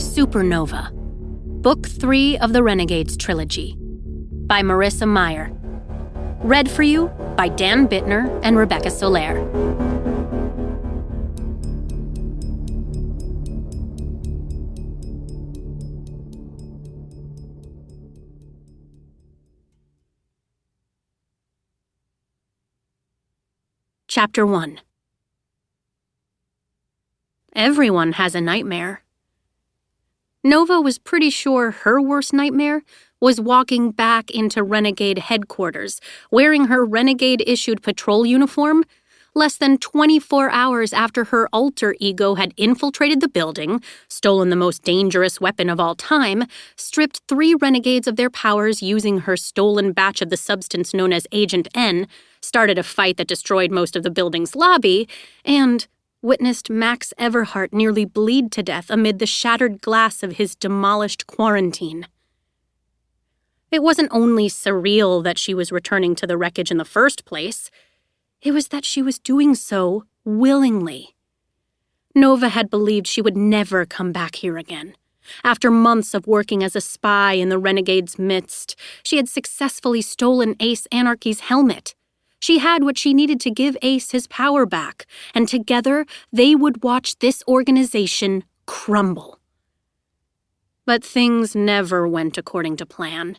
Supernova, Book 3 of the Renegades Trilogy, by Marissa Meyer. Read for you by Dan Bittner and Rebecca Soler. Chapter 1. Everyone has a nightmare. Nova was pretty sure her worst nightmare was walking back into Renegade headquarters, wearing her Renegade-issued patrol uniform, less than 24 hours after her alter ego had infiltrated the building, stolen the most dangerous weapon of all time, stripped 3 renegades of their powers using her stolen batch of the substance known as Agent N, started a fight that destroyed most of the building's lobby, and witnessed Max Everhart nearly bleed to death amid the shattered glass of his demolished quarantine. It wasn't only surreal that she was returning to the wreckage in the first place, it was that she was doing so willingly. Nova had believed she would never come back here again. After months of working as a spy in the Renegade's midst, she had successfully stolen Ace Anarchy's helmet. She had what she needed to give Ace his power back, and together they would watch this organization crumble. But things never went according to plan,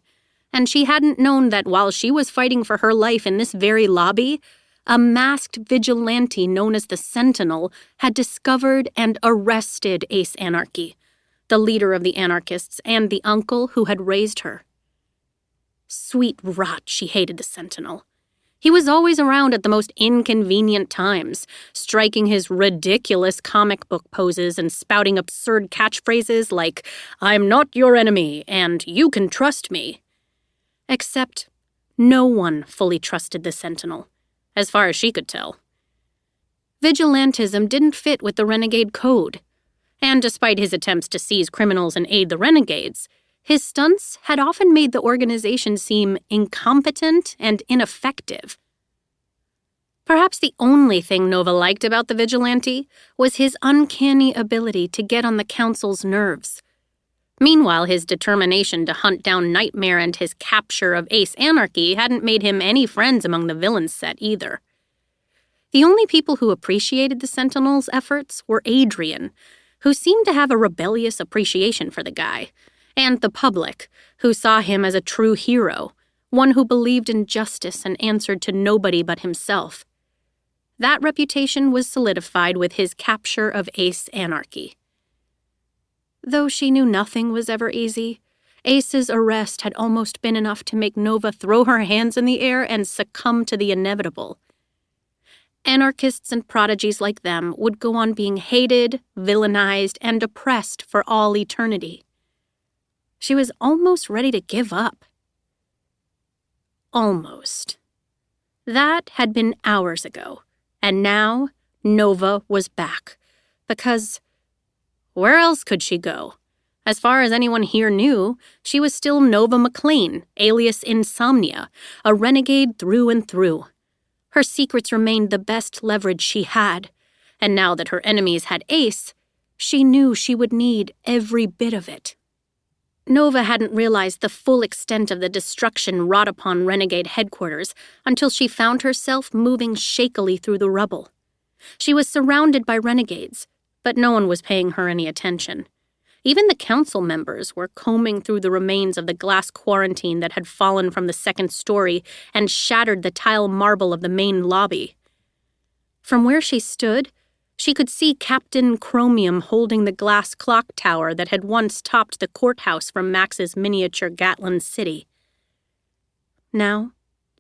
and she hadn't known that while she was fighting for her life in this very lobby, a masked vigilante known as the Sentinel had discovered and arrested Ace Anarchy, the leader of the anarchists and the uncle who had raised her. Sweet rot, she hated the Sentinel. He was always around at the most inconvenient times, striking his ridiculous comic book poses and spouting absurd catchphrases like, "I'm not your enemy," and "You can trust me." Except no one fully trusted the Sentinel, as far as she could tell. Vigilantism didn't fit with the Renegade Code, and despite his attempts to seize criminals and aid the Renegades, his stunts had often made the organization seem incompetent and ineffective. Perhaps the only thing Nova liked about the vigilante was his uncanny ability to get on the Council's nerves. Meanwhile, his determination to hunt down Nightmare and his capture of Ace Anarchy hadn't made him any friends among the villains set either. The only people who appreciated the Sentinel's efforts were Adrian, who seemed to have a rebellious appreciation for the guy, and the public, who saw him as a true hero, one who believed in justice and answered to nobody but himself. That reputation was solidified with his capture of Ace Anarchy. Though she knew nothing was ever easy, Ace's arrest had almost been enough to make Nova throw her hands in the air and succumb to the inevitable. Anarchists and prodigies like them would go on being hated, villainized, and oppressed for all eternity. She was almost ready to give up. Almost. That had been hours ago, and now Nova was back, because where else could she go? As far as anyone here knew, she was still Nova McLean, alias Insomnia, a renegade through and through. Her secrets remained the best leverage she had, and now that her enemies had Ace, she knew she would need every bit of it. Nova hadn't realized the full extent of the destruction wrought upon Renegade headquarters until she found herself moving shakily through the rubble. She was surrounded by renegades, but no one was paying her any attention. Even the council members were combing through the remains of the glass quarantine that had fallen from the second story and shattered the tile marble of the main lobby. From where she stood, she could see Captain Chromium holding the glass clock tower that had once topped the courthouse from Max's miniature Gatlin City. Now,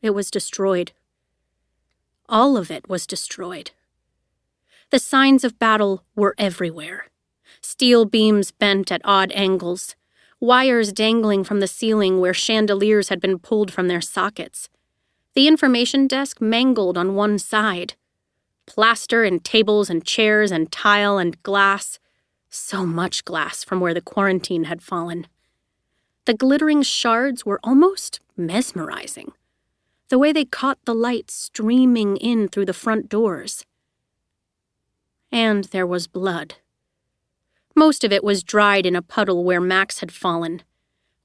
it was destroyed. All of it was destroyed. The signs of battle were everywhere. Steel beams bent at odd angles, wires dangling from the ceiling where chandeliers had been pulled from their sockets. The information desk mangled on one side. Plaster and tables and chairs and tile and glass. So much glass from where the quarantine had fallen. The glittering shards were almost mesmerizing, the way they caught the light streaming in through the front doors. And there was blood. Most of it was dried in a puddle where Max had fallen,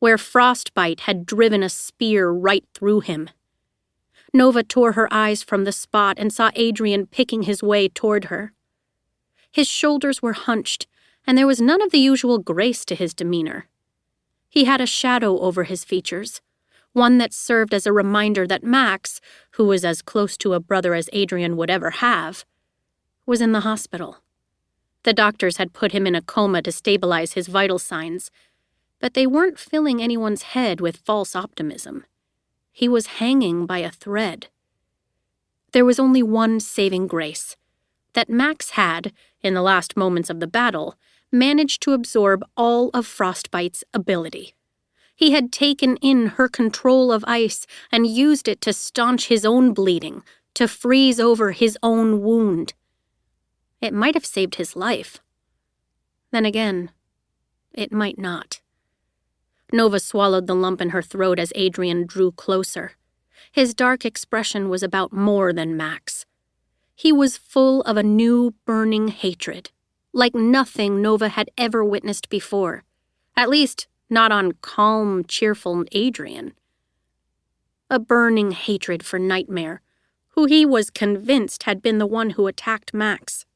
where frostbite had driven a spear right through him. Nova tore her eyes from the spot and saw Adrian picking his way toward her. His shoulders were hunched, and there was none of the usual grace to his demeanor. He had a shadow over his features, one that served as a reminder that Max, who was as close to a brother as Adrian would ever have, was in the hospital. The doctors had put him in a coma to stabilize his vital signs, but they weren't filling anyone's head with false optimism. He was hanging by a thread. There was only one saving grace, that Max had, in the last moments of the battle, managed to absorb all of Frostbite's ability. He had taken in her control of ice and used it to staunch his own bleeding, to freeze over his own wound. It might have saved his life. Then again, it might not. Nova swallowed the lump in her throat as Adrian drew closer. His dark expression was about more than Max. He was full of a new, burning hatred, like nothing Nova had ever witnessed before. At least, not on calm, cheerful Adrian. A burning hatred for Nightmare, who he was convinced had been the one who attacked Max.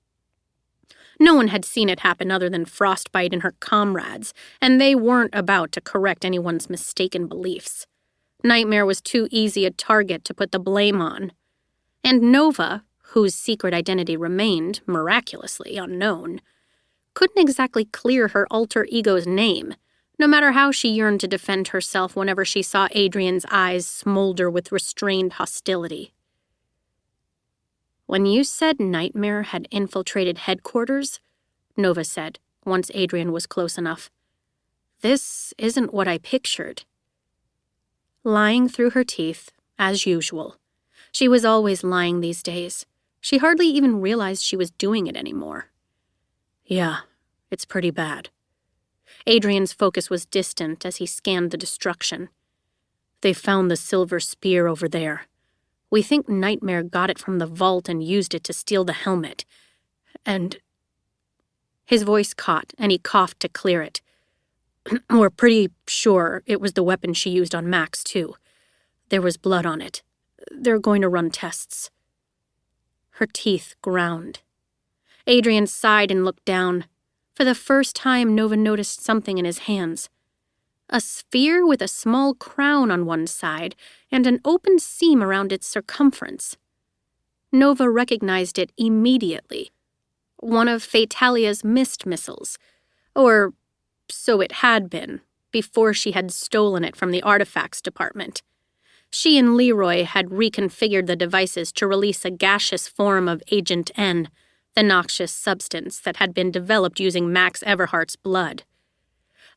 No one had seen it happen other than Frostbite and her comrades, and they weren't about to correct anyone's mistaken beliefs. Nightmare was too easy a target to put the blame on. And Nova, whose secret identity remained, miraculously, unknown, couldn't exactly clear her alter ego's name, no matter how she yearned to defend herself whenever she saw Adrian's eyes smolder with restrained hostility. "When you said Nightmare had infiltrated headquarters," Nova said, once Adrian was close enough, "this isn't what I pictured." Lying through her teeth, as usual. She was always lying these days. She hardly even realized she was doing it anymore. "Yeah, it's pretty bad." Adrian's focus was distant as he scanned the destruction. "They found the silver spear over there. We think Nightmare got it from the vault and used it to steal the helmet. And..." His voice caught, and he coughed to clear it. "We're pretty sure it was the weapon she used on Max, too. There was blood on it. They're going to run tests." Her teeth ground. Adrian sighed and looked down. For the first time, Nova noticed something in his hands. A sphere with a small crown on one side and an open seam around its circumference. Nova recognized it immediately. One of Fatalia's mist missiles. Or so it had been, before she had stolen it from the artifacts department. She and Leroy had reconfigured the devices to release a gaseous form of Agent N, the noxious substance that had been developed using Max Everhart's blood.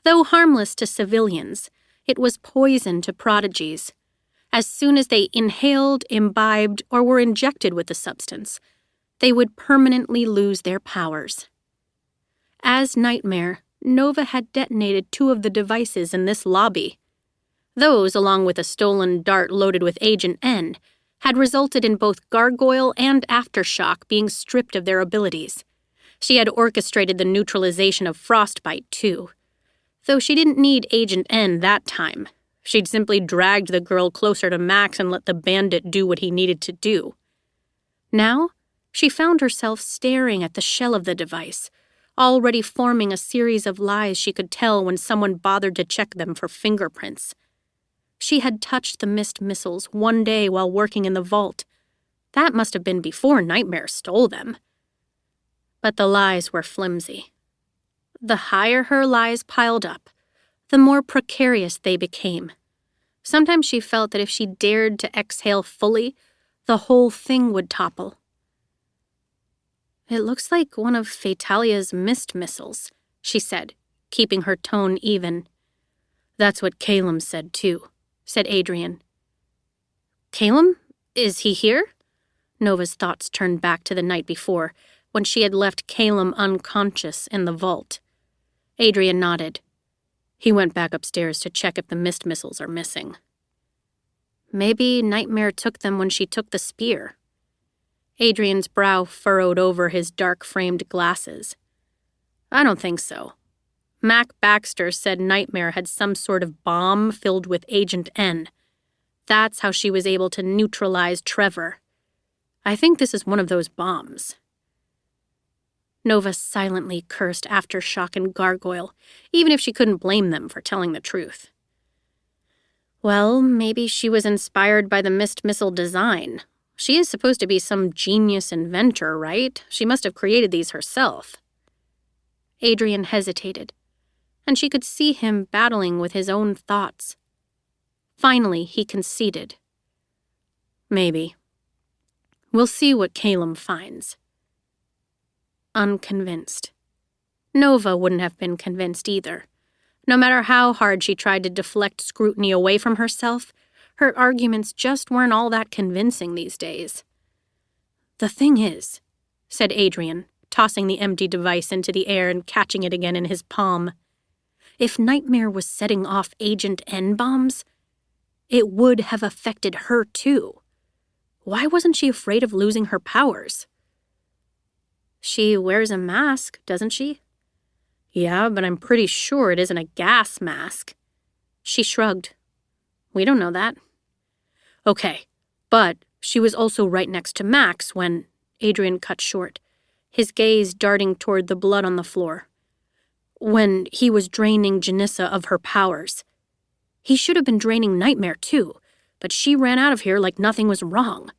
Though harmless to civilians, it was poison to prodigies. As soon as they inhaled, imbibed, or were injected with the substance, they would permanently lose their powers. As Nightmare, Nova had detonated 2 of the devices in this lobby. Those, along with a stolen dart loaded with Agent N, had resulted in both Gargoyle and Aftershock being stripped of their abilities. She had orchestrated the neutralization of Frostbite, too. Though she didn't need Agent N that time. She'd simply dragged the girl closer to Max and let the bandit do what he needed to do. Now, she found herself staring at the shell of the device, already forming a series of lies she could tell when someone bothered to check them for fingerprints. She had touched the mist missiles one day while working in the vault. That must have been before Nightmare stole them. But the lies were flimsy. The higher her lies piled up, the more precarious they became. Sometimes she felt that if she dared to exhale fully, the whole thing would topple. "It looks like one of Fatalia's mist missiles," she said, keeping her tone even. "That's what Calum said, too," said Adrian. "Calum? Is he here?" Nova's thoughts turned back to the night before, when she had left Calum unconscious in the vault. Adrian nodded. He went back upstairs to check if the mist missiles are missing. "Maybe Nightmare took them when she took the spear." Adrian's brow furrowed over his dark-framed glasses. I don't think so. Mac Baxter said Nightmare had some sort of bomb filled with Agent N. That's how she was able to neutralize Trevor. I think this is one of those bombs. Nova silently cursed Aftershock and Gargoyle, even if she couldn't blame them for telling the truth. Well, maybe she was inspired by the Mist Missile design. She is supposed to be some genius inventor, right? She must have created these herself. Adrian hesitated, and she could see him battling with his own thoughts. Finally, he conceded. Maybe. We'll see what Calum finds. Unconvinced. Nova wouldn't have been convinced either. No matter how hard she tried to deflect scrutiny away from herself, her arguments just weren't all that convincing these days. The thing is, said Adrian, tossing the empty device into the air and catching it again in his palm, if Nightmare was setting off Agent N bombs, it would have affected her too. Why wasn't she afraid of losing her powers? She wears a mask, doesn't she? Yeah, but I'm pretty sure it isn't a gas mask. She shrugged. We don't know that. Okay, but she was also right next to Max when Adrian cut short, his gaze darting toward the blood on the floor. When he was draining Janissa of her powers. He should have been draining Nightmare too, but she ran out of here like nothing was wrong.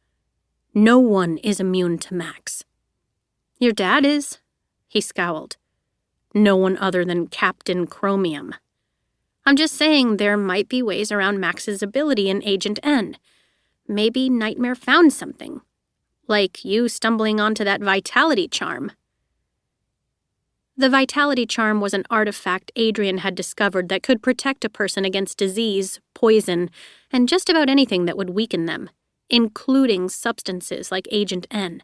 No one is immune to Max. Your dad is, he scowled. No one other than Captain Chromium. I'm just saying there might be ways around Max's ability in Agent N. Maybe Nightmare found something. Like you stumbling onto that vitality charm. The vitality charm was an artifact Adrian had discovered that could protect a person against disease, poison, and just about anything that would weaken them, including substances like Agent N.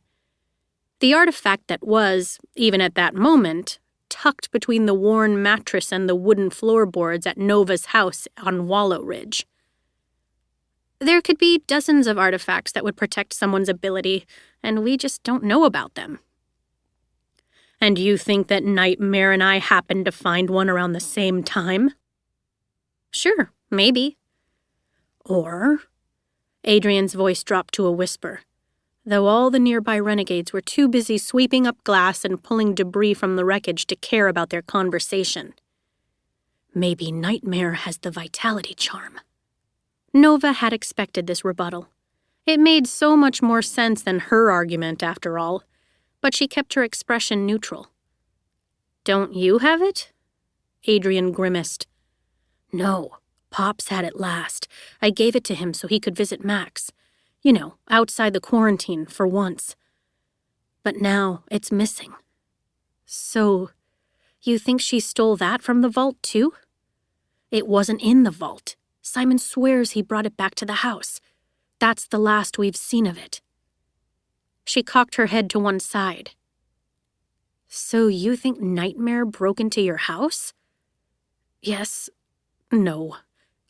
The artifact that was, even at that moment, tucked between the worn mattress and the wooden floorboards at Nova's house on Wallow Ridge. There could be dozens of artifacts that would protect someone's ability, and we just don't know about them. And you think that Nightmare and I happened to find one around the same time? Sure, maybe. Or... Adrian's voice dropped to a whisper, though all the nearby renegades were too busy sweeping up glass and pulling debris from the wreckage to care about their conversation. Maybe Nightmare has the vitality charm. Nova had expected this rebuttal. It made so much more sense than her argument, after all, but she kept her expression neutral. Don't you have it? Adrian grimaced. No, Pops had it last. I gave it to him so he could visit Max. You know, outside the quarantine, for once. But now it's missing. So, you think she stole that from the vault, too? It wasn't in the vault. Simon swears he brought it back to the house. That's the last we've seen of it. She cocked her head to one side. So you think Nightmare broke into your house? Yes. No.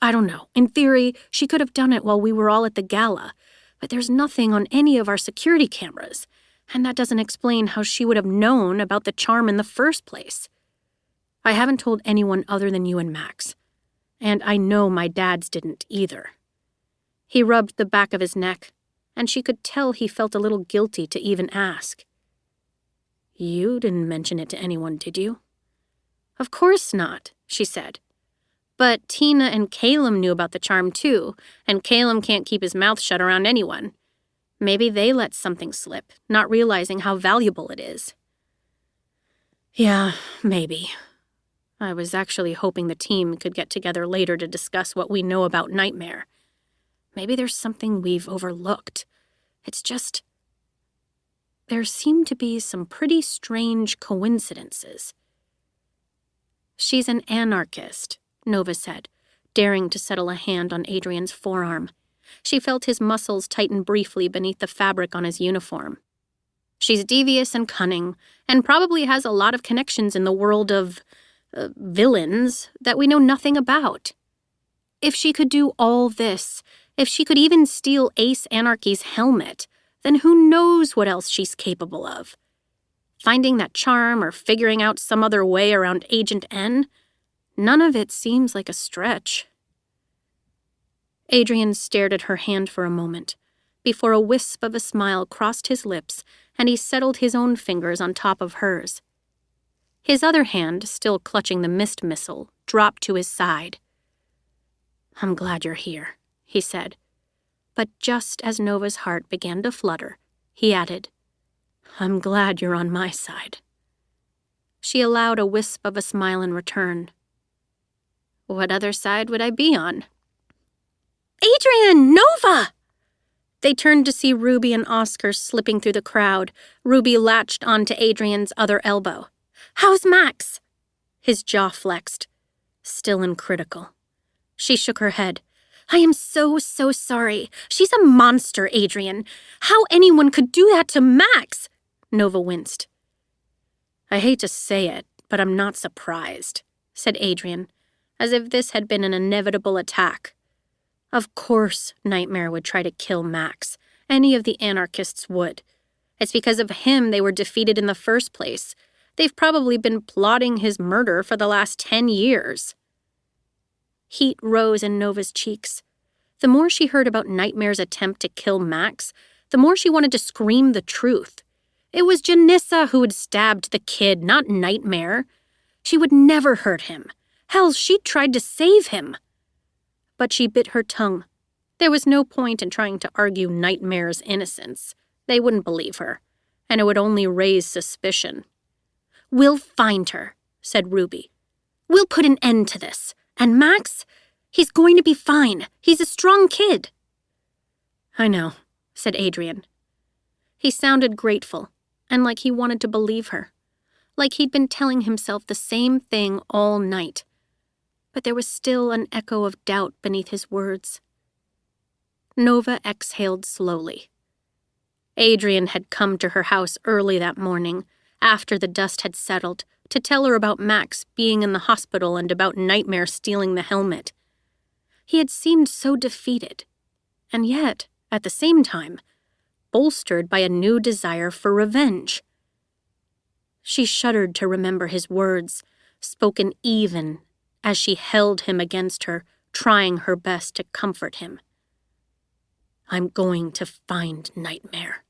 I don't know. In theory, she could have done it while we were all at the gala. But there's nothing on any of our security cameras, and that doesn't explain how she would have known about the charm in the first place. I haven't told anyone other than you and Max, and I know my dad's didn't either. He rubbed the back of his neck, and she could tell he felt a little guilty to even ask. You didn't mention it to anyone, did you? Of course not, she said. But Tina and Calum knew about the charm too, and Calum can't keep his mouth shut around anyone. Maybe they let something slip, not realizing how valuable it is. Yeah, maybe. I was actually hoping the team could get together later to discuss what we know about Nightmare. Maybe there's something we've overlooked. It's just... There seem to be some pretty strange coincidences. She's an anarchist, Nova said, daring to settle a hand on Adrian's forearm. She felt his muscles tighten briefly beneath the fabric on his uniform. She's devious and cunning, and probably has a lot of connections in the world of villains that we know nothing about. If she could do all this, if she could even steal Ace Anarchy's helmet, then who knows what else she's capable of. finding that charm or figuring out some other way around Agent N, none of it seems like a stretch. Adrian stared at her hand for a moment, before a wisp of a smile crossed his lips and he settled his own fingers on top of hers. His other hand, still clutching the mist missile, dropped to his side. "I'm glad you're here," he said. But just as Nova's heart began to flutter, he added, "I'm glad you're on my side." She allowed a wisp of a smile in return. "What other side would I be on?" "Adrian! Nova!" They turned to see Ruby and Oscar slipping through the crowd. Ruby latched onto Adrian's other elbow. "How's Max?" His jaw flexed, still uncritical. She shook her head. "I am so sorry. She's a monster, Adrian. How anyone could do that to Max?" Nova winced. "I hate to say it, but I'm not surprised," said Adrian, as if this had been an inevitable attack. Of course Nightmare would try to kill Max. Any of the anarchists would. It's because of him they were defeated in the first place. They've probably been plotting his murder for the last 10 years. Heat rose in Nova's cheeks. The more she heard about Nightmare's attempt to kill Max, the more she wanted to scream the truth. It was Janissa who had stabbed the kid, not Nightmare. She would never hurt him. Hell, she tried to save him. But she bit her tongue. There was no point in trying to argue Nightmare's innocence. They wouldn't believe her, and it would only raise suspicion. "We'll find her," said Ruby. "We'll put an end to this. And Max, he's going to be fine. He's a strong kid." "I know," said Adrian. He sounded grateful, and like he wanted to believe her. Like he'd been telling himself the same thing all night. But there was still an echo of doubt beneath his words. Nova exhaled slowly. Adrian had come to her house early that morning, after the dust had settled, to tell her about Max being in the hospital and about Nightmare stealing the helmet. He had seemed so defeated, and yet, at the same time, bolstered by a new desire for revenge. She shuddered to remember his words, spoken even as she held him against her, trying her best to comfort him. "I'm going to find Nightmare,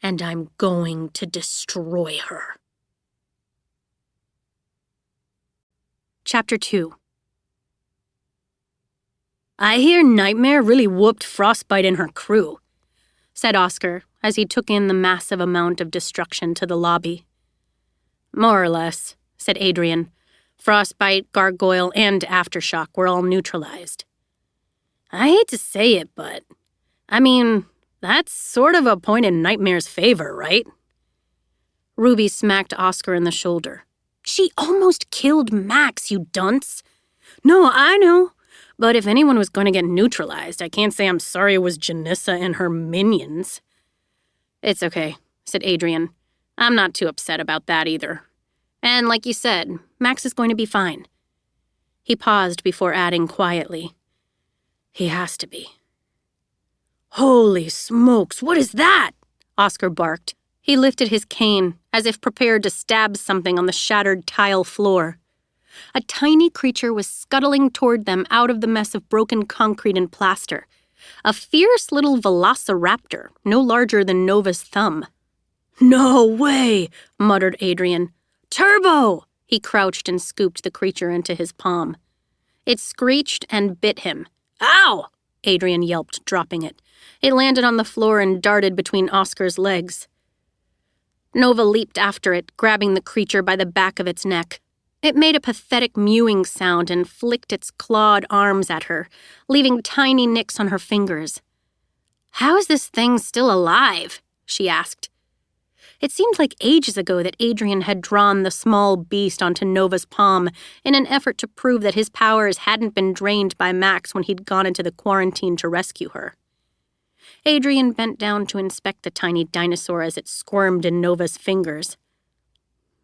and I'm going to destroy her." Chapter 2. "I hear Nightmare really whooped Frostbite and her crew," said Oscar as he took in the massive amount of destruction to the lobby. "More or less," said Adrian. "Frostbite, Gargoyle, and Aftershock were all neutralized." "I hate to say it, but, I mean, that's sort of a point in Nightmare's favor, right?" Ruby smacked Oscar in the shoulder. "She almost killed Max, you dunce." "No, I know. But if anyone was going to get neutralized, I can't say I'm sorry it was Janissa and her minions." "It's okay," said Adrian. "I'm not too upset about that either. And like you said, Max is going to be fine." He paused before adding quietly, "He has to be." "Holy smokes, what is that?" Oscar barked. He lifted his cane, as if prepared to stab something on the shattered tile floor. A tiny creature was scuttling toward them out of the mess of broken concrete and plaster. A fierce little velociraptor, no larger than Nova's thumb. "No way," muttered Adrian. "Turbo!" He crouched and scooped the creature into his palm. It screeched and bit him. "Ow!" Adrian yelped, dropping it. It landed on the floor and darted between Oscar's legs. Nova leaped after it, grabbing the creature by the back of its neck. It made a pathetic mewing sound and flicked its clawed arms at her, leaving tiny nicks on her fingers. "How is this thing still alive?" she asked. It seemed like ages ago that Adrian had drawn the small beast onto Nova's palm in an effort to prove that his powers hadn't been drained by Max when he'd gone into the quarantine to rescue her. Adrian bent down to inspect the tiny dinosaur as it squirmed in Nova's fingers.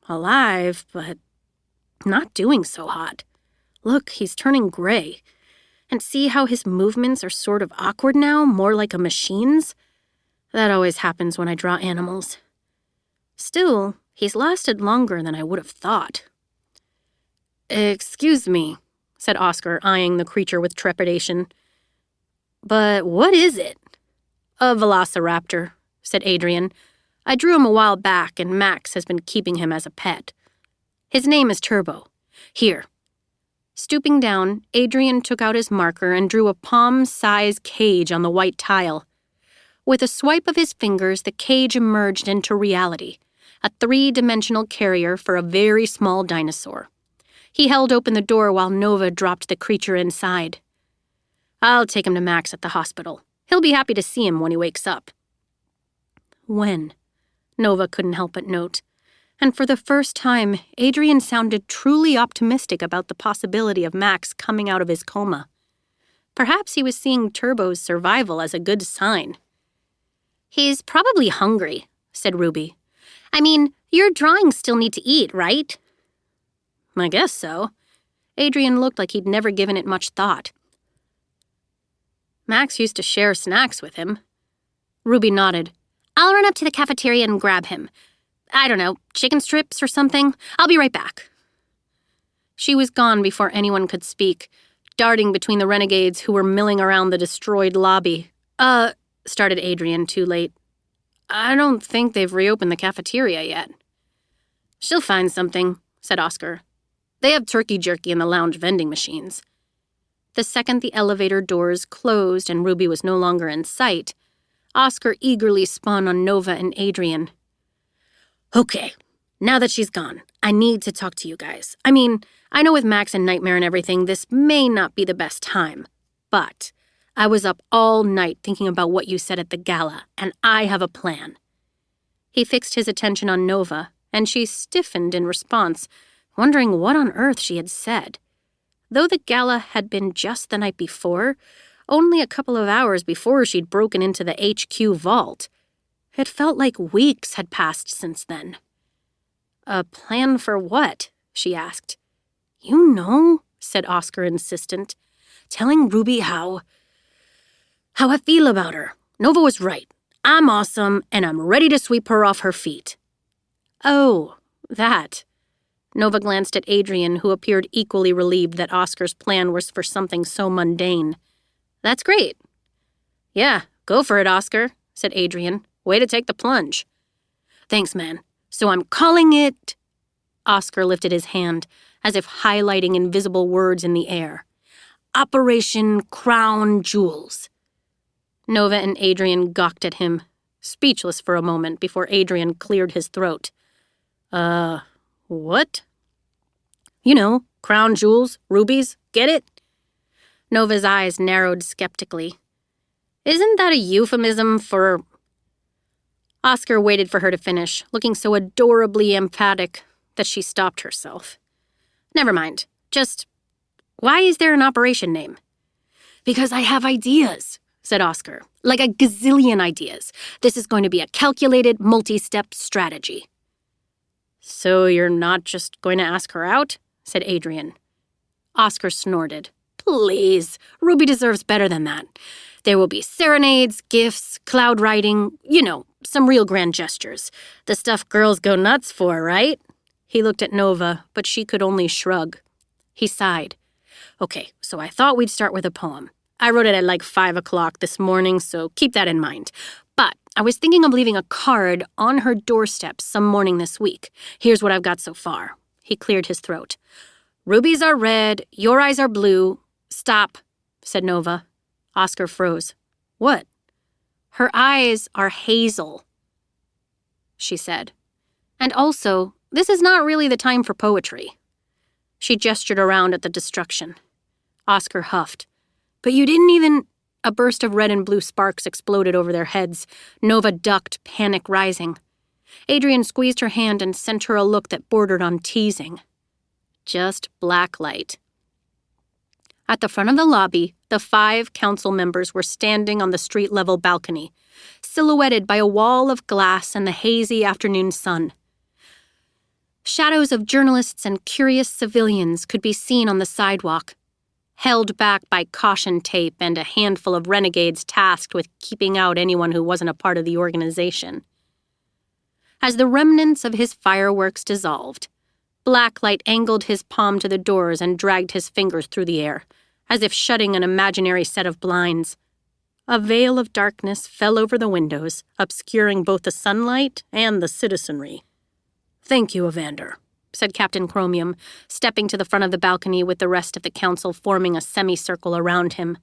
Alive, but not doing so hot. Look, he's turning gray. And see how his movements are sort of awkward now, more like a machine's? That always happens when I draw animals. Still, He's lasted longer than I would have thought. Excuse me, said Oscar, eyeing the creature with trepidation. But what is it? A velociraptor, said Adrian. I drew him a while back, and Max has been keeping him as a pet. His name is Turbo. Here. Stooping down, Adrian took out his marker and drew a palm-size cage on the white tile. With a swipe of his fingers, the cage emerged into reality, a three-dimensional carrier for a very small dinosaur. He held open the door while Nova dropped the creature inside. I'll take him to Max at the hospital. He'll be happy to see him when he wakes up. When? Nova couldn't help but note. And for the first time, Adrian sounded truly optimistic about the possibility of Max coming out of his coma. Perhaps he was seeing Turbo's survival as a good sign. He's probably hungry, said Ruby. I mean, your drawings still need to eat, right? I guess so. Adrian looked like he'd never given it much thought. Max used to share snacks with him. Ruby nodded. I'll run up to the cafeteria and grab him. I don't know, chicken strips or something. I'll be right back. She was gone before anyone could speak, darting between the renegades who were milling around the destroyed lobby. Started Adrian too late. I don't think they've reopened the cafeteria yet. She'll find something, said Oscar. They have turkey jerky in the lounge vending machines. The second the elevator doors closed and Ruby was no longer in sight, Oscar eagerly spun on Nova and Adrian. Okay, now that she's gone, I need to talk to you guys. I mean, I know with Max and Nightmare and everything, this may not be the best time, but I was up all night thinking about what you said at the gala, and I have a plan. He fixed his attention on Nova, and she stiffened in response, wondering what on earth she had said. Though the gala had been just the night before, only a couple of hours before she'd broken into the HQ vault. It felt like weeks had passed since then. A plan for what? She asked. You know, said Oscar, insistent. Telling Ruby how I feel about her. Nova was right. I'm awesome, and I'm ready to sweep her off her feet. Oh, that. Nova glanced at Adrian, who appeared equally relieved that Oscar's plan was for something so mundane. That's great. Yeah, go for it, Oscar, said Adrian. Way to take the plunge. Thanks, man. So I'm calling it... Oscar lifted his hand, as if highlighting invisible words in the air. Operation Crown Jewels. Nova and Adrian gawked at him, speechless for a moment before Adrian cleared his throat. What? You know, crown jewels, rubies, get it? Nova's eyes narrowed skeptically. Isn't that a euphemism for... Oscar waited for her to finish, looking so adorably emphatic that she stopped herself. Never mind. Just, why is there an operation name? Because I have ideas, said Oscar. Like a gazillion ideas. This is going to be a calculated, multi-step strategy. So you're not just going to ask her out? Said Adrian. Oscar snorted. Please, Ruby deserves better than that. There will be serenades, gifts, cloud riding, you know, some real grand gestures. The stuff girls go nuts for, right? He looked at Nova, but she could only shrug. He sighed. Okay, so I thought we'd start with a poem. I wrote it at like 5 o'clock this morning, so keep that in mind. But I was thinking of leaving a card on her doorstep some morning this week. Here's what I've got so far. He cleared his throat. Rubies are red, your eyes are blue. Stop, said Nova. Oscar froze. What? Her eyes are hazel, she said. And also, this is not really the time for poetry. She gestured around at the destruction. Oscar huffed. But you didn't even... A burst of red and blue sparks exploded over their heads. Nova ducked, panic rising. Adrian squeezed her hand and sent her a look that bordered on teasing. Just black light. At the front of the lobby, the 5 council members were standing on the street-level balcony, silhouetted by a wall of glass and the hazy afternoon sun. Shadows of journalists and curious civilians could be seen on the sidewalk, held back by caution tape and a handful of renegades tasked with keeping out anyone who wasn't a part of the organization. as the remnants of his fireworks dissolved. Blacklight angled his palm to the doors and dragged his fingers through the air, as if shutting an imaginary set of blinds. A veil of darkness fell over the windows, obscuring both the sunlight and the citizenry. "Thank you, Evander," said Captain Chromium, stepping to the front of the balcony with the rest of the council forming a semicircle around him.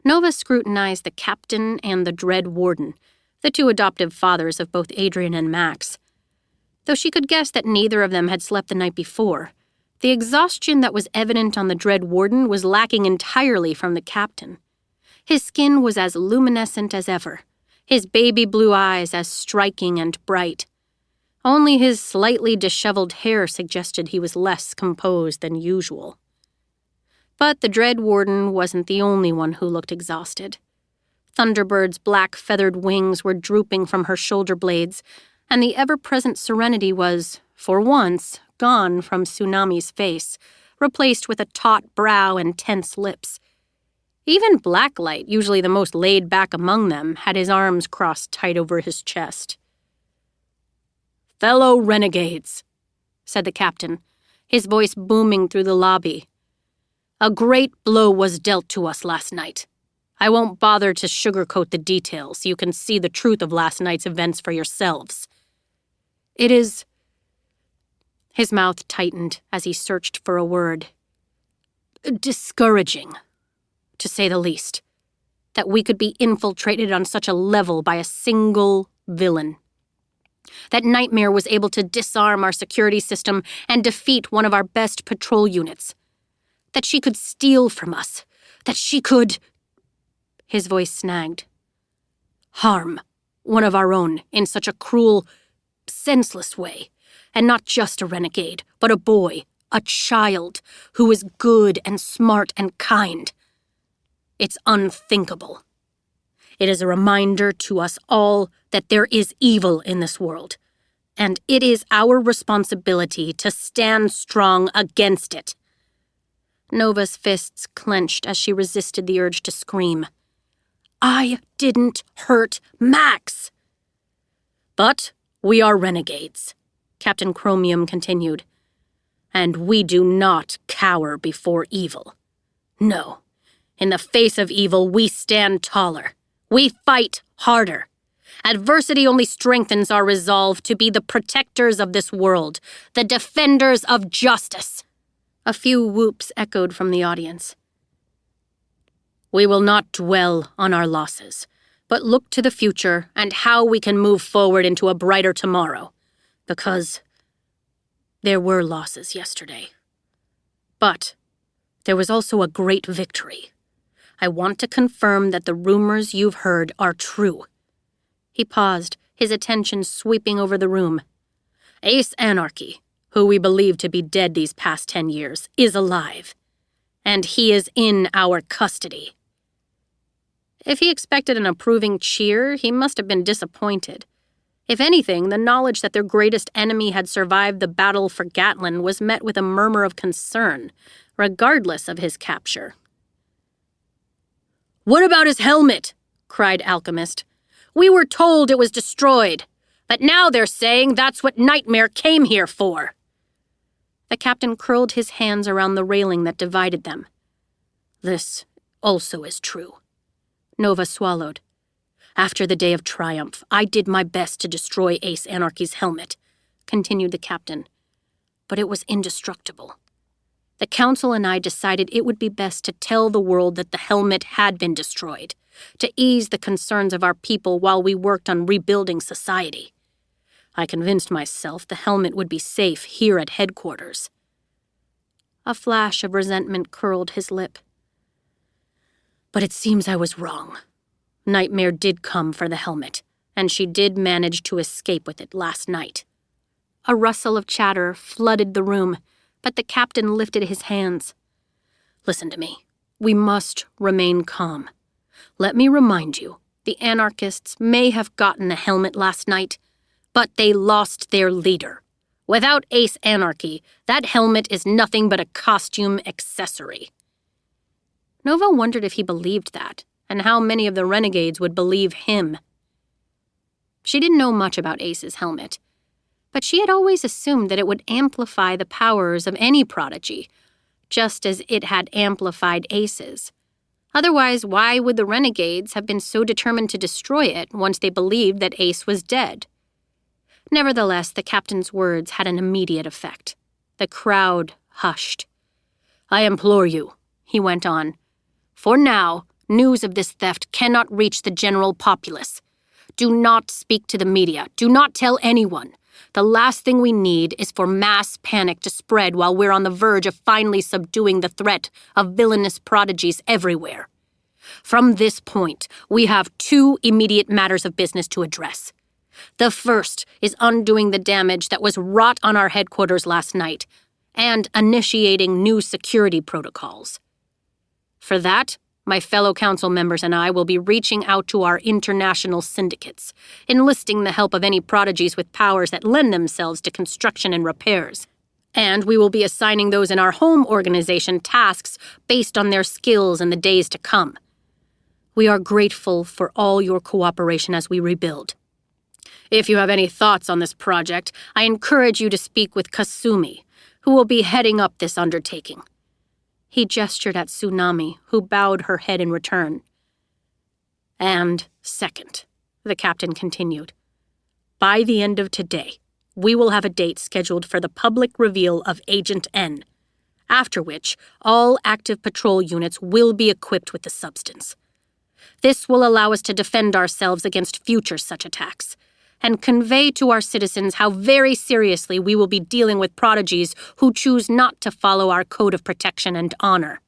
Nova scrutinized the captain and the dread warden, the two adoptive fathers of both Adrian and Max. Though she could guess that neither of them had slept the night before, the exhaustion that was evident on the dread warden was lacking entirely from the captain. His skin was as luminescent as ever, his baby blue eyes as striking and bright. Only his slightly disheveled hair suggested he was less composed than usual. But the dread warden wasn't the only one who looked exhausted. Thunderbird's black feathered wings were drooping from her shoulder blades, and the ever-present serenity was, for once, gone from Tsunami's face, replaced with a taut brow and tense lips. Even Blacklight, usually the most laid back among them, had his arms crossed tight over his chest. "Fellow renegades," said the captain, his voice booming through the lobby. "A great blow was dealt to us last night. I won't bother to sugarcoat the details. You can see the truth of last night's events for yourselves. It is—" His mouth tightened as he searched for a word. "Discouraging, to say the least, that we could be infiltrated on such a level by a single villain. That Nightmare was able to disarm our security system and defeat one of our best patrol units. That she could steal from us. That she could—" His voice snagged. "Harm one of our own in such a cruel, senseless way. And not just a renegade, but a boy, a child, who is good and smart and kind. It's unthinkable. It is a reminder to us all that there is evil in this world, and it is our responsibility to stand strong against it." Nova's fists clenched as she resisted the urge to scream. "I didn't hurt Max!" "But we are renegades," Captain Chromium continued, "and we do not cower before evil. No. In the face of evil, we stand taller. We fight harder. Adversity only strengthens our resolve to be the protectors of this world, the defenders of justice." A few whoops echoed from the audience. "We will not dwell on our losses, but look to the future and how we can move forward into a brighter tomorrow, because there were losses yesterday. But there was also a great victory. I want to confirm that the rumors you've heard are true." He paused, his attention sweeping over the room. "Ace Anarchy, who we believe to be dead these past 10 years, is alive. And he is in our custody." If he expected an approving cheer, he must have been disappointed. If anything, the knowledge that their greatest enemy had survived the battle for Gatlin was met with a murmur of concern, regardless of his capture. "What about his helmet?" cried Alchemist. "We were told it was destroyed, but now they're saying that's what Nightmare came here for." The captain curled his hands around the railing that divided them. "This also is true." Nova swallowed. "After the day of triumph, I did my best to destroy Ace Anarchy's helmet," continued the captain. "But it was indestructible. The council and I decided it would be best to tell the world that the helmet had been destroyed, to ease the concerns of our people while we worked on rebuilding society. I convinced myself the helmet would be safe here at headquarters." A flash of resentment curled his lip. "But it seems I was wrong. Nightmare did come for the helmet, and she did manage to escape with it last night." A rustle of chatter flooded the room, but the captain lifted his hands. "Listen to me. We must remain calm. Let me remind you, the anarchists may have gotten the helmet last night, but they lost their leader. Without Ace Anarchy, that helmet is nothing but a costume accessory." Nova wondered if he believed that, and how many of the renegades would believe him. She didn't know much about Ace's helmet, but she had always assumed that it would amplify the powers of any prodigy, just as it had amplified Ace's. Otherwise, why would the renegades have been so determined to destroy it once they believed that Ace was dead? Nevertheless, the captain's words had an immediate effect. The crowd hushed. "I implore you," he went on. "For now, news of this theft cannot reach the general populace. Do not speak to the media. Do not tell anyone. The last thing we need is for mass panic to spread while we're on the verge of finally subduing the threat of villainous prodigies everywhere. From this point, we have 2 immediate matters of business to address. The first is undoing the damage that was wrought on our headquarters last night and initiating new security protocols. For that, my fellow council members and I will be reaching out to our international syndicates, enlisting the help of any prodigies with powers that lend themselves to construction and repairs. And we will be assigning those in our home organization tasks based on their skills in the days to come. We are grateful for all your cooperation as we rebuild. If you have any thoughts on this project, I encourage you to speak with Kasumi, who will be heading up this undertaking." He gestured at Tsunami, who bowed her head in return. "And second," the captain continued, "by the end of today, we will have a date scheduled for the public reveal of Agent N, after which all active patrol units will be equipped with the substance. This will allow us to defend ourselves against future such attacks, and convey to our citizens how very seriously we will be dealing with prodigies who choose not to follow our code of protection and honor."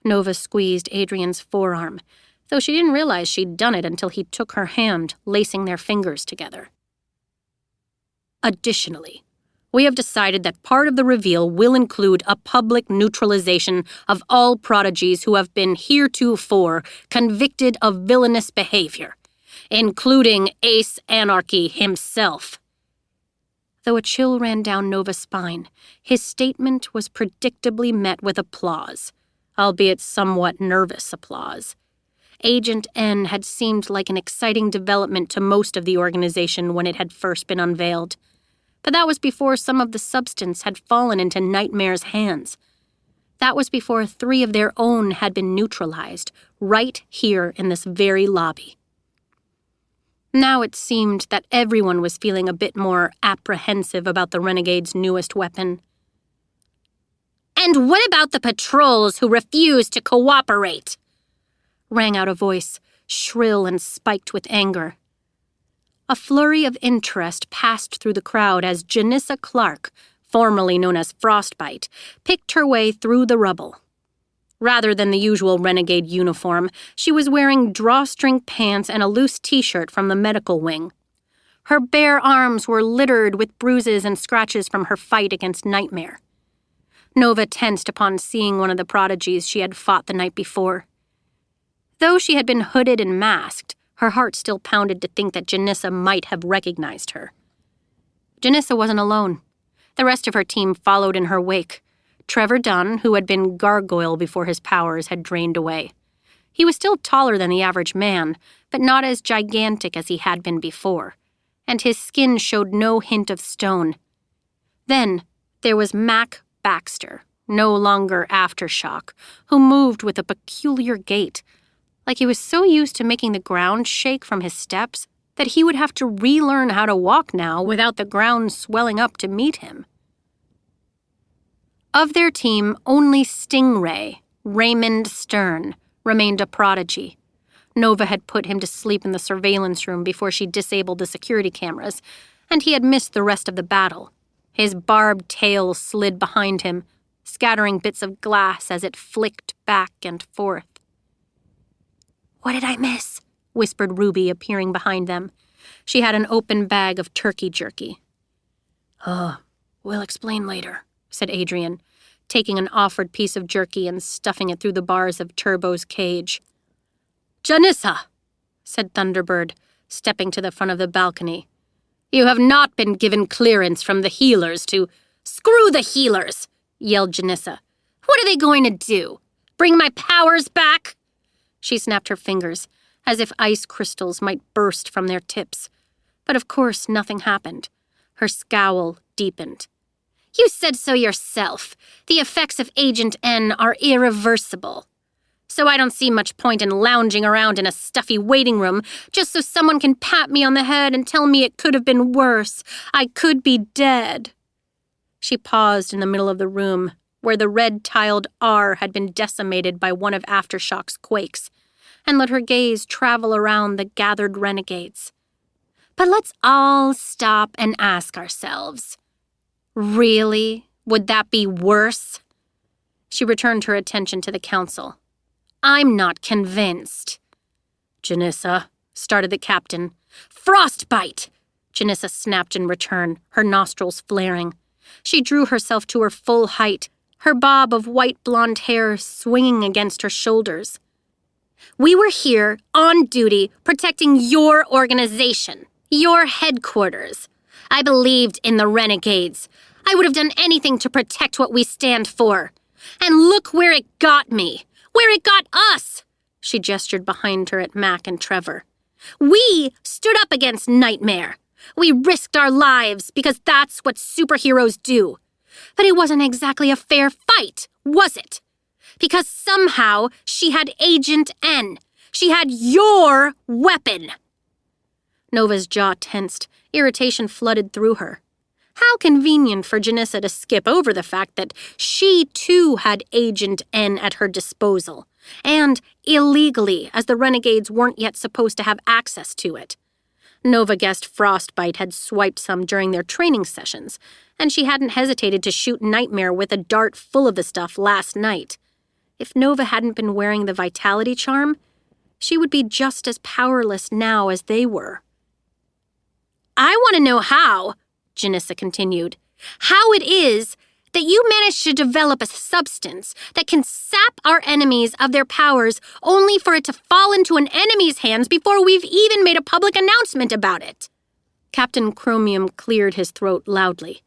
Nova squeezed Adrian's forearm, though she didn't realize she'd done it until he took her hand, lacing their fingers together. "Additionally, we have decided that part of the reveal will include a public neutralization of all prodigies who have been heretofore convicted of villainous behavior, including Ace Anarchy himself." Though a chill ran down Nova's spine, his statement was predictably met with applause, albeit somewhat nervous applause. Agent N had seemed like an exciting development to most of the organization when it had first been unveiled, but that was before some of the substance had fallen into Nightmare's hands. That was before 3 of their own had been neutralized, right here in this very lobby. Now it seemed that everyone was feeling a bit more apprehensive about the Renegade's newest weapon. "And what about the patrols who refuse to cooperate?" rang out a voice, shrill and spiked with anger. A flurry of interest passed through the crowd as Janissa Clark, formerly known as Frostbite, picked her way through the rubble. Rather than the usual renegade uniform, she was wearing drawstring pants and a loose t-shirt from the medical wing. Her bare arms were littered with bruises and scratches from her fight against Nightmare. Nova tensed upon seeing one of the prodigies she had fought the night before. Though she had been hooded and masked, her heart still pounded to think that Janissa might have recognized her. Janissa wasn't alone. The rest of her team followed in her wake. Trevor Dunn, who had been gargoyle before his powers had drained away. He was still taller than the average man, but not as gigantic as he had been before, and his skin showed no hint of stone. Then there was Mac Baxter, no longer Aftershock, who moved with a peculiar gait, like he was so used to making the ground shake from his steps that he would have to relearn how to walk now without the ground swelling up to meet him. Of their team, only Stingray, Raymond Stern, remained a prodigy. Nova had put him to sleep in the surveillance room before she disabled the security cameras, and he had missed the rest of the battle. His barbed tail slid behind him, scattering bits of glass as it flicked back and forth. "What did I miss?" whispered Ruby, appearing behind them. She had an open bag of turkey jerky. We'll explain later," said Adrian, taking an offered piece of jerky and stuffing it through the bars of Turbo's cage. "Janissa," said Thunderbird, stepping to the front of the balcony. "You have not been given clearance from the healers to—" "Screw the healers!" yelled Janissa. "What are they going to do? Bring my powers back?" She snapped her fingers, as if ice crystals might burst from their tips. But of course nothing happened. Her scowl deepened. You said so yourself. The effects of Agent N are irreversible. So I don't see much point in lounging around in a stuffy waiting room just so someone can pat me on the head and tell me it could have been worse. I could be dead. She paused in the middle of the room, where the red-tiled R had been decimated by one of Aftershock's quakes, and let her gaze travel around the gathered renegades. But let's all stop and ask ourselves, really? Would that be worse? She returned her attention to the council. I'm not convinced. Janissa, started the captain. Frostbite! Janissa snapped in return, her nostrils flaring. She drew herself to her full height, her bob of white blonde hair swinging against her shoulders. We were here, on duty, protecting your organization, your headquarters. I believed in the renegades. I would have done anything to protect what we stand for. And look where it got me. Where it got us! She gestured behind her at Mac and Trevor. We stood up against Nightmare. We risked our lives because that's what superheroes do. But it wasn't exactly a fair fight, was it? Because somehow she had Agent N. She had your weapon. Nova's jaw tensed. Irritation flooded through her. How convenient for Janissa to skip over the fact that she, too, had Agent N at her disposal, and illegally, as the renegades weren't yet supposed to have access to it. Nova guessed Frostbite had swiped some during their training sessions, and she hadn't hesitated to shoot Nightmare with a dart full of the stuff last night. If Nova hadn't been wearing the Vitality Charm, she would be just as powerless now as they were. I want to know how, Janissa continued, how it is that you managed to develop a substance that can sap our enemies of their powers only for it to fall into an enemy's hands before we've even made a public announcement about it. Captain Chromium cleared his throat loudly.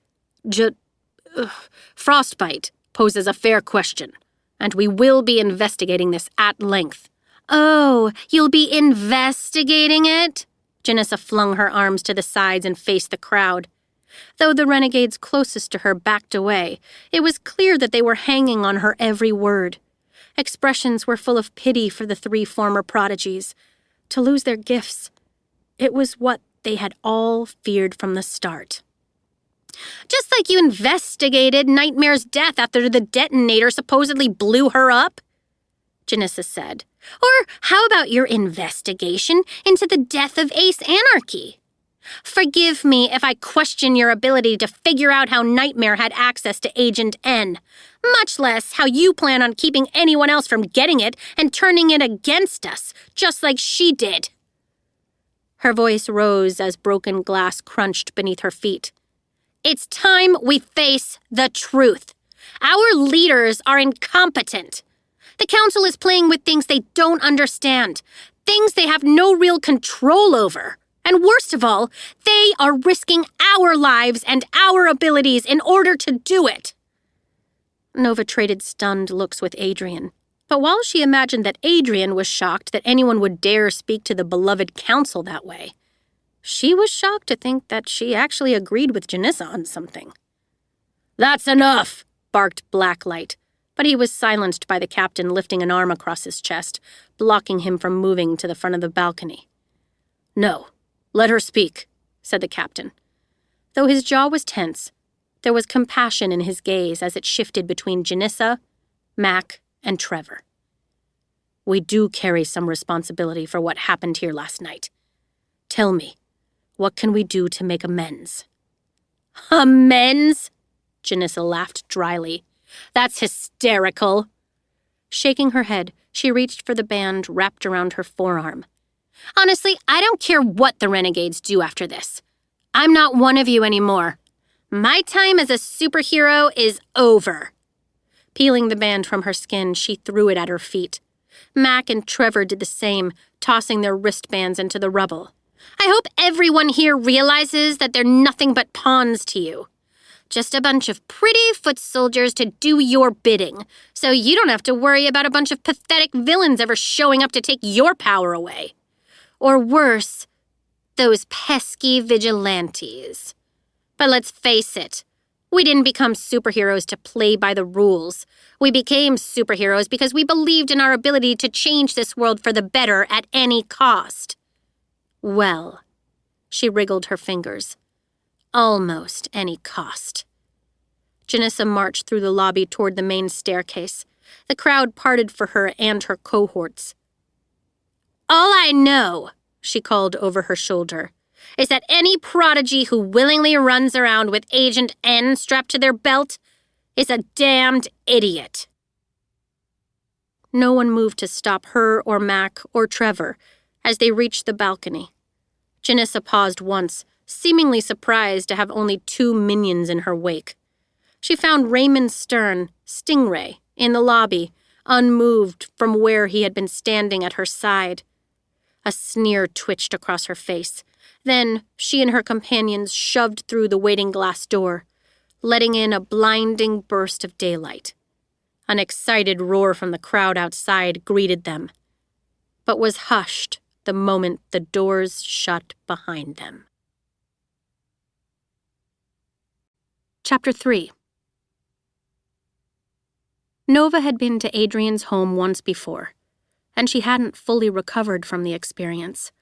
Frostbite poses a fair question, and we will be investigating this at length. Oh, you'll be investigating it? Janissa flung her arms to the sides and faced the crowd. Though the renegades closest to her backed away, it was clear that they were hanging on her every word. Expressions were full of pity for the three former prodigies. To lose their gifts, it was what they had all feared from the start. Just like you investigated Nightmare's death after the detonator supposedly blew her up, Janissa said. Or how about your investigation into the death of Ace Anarchy? Forgive me if I question your ability to figure out how Nightmare had access to Agent N, much less how you plan on keeping anyone else from getting it and turning it against us, just like she did. Her voice rose as broken glass crunched beneath her feet. It's time we face the truth. Our leaders are incompetent. The council is playing with things they don't understand, things they have no real control over. And worst of all, they are risking our lives and our abilities in order to do it. Nova traded stunned looks with Adrian. But while she imagined that Adrian was shocked that anyone would dare speak to the beloved council that way, she was shocked to think that she actually agreed with Janissa on something. That's enough, barked Blacklight, but he was silenced by the captain lifting an arm across his chest, blocking him from moving to the front of the balcony. No. Let her speak, said the captain. Though his jaw was tense, there was compassion in his gaze as it shifted between Janissa, Mac, and Trevor. We do carry some responsibility for what happened here last night. Tell me, what can we do to make amends? Amends? Janissa laughed dryly. That's hysterical. Shaking her head, she reached for the band wrapped around her forearm. Honestly, I don't care what the renegades do after this. I'm not one of you anymore. My time as a superhero is over. Peeling the band from her skin, she threw it at her feet. Mac and Trevor did the same, tossing their wristbands into the rubble. I hope everyone here realizes that they're nothing but pawns to you. Just a bunch of pretty foot soldiers to do your bidding, so you don't have to worry about a bunch of pathetic villains ever showing up to take your power away. Or worse, Those pesky vigilantes. But let's face it, we didn't become superheroes to play by the rules. We became superheroes because we believed in our ability to change this world for the better at any cost. Well, she wriggled her fingers. Almost any cost. Janissa marched through the lobby toward the main staircase. The crowd parted for her and her cohorts. All I know, she called over her shoulder, is that any prodigy who willingly runs around with Agent N strapped to their belt is a damned idiot. No one moved to stop her or Mac or Trevor as they reached the balcony. Janissa paused once, seemingly surprised to have only 2 minions in her wake. She found Raymond Stern, Stingray, in the lobby, unmoved from where he had been standing at her side. A sneer twitched across her face. Then she and her companions shoved through the waiting glass door, letting in a blinding burst of daylight. An excited roar from the crowd outside greeted them, but was hushed the moment the doors shut behind them. Chapter 3. Nova had been to Adrian's home once before, and she hadn't fully recovered from the experience.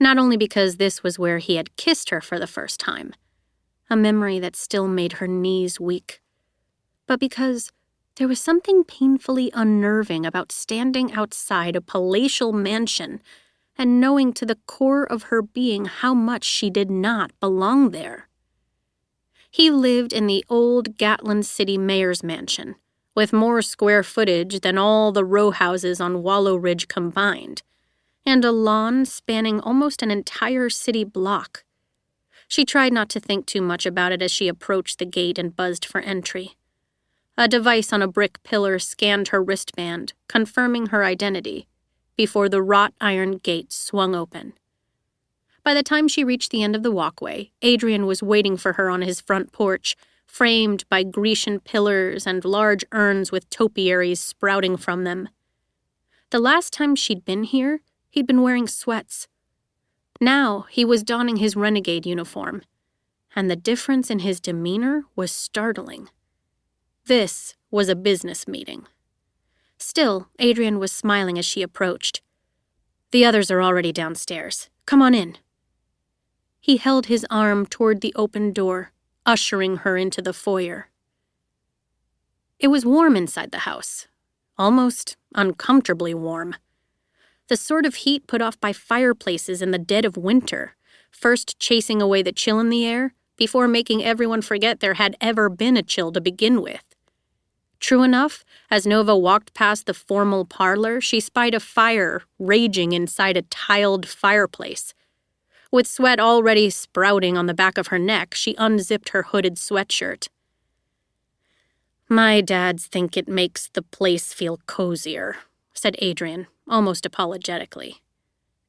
Not only because this was where he had kissed her for the first time, a memory that still made her knees weak, but because there was something painfully unnerving about standing outside a palatial mansion and knowing to the core of her being how much she did not belong there. He lived in the old Gatlin City mayor's mansion, with more square footage than all the row houses on Wallow Ridge combined, and a lawn spanning almost an entire city block. She tried not to think too much about it as she approached the gate and buzzed for entry. A device on a brick pillar scanned her wristband, confirming her identity, before the wrought iron gate swung open. By the time she reached the end of the walkway, Adrian was waiting for her on his front porch, framed by Grecian pillars and large urns with topiaries sprouting from them. The last time she'd been here, he'd been wearing sweats. Now he was donning his renegade uniform, and the difference in his demeanor was startling. This was a business meeting. Still, Adrian was smiling as she approached. The others are already downstairs. Come on in. He held his arm toward the open door, ushering her into the foyer. It was warm inside the house, almost uncomfortably warm. The sort of heat put off by fireplaces in the dead of winter, first chasing away the chill in the air before making everyone forget there had ever been a chill to begin with. True enough, as Nova walked past the formal parlor, she spied a fire raging inside a tiled fireplace. With sweat already sprouting on the back of her neck, she unzipped her hooded sweatshirt. My dads think it makes the place feel cozier, said Adrian, almost apologetically.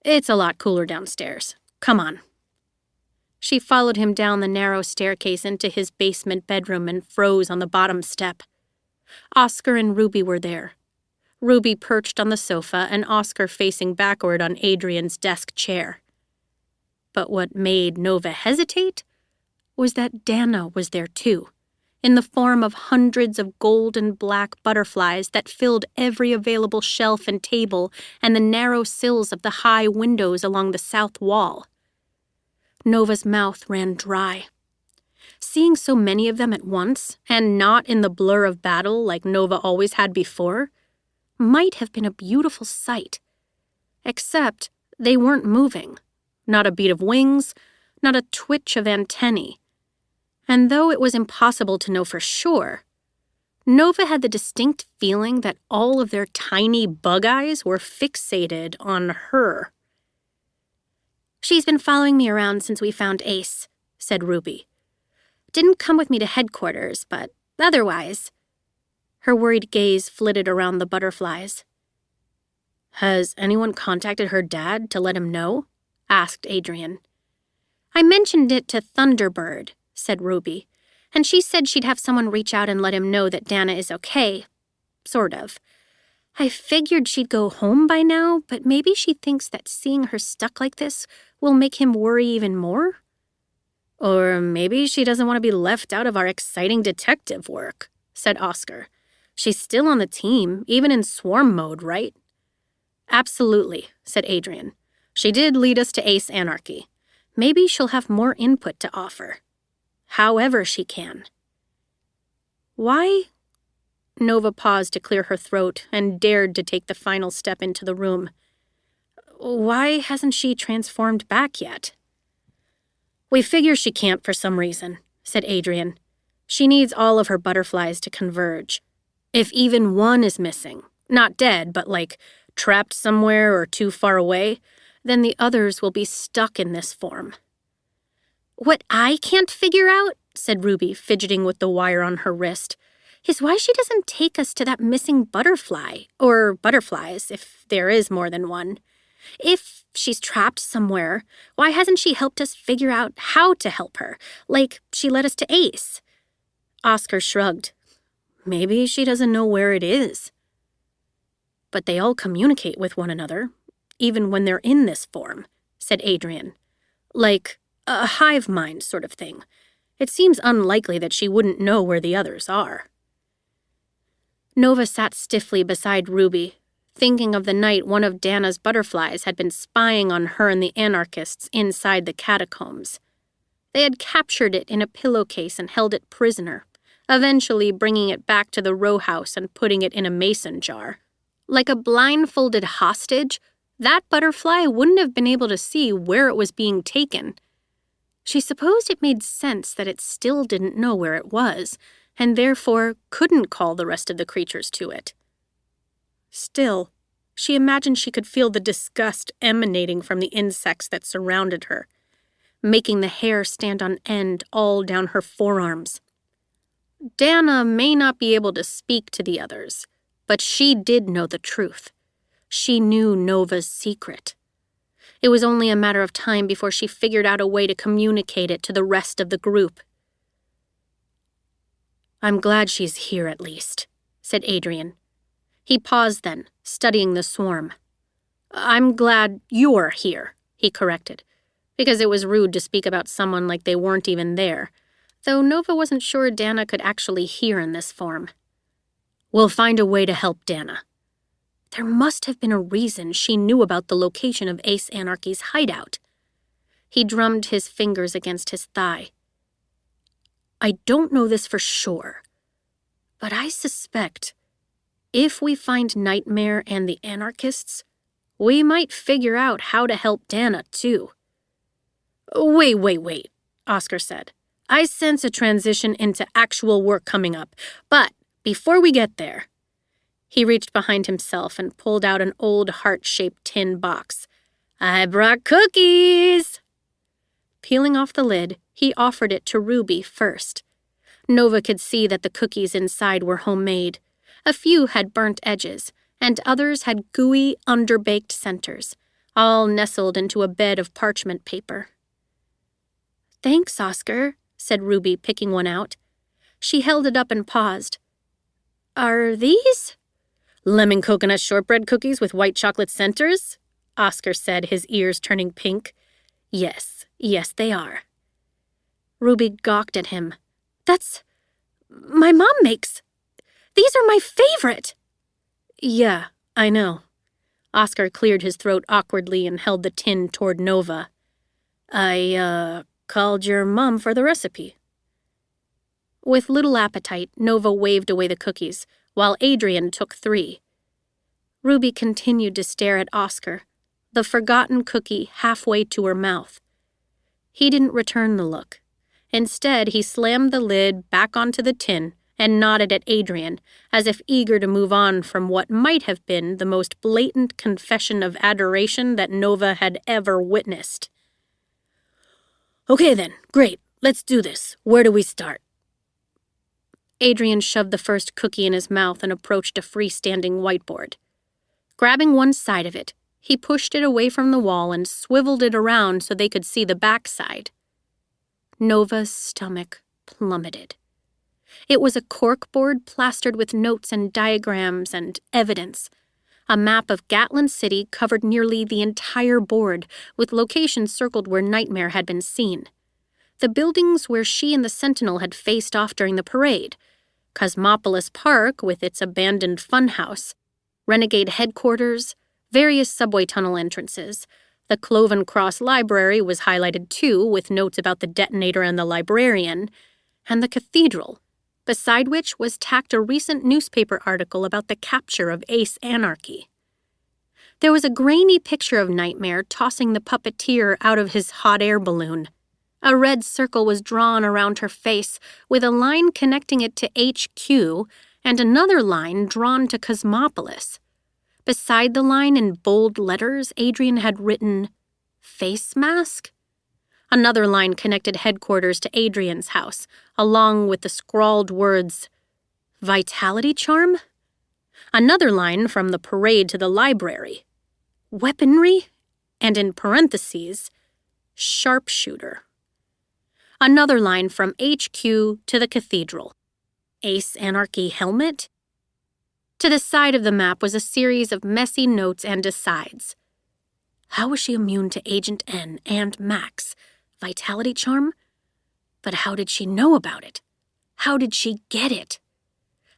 It's a lot cooler downstairs. Come on. She followed him down the narrow staircase into his basement bedroom and froze on the bottom step. Oscar and Ruby were there. Ruby perched on the sofa and Oscar facing backward on Adrian's desk chair. But what made Nova hesitate was that Dana was there too, in the form of hundreds of gold and black butterflies that filled every available shelf and table and the narrow sills of the high windows along the south wall. Nova's mouth ran dry. Seeing so many of them at once, and not in the blur of battle like Nova always had before, might have been a beautiful sight. Except they weren't moving. Not a beat of wings, not a twitch of antennae. And though it was impossible to know for sure, Nova had the distinct feeling that all of their tiny bug eyes were fixated on her. She's been following me around since we found Ace, said Ruby. Didn't come with me to headquarters, but otherwise. Her worried gaze flitted around the butterflies. Has anyone contacted her dad to let him know? Asked Adrian. I mentioned it to Thunderbird, said Ruby, and she said she'd have someone reach out and let him know that Dana is okay. Sort of. I figured she'd go home by now, but maybe she thinks that seeing her stuck like this will make him worry even more? Or maybe she doesn't want to be left out of our exciting detective work, said Oscar. She's still on the team, even in swarm mode, right? Absolutely, said Adrian. She did lead us to Ace Anarchy. Maybe she'll have more input to offer. However she can. Why? Nova paused to clear her throat and dared to take the final step into the room. Why hasn't she transformed back yet? We figure she can't for some reason, said Adrian. She needs all of her butterflies to converge. If even one is missing, not dead, but trapped somewhere or too far away, then the others will be stuck in this form. What I can't figure out, said Ruby, fidgeting with the wire on her wrist, is why she doesn't take us to that missing butterfly, or butterflies, if there is more than one. If she's trapped somewhere, why hasn't she helped us figure out how to help her, like she led us to Ace? Oscar shrugged. Maybe she doesn't know where it is. But they all communicate with one another, even when they're in this form, said Adrian. Like a hive mind sort of thing. It seems unlikely that she wouldn't know where the others are. Nova sat stiffly beside Ruby, thinking of the night one of Dana's butterflies had been spying on her and the anarchists inside the catacombs. They had captured it in a pillowcase and held it prisoner, eventually bringing it back to the row house and putting it in a mason jar. Like a blindfolded hostage, that butterfly wouldn't have been able to see where it was being taken. She supposed it made sense that it still didn't know where it was, and therefore couldn't call the rest of the creatures to it. Still, she imagined she could feel the disgust emanating from the insects that surrounded her, making the hair stand on end all down her forearms. Dana may not be able to speak to the others, but she did know the truth. She knew Nova's secret. It was only a matter of time before she figured out a way to communicate it to the rest of the group. I'm glad she's here at least, said Adrian. He paused then, studying the swarm. I'm glad you're here, he corrected, because it was rude to speak about someone like they weren't even there, though Nova wasn't sure Dana could actually hear in this form. We'll find a way to help Dana. There must have been a reason she knew about the location of Ace Anarchy's hideout. He drummed his fingers against his thigh. I don't know this for sure, but I suspect if we find Nightmare and the anarchists, we might figure out how to help Dana, too. Wait, Oscar said. I sense a transition into actual work coming up, but before we get there, he reached behind himself and pulled out an old heart-shaped tin box. I brought cookies! Peeling off the lid, he offered it to Ruby first. Nova could see that the cookies inside were homemade. A few had burnt edges, and others had gooey, underbaked centers, all nestled into a bed of parchment paper. Thanks, Oscar, said Ruby, picking one out. She held it up and paused. Are these? Lemon coconut shortbread cookies with white chocolate centers? Oscar said, his ears turning pink. Yes, they are. Ruby gawked at him. That's... my mom makes... These are my favorite! Yeah, I know. Oscar cleared his throat awkwardly and held the tin toward Nova. I, called your mom for the recipe. With little appetite, Nova waved away the cookies, while Adrian took 3. Ruby continued to stare at Oscar, the forgotten cookie halfway to her mouth. He didn't return the look. Instead, he slammed the lid back onto the tin and nodded at Adrian, as if eager to move on from what might have been the most blatant confession of adoration that Nova had ever witnessed. Okay then, great, let's do this. Where do we start? Adrian shoved the first cookie in his mouth and approached a freestanding whiteboard. Grabbing one side of it, he pushed it away from the wall and swiveled it around so they could see the backside. Nova's stomach plummeted. It was a corkboard plastered with notes and diagrams and evidence, A map of Gatlin City covered nearly the entire board, with locations circled where Nightmare had been seen. The buildings where she and the Sentinel had faced off during the parade. Cosmopolis Park with its abandoned funhouse. Renegade headquarters. Various subway tunnel entrances. The Cloven Cross Library was highlighted too, with notes about the detonator and the librarian. And the cathedral, beside which was tacked a recent newspaper article about the capture of Ace Anarchy. There was a grainy picture of Nightmare tossing the puppeteer out of his hot air balloon. A red circle was drawn around her face, with a line connecting it to HQ and another line drawn to Cosmopolis. Beside the line in bold letters, Adrian had written, "Face mask?" Another line connected headquarters to Adrian's house, along with the scrawled words, "Vitality charm?" Another line from the parade to the library, "Weaponry?" and in parentheses, "Sharpshooter." Another line from HQ to the cathedral, "Ace Anarchy helmet?" To the side of the map was a series of messy notes and asides. How was she immune to Agent N and Max? Vitality charm? But how did she know about it? How did she get it?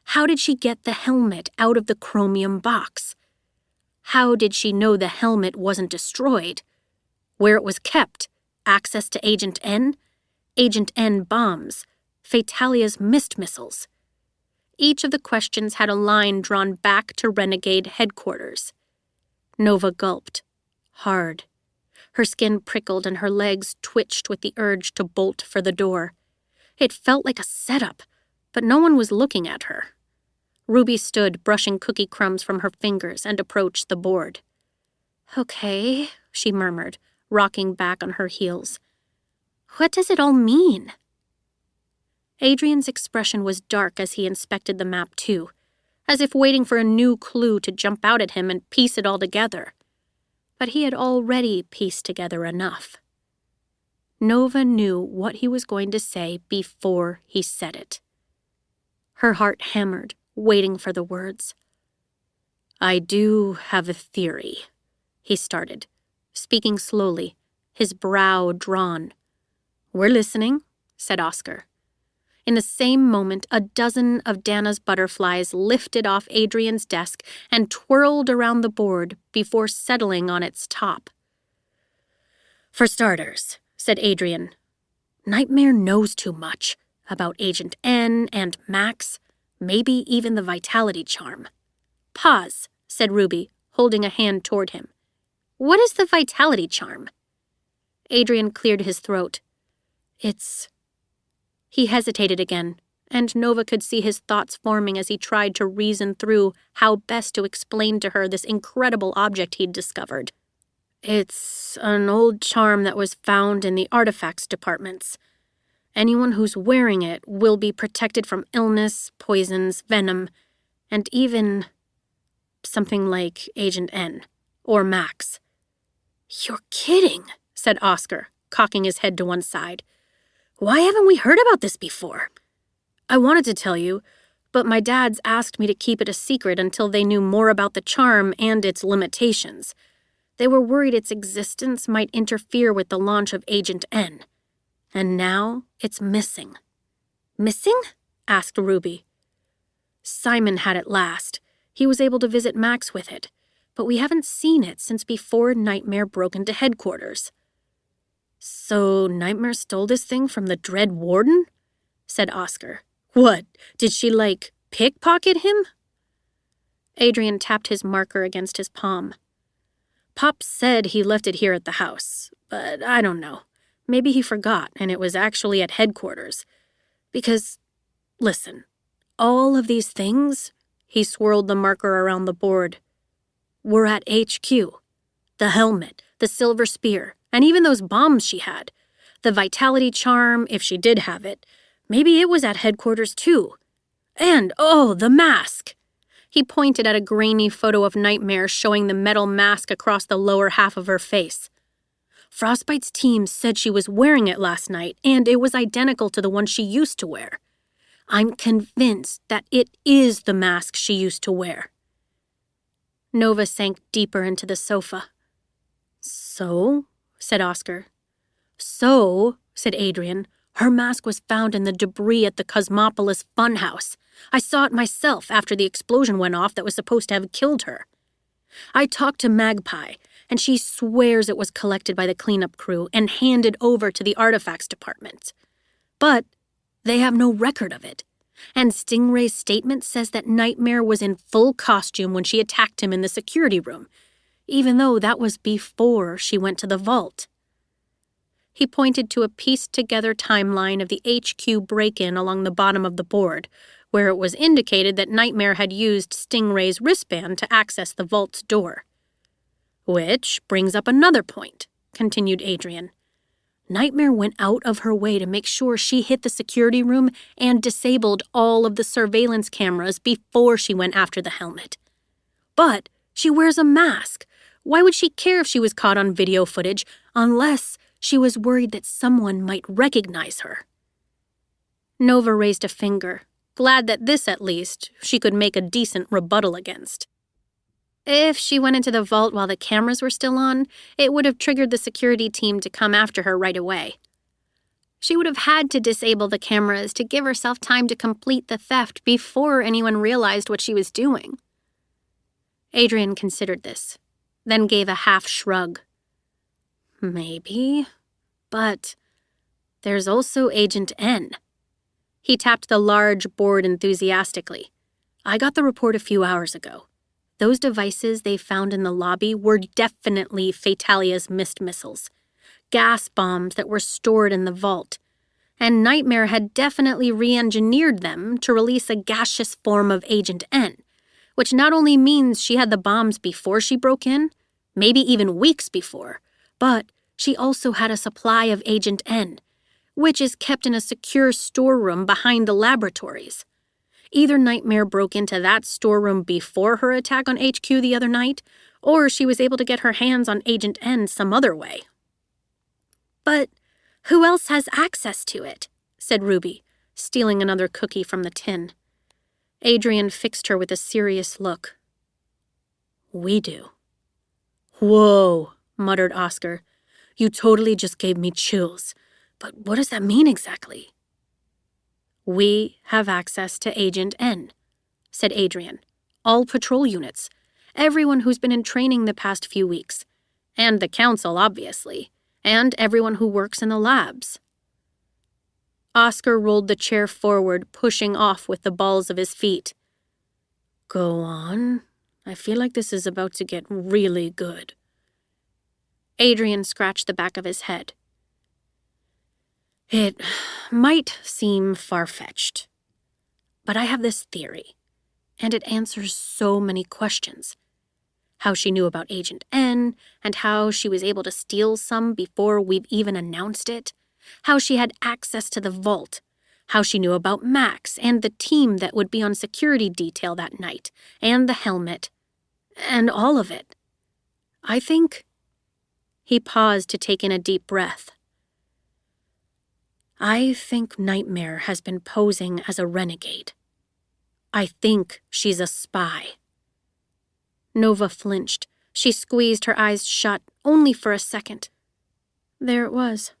How did she get the helmet out of the chromium box? How did she know the helmet wasn't destroyed? Where it was kept? Access to Agent N? Agent N bombs? Fatalia's mist missiles? Each of the questions had a line drawn back to Renegade headquarters. Nova gulped. Hard. Her skin prickled and her legs twitched with the urge to bolt for the door. It felt like a setup, but no one was looking at her. Ruby stood, brushing cookie crumbs from her fingers, and approached the board. "Okay," she murmured, rocking back on her heels. "What does it all mean?" Adrian's expression was dark as he inspected the map too, as if waiting for a new clue to jump out at him and piece it all together. But he had already pieced together enough. Nova knew what he was going to say before he said it. Her heart hammered, waiting for the words. "I do have a theory," he started, speaking slowly, his brow drawn. "We're listening," said Oscar. In the same moment, a dozen of Dana's butterflies lifted off Adrian's desk and twirled around the board before settling on its top. "For starters," said Adrian, "Nightmare knows too much about Agent N and Max, maybe even the Vitality charm." "Pause," said Ruby, holding a hand toward him. "What is the Vitality charm?" Adrian cleared his throat. He hesitated again, and Nova could see his thoughts forming as he tried to reason through how best to explain to her this incredible object he'd discovered. "It's an old charm that was found in the artifacts departments. Anyone who's wearing it will be protected from illness, poisons, venom, and even something like Agent N or Max." "You're kidding," said Oscar, cocking his head to one side. "Why haven't we heard about this before?" "I wanted to tell you, but my dads asked me to keep it a secret until they knew more about the charm and its limitations. They were worried its existence might interfere with the launch of Agent N. And now it's missing." "Missing?" asked Ruby. "Simon had it last. He was able to visit Max with it, but we haven't seen it since before Nightmare broke into headquarters." "So Nightmare stole this thing from the Dread Warden?" said Oscar. "What, did she, pickpocket him?" Adrian tapped his marker against his palm. "Pop said he left it here at the house, but I don't know. Maybe he forgot and it was actually at headquarters. Because, listen, all of these things," he swirled the marker around the board, "were at HQ. The helmet, the silver spear, and even those bombs she had. The Vitality charm, if she did have it. Maybe it was at headquarters too. And, the mask!" He pointed at a grainy photo of Nightmare showing the metal mask across the lower half of her face. "Frostbite's team said she was wearing it last night, and it was identical to the one she used to wear. I'm convinced that it is the mask she used to wear." Nova sank deeper into the sofa. "So?" said Oscar. "So," said Adrian, "her mask was found in the debris at the Cosmopolis funhouse. I saw it myself after the explosion went off that was supposed to have killed her. I talked to Magpie, and she swears it was collected by the cleanup crew and handed over to the artifacts department. But they have no record of it. And Stingray's statement says that Nightmare was in full costume when she attacked him in the security room, even though that was before she went to the vault." He pointed to a pieced-together timeline of the HQ break-in along the bottom of the board, where it was indicated that Nightmare had used Stingray's wristband to access the vault's door. "Which brings up another point," continued Adrian. "Nightmare went out of her way to make sure she hit the security room and disabled all of the surveillance cameras before she went after the helmet. But she wears a mask. Why would she care if she was caught on video footage unless she was worried that someone might recognize her?" Nova raised a finger, glad that this, at least, she could make a decent rebuttal against. If she went into the vault while the cameras were still on, it would have triggered the security team to come after her right away. She would have had to disable the cameras to give herself time to complete the theft before anyone realized what she was doing. Adrian considered this, then gave a half shrug. "Maybe, but there's also Agent N." He tapped the large board enthusiastically. "I got the report a few hours ago. Those devices they found in the lobby were definitely Fatalia's missed missiles, gas bombs that were stored in the vault, and Nightmare had definitely re-engineered them to release a gaseous form of Agent N, which not only means she had the bombs before she broke in, maybe even weeks before, but she also had a supply of Agent N, which is kept in a secure storeroom behind the laboratories. Either Nightmare broke into that storeroom before her attack on HQ the other night, or she was able to get her hands on Agent N some other way." "But who else has access to it?" said Ruby, stealing another cookie from the tin. Adrian fixed her with a serious look. "We do." "Whoa," muttered Oscar. "You totally just gave me chills. But what does that mean exactly?" "We have access to Agent N," said Adrian. "All patrol units. Everyone who's been in training the past few weeks. And the council, obviously. And everyone who works in the labs." Oscar rolled the chair forward, pushing off with the balls of his feet. "Go on. I feel like this is about to get really good." Adrian scratched the back of his head. "It might seem far-fetched, but I have this theory, and it answers so many questions. How she knew about Agent N, and how she was able to steal some before we've even announced it. How she had access to the vault. How she knew about Max and the team that would be on security detail that night, and the helmet. And all of it. I think..." He paused to take in a deep breath. "I think Nightmare has been posing as a renegade. I think she's a spy." Nova flinched. She squeezed her eyes shut, only for a second. There it was.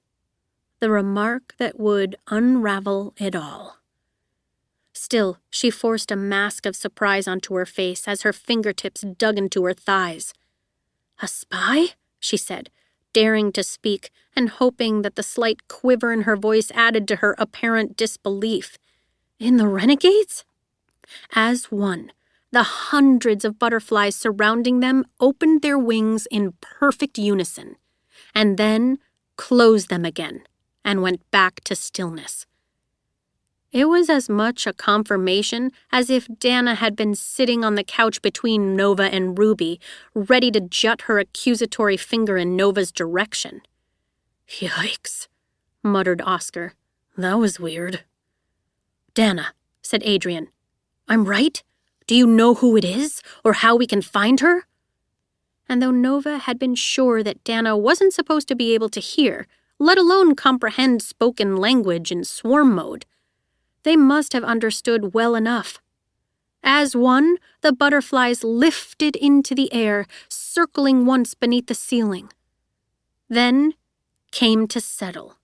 The remark that would unravel it all. Still, she forced a mask of surprise onto her face as her fingertips dug into her thighs. "A spy?" she said, daring to speak and hoping that the slight quiver in her voice added to her apparent disbelief. "In the Renegades?" As one, the hundreds of butterflies surrounding them opened their wings in perfect unison, and then closed them again and went back to stillness. It was as much a confirmation as if Dana had been sitting on the couch between Nova and Ruby, ready to jut her accusatory finger in Nova's direction. "Yikes," muttered Oscar. "That was weird." "Dana," said Adrian. "I'm right? Do you know who it is, or how we can find her?" And though Nova had been sure that Dana wasn't supposed to be able to hear, let alone comprehend spoken language in swarm mode, they must have understood well enough. As one, the butterflies lifted into the air, circling once beneath the ceiling. Then came to settle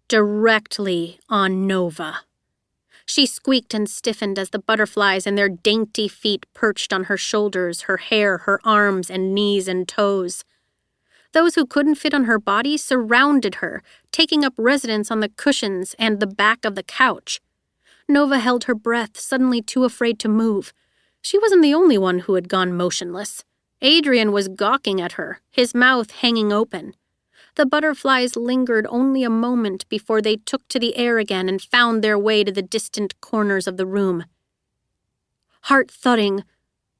directly on Nova. She squeaked and stiffened as the butterflies and their dainty feet perched on her shoulders, her hair, her arms and knees and toes. Those who couldn't fit on her body surrounded her, taking up residence on the cushions and the back of the couch. Nova held her breath, suddenly too afraid to move. She wasn't the only one who had gone motionless. Adrian was gawking at her, his mouth hanging open. The butterflies lingered only a moment before they took to the air again and found their way to the distant corners of the room. Heart thudding,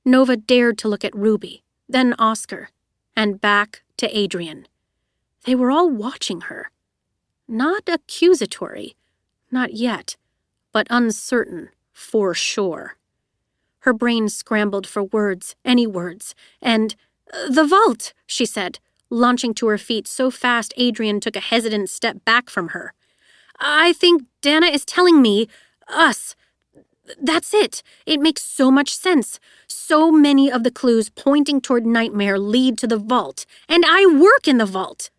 Nova dared to look at Ruby, then Oscar, and back to Adrian. They were all watching her. Not accusatory, not yet, but uncertain for sure. Her brain scrambled for words, any words, and, "The vault," she said, launching to her feet so fast Adrian took a hesitant step back from her. "I think Dana is telling me, us. That's it. It makes so much sense. So many of the clues pointing toward Nightmare lead to the vault, and I work in the vault."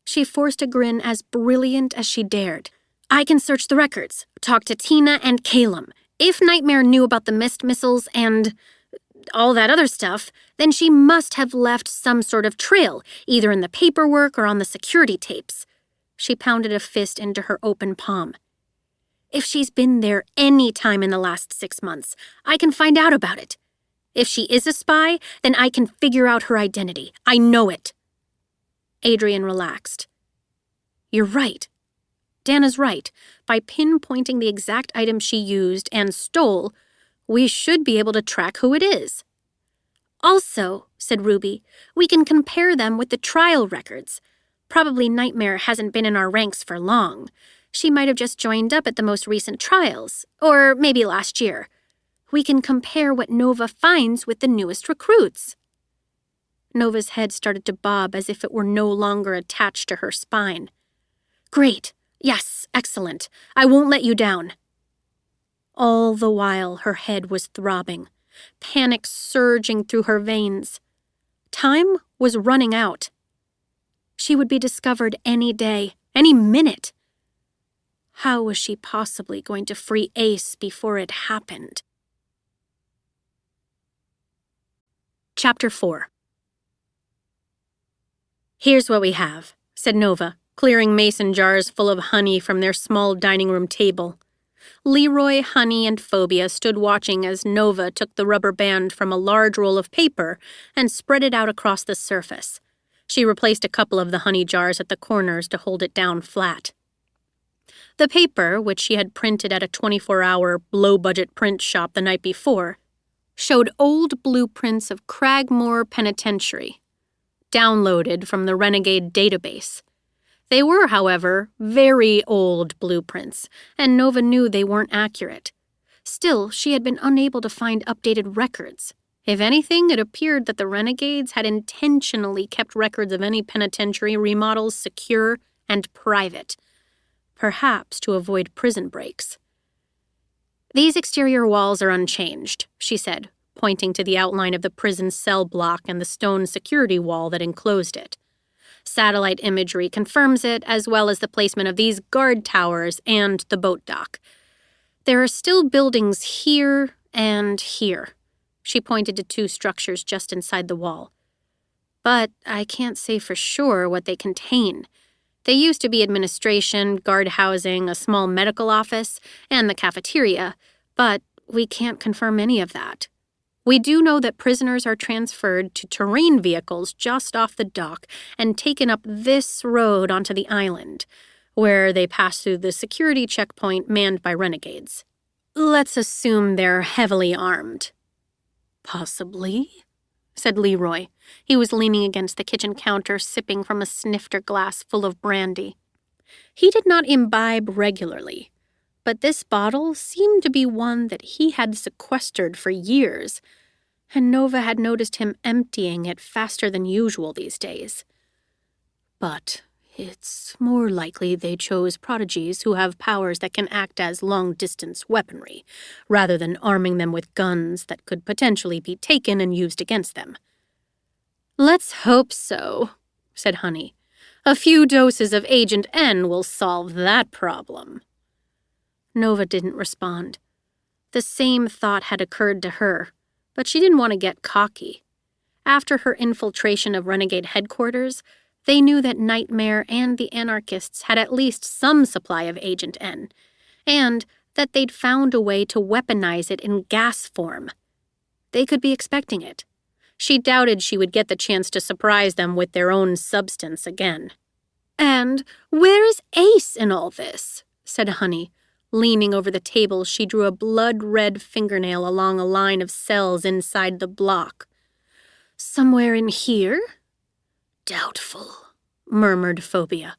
She forced a grin as brilliant as she dared. "I can search the records, talk to Tina and Calum. If Nightmare knew about the mist missiles and all that other stuff, then she must have left some sort of trail, either in the paperwork or on the security tapes." She pounded a fist into her open palm. "If she's been there any time in the last 6 months, I can find out about it. If she is a spy, then I can figure out her identity. I know it." Adrian relaxed. "You're right. Dana's right. By pinpointing the exact item she used and stole, we should be able to track who it is." "Also," said Ruby, "we can compare them with the trial records. Probably Nightmare hasn't been in our ranks for long. She might have just joined up at the most recent trials, or maybe last year. We can compare what Nova finds with the newest recruits." Nova's head started to bob as if it were no longer attached to her spine. "Great. Yes, excellent. I won't let you down." All the while, her head was throbbing, panic surging through her veins. Time was running out. She would be discovered any day, any minute. How was she possibly going to free Ace before it happened? Chapter 4. "Here's what we have," said Nova, clearing mason jars full of honey from their small dining room table. Leroy, Honey, and Phobia stood watching as Nova took the rubber band from a large roll of paper and spread it out across the surface. She replaced a couple of the honey jars at the corners to hold it down flat. The paper, which she had printed at a 24-hour, low-budget print shop the night before, showed old blueprints of Cragmore Penitentiary, downloaded from the Renegade database. They were, however, very old blueprints, and Nova knew they weren't accurate. Still, she had been unable to find updated records. If anything, it appeared that the Renegades had intentionally kept records of any penitentiary remodels secure and private, perhaps to avoid prison breaks. "These exterior walls are unchanged," she said, pointing to the outline of the prison cell block and the stone security wall that enclosed it. "Satellite imagery confirms it, as well as the placement of these guard towers and the boat dock. There are still buildings here and here." She pointed to 2 structures just inside the wall. "But I can't say for sure what they contain. They used to be administration, guard housing, a small medical office, and the cafeteria, but we can't confirm any of that. We do know that prisoners are transferred to terrain vehicles just off the dock and taken up this road onto the island, where they pass through the security checkpoint manned by renegades. Let's assume they're heavily armed." "Possibly," said Leroy. He was leaning against the kitchen counter, sipping from a snifter glass full of brandy. He did not imbibe regularly, but this bottle seemed to be one that he had sequestered for years, and Nova had noticed him emptying it faster than usual these days. "But It's more likely they chose prodigies who have powers that can act as long-distance weaponry, rather than arming them with guns that could potentially be taken and used against them. Let's hope so, said Honey. A few doses of Agent N will solve that problem. Nova didn't respond. The same thought had occurred to her, but she didn't want to get cocky. After her infiltration of Renegade headquarters, they knew that Nightmare and the anarchists had at least some supply of Agent N, and that they'd found a way to weaponize it in gas form. They could be expecting it. She doubted she would get the chance to surprise them with their own substance again. And where is Ace in all this? Said Honey. Leaning over the table, she drew a blood-red fingernail along a line of cells inside the block. Somewhere in here? Doubtful, murmured Phobia.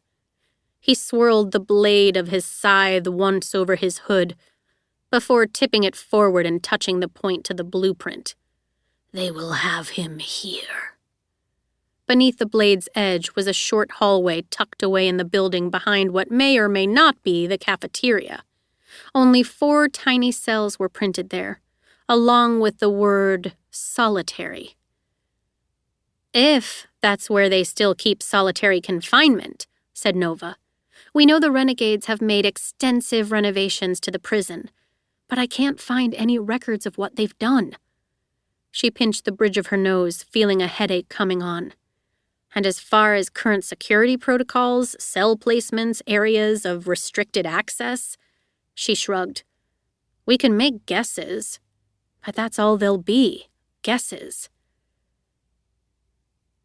He swirled the blade of his scythe once over his hood, before tipping it forward and touching the point to the blueprint. They will have him here. Beneath the blade's edge was a short hallway tucked away in the building behind what may or may not be the cafeteria. Only 4 tiny cells were printed there, along with the word solitary. If that's where they still keep solitary confinement, said Nova. We know the Renegades have made extensive renovations to the prison, but I can't find any records of what they've done. She pinched the bridge of her nose, feeling a headache coming on. And as far as current security protocols, cell placements, areas of restricted access, she shrugged. We can make guesses, but that's all they'll be, guesses.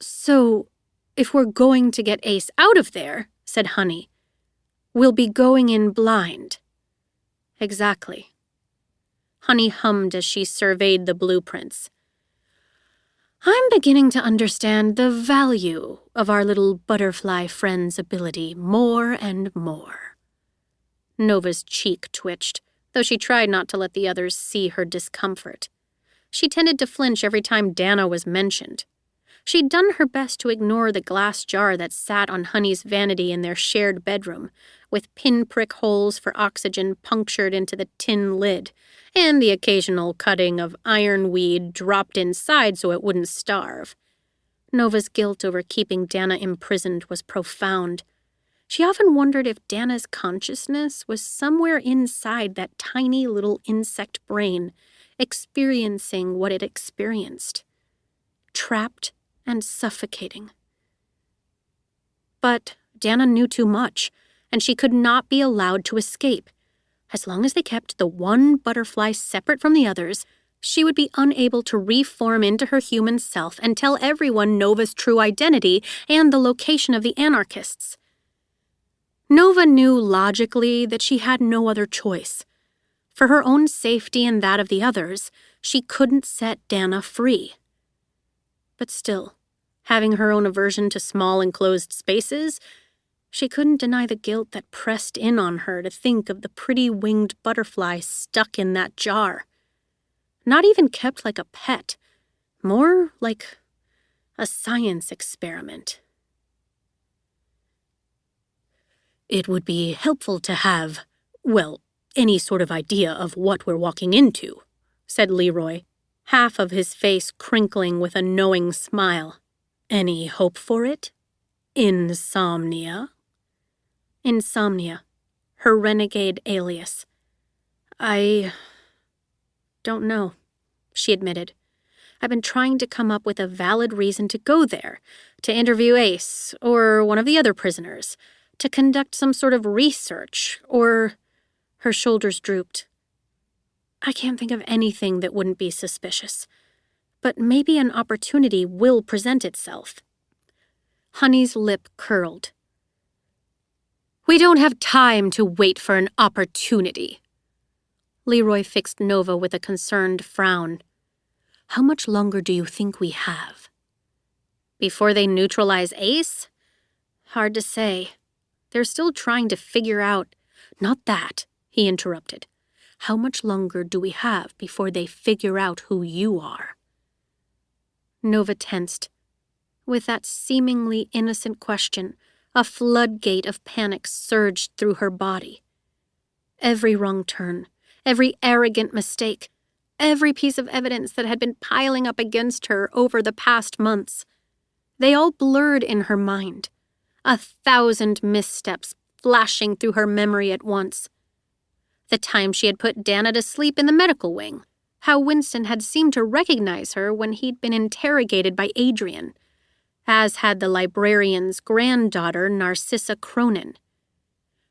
So, if we're going to get Ace out of there, said Honey, we'll be going in blind. Exactly. Honey hummed as she surveyed the blueprints. I'm beginning to understand the value of our little butterfly friend's ability more and more. Nova's cheek twitched, though she tried not to let the others see her discomfort. She tended to flinch every time Dana was mentioned. She'd done her best to ignore the glass jar that sat on Honey's vanity in their shared bedroom, with pinprick holes for oxygen punctured into the tin lid, and the occasional cutting of ironweed dropped inside so it wouldn't starve. Nova's guilt over keeping Dana imprisoned was profound. She often wondered if Dana's consciousness was somewhere inside that tiny little insect brain, experiencing what it experienced. Trapped and suffocating. But Dana knew too much, and she could not be allowed to escape. As long as they kept the one butterfly separate from the others, she would be unable to reform into her human self and tell everyone Nova's true identity and the location of the anarchists. Nova knew logically that she had no other choice. For her own safety and that of the others, she couldn't set Dana free. But still, having her own aversion to small enclosed spaces, she couldn't deny the guilt that pressed in on her to think of the pretty winged butterfly stuck in that jar. Not even kept like a pet, more like a science experiment. It would be helpful to have, well, any sort of idea of what we're walking into, said Leroy, half of his face crinkling with a knowing smile. Any hope for it? Insomnia? Insomnia, her renegade alias. I don't know, she admitted. I've been trying to come up with a valid reason to go there, to interview Ace, or one of the other prisoners, to conduct some sort of research, or... Her shoulders drooped. I can't think of anything that wouldn't be suspicious, but maybe an opportunity will present itself. Honey's lip curled. We don't have time to wait for an opportunity. Leroy fixed Nova with a concerned frown. How much longer do you think we have? Before they neutralize Ace? Hard to say. They're still trying to figure out... Not that, he interrupted. How much longer do we have before they figure out who you are? Nova tensed. With that seemingly innocent question, A floodgate of panic surged through her body. Every wrong turn, every arrogant mistake, every piece of evidence that had been piling up against her over the past months, they all blurred in her mind, 1,000 missteps flashing through her memory at once. The time she had put Dana to sleep in the medical wing, how Winston had seemed to recognize her when he'd been interrogated by Adrian, as had the librarian's granddaughter, Narcissa Cronin.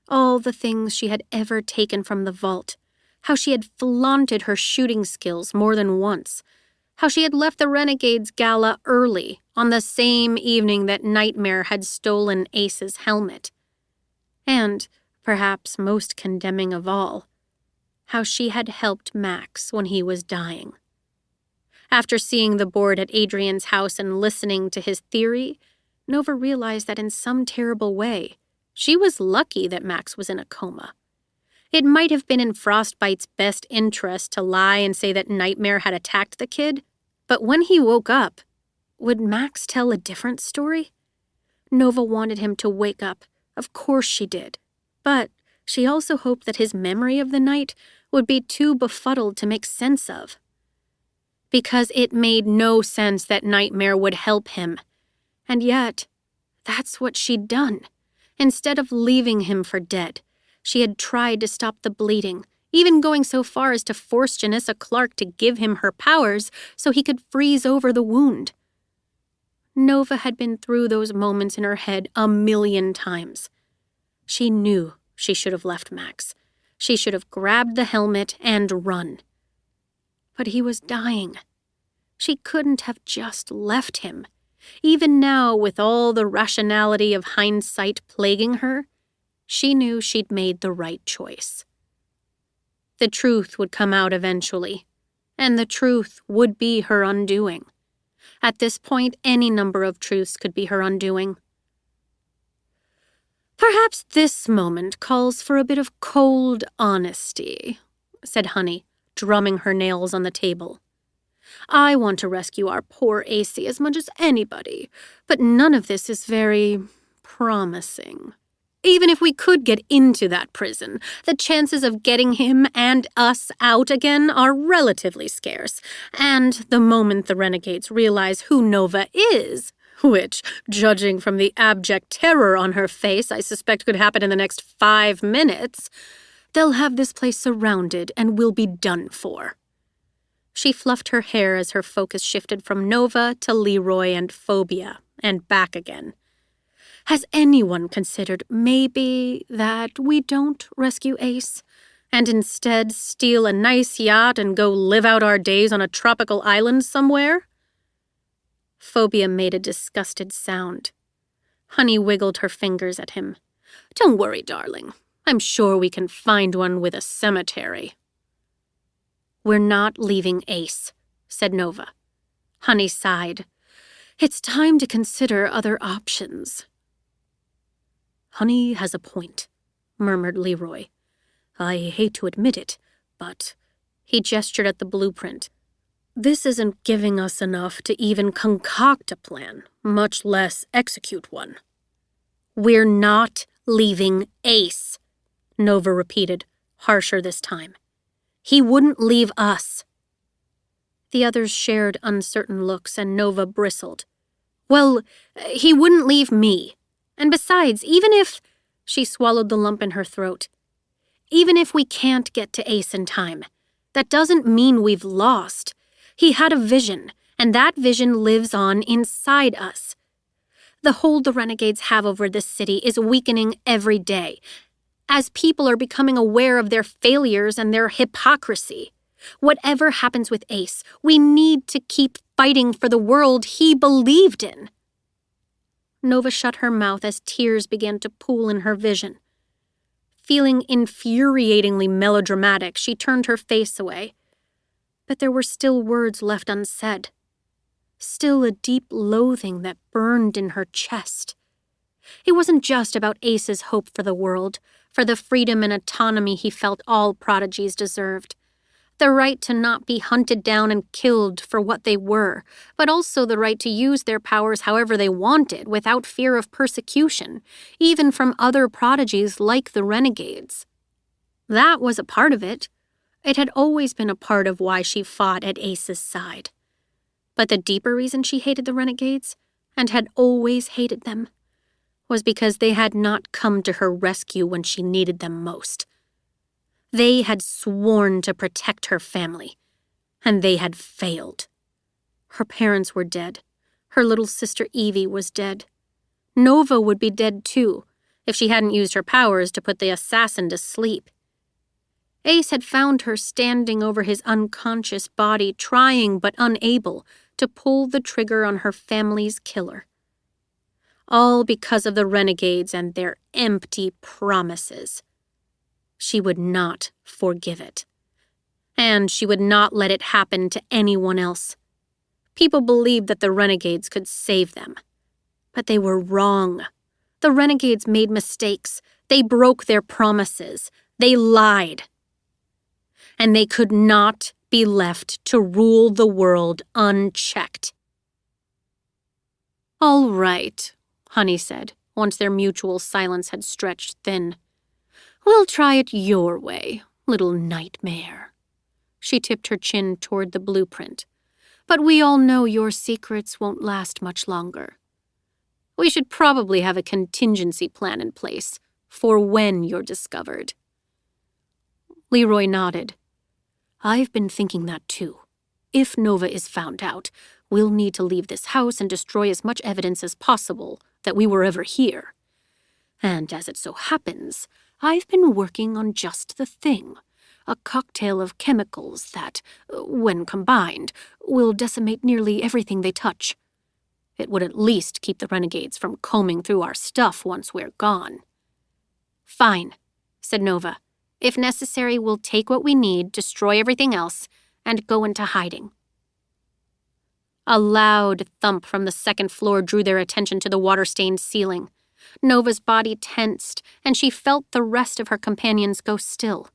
All the things she had ever taken from the vault, how she had flaunted her shooting skills more than once, how she had left the Renegades Gala early on the same evening that Nightmare had stolen Ace's helmet. And, perhaps most condemning of all, how she had helped Max when he was dying. After seeing the board at Adrian's house and listening to his theory, Nova realized that in some terrible way, she was lucky that Max was in a coma. It might have been in Frostbite's best interest to lie and say that Nightmare had attacked the kid, but when he woke up, would Max tell a different story? Nova wanted him to wake up. Of course she did. But she also hoped that his memory of the night would be too befuddled to make sense of. Because it made no sense that Nightmare would help him. And yet, that's what she'd done. Instead of leaving him for dead, she had tried to stop the bleeding, even going so far as to force Janissa Clark to give him her powers so he could freeze over the wound. Nova had been through those moments in her head 1,000,000 times. She knew she should have left Max. She should have grabbed the helmet and run. But he was dying. She couldn't have just left him. Even now, with all the rationality of hindsight plaguing her, she knew she'd made the right choice. The truth would come out eventually, and the truth would be her undoing. At this point, any number of truths could be her undoing. "Perhaps this moment calls for a bit of cold honesty," said Honey, drumming her nails on the table. "I want to rescue our poor AC as much as anybody, but none of this is very promising. Even if we could get into that prison, the chances of getting him and us out again are relatively scarce, and the moment the Renegades realize who Nova is, which, judging from the abject terror on her face, I suspect could happen in the next 5 minutes, they'll have this place surrounded and we'll be done for." She fluffed her hair as her focus shifted from Nova to Leroy and Phobia, and back again. "Has anyone considered maybe that we don't rescue Ace, and instead steal a nice yacht and go live out our days on a tropical island somewhere?" Phobia made a disgusted sound. Honey wiggled her fingers at him. "Don't worry, darling. I'm sure we can find one with a cemetery." "We're not leaving Ace," said Nova. Honey sighed. "It's time to consider other options." "Honey has a point," murmured Leroy. "I hate to admit it, but—" He gestured at the blueprint. "This isn't giving us enough to even concoct a plan, much less execute one." "We're not leaving Ace," Nova repeated, harsher this time. "He wouldn't leave us." The others shared uncertain looks, and Nova bristled. "Well, he wouldn't leave me. And besides, even if—" She swallowed the lump in her throat. "Even if we can't get to Ace in time, that doesn't mean we've lost. He had a vision, and that vision lives on inside us. The hold the Renegades have over this city is weakening every day, as people are becoming aware of their failures and their hypocrisy. Whatever happens with Ace, we need to keep fighting for the world he believed in." Nova shut her mouth as tears began to pool in her vision. Feeling infuriatingly melodramatic, she turned her face away. But there were still words left unsaid. Still a deep loathing that burned in her chest. It wasn't just about Ace's hope for the world, for the freedom and autonomy he felt all prodigies deserved. The right to not be hunted down and killed for what they were, but also the right to use their powers however they wanted without fear of persecution, even from other prodigies like the renegades. That was a part of it. It had always been a part of why she fought at Ace's side. But the deeper reason she hated the renegades, and had always hated them, was because they had not come to her rescue when she needed them most. They had sworn to protect her family, and they had failed. Her parents were dead. Her little sister Evie was dead. Nova would be dead too, if she hadn't used her powers to put the assassin to sleep. Ace had found her standing over his unconscious body, trying but unable to pull the trigger on her family's killer. All because of the renegades and their empty promises. She would not forgive it. And she would not let it happen to anyone else. People believed that the renegades could save them. But they were wrong. The renegades made mistakes. They broke their promises. They lied. And they could not be left to rule the world unchecked. "All right," Honey said, once their mutual silence had stretched thin. "We'll try it your way, little nightmare." She tipped her chin toward the blueprint. "But we all know your secrets won't last much longer. We should probably have a contingency plan in place for when you're discovered." Leroy nodded. "I've been thinking that too. If Nova is found out, we'll need to leave this house and destroy as much evidence as possible that we were ever here. And as it so happens, I've been working on just the thing, a cocktail of chemicals that, when combined, will decimate nearly everything they touch. It would at least keep the renegades from combing through our stuff once we're gone." "Fine," said Nova. "If necessary, we'll take what we need, destroy everything else, and go into hiding." A loud thump from the second floor drew their attention to the water-stained ceiling. Nova's body tensed, and she felt the rest of her companions go still,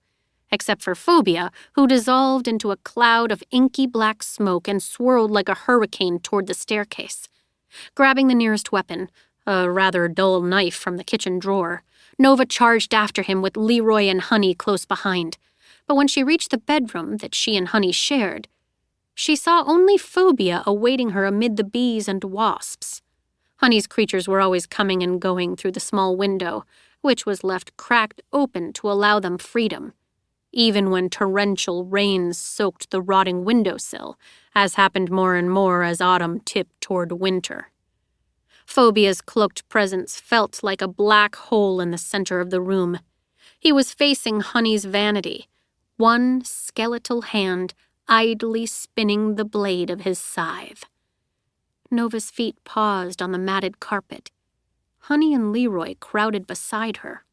except for Phobia, who dissolved into a cloud of inky black smoke and swirled like a hurricane toward the staircase. Grabbing the nearest weapon, a rather dull knife from the kitchen drawer, Nova charged after him with Leroy and Honey close behind. But when she reached the bedroom that she and Honey shared, she saw only Phobia awaiting her amid the bees and wasps. Honey's creatures were always coming and going through the small window, which was left cracked open to allow them freedom, even when torrential rains soaked the rotting windowsill, as happened more and more as autumn tipped toward winter. Phobia's cloaked presence felt like a black hole in the center of the room. He was facing Honey's vanity, one skeletal hand idly spinning the blade of his scythe. Nova's feet paused on the matted carpet. Honey and Leroy crowded beside her.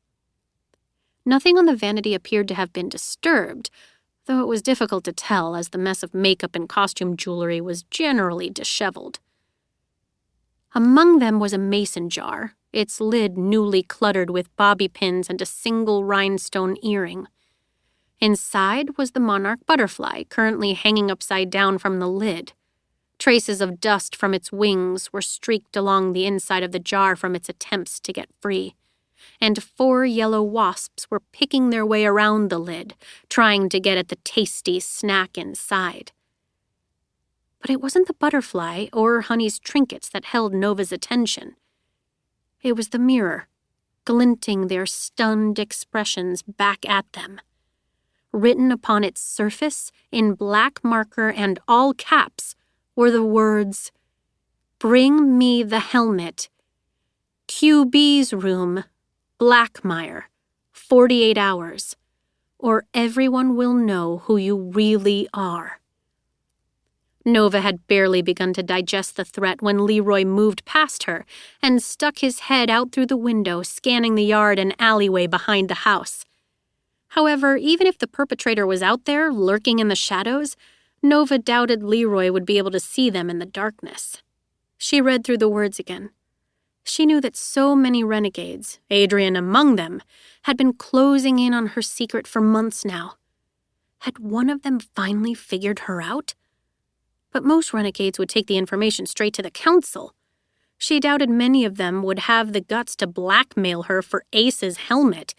Nothing on the vanity appeared to have been disturbed, though it was difficult to tell as the mess of makeup and costume jewelry was generally disheveled. Among them was a mason jar, its lid newly cluttered with bobby pins and a single rhinestone earring. Inside was the monarch butterfly, currently hanging upside down from the lid. Traces of dust from its wings were streaked along the inside of the jar from its attempts to get free, and 4 yellow wasps were picking their way around the lid, trying to get at the tasty snack inside. But it wasn't the butterfly or Honey's trinkets that held Nova's attention. It was the mirror, glinting their stunned expressions back at them. Written upon its surface, in black marker and all caps, were the words, "Bring me the helmet. QB's room, Blackmire, 48 hours, or everyone will know who you really are." Nova had barely begun to digest the threat when Leroy moved past her and stuck his head out through the window, scanning the yard and alleyway behind the house. However, even if the perpetrator was out there, lurking in the shadows, Nova doubted Leroy would be able to see them in the darkness. She read through the words again. She knew that so many renegades, Adrian among them, had been closing in on her secret for months now. Had one of them finally figured her out? But most renegades would take the information straight to the council. She doubted many of them would have the guts to blackmail her for Ace's helmet,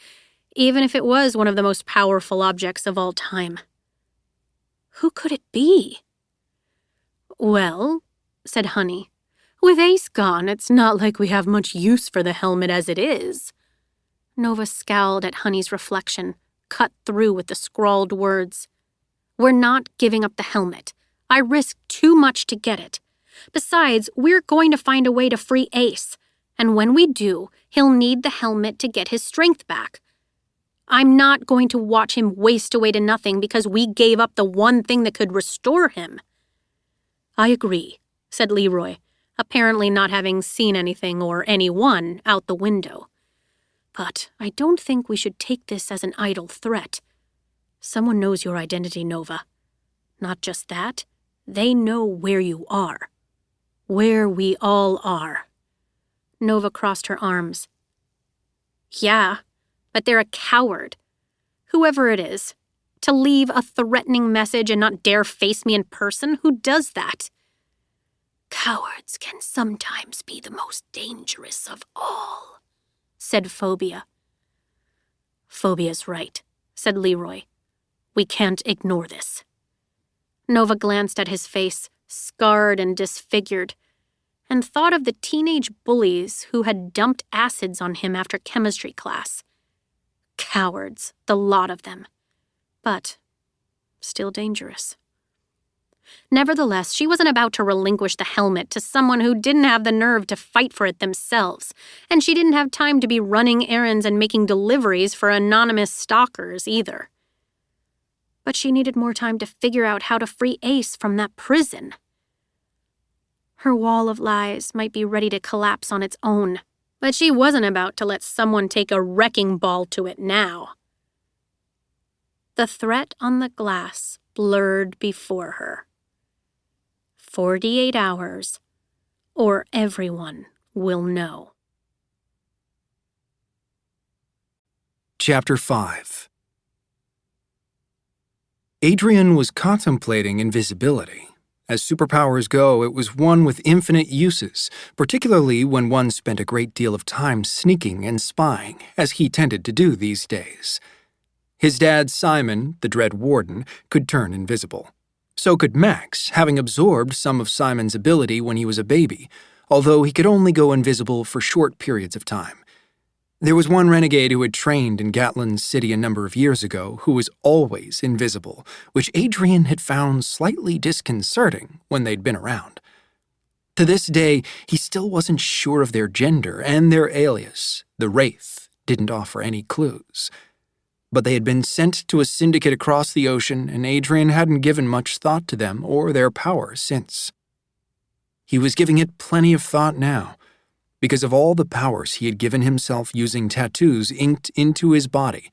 even if it was one of the most powerful objects of all time. Who could it be? "Well," said Honey, "with Ace gone, it's not like we have much use for the helmet as it is." Nova scowled at Honey's reflection, cut through with the scrawled words. "We're not giving up the helmet. I risked too much to get it. Besides, we're going to find a way to free Ace, and when we do, he'll need the helmet to get his strength back. I'm not going to watch him waste away to nothing because we gave up the one thing that could restore him." "I agree," said Leroy, apparently not having seen anything or anyone out the window. "But I don't think we should take this as an idle threat. Someone knows your identity, Nova. Not just that, they know where you are. Where we all are." Nova crossed her arms. "Yeah, but they're a coward. Whoever it is. To leave a threatening message and not dare face me in person, who does that?" "Cowards can sometimes be the most dangerous of all," said Phobia. "Phobia's right," said Leroy. "We can't ignore this." Nova glanced at his face, scarred and disfigured, and thought of the teenage bullies who had dumped acids on him after chemistry class. Cowards, the lot of them. But still dangerous. Nevertheless, she wasn't about to relinquish the helmet to someone who didn't have the nerve to fight for it themselves, and she didn't have time to be running errands and making deliveries for anonymous stalkers either. But she needed more time to figure out how to free Ace from that prison. Her wall of lies might be ready to collapse on its own, but she wasn't about to let someone take a wrecking ball to it now. The threat on the glass blurred before her. 48 hours, or everyone will know. Chapter 5. Adrian was contemplating invisibility. As superpowers go, it was one with infinite uses, particularly when one spent a great deal of time sneaking and spying, as he tended to do these days. His dad, Simon, the Dread Warden, could turn invisible. So could Max, having absorbed some of Simon's ability when he was a baby, although he could only go invisible for short periods of time. There was one renegade who had trained in Gatlin City a number of years ago who was always invisible, which Adrian had found slightly disconcerting when they'd been around. To this day, he still wasn't sure of their gender, and their alias, the Wraith, didn't offer any clues. But they had been sent to a syndicate across the ocean, and Adrian hadn't given much thought to them or their power since. He was giving it plenty of thought now. Because of all the powers he had given himself using tattoos inked into his body,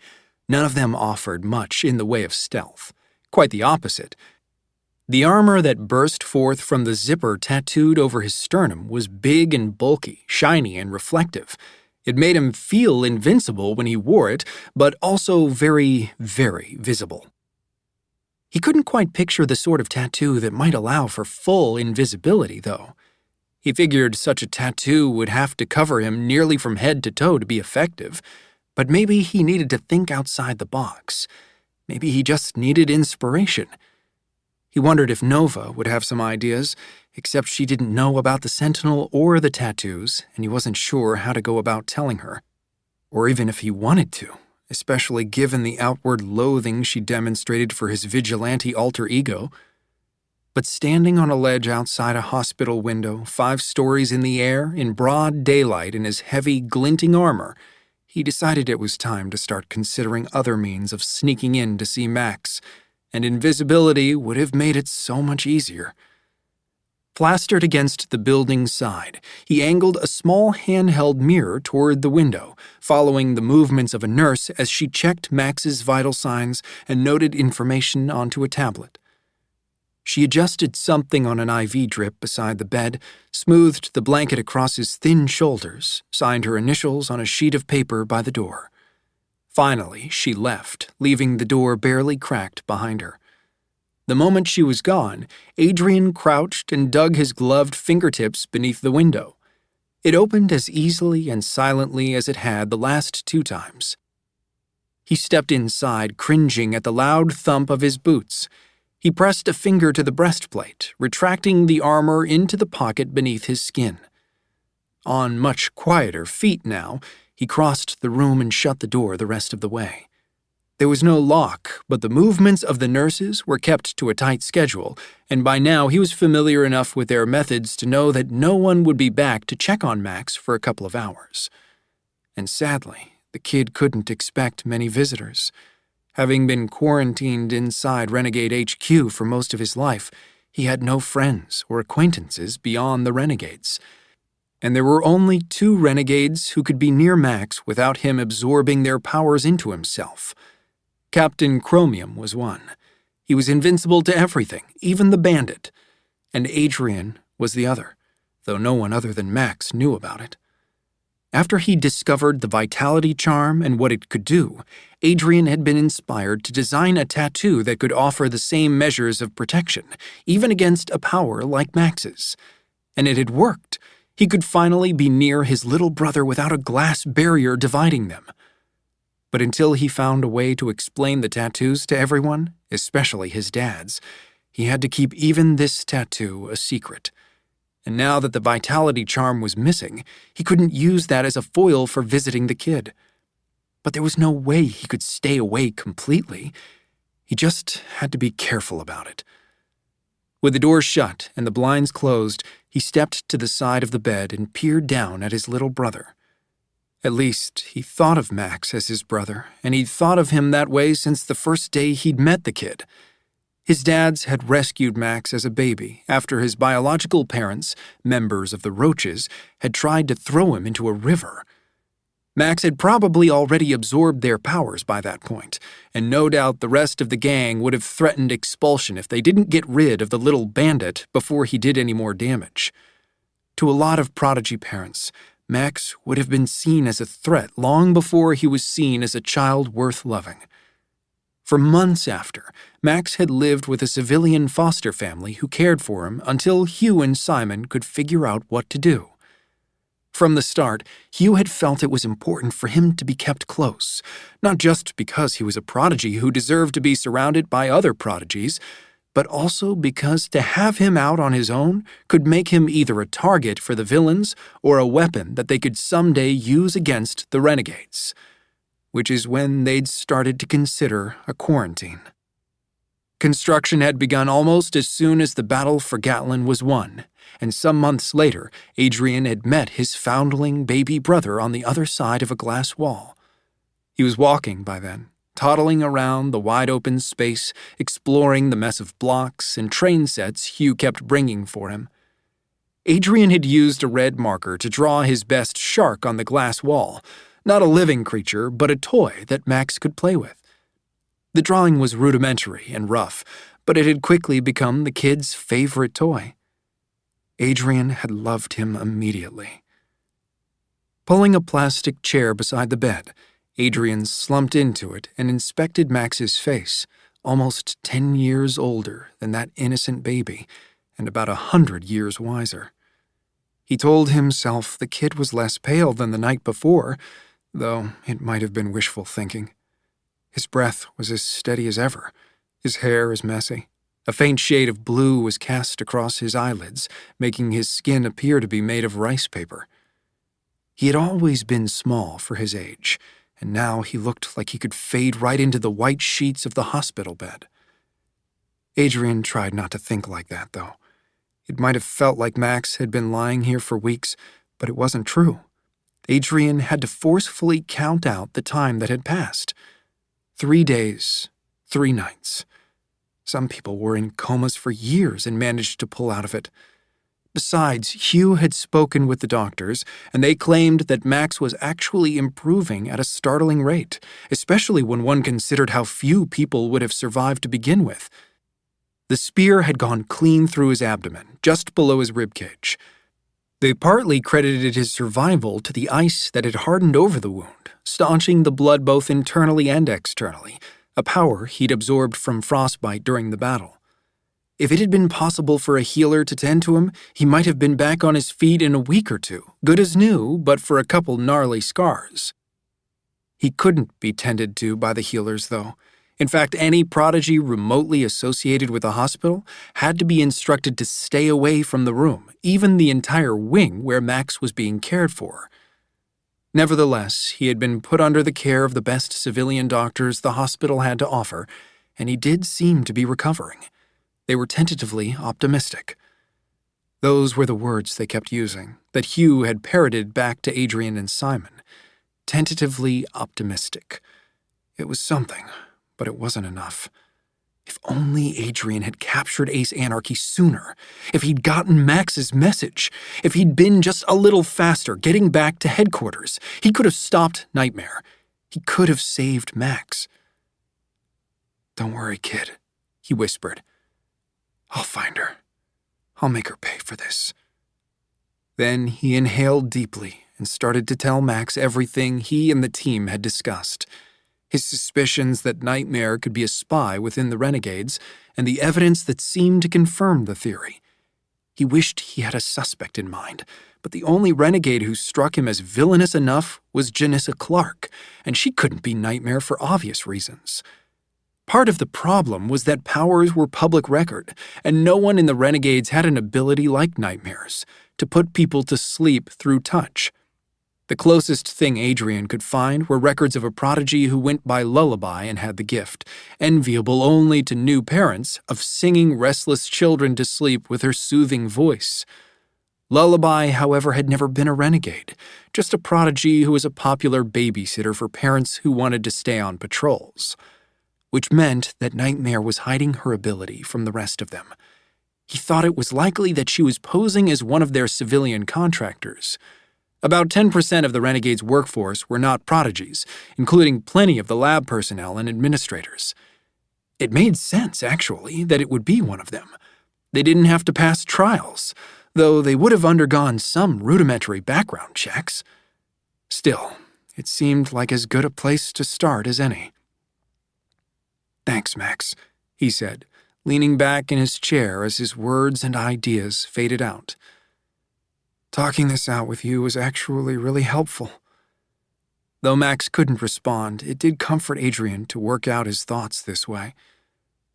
none of them offered much in the way of stealth. Quite the opposite. The armor that burst forth from the zipper tattooed over his sternum was big and bulky, shiny and reflective. It made him feel invincible when he wore it, but also very, very visible. He couldn't quite picture the sort of tattoo that might allow for full invisibility, though. He figured such a tattoo would have to cover him nearly from head to toe to be effective, but maybe he needed to think outside the box. Maybe he just needed inspiration. He wondered if Nova would have some ideas, except she didn't know about the Sentinel or the tattoos, and he wasn't sure how to go about telling her. Or even if he wanted to, especially given the outward loathing she demonstrated for his vigilante alter ego. But standing on a ledge outside a hospital window, 5 stories in the air, in broad daylight in his heavy, glinting armor, he decided it was time to start considering other means of sneaking in to see Max, and invisibility would have made it so much easier. Plastered against the building's side, he angled a small handheld mirror toward the window, following the movements of a nurse as she checked Max's vital signs and noted information onto a tablet. She adjusted something on an IV drip beside the bed, smoothed the blanket across his thin shoulders, signed her initials on a sheet of paper by the door. Finally, she left, leaving the door barely cracked behind her. The moment she was gone, Adrian crouched and dug his gloved fingertips beneath the window. It opened as easily and silently as it had the last 2 times. He stepped inside, cringing at the loud thump of his boots. He pressed a finger to the breastplate, retracting the armor into the pocket beneath his skin. On much quieter feet now, he crossed the room and shut the door the rest of the way. There was no lock, but the movements of the nurses were kept to a tight schedule, and by now he was familiar enough with their methods to know that no one would be back to check on Max for a couple of hours. And sadly, the kid couldn't expect many visitors. Having been quarantined inside Renegade HQ for most of his life, he had no friends or acquaintances beyond the Renegades. And there were only 2 Renegades who could be near Max without him absorbing their powers into himself. Captain Chromium was one. He was invincible to everything, even the bandit. And Adrian was the other, though no one other than Max knew about it. After he discovered the vitality charm and what it could do, Adrian had been inspired to design a tattoo that could offer the same measures of protection, even against a power like Max's. And it had worked. He could finally be near his little brother without a glass barrier dividing them. But until he found a way to explain the tattoos to everyone, especially his dad's, he had to keep even this tattoo a secret. And now that the vitality charm was missing, he couldn't use that as a foil for visiting the kid. But there was no way he could stay away completely. He just had to be careful about it. With the door shut and the blinds closed, he stepped to the side of the bed and peered down at his little brother. At least, he thought of Max as his brother, and he'd thought of him that way since the first day he'd met the kid. His dads had rescued Max as a baby after his biological parents, members of the Roaches, had tried to throw him into a river. Max had probably already absorbed their powers by that point, and no doubt the rest of the gang would have threatened expulsion if they didn't get rid of the little bandit before he did any more damage. To a lot of prodigy parents, Max would have been seen as a threat long before he was seen as a child worth loving. For months after, Max had lived with a civilian foster family who cared for him until Hugh and Simon could figure out what to do. From the start, Hugh had felt it was important for him to be kept close, not just because he was a prodigy who deserved to be surrounded by other prodigies, but also because to have him out on his own could make him either a target for the villains or a weapon that they could someday use against the Renegades, which is when they'd started to consider a quarantine. Construction had begun almost as soon as the battle for Gatlin was won, and some months later, Adrian had met his foundling baby brother on the other side of a glass wall. He was walking by then, toddling around the wide-open space, exploring the mess of blocks and train sets Hugh kept bringing for him. Adrian had used a red marker to draw his best shark on the glass wall, not a living creature, but a toy that Max could play with. The drawing was rudimentary and rough, but it had quickly become the kid's favorite toy. Adrian had loved him immediately. Pulling a plastic chair beside the bed, Adrian slumped into it and inspected Max's face, almost 10 years older than that innocent baby, and about 100 years wiser. He told himself the kid was less pale than the night before, though it might have been wishful thinking. His breath was as steady as ever, his hair as messy. A faint shade of blue was cast across his eyelids, making his skin appear to be made of rice paper. He had always been small for his age, and now he looked like he could fade right into the white sheets of the hospital bed. Adrian tried not to think like that, though. It might have felt like Max had been lying here for weeks, but it wasn't true. Adrian had to forcefully count out the time that had passed. 3 days, 3 nights. Some people were in comas for years and managed to pull out of it. Besides, Hugh had spoken with the doctors, and they claimed that Max was actually improving at a startling rate, especially when one considered how few people would have survived to begin with. The spear had gone clean through his abdomen, just below his ribcage. They partly credited his survival to the ice that had hardened over the wound, staunching the blood both internally and externally, a power he'd absorbed from frostbite during the battle. If it had been possible for a healer to tend to him, he might have been back on his feet in a week or two, good as new, but for a couple gnarly scars. He couldn't be tended to by the healers, though. In fact, any prodigy remotely associated with the hospital had to be instructed to stay away from the room, even the entire wing where Max was being cared for. Nevertheless, he had been put under the care of the best civilian doctors the hospital had to offer, and he did seem to be recovering. They were tentatively optimistic. Those were the words they kept using, that Hugh had parroted back to Adrian and Simon. Tentatively optimistic. It was something, but it wasn't enough. If only Adrian had captured Ace Anarchy sooner. If he'd gotten Max's message. If he'd been just a little faster getting back to headquarters. He could have stopped Nightmare. He could have saved Max. "Don't worry, kid," he whispered. "I'll find her. I'll make her pay for this." Then he inhaled deeply and started to tell Max everything he and the team had discussed. His suspicions that Nightmare could be a spy within the Renegades, and the evidence that seemed to confirm the theory. He wished he had a suspect in mind, but the only renegade who struck him as villainous enough was Janissa Clark, and she couldn't be Nightmare for obvious reasons. Part of the problem was that powers were public record, and no one in the Renegades had an ability like Nightmare's, to put people to sleep through touch. The closest thing Adrian could find were records of a prodigy who went by Lullaby and had the gift, enviable only to new parents, of singing restless children to sleep with her soothing voice. Lullaby, however, had never been a renegade, just a prodigy who was a popular babysitter for parents who wanted to stay on patrols. Which meant that Nightmare was hiding her ability from the rest of them. He thought it was likely that she was posing as one of their civilian contractors. About 10% of the Renegades' workforce were not prodigies, including plenty of the lab personnel and administrators. It made sense, actually, that it would be one of them. They didn't have to pass trials, though they would have undergone some rudimentary background checks. Still, it seemed like as good a place to start as any. "Thanks, Max," he said, leaning back in his chair as his words and ideas faded out. "Talking this out with you was actually really helpful." Though Max couldn't respond, it did comfort Adrian to work out his thoughts this way.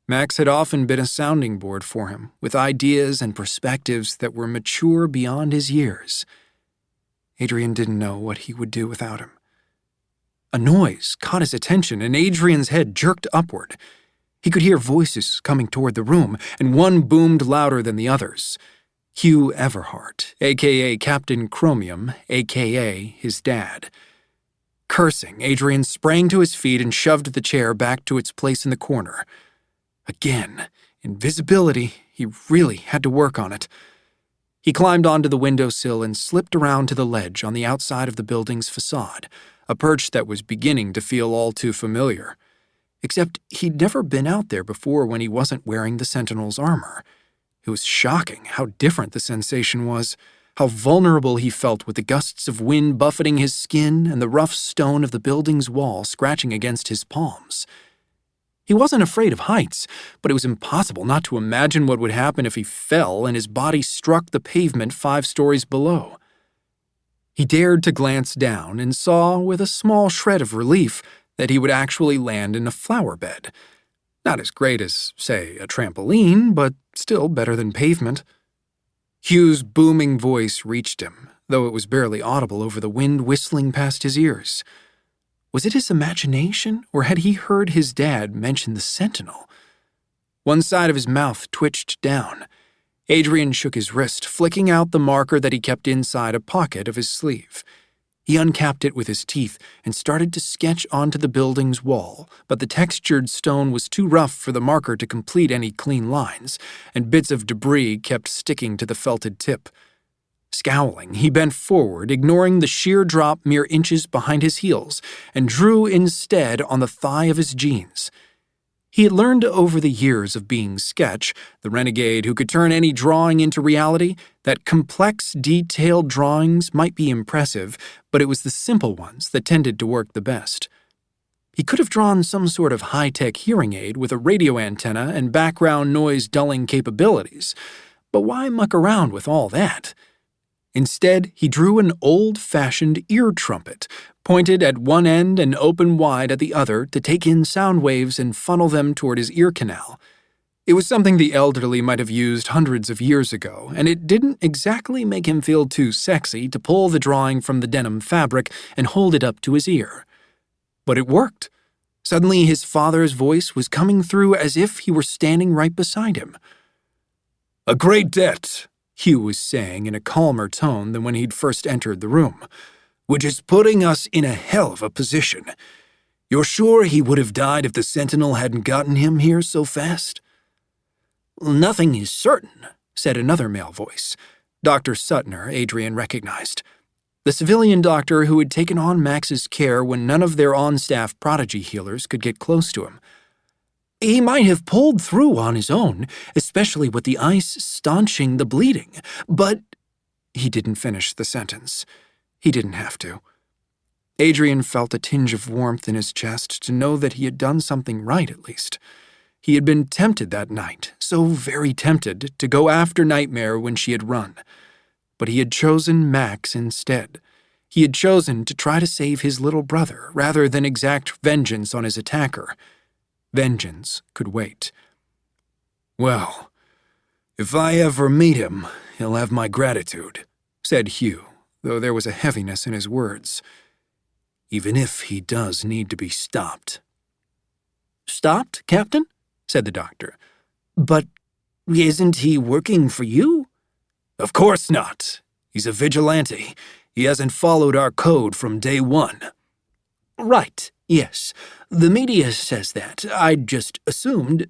Max had often been a sounding board for him, with ideas and perspectives that were mature beyond his years. Adrian didn't know what he would do without him. A noise caught his attention, and Adrian's head jerked upward. He could hear voices coming toward the room, and one boomed louder than the others. Hugh Everhart, a.k.a. Captain Chromium, a.k.a. his dad. Cursing, Adrian sprang to his feet and shoved the chair back to its place in the corner. Again, invisibility. He really had to work on it. He climbed onto the windowsill and slipped around to the ledge on the outside of the building's facade, a perch that was beginning to feel all too familiar. Except he'd never been out there before when he wasn't wearing the Sentinel's armor. It was shocking how different the sensation was, how vulnerable he felt with the gusts of wind buffeting his skin and the rough stone of the building's wall scratching against his palms. He wasn't afraid of heights, but it was impossible not to imagine what would happen if he fell and his body struck the pavement 5 stories below. He dared to glance down and saw, with a small shred of relief, that he would actually land in a flower bed. Not as great as, say, a trampoline, but still better than pavement. Hugh's booming voice reached him, though it was barely audible over the wind whistling past his ears. Was it his imagination, or had he heard his dad mention the Sentinel? One side of his mouth twitched down. Adrian shook his wrist, flicking out the marker that he kept inside a pocket of his sleeve. He uncapped it with his teeth and started to sketch onto the building's wall, but the textured stone was too rough for the marker to complete any clean lines, and bits of debris kept sticking to the felted tip. Scowling, he bent forward, ignoring the sheer drop mere inches behind his heels, and drew instead on the thigh of his jeans. He had learned over the years of being Sketch, the renegade who could turn any drawing into reality, that complex, detailed drawings might be impressive, but it was the simple ones that tended to work the best. He could have drawn some sort of high-tech hearing aid with a radio antenna and background noise dulling capabilities, but why muck around with all that? Instead, he drew an old-fashioned ear trumpet, pointed at one end and open wide at the other to take in sound waves and funnel them toward his ear canal. It was something the elderly might have used hundreds of years ago, and it didn't exactly make him feel too sexy to pull the drawing from the denim fabric and hold it up to his ear. But it worked. Suddenly his father's voice was coming through as if he were standing right beside him. "A great debt," Hugh was saying in a calmer tone than when he'd first entered the room, "which is putting us in a hell of a position. You're sure he would have died if the Sentinel hadn't gotten him here so fast?" "Nothing is certain," said another male voice. Dr. Suttner, Adrian recognized. The civilian doctor who had taken on Max's care when none of their on-staff prodigy healers could get close to him. "He might have pulled through on his own, especially with the ice staunching the bleeding, but—" He didn't finish the sentence. He didn't have to. Adrian felt a tinge of warmth in his chest to know that he had done something right, at least. He had been tempted that night, so very tempted, to go after Nightmare when she had run. But he had chosen Max instead. He had chosen to try to save his little brother rather than exact vengeance on his attacker. Vengeance could wait. "Well, if I ever meet him, he'll have my gratitude," said Hugh, though there was a heaviness in his words. "Even if he does need to be stopped." "Stopped, Captain?" said the doctor. "But isn't he working for you?" "Of course not. He's a vigilante. He hasn't followed our code from day one." "Right, yes. The media says that. I just assumed—"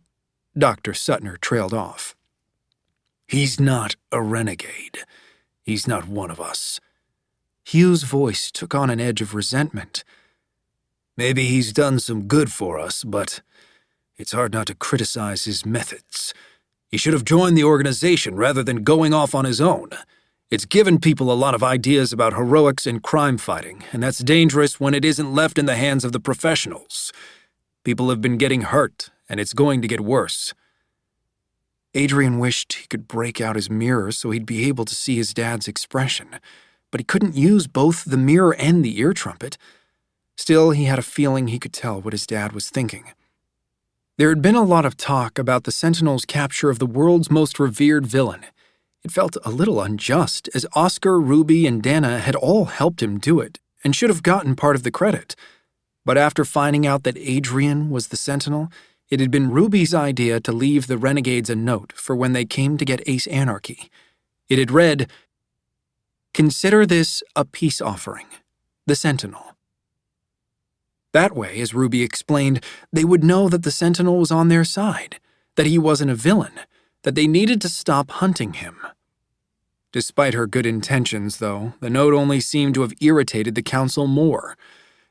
Dr. Suttner trailed off. "He's not a renegade. He's not one of us." Hugh's voice took on an edge of resentment. "Maybe he's done some good for us, but it's hard not to criticize his methods. He should have joined the organization rather than going off on his own. It's given people a lot of ideas about heroics and crime fighting, and that's dangerous when it isn't left in the hands of the professionals. People have been getting hurt, and it's going to get worse." Adrian wished he could break out his mirror so he'd be able to see his dad's expression, but he couldn't use both the mirror and the ear trumpet. Still, he had a feeling he could tell what his dad was thinking. There had been a lot of talk about the Sentinel's capture of the world's most revered villain. It felt a little unjust, as Oscar, Ruby, and Dana had all helped him do it, and should have gotten part of the credit. But after finding out that Adrian was the Sentinel, it had been Ruby's idea to leave the Renegades a note for when they came to get Ace Anarchy. It had read, "Consider this a peace offering. The Sentinel." That way, as Ruby explained, they would know that the Sentinel was on their side, that he wasn't a villain, that they needed to stop hunting him. Despite her good intentions, though, the note only seemed to have irritated the Council more.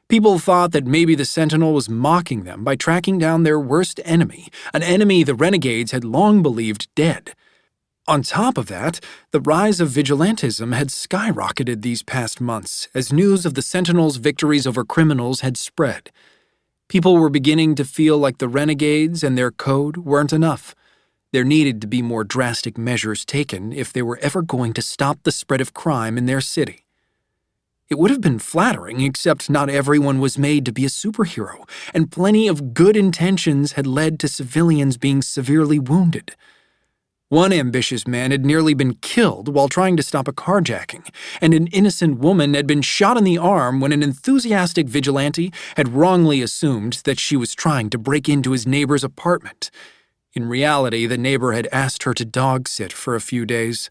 People thought that maybe the Sentinel was mocking them by tracking down their worst enemy, an enemy the Renegades had long believed dead. On top of that, the rise of vigilantism had skyrocketed these past months as news of the Sentinel's victories over criminals had spread. People were beginning to feel like the Renegades and their code weren't enough. There needed to be more drastic measures taken if they were ever going to stop the spread of crime in their city. It would have been flattering, except not everyone was made to be a superhero, and plenty of good intentions had led to civilians being severely wounded. One ambitious man had nearly been killed while trying to stop a carjacking, and an innocent woman had been shot in the arm when an enthusiastic vigilante had wrongly assumed that she was trying to break into his neighbor's apartment. In reality, the neighbor had asked her to dog-sit for a few days.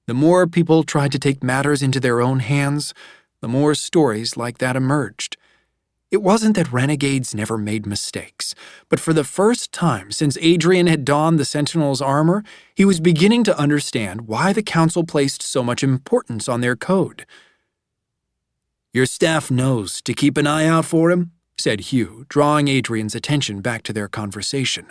The more people tried to take matters into their own hands, the more stories like that emerged. It wasn't that Renegades never made mistakes, but for the first time since Adrian had donned the Sentinel's armor, he was beginning to understand why the Council placed so much importance on their code. "Your staff knows to keep an eye out for him?" said Hugh, drawing Adrian's attention back to their conversation.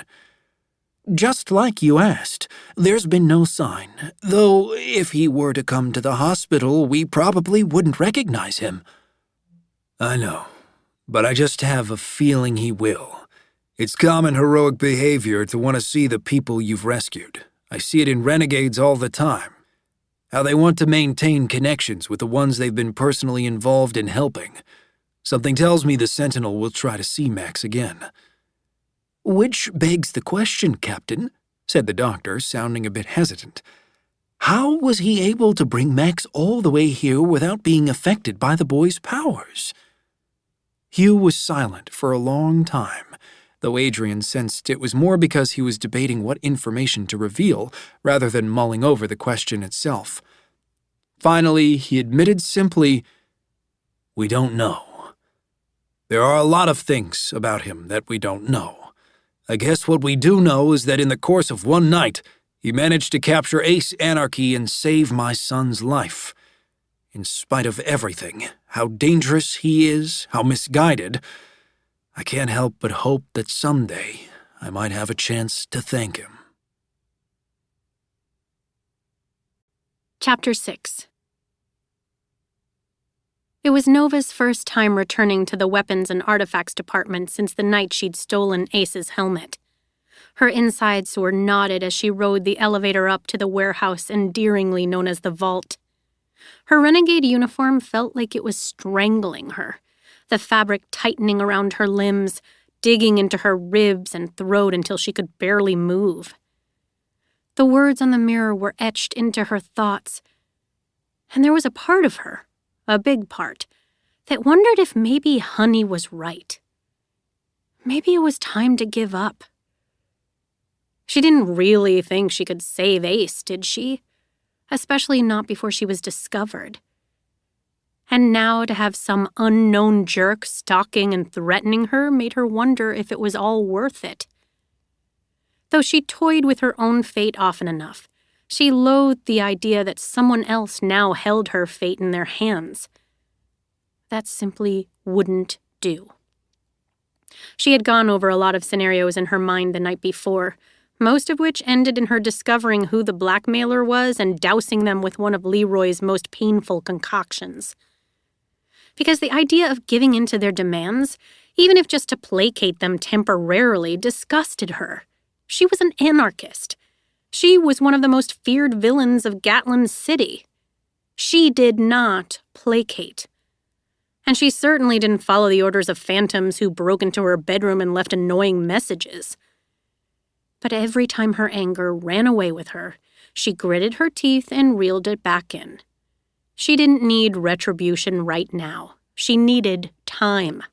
Just like you asked, there's been no sign, though if he were to come to the hospital, we probably wouldn't recognize him. I know, but I just have a feeling he will. It's common heroic behavior to want to see the people you've rescued. I see it in renegades all the time. How they want to maintain connections with the ones they've been personally involved in helping. Something tells me the Sentinel will try to see Max again. Which begs the question, Captain, said the doctor, sounding a bit hesitant. How was he able to bring Max all the way here without being affected by the boy's powers? Hugh was silent for a long time, though Adrian sensed it was more because he was debating what information to reveal rather than mulling over the question itself. Finally, he admitted simply, "We don't know. There are a lot of things about him that we don't know. I guess what we do know is that in the course of one night, he managed to capture Ace Anarchy and save my son's life. In spite of everything, how dangerous he is, how misguided, I can't help but hope that someday I might have a chance to thank him." Chapter 6. It was Nova's first time returning to the weapons and artifacts department since the night she'd stolen Ace's helmet. Her insides were knotted as she rode the elevator up to the warehouse endearingly known as the Vault. Her renegade uniform felt like it was strangling her, the fabric tightening around her limbs, digging into her ribs and throat until she could barely move. The words on the mirror were etched into her thoughts, and there was a part of her, a big part, that wondered if maybe Honey was right. Maybe it was time to give up. She didn't really think she could save Ace, did she? Especially not before she was discovered. And now to have some unknown jerk stalking and threatening her made her wonder if it was all worth it. Though she toyed with her own fate often enough, she loathed the idea that someone else now held her fate in their hands. That simply wouldn't do. She had gone over a lot of scenarios in her mind the night before, most of which ended in her discovering who the blackmailer was and dousing them with one of Leroy's most painful concoctions. Because the idea of giving in to their demands, even if just to placate them temporarily, disgusted her. She was an anarchist. She was one of the most feared villains of Gatlin City. She did not placate. And she certainly didn't follow the orders of phantoms who broke into her bedroom and left annoying messages. But every time her anger ran away with her, she gritted her teeth and reeled it back in. She didn't need retribution right now. She needed time.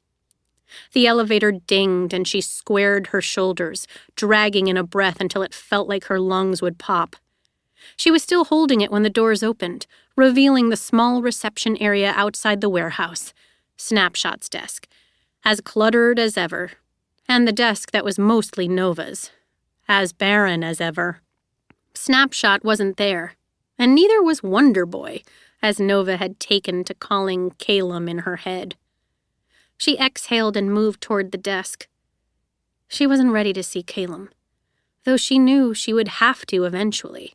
The elevator dinged and she squared her shoulders, dragging in a breath until it felt like her lungs would pop. She was still holding it when the doors opened, revealing the small reception area outside the warehouse, Snapshot's desk, as cluttered as ever, and the desk that was mostly Nova's, as barren as ever. Snapshot wasn't there, and neither was Wonder Boy, as Nova had taken to calling Calum in her head. She exhaled and moved toward the desk. She wasn't ready to see Calum, though she knew she would have to eventually.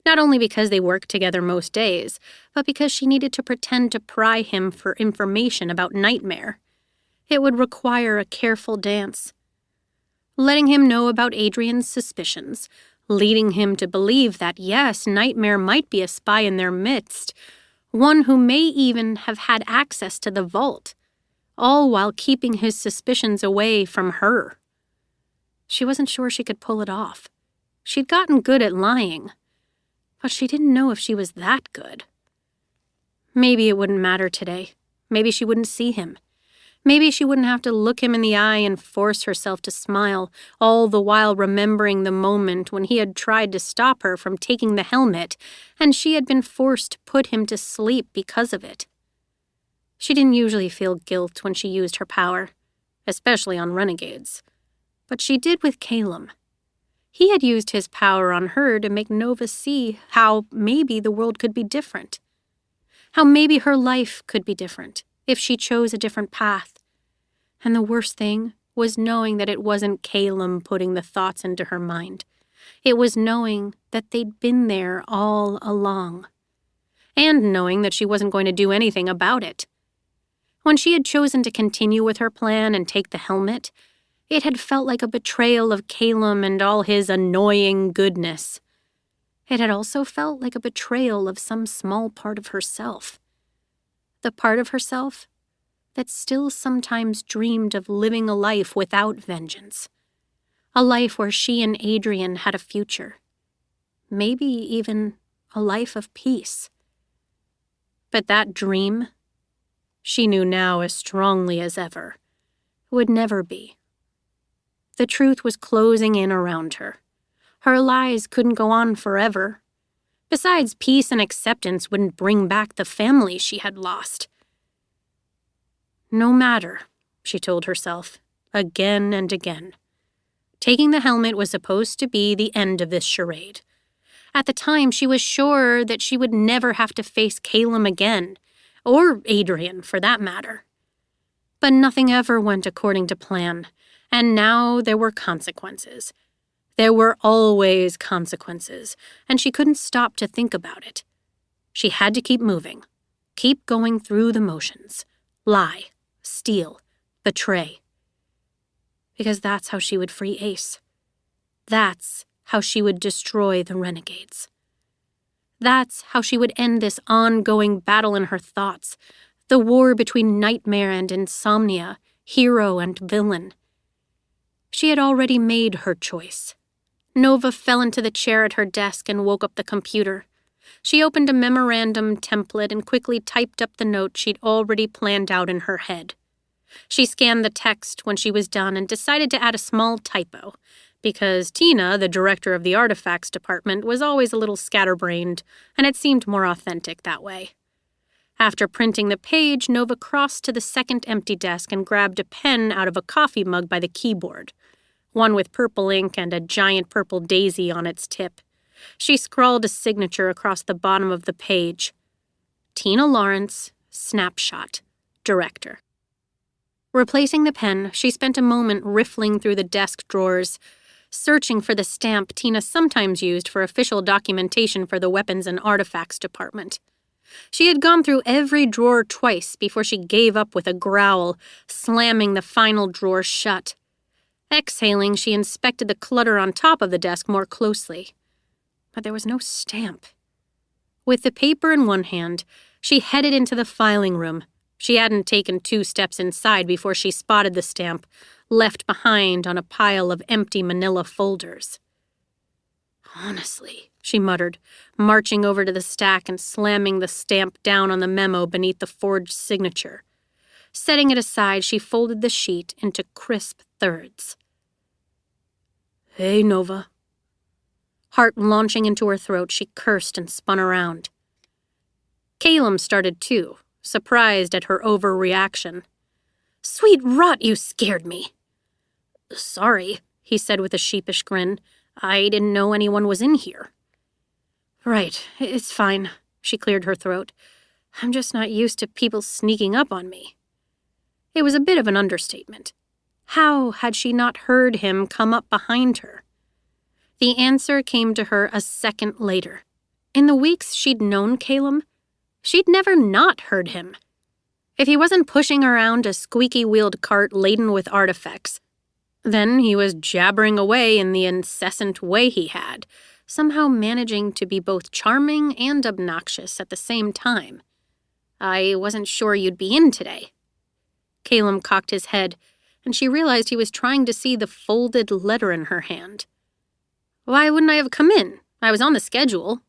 Not only because they worked together most days, but because she needed to pretend to pry him for information about Nightmare. It would require a careful dance. Letting him know about Adrian's suspicions, leading him to believe that, yes, Nightmare might be a spy in their midst, one who may even have had access to the vault, all while keeping his suspicions away from her. She wasn't sure she could pull it off. She'd gotten good at lying, but she didn't know if she was that good. Maybe it wouldn't matter today. Maybe she wouldn't see him. Maybe she wouldn't have to look him in the eye and force herself to smile, all the while remembering the moment when he had tried to stop her from taking the helmet, and she had been forced to put him to sleep because of it. She didn't usually feel guilt when she used her power, especially on renegades. But she did with Calum. He had used his power on her to make Nova see how maybe the world could be different. How maybe her life could be different if she chose a different path. And the worst thing was knowing that it wasn't Calum putting the thoughts into her mind. It was knowing that they'd been there all along. And knowing that she wasn't going to do anything about it. When she had chosen to continue with her plan and take the helmet, it had felt like a betrayal of Calum and all his annoying goodness. It had also felt like a betrayal of some small part of herself. The part of herself that still sometimes dreamed of living a life without vengeance. A life where she and Adrian had a future. Maybe even a life of peace. But that dream, she knew now as strongly as ever, would never be. The truth was closing in around her. Her lies couldn't go on forever. Besides, peace and acceptance wouldn't bring back the family she had lost. No matter, she told herself, again and again. Taking the helmet was supposed to be the end of this charade. At the time, she was sure that she would never have to face Calum again, or Adrian, for that matter. But nothing ever went according to plan, and now there were consequences. There were always consequences, and she couldn't stop to think about it. She had to keep moving, keep going through the motions, lie, steal, betray. Because that's how she would free Ace. That's how she would destroy the renegades. That's how she would end this ongoing battle in her thoughts, the war between nightmare and insomnia, hero and villain. She had already made her choice. Nova fell into the chair at her desk and woke up the computer. She opened a memorandum template and quickly typed up the note she'd already planned out in her head. She scanned the text when she was done and decided to add a small typo, because Tina, the director of the artifacts department, was always a little scatterbrained, and it seemed more authentic that way. After printing the page, Nova crossed to the second empty desk and grabbed a pen out of a coffee mug by the keyboard, one with purple ink and a giant purple daisy on its tip. She scrawled a signature across the bottom of the page. Tina Lawrence, Snapshot, Director. Replacing the pen, she spent a moment riffling through the desk drawers, searching for the stamp Tina sometimes used for official documentation for the Weapons and Artifacts Department. She had gone through every drawer twice before she gave up with a growl, slamming the final drawer shut. Exhaling, she inspected the clutter on top of the desk more closely. But there was no stamp. With the paper in one hand, she headed into the filing room. She hadn't taken 2 steps inside before she spotted the stamp, left behind on a pile of empty manila folders. Honestly, she muttered, marching over to the stack and slamming the stamp down on the memo beneath the forged signature. Setting it aside, she folded the sheet into crisp thirds. Hey, Nova. Heart launching into her throat, she cursed and spun around. Calum started too, surprised at her overreaction. Sweet rot, you scared me. Sorry, he said with a sheepish grin. I didn't know anyone was in here. Right, it's fine, she cleared her throat. I'm just not used to people sneaking up on me. It was a bit of an understatement. How had she not heard him come up behind her? The answer came to her a second later. In the weeks she'd known Calum, she'd never not heard him. If he wasn't pushing around a squeaky-wheeled cart laden with artifacts, then he was jabbering away in the incessant way he had, somehow managing to be both charming and obnoxious at the same time. I wasn't sure you'd be in today. Calum cocked his head, and she realized he was trying to see the folded letter in her hand. Why wouldn't I have come in? I was on the schedule.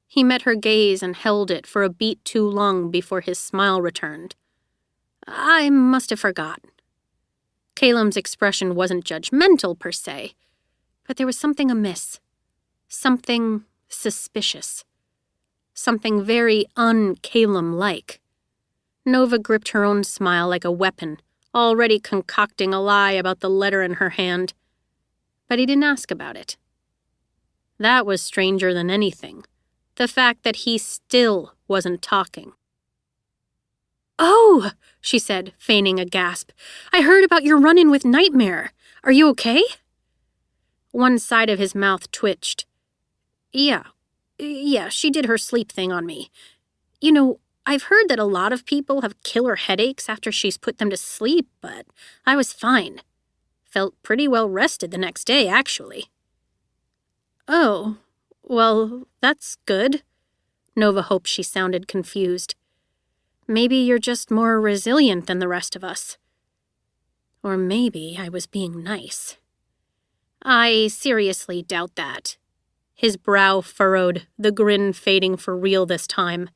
He met her gaze and held it for a beat too long before his smile returned. I must have forgot. Calum's expression wasn't judgmental per se, but there was something amiss. Something suspicious. Something very un-Calum-like. Nova gripped her own smile like a weapon, already concocting a lie about the letter in her hand. But he didn't ask about it. That was stranger than anything. The fact that he still wasn't talking. "Oh," she said, feigning a gasp. "I heard about your run-in with Nightmare. Are you okay?" One side of his mouth twitched. Yeah, she did her sleep thing on me. You know, I've heard that a lot of people have killer headaches after she's put them to sleep, but I was fine. Felt pretty well rested the next day, actually." "Oh, well, that's good." Nova hoped she sounded confused. "Maybe you're just more resilient than the rest of us. Or maybe I was being nice." "I seriously doubt that." His brow furrowed, the grin fading for real this time.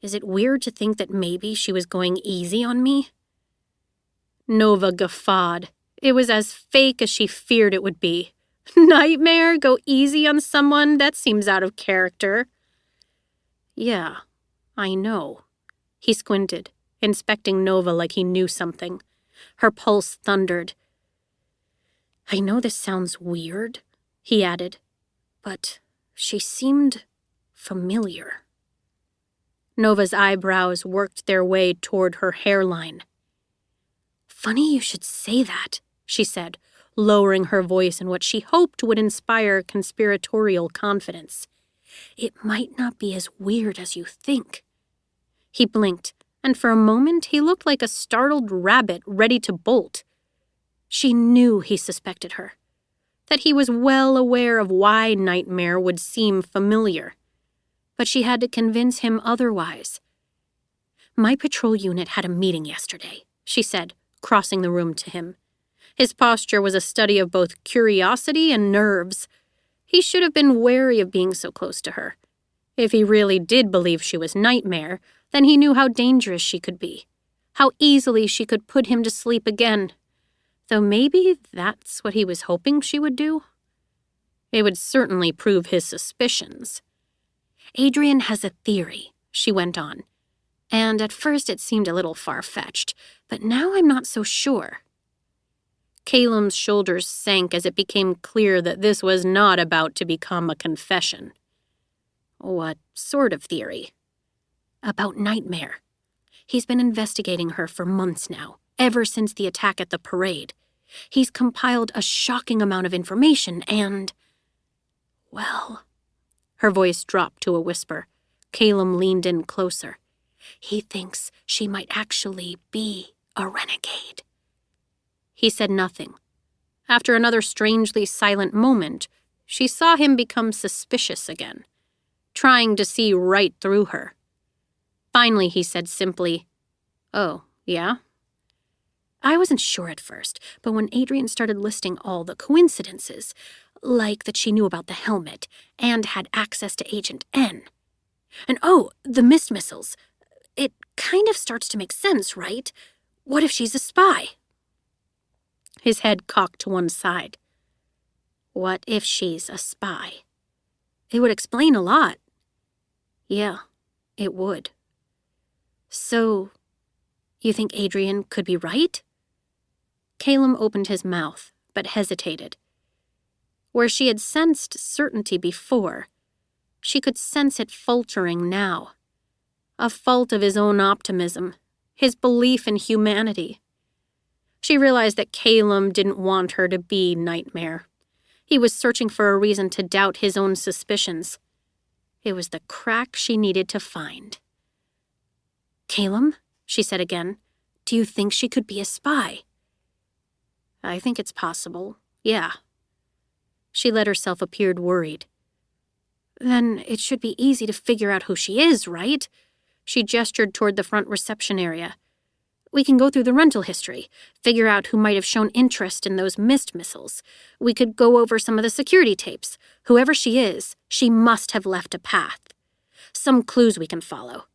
"Is it weird to think that maybe she was going easy on me?" Nova guffawed. It was as fake as she feared it would be. Nightmare? Go easy on someone? That seems out of character. "Yeah, I know." He squinted, inspecting Nova like he knew something. Her pulse thundered. "I know this sounds weird," he added, "but she seemed familiar." Nova's eyebrows worked their way toward her hairline. "Funny you should say that," she said, lowering her voice in what she hoped would inspire conspiratorial confidence. "It might not be as weird as you think." He blinked, and for a moment he looked like a startled rabbit ready to bolt. She knew he suspected her, that he was well aware of why Nightmare would seem familiar. But she had to convince him otherwise. "My patrol unit had a meeting yesterday," she said, crossing the room to him. His posture was a study of both curiosity and nerves. He should have been wary of being so close to her. If he really did believe she was Nightmare, then he knew how dangerous she could be, how easily she could put him to sleep again. Though maybe that's what he was hoping she would do. It would certainly prove his suspicions. "Adrian has a theory," she went on. "And at first it seemed a little far-fetched, but now I'm not so sure." Calum's shoulders sank as it became clear that this was not about to become a confession. "What sort of theory?" "About Nightmare. He's been investigating her for months now, ever since the attack at the parade. He's compiled a shocking amount of information and... well..." Her voice dropped to a whisper. Calum leaned in closer. "He thinks she might actually be a renegade." He said nothing. After another strangely silent moment, she saw him become suspicious again, trying to see right through her. Finally, he said simply, "Oh, yeah?" "I wasn't sure at first, but when Adrian started listing all the coincidences, like that she knew about the helmet and had access to Agent N. And the mist missiles. It kind of starts to make sense, right? What if she's a spy?" His head cocked to one side. What if she's a spy? It would explain a lot. Yeah, it would. "So, you think Adrian could be right?" Calum opened his mouth, but hesitated. Where she had sensed certainty before, she could sense it faltering now. A fault of his own optimism, his belief in humanity. She realized that Calum didn't want her to be Nightmare. He was searching for a reason to doubt his own suspicions. It was the crack she needed to find. "Calum," she said again, "do you think she could be a spy?" "I think it's possible, yeah." She let herself appear worried. "Then it should be easy to figure out who she is, right?" She gestured toward the front reception area. "We can go through the rental history, figure out who might have shown interest in those mist missiles. We could go over some of the security tapes. Whoever she is, she must have left a path. Some clues we can follow.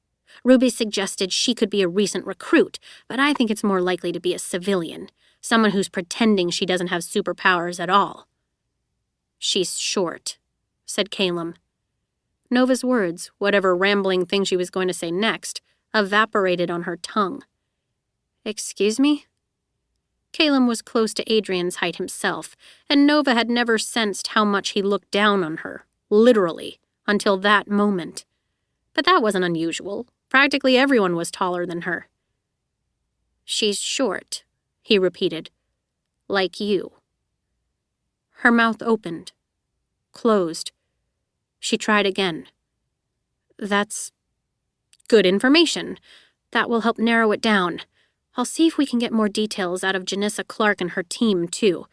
Ruby suggested she could be a recent recruit, but I think it's more likely to be a civilian, someone who's pretending she doesn't have superpowers at all." "She's short," said Calum. Nova's words, whatever rambling thing she was going to say next, evaporated on her tongue. "Excuse me?" Calum was close to Adrian's height himself, and Nova had never sensed how much he looked down on her, literally, until that moment. But that wasn't unusual. Practically everyone was taller than her. "She's short," he repeated. "Like you." Her mouth opened, closed. She tried again. "That's good information. That will help narrow it down. I'll see if we can get more details out of Janissa Clark and her team, too.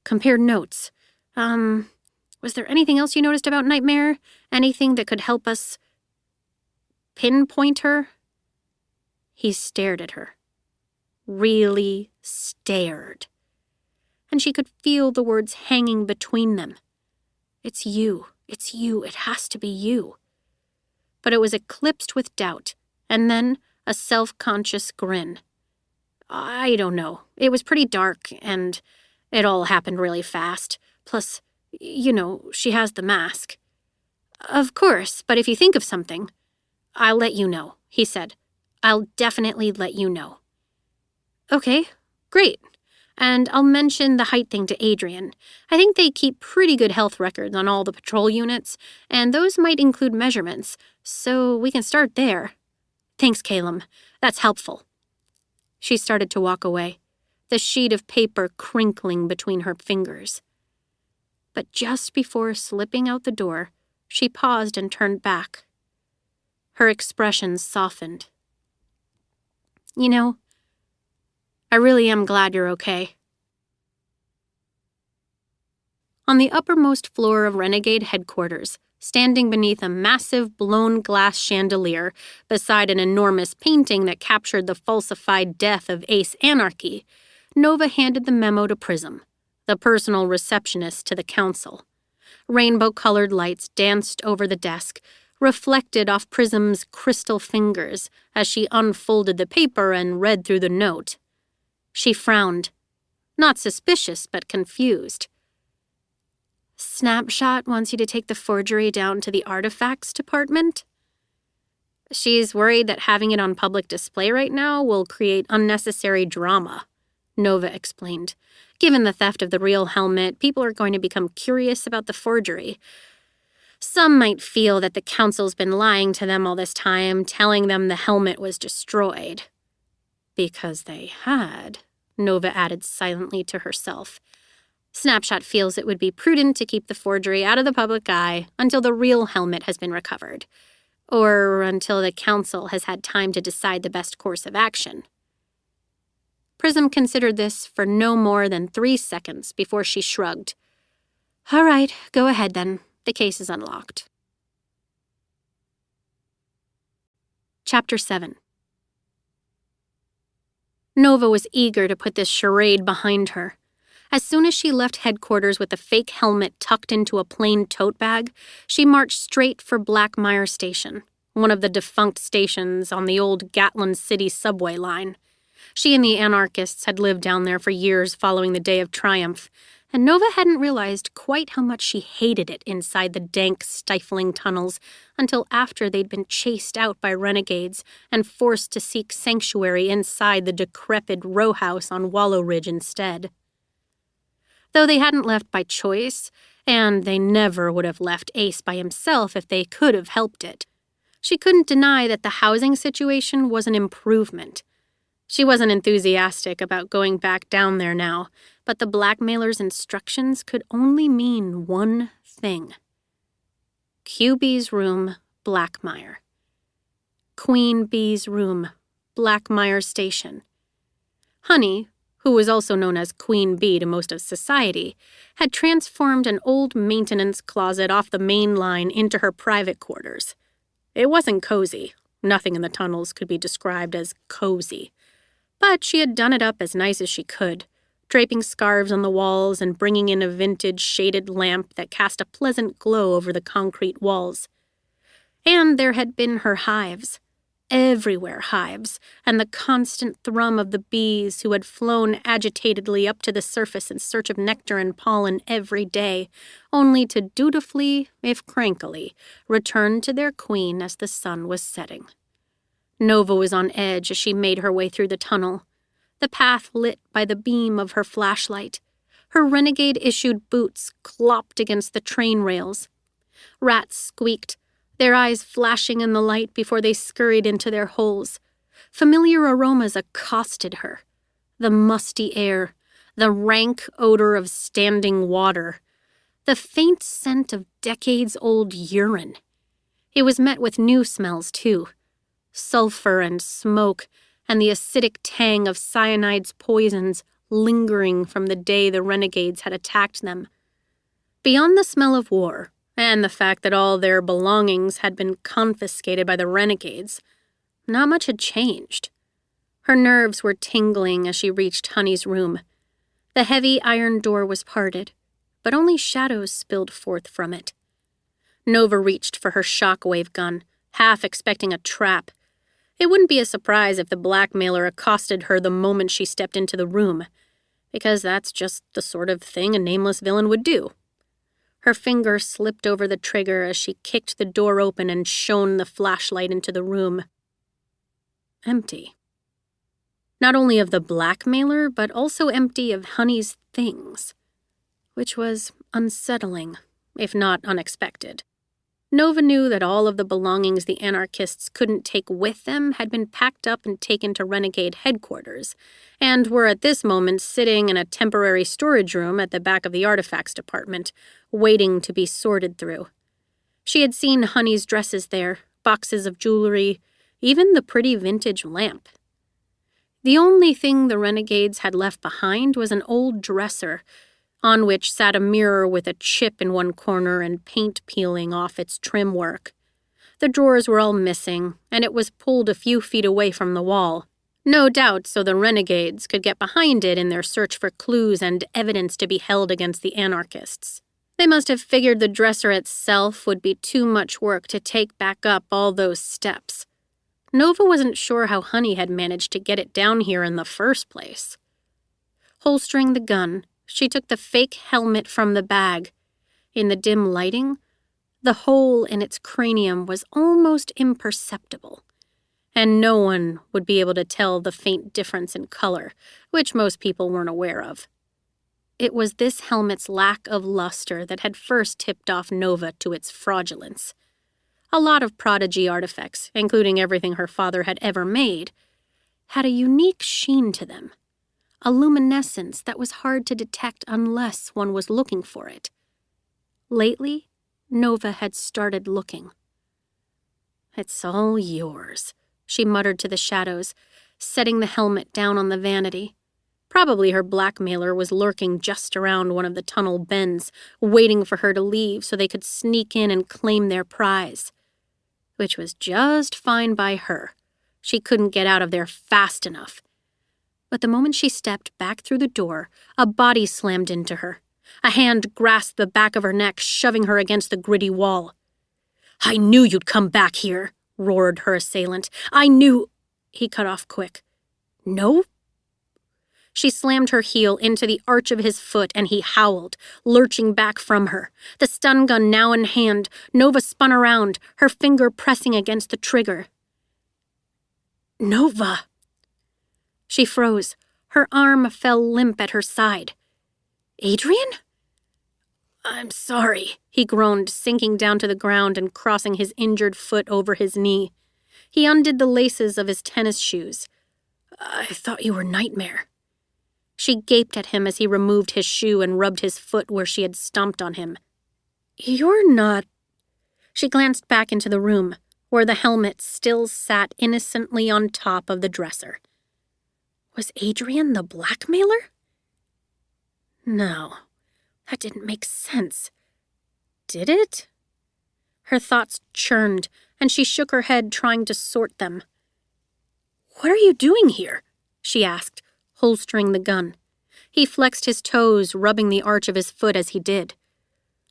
Compare notes. Was there anything else you noticed about Nightmare? Anything that could help us pinpoint her?" He stared at her. Really stared. And she could feel the words hanging between them. It's you. It has to be you. But it was eclipsed with doubt, and then a self-conscious grin. "I don't know. It was pretty dark, and it all happened really fast. Plus, she has the mask." "Of course, but if you think of something..." "I'll let you know," he said. "I'll definitely let you know." "Okay, great. And I'll mention the height thing to Adrian. I think they keep pretty good health records on all the patrol units, and those might include measurements, so we can start there." "Thanks, Calum. That's helpful." She started to walk away, the sheet of paper crinkling between her fingers. But just before slipping out the door, she paused and turned back. Her expression softened. "I really am glad you're okay." On the uppermost floor of Renegade headquarters, standing beneath a massive blown glass chandelier beside an enormous painting that captured the falsified death of Ace Anarchy, Nova handed the memo to Prism, the personal receptionist to the council. Rainbow-colored lights danced over the desk, reflected off Prism's crystal fingers as she unfolded the paper and read through the note. She frowned, not suspicious but confused. "Snapshot wants you to take the forgery down to the artifacts department?" "She's worried that having it on public display right now will create unnecessary drama," Nova explained. "Given the theft of the real helmet, people are going to become curious about the forgery. Some might feel that the council's been lying to them all this time, telling them the helmet was destroyed." "Because they had," Nova added silently to herself. "Snapshot feels it would be prudent to keep the forgery out of the public eye until the real helmet has been recovered, or until the council has had time to decide the best course of action." Prism considered this for no more than 3 seconds before she shrugged. "All right, go ahead then. The case is unlocked." Chapter 7. Nova was eager to put this charade behind her. As soon as she left headquarters with the fake helmet tucked into a plain tote bag, she marched straight for Blackmire Station, one of the defunct stations on the old Gatlin City subway line. She and the anarchists had lived down there for years following the Day of Triumph, and Nova hadn't realized quite how much she hated it inside the dank, stifling tunnels until after they'd been chased out by renegades and forced to seek sanctuary inside the decrepit row house on Wallow Ridge instead. Though they hadn't left by choice, and they never would have left Ace by himself if they could have helped it, she couldn't deny that the housing situation was an improvement. She wasn't enthusiastic about going back down there now, but the blackmailer's instructions could only mean one thing. QB's room, Blackmire. Queen Bee's room, Blackmire Station. Honey, who was also known as Queen Bee to most of society, had transformed an old maintenance closet off the main line into her private quarters. It wasn't cozy. Nothing in the tunnels could be described as cozy. But she had done it up as nice as she could, draping scarves on the walls and bringing in a vintage shaded lamp that cast a pleasant glow over the concrete walls. And there had been her hives. Everywhere hives, and the constant thrum of the bees who had flown agitatedly up to the surface in search of nectar and pollen every day, only to dutifully, if crankily, return to their queen as the sun was setting. Nova was on edge as she made her way through the tunnel, the path lit by the beam of her flashlight. Her renegade-issued boots clopped against the train rails. Rats squeaked. their eyes flashing in the light before they scurried into their holes. Familiar aromas accosted her. The musty air, the rank odor of standing water, the faint scent of decades-old urine. It was met with new smells, too. Sulfur and smoke, and the acidic tang of cyanide's poisons lingering from the day the renegades had attacked them. Beyond the smell of war, and the fact that all their belongings had been confiscated by the renegades, not much had changed. Her nerves were tingling as she reached Honey's room. The heavy iron door was parted, but only shadows spilled forth from it. Nova reached for her shockwave gun, half expecting a trap. It wouldn't be a surprise if the blackmailer accosted her the moment she stepped into the room, because that's just the sort of thing a nameless villain would do. Her finger slipped over the trigger as she kicked the door open and shone the flashlight into the room. Empty. Not only of the blackmailer, but also empty of Honey's things, which was unsettling, if not unexpected. Nova knew that all of the belongings the anarchists couldn't take with them had been packed up and taken to Renegade headquarters, and were at this moment sitting in a temporary storage room at the back of the artifacts department, waiting to be sorted through. She had seen Honey's dresses there, boxes of jewelry, even the pretty vintage lamp. The only thing the renegades had left behind was an old dresser, on which sat a mirror with a chip in one corner and paint peeling off its trim work. The drawers were all missing, and it was pulled a few feet away from the wall. No doubt so the renegades could get behind it in their search for clues and evidence to be held against the anarchists. They must have figured the dresser itself would be too much work to take back up all those steps. Nova wasn't sure how Honey had managed to get it down here in the first place. Holstering the gun, she took the fake helmet from the bag. In the dim lighting, the hole in its cranium was almost imperceptible, and no one would be able to tell the faint difference in color, which most people weren't aware of. It was this helmet's lack of luster that had first tipped off Nova to its fraudulence. A lot of Prodigy artifacts, including everything her father had ever made, had a unique sheen to them. A luminescence that was hard to detect unless one was looking for it. Lately, Nova had started looking. "It's all yours," she muttered to the shadows, setting the helmet down on the vanity. Probably her blackmailer was lurking just around one of the tunnel bends, waiting for her to leave so they could sneak in and claim their prize. Which was just fine by her. She couldn't get out of there fast enough. But the moment she stepped back through the door, a body slammed into her. A hand grasped the back of her neck, shoving her against the gritty wall. "I knew you'd come back here," roared her assailant. "I knew—" He cut off quick. "No?" She slammed her heel into the arch of his foot, and he howled, lurching back from her. The stun gun now in hand, Nova spun around, her finger pressing against the trigger. "Nova!" She froze. Her arm fell limp at her side. "Adrian?" "I'm sorry," he groaned, sinking down to the ground and crossing his injured foot over his knee. He undid the laces of his tennis shoes. "I thought you were Nightmare." She gaped at him as he removed his shoe and rubbed his foot where she had stomped on him. "You're not—" She glanced back into the room, where the helmet still sat innocently on top of the dresser. Was Adrian the blackmailer? No, that didn't make sense. Did it? Her thoughts churned, and she shook her head, trying to sort them. "What are you doing here?" she asked, holstering the gun. He flexed his toes, rubbing the arch of his foot as he did.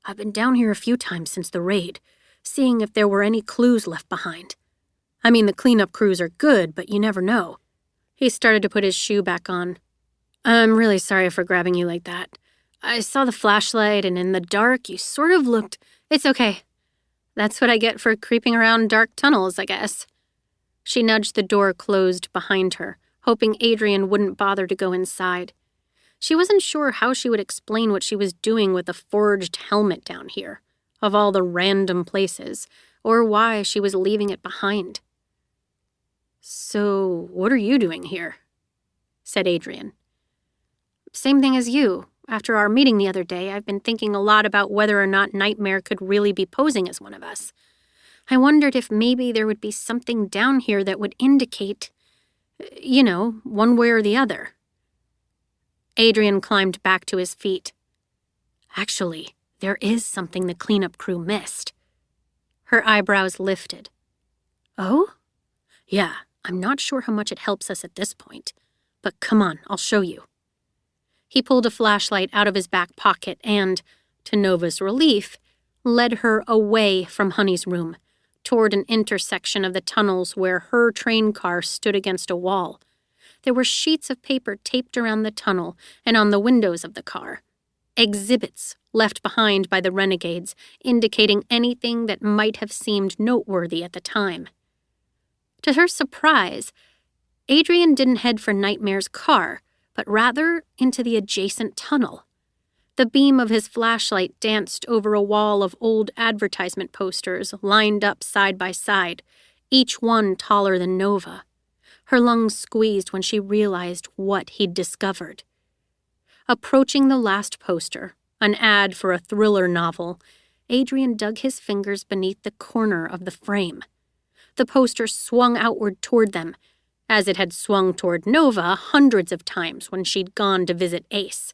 "I've been down here a few times since the raid, seeing if there were any clues left behind. I mean, the cleanup crews are good, but you never know." He started to put his shoe back on. "I'm really sorry for grabbing you like that. I saw the flashlight, and in the dark, you sort of looked—" "It's okay. That's what I get for creeping around dark tunnels, I guess." She nudged the door closed behind her, hoping Adrian wouldn't bother to go inside. She wasn't sure how she would explain what she was doing with a forged helmet down here, of all the random places, or why she was leaving it behind. "So, what are you doing here?" said Adrian. "Same thing as you. After our meeting the other day, I've been thinking a lot about whether or not Nightmare could really be posing as one of us. I wondered if maybe there would be something down here that would indicate, one way or the other." Adrian climbed back to his feet. "Actually, there is something the cleanup crew missed." Her eyebrows lifted. "Oh?" "Yeah, I'm not sure how much it helps us at this point. But come on, I'll show you." He pulled a flashlight out of his back pocket and, to Nova's relief, led her away from Honey's room, toward an intersection of the tunnels where her train car stood against a wall. There were sheets of paper taped around the tunnel and on the windows of the car. Exhibits left behind by the renegades, indicating anything that might have seemed noteworthy at the time. To her surprise, Adrian didn't head for Nightmare's car, but rather into the adjacent tunnel. The beam of his flashlight danced over a wall of old advertisement posters lined up side by side, each one taller than Nova. Her lungs squeezed when she realized what he'd discovered. Approaching the last poster, an ad for a thriller novel, Adrian dug his fingers beneath the corner of the frame. The poster swung outward toward them, as it had swung toward Nova hundreds of times when she'd gone to visit Ace.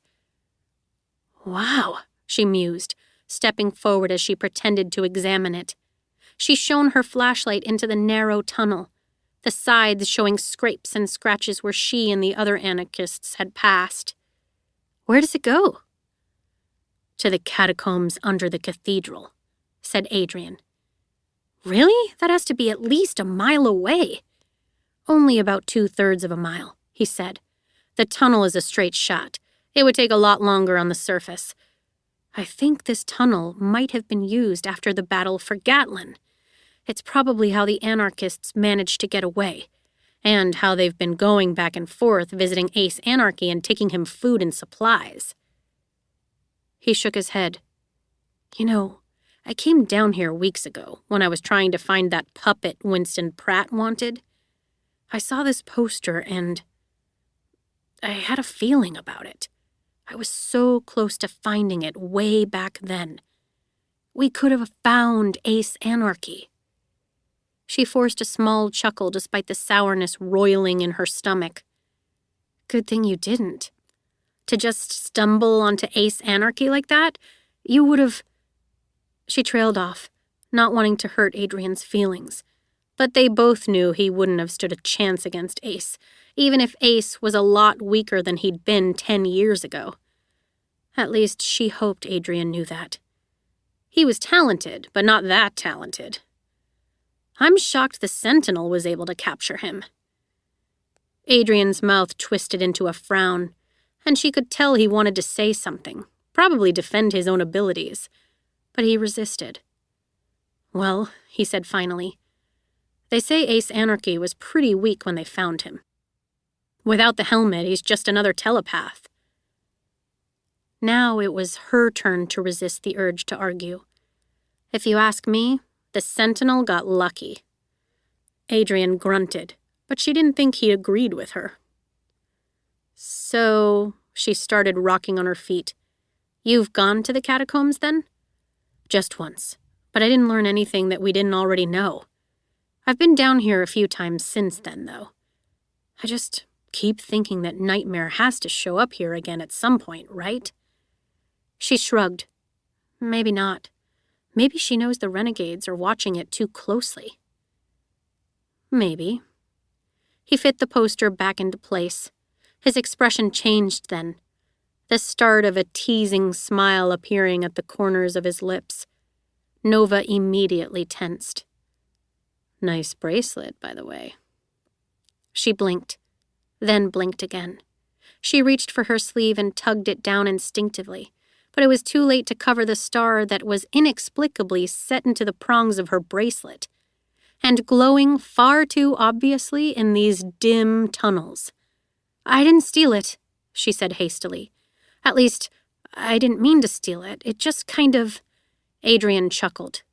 "Wow," she mused, stepping forward as she pretended to examine it. She shone her flashlight into the narrow tunnel, the sides showing scrapes and scratches where she and the other anarchists had passed. "Where does it go?" "To the catacombs under the cathedral," said Adrian. "Really? That has to be at least a mile away." "Only about 2/3 of a mile," he said. "The tunnel is a straight shot. It would take a lot longer on the surface. I think this tunnel might have been used after the battle for Gatlin. It's probably how the anarchists managed to get away, and how they've been going back and forth visiting Ace Anarchy and taking him food and supplies." He shook his head. I came down here weeks ago when I was trying to find that puppet Winston Pratt wanted. I saw this poster and I had a feeling about it. I was so close to finding it way back then. We could have found Ace Anarchy." She forced a small chuckle despite the sourness roiling in her stomach. "Good thing you didn't. To just stumble onto Ace Anarchy like that, you would have..." She trailed off, not wanting to hurt Adrian's feelings. But they both knew he wouldn't have stood a chance against Ace, even if Ace was a lot weaker than he'd been 10 years ago. At least she hoped Adrian knew that. He was talented, but not that talented. "I'm shocked the Sentinel was able to capture him." Adrian's mouth twisted into a frown, and she could tell he wanted to say something, probably defend his own abilities. But he resisted. "Well," he said finally, "they say Ace Anarchy was pretty weak when they found him. Without the helmet, he's just another telepath." Now it was her turn to resist the urge to argue. "If you ask me, the Sentinel got lucky." Adrian grunted, but she didn't think he agreed with her. "So," she started rocking on her feet, "you've gone to the catacombs then?" "Just once, but I didn't learn anything that we didn't already know. I've been down here a few times since then, though. I just keep thinking that Nightmare has to show up here again at some point, right?" She shrugged. "Maybe not. Maybe she knows the renegades are watching it too closely." "Maybe." He fit the poster back into place. His expression changed then, the start of a teasing smile appearing at the corners of his lips. Nova immediately tensed. "Nice bracelet, by the way." She blinked, then blinked again. She reached for her sleeve and tugged it down instinctively, but it was too late to cover the star that was inexplicably set into the prongs of her bracelet, and glowing far too obviously in these dim tunnels. "I didn't steal it," she said hastily. "At least, I didn't mean to steal it. It just kind of..." Adrian chuckled.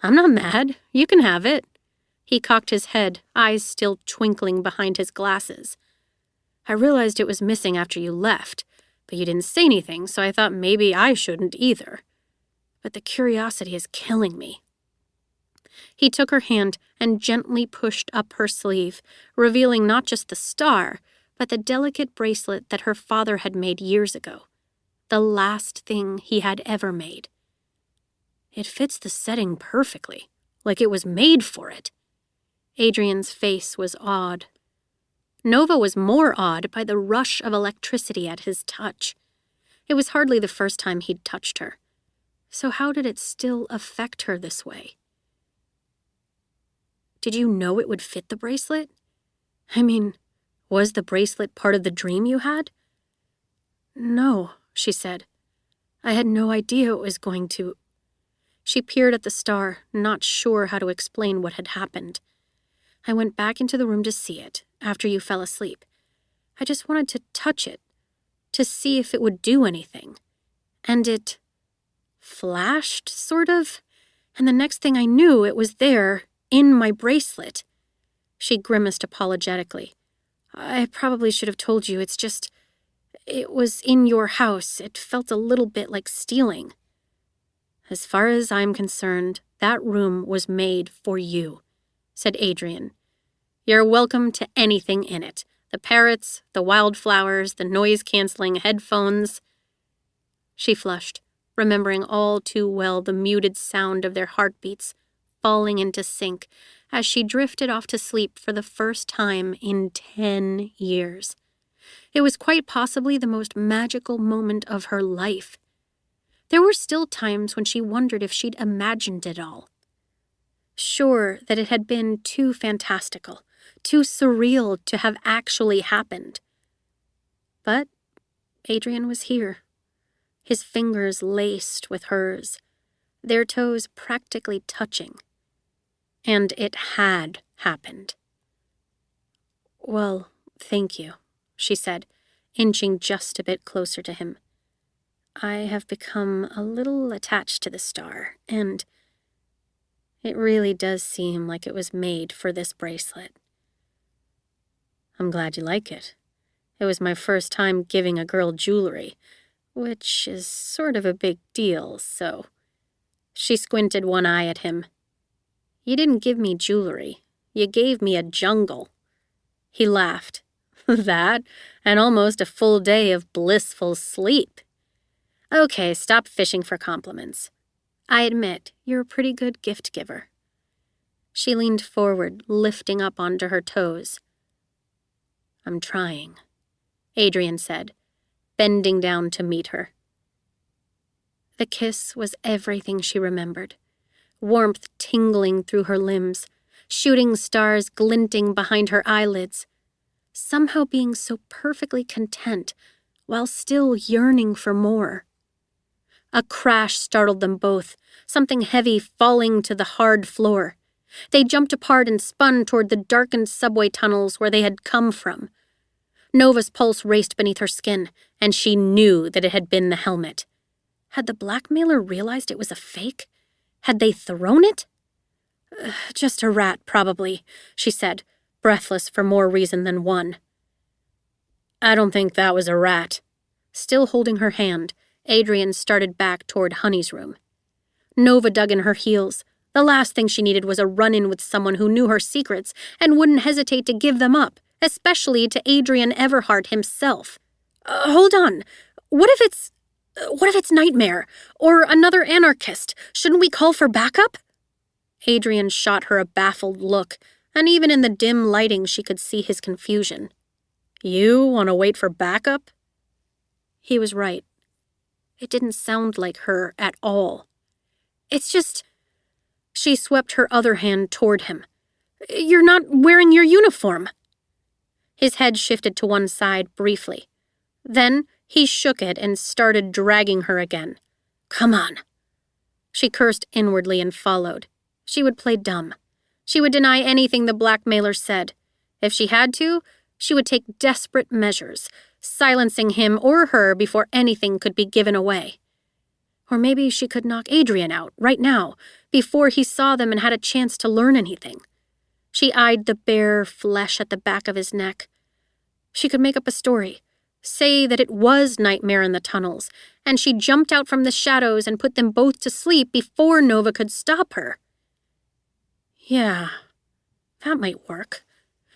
I'm not mad. You can have it. He cocked his head, eyes still twinkling behind his glasses. I realized it was missing after you left, but you didn't say anything, so I thought maybe I shouldn't either. But the curiosity is killing me. He took her hand and gently pushed up her sleeve, revealing not just the star, but the delicate bracelet that her father had made years ago. The last thing he had ever made. It fits the setting perfectly, like it was made for it. Adrian's face was awed. Nova was more awed by the rush of electricity at his touch. It was hardly the first time he'd touched her. So how did it still affect her this way? Did you know it would fit the bracelet? I mean, was the bracelet part of the dream you had? No, she said. I had no idea it was going to. She peered at the star, not sure how to explain what had happened. I went back into the room to see it, after you fell asleep. I just wanted to touch it, to see if it would do anything. And it flashed, sort of, and the next thing I knew, it was there, in my bracelet. She grimaced apologetically. I probably should have told you, it's just, it was in your house. It felt a little bit like stealing. As far as I'm concerned, that room was made for you, said Adrian. You're welcome to anything in it. The parrots, the wildflowers, the noise-canceling headphones. She flushed, remembering all too well the muted sound of their heartbeats falling into sync as she drifted off to sleep for the first time in 10 years. It was quite possibly the most magical moment of her life. There were still times when she wondered if she'd imagined it all. Sure that it had been too fantastical, too surreal to have actually happened. But Adrian was here, his fingers laced with hers, their toes practically touching. And it had happened. Well, thank you, she said, inching just a bit closer to him. I have become a little attached to the star, and it really does seem like it was made for this bracelet. I'm glad you like it. It was my first time giving a girl jewelry, which is sort of a big deal, so. She squinted one eye at him. You didn't give me jewelry. You gave me a jungle. He laughed. That, and almost a full day of blissful sleep. Okay, stop fishing for compliments. I admit, you're a pretty good gift giver. She leaned forward, lifting up onto her toes. I'm trying, Adrian said, bending down to meet her. The kiss was everything she remembered. Warmth tingling through her limbs, shooting stars glinting behind her eyelids, somehow being so perfectly content while still yearning for more. A crash startled them both, something heavy falling to the hard floor. They jumped apart and spun toward the darkened subway tunnels where they had come from. Nova's pulse raced beneath her skin, and she knew that it had been the helmet. Had the blackmailer realized it was a fake? Had they thrown it? Just a rat, probably, she said, breathless for more reason than one. I don't think that was a rat. Still holding her hand, Adrian started back toward Honey's room. Nova dug in her heels. The last thing she needed was a run-in with someone who knew her secrets and wouldn't hesitate to give them up, especially to Adrian Everhart himself. Hold on. What if it's Nightmare? Or another anarchist? Shouldn't we call for backup? Adrian shot her a baffled look, and even in the dim lighting she could see his confusion. You want to wait for backup? He was right. It didn't sound like her at all. It's just... She swept her other hand toward him. You're not wearing your uniform. His head shifted to one side briefly. Then he shook it and started dragging her again. Come on. She cursed inwardly and followed. She would play dumb. She would deny anything the blackmailer said. If she had to, she would take desperate measures, silencing him or her before anything could be given away. Or maybe she could knock Adrian out, right now, before he saw them and had a chance to learn anything. She eyed the bare flesh at the back of his neck. She could make up a story, say that it was Nightmare in the tunnels, and she jumped out from the shadows and put them both to sleep before Nova could stop her. Yeah, that might work.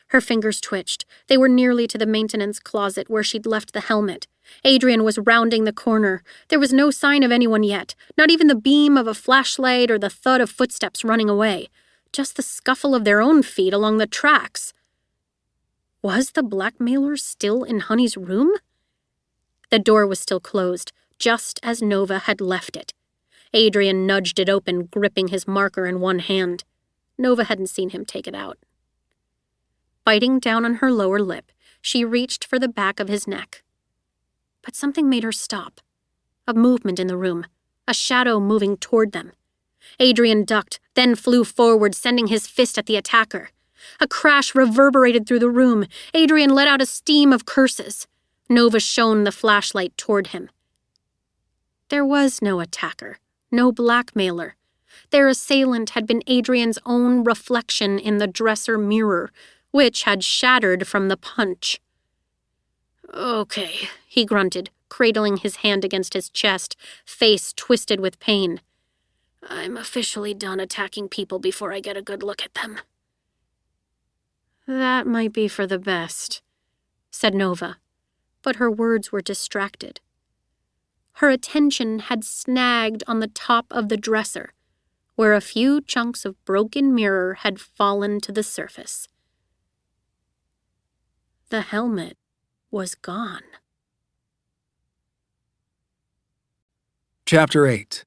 Her fingers twitched. They were nearly to the maintenance closet where she'd left the helmet. Adrian was rounding the corner. There was no sign of anyone yet, not even the beam of a flashlight or the thud of footsteps running away, just the scuffle of their own feet along the tracks. Was the blackmailer still in Honey's room? The door was still closed, just as Nova had left it. Adrian nudged it open, gripping his marker in one hand. Nova hadn't seen him take it out. Biting down on her lower lip, she reached for the back of his neck. But something made her stop. A movement in the room, a shadow moving toward them. Adrian ducked, then flew forward, sending his fist at the attacker. A crash reverberated through the room. Adrian let out a steam of curses. Nova shone the flashlight toward him. There was no attacker, no blackmailer. Their assailant had been Adrian's own reflection in the dresser mirror, which had shattered from the punch. Okay, he grunted, cradling his hand against his chest, face twisted with pain. I'm officially done attacking people before I get a good look at them. That might be for the best, said Nova, but her words were distracted. Her attention had snagged on the top of the dresser, where a few chunks of broken mirror had fallen to the surface. The helmet was gone. Chapter 8.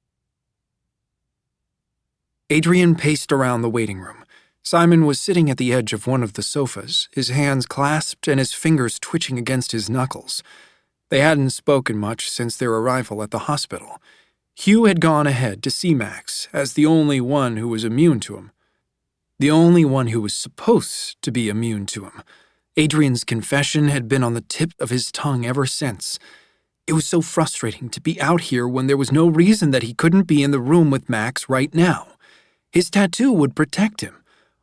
Adrian paced around the waiting room. Simon was sitting at the edge of one of the sofas, his hands clasped and his fingers twitching against his knuckles. They hadn't spoken much since their arrival at the hospital. Hugh had gone ahead to see Max as the only one who was immune to him. The only one who was supposed to be immune to him. Adrian's confession had been on the tip of his tongue ever since. It was so frustrating to be out here when there was no reason that he couldn't be in the room with Max right now. His tattoo would protect him.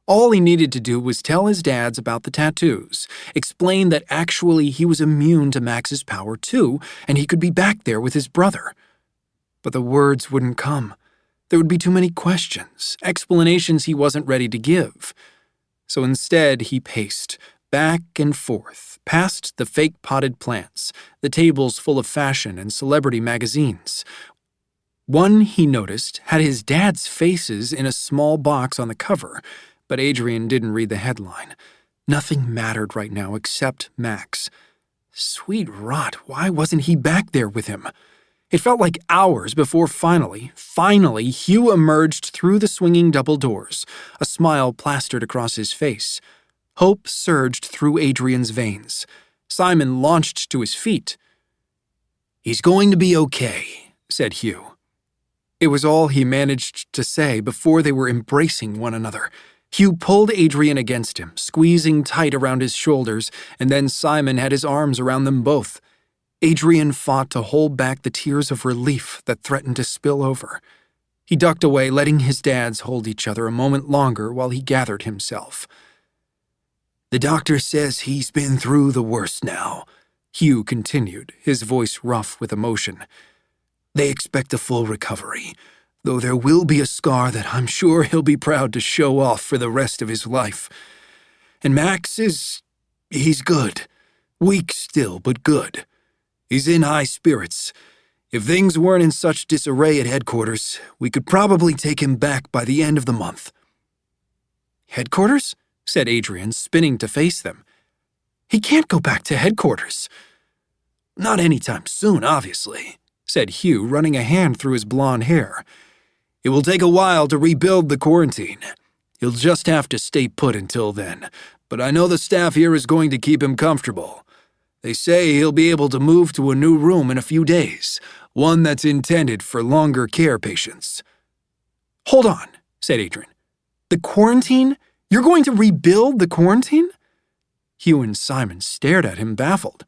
All he needed to do was tell his dads about the tattoos, explain that actually he was immune to Max's power too, and he could be back there with his brother. But the words wouldn't come. There would be too many questions, explanations he wasn't ready to give. So instead, he paced, back and forth, past the fake potted plants, the tables full of fashion and celebrity magazines. One, he noticed, had his dad's faces in a small box on the cover, but Adrian didn't read the headline. Nothing mattered right now except Max. Sweet rot, why wasn't he back there with him? It felt like hours before finally, Hugh emerged through the swinging double doors, a smile plastered across his face. Hope surged through Adrian's veins. Simon launched to his feet. "He's going to be okay," said Hugh. It was all he managed to say before they were embracing one another. Hugh pulled Adrian against him, squeezing tight around his shoulders, and then Simon had his arms around them both. Adrian fought to hold back the tears of relief that threatened to spill over. He ducked away, letting his dads hold each other a moment longer while he gathered himself. "The doctor says he's been through the worst now," Hugh continued, his voice rough with emotion. "They expect a full recovery, though there will be a scar that I'm sure he'll be proud to show off for the rest of his life. And Max he's good. Weak still, but good. He's in high spirits. If things weren't in such disarray at headquarters, we could probably take him back by the end of the month." "Headquarters?" said Adrian, spinning to face them. "He can't go back to headquarters." "Not anytime soon, obviously," said Hugh, running a hand through his blonde hair. "It will take a while to rebuild the quarantine. He'll just have to stay put until then, but I know the staff here is going to keep him comfortable. They say he'll be able to move to a new room in a few days, one that's intended for longer care patients." "Hold on," said Adrian. "The quarantine? You're going to rebuild the quarantine?" Hugh and Simon stared at him, baffled.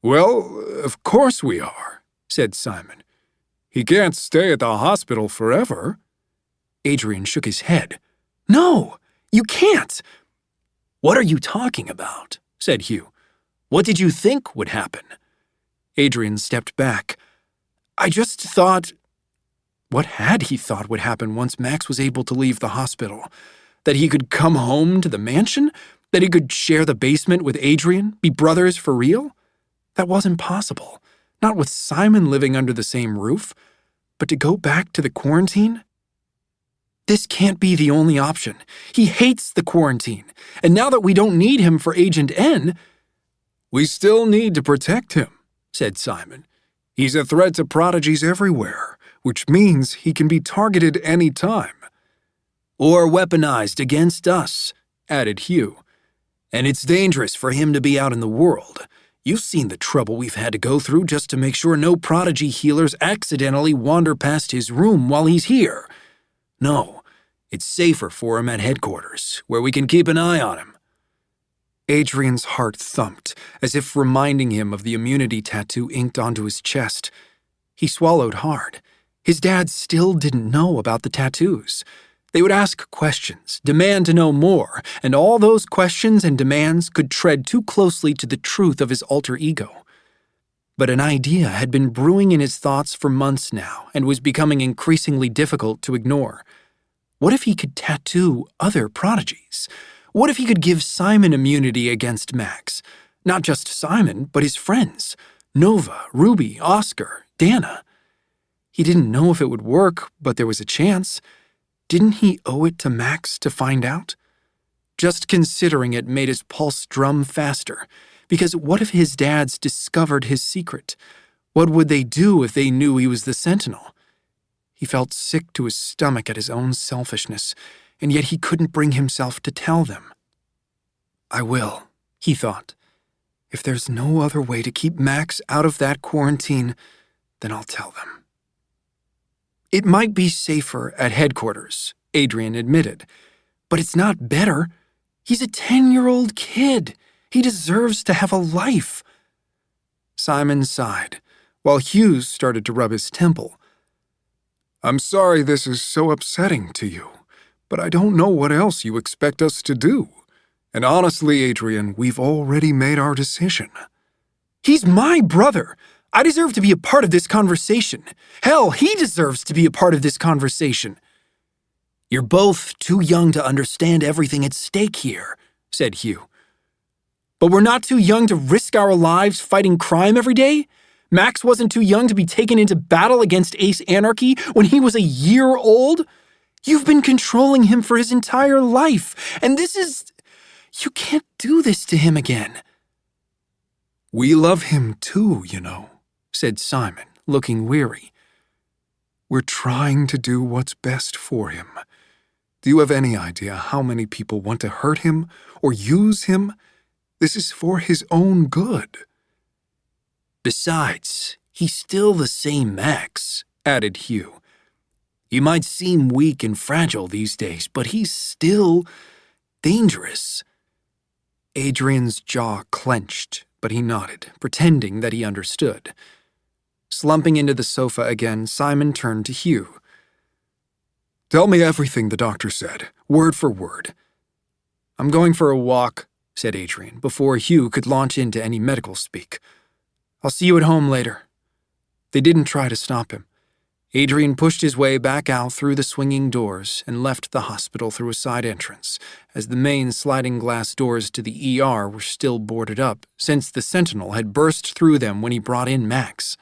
"Well, of course we are," said Simon. He can't stay at the hospital forever. Adrian shook his head. No, you can't. What are you talking about? Said Hugh. What did you think would happen? Adrian stepped back. I just thought... What had he thought would happen once Max was able to leave the hospital? That he could come home to the mansion? That he could share the basement with Adrian? Be brothers for real? That wasn't possible. Not with Simon living under the same roof. But to go back to the quarantine? This can't be the only option. He hates the quarantine. And now that we don't need him for Agent N... We still need to protect him, said Simon. He's a threat to prodigies everywhere, which means he can be targeted any time. Or weaponized against us, added Hugh. And it's dangerous for him to be out in the world. You've seen the trouble we've had to go through just to make sure no prodigy healers accidentally wander past his room while he's here. No, it's safer for him at headquarters, where we can keep an eye on him. Adrian's heart thumped, as if reminding him of the immunity tattoo inked onto his chest. He swallowed hard. His dad still didn't know about the tattoos. They would ask questions, demand to know more, and all those questions and demands could tread too closely to the truth of his alter ego. But an idea had been brewing in his thoughts for months now and was becoming increasingly difficult to ignore. What if he could tattoo other prodigies? What if he could give Simon immunity against Max? Not just Simon, but his friends. Nova, Ruby, Oscar, Dana. He didn't know if it would work, but there was a chance. Didn't he owe it to Max to find out? Just considering it made his pulse drum faster, because what if his dads discovered his secret? What would they do if they knew he was the Sentinel? He felt sick to his stomach at his own selfishness, and yet he couldn't bring himself to tell them. I will, he thought. If there's no other way to keep Max out of that quarantine, then I'll tell them. It might be safer at headquarters, Adrian admitted, but it's not better. He's a 10-year-old kid. He deserves to have a life. Simon sighed, while Hughes started to rub his temple. I'm sorry this is so upsetting to you, but I don't know what else you expect us to do. And honestly, Adrian, we've already made our decision. He's my brother. I deserve to be a part of this conversation. Hell, he deserves to be a part of this conversation. You're both too young to understand everything at stake here, said Hugh. But we're not too young to risk our lives fighting crime every day? Max wasn't too young to be taken into battle against Ace Anarchy when he was a year old? You've been controlling him for his entire life, and this is... You can't do this to him again. We love him too, you know, said Simon, looking weary. We're trying to do what's best for him. Do you have any idea how many people want to hurt him or use him? This is for his own good. Besides, he's still the same Max, added Hugh. He might seem weak and fragile these days, but he's still dangerous. Adrian's jaw clenched, but he nodded, pretending that he understood. Slumping into the sofa again, Simon turned to Hugh. Tell me everything the doctor said, word for word. I'm going for a walk, said Adrian, before Hugh could launch into any medical speak. I'll see you at home later. They didn't try to stop him. Adrian pushed his way back out through the swinging doors and left the hospital through a side entrance, as the main sliding glass doors to the ER were still boarded up, since the Sentinel had burst through them when he brought in Max.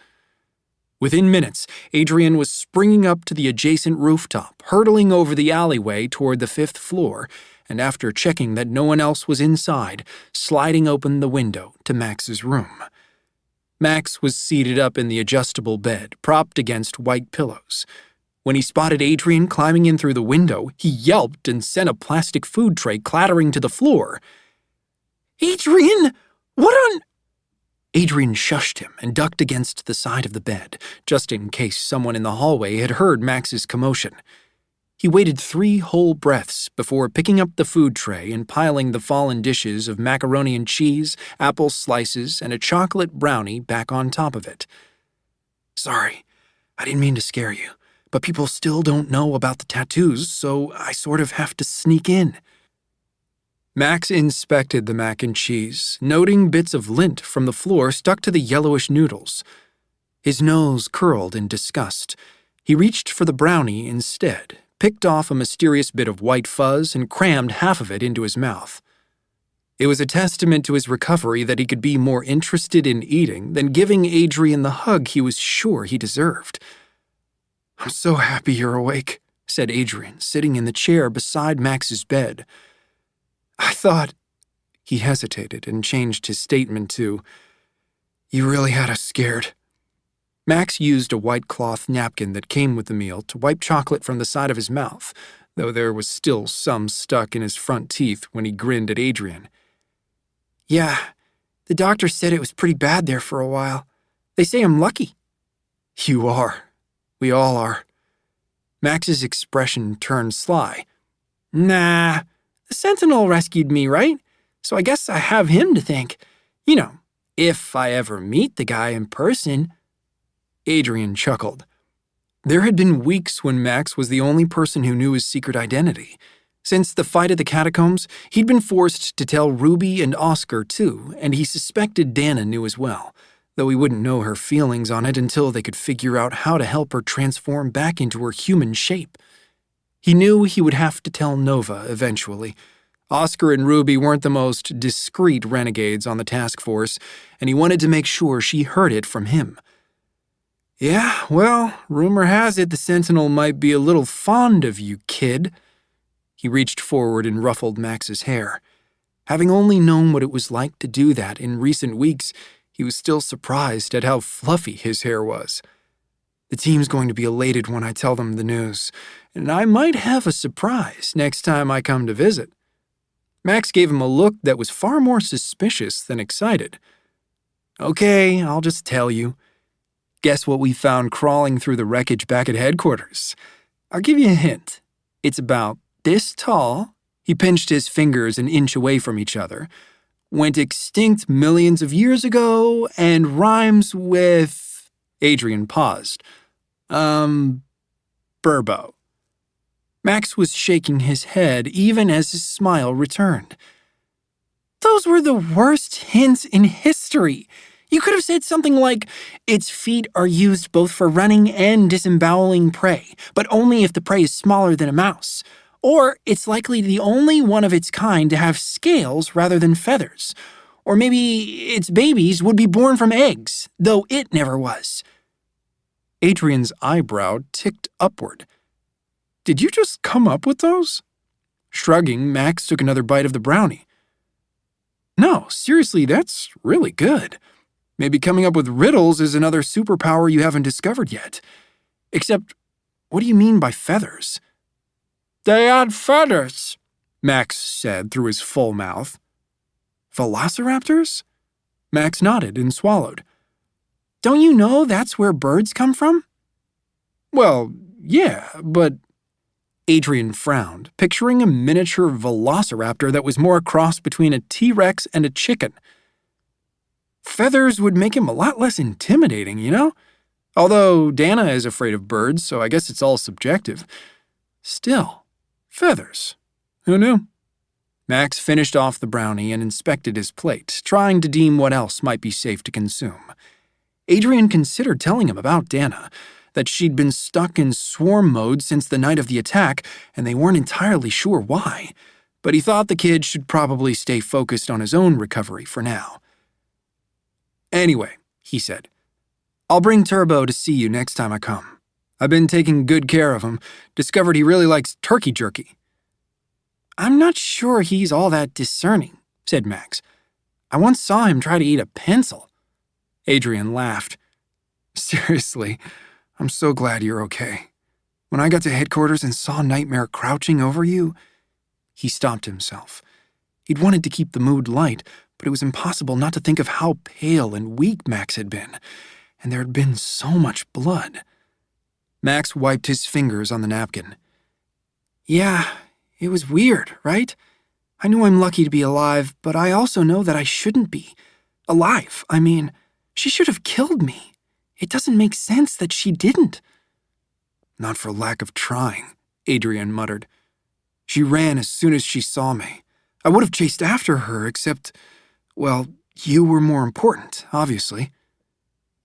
Within minutes, Adrian was springing up to the adjacent rooftop, hurtling over the alleyway toward the 5th floor, and after checking that no one else was inside, sliding open the window to Max's room. Max was seated up in the adjustable bed, propped against white pillows. When he spotted Adrian climbing in through the window, he yelped and sent a plastic food tray clattering to the floor. Adrian! What on... Adrian shushed him and ducked against the side of the bed, just in case someone in the hallway had heard Max's commotion. He waited 3 whole breaths before picking up the food tray and piling the fallen dishes of macaroni and cheese, apple slices, and a chocolate brownie back on top of it. Sorry, I didn't mean to scare you, but people still don't know about the tattoos, so I sort of have to sneak in." Max inspected the mac and cheese, noting bits of lint from the floor stuck to the yellowish noodles. His nose curled in disgust. He reached for the brownie instead, picked off a mysterious bit of white fuzz, and crammed half of it into his mouth. It was a testament to his recovery that he could be more interested in eating than giving Adrian the hug he was sure he deserved. "I'm so happy you're awake," said Adrian, sitting in the chair beside Max's bed. "I thought—" He hesitated and changed his statement to, "You really had us scared." Max used a white cloth napkin that came with the meal to wipe chocolate from the side of his mouth, though there was still some stuck in his front teeth when he grinned at Adrian. "Yeah, the doctor said it was pretty bad there for a while. They say I'm lucky." "You are. We all are." Max's expression turned sly. "Nah, the Sentinel rescued me, right? So I guess I have him to thank. You know, if I ever meet the guy in person." Adrian chuckled. There had been weeks when Max was the only person who knew his secret identity. Since the fight at the catacombs, he'd been forced to tell Ruby and Oscar too, and he suspected Dana knew as well, though he wouldn't know her feelings on it until they could figure out how to help her transform back into her human shape. He knew he would have to tell Nova eventually. Oscar and Ruby weren't the most discreet renegades on the task force, and he wanted to make sure she heard it from him. "Yeah, well, rumor has it the Sentinel might be a little fond of you, kid." He reached forward and ruffled Max's hair. Having only known what it was like to do that in recent weeks, he was still surprised at how fluffy his hair was. "The team's going to be elated when I tell them the news, and I might have a surprise next time I come to visit." Max gave him a look that was far more suspicious than excited. "Okay, I'll just tell you. Guess what we found crawling through the wreckage back at headquarters? I'll give you a hint. It's about this tall." He pinched his fingers an inch away from each other. "Went extinct millions of years ago and rhymes with—" Adrian paused. Burbo." Max was shaking his head even as his smile returned. "Those were the worst hints in history. You could have said something like, its feet are used both for running and disemboweling prey, but only if the prey is smaller than a mouse. Or it's likely the only one of its kind to have scales rather than feathers. Or maybe its babies would be born from eggs, though it never was." Adrian's eyebrow ticked upward. "Did you just come up with those?" Shrugging, Max took another bite of the brownie. "No, seriously, that's really good. Maybe coming up with riddles is another superpower you haven't discovered yet. Except, what do you mean by feathers?" "They had feathers," Max said through his full mouth. "Velociraptors?" Max nodded and swallowed. "Don't you know that's where birds come from?" "Well, yeah, but—" Adrian frowned, picturing a miniature velociraptor that was more a cross between a T-Rex and a chicken. "Feathers would make him a lot less intimidating, you know? Although Dana is afraid of birds, so I guess it's all subjective. Still, feathers. Who knew?" Max finished off the brownie and inspected his plate, trying to deem what else might be safe to consume. Adrian considered telling him about Dana, that she'd been stuck in swarm mode since the night of the attack, and they weren't entirely sure why, but he thought the kid should probably stay focused on his own recovery for now. "Anyway," he said, "I'll bring Turbo to see you next time I come. I've been taking good care of him, discovered he really likes turkey jerky." "I'm not sure he's all that discerning," said Max. "I once saw him try to eat a pencil." Adrian laughed. "Seriously, I'm so glad you're okay. When I got to headquarters and saw Nightmare crouching over you—" He stopped himself. He'd wanted to keep the mood light, but it was impossible not to think of how pale and weak Max had been, and there had been so much blood. Max wiped his fingers on the napkin. "Yeah, it was weird, right? I know I'm lucky to be alive, but I also know that I shouldn't be. Alive, I mean. She should have killed me. It doesn't make sense that she didn't." "Not for lack of trying," Adrian muttered. "She ran as soon as she saw me. I would have chased after her, except, well, you were more important, obviously."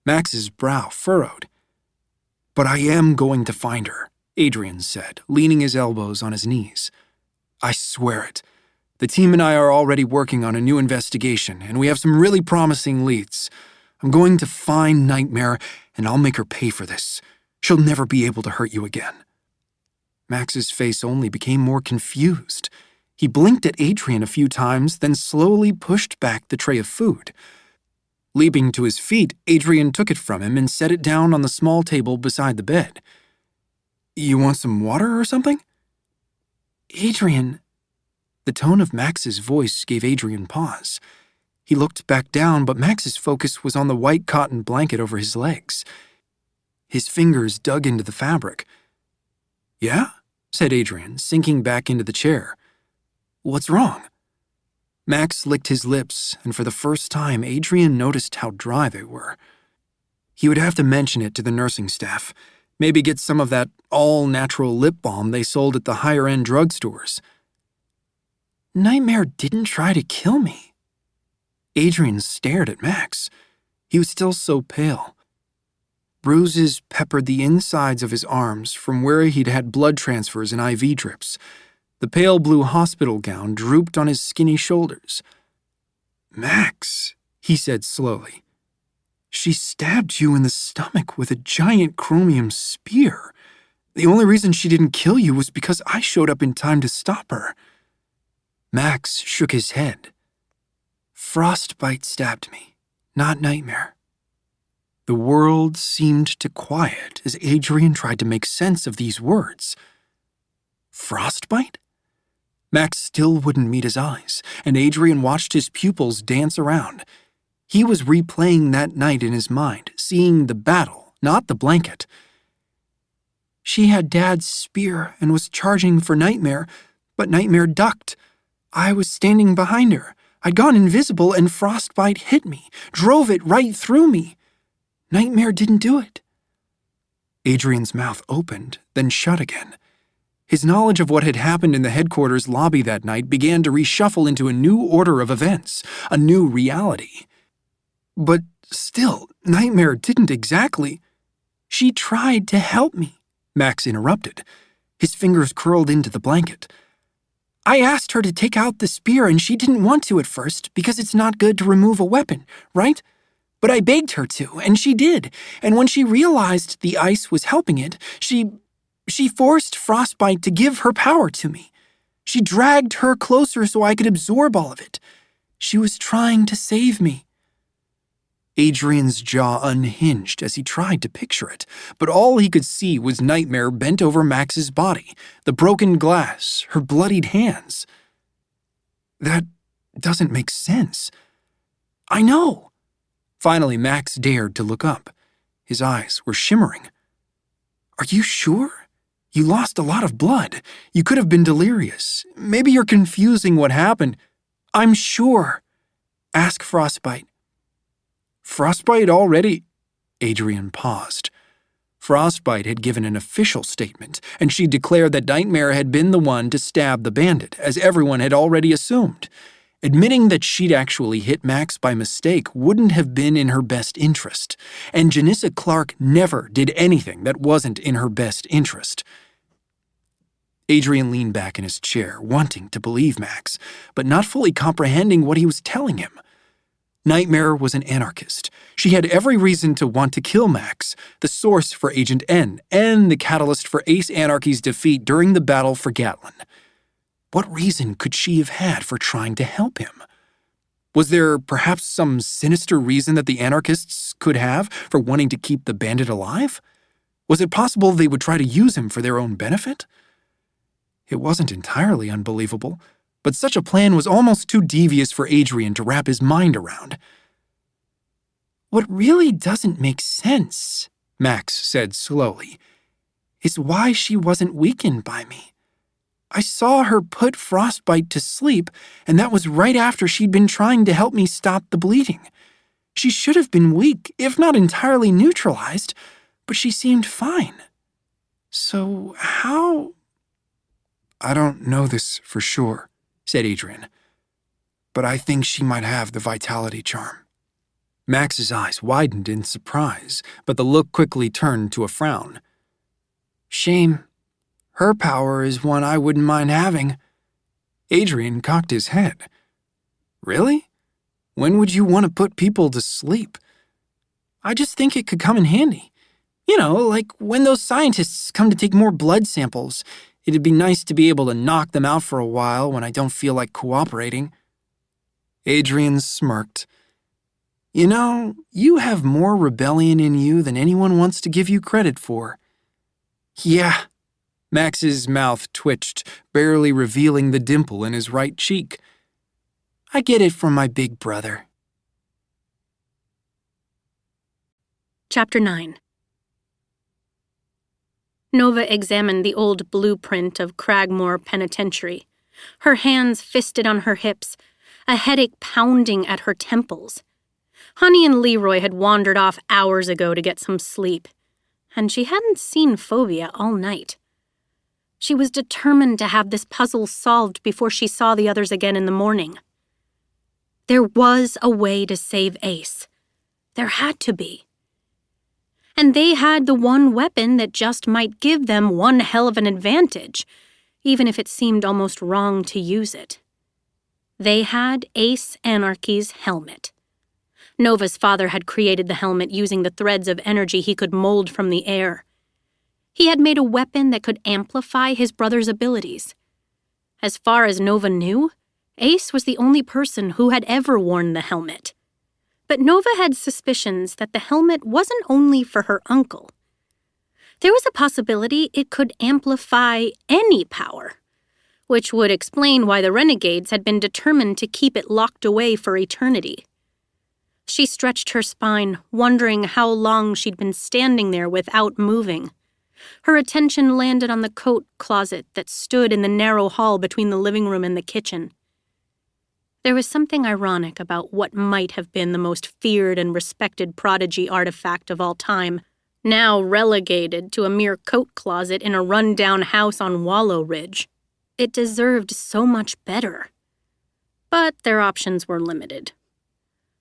Max's brow furrowed. "But I am going to find her," Adrian said, leaning his elbows on his knees. "I swear it. The team and I are already working on a new investigation, and we have some really promising leads. I'm going to find Nightmare, and I'll make her pay for this. She'll never be able to hurt you again." Max's face only became more confused. He blinked at Adrian a few times, then slowly pushed back the tray of food. Leaping to his feet, Adrian took it from him and set it down on the small table beside the bed. "You want some water or something?" "Adrian..." The tone of Max's voice gave Adrian pause. He looked back down, but Max's focus was on the white cotton blanket over his legs. His fingers dug into the fabric. "Yeah?" said Adrian, sinking back into the chair. "What's wrong?" Max licked his lips, and for the first time, Adrian noticed how dry they were. He would have to mention it to the nursing staff, maybe get some of that all-natural lip balm they sold at the higher-end drugstores. "Nightmare didn't try to kill me." Adrian stared at Max. He was still so pale. Bruises peppered the insides of his arms from where he'd had blood transfers and IV drips. The pale blue hospital gown drooped on his skinny shoulders. "Max," he said slowly, "she stabbed you in the stomach with a giant chromium spear. The only reason she didn't kill you was because I showed up in time to stop her." Max shook his head. "Frostbite stabbed me, not Nightmare." The world seemed to quiet as Adrian tried to make sense of these words. Frostbite? Max still wouldn't meet his eyes, and Adrian watched his pupils dance around. He was replaying that night in his mind, seeing the battle, not the blanket. "She had Dad's spear and was charging for Nightmare, but Nightmare ducked. I was standing behind her. I'd gone invisible and Frostbite hit me, drove it right through me. Nightmare didn't do it." Adrian's mouth opened, then shut again. His knowledge of what had happened in the headquarters lobby that night began to reshuffle into a new order of events, a new reality. "But still, Nightmare didn't exactly—" "She tried to help me," Max interrupted. His fingers curled into the blanket. "I asked her to take out the spear and she didn't want to at first because it's not good to remove a weapon, right? But I begged her to, and she did, and when she realized the ice was helping it, she forced Frostbite to give her power to me. She dragged her closer so I could absorb all of it. She was trying to save me." Adrian's jaw unhinged as he tried to picture it, but all he could see was Nightmare bent over Max's body, the broken glass, her bloodied hands. "That doesn't make sense." "I know." Finally, Max dared to look up. His eyes were shimmering. "Are you sure? You lost a lot of blood. You could have been delirious. Maybe you're confusing what happened." "I'm sure. Ask Frostbite." "Frostbite already—" Adrian paused. Frostbite had given an official statement, and she declared that Nightmare had been the one to stab the bandit, as everyone had already assumed. Admitting that she'd actually hit Max by mistake wouldn't have been in her best interest, and Janissa Clark never did anything that wasn't in her best interest. Adrian leaned back in his chair, wanting to believe Max, but not fully comprehending what he was telling him. Nightmare was an anarchist. She had every reason to want to kill Max, the source for Agent N, and the catalyst for Ace Anarchy's defeat during the battle for Gatlin. What reason could she have had for trying to help him? Was there perhaps some sinister reason that the anarchists could have for wanting to keep the bandit alive? Was it possible they would try to use him for their own benefit? It wasn't entirely unbelievable, but such a plan was almost too devious for Adrian to wrap his mind around. "What really doesn't make sense," Max said slowly, "is why she wasn't weakened by me. I saw her put Frostbite to sleep, and that was right after she'd been trying to help me stop the bleeding. She should have been weak, if not entirely neutralized, but she seemed fine. So how... I don't know this for sure, said Adrian, but I think she might have the vitality charm. Max's eyes widened in surprise, but the look quickly turned to a frown. Shame. Her power is one I wouldn't mind having. Adrian cocked his head. Really? When would you want to put people to sleep? I just think it could come in handy. You know, like when those scientists come to take more blood samples. It'd be nice to be able to knock them out for a while when I don't feel like cooperating. Adrian smirked. You know, you have more rebellion in you than anyone wants to give you credit for. Yeah. Max's mouth twitched, barely revealing the dimple in his right cheek. I get it from my big brother. Chapter 9. Nova examined the old blueprint of Cragmore Penitentiary, her hands fisted on her hips, a headache pounding at her temples. Honey and Leroy had wandered off hours ago to get some sleep, and she hadn't seen Phobia all night. She was determined to have this puzzle solved before she saw the others again in the morning. There was a way to save Ace. There had to be. And they had the one weapon that just might give them one hell of an advantage, even if it seemed almost wrong to use it. They had Ace Anarchy's helmet. Nova's father had created the helmet using the threads of energy he could mold from the air. He had made a weapon that could amplify his brother's abilities. As far as Nova knew, Ace was the only person who had ever worn the helmet. But Nova had suspicions that the helmet wasn't only for her uncle. There was a possibility it could amplify any power, which would explain why the renegades had been determined to keep it locked away for eternity. She stretched her spine, wondering how long she'd been standing there without moving. Her attention landed on the coat closet that stood in the narrow hall between the living room and the kitchen. There was something ironic about what might have been the most feared and respected prodigy artifact of all time, now relegated to a mere coat closet in a run-down house on Wallow Ridge. It deserved so much better. But their options were limited.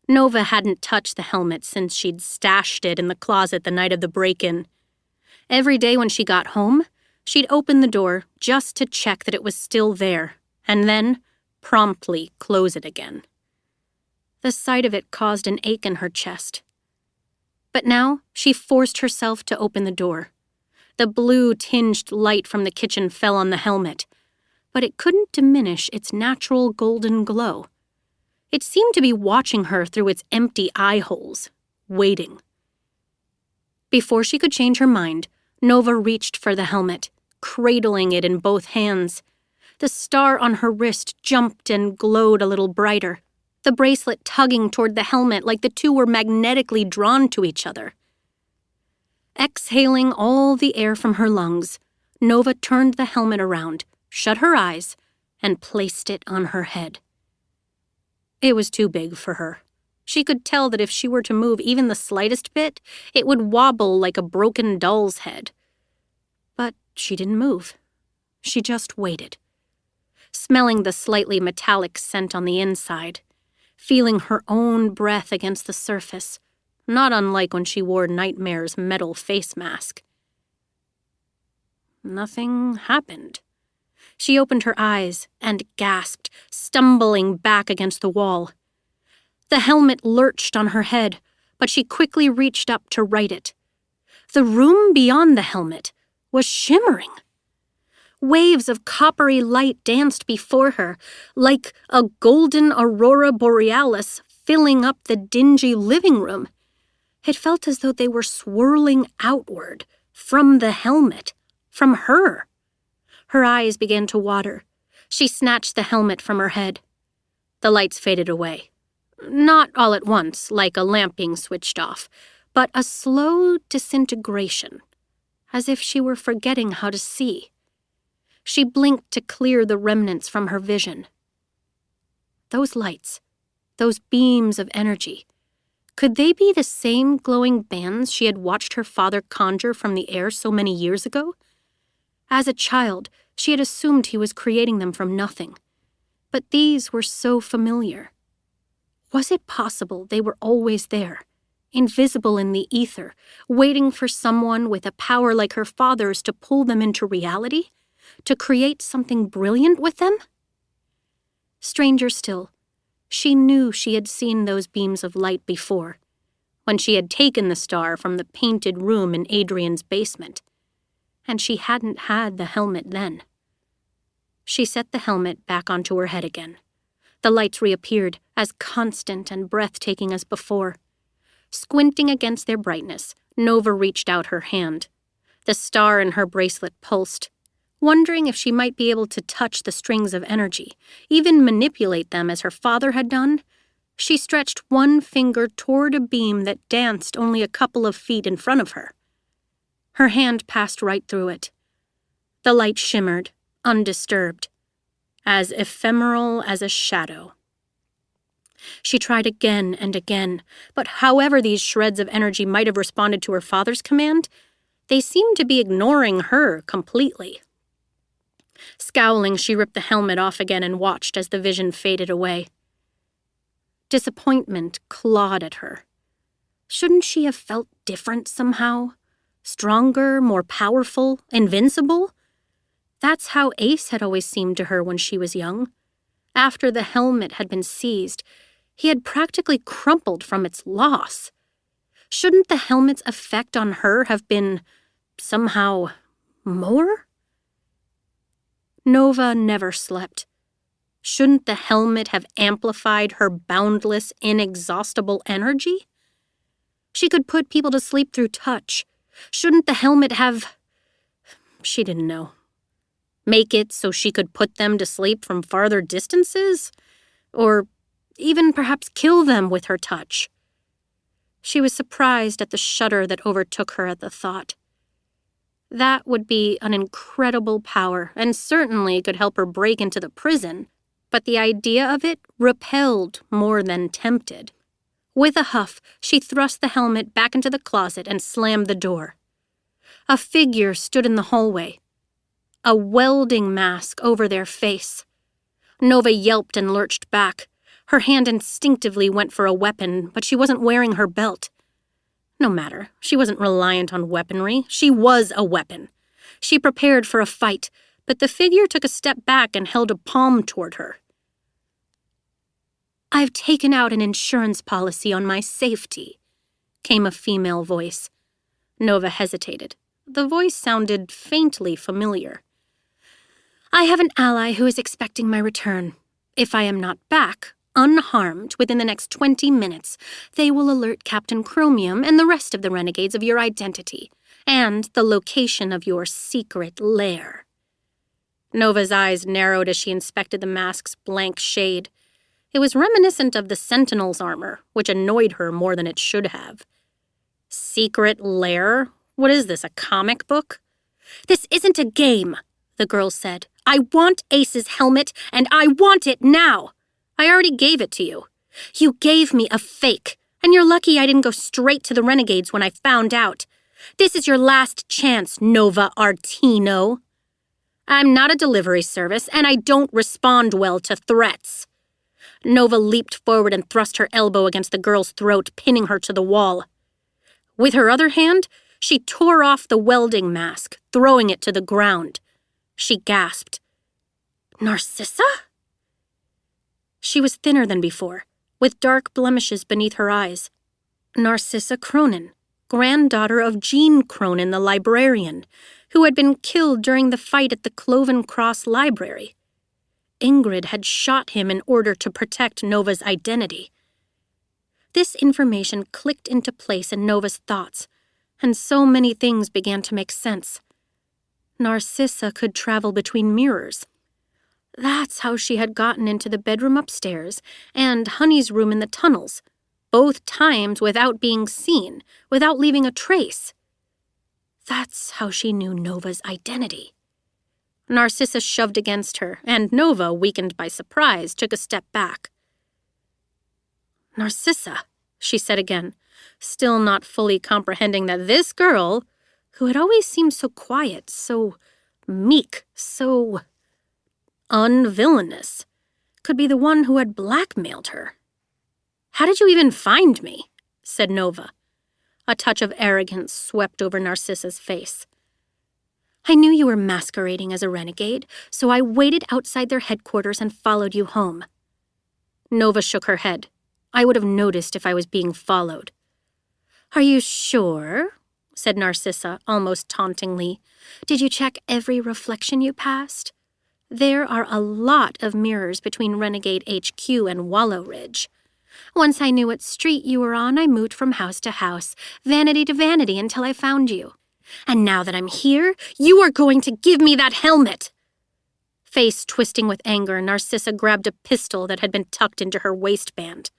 Nova hadn't touched the helmet since she'd stashed it in the closet the night of the break-in. Every day when she got home, she'd open the door just to check that it was still there, and then promptly close it again. The sight of it caused an ache in her chest. But now she forced herself to open the door. The blue-tinged light from the kitchen fell on the helmet, but it couldn't diminish its natural golden glow. It seemed to be watching her through its empty eye holes, waiting. Before she could change her mind, Nova reached for the helmet, cradling it in both hands. The star on her wrist jumped and glowed a little brighter, the bracelet tugging toward the helmet like the two were magnetically drawn to each other. Exhaling all the air from her lungs, Nova turned the helmet around, shut her eyes, and placed it on her head. It was too big for her. She could tell that if she were to move even the slightest bit, it would wobble like a broken doll's head. But she didn't move. She just waited, smelling the slightly metallic scent on the inside, feeling her own breath against the surface, not unlike when she wore Nightmare's metal face mask. Nothing happened. She opened her eyes and gasped, stumbling back against the wall. The helmet lurched on her head, but she quickly reached up to right it. The room beyond the helmet was shimmering. Waves of coppery light danced before her, like a golden aurora borealis filling up the dingy living room. It felt as though they were swirling outward, from the helmet, from her. Her eyes began to water. She snatched the helmet from her head. The lights faded away. Not all at once, like a lamp being switched off, but a slow disintegration, as if she were forgetting how to see. She blinked to clear the remnants from her vision. Those lights, those beams of energy, Could they be the same glowing bands she had watched her father conjure from the air so many years ago? As a child, she had assumed he was creating them from nothing. But these were so familiar. Was it possible they were always there, invisible in the ether, waiting for someone with a power like her father's to pull them into reality? To create something brilliant with them? Stranger still, she knew she had seen those beams of light before, when she had taken the star from the painted room in Adrian's basement, and she hadn't had the helmet then. She set the helmet back onto her head again. The lights reappeared, as constant and breathtaking as before. Squinting against their brightness, Nova reached out her hand. The star in her bracelet pulsed. Wondering if she might be able to touch the strings of energy, even manipulate them as her father had done, she stretched one finger toward a beam that danced only a couple of feet in front of her. Her hand passed right through it. The light shimmered, undisturbed, as ephemeral as a shadow. She tried again and again, but however these shreds of energy might have responded to her father's command, they seemed to be ignoring her completely. Scowling, she ripped the helmet off again and watched as the vision faded away. Disappointment clawed at her. Shouldn't she have felt different somehow? Stronger, more powerful, invincible? That's how Ace had always seemed to her when she was young. After the helmet had been seized, he had practically crumpled from its loss. Shouldn't the helmet's effect on her have been, somehow, more? Nova never slept. Shouldn't the helmet have amplified her boundless, inexhaustible energy? She could put people to sleep through touch. Shouldn't the helmet have... She didn't know. Make it so she could put them to sleep from farther distances? Or even perhaps kill them with her touch? She was surprised at the shudder that overtook her at the thought. That would be an incredible power, and certainly could help her break into the prison, but the idea of it repelled more than tempted. With a huff, she thrust the helmet back into the closet and slammed the door. A figure stood in the hallway, a welding mask over their face. Nova yelped and lurched back. Her hand instinctively went for a weapon, but she wasn't wearing her belt. No matter, she wasn't reliant on weaponry. She was a weapon. She prepared for a fight, but the figure took a step back and held a palm toward her. "I've taken out an insurance policy on my safety," came a female voice. Nova hesitated. The voice sounded faintly familiar. "I have an ally who is expecting my return. If I am not back, unharmed, within the next 20 minutes, they will alert Captain Chromium and the rest of the renegades of your identity, and the location of your secret lair." Nova's eyes narrowed as she inspected the mask's blank shade. It was reminiscent of the Sentinel's armor, which annoyed her more than it should have. Secret lair? What is this, a comic book? "This isn't a game," the girl said. "I want Ace's helmet, and I want it now. I already gave it to you. You gave me a fake, and you're lucky I didn't go straight to the renegades when I found out. This is your last chance, Nova Artino. I'm not a delivery service, and I don't respond well to threats." Nova leaped forward and thrust her elbow against the girl's throat, pinning her to the wall. With her other hand, she tore off the welding mask, throwing it to the ground. She gasped. "Narcissa?" She was thinner than before, with dark blemishes beneath her eyes. Narcissa Cronin, granddaughter of Jean Cronin the librarian, who had been killed during the fight at the Cloven Cross Library. Ingrid had shot him in order to protect Nova's identity. This information clicked into place in Nova's thoughts, and so many things began to make sense. Narcissa could travel between mirrors. That's how she had gotten into the bedroom upstairs and Honey's room in the tunnels, both times without being seen, without leaving a trace. That's how she knew Nova's identity. Narcissa shoved against her, and Nova, weakened by surprise, took a step back. "Narcissa," she said again, still not fully comprehending that this girl, who had always seemed so quiet, so meek, so unvillainous, could be the one who had blackmailed her. "How did you even find me?" said Nova. A touch of arrogance swept over Narcissa's face. "I knew you were masquerading as a renegade, so I waited outside their headquarters and followed you home." Nova shook her head. "I would have noticed if I was being followed." "Are you sure?" said Narcissa, almost tauntingly. "Did you check every reflection you passed? There are a lot of mirrors between Renegade HQ and Wallow Ridge. Once I knew what street you were on, I moved from house to house, vanity to vanity, until I found you. And now that I'm here, you are going to give me that helmet!" Face twisting with anger, Narcissa grabbed a pistol that had been tucked into her waistband.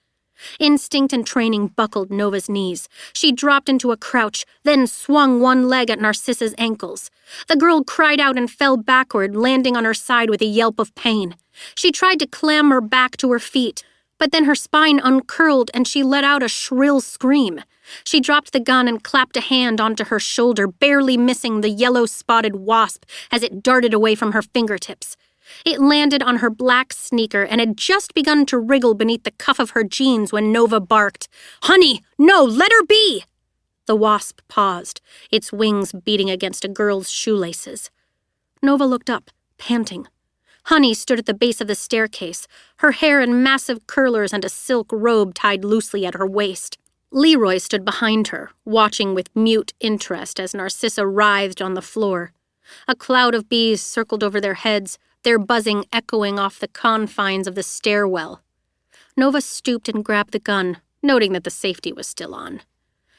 Instinct and training buckled Nova's knees. She dropped into a crouch, then swung one leg at Narcissa's ankles. The girl cried out and fell backward, landing on her side with a yelp of pain. She tried to clamber back to her feet, but then her spine uncurled and she let out a shrill scream. She dropped the gun and clapped a hand onto her shoulder, barely missing the yellow-spotted wasp as it darted away from her fingertips. It landed on her black sneaker and had just begun to wriggle beneath the cuff of her jeans when Nova barked, "Honey, no, let her be!" The wasp paused, its wings beating against a girl's shoelaces. Nova looked up, panting. Honey stood at the base of the staircase, her hair in massive curlers and a silk robe tied loosely at her waist. Leroy stood behind her, watching with mute interest as Narcissa writhed on the floor. A cloud of bees circled over their heads, their buzzing echoing off the confines of the stairwell. Nova stooped and grabbed the gun, noting that the safety was still on.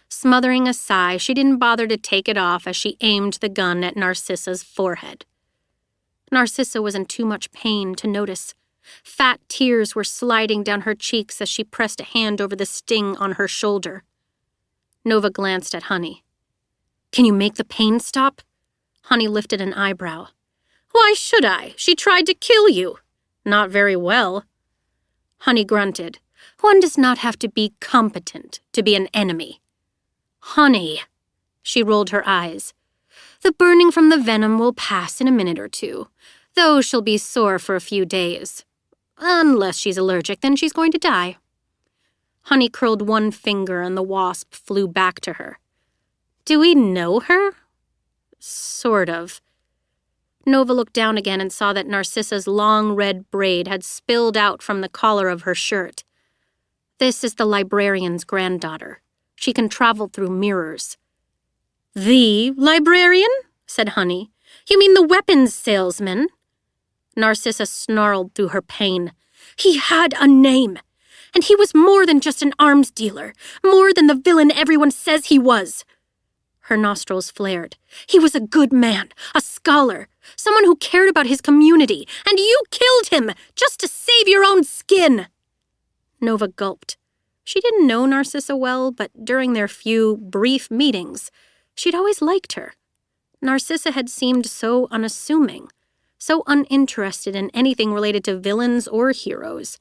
Smothering a sigh, she didn't bother to take it off as she aimed the gun at Narcissa's forehead. Narcissa was in too much pain to notice. Fat tears were sliding down her cheeks as she pressed a hand over the sting on her shoulder. Nova glanced at Honey. "Can you make the pain stop?" Honey lifted an eyebrow. "Why should I? She tried to kill you." "Not very well." Honey grunted. "One does not have to be competent to be an enemy." "Honey," she rolled her eyes. "The burning from the venom will pass in a minute or two, though she'll be sore for a few days. Unless she's allergic, then she's going to die." Honey curled one finger and the wasp flew back to her. "Do we know her?" "Sort of." Nova looked down again and saw that Narcissa's long red braid had spilled out from the collar of her shirt. "This is the librarian's granddaughter. She can travel through mirrors." "The librarian?" said Honey. "You mean the weapons salesman?" Narcissa snarled through her pain. "He had a name, and he was more than just an arms dealer, more than the villain everyone says he was." Her nostrils flared. "He was a good man, a scholar, someone who cared about his community, and you killed him just to save your own skin." Nova gulped. She didn't know Narcissa well, but during their few brief meetings, she'd always liked her. Narcissa had seemed so unassuming, so uninterested in anything related to villains or heroes.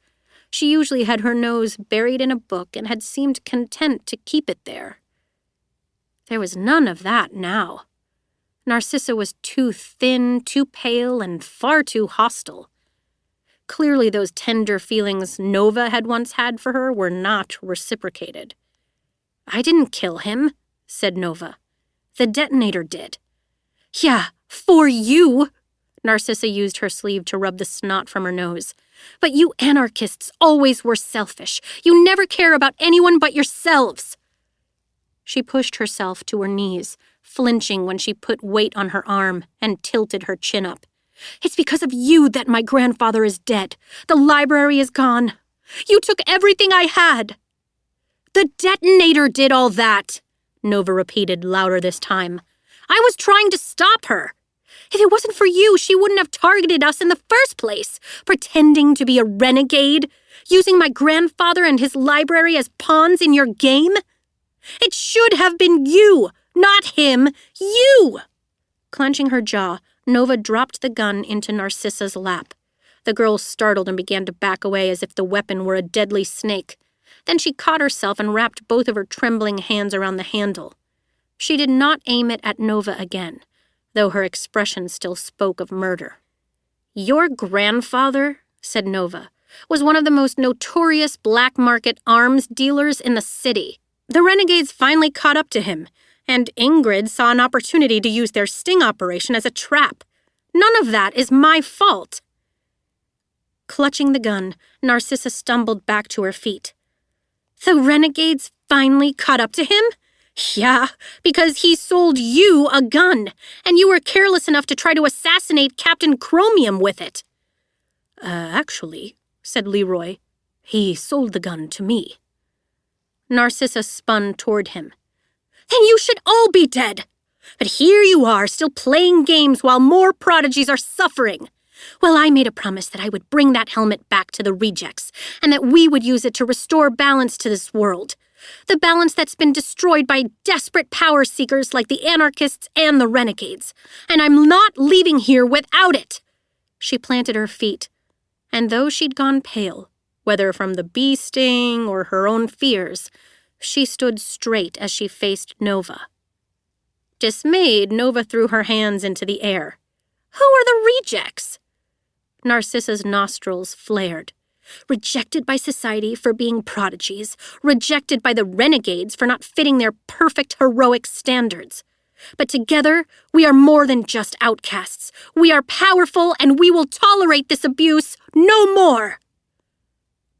She usually had her nose buried in a book and had seemed content to keep it there. There was none of that now. Narcissa was too thin, too pale, and far too hostile. Clearly those tender feelings Nova had once had for her were not reciprocated. "I didn't kill him," said Nova. "The detonator did." "Yeah, for you!" Narcissa used her sleeve to rub the snot from her nose. "But you anarchists always were selfish. You never care about anyone but yourselves." She pushed herself to her knees, flinching when she put weight on her arm and tilted her chin up. "It's because of you that my grandfather is dead. The library is gone. You took everything I had." "The detonator did all that," Nova repeated louder this time. "I was trying to stop her. If it wasn't for you, she wouldn't have targeted us in the first place, pretending to be a renegade, using my grandfather and his library as pawns in your game. It should have been you, not him, you!" Clenching her jaw, Nova dropped the gun into Narcissa's lap. The girl startled and began to back away as if the weapon were a deadly snake. Then she caught herself and wrapped both of her trembling hands around the handle. She did not aim it at Nova again, though her expression still spoke of murder. "Your grandfather," said Nova, "was one of the most notorious black market arms dealers in the city. The renegades finally caught up to him, and Ingrid saw an opportunity to use their sting operation as a trap. None of that is my fault." Clutching the gun, Narcissa stumbled back to her feet. "The renegades finally caught up to him? Yeah, because he sold you a gun, and you were careless enough to try to assassinate Captain Chromium with it." Actually," said Leroy, "he sold the gun to me." Narcissa spun toward him. "Then you should all be dead! But here you are, still playing games while more prodigies are suffering. Well, I made a promise that I would bring that helmet back to the rejects, and that we would use it to restore balance to this world. The balance that's been destroyed by desperate power seekers like the anarchists and the renegades. And I'm not leaving here without it." She planted her feet, and though she'd gone pale, whether from the bee sting or her own fears, she stood straight as she faced Nova. Dismayed, Nova threw her hands into the air. "Who are the rejects?" Narcissa's nostrils flared. "Rejected by society for being prodigies, rejected by the renegades for not fitting their perfect heroic standards. But together, we are more than just outcasts. We are powerful, and we will tolerate this abuse no more."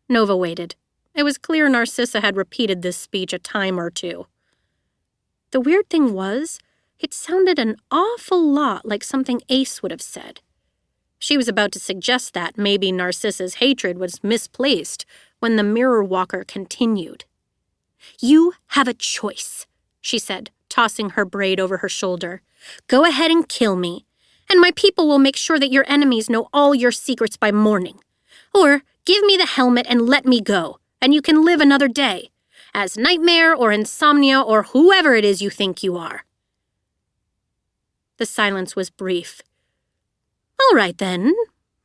Nova waited. It was clear Narcissa had repeated this speech a time or two. The weird thing was, it sounded an awful lot like something Ace would have said. She was about to suggest that maybe Narcissa's hatred was misplaced when the mirror walker continued. "You have a choice," she said, tossing her braid over her shoulder. "Go ahead and kill me, and my people will make sure that your enemies know all your secrets by morning. Or give me the helmet and let me go, and you can live another day, as Nightmare or Insomnia or whoever it is you think you are." The silence was brief. "All right, then,"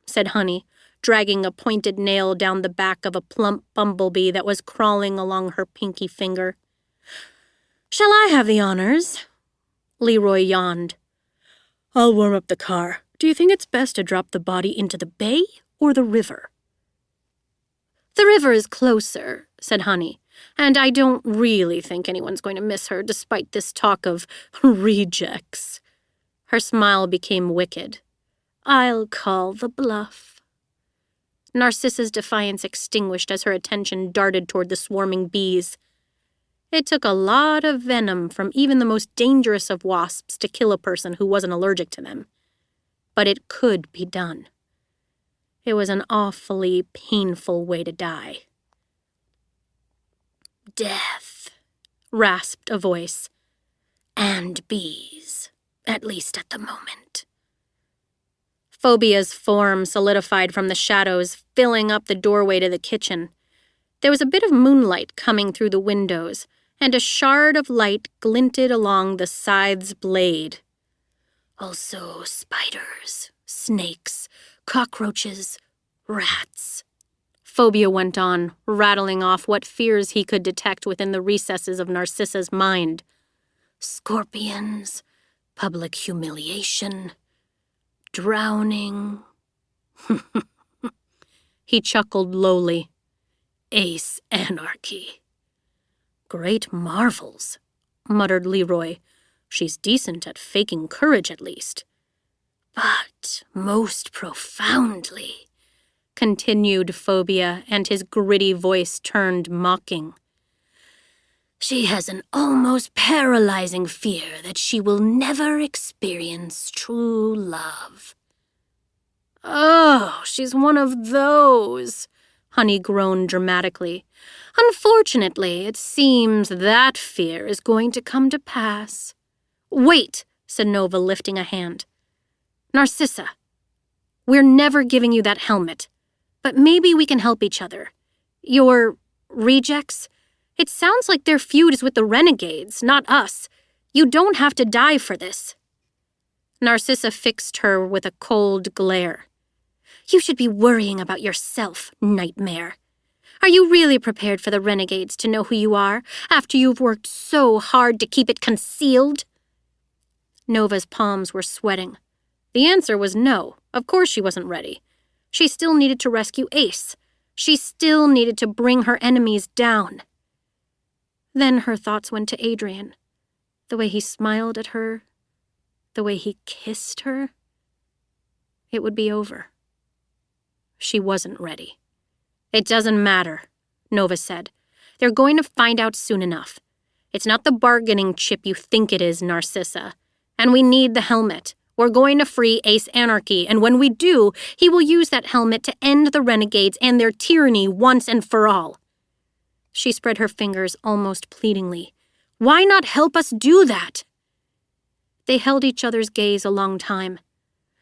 said Honey, dragging a pointed nail down the back of a plump bumblebee that was crawling along her pinky finger. "Shall I have the honors?" Leroy yawned. "I'll warm up the car. Do you think it's best to drop the body into the bay or the river?" "The river is closer," said Honey, "and I don't really think anyone's going to miss her despite this talk of rejects." Her smile became wicked. "I'll call the bluff." Narcissa's defiance extinguished as her attention darted toward the swarming bees. It took a lot of venom from even the most dangerous of wasps to kill a person who wasn't allergic to them. But it could be done. It was an awfully painful way to die. "Death," rasped a voice. "And bees, at least at the moment." Phobia's form solidified from the shadows, filling up the doorway to the kitchen. There was a bit of moonlight coming through the windows, and a shard of light glinted along the scythe's blade. "Also spiders, snakes, cockroaches, rats." Phobia went on, rattling off what fears he could detect within the recesses of Narcissa's mind. "Scorpions, public humiliation, drowning." He chuckled lowly. "Ace anarchy." "Great marvels," muttered Leroy. "She's decent at faking courage, at least." "But most profoundly," continued Phobia, and his gritty voice turned mocking. "She has an almost paralyzing fear that she will never experience true love." "Oh, she's one of those," Honey groaned dramatically. "Unfortunately, it seems that fear is going to come to pass." "Wait," said Nova, lifting a hand. "Narcissa, we're never giving you that helmet, but maybe we can help each other. Your rejects? It sounds like their feud is with the renegades, not us. You don't have to die for this." Narcissa fixed her with a cold glare. "You should be worrying about yourself, Nightmare. Are you really prepared for the renegades to know who you are after you've worked so hard to keep it concealed?" Nova's palms were sweating. The answer was no. Of course she wasn't ready. She still needed to rescue Ace. She still needed to bring her enemies down. Then her thoughts went to Adrian. The way he smiled at her, the way he kissed her. It would be over. She wasn't ready. "It doesn't matter," Nova said. "They're going to find out soon enough. It's not the bargaining chip you think it is, Narcissa. And we need the helmet. We're going to free Ace Anarchy, and when we do, he will use that helmet to end the renegades and their tyranny once and for all." She spread her fingers almost pleadingly. "Why not help us do that?" They held each other's gaze a long time.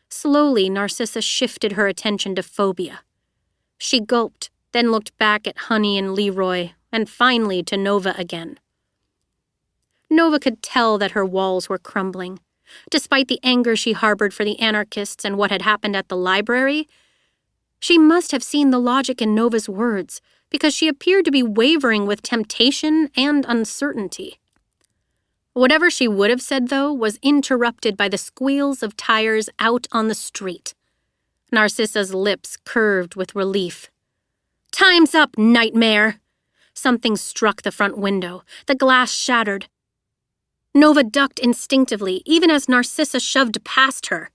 Slowly, Narcissa shifted her attention to Phobia. She gulped, then looked back at Honey and Leroy, and finally to Nova again. Nova could tell that her walls were crumbling. Despite the anger she harbored for the anarchists and what had happened at the library, she must have seen the logic in Nova's words, because she appeared to be wavering with temptation and uncertainty. Whatever she would have said, though, was interrupted by the squeals of tires out on the street. Narcissa's lips curved with relief. "Time's up, nightmare!" Something struck the front window. The glass shattered. Nova ducked instinctively, even as Narcissa shoved past her.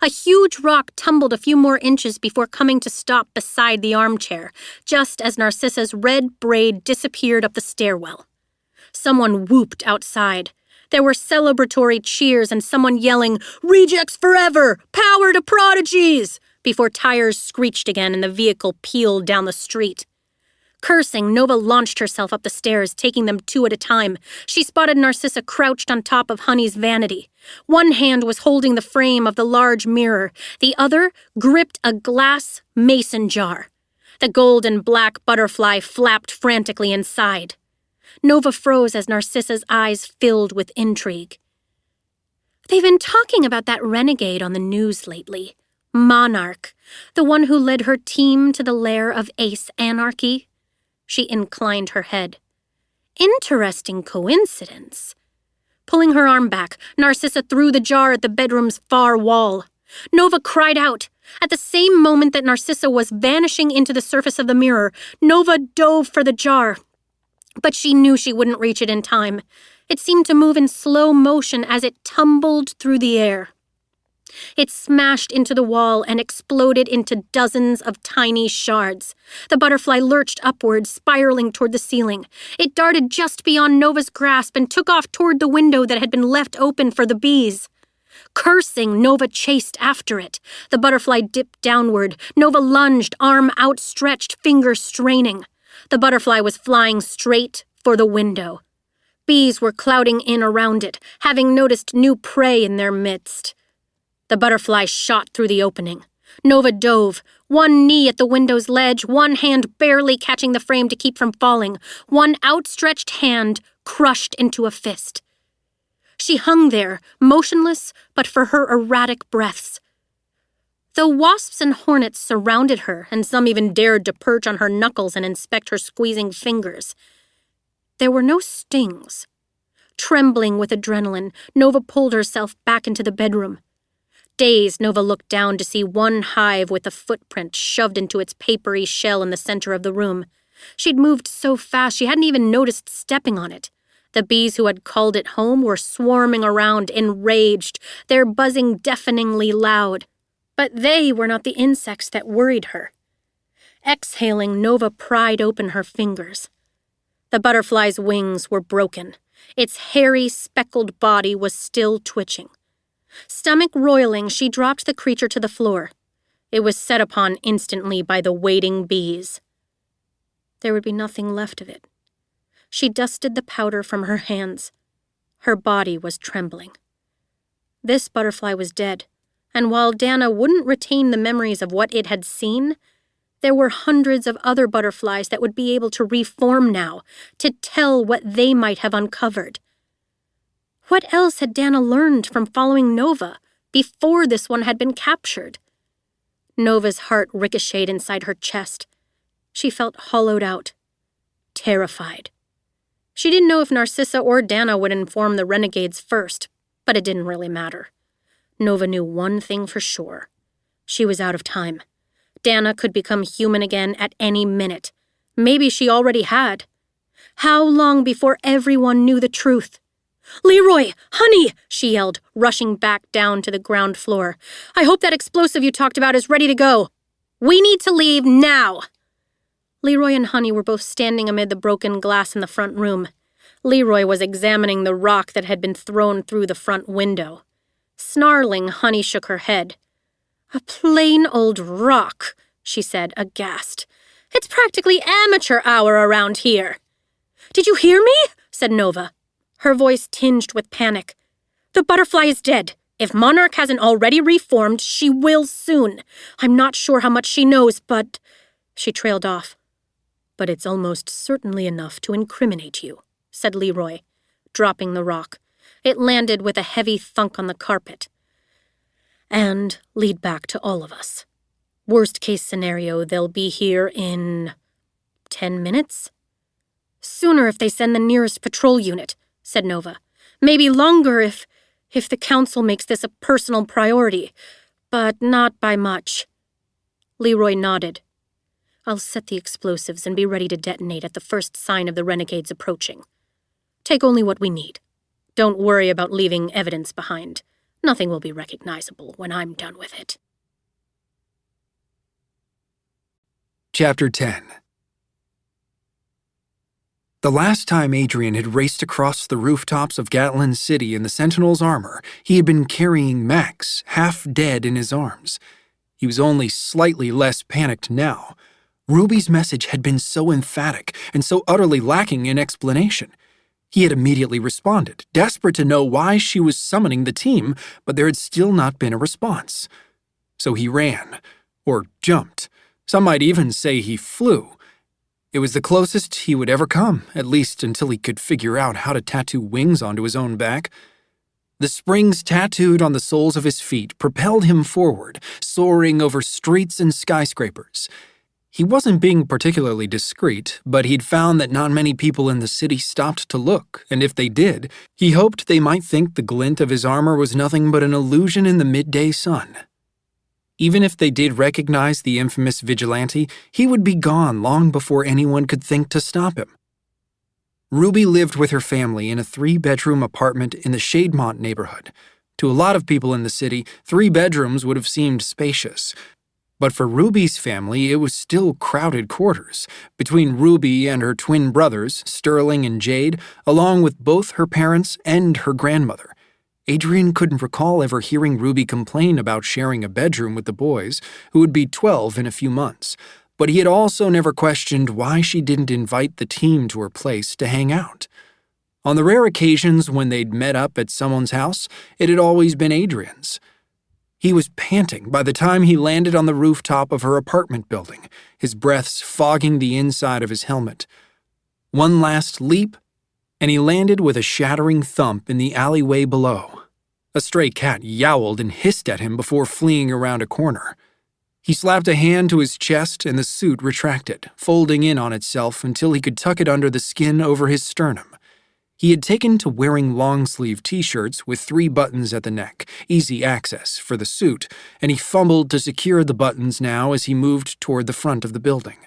A huge rock tumbled a few more inches before coming to stop beside the armchair, just as Narcissa's red braid disappeared up the stairwell. Someone whooped outside. There were celebratory cheers and someone yelling, "Rejects forever! Power to prodigies!" before tires screeched again and the vehicle peeled down the street. Cursing, Nova launched herself up the stairs, taking them two at a time. She spotted Narcissa crouched on top of Honey's vanity. One hand was holding the frame of the large mirror. The other gripped a glass mason jar. The gold and black butterfly flapped frantically inside. Nova froze as Narcissa's eyes filled with intrigue. "They've been talking about that renegade on the news lately. Monarch, the one who led her team to the lair of Ace Anarchy." She inclined her head. "Interesting coincidence." Pulling her arm back, Narcissa threw the jar at the bedroom's far wall. Nova cried out. At the same moment that Narcissa was vanishing into the surface of the mirror, Nova dove for the jar. But she knew she wouldn't reach it in time. It seemed to move in slow motion as it tumbled through the air. It smashed into the wall and exploded into dozens of tiny shards. The butterfly lurched upward, spiraling toward the ceiling. It darted just beyond Nova's grasp and took off toward the window that had been left open for the bees. Cursing, Nova chased after it. The butterfly dipped downward. Nova lunged, arm outstretched, finger straining. The butterfly was flying straight for the window. Bees were clouding in around it, having noticed new prey in their midst. The butterfly shot through the opening. Nova dove, one knee at the window's ledge, one hand barely catching the frame to keep from falling, one outstretched hand crushed into a fist. She hung there, motionless but for her erratic breaths. Though wasps and hornets surrounded her, and some even dared to perch on her knuckles and inspect her squeezing fingers, there were no stings. Trembling with adrenaline, Nova pulled herself back into the bedroom. Dazed, Nova looked down to see one hive with a footprint shoved into its papery shell in the center of the room. She'd moved so fast she hadn't even noticed stepping on it. The bees who had called it home were swarming around, enraged, their buzzing deafeningly loud. But they were not the insects that worried her. Exhaling, Nova pried open her fingers. The butterfly's wings were broken. Its hairy, speckled body was still twitching. Stomach roiling, she dropped the creature to the floor. It was set upon instantly by the waiting bees. There would be nothing left of it. She dusted the powder from her hands. Her body was trembling. This butterfly was dead, and while Dana wouldn't retain the memories of what it had seen, there were hundreds of other butterflies that would be able to reform now, to tell what they might have uncovered. What else had Dana learned from following Nova before this one had been captured? Nova's heart ricocheted inside her chest. She felt hollowed out, terrified. She didn't know if Narcissa or Dana would inform the renegades first, but it didn't really matter. Nova knew one thing for sure. She was out of time. Dana could become human again at any minute. Maybe she already had. How long before everyone knew the truth? "Leroy! Honey!" she yelled, rushing back down to the ground floor. "I hope that explosive you talked about is ready to go. We need to leave now!" Leroy and Honey were both standing amid the broken glass in the front room. Leroy was examining the rock that had been thrown through the front window. Snarling, Honey shook her head. "A plain old rock," she said, aghast. "It's practically amateur hour around here." "Did you hear me?" said Nova, her voice tinged with panic. "The butterfly is dead. If Monarch hasn't already reformed, she will soon. I'm not sure how much she knows, but—" She trailed off. "But it's almost certainly enough to incriminate you," said Leroy, dropping the rock. It landed with a heavy thunk on the carpet. "And lead back to all of us. Worst case scenario, they'll be here in 10 minutes? "Sooner if they send the nearest patrol unit," said Nova. "Maybe longer if the council makes this a personal priority, but not by much." Leroy nodded. "I'll set the explosives and be ready to detonate at the first sign of the renegades approaching. Take only what we need. Don't worry about leaving evidence behind. Nothing will be recognizable when I'm done with it." Chapter 10. The last time Adrian had raced across the rooftops of Gatlin City in the Sentinel's armor, he had been carrying Max, half dead in his arms. He was only slightly less panicked now. Ruby's message had been so emphatic and so utterly lacking in explanation. He had immediately responded, desperate to know why she was summoning the team, but there had still not been a response. So he ran, or jumped. Some might even say he flew. It was the closest he would ever come, at least until he could figure out how to tattoo wings onto his own back. The springs tattooed on the soles of his feet propelled him forward, soaring over streets and skyscrapers. He wasn't being particularly discreet, but he'd found that not many people in the city stopped to look, and if they did, he hoped they might think the glint of his armor was nothing but an illusion in the midday sun. Even if they did recognize the infamous vigilante, he would be gone long before anyone could think to stop him. Ruby lived with her family in a 3-bedroom apartment in the Shademont neighborhood. To a lot of people in the city, 3 bedrooms would have seemed spacious. But for Ruby's family, it was still crowded quarters, between Ruby and her twin brothers, Sterling and Jade, along with both her parents and her grandmother. Adrian couldn't recall ever hearing Ruby complain about sharing a bedroom with the boys, who would be 12 in a few months, but he had also never questioned why she didn't invite the team to her place to hang out. On the rare occasions when they'd met up at someone's house, it had always been Adrian's. He was panting by the time he landed on the rooftop of her apartment building, his breaths fogging the inside of his helmet. One last leap, and he landed with a shattering thump in the alleyway below. A stray cat yowled and hissed at him before fleeing around a corner. He slapped a hand to his chest and the suit retracted, folding in on itself until he could tuck it under the skin over his sternum. He had taken to wearing long-sleeve t-shirts with 3 buttons at the neck, easy access for the suit, and he fumbled to secure the buttons now as he moved toward the front of the building.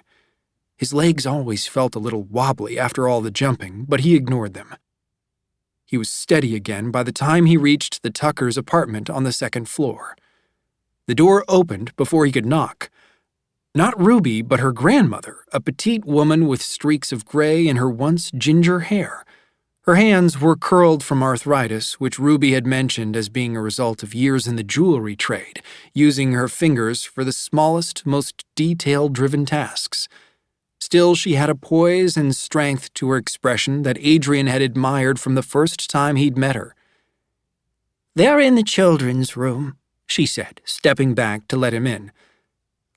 His legs always felt a little wobbly after all the jumping, but he ignored them. He was steady again by the time he reached the Tuckers' apartment on the 2nd floor. The door opened before he could knock. Not Ruby, but her grandmother, a petite woman with streaks of gray in her once ginger hair. Her hands were curled from arthritis, which Ruby had mentioned as being a result of years in the jewelry trade, using her fingers for the smallest, most detail-driven tasks. Still, she had a poise and strength to her expression that Adrian had admired from the first time he'd met her. "They're in the children's room," she said, stepping back to let him in.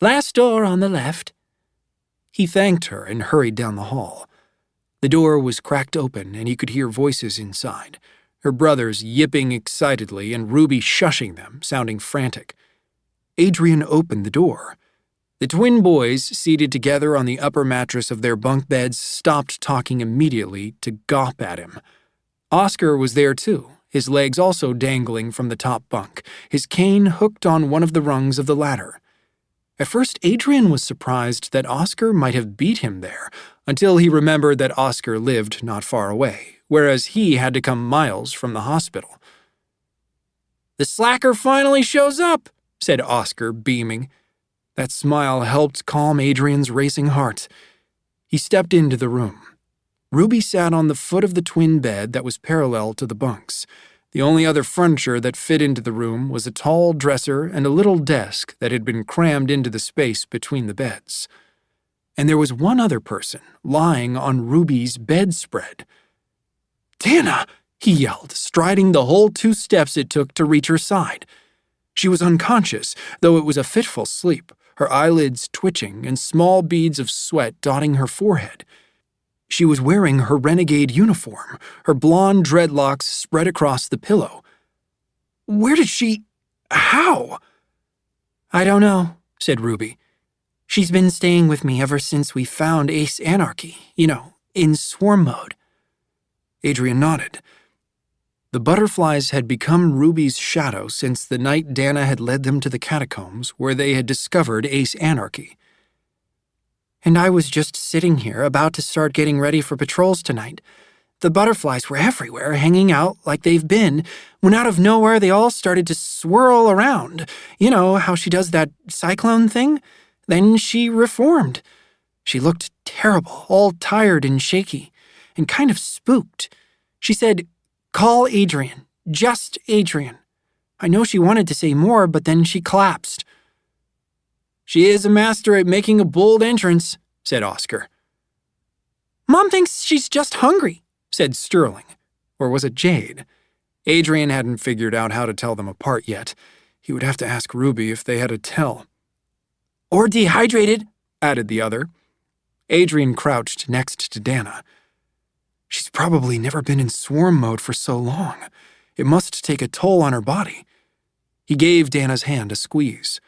"Last door on the left." He thanked her and hurried down the hall. The door was cracked open and he could hear voices inside, her brothers yipping excitedly and Ruby shushing them, sounding frantic. Adrian opened the door. The twin boys, seated together on the upper mattress of their bunk beds, stopped talking immediately to gawp at him. Oscar was there too, his legs also dangling from the top bunk, his cane hooked on one of the rungs of the ladder. At first, Adrian was surprised that Oscar might have beat him there, until he remembered that Oscar lived not far away, whereas he had to come miles from the hospital. "The slacker finally shows up," said Oscar, beaming. That smile helped calm Adrian's racing heart. He stepped into the room. Ruby sat on the foot of the twin bed that was parallel to the bunks. The only other furniture that fit into the room was a tall dresser and a little desk that had been crammed into the space between the beds. And there was one other person lying on Ruby's bedspread. "Dana!" he yelled, striding the whole 2 steps it took to reach her side. She was unconscious, though it was a fitful sleep, her eyelids twitching and small beads of sweat dotting her forehead. She was wearing her renegade uniform, her blonde dreadlocks spread across the pillow. "Where did she... how?" "I don't know," said Ruby. "She's been staying with me ever since we found Ace Anarchy, in swarm mode." Adrian nodded. The butterflies had become Ruby's shadow since the night Dana had led them to the catacombs where they had discovered Ace Anarchy. "And I was just sitting here about to start getting ready for patrols tonight. The butterflies were everywhere, hanging out like they've been, when out of nowhere they all started to swirl around. You know how she does that cyclone thing? Then she reformed. She looked terrible, all tired and shaky, and kind of spooked. She said, 'Call Adrian, just Adrian.' I know she wanted to say more, but then she collapsed." "She is a master at making a bold entrance," said Oscar. "Mom thinks she's just hungry," said Sterling. Or was it Jade? Adrian hadn't figured out how to tell them apart yet. He would have to ask Ruby if they had a tell. "Or dehydrated," added the other. Adrian crouched next to Dana. She's probably never been in swarm mode for so long. It must take a toll on her body. He gave Dana's hand a squeeze.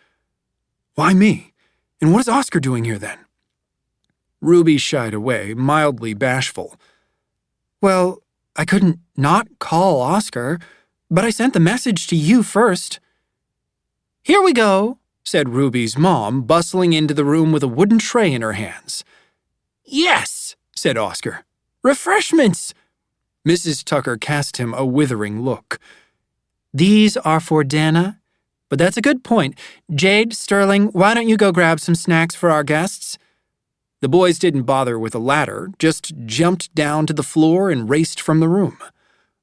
"Why me? And what is Oscar doing here then?" Ruby shied away, mildly bashful. "Well, I couldn't not call Oscar, but I sent the message to you first." "Here we go," said Ruby's mom, bustling into the room with a wooden tray in her hands. "Yes," said Oscar. "Refreshments!" Mrs. Tucker cast him a withering look. "These are for Dana? But that's a good point. Jade, Sterling, why don't you go grab some snacks for our guests?" The boys didn't bother with a ladder, just jumped down to the floor and raced from the room.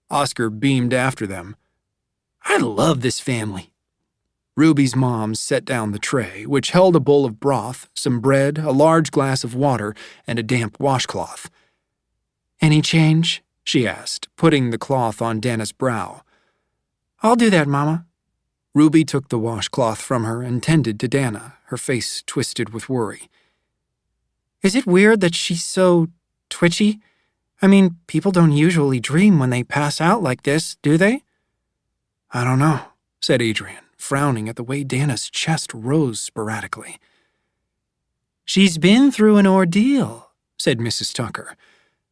Oscar beamed after them. "I love this family." Ruby's mom set down the tray, which held a bowl of broth, some bread, a large glass of water, and a damp washcloth. "Any change?" she asked, putting the cloth on Dana's brow. "I'll do that, Mama." Ruby took the washcloth from her and tended to Dana, her face twisted with worry. "Is it weird that she's so twitchy? I mean, people don't usually dream when they pass out like this, do they?" "I don't know," said Adrian, frowning at the way Dana's chest rose sporadically. "She's been through an ordeal," said Mrs. Tucker.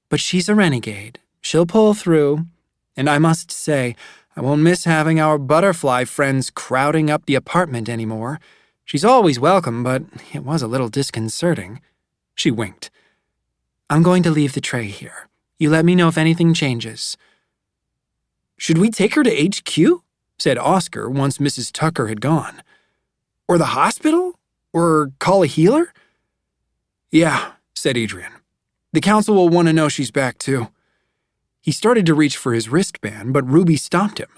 "But she's a renegade. She'll pull through. And I must say, I won't miss having our butterfly friends crowding up the apartment anymore. She's always welcome, but it was a little disconcerting." She winked. "I'm going to leave the tray here. You let me know if anything changes." "Should we take her to HQ?" said Oscar once Mrs. Tucker had gone. "Or the hospital? Or call a healer?" "Yeah," said Adrian. "The council will want to know she's back too." He started to reach for his wristband, but Ruby stopped him.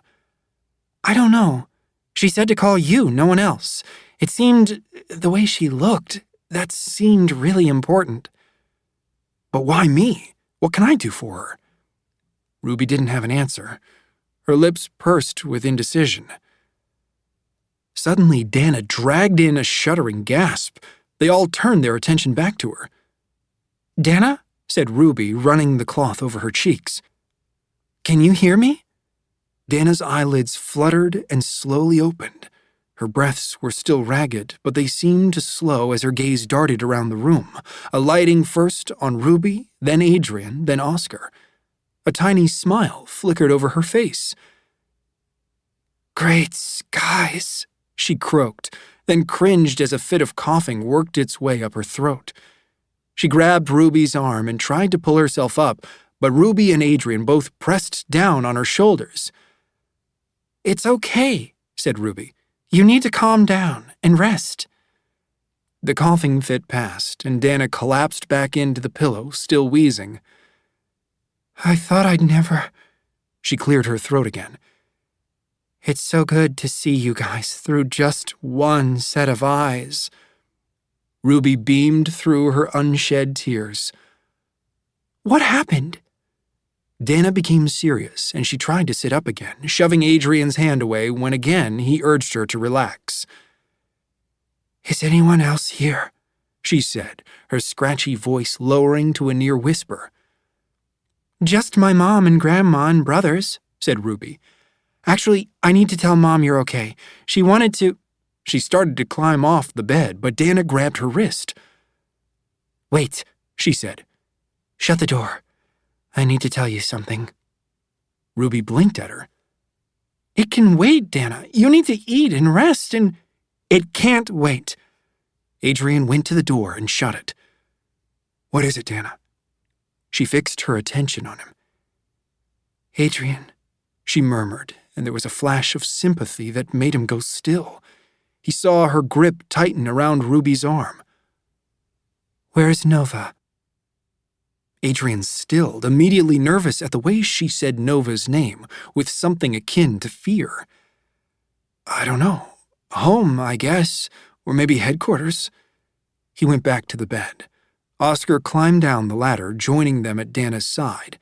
"I don't know. She said to call you, no one else. It seemed, the way she looked, that seemed really important." "But why me? What can I do for her?" Ruby didn't have an answer. Her lips pursed with indecision. Suddenly, Dana dragged in a shuddering gasp. They all turned their attention back to her. "Dana?" said Ruby, running the cloth over her cheeks. "Can you hear me?" Dana's eyelids fluttered and slowly opened. Her breaths were still ragged, but they seemed to slow as her gaze darted around the room, alighting first on Ruby, then Adrian, then Oscar. A tiny smile flickered over her face. "Great skies," she croaked, then cringed as a fit of coughing worked its way up her throat. She grabbed Ruby's arm and tried to pull herself up, but Ruby and Adrian both pressed down on her shoulders. "It's okay," said Ruby. "You need to calm down and rest." The coughing fit passed, and Dana collapsed back into the pillow, still wheezing. "I thought I'd never—" She cleared her throat again. "It's so good to see you guys through just one set of eyes." Ruby beamed through her unshed tears. "What happened?" Dana became serious, and she tried to sit up again, shoving Adrian's hand away when again he urged her to relax. "Is anyone else here?" she said, her scratchy voice lowering to a near whisper. "Just my mom and grandma and brothers," said Ruby. "Actually, I need to tell Mom you're okay. She wanted to—" She started to climb off the bed, but Dana grabbed her wrist. "Wait," she said. "Shut the door. I need to tell you something." Ruby blinked at her. "It can wait, Dana. You need to eat and rest and—" "It can't wait." Adrian went to the door and shut it. "What is it, Dana?" She fixed her attention on him. "Adrian," she murmured, and there was a flash of sympathy that made him go still. He saw her grip tighten around Ruby's arm. "Where's Nova?" Adrian stilled, immediately nervous at the way she said Nova's name, with something akin to fear. "I don't know. Home, I guess, or maybe headquarters." He went back to the bed. Oscar climbed down the ladder, joining them at Dana's side.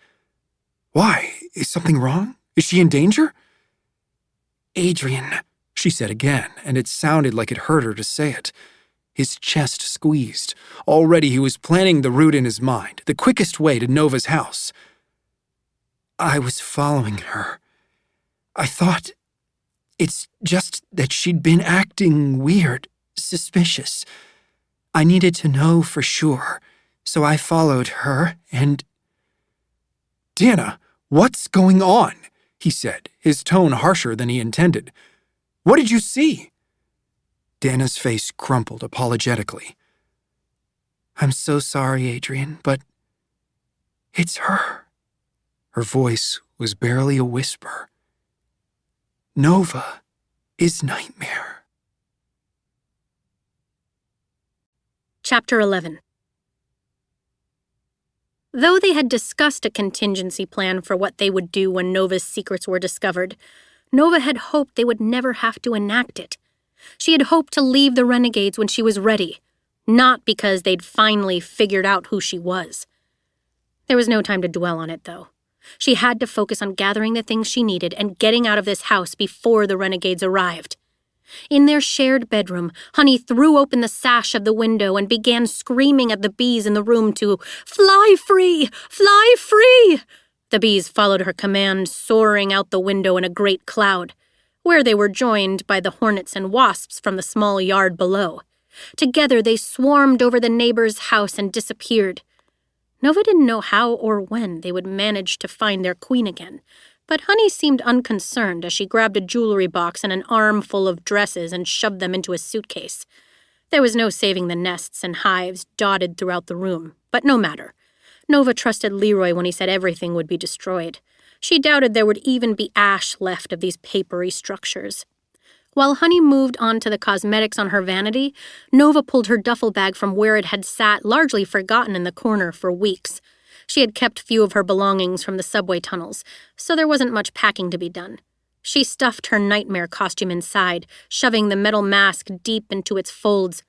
"Why? Is something wrong? Is she in danger?" "Adrian," she said again, and it sounded like it hurt her to say it. His chest squeezed. Already he was planning the route in his mind, the quickest way to Nova's house. "I was following her. I thought... It's just that she'd been acting weird, suspicious. I needed to know for sure, so I followed her and—" "Dana, what's going on?" he said, his tone harsher than he intended. "What did you see?" Dana's face crumpled apologetically. "I'm so sorry, Adrian, but it's her." Her voice was barely a whisper. "Nova is Nightmare." Chapter 11. Though they had discussed a contingency plan for what they would do when Nova's secrets were discovered, Nova had hoped they would never have to enact it. She had hoped to leave the Renegades when she was ready, not because they'd finally figured out who she was. There was no time to dwell on it, though. She had to focus on gathering the things she needed and getting out of this house before the Renegades arrived. In their shared bedroom, Honey threw open the sash of the window and began screaming at the bees in the room to "Fly free! Fly free!" The bees followed her command, soaring out the window in a great cloud, where they were joined by the hornets and wasps from the small yard below. Together they swarmed over the neighbor's house and disappeared. Nova didn't know how or when they would manage to find their queen again, but Honey seemed unconcerned as she grabbed a jewelry box and an armful of dresses and shoved them into a suitcase. There was no saving the nests and hives dotted throughout the room, but no matter. Nova trusted Leroy when he said everything would be destroyed. She doubted there would even be ash left of these papery structures. While Honey moved on to the cosmetics on her vanity, Nova pulled her duffel bag from where it had sat largely forgotten in the corner for weeks. She had kept few of her belongings from the subway tunnels, so there wasn't much packing to be done. She stuffed her nightmare costume inside, shoving the metal mask deep into its folds,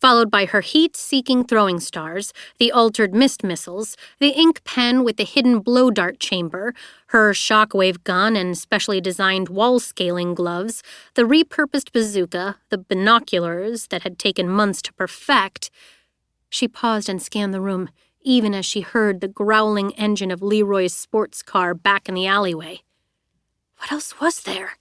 followed by her heat-seeking throwing stars, the altered mist missiles, the ink pen with the hidden blow dart chamber, her shockwave gun and specially designed wall-scaling gloves, the repurposed bazooka, the binoculars that had taken months to perfect. She paused and scanned the room, even as she heard the growling engine of Leroy's sports car back in the alleyway. What else was there?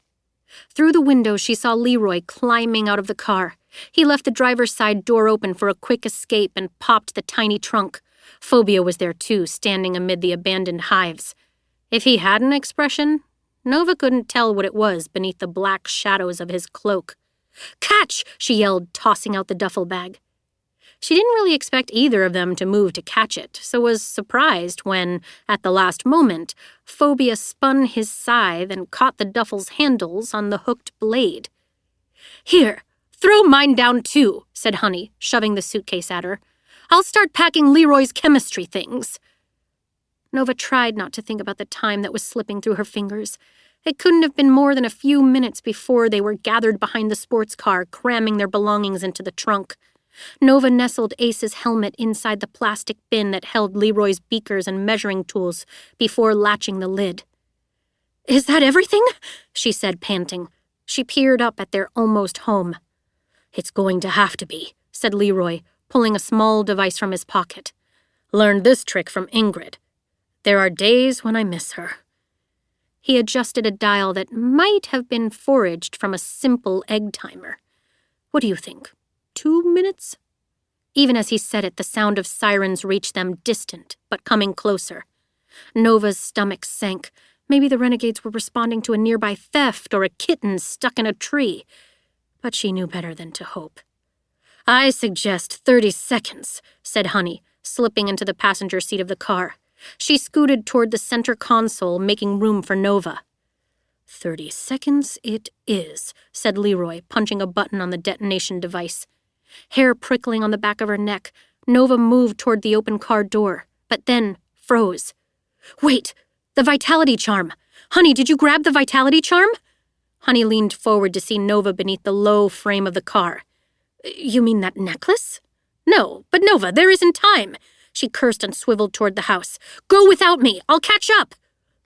Through the window, she saw Leroy climbing out of the car. He left the driver's side door open for a quick escape and popped the tiny trunk. Phobia was there too, standing amid the abandoned hives. If he had an expression, Nova couldn't tell what it was beneath the black shadows of his cloak. "Catch!" she yelled, tossing out the duffel bag. She didn't really expect either of them to move to catch it, so was surprised when, at the last moment, Phobia spun his scythe and caught the duffel's handles on the hooked blade. "Here, throw mine down too," said Honey, shoving the suitcase at her. "I'll start packing Leroy's chemistry things." Nova tried not to think about the time that was slipping through her fingers. It couldn't have been more than a few minutes before they were gathered behind the sports car, cramming their belongings into the trunk. Nova nestled Ace's helmet inside the plastic bin that held Leroy's beakers and measuring tools before latching the lid. "Is that everything?" she said, panting. She peered up at their almost home. "It's going to have to be," said Leroy, pulling a small device from his pocket. "Learned this trick from Ingrid. There are days when I miss her." He adjusted a dial that might have been foraged from a simple egg timer. "What do you think? 2 minutes?" Even as he said it, the sound of sirens reached them, distant, but coming closer. Nova's stomach sank. Maybe the renegades were responding to a nearby theft or a kitten stuck in a tree. But she knew better than to hope. "I suggest 30 seconds, said Honey, slipping into the passenger seat of the car. She scooted toward the center console, making room for Nova. 30 seconds it is, said Leroy, punching a button on the detonation device. Hair prickling on the back of her neck, Nova moved toward the open car door, but then froze. "Wait! The vitality charm! Honey, did you grab the vitality charm?" Honey leaned forward to see Nova beneath the low frame of the car. "You mean that necklace?" "No, but Nova, there isn't time." She cursed and swiveled toward the house. "Go without me! I'll catch up!"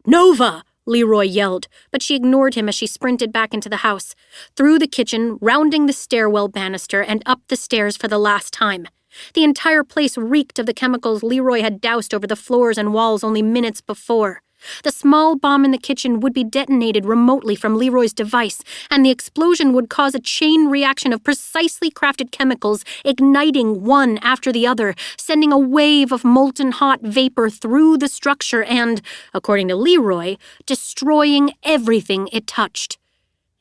"Nova!" Leroy yelled, but she ignored him as she sprinted back into the house, through the kitchen, rounding the stairwell banister, and up the stairs for the last time. The entire place reeked of the chemicals Leroy had doused over the floors and walls only minutes before. The small bomb in the kitchen would be detonated remotely from Leroy's device, and the explosion would cause a chain reaction of precisely crafted chemicals, igniting one after the other, sending a wave of molten hot vapor through the structure and, according to Leroy, destroying everything it touched,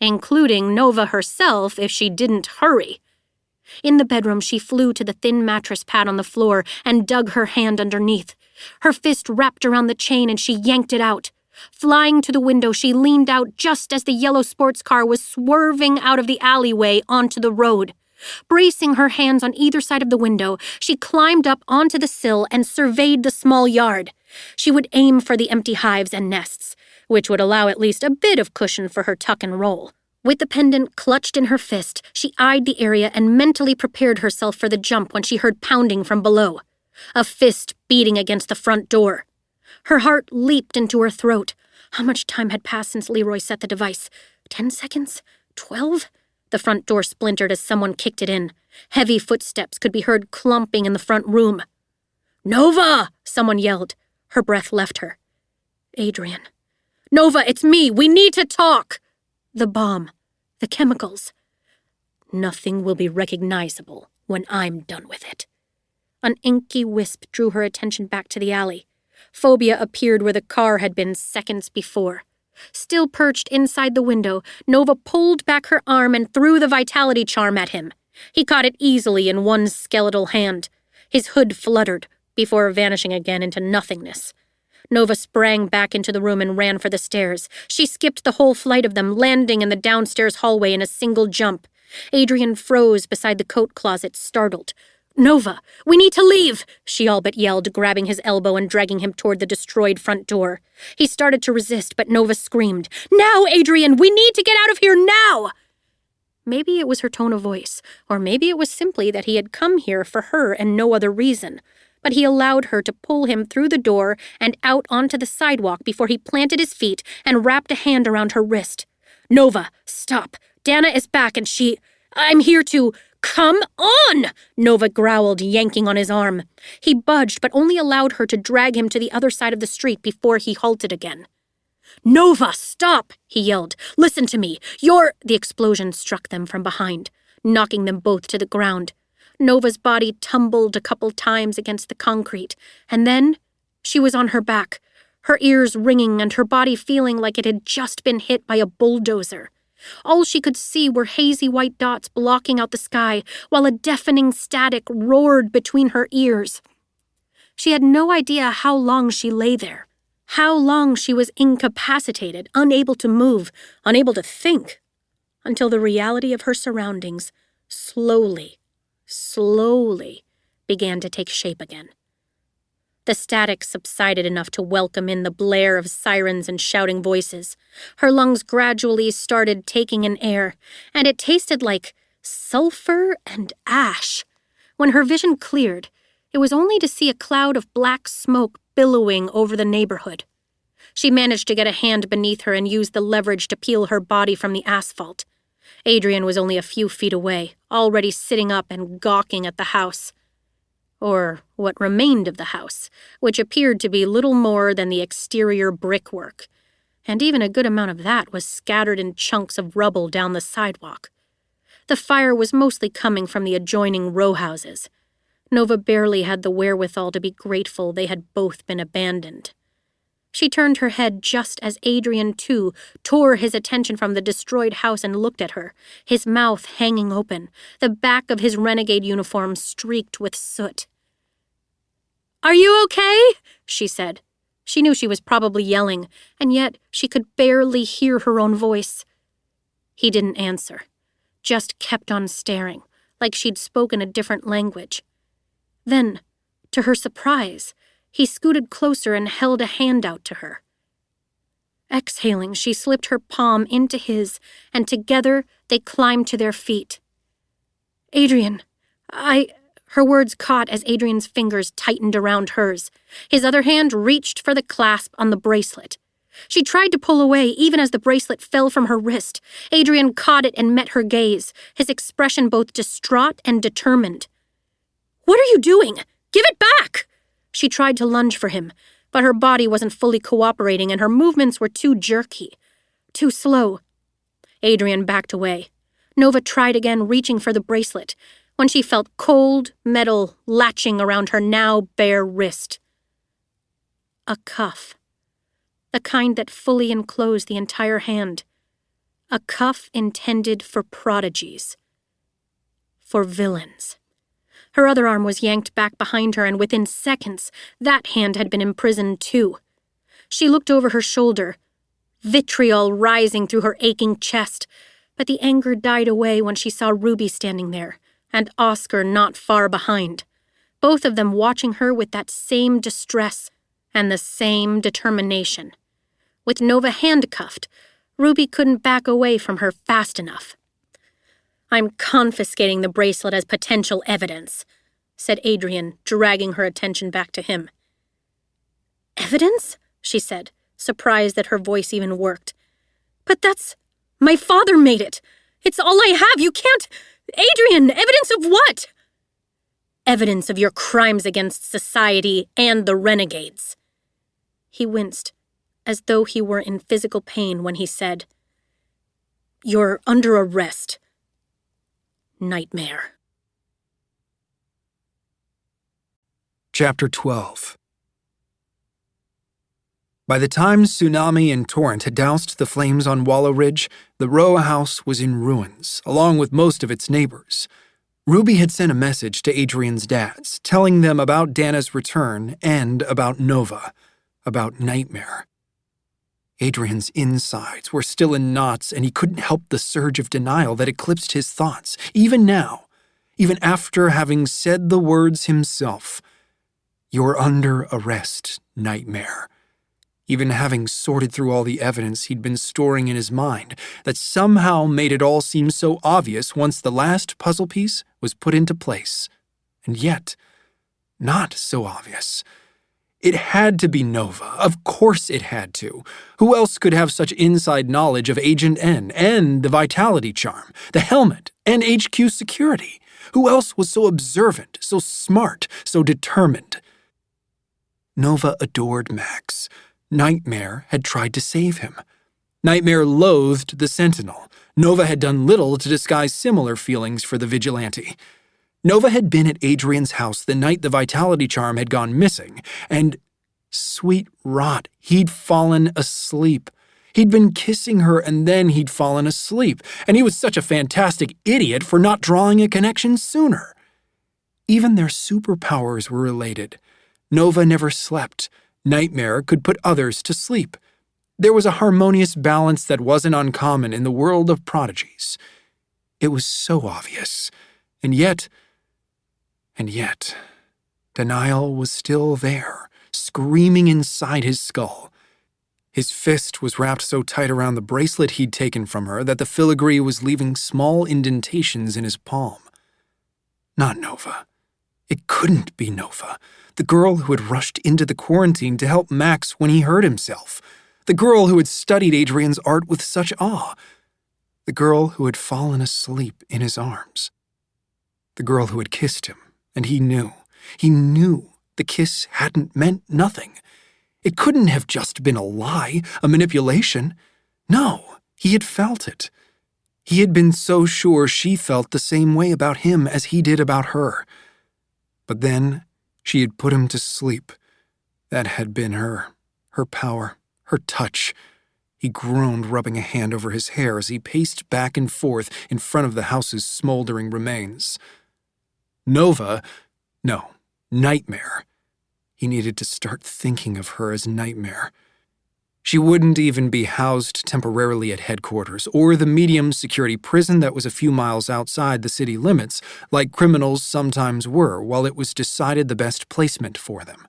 including Nova herself if she didn't hurry. In the bedroom, she flew to the thin mattress pad on the floor and dug her hand underneath. Her fist wrapped around the chain and she yanked it out. Flying to the window, she leaned out just as the yellow sports car was swerving out of the alleyway onto the road. Bracing her hands on either side of the window, she climbed up onto the sill and surveyed the small yard. She would aim for the empty hives and nests, which would allow at least a bit of cushion for her tuck and roll. With the pendant clutched in her fist, she eyed the area and mentally prepared herself for the jump when she heard pounding from below. A fist beating against the front door. Her heart leaped into her throat. How much time had passed since Leroy set the device? 10 seconds? 12? The front door splintered as someone kicked it in. Heavy footsteps could be heard clumping in the front room. "Nova!" someone yelled. Her breath left her. Adrian. "Nova, it's me! We need to talk!" The bomb. The chemicals. "Nothing will be recognizable when I'm done with it." An inky wisp drew her attention back to the alley. Phobia appeared where the car had been seconds before. Still perched inside the window, Nova pulled back her arm and threw the vitality charm at him. He caught it easily in one skeletal hand. His hood fluttered, before vanishing again into nothingness. Nova sprang back into the room and ran for the stairs. She skipped the whole flight of them, landing in the downstairs hallway in a single jump. Adrian froze beside the coat closet, startled. "Nova, we need to leave!" she all but yelled, grabbing his elbow and dragging him toward the destroyed front door. He started to resist, but Nova screamed, "Now, Adrian! We need to get out of here now!" Maybe it was her tone of voice, or maybe it was simply that he had come here for her and no other reason. But he allowed her to pull him through the door and out onto the sidewalk before he planted his feet and wrapped a hand around her wrist. "Nova, stop. Dana is back and I'm here to— Come on!" Nova growled, yanking on his arm. He budged, but only allowed her to drag him to the other side of the street before he halted again. "Nova, stop!" he yelled. "Listen to me. The explosion struck them from behind, knocking them both to the ground. Nova's body tumbled a couple times against the concrete, and then she was on her back, her ears ringing and her body feeling like it had just been hit by a bulldozer. All she could see were hazy white dots blocking out the sky, while a deafening static roared between her ears. She had no idea how long she lay there, how long she was incapacitated, unable to move, unable to think, until the reality of her surroundings slowly began to take shape again. The static subsided enough to welcome in the blare of sirens and shouting voices. Her lungs gradually started taking in air, and it tasted like sulfur and ash. When her vision cleared, it was only to see a cloud of black smoke billowing over the neighborhood. She managed to get a hand beneath her and use the leverage to peel her body from the asphalt. Adrian was only a few feet away, already sitting up and gawking at the house. Or what remained of the house, which appeared to be little more than the exterior brickwork, and even a good amount of that was scattered in chunks of rubble down the sidewalk. The fire was mostly coming from the adjoining row houses. Nova barely had the wherewithal to be grateful they had both been abandoned. She turned her head just as Adrian, too, tore his attention from the destroyed house and looked at her, his mouth hanging open, the back of his renegade uniform streaked with soot. "Are you okay?" she said. She knew she was probably yelling, and yet she could barely hear her own voice. He didn't answer, just kept on staring, like she'd spoken a different language. Then, to her surprise, he scooted closer and held a hand out to her. Exhaling, she slipped her palm into his, and together they climbed to their feet. "Adrian, Her words caught as Adrian's fingers tightened around hers. His other hand reached for the clasp on the bracelet. She tried to pull away even as the bracelet fell from her wrist. Adrian caught it and met her gaze, his expression both distraught and determined. "What are you doing? Give it back!" She tried to lunge for him, but her body wasn't fully cooperating and her movements were too jerky, too slow. Adrian backed away. Nova tried again, reaching for the bracelet, when she felt cold metal latching around her now bare wrist. A cuff. The kind that fully enclosed the entire hand. A cuff intended for prodigies. For villains. Her other arm was yanked back behind her, and within seconds, that hand had been imprisoned too. She looked over her shoulder, vitriol rising through her aching chest, but the anger died away when she saw Ruby standing there, and Oscar not far behind, both of them watching her with that same distress and the same determination. With Nova handcuffed, Ruby couldn't back away from her fast enough. "I'm confiscating the bracelet as potential evidence," said Adrian, dragging her attention back to him. "Evidence?" she said, surprised that her voice even worked. "But my father made it. It's all I have. You can't... Adrian, evidence of what?" "Evidence of your crimes against society and the renegades." He winced, as though he were in physical pain when he said, "You're under arrest. Nightmare." Chapter 12. By the time Tsunami and Torrent had doused the flames on Wallow Ridge, the row house was in ruins, along with most of its neighbors. Ruby had sent a message to Adrian's dads, telling them about Dana's return and about Nova, about Nightmare. Adrian's insides were still in knots, and he couldn't help the surge of denial that eclipsed his thoughts, even now, even after having said the words himself. "You're under arrest, Nightmare." Even having sorted through all the evidence he'd been storing in his mind that somehow made it all seem so obvious once the last puzzle piece was put into place. And yet, not so obvious. It had to be Nova. Of course it had to. Who else could have such inside knowledge of Agent N and the Vitality Charm, the helmet, and HQ security? Who else was so observant, so smart, so determined? Nova adored Max. Nightmare had tried to save him. Nightmare loathed the Sentinel. Nova had done little to disguise similar feelings for the vigilante. Nova had been at Adrian's house the night the vitality charm had gone missing, and, sweet rot, he'd fallen asleep. He'd been kissing her and then he'd fallen asleep, and he was such a fantastic idiot for not drawing a connection sooner. Even their superpowers were related. Nova never slept. Nightmare could put others to sleep. There was a harmonious balance that wasn't uncommon in the world of prodigies. It was so obvious. And yet, denial was still there, screaming inside his skull. His fist was wrapped so tight around the bracelet he'd taken from her that the filigree was leaving small indentations in his palm. Not Nova. It couldn't be Nova, the girl who had rushed into the quarantine to help Max when he hurt himself, the girl who had studied Adrian's art with such awe, the girl who had fallen asleep in his arms, the girl who had kissed him, and he knew the kiss hadn't meant nothing. It couldn't have just been a lie, a manipulation. No, he had felt it. He had been so sure she felt the same way about him as he did about her. But then she had put him to sleep. That had been her power, her touch. He groaned, rubbing a hand over his hair as he paced back and forth in front of the house's smoldering remains. Nightmare. He needed to start thinking of her as Nightmare. She wouldn't even be housed temporarily at headquarters or the medium security prison that was a few miles outside the city limits, like criminals sometimes were, while it was decided the best placement for them.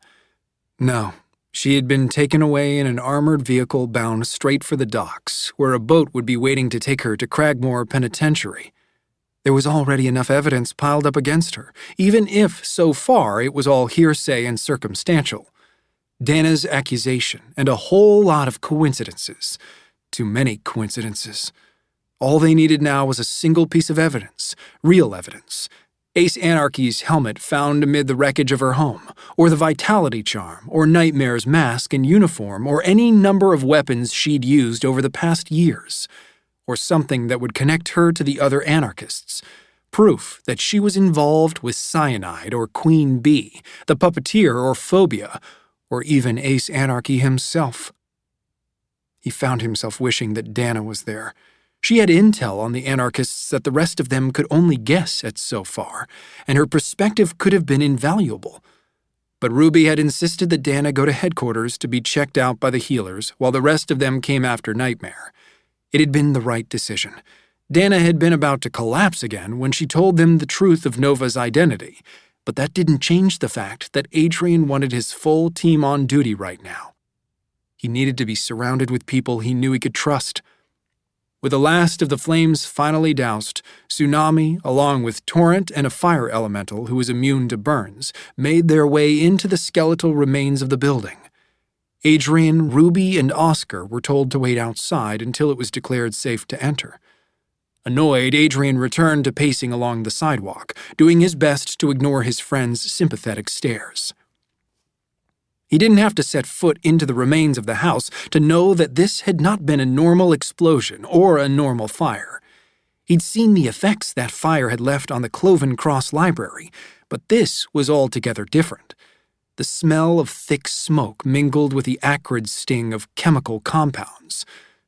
No, she had been taken away in an armored vehicle bound straight for the docks, where a boat would be waiting to take her to Cragmore Penitentiary. There was already enough evidence piled up against her, even if, so far, it was all hearsay and circumstantial. Dana's accusation and a whole lot of coincidences. Too many coincidences. All they needed now was a single piece of evidence, real evidence. Ace Anarchy's helmet found amid the wreckage of her home, or the vitality charm, or Nightmare's mask and uniform, or any number of weapons she'd used over the past years. Or something that would connect her to the other anarchists. Proof that she was involved with Cyanide or Queen Bee, the puppeteer or Phobia, or even Ace Anarchy himself. He found himself wishing that Dana was there. She had intel on the anarchists that the rest of them could only guess at so far, and her perspective could have been invaluable. But Ruby had insisted that Dana go to headquarters to be checked out by the healers while the rest of them came after Nightmare. It had been the right decision. Dana had been about to collapse again when she told them the truth of Nova's identity, but that didn't change the fact that Adrian wanted his full team on duty right now. He needed to be surrounded with people he knew he could trust. With the last of the flames finally doused, Tsunami, along with Torrent and a fire elemental who was immune to burns, made their way into the skeletal remains of the building. Adrian, Ruby, and Oscar were told to wait outside until it was declared safe to enter. Annoyed, Adrian returned to pacing along the sidewalk, doing his best to ignore his friend's sympathetic stares. He didn't have to set foot into the remains of the house to know that this had not been a normal explosion or a normal fire. He'd seen the effects that fire had left on the Cloven Cross Library, but this was altogether different. The smell of thick smoke mingled with the acrid sting of chemical compounds.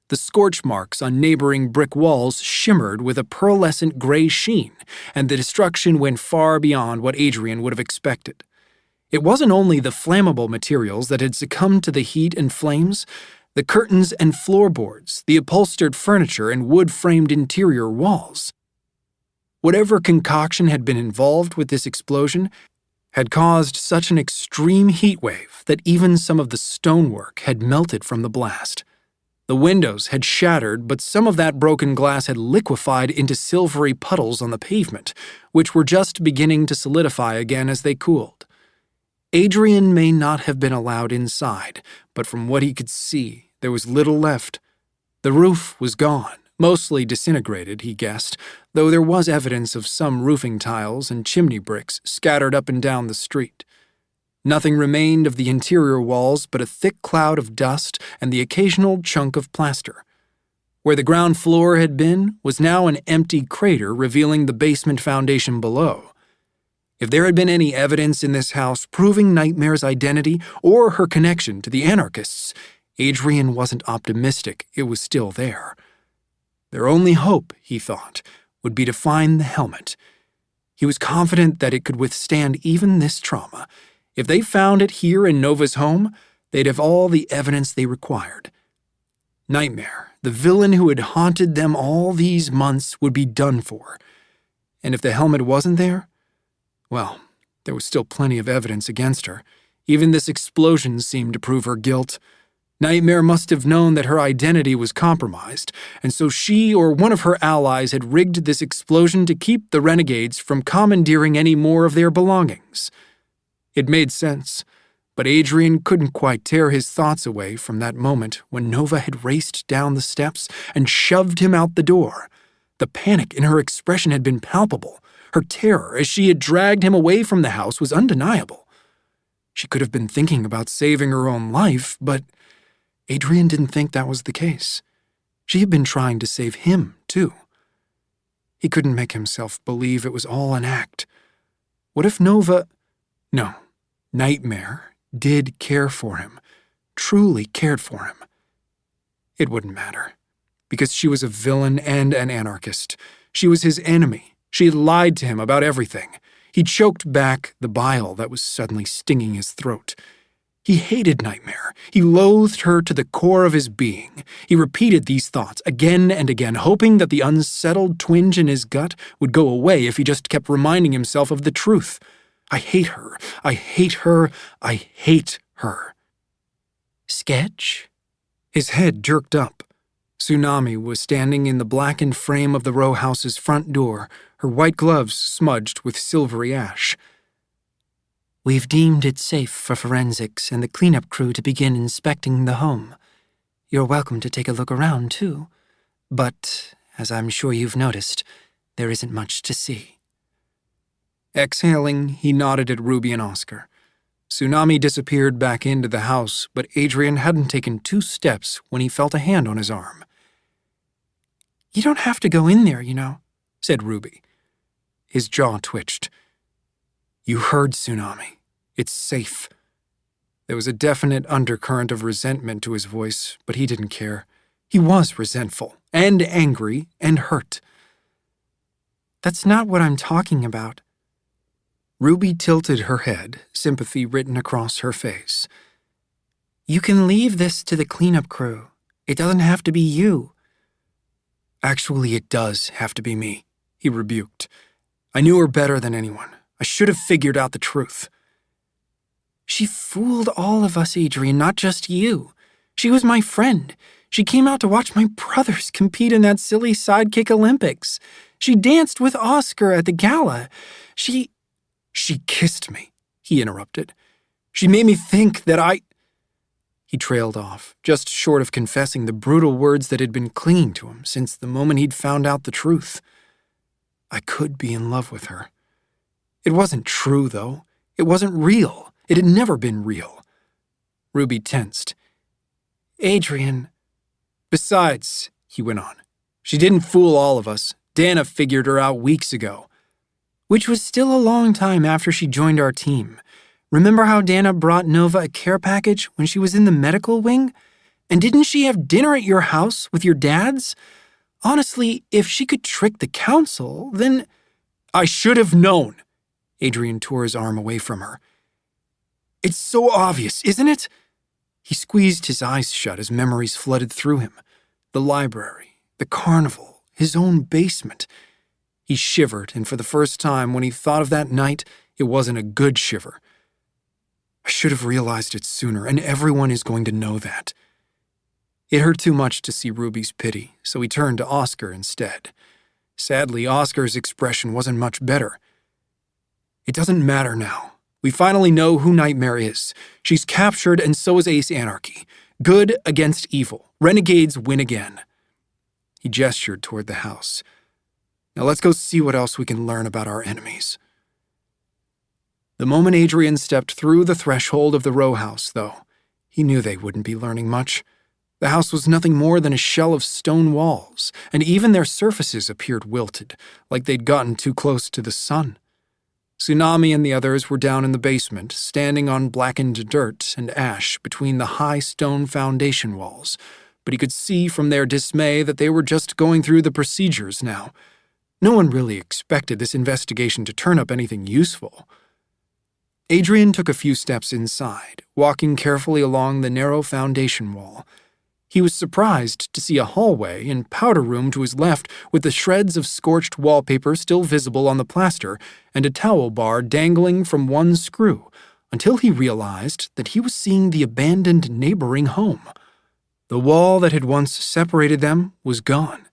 The scorch marks on neighboring brick walls shimmered with a pearlescent gray sheen, and the destruction went far beyond what Adrian would have expected. It wasn't only the flammable materials that had succumbed to the heat and flames. The curtains and floorboards, the upholstered furniture and wood-framed interior walls. Whatever concoction had been involved with this explosion had caused such an extreme heat wave that even some of the stonework had melted from the blast. The windows had shattered, but some of that broken glass had liquefied into silvery puddles on the pavement, which were just beginning to solidify again as they cooled. Adrian may not have been allowed inside, but from what he could see, there was little left. The roof was gone, mostly disintegrated, he guessed, though there was evidence of some roofing tiles and chimney bricks scattered up and down the street. Nothing remained of the interior walls but a thick cloud of dust and the occasional chunk of plaster. Where the ground floor had been was now an empty crater revealing the basement foundation below. If there had been any evidence in this house proving Nightmare's identity or her connection to the anarchists, Adrian wasn't optimistic it was still there. Their only hope, he thought, would be to find the helmet. He was confident that it could withstand even this trauma. If they found it here in Nova's home, they'd have all the evidence they required. Nightmare, the villain who had haunted them all these months, would be done for. And if the helmet wasn't there, well, there was still plenty of evidence against her. Even this explosion seemed to prove her guilt. Nightmare must have known that her identity was compromised, and so she or one of her allies had rigged this explosion to keep the renegades from commandeering any more of their belongings. It made sense, but Adrian couldn't quite tear his thoughts away from that moment when Nova had raced down the steps and shoved him out the door. The panic in her expression had been palpable. Her terror as she had dragged him away from the house was undeniable. She could have been thinking about saving her own life, but Adrian didn't think that was the case. She had been trying to save him, too. He couldn't make himself believe it was all an act. What if Nightmare did care for him, truly cared for him? It wouldn't matter, because she was a villain and an anarchist. She was his enemy. She had lied to him about everything. He choked back the bile that was suddenly stinging his throat. He hated Nightmare. He loathed her to the core of his being. He repeated these thoughts again and again, hoping that the unsettled twinge in his gut would go away if he just kept reminding himself of the truth. I hate her. I hate her. I hate her. Sketch? His head jerked up. Tsunami was standing in the blackened frame of the row house's front door, her white gloves smudged with silvery ash. We've deemed it safe for forensics and the cleanup crew to begin inspecting the home. You're welcome to take a look around, too. But, as I'm sure you've noticed, there isn't much to see. Exhaling, he nodded at Ruby and Oscar. Tsunami disappeared back into the house, but Adrian hadn't taken 2 steps when he felt a hand on his arm. You don't have to go in there, said Ruby. His jaw twitched. You heard, Tsunami. It's safe. There was a definite undercurrent of resentment to his voice, but he didn't care. He was resentful, and angry, and hurt. That's not what I'm talking about. Ruby tilted her head, sympathy written across her face. You can leave this to the cleanup crew. It doesn't have to be you. Actually, it does have to be me, he rebuked. I knew her better than anyone. I should have figured out the truth. She fooled all of us, Adrian, not just you. She was my friend. She came out to watch my brothers compete in that silly sidekick Olympics. She danced with Oscar at the gala. She kissed me, he interrupted. She made me think that He trailed off, just short of confessing the brutal words that had been clinging to him since the moment he'd found out the truth. I could be in love with her. It wasn't true, though. It wasn't real. It had never been real. Ruby tensed. Adrian. Besides, he went on, she didn't fool all of us. Dana figured her out weeks ago. Which was still a long time after she joined our team. Remember how Dana brought Nova a care package when she was in the medical wing? And didn't she have dinner at your house with your dads? Honestly, if she could trick the council, then... I should have known. Adrian tore his arm away from her. It's so obvious, isn't it? He squeezed his eyes shut as memories flooded through him. The library, the carnival, his own basement. He shivered, and for the first time when he thought of that night, it wasn't a good shiver. I should have realized it sooner, and everyone is going to know that. It hurt too much to see Ruby's pity, so he turned to Oscar instead. Sadly, Oscar's expression wasn't much better. It doesn't matter now. We finally know who Nightmare is. She's captured, and so is Ace Anarchy. Good against evil. Renegades win again. He gestured toward the house. Now let's go see what else we can learn about our enemies. The moment Adrian stepped through the threshold of the row house, though, he knew they wouldn't be learning much. The house was nothing more than a shell of stone walls, and even their surfaces appeared wilted, like they'd gotten too close to the sun. Tsunami and the others were down in the basement, standing on blackened dirt and ash between the high stone foundation walls, but he could see from their dismay that they were just going through the procedures now. No one really expected this investigation to turn up anything useful. Adrian took a few steps inside, walking carefully along the narrow foundation wall. He was surprised to see a hallway and powder room to his left with the shreds of scorched wallpaper still visible on the plaster and a towel bar dangling from one screw, until he realized that he was seeing the abandoned neighboring home. The wall that had once separated them was gone.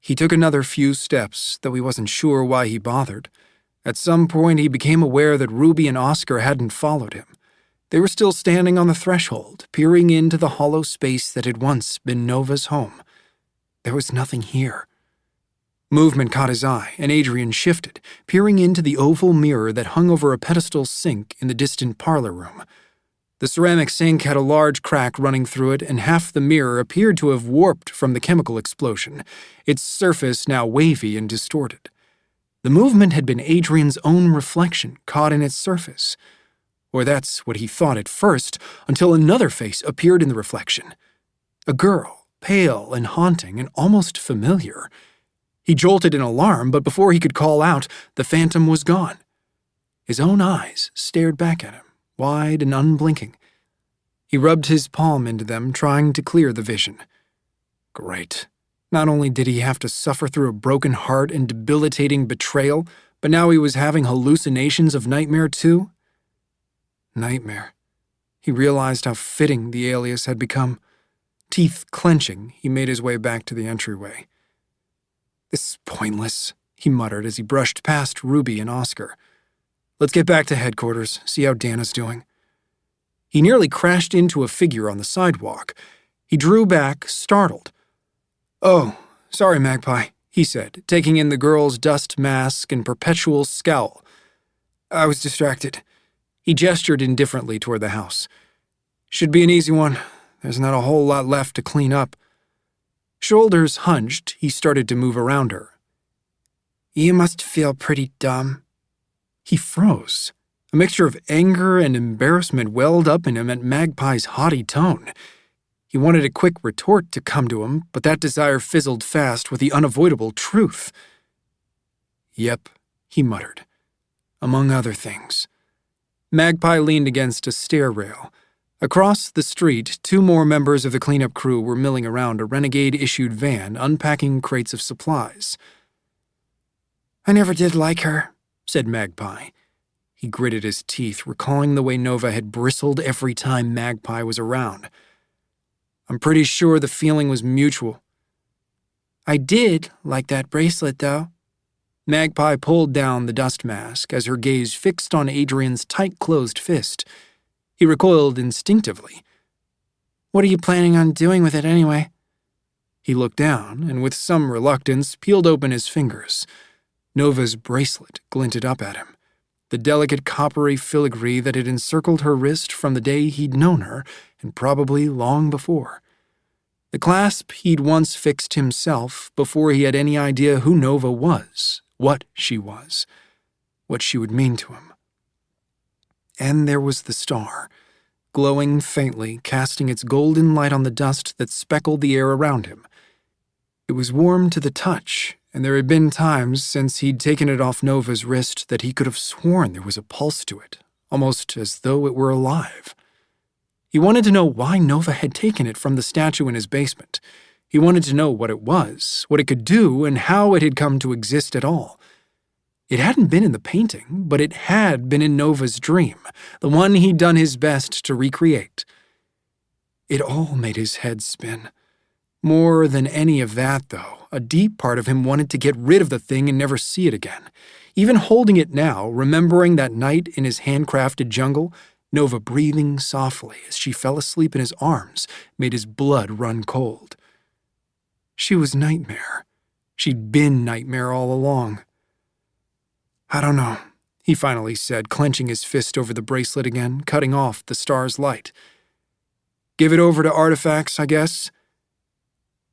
He took another few steps, though he wasn't sure why he bothered. At some point, he became aware that Ruby and Oscar hadn't followed him. They were still standing on the threshold, peering into the hollow space that had once been Nova's home. There was nothing here. Movement caught his eye, and Adrian shifted, peering into the oval mirror that hung over a pedestal sink in the distant parlor room. The ceramic sink had a large crack running through it, and half the mirror appeared to have warped from the chemical explosion, its surface now wavy and distorted. The movement had been Adrian's own reflection caught in its surface. Or that's what he thought at first, until another face appeared in the reflection. A girl, pale and haunting and almost familiar. He jolted in alarm, but before he could call out, the phantom was gone. His own eyes stared back at him, wide and unblinking. He rubbed his palm into them, trying to clear the vision. Great. Not only did he have to suffer through a broken heart and debilitating betrayal, but now he was having hallucinations of Nightmare too? Nightmare. He realized how fitting the alias had become. Teeth clenching, he made his way back to the entryway. This is pointless, he muttered as he brushed past Ruby and Oscar. Let's get back to headquarters, see how Dana's doing. He nearly crashed into a figure on the sidewalk. He drew back, startled. Oh, sorry, Magpie, he said, taking in the girl's dust mask and perpetual scowl. I was distracted. He gestured indifferently toward the house. Should be an easy one. There's not a whole lot left to clean up. Shoulders hunched, he started to move around her. You must feel pretty dumb. He froze. A mixture of anger and embarrassment welled up in him at Magpie's haughty tone. He wanted a quick retort to come to him, but that desire fizzled fast with the unavoidable truth. Yep, he muttered. Among other things. Magpie leaned against a stair rail. Across the street, 2 more members of the cleanup crew were milling around a Renegade-issued van, unpacking crates of supplies. I never did like her, said Magpie. He gritted his teeth, recalling the way Nova had bristled every time Magpie was around. I'm pretty sure the feeling was mutual. I did like that bracelet, though. Magpie pulled down the dust mask as her gaze fixed on Adrian's tight-closed fist. He recoiled instinctively. What are you planning on doing with it anyway? He looked down and with some reluctance peeled open his fingers. Nova's bracelet glinted up at him. The delicate coppery filigree that had encircled her wrist from the day he'd known her, and probably long before. The clasp he'd once fixed himself before he had any idea who Nova was, what she was, what she would mean to him. And there was the star, glowing faintly, casting its golden light on the dust that speckled the air around him. It was warm to the touch, and there had been times since he'd taken it off Nova's wrist that he could have sworn there was a pulse to it, almost as though it were alive. He wanted to know why Nova had taken it from the statue in his basement. He wanted to know what it was, what it could do, and how it had come to exist at all. It hadn't been in the painting, but it had been in Nova's dream, the one he'd done his best to recreate. It all made his head spin. More than any of that, though, a deep part of him wanted to get rid of the thing and never see it again. Even holding it now, remembering that night in his handcrafted jungle, Nova breathing softly as she fell asleep in his arms made his blood run cold. She was Nightmare. She'd been Nightmare all along. I don't know. he finally said, clenching his fist over the bracelet again, cutting off the star's light. "Give it over to artifacts, I guess?"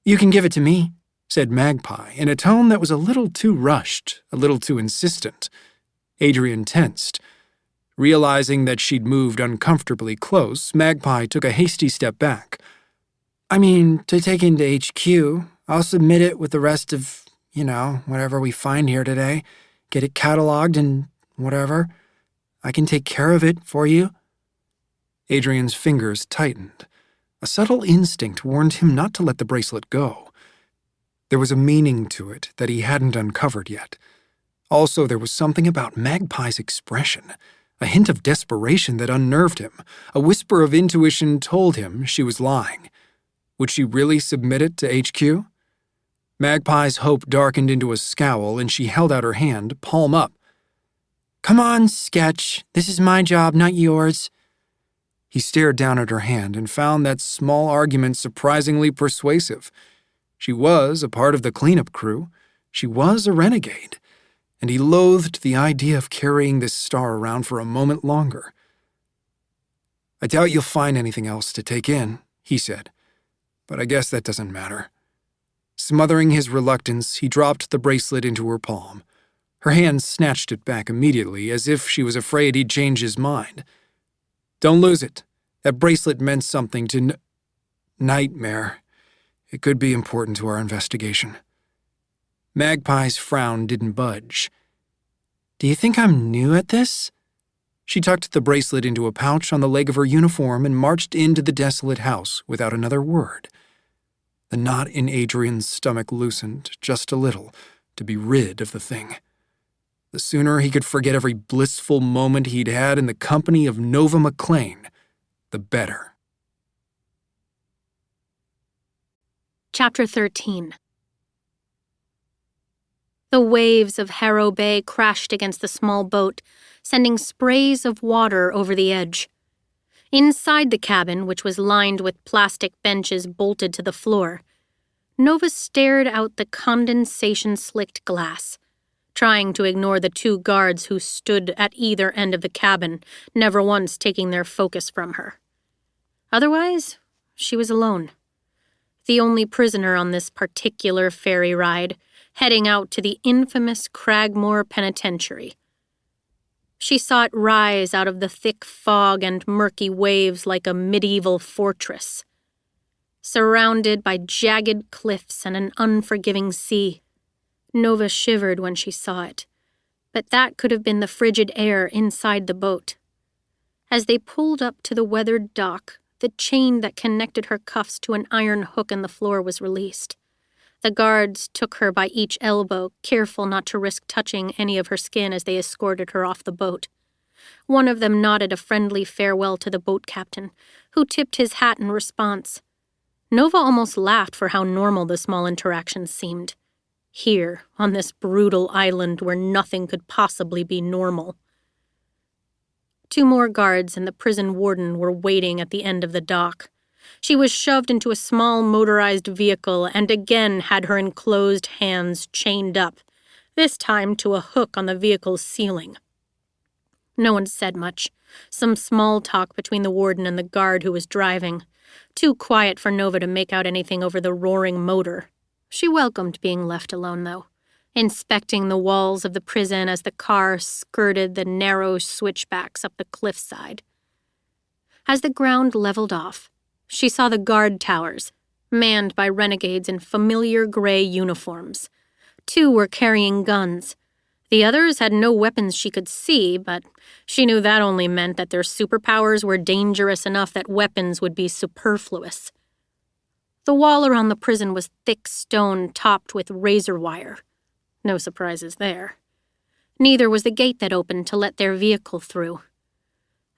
"You can give it to me," said Magpie, in a tone that was a little too rushed, a little too insistent. Adrian tensed. Realizing that she'd moved uncomfortably close, Magpie took a hasty step back. "I mean, to take into HQ, I'll submit it with the rest of, whatever we find here today. Get it cataloged and whatever. I can take care of it for you." Adrian's fingers tightened. A subtle instinct warned him not to let the bracelet go. There was a meaning to it that he hadn't uncovered yet. Also, there was something about Magpie's expression, a hint of desperation that unnerved him. A whisper of intuition told him she was lying. Would she really submit it to HQ? Magpie's hope darkened into a scowl, and she held out her hand, palm up. "Come on, Sketch. This is my job, not yours." He stared down at her hand and found that small argument surprisingly persuasive. She was a part of the cleanup crew. She was a renegade. And he loathed the idea of carrying this star around for a moment longer. "I doubt you'll find anything else to take in," he said. "But I guess that doesn't matter." Smothering his reluctance, he dropped the bracelet into her palm. Her hand snatched it back immediately, as if she was afraid he'd change his mind. "Don't lose it. That bracelet meant something to Nightmare. It could be important to our investigation." Magpie's frown didn't budge. "Do you think I'm new at this?" She tucked the bracelet into a pouch on the leg of her uniform and marched into the desolate house without another word. The knot in Adrian's stomach loosened just a little to be rid of the thing. The sooner he could forget every blissful moment he'd had in the company of Nova McClane, the better. Chapter 13. The waves of Harrow Bay crashed against the small boat, sending sprays of water over the edge. Inside the cabin, which was lined with plastic benches bolted to the floor, Nova stared out the condensation-slicked glass, trying to ignore the two guards who stood at either end of the cabin, never once taking their focus from her. Otherwise, she was alone. The only prisoner on this particular ferry ride, heading out to the infamous Cragmore Penitentiary. She saw it rise out of the thick fog and murky waves like a medieval fortress. Surrounded by jagged cliffs and an unforgiving sea, Nova shivered when she saw it, but that could have been the frigid air inside the boat. As they pulled up to the weathered dock, the chain that connected her cuffs to an iron hook in the floor was released. The guards took her by each elbow, careful not to risk touching any of her skin as they escorted her off the boat. One of them nodded a friendly farewell to the boat captain, who tipped his hat in response. Nova almost laughed for how normal the small interactions seemed. Here, on this brutal island where nothing could possibly be normal. 2 more guards and the prison warden were waiting at the end of the dock. She was shoved into a small motorized vehicle and again had her enclosed hands chained up, this time to a hook on the vehicle's ceiling. No one said much. Some small talk between the warden and the guard who was driving. Too quiet for Nova to make out anything over the roaring motor. She welcomed being left alone, though, inspecting the walls of the prison as the car skirted the narrow switchbacks up the cliffside. As the ground leveled off, she saw the guard towers, manned by renegades in familiar gray uniforms. 2 were carrying guns. The others had no weapons she could see, but she knew that only meant that their superpowers were dangerous enough that weapons would be superfluous. The wall around the prison was thick stone topped with razor wire. No surprises there. Neither was the gate that opened to let their vehicle through.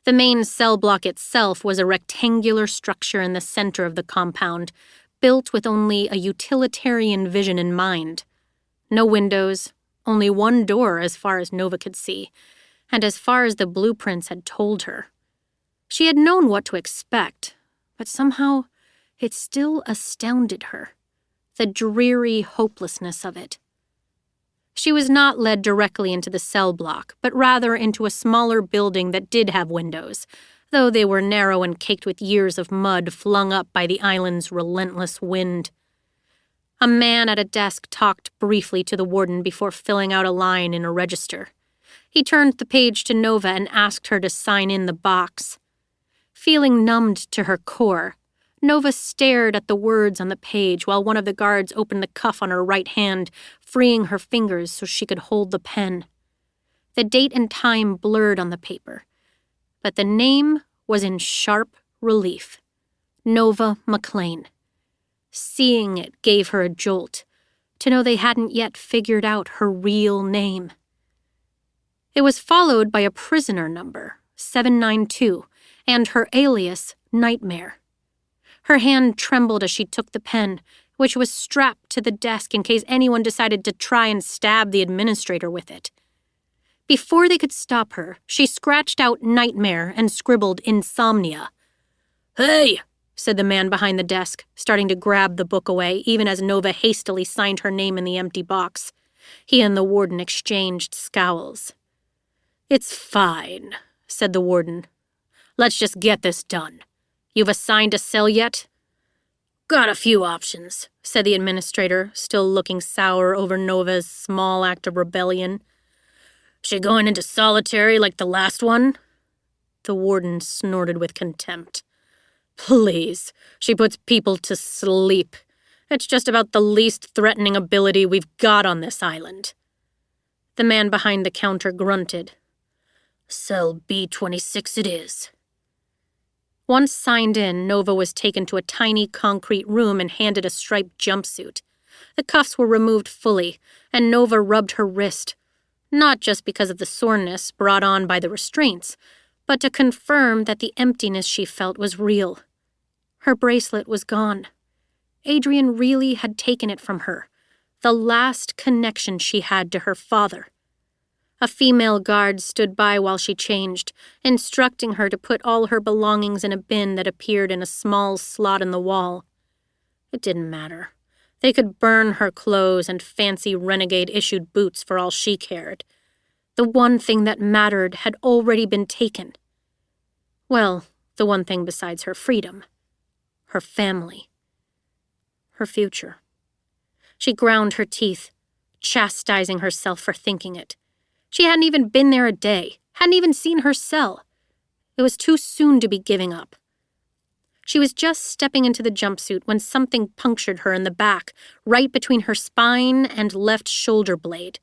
The main cell block itself was a rectangular structure in the center of the compound, built with only a utilitarian vision in mind. No windows, only one door as far as Nova could see, and as far as the blueprints had told her. She had known what to expect, but somehow it still astounded her, the dreary hopelessness of it. She was not led directly into the cell block, but rather into a smaller building that did have windows, though they were narrow and caked with years of mud flung up by the island's relentless wind. A man at a desk talked briefly to the warden before filling out a line in a register. He turned the page to Nova and asked her to sign in the box. Feeling numbed to her core, Nova stared at the words on the page while one of the guards opened the cuff on her right hand, freeing her fingers so she could hold the pen. The date and time blurred on the paper, but the name was in sharp relief. Nova McLean. Seeing it gave her a jolt, to know they hadn't yet figured out her real name. It was followed by a prisoner number, 792, and her alias, Nightmare. Her hand trembled as she took the pen, which was strapped to the desk in case anyone decided to try and stab the administrator with it. Before they could stop her, she scratched out Nightmare and scribbled Insomnia. "Hey!" said the man behind the desk, starting to grab the book away, even as Nova hastily signed her name in the empty box. He and the warden exchanged scowls. "It's fine," said the warden. "Let's just get this done. You've assigned a cell yet?" "Got a few options," said the administrator, still looking sour over Nova's small act of rebellion. "She going into solitary like the last one?" The warden snorted with contempt. "Please, she puts people to sleep. It's just about the least threatening ability we've got on this island." The man behind the counter grunted. "Cell B26 it is." Once signed in, Nova was taken to a tiny concrete room and handed a striped jumpsuit. The cuffs were removed fully, and Nova rubbed her wrist, not just because of the soreness brought on by the restraints, but to confirm that the emptiness she felt was real. Her bracelet was gone. Adrian really had taken it from her, the last connection she had to her father. A female guard stood by while she changed, instructing her to put all her belongings in a bin that appeared in a small slot in the wall. It didn't matter. They could burn her clothes and fancy renegade-issued boots for all she cared. The one thing that mattered had already been taken. Well, the one thing besides her freedom. Her family. Her future. She ground her teeth, chastising herself for thinking it. She hadn't even been there a day, hadn't even seen her cell. It was too soon to be giving up. She was just stepping into the jumpsuit when something punctured her in the back, right between her spine and left shoulder blade.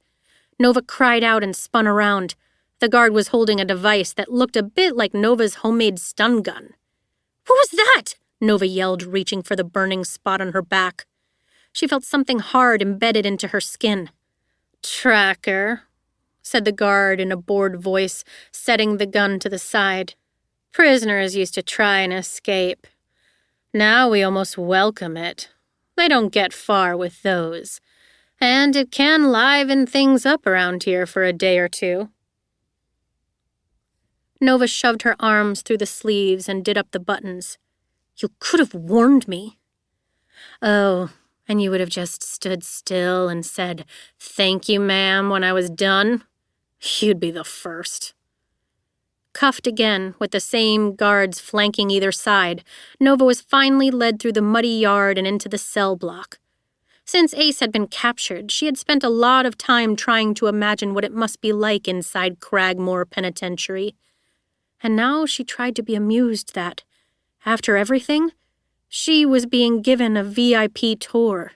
Nova cried out and spun around. The guard was holding a device that looked a bit like Nova's homemade stun gun. "What was that?" Nova yelled, reaching for the burning spot on her back. She felt something hard embedded into her skin. "Tracker," said the guard in a bored voice, setting the gun to the side. "Prisoners used to try and escape. Now we almost welcome it. They don't get far with those. And it can liven things up around here for a day or two." Nova shoved her arms through the sleeves and did up the buttons. "You could have warned me." "Oh, and you would have just stood still and said, 'Thank you, ma'am,' when I was done? You'd be the first." Cuffed again, with the same guards flanking either side, Nova was finally led through the muddy yard and into the cell block. Since Ace had been captured, she had spent a lot of time trying to imagine what it must be like inside Cragmore Penitentiary. And now she tried to be amused that, after everything, she was being given a VIP tour.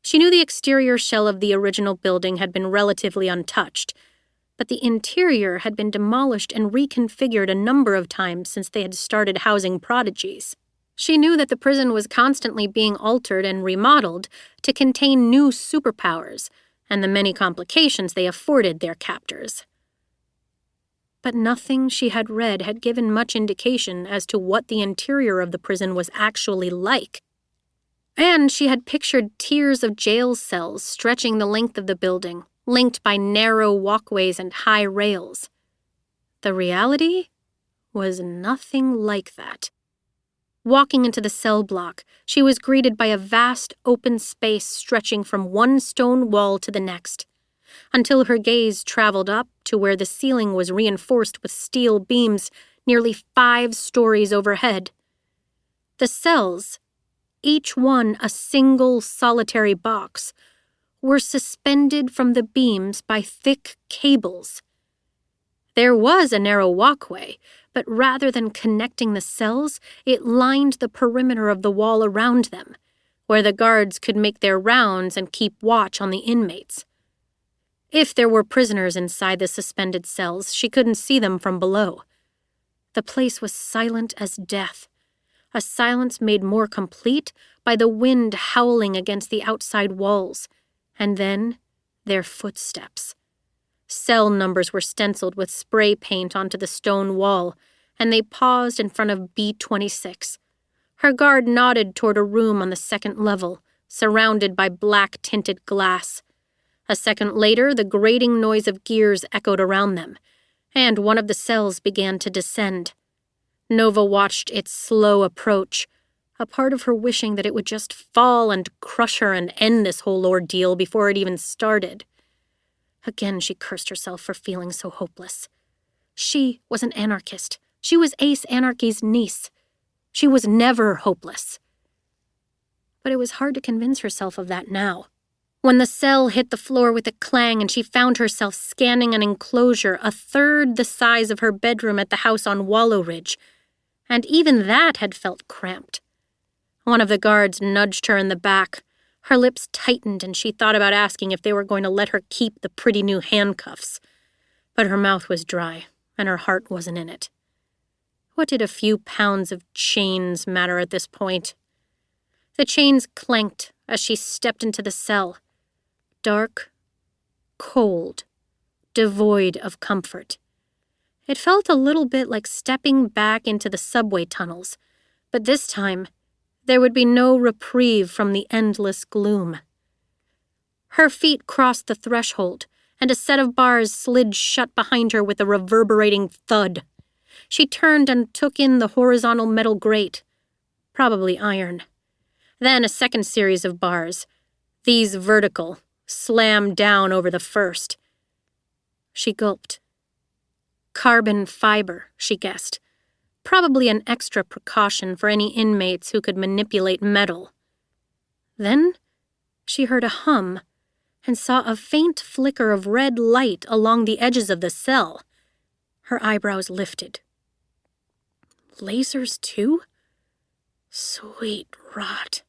She knew the exterior shell of the original building had been relatively untouched, but the interior had been demolished and reconfigured a number of times since they had started housing prodigies. She knew that the prison was constantly being altered and remodeled to contain new superpowers and the many complications they afforded their captors. But nothing she had read had given much indication as to what the interior of the prison was actually like. And she had pictured tiers of jail cells stretching the length of the building, linked by narrow walkways and high rails. The reality was nothing like that. Walking into the cell block, she was greeted by a vast open space stretching from one stone wall to the next. until her gaze traveled up to where the ceiling was reinforced with steel beams nearly 5 stories overhead. The cells, each one a single solitary box, were suspended from the beams by thick cables. There was a narrow walkway, but rather than connecting the cells, it lined the perimeter of the wall around them, where the guards could make their rounds and keep watch on the inmates. If there were prisoners inside the suspended cells, she couldn't see them from below. The place was silent as death, a silence made more complete by the wind howling against the outside walls, and then their footsteps. Cell numbers were stenciled with spray paint onto the stone wall, and they paused in front of B-26. Her guard nodded toward a room on the 2nd level, surrounded by black-tinted glass. A second later, the grating noise of gears echoed around them, and one of the cells began to descend. Nova watched its slow approach, a part of her wishing that it would just fall and crush her and end this whole ordeal before it even started. Again, she cursed herself for feeling so hopeless. She was an anarchist. She was Ace Anarchy's niece. She was never hopeless. But it was hard to convince herself of that now. When the cell hit the floor with a clang and she found herself scanning an enclosure 1/3 the size of her bedroom at the house on Wallow Ridge, and even that had felt cramped. One of the guards nudged her in the back. Her lips tightened and she thought about asking if they were going to let her keep the pretty new handcuffs. But her mouth was dry and her heart wasn't in it. What did a few pounds of chains matter at this point? The chains clanked as she stepped into the cell. Dark, cold, devoid of comfort. It felt a little bit like stepping back into the subway tunnels, but this time, there would be no reprieve from the endless gloom. Her feet crossed the threshold, and a set of bars slid shut behind her with a reverberating thud. She turned and took in the horizontal metal grate, probably iron. Then a second series of bars, these vertical, slammed down over the first. She gulped. Carbon fiber, she guessed. Probably an extra precaution for any inmates who could manipulate metal. Then she heard a hum and saw a faint flicker of red light along the edges of the cell. Her eyebrows lifted. Lasers too? Sweet rot.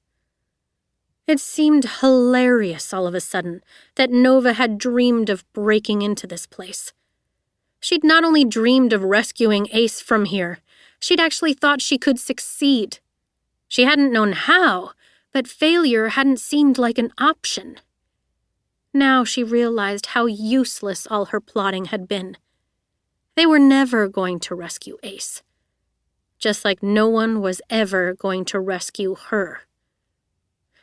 It seemed hilarious all of a sudden that Nova had dreamed of breaking into this place. She'd not only dreamed of rescuing Ace from here, she'd actually thought she could succeed. She hadn't known how, but failure hadn't seemed like an option. Now she realized how useless all her plotting had been. They were never going to rescue Ace. Just like no one was ever going to rescue her.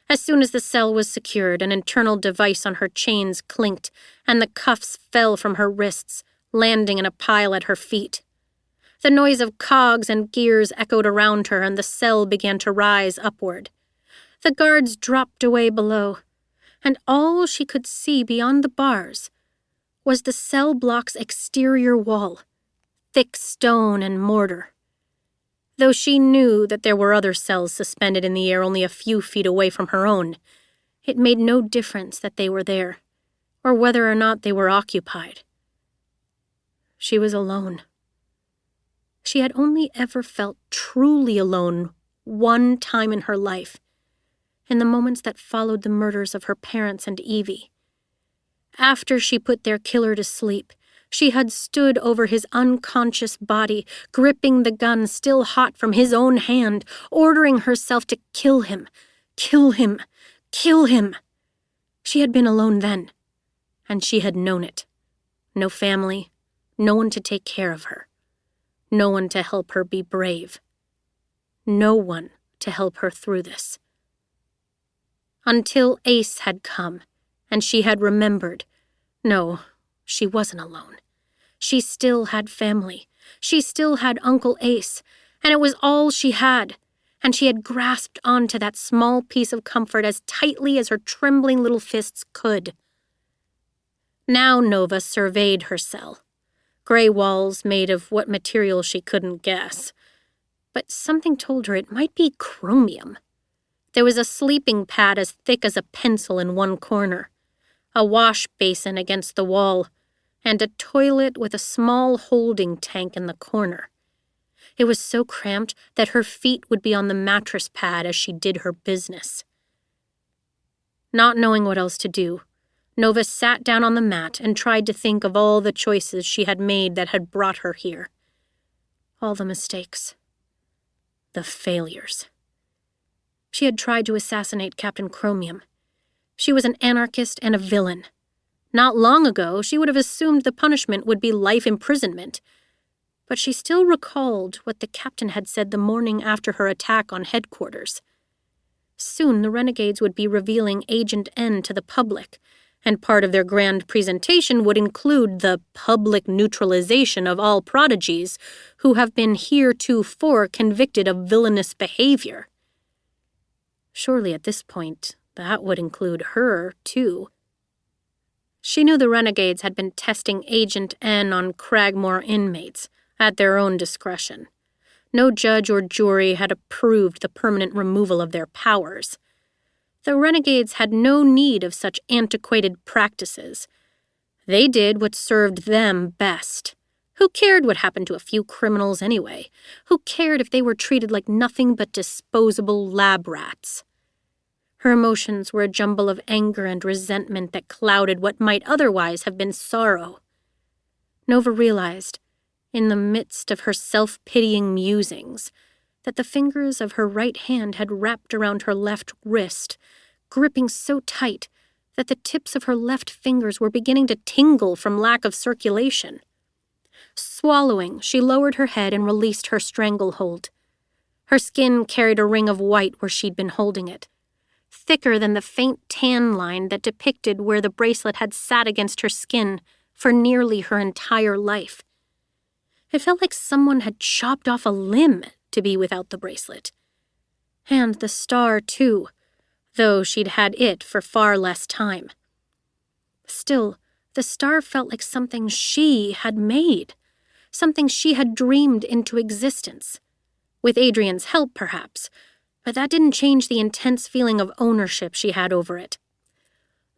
As soon as the cell was secured, an internal device on her chains clinked, and the cuffs fell from her wrists, landing in a pile at her feet. The noise of cogs and gears echoed around her, and the cell began to rise upward. The guards dropped away below, and all she could see beyond the bars was the cell block's exterior wall, thick stone and mortar. Though she knew that there were other cells suspended in the air only a few feet away from her own, it made no difference that they were there, or whether or not they were occupied. She was alone. She had only ever felt truly alone one time in her life, in the moments that followed the murders of her parents and Evie. After she put their killer to sleep, she had stood over his unconscious body, gripping the gun still hot from his own hand, ordering herself to kill him, kill him, kill him. She had been alone then, and she had known it. No family, no one to take care of her. No one to help her be brave. No one to help her through this. Until Ace had come, and she had remembered. No, she wasn't alone. She still had family. She still had Uncle Ace, and it was all she had, and she had grasped onto that small piece of comfort as tightly as her trembling little fists could. Now Nova surveyed her cell. Gray walls made of what material she couldn't guess. But something told her it might be chromium. There was a sleeping pad as thick as a pencil in one corner, a wash basin against the wall, and a toilet with a small holding tank in the corner. It was so cramped that her feet would be on the mattress pad as she did her business. Not knowing what else to do, Nova sat down on the mat and tried to think of all the choices she had made that had brought her here. All the mistakes. The failures. She had tried to assassinate Captain Chromium. She was an anarchist and a villain. Not long ago, she would have assumed the punishment would be life imprisonment. But she still recalled what the captain had said the morning after her attack on headquarters. Soon the renegades would be revealing Agent N to the public, and part of their grand presentation would include the public neutralization of all prodigies who have been heretofore convicted of villainous behavior. Surely at this point, that would include her, too. She knew the renegades had been testing Agent N on Cragmore inmates, at their own discretion. No judge or jury had approved the permanent removal of their powers. The renegades had no need of such antiquated practices. They did what served them best. Who cared what happened to a few criminals anyway? Who cared if they were treated like nothing but disposable lab rats? Her emotions were a jumble of anger and resentment that clouded what might otherwise have been sorrow. Nova realized, in the midst of her self-pitying musings, that the fingers of her right hand had wrapped around her left wrist, gripping so tight that the tips of her left fingers were beginning to tingle from lack of circulation. Swallowing, she lowered her head and released her stranglehold. Her skin carried a ring of white where she'd been holding it, thicker than the faint tan line that depicted where the bracelet had sat against her skin for nearly her entire life. It felt like someone had chopped off a limb to be without the bracelet. And the star, too, though she'd had it for far less time. Still, the star felt like something she had made, something she had dreamed into existence. With Adrian's help, perhaps, but that didn't change the intense feeling of ownership she had over it.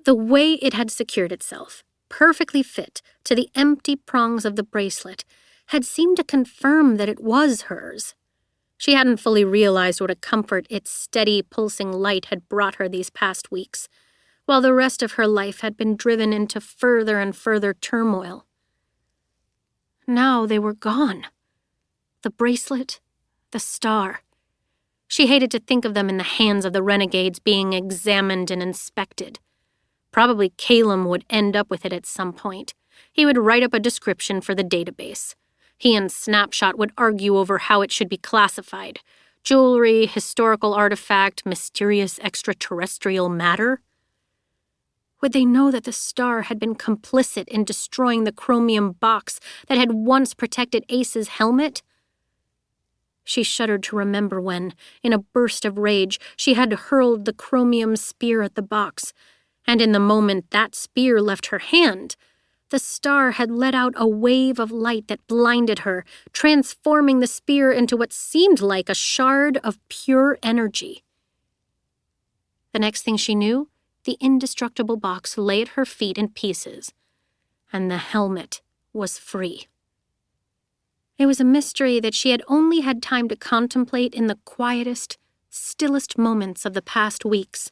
The way it had secured itself, perfectly fit to the empty prongs of the bracelet, had seemed to confirm that it was hers. She hadn't fully realized what a comfort its steady, pulsing light had brought her these past weeks, while the rest of her life had been driven into further and further turmoil. Now they were gone. The bracelet, the star. She hated to think of them in the hands of the renegades being examined and inspected. Probably Calum would end up with it at some point. He would write up a description for the database. He and Snapshot would argue over how it should be classified. Jewelry, historical artifact, mysterious extraterrestrial matter. Would they know that the star had been complicit in destroying the chromium box that had once protected Ace's helmet? She shuddered to remember when, in a burst of rage, she had hurled the chromium spear at the box, and in the moment that spear left her hand, the star had let out a wave of light that blinded her, transforming the spear into what seemed like a shard of pure energy. The next thing she knew, the indestructible box lay at her feet in pieces, and the helmet was free. It was a mystery that she had only had time to contemplate in the quietest, stillest moments of the past weeks,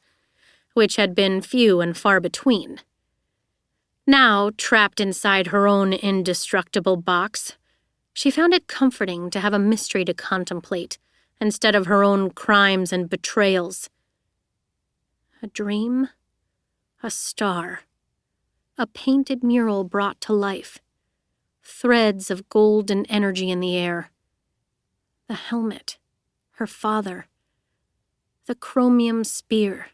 which had been few and far between. Now, trapped inside her own indestructible box, she found it comforting to have a mystery to contemplate instead of her own crimes and betrayals. A dream, a star, a painted mural brought to life, threads of golden energy in the air, the helmet, her father, the chromium spear,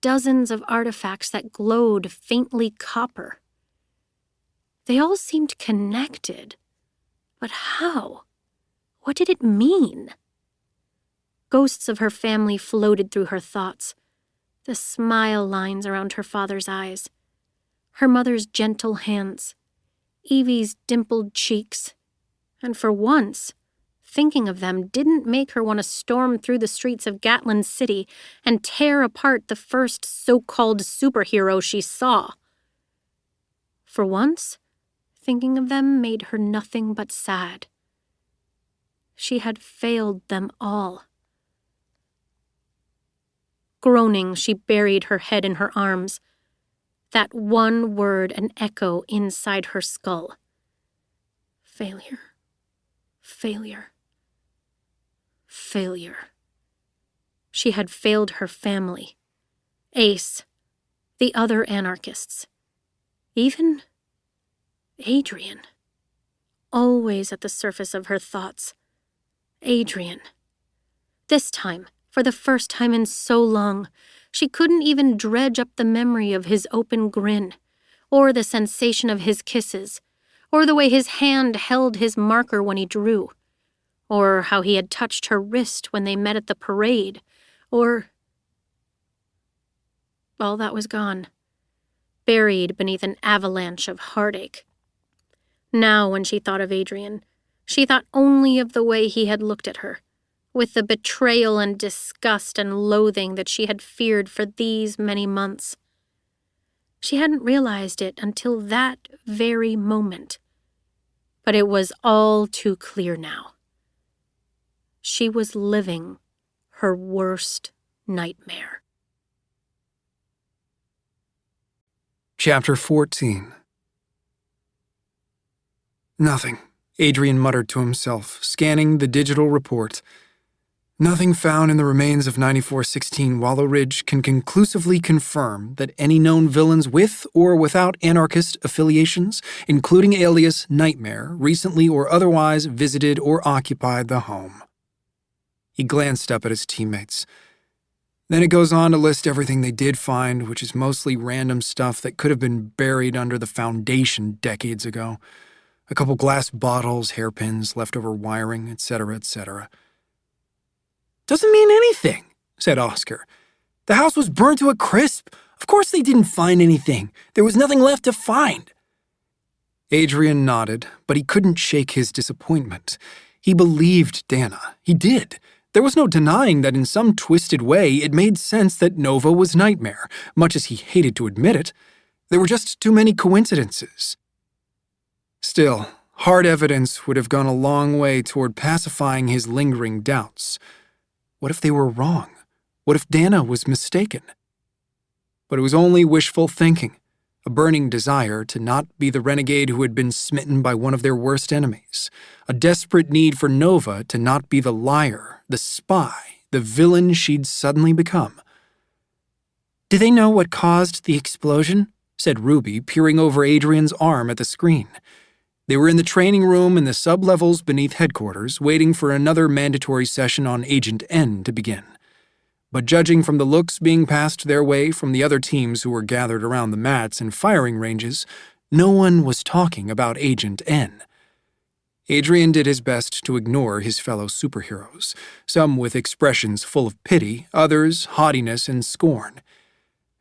dozens of artifacts that glowed faintly copper. They all seemed connected, but how? What did it mean? Ghosts of her family floated through her thoughts, the smile lines around her father's eyes, Her mother's gentle hands, Evie's dimpled cheeks, and for once, thinking of them didn't make her want to storm through the streets of Gatlin City and tear apart the first so-called superhero she saw. For once, thinking of them made her nothing but sad. She had failed them all. Groaning, she buried her head in her arms. That one word an echo inside her skull. Failure. Failure. Failure. She had failed her family. Ace. The other anarchists. Even Adrian. Always at the surface of her thoughts. Adrian. This time, for the first time in so long, she couldn't even dredge up the memory of his open grin, or the sensation of his kisses, or the way his hand held his marker when he drew, or how he had touched her wrist when they met at the parade, or... All that was gone, buried beneath an avalanche of heartache. Now, when she thought of Adrian, she thought only of the way he had looked at her, with the betrayal and disgust and loathing that she had feared for these many months. She hadn't realized it until that very moment, but it was all too clear now. She was living her worst nightmare. Chapter 14. Nothing, Adrian muttered to himself, scanning the digital report. Nothing found in the remains of 9416 Wallow Ridge can conclusively confirm that any known villains with or without anarchist affiliations, including alias Nightmare, recently or otherwise visited or occupied the home. He glanced up at his teammates. Then it goes on to list everything they did find, which is mostly random stuff that could have been buried under the foundation decades ago. A couple glass bottles, hairpins, leftover wiring, etc., etc. "Doesn't mean anything," said Oscar. "The house was burned to a crisp. Of course they didn't find anything. There was nothing left to find." Adrian nodded, but he couldn't shake his disappointment. He believed Dana. He did. There was no denying that in some twisted way it made sense that Nova was Nightmare, much as he hated to admit it. There were just too many coincidences. Still, hard evidence would have gone a long way toward pacifying his lingering doubts. What if they were wrong? What if Dana was mistaken? But it was only wishful thinking, a burning desire to not be the renegade who had been smitten by one of their worst enemies, a desperate need for Nova to not be the liar, the spy, the villain she'd suddenly become. "Do they know what caused the explosion?" said Ruby, peering over Adrian's arm at the screen. They were in the training room in the sub-levels beneath headquarters, waiting for another mandatory session on Agent N to begin. But judging from the looks being passed their way from the other teams who were gathered around the mats and firing ranges, no one was talking about Agent N. Adrian did his best to ignore his fellow superheroes, some with expressions full of pity, others haughtiness and scorn.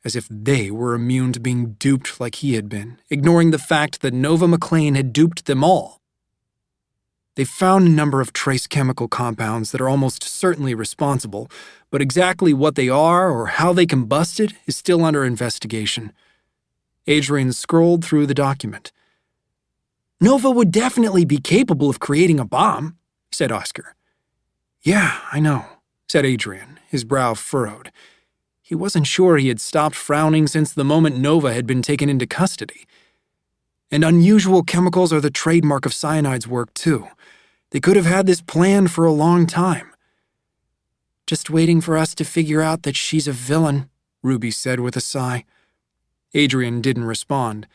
As if they were immune to being duped like he had been, ignoring the fact that Nova McClane had duped them all. They found a number of trace chemical compounds that are almost certainly responsible, but exactly what they are or how they combusted is still under investigation. Adrian scrolled through the document. "Nova would definitely be capable of creating a bomb," said Oscar. "Yeah, I know," said Adrian, his brow furrowed. He wasn't sure he had stopped frowning since the moment Nova had been taken into custody. And unusual chemicals are the trademark of Cyanide's work, too. They could have had this planned for a long time. "Just waiting for us to figure out that she's a villain," Ruby said with a sigh. Adrian didn't respond.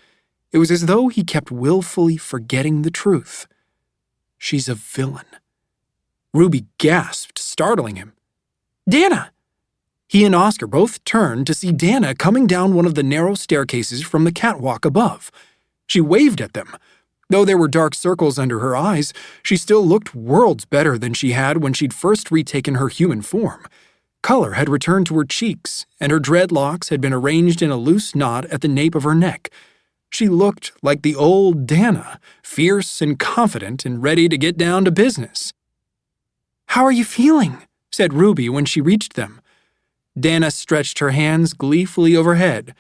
It was as though he kept willfully forgetting the truth. She's a villain. Ruby gasped, startling him. "Dana!" He and Oscar both turned to see Dana coming down one of the narrow staircases from the catwalk above. She waved at them. Though there were dark circles under her eyes, she still looked worlds better than she had when she'd first retaken her human form. Color had returned to her cheeks, and her dreadlocks had been arranged in a loose knot at the nape of her neck. She looked like the old Dana, fierce and confident and ready to get down to business. "How are you feeling?" said Ruby when she reached them. Dana stretched her hands gleefully overhead.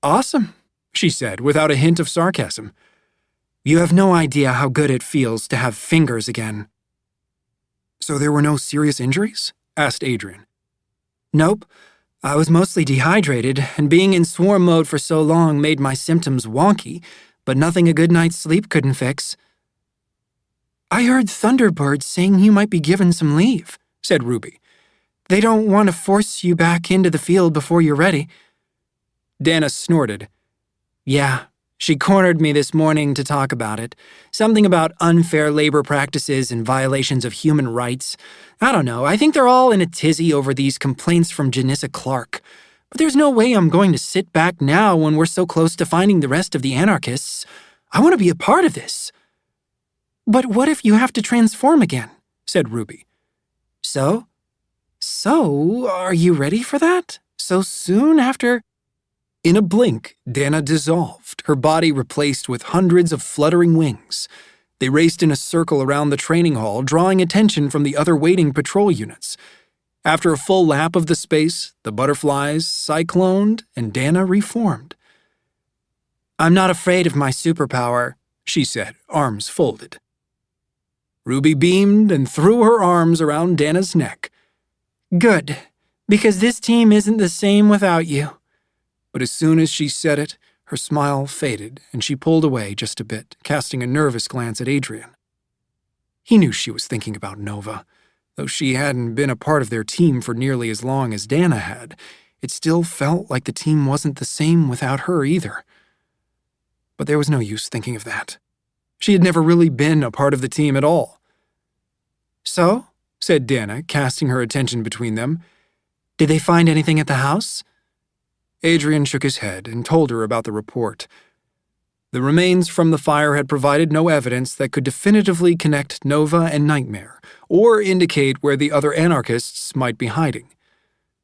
"Awesome," she said without a hint of sarcasm. "You have no idea how good it feels to have fingers again." "So there were no serious injuries?" asked Adrian. "Nope. I was mostly dehydrated, and being in swarm mode for so long made my symptoms wonky, but nothing a good night's sleep couldn't fix." "I heard Thunderbird saying you might be given some leave," said Ruby. "They don't want to force you back into the field before you're ready." Dana snorted. "Yeah, she cornered me this morning to talk about it. Something about unfair labor practices and violations of human rights. I don't know, I think they're all in a tizzy over these complaints from Janissa Clark. But there's no way I'm going to sit back now when we're so close to finding the rest of the anarchists. I want to be a part of this." "But what if you have to transform again?" said Ruby. So, are you ready for that? So soon after?" In a blink, Dana dissolved, her body replaced with hundreds of fluttering wings. They raced in a circle around the training hall, drawing attention from the other waiting patrol units. After a full lap of the space, the butterflies cycloned and Dana reformed. "I'm not afraid of my superpower," she said, arms folded. Ruby beamed and threw her arms around Dana's neck. "Good, because this team isn't the same without you." But as soon as she said it, her smile faded and she pulled away just a bit, casting a nervous glance at Adrian. He knew she was thinking about Nova. Though she hadn't been a part of their team for nearly as long as Dana had, it still felt like the team wasn't the same without her either. But there was no use thinking of that. She had never really been a part of the team at all. "So," said Dana, casting her attention between them, "did they find anything at the house?" Adrian shook his head and told her about the report. The remains from the fire had provided no evidence that could definitively connect Nova and Nightmare, or indicate where the other anarchists might be hiding.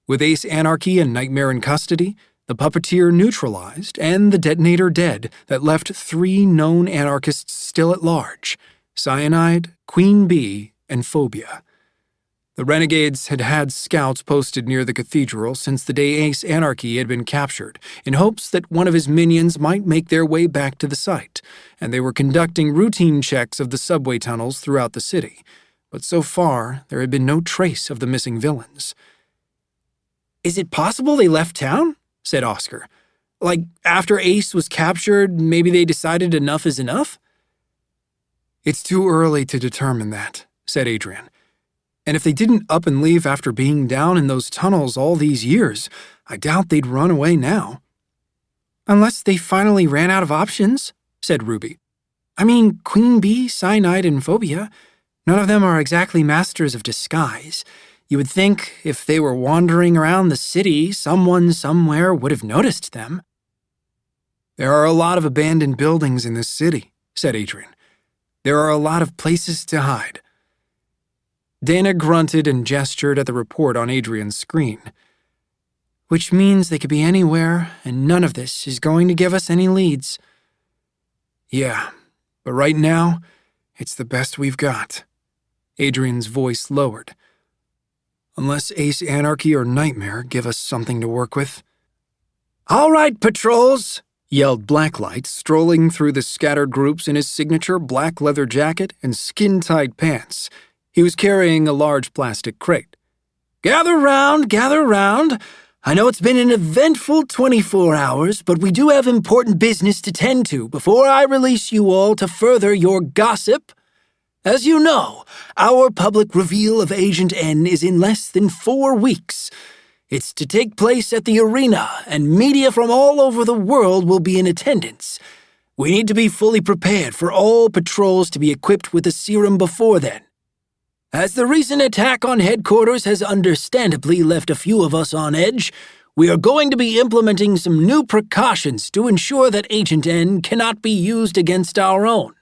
With Ace Anarchy and Nightmare in custody, the puppeteer neutralized, and the detonator dead, that left 3 known anarchists still at large: Cyanide, Queen Bee, and Phobia. The renegades had had scouts posted near the cathedral since the day Ace Anarchy had been captured, in hopes that one of his minions might make their way back to the site, and they were conducting routine checks of the subway tunnels throughout the city. But so far, there had been no trace of the missing villains. "Is it possible they left town?" said Oscar. "Like, after Ace was captured, maybe they decided enough is enough?" "It's too early to determine that," said Adrian. "And if they didn't up and leave after being down in those tunnels all these years, I doubt they'd run away now." "Unless they finally ran out of options," said Ruby. "I mean, Queen Bee, Cyanide, and Phobia, none of them are exactly masters of disguise. You would think if they were wandering around the city, someone somewhere would have noticed them." "There are a lot of abandoned buildings in this city," said Adrian. "There are a lot of places to hide." Dana grunted and gestured at the report on Adrian's screen. "Which means they could be anywhere, and none of this is going to give us any leads." "Yeah, but right now, it's the best we've got." Adrian's voice lowered. "Unless Ace Anarchy or Nightmare give us something to work with." "All right, patrols," yelled Blacklight, strolling through the scattered groups in his signature black leather jacket and skin-tight pants. He was carrying a large plastic crate. Gather round. I know it's been an eventful 24 hours, but we do have important business to tend to before I release you all to further your gossip. As you know, our public reveal of Agent N is in less than 4 weeks. It's to take place at the arena, and media from all over the world will be in attendance. We need to be fully prepared for all patrols to be equipped with a serum before then. As the recent attack on headquarters has understandably left a few of us on edge, we are going to be implementing some new precautions to ensure that Agent N cannot be used against our own."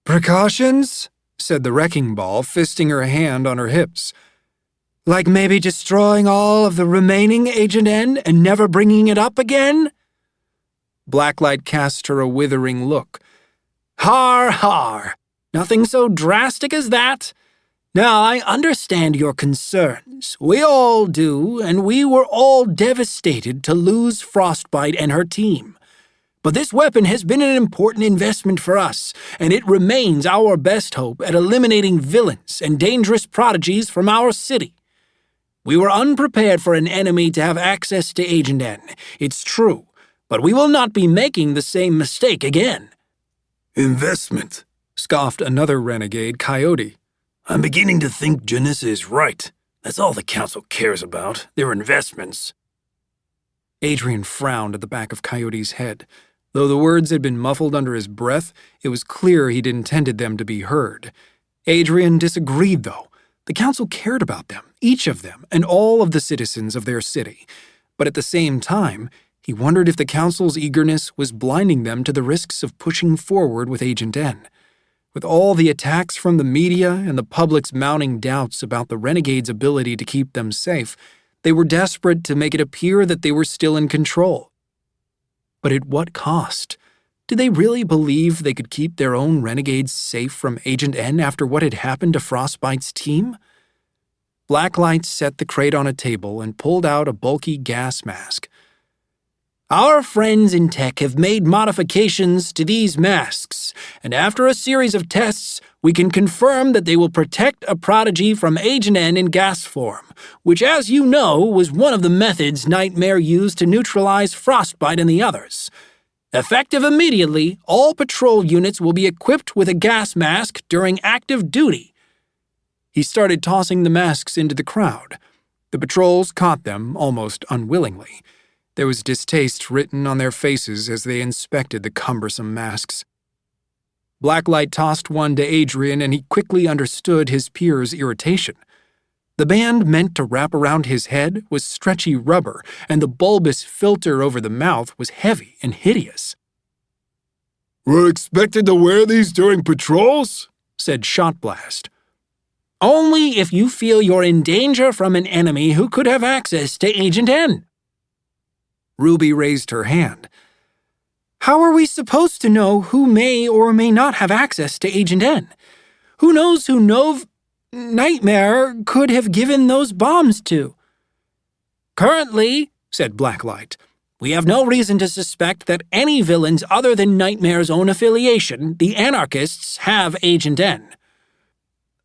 "Precautions?" said the Wrecking Ball, fisting her hand on her hips. "Like maybe destroying all of the remaining Agent N and never bringing it up again?" Blacklight cast her a withering look. Har, har. Nothing so drastic as that. Now, I understand your concerns. We all do, and we were all devastated to lose Frostbite and her team. But this weapon has been an important investment for us, and it remains our best hope at eliminating villains and dangerous prodigies from our city. We were unprepared for an enemy to have access to Agent N, it's true, but we will not be making the same mistake again. Investment, scoffed another renegade, Coyote. I'm beginning to think Janissa is right. That's all the council cares about, their investments. Adrian frowned at the back of Coyote's head. Though the words had been muffled under his breath, it was clear he'd intended them to be heard. Adrian disagreed, though. The council cared about them, each of them, and all of the citizens of their city. But at the same time, he wondered if the council's eagerness was blinding them to the risks of pushing forward with Agent N. With all the attacks from the media and the public's mounting doubts about the Renegade's ability to keep them safe, they were desperate to make it appear that they were still in control. But at what cost? Did they really believe they could keep their own renegades safe from Agent N after what had happened to Frostbite's team? Blacklight set the crate on a table and pulled out a bulky gas mask. Our friends in tech have made modifications to these masks, and after a series of tests, we can confirm that they will protect a prodigy from Agent N in gas form, which, as you know, was one of the methods Nightmare used to neutralize Frostbite and the others. Effective immediately, all patrol units will be equipped with a gas mask during active duty. He started tossing the masks into the crowd. The patrols caught them almost unwillingly. There was distaste written on their faces as they inspected the cumbersome masks. Blacklight tossed one to Adrian, and he quickly understood his peers' irritation. The band meant to wrap around his head was stretchy rubber, and the bulbous filter over the mouth was heavy and hideous. We're expected to wear these during patrols? Said Shotblast. Only if you feel you're in danger from an enemy who could have access to Agent N. Ruby raised her hand. How are we supposed to know who may or may not have access to Agent N? Who knows who Nightmare could have given those bombs to? Currently, said Blacklight, we have no reason to suspect that any villains other than Nightmare's own affiliation, the Anarchists, have Agent N.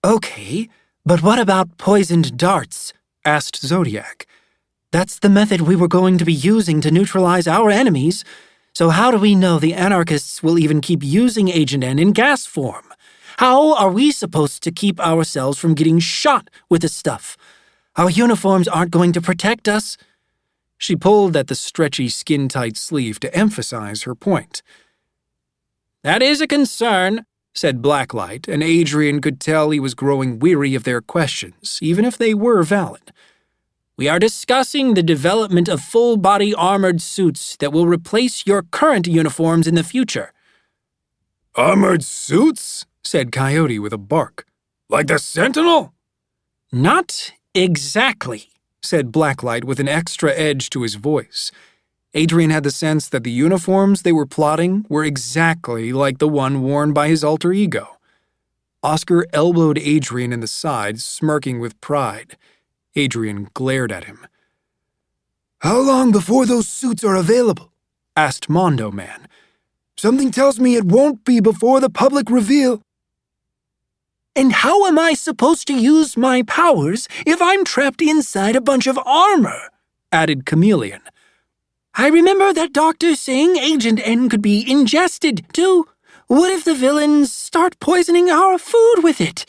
Okay, but what about poisoned darts? Asked Zodiac. That's the method we were going to be using to neutralize our enemies, so how do we know the Anarchists will even keep using Agent N in gas form? How are we supposed to keep ourselves from getting shot with the stuff? Our uniforms aren't going to protect us. She pulled at the stretchy, skin-tight sleeve to emphasize her point. That is a concern, said Blacklight, and Adrian could tell he was growing weary of their questions, even if they were valid. We are discussing the development of full-body armored suits that will replace your current uniforms in the future. Armored suits? Said Coyote with a bark. Like the Sentinel? Not exactly, said Blacklight with an extra edge to his voice. Adrian had the sense that the uniforms they were plotting were exactly like the one worn by his alter ego. Oscar elbowed Adrian in the side, smirking with pride. Adrian glared at him. How long before those suits are available? Asked Mondo Man. Something tells me it won't be before the public reveal. And how am I supposed to use my powers if I'm trapped inside a bunch of armor? Added Chameleon. I remember that doctor saying Agent N could be ingested, too. What if the villains start poisoning our food with it?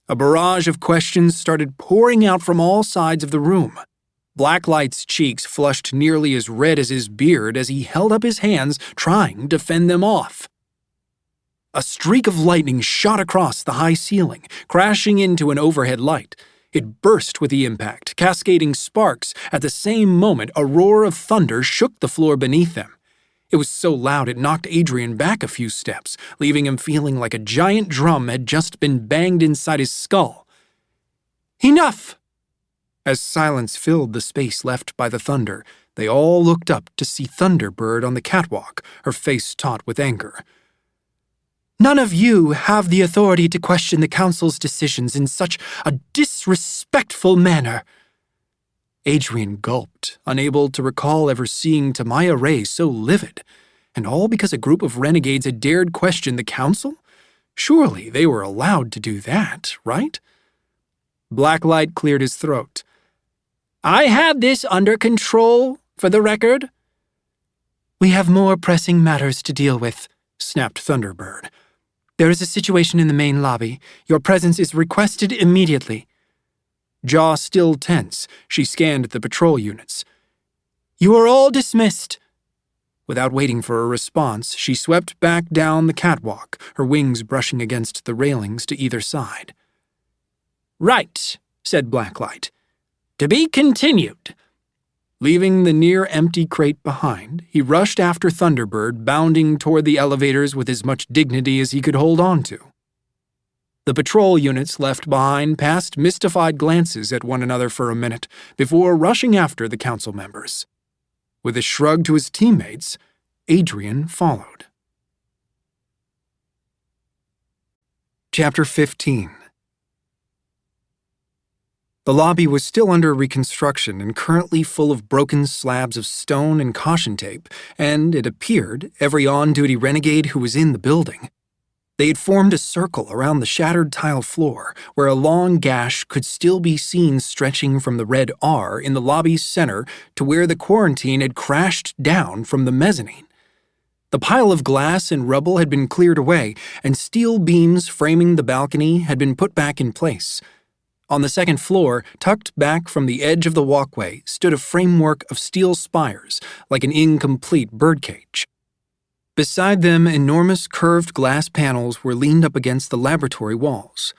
A barrage of questions started pouring out from all sides of the room. Blacklight's cheeks flushed nearly as red as his beard as he held up his hands, trying to fend them off. A streak of lightning shot across the high ceiling, crashing into an overhead light. It burst with the impact, cascading sparks. At the same moment, a roar of thunder shook the floor beneath them. It was so loud it knocked Adrian back a few steps, leaving him feeling like a giant drum had just been banged inside his skull. Enough! As silence filled the space left by the thunder, They all looked up to see Thunderbird on the catwalk, her face taut with anger. "None of you have the authority to question the Council's decisions in such a disrespectful manner." Adrian gulped, unable to recall ever seeing Tamaya Ray so livid, and all because a group of renegades had dared question the Council? Surely they were allowed to do that, right? Blacklight cleared his throat. "I had this under control, for the record." "We have more pressing matters to deal with," snapped Thunderbird. "There is a situation in the main lobby. Your presence is requested immediately." Jaw still tense, she scanned the patrol units. "You are all dismissed." Without waiting for a response, she swept back down the catwalk, her wings brushing against the railings to either side. "Right," said Blacklight. "To be continued." Leaving the near-empty crate behind, he rushed after Thunderbird, bounding toward the elevators with as much dignity as he could hold on to. The patrol units left behind passed mystified glances at one another for a minute before rushing after the council members. With a shrug to his teammates, Adrian followed. Chapter 15. The lobby was still under reconstruction and currently full of broken slabs of stone and caution tape, and, it appeared, every on-duty renegade who was in the building. They had formed a circle around the shattered tile floor, where a long gash could still be seen stretching from the red R in the lobby's center to where the quarantine had crashed down from the mezzanine. The pile of glass and rubble had been cleared away, and steel beams framing the balcony had been put back in place. On the second floor, tucked back from the edge of the walkway, stood a framework of steel spires, like an incomplete birdcage. Beside them, enormous curved glass panels were leaned up against the laboratory walls.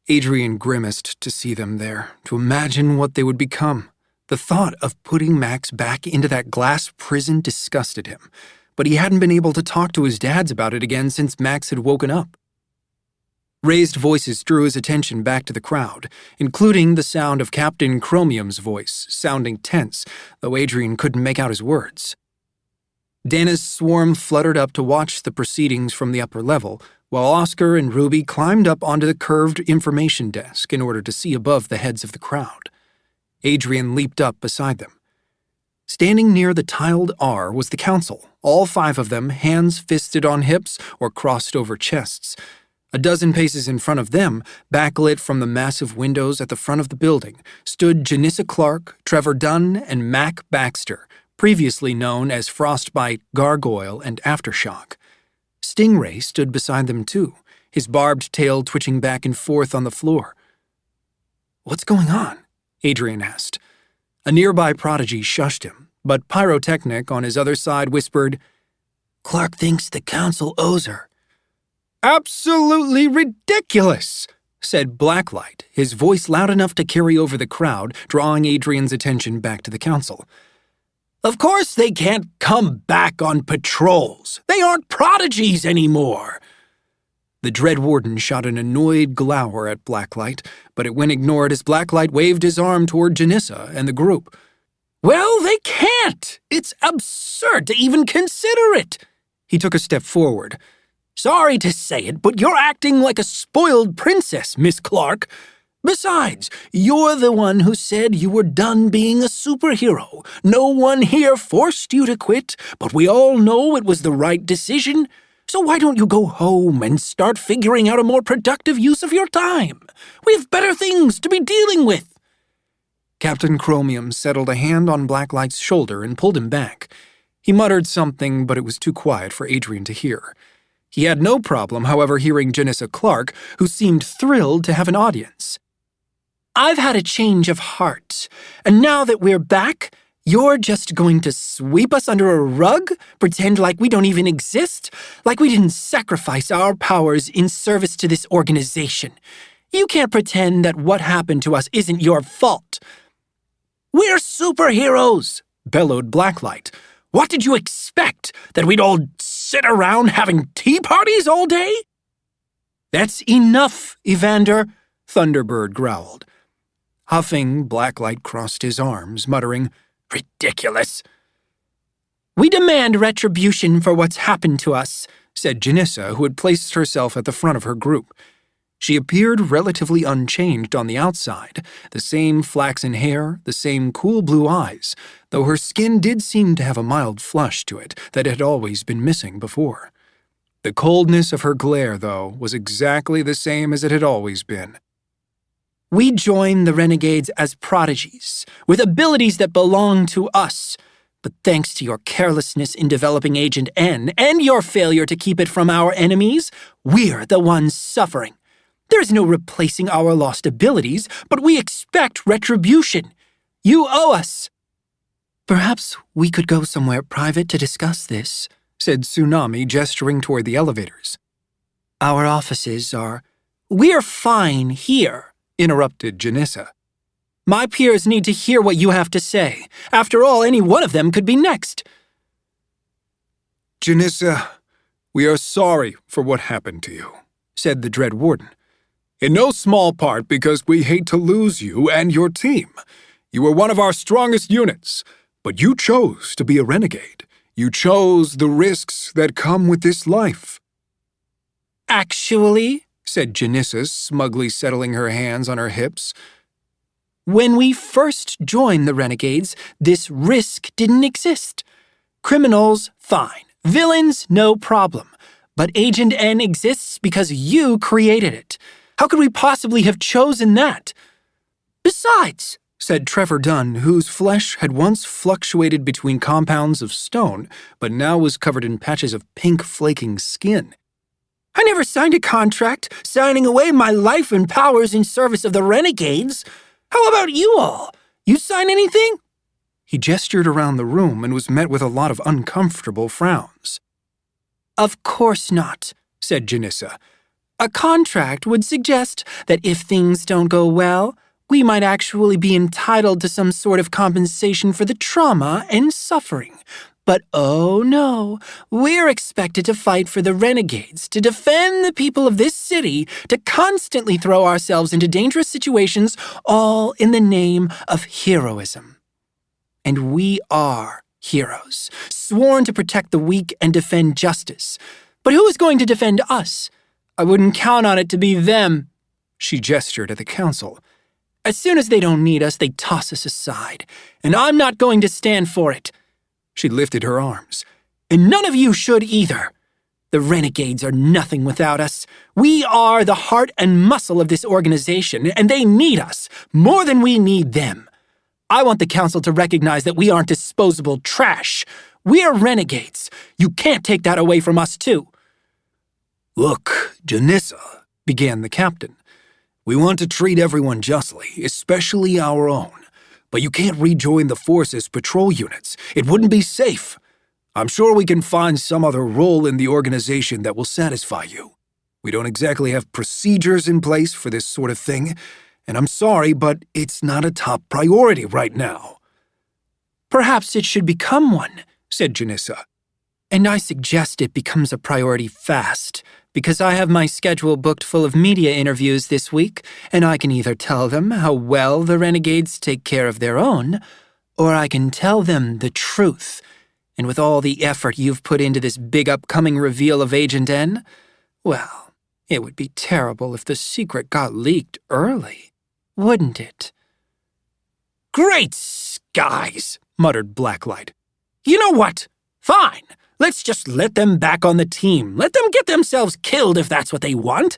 Adrian grimaced to see them there, to imagine what they would become. The thought of putting Max back into that glass prison disgusted him, but he hadn't been able to talk to his dads about it again since Max had woken up. Raised voices drew his attention back to the crowd, including the sound of Captain Chromium's voice, sounding tense, though Adrian couldn't make out his words. Dana's swarm fluttered up to watch the proceedings from the upper level, while Oscar and Ruby climbed up onto the curved information desk in order to see above the heads of the crowd. Adrian leaped up beside them. Standing near the tiled R was the council, all 5 of them hands fisted on hips or crossed over chests. A dozen paces in front of them, backlit from the massive windows at the front of the building, stood Janissa Clark, Trevor Dunn, and Mac Baxter, previously known as Frostbite, Gargoyle, and Aftershock. Stingray stood beside them too, his barbed tail twitching back and forth on the floor. "What's going on?" Adrian asked. A nearby prodigy shushed him, but Pyrotechnic on his other side whispered, "Clark thinks the council owes her." "Absolutely ridiculous," said Blacklight, his voice loud enough to carry over the crowd, drawing Adrian's attention back to the council. "Of course they can't come back on patrols. They aren't prodigies anymore." The Dread Warden shot an annoyed glower at Blacklight, but it went ignored as Blacklight waved his arm toward Janissa and the group. "Well, they can't. It's absurd to even consider it." He took a step forward. "Sorry to say it, but you're acting like a spoiled princess, Miss Clark. Besides, you're the one who said you were done being a superhero. No one here forced you to quit, but we all know it was the right decision. So why don't you go home and start figuring out a more productive use of your time? We have better things to be dealing with." Captain Chromium settled a hand on Blacklight's shoulder and pulled him back. He muttered something, but it was too quiet for Adrian to hear. He had no problem, however, hearing Janissa Clark, who seemed thrilled to have an audience. "I've had a change of heart, and now that we're back, you're just going to sweep us under a rug, pretend like we don't even exist, like we didn't sacrifice our powers in service to this organization. You can't pretend that what happened to us isn't your fault." "We're superheroes," bellowed Blacklight. "What did you expect, that we'd all sit around having tea parties all day?" "That's enough, Evander," Thunderbird growled. Huffing, Blacklight crossed his arms, muttering, Ridiculous. "We demand retribution for what's happened to us," said Janissa, who had placed herself at the front of her group. She appeared relatively unchanged on the outside, the same flaxen hair, the same cool blue eyes, though her skin did seem to have a mild flush to it that had always been missing before. The coldness of her glare, though, was exactly the same as it had always been. "We join the Renegades as prodigies, with abilities that belong to us. But thanks to your carelessness in developing Agent N and your failure to keep it from our enemies, we're the ones suffering. There's no replacing our lost abilities, but we expect retribution. You owe us." "Perhaps we could go somewhere private to discuss this," said Tsunami, gesturing toward the elevators. "Our offices are—" "We're fine here," interrupted Janissa. "My peers need to hear what you have to say. After all, any one of them could be next." "Janissa, we are sorry for what happened to you," said the Dread Warden. "In no small part because we hate to lose you and your team. You were one of our strongest units, but you chose to be a renegade. You chose the risks that come with this life." "Actually," said Janissa, smugly settling her hands on her hips, "when we first joined the Renegades, this risk didn't exist. Criminals, fine. Villains, no problem. But Agent N exists because you created it. How could we possibly have chosen that? Besides," said Trevor Dunn, whose flesh had once fluctuated between compounds of stone, but now was covered in patches of pink flaking skin, "I never signed a contract signing away my life and powers in service of the Renegades. How about you all? You sign anything?" He gestured around the room and was met with a lot of uncomfortable frowns. "Of course not," said Janissa. "A contract would suggest that if things don't go well, we might actually be entitled to some sort of compensation for the trauma and suffering. But oh no, we're expected to fight for the Renegades, to defend the people of this city, to constantly throw ourselves into dangerous situations, all in the name of heroism. And we are heroes, sworn to protect the weak and defend justice. But who is going to defend us? I wouldn't count on it to be them." She gestured at the council. "As soon as they don't need us, they toss us aside. And I'm not going to stand for it." She lifted her arms. "And none of you should either. The Renegades are nothing without us. We are the heart and muscle of this organization, and they need us more than we need them. I want the council to recognize that we aren't disposable trash. We're Renegades. You can't take that away from us, too." "Look, Janissa," began the captain. "We want to treat everyone justly, especially our own. But you can't rejoin the force as patrol units. It wouldn't be safe. I'm sure we can find some other role in the organization that will satisfy you. We don't exactly have procedures in place for this sort of thing, and I'm sorry, but it's not a top priority right now." "Perhaps it should become one," said Janissa. "And I suggest it becomes a priority fast, because I have my schedule booked full of media interviews this week, and I can either tell them how well the Renegades take care of their own, or I can tell them the truth. And with all the effort you've put into this big upcoming reveal of Agent N, well, it would be terrible if the secret got leaked early, wouldn't it?" "Great skies," muttered Blacklight. "You know what? Fine. Let's just let them back on the team. Let them get themselves killed if that's what they want."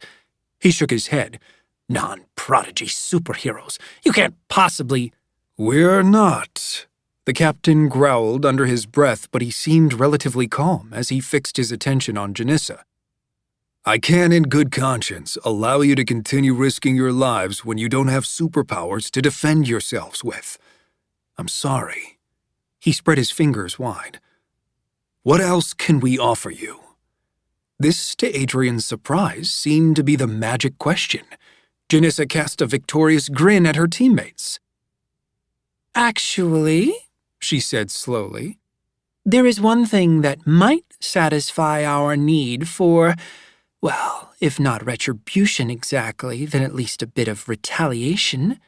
He shook his head. "Non-prodigy superheroes. You can't possibly—" "We're not," the captain growled under his breath, but he seemed relatively calm as he fixed his attention on Janissa. "I can, in good conscience, allow you to continue risking your lives when you don't have superpowers to defend yourselves with. I'm sorry." He spread his fingers wide. "What else can we offer you?" This, to Adrian's surprise, seemed to be the magic question. Janissa cast a victorious grin at her teammates. "Actually," she said slowly, "there is one thing that might satisfy our need for, well, if not retribution exactly, then at least a bit of retaliation."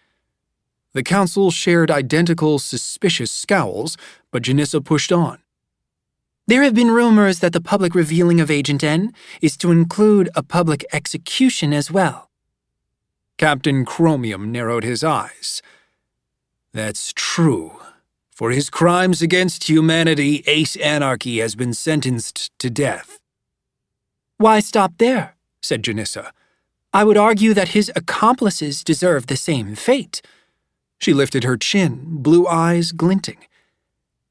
The council shared identical suspicious scowls, but Janissa pushed on. There have been rumors that the public revealing of Agent N is to include a public execution as well. Captain Chromium narrowed his eyes. That's true. For his crimes against humanity, Ace Anarchy has been sentenced to death. Why stop there? Said Janissa. I would argue that his accomplices deserve the same fate. She lifted her chin, blue eyes glinting.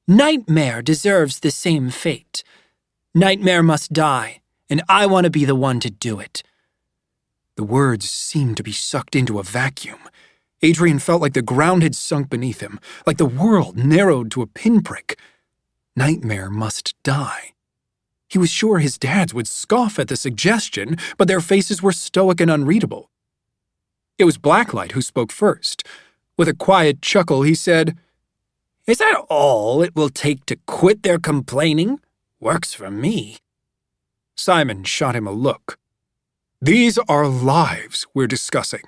Nightmare deserves the same fate. Nightmare must die, and I want to be the one to do it. The words seemed to be sucked into a vacuum. Adrian felt like the ground had sunk beneath him, like the world narrowed to a pinprick. Nightmare must die. He was sure his dads would scoff at the suggestion, but their faces were stoic and unreadable. It was Blacklight who spoke first. With a quiet chuckle, he said, Is that all it will take to quit their complaining? Works for me. Simon shot him a look. These are lives we're discussing.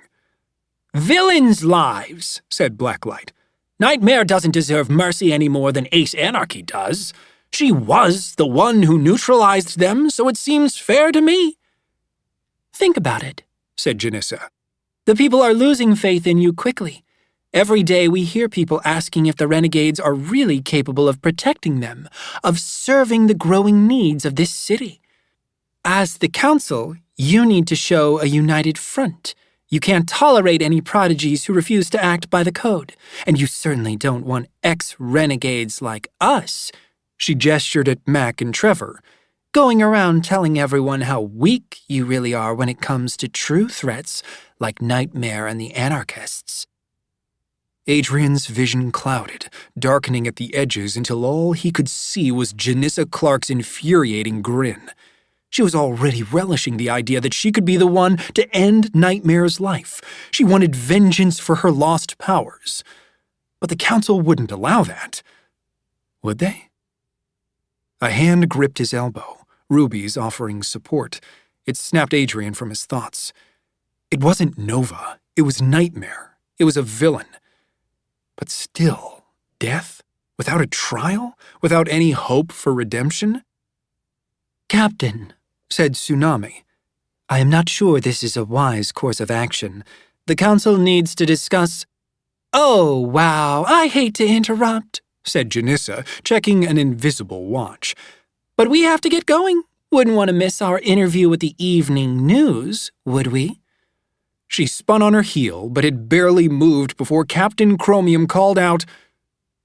Villains' lives, said Blacklight. Nightmare doesn't deserve mercy any more than Ace Anarchy does. She was the one who neutralized them, so it seems fair to me. Think about it, said Janissa. The people are losing faith in you quickly. Every day we hear people asking if the renegades are really capable of protecting them, of serving the growing needs of this city. As the council, you need to show a united front. You can't tolerate any prodigies who refuse to act by the code, and you certainly don't want ex-renegades like us, she gestured at Mac and Trevor, going around telling everyone how weak you really are when it comes to true threats like Nightmare and the anarchists. Adrian's vision clouded, darkening at the edges until all he could see was Janissa Clark's infuriating grin. She was already relishing the idea that she could be the one to end Nightmare's life. She wanted vengeance for her lost powers. But the council wouldn't allow that. Would they? A hand gripped his elbow, Ruby's offering support. It snapped Adrian from his thoughts. It wasn't Nova. It was Nightmare. It was a villain. But still, death? Without a trial? Without any hope for redemption? Captain, said Tsunami, I am not sure this is a wise course of action. The council needs to discuss— Oh, wow, I hate to interrupt, said Janissa, checking an invisible watch. But we have to get going. Wouldn't want to miss our interview with the evening news, would we? She spun on her heel, but had barely moved before Captain Chromium called out,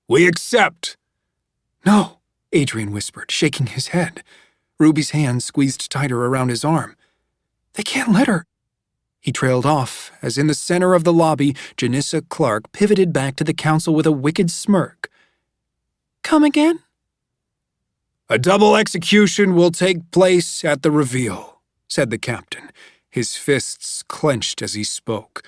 We accept! No, Adrian whispered, shaking his head. Ruby's hand squeezed tighter around his arm. They can't let her. He trailed off, as in the center of the lobby, Janissa Clark pivoted back to the council with a wicked smirk. Come again? A double execution will take place at the reveal, said the captain, his fists clenched as he spoke.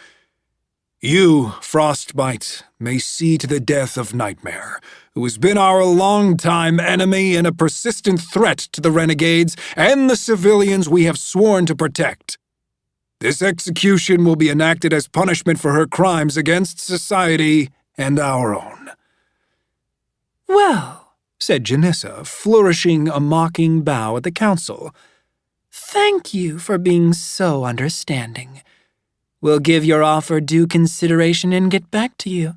You, Frostbite, may see to the death of Nightmare, who has been our longtime enemy and a persistent threat to the renegades and the civilians we have sworn to protect. This execution will be enacted as punishment for her crimes against society and our own. Well, said Janissa, flourishing a mocking bow at the council. Thank you for being so understanding. We'll give your offer due consideration and get back to you.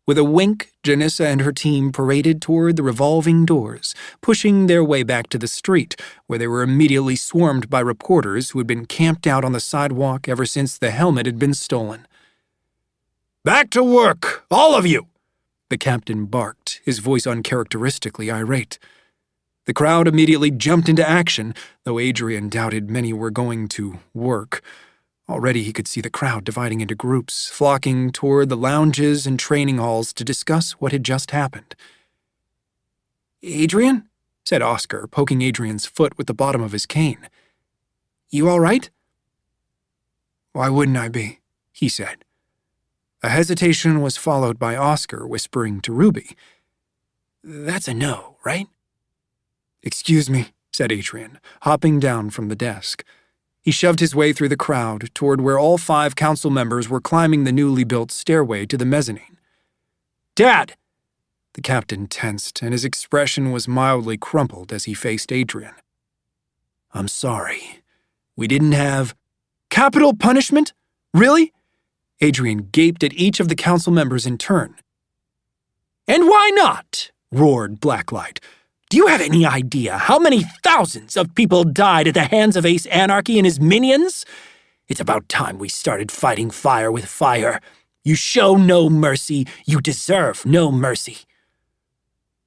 With a wink, Janissa and her team paraded toward the revolving doors, pushing their way back to the street, where they were immediately swarmed by reporters who had been camped out on the sidewalk ever since the helmet had been stolen. Back to work, all of you! The captain barked, his voice uncharacteristically irate. The crowd immediately jumped into action, though Adrian doubted many were going to work. Already he could see the crowd dividing into groups, flocking toward the lounges and training halls to discuss what had just happened. Adrian? Said Oscar, poking Adrian's foot with the bottom of his cane. You all right? Why wouldn't I be? He said. A hesitation was followed by Oscar whispering to Ruby. That's a no, right? Excuse me, said Adrian, hopping down from the desk. He shoved his way through the crowd toward where all 5 council members were climbing the newly built stairway to the mezzanine. "Dad!" The captain tensed, and his expression was mildly crumpled as he faced Adrian. "I'm sorry. We didn't have—" "Capital punishment? Really?" Adrian gaped at each of the council members in turn. "And why not?" roared Blacklight. "Do you have any idea how many thousands of people died at the hands of Ace Anarchy and his minions? It's about time we started fighting fire with fire. You show no mercy, you deserve no mercy."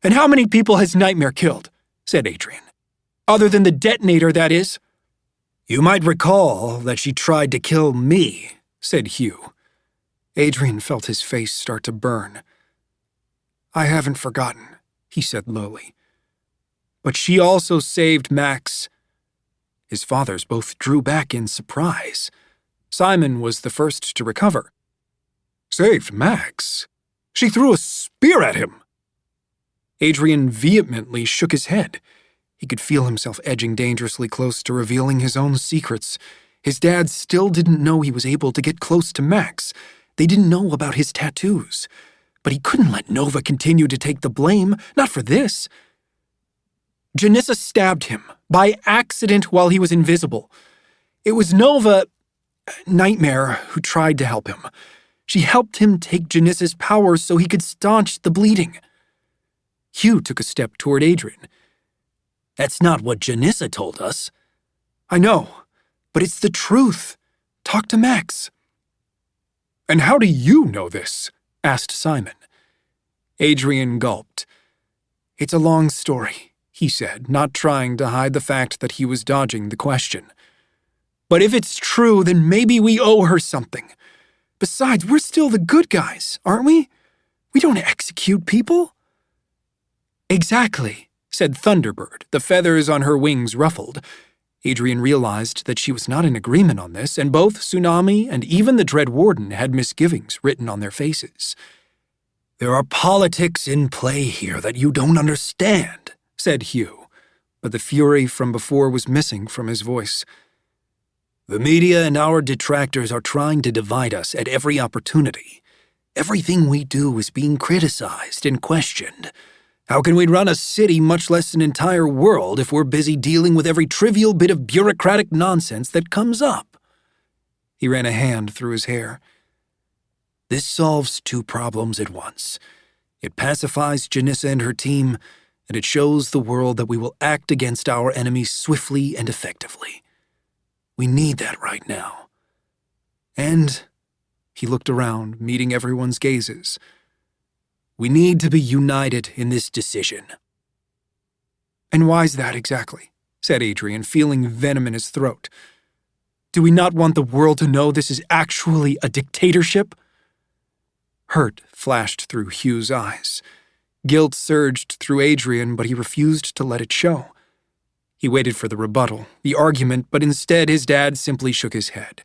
"And how many people has Nightmare killed?" said Adrian. "Other than the detonator, that is." "You might recall that she tried to kill me," said Hugh. Adrian felt his face start to burn. I haven't forgotten, he said lowly. "But she also saved Max." His fathers both drew back in surprise. Simon was the first to recover. "Saved Max? She threw a spear at him." Adrian vehemently shook his head. He could feel himself edging dangerously close to revealing his own secrets. His dad still didn't know he was able to get close to Max. They didn't know about his tattoos. But he couldn't let Nova continue to take the blame, not for this. Janissa stabbed him, by accident while he was invisible. It was Nightmare, who tried to help him. She helped him take Janissa's powers so he could staunch the bleeding. Hugh took a step toward Adrian. "That's not what Janissa told us." "I know, but it's the truth. Talk to Max." "And how do you know this?" asked Simon. Adrian gulped. "It's a long story," he said, not trying to hide the fact that he was dodging the question. "But if it's true, then maybe we owe her something. Besides, we're still the good guys, aren't we? We don't execute people." "Exactly," said Thunderbird, the feathers on her wings ruffled. Adrian realized that she was not in agreement on this, and both Tsunami and even the Dread Warden had misgivings written on their faces. "There are politics in play here that you don't understand," said Hugh, but the fury from before was missing from his voice. "The media and our detractors are trying to divide us at every opportunity. Everything we do is being criticized and questioned. How can we run a city, much less an entire world, if we're busy dealing with every trivial bit of bureaucratic nonsense that comes up?" He ran a hand through his hair. "This solves 2 problems at once. It pacifies Janissa and her team, and it shows the world that we will act against our enemies swiftly and effectively. We need that right now. And," he looked around, meeting everyone's gazes, "we need to be united in this decision." "And why's that exactly?" said Adrian, feeling venom in his throat. "Do we not want the world to know this is actually a dictatorship?" Hurt flashed through Hugh's eyes. Guilt surged through Adrian, but he refused to let it show. He waited for the rebuttal, the argument, but instead his dad simply shook his head.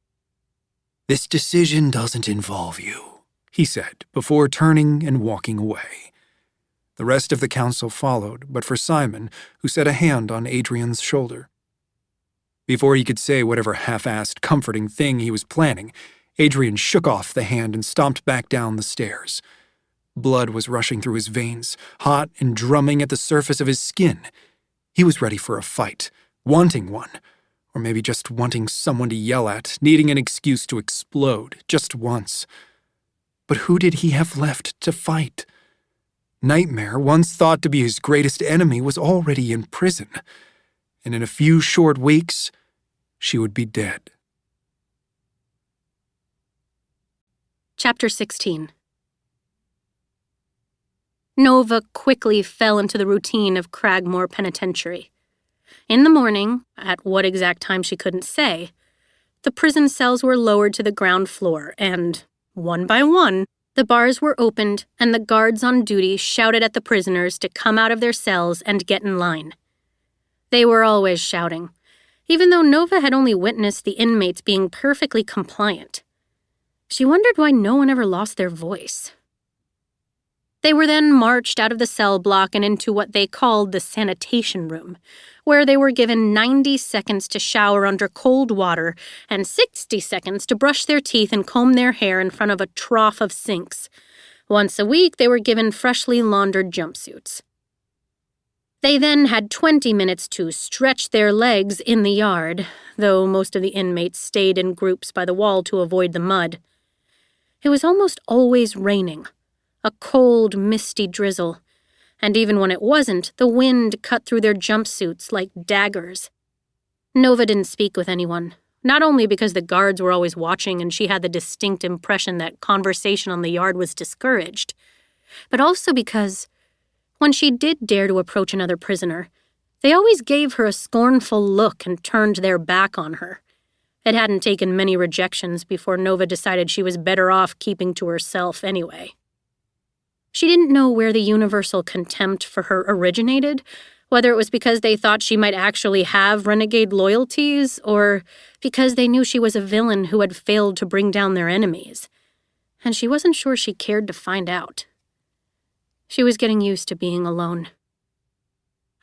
"This decision doesn't involve you," he said, before turning and walking away. The rest of the council followed, but for Simon, who set a hand on Adrian's shoulder. Before he could say whatever half-assed comforting thing he was planning, Adrian shook off the hand and stomped back down the stairs. Blood was rushing through his veins, hot and drumming at the surface of his skin. He was ready for a fight, wanting one, or maybe just wanting someone to yell at, needing an excuse to explode, just once. But who did he have left to fight? Nightmare, once thought to be his greatest enemy, was already in prison, and in a few short weeks, she would be dead. Chapter 16. Nova quickly fell into the routine of Cragmore Penitentiary. In the morning, at what exact time she couldn't say, the prison cells were lowered to the ground floor and, one by one, the bars were opened and the guards on duty shouted at the prisoners to come out of their cells and get in line. They were always shouting, even though Nova had only witnessed the inmates being perfectly compliant. She wondered why no one ever lost their voice. They were then marched out of the cell block and into what they called the sanitation room, where they were given 90 seconds to shower under cold water and 60 seconds to brush their teeth and comb their hair in front of a trough of sinks. Once a week, they were given freshly laundered jumpsuits. They then had 20 minutes to stretch their legs in the yard, though most of the inmates stayed in groups by the wall to avoid the mud. It was almost always raining, a cold, misty drizzle, and even when it wasn't, the wind cut through their jumpsuits like daggers. Nova didn't speak with anyone, not only because the guards were always watching and she had the distinct impression that conversation on the yard was discouraged, but also because, when she did dare to approach another prisoner, they always gave her a scornful look and turned their back on her. It hadn't taken many rejections before Nova decided she was better off keeping to herself anyway. She didn't know where the universal contempt for her originated, whether it was because they thought she might actually have renegade loyalties, or because they knew she was a villain who had failed to bring down their enemies. And she wasn't sure she cared to find out. She was getting used to being alone.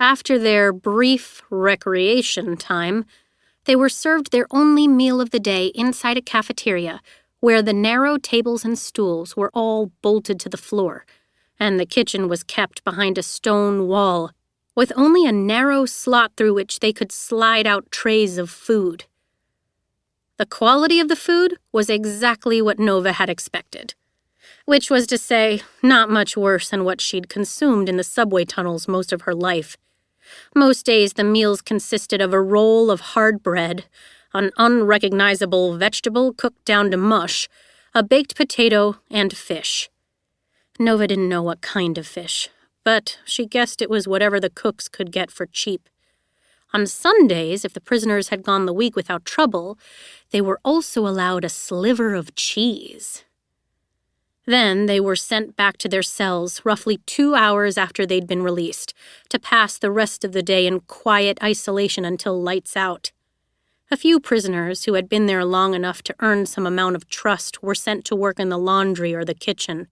After their brief recreation time, they were served their only meal of the day inside a cafeteria where the narrow tables and stools were all bolted to the floor, and the kitchen was kept behind a stone wall with only a narrow slot through which they could slide out trays of food. The quality of the food was exactly what Nova had expected, which was to say, not much worse than what she'd consumed in the subway tunnels most of her life. Most days the meals consisted of a roll of hard bread, an unrecognizable vegetable cooked down to mush, a baked potato, and fish. Nova didn't know what kind of fish, but she guessed it was whatever the cooks could get for cheap. On Sundays, if the prisoners had gone the week without trouble, they were also allowed a sliver of cheese. Then they were sent back to their cells roughly 2 hours after they'd been released, to pass the rest of the day in quiet isolation until lights out. A few prisoners who had been there long enough to earn some amount of trust were sent to work in the laundry or the kitchen.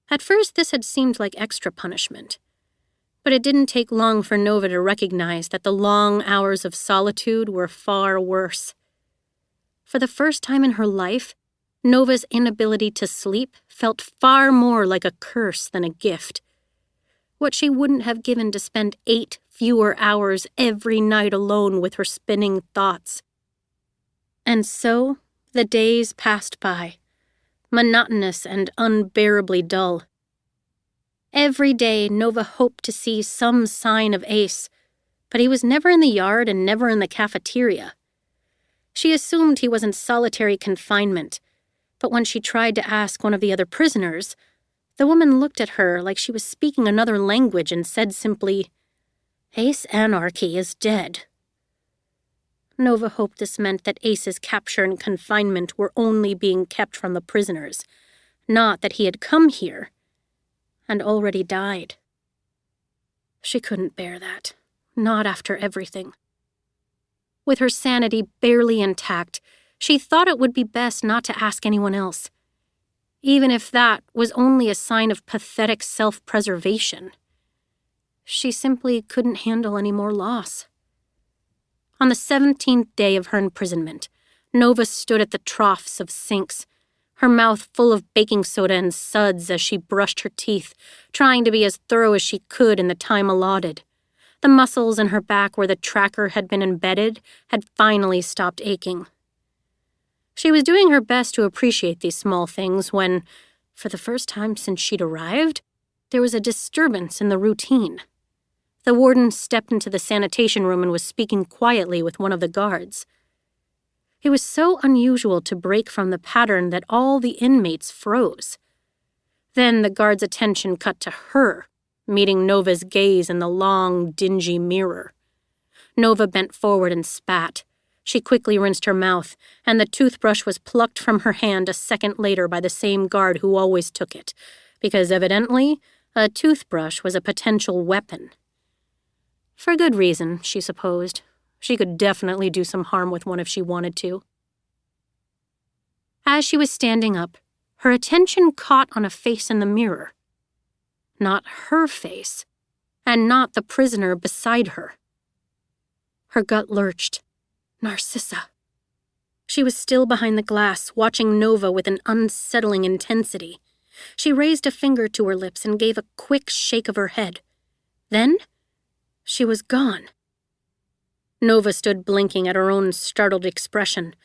At first, this had seemed like extra punishment, but it didn't take long for Nova to recognize that the long hours of solitude were far worse. For the first time in her life, Nova's inability to sleep felt far more like a curse than a gift. What she wouldn't have given to spend 8 fewer hours every night alone with her spinning thoughts. And so, the days passed by, monotonous and unbearably dull. Every day, Nova hoped to see some sign of Ace, but he was never in the yard and never in the cafeteria. She assumed he was in solitary confinement, but when she tried to ask one of the other prisoners, the woman looked at her like she was speaking another language and said simply, "Ace Anarchy is dead." Nova hoped this meant that Ace's capture and confinement were only being kept from the prisoners, not that he had come here and already died. She couldn't bear that, not after everything. With her sanity barely intact, she thought it would be best not to ask anyone else, even if that was only a sign of pathetic self-preservation. She simply couldn't handle any more loss. On the 17th day of her imprisonment, Nova stood at the troughs of sinks, her mouth full of baking soda and suds as she brushed her teeth, trying to be as thorough as she could in the time allotted. The muscles in her back where the tracker had been embedded had finally stopped aching. She was doing her best to appreciate these small things when, for the first time since she'd arrived, there was a disturbance in the routine. The warden stepped into the sanitation room and was speaking quietly with one of the guards. It was so unusual to break from the pattern that all the inmates froze. Then the guard's attention cut to her, meeting Nova's gaze in the long, dingy mirror. Nova bent forward and spat. She quickly rinsed her mouth, and the toothbrush was plucked from her hand a second later by the same guard who always took it, because evidently a toothbrush was a potential weapon. For good reason, she supposed. She could definitely do some harm with one if she wanted to. As she was standing up, her attention caught on a face in the mirror. not her face, and not the prisoner beside her. Her gut lurched. Narcissa. She was still behind the glass, watching Nova with an unsettling intensity. She raised a finger to her lips and gave a quick shake of her head. Then, she was gone. Nova stood blinking at her own startled expression,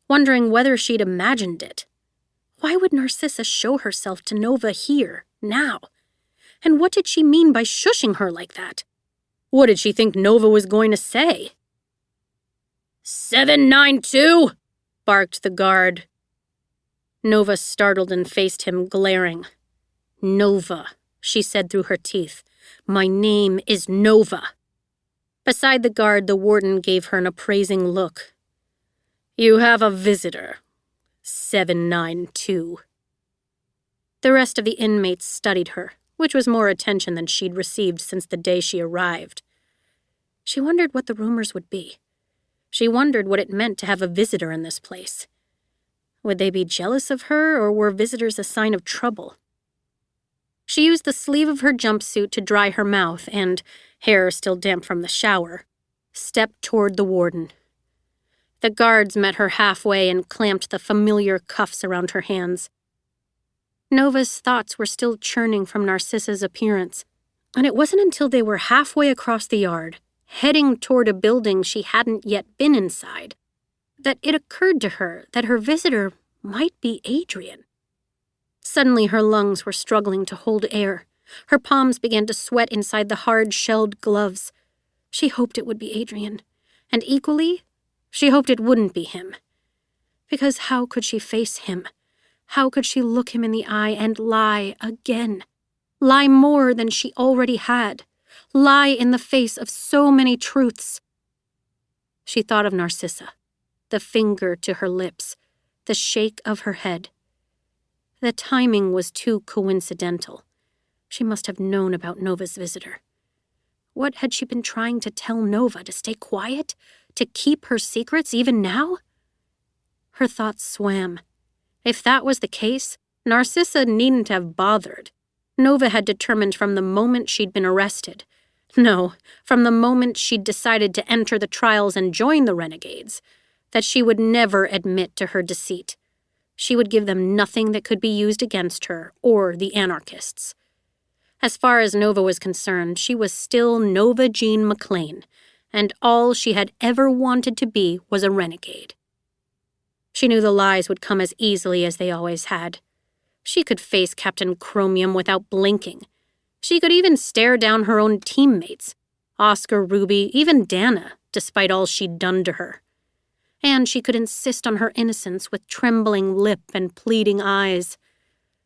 wondering whether she'd imagined it. Why would Narcissa show herself to Nova here, now? And what did she mean by shushing her like that? What did she think Nova was going to say? 792! Barked the guard. Nova startled and faced him, glaring. Nova, she said through her teeth. My name is Nova. Beside the guard, the warden gave her an appraising look. You have a visitor. 792. The rest of the inmates studied her, which was more attention than she'd received since the day she arrived. She wondered what the rumors would be. She wondered what it meant to have a visitor in this place. Would they be jealous of her, or were visitors a sign of trouble? She used the sleeve of her jumpsuit to dry her mouth and, hair still damp from the shower, stepped toward the warden. The guards met her halfway and clamped the familiar cuffs around her hands. Nova's thoughts were still churning from Narcissa's appearance, and it wasn't until they were halfway across the yard, heading toward a building she hadn't yet been inside, that it occurred to her that her visitor might be Adrian. Suddenly her lungs were struggling to hold air. Her palms began to sweat inside the hard-shelled gloves. She hoped it would be Adrian, and equally, she hoped it wouldn't be him. Because how could she face him? How could she look him in the eye and lie again? Lie more than she already had. Lie in the face of so many truths. She thought of Narcissa, the finger to her lips, the shake of her head. The timing was too coincidental. She must have known about Nova's visitor. What had she been trying to tell Nova, to stay quiet? To keep her secrets even now? Her thoughts swam. If that was the case, Narcissa needn't have bothered. Nova had determined from the moment she'd been arrested. No, from the moment she'd decided to enter the trials and join the renegades, that she would never admit to her deceit. She would give them nothing that could be used against her or the anarchists. As far as Nova was concerned, she was still Nova Jean McLean, and all she had ever wanted to be was a renegade. She knew the lies would come as easily as they always had. She could face Captain Chromium without blinking. She could even stare down her own teammates, Oscar, Ruby, even Dana, despite all she'd done to her. And she could insist on her innocence with trembling lip and pleading eyes.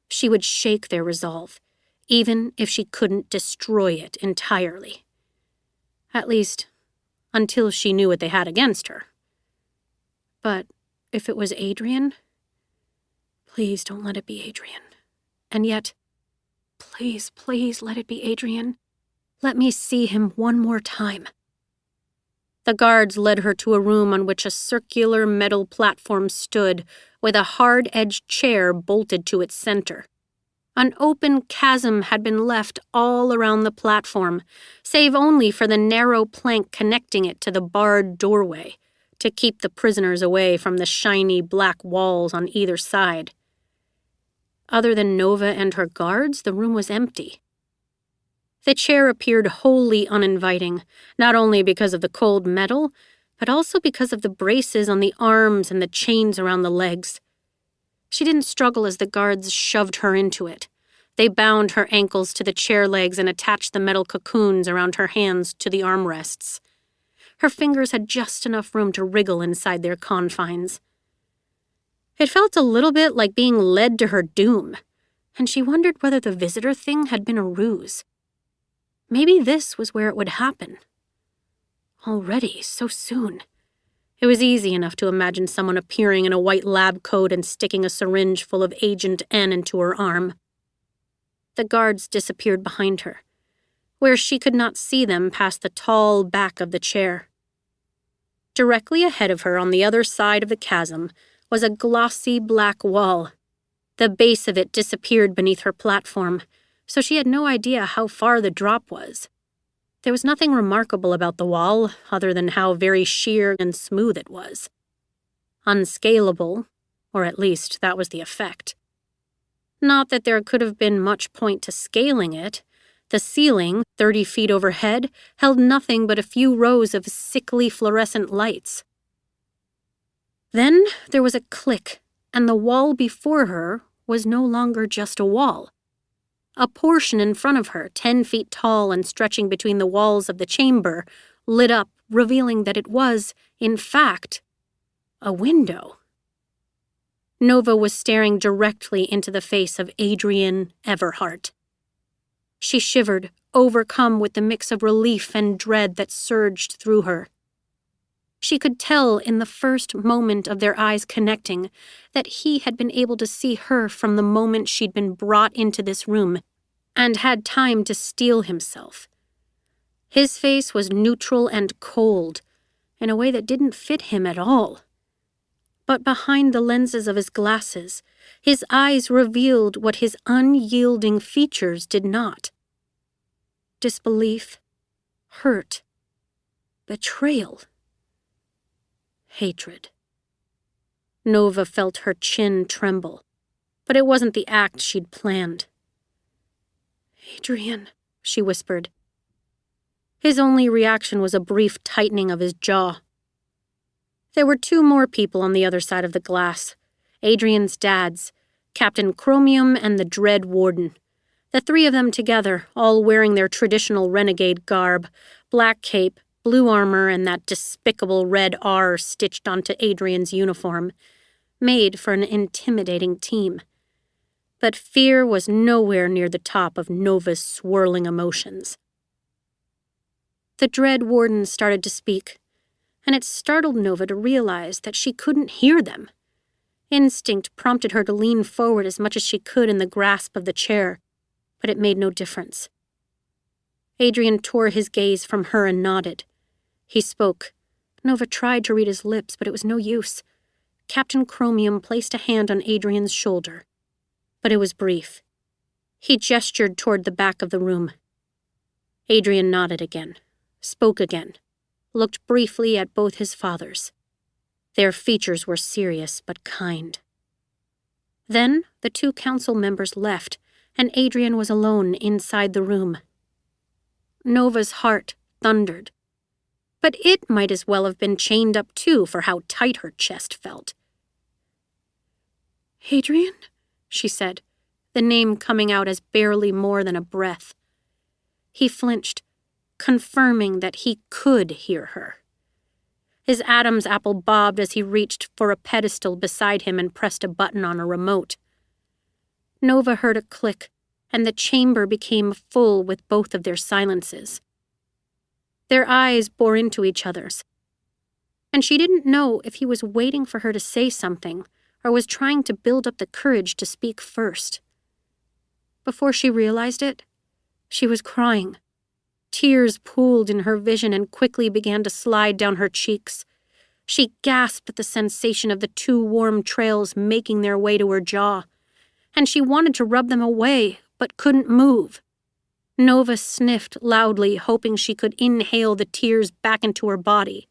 She would shake their resolve, even if she couldn't destroy it entirely. At least, until she knew what they had against her. But if it was Adrian? Please don't let it be Adrian. And yet, please, please let it be Adrian. Let me see him one more time. The guards led her to a room on which a circular metal platform stood with a hard-edged chair bolted to its center. An open chasm had been left all around the platform, save only for the narrow plank connecting it to the barred doorway, to keep the prisoners away from the shiny black walls on either side. Other than Nova and her guards, the room was empty. The chair appeared wholly uninviting, not only because of the cold metal, but also because of the braces on the arms and the chains around the legs. She didn't struggle as the guards shoved her into it. They bound her ankles to the chair legs and attached the metal cocoons around her hands to the armrests. Her fingers had just enough room to wriggle inside their confines. It felt a little bit like being led to her doom, and she wondered whether the visitor thing had been a ruse. Maybe this was where it would happen. Already, so soon. It was easy enough to imagine someone appearing in a white lab coat and sticking a syringe full of Agent N into her arm. The guards disappeared behind her, where she could not see them past the tall back of the chair. Directly ahead of her on the other side of the chasm was a glossy black wall. The base of it disappeared beneath her platform, so she had no idea how far the drop was. There was nothing remarkable about the wall, other than how very sheer and smooth it was. Unscalable, or at least that was the effect. Not that there could have been much point to scaling it. The ceiling, 30 feet overhead, held nothing but a few rows of sickly fluorescent lights. Then there was a click, and the wall before her was no longer just a wall. A portion in front of her, 10 feet tall and stretching between the walls of the chamber, lit up, revealing that it was, in fact, a window. Nova was staring directly into the face of Adrian Everhart. She shivered, overcome with the mix of relief and dread that surged through her. She could tell in the first moment of their eyes connecting that he had been able to see her from the moment she'd been brought into this room and had time to steel himself. His face was neutral and cold, in a way that didn't fit him at all. But behind the lenses of his glasses, his eyes revealed what his unyielding features did not. Disbelief, hurt, betrayal, hatred. Nova felt her chin tremble, but it wasn't the act she'd planned. "Adrian," she whispered. His only reaction was a brief tightening of his jaw. There were 2 more people on the other side of the glass. Adrian's dads, Captain Chromium and the Dread Warden. The 3 of them together, all wearing their traditional renegade garb, black cape, blue armor, and that despicable red R stitched onto Adrian's uniform, made for an intimidating team. But fear was nowhere near the top of Nova's swirling emotions. The Dread Warden started to speak, and it startled Nova to realize that she couldn't hear them. Instinct prompted her to lean forward as much as she could in the grasp of the chair, but it made no difference. Adrian tore his gaze from her and nodded. He spoke. Nova tried to read his lips, but it was no use. Captain Chromium placed a hand on Adrian's shoulder, but it was brief. He gestured toward the back of the room. Adrian nodded again, spoke again, looked briefly at both his fathers. Their features were serious but kind. Then the 2 council members left, and Adrian was alone inside the room. Nova's heart thundered. But it might as well have been chained up too for how tight her chest felt. "Adrian?" she said, the name coming out as barely more than a breath. He flinched, confirming that he could hear her. His Adam's apple bobbed as he reached for a pedestal beside him and pressed a button on a remote. Nova heard a click, and the chamber became full with both of their silences. Their eyes bore into each other's, and she didn't know if he was waiting for her to say something or was trying to build up the courage to speak first. Before she realized it, she was crying. Tears pooled in her vision and quickly began to slide down her cheeks. She gasped at the sensation of the 2 warm trails making their way to her jaw, and she wanted to rub them away, but couldn't move. Nova sniffed loudly, hoping she could inhale the tears back into her body,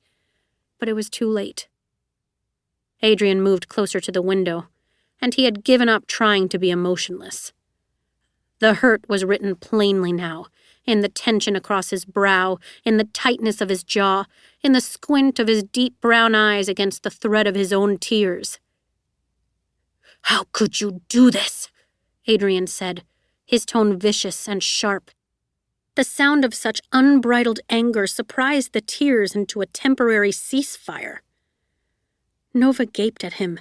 but it was too late. Adrian moved closer to the window, and he had given up trying to be emotionless. The hurt was written plainly now, in the tension across his brow, in the tightness of his jaw, in the squint of his deep brown eyes against the threat of his own tears. "How could you do this?" Adrian said, his tone vicious and sharp. The sound of such unbridled anger surprised the tears into a temporary ceasefire. Nova gaped at him,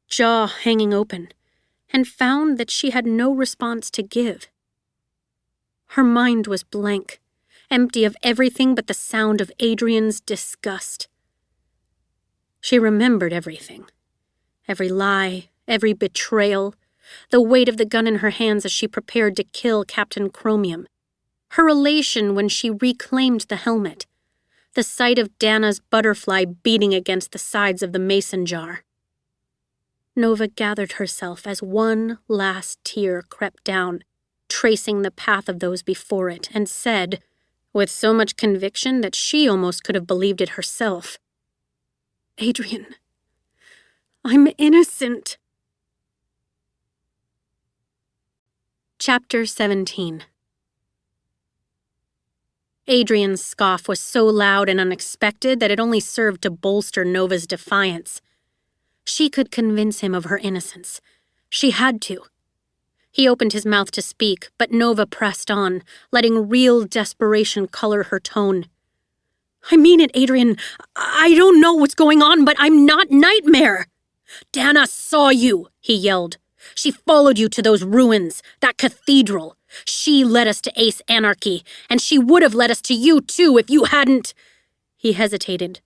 jaw hanging open, and found that she had no response to give. Her mind was blank, empty of everything but the sound of Adrian's disgust. She remembered everything. Every lie, every betrayal, the weight of the gun in her hands as she prepared to kill Captain Chromium, her elation when she reclaimed the helmet, the sight of Dana's butterfly beating against the sides of the mason jar. Nova gathered herself as one last tear crept down, tracing the path of those before it, and said, with so much conviction that she almost could have believed it herself, "Adrian, I'm innocent." Chapter 17. Adrian's scoff was so loud and unexpected that it only served to bolster Nova's defiance. She could convince him of her innocence. She had to. He opened his mouth to speak, but Nova pressed on, letting real desperation color her tone. "I mean it, Adrian. I don't know what's going on, but I'm not Nightmare." "Dana saw you," he yelled. "She followed you to those ruins, that cathedral. She led us to Ace Anarchy, and she would have led us to you, too, if you hadn't—" He hesitated,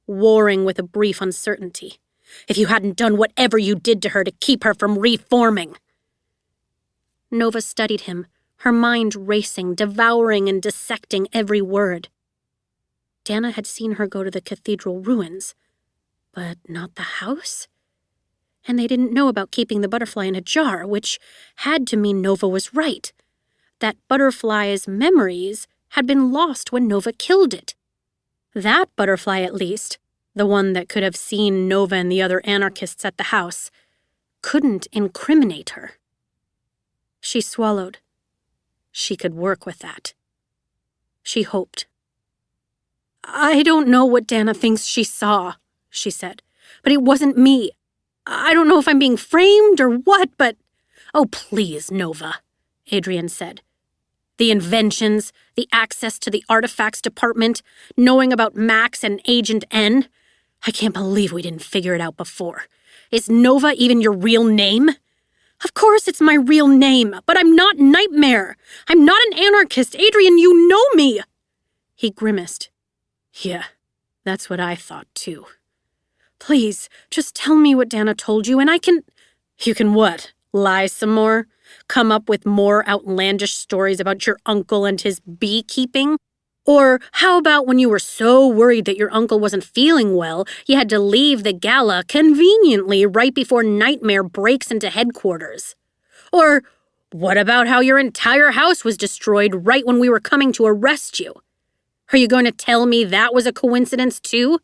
warring with a brief uncertainty. "If you hadn't done whatever you did to her to keep her from reforming." Nova studied him, her mind racing, devouring and dissecting every word. Dana had seen her go to the cathedral ruins, but not the house? And they didn't know about keeping the butterfly in a jar, which had to mean Nova was right. That butterfly's memories had been lost when Nova killed it. That butterfly, at least, the one that could have seen Nova and the other anarchists at the house, couldn't incriminate her. She swallowed. She could work with that. She hoped. "I don't know what Dana thinks she saw," she said, "but it wasn't me. I don't know if I'm being framed or what, but—" "Oh, please, Nova," Adrian said. "The inventions, the access to the artifacts department, knowing about Max and Agent N. I can't believe we didn't figure it out before. Is Nova even your real name?" "Of course it's my real name, but I'm not Nightmare. I'm not an anarchist. Adrian, you know me." He grimaced. "Yeah, that's what I thought, too. Please, just tell me what Dana told you, and I can—" "You can what? Lie some more? Come up with more outlandish stories about your uncle and his beekeeping? Or how about when you were so worried that your uncle wasn't feeling well, you had to leave the gala conveniently right before Nightmare breaks into headquarters? Or what about how your entire house was destroyed right when we were coming to arrest you? Are you going to tell me that was a coincidence too?"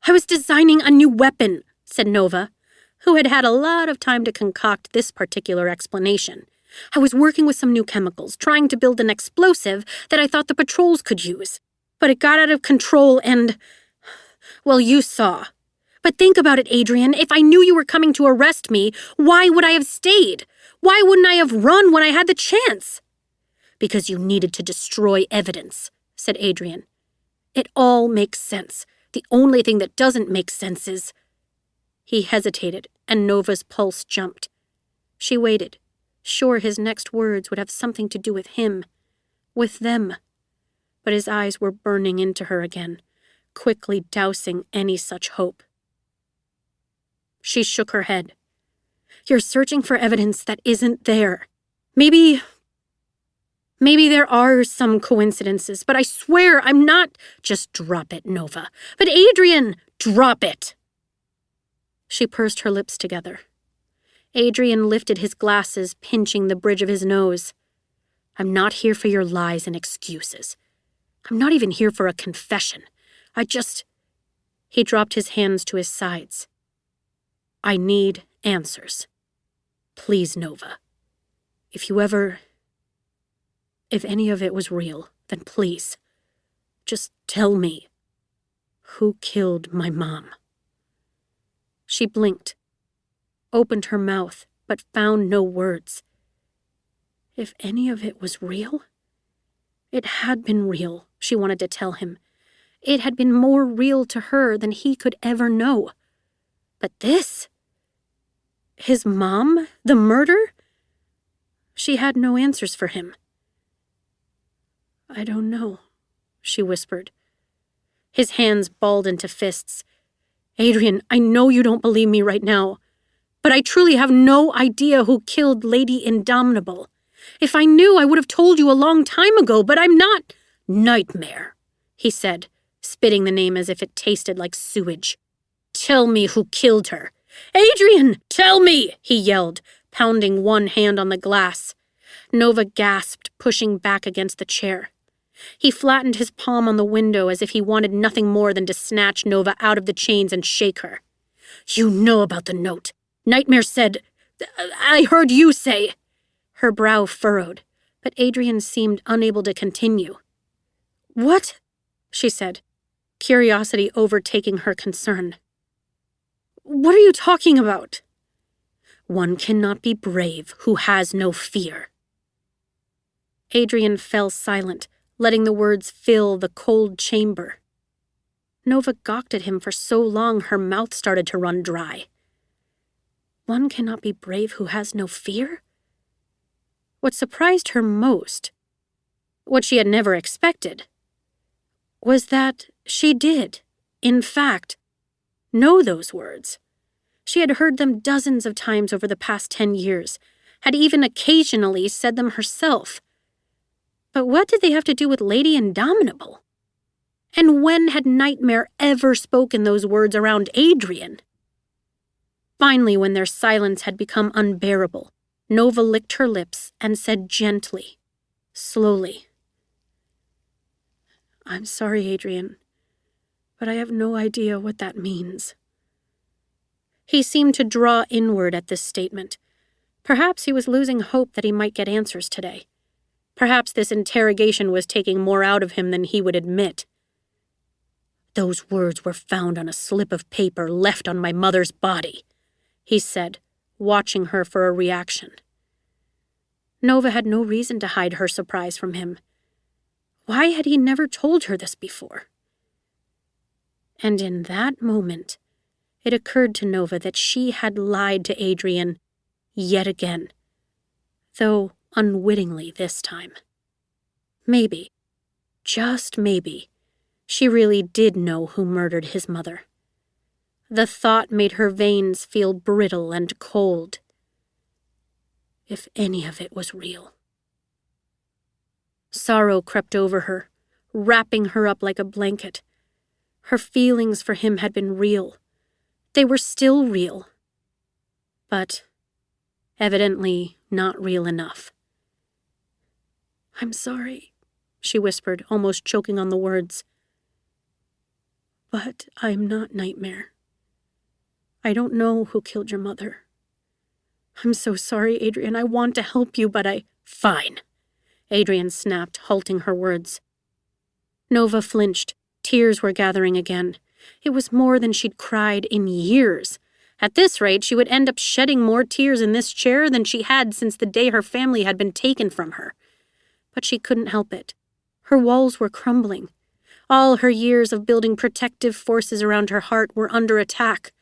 "I was designing a new weapon," said Nova, who had had a lot of time to concoct this particular explanation. "I was working with some new chemicals, trying to build an explosive that I thought the patrols could use. But it got out of control and— well, you saw. But think about it, Adrian. If I knew you were coming to arrest me, why would I have stayed? Why wouldn't I have run when I had the chance?" "Because you needed to destroy evidence," said Adrian. "It all makes sense. The only thing that doesn't make sense is—" He hesitated, and Nova's pulse jumped. She waited, sure his next words would have something to do with him, with them. But his eyes were burning into her again, quickly dousing any such hope. She shook her head. "You're searching for evidence that isn't there. Maybe there are some coincidences, but I swear I'm not—" "Just drop it, Nova." "But Adrian, drop it!" She pursed her lips together. Adrian lifted his glasses, pinching the bridge of his nose. "I'm not here for your lies and excuses. I'm not even here for a confession. He dropped his hands to his sides. "I need answers. Please, Nova. If any of it was real, then please, just tell me, who killed my mom?" She blinked, opened her mouth, but found no words. If any of it was real? It had been real, she wanted to tell him. It had been more real to her than he could ever know. But this? His mom? The murder? She had no answers for him. "I don't know," she whispered. His hands balled into fists. "Adrian, I know you don't believe me right now, but I truly have no idea who killed Lady Indomitable. If I knew, I would have told you a long time ago, but I'm not—" "Nightmare," he said, spitting the name as if it tasted like sewage. "Tell me who killed her." "Adrian, tell me!" he yelled, pounding one hand on the glass. Nova gasped, pushing back against the chair. He flattened his palm on the window as if he wanted nothing more than to snatch Nova out of the chains and shake her. "You know about the note. Nightmare said... I heard you say..." Her brow furrowed, but Adrian seemed unable to continue. "What?" she said, curiosity overtaking her concern. "What are you talking about?" "One cannot be brave who has no fear." Adrian fell silent, letting the words fill the cold chamber. Nova gawked at him for so long her mouth started to run dry. One cannot be brave who has no fear? What surprised her most, what she had never expected, was that she did, in fact, know those words. She had heard them dozens of times over the past 10 years, had even occasionally said them herself. But what did they have to do with Lady Indomitable? And when had Nightmare ever spoken those words around Adrian? Finally, when their silence had become unbearable, Nova licked her lips and said gently, slowly, "I'm sorry, Adrian, but I have no idea what that means." He seemed to draw inward at this statement. Perhaps he was losing hope that he might get answers today. Perhaps this interrogation was taking more out of him than he would admit. "Those words were found on a slip of paper left on my mother's body," he said, watching her for a reaction. Nova had no reason to hide her surprise from him. Why had he never told her this before? And in that moment, it occurred to Nova that she had lied to Adrian yet again, though unwittingly this time. Maybe, just maybe, she really did know who murdered his mother. The thought made her veins feel brittle and cold. If any of it was real. Sorrow crept over her, wrapping her up like a blanket. Her feelings for him had been real. They were still real. But evidently not real enough. "I'm sorry," she whispered, almost choking on the words. "But I'm not Nightmare. I don't know who killed your mother. I'm so sorry, Adrian. I want to help you, but I..." "Fine," Adrian snapped, halting her words. Nova flinched. Tears were gathering again. It was more than she'd cried in years. At this rate, she would end up shedding more tears in this chair than she had since the day her family had been taken from her. But she couldn't help it. Her walls were crumbling. All her years of building protective forces around her heart were under attack.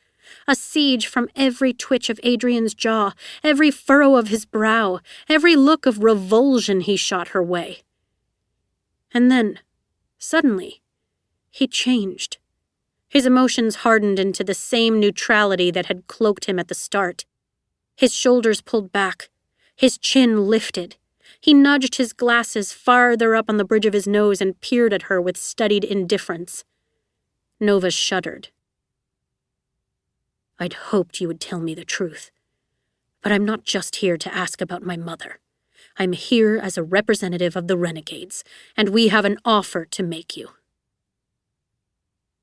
A siege from every twitch of Adrian's jaw, every furrow of his brow, every look of revulsion he shot her way. And then, suddenly, he changed. His emotions hardened into the same neutrality that had cloaked him at the start. His shoulders pulled back, his chin lifted. He nudged his glasses farther up on the bridge of his nose and peered at her with studied indifference. Nova shuddered. "I'd hoped you would tell me the truth. But I'm not just here to ask about my mother. I'm here as a representative of the Renegades, and we have an offer to make you."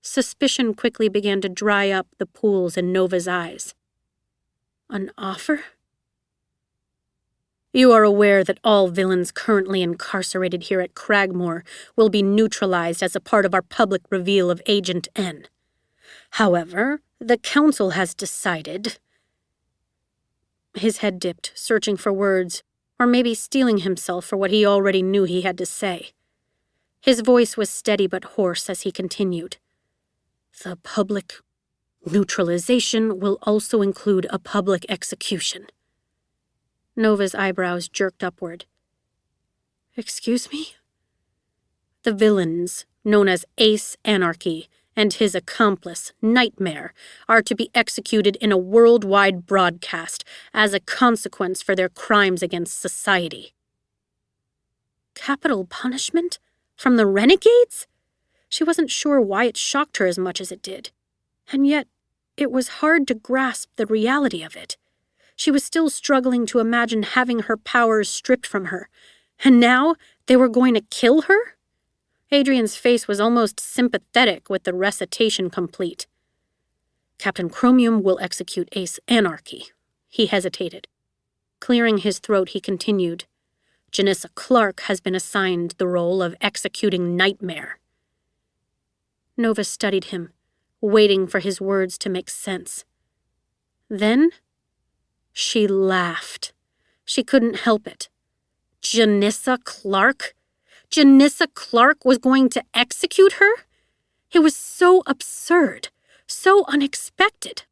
Suspicion quickly began to dry up the pools in Nova's eyes. "An offer?" "You are aware that all villains currently incarcerated here at Cragmore will be neutralized as a part of our public reveal of Agent N. However, the Council has decided..." His head dipped, searching for words, or maybe steeling himself for what he already knew he had to say. His voice was steady but hoarse as he continued. "The public neutralization will also include a public execution." Nova's eyebrows jerked upward. "Excuse me?" "The villains, known as Ace Anarchy, and his accomplice, Nightmare, are to be executed in a worldwide broadcast as a consequence for their crimes against society." Capital punishment? From the Renegades? She wasn't sure why it shocked her as much as it did. And yet, it was hard to grasp the reality of it. She was still struggling to imagine having her powers stripped from her. And now they were going to kill her? Adrian's face was almost sympathetic with the recitation complete. Captain Chromium will execute Ace Anarchy. He hesitated. Clearing his throat, he continued. Janissa Clark has been assigned the role of executing Nightmare. Nova studied him, waiting for his words to make sense. Then, she laughed. She couldn't help it. Janissa Clark? Janissa Clark was going to execute her? It was so absurd, so unexpected.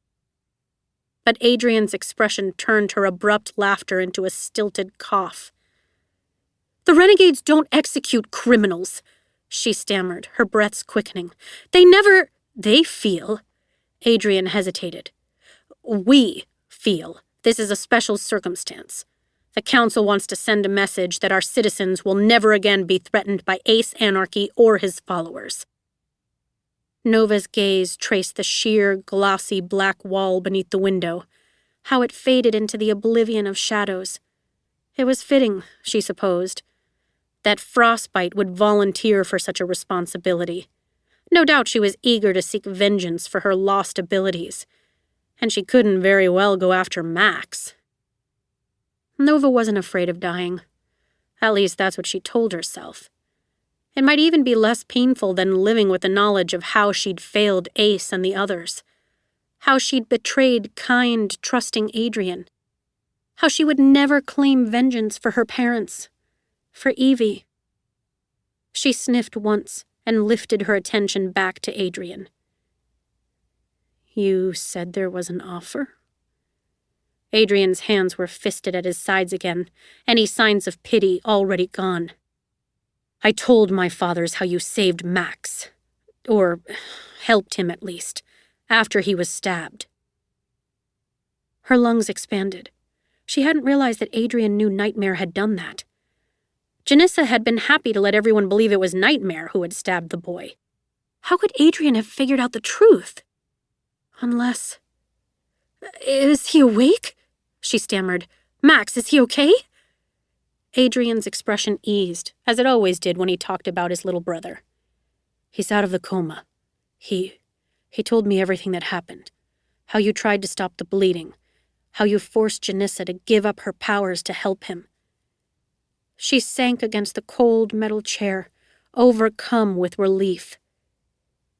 But Adrian's expression turned her abrupt laughter into a stilted cough. The renegades don't execute criminals, she stammered, her breaths quickening. They feel. Adrian hesitated. We feel this is a special circumstance. The Council wants to send a message that our citizens will never again be threatened by Ace Anarchy or his followers. Nova's gaze traced the sheer, glossy black wall beneath the window, how it faded into the oblivion of shadows. It was fitting, she supposed, that Frostbite would volunteer for such a responsibility. No doubt she was eager to seek vengeance for her lost abilities, and she couldn't very well go after Max. Nova wasn't afraid of dying. At least that's what she told herself. It might even be less painful than living with the knowledge of how she'd failed Ace and the others. How she'd betrayed kind, trusting Adrian. How she would never claim vengeance for her parents. For Evie. She sniffed once and lifted her attention back to Adrian. You said there was an offer? Adrian's hands were fisted at his sides again, any signs of pity already gone. I told my fathers how you saved Max. Or helped him, at least, after he was stabbed. Her lungs expanded. She hadn't realized that Adrian knew Nightmare had done that. Janissa had been happy to let everyone believe it was Nightmare who had stabbed the boy. How could Adrian have figured out the truth? Unless... Is he awake? She stammered. Max, is he okay? Adrian's expression eased, as it always did when he talked about his little brother. He's out of the coma. He told me everything that happened. How you tried to stop the bleeding. How you forced Janissa to give up her powers to help him. She sank against the cold metal chair, overcome with relief.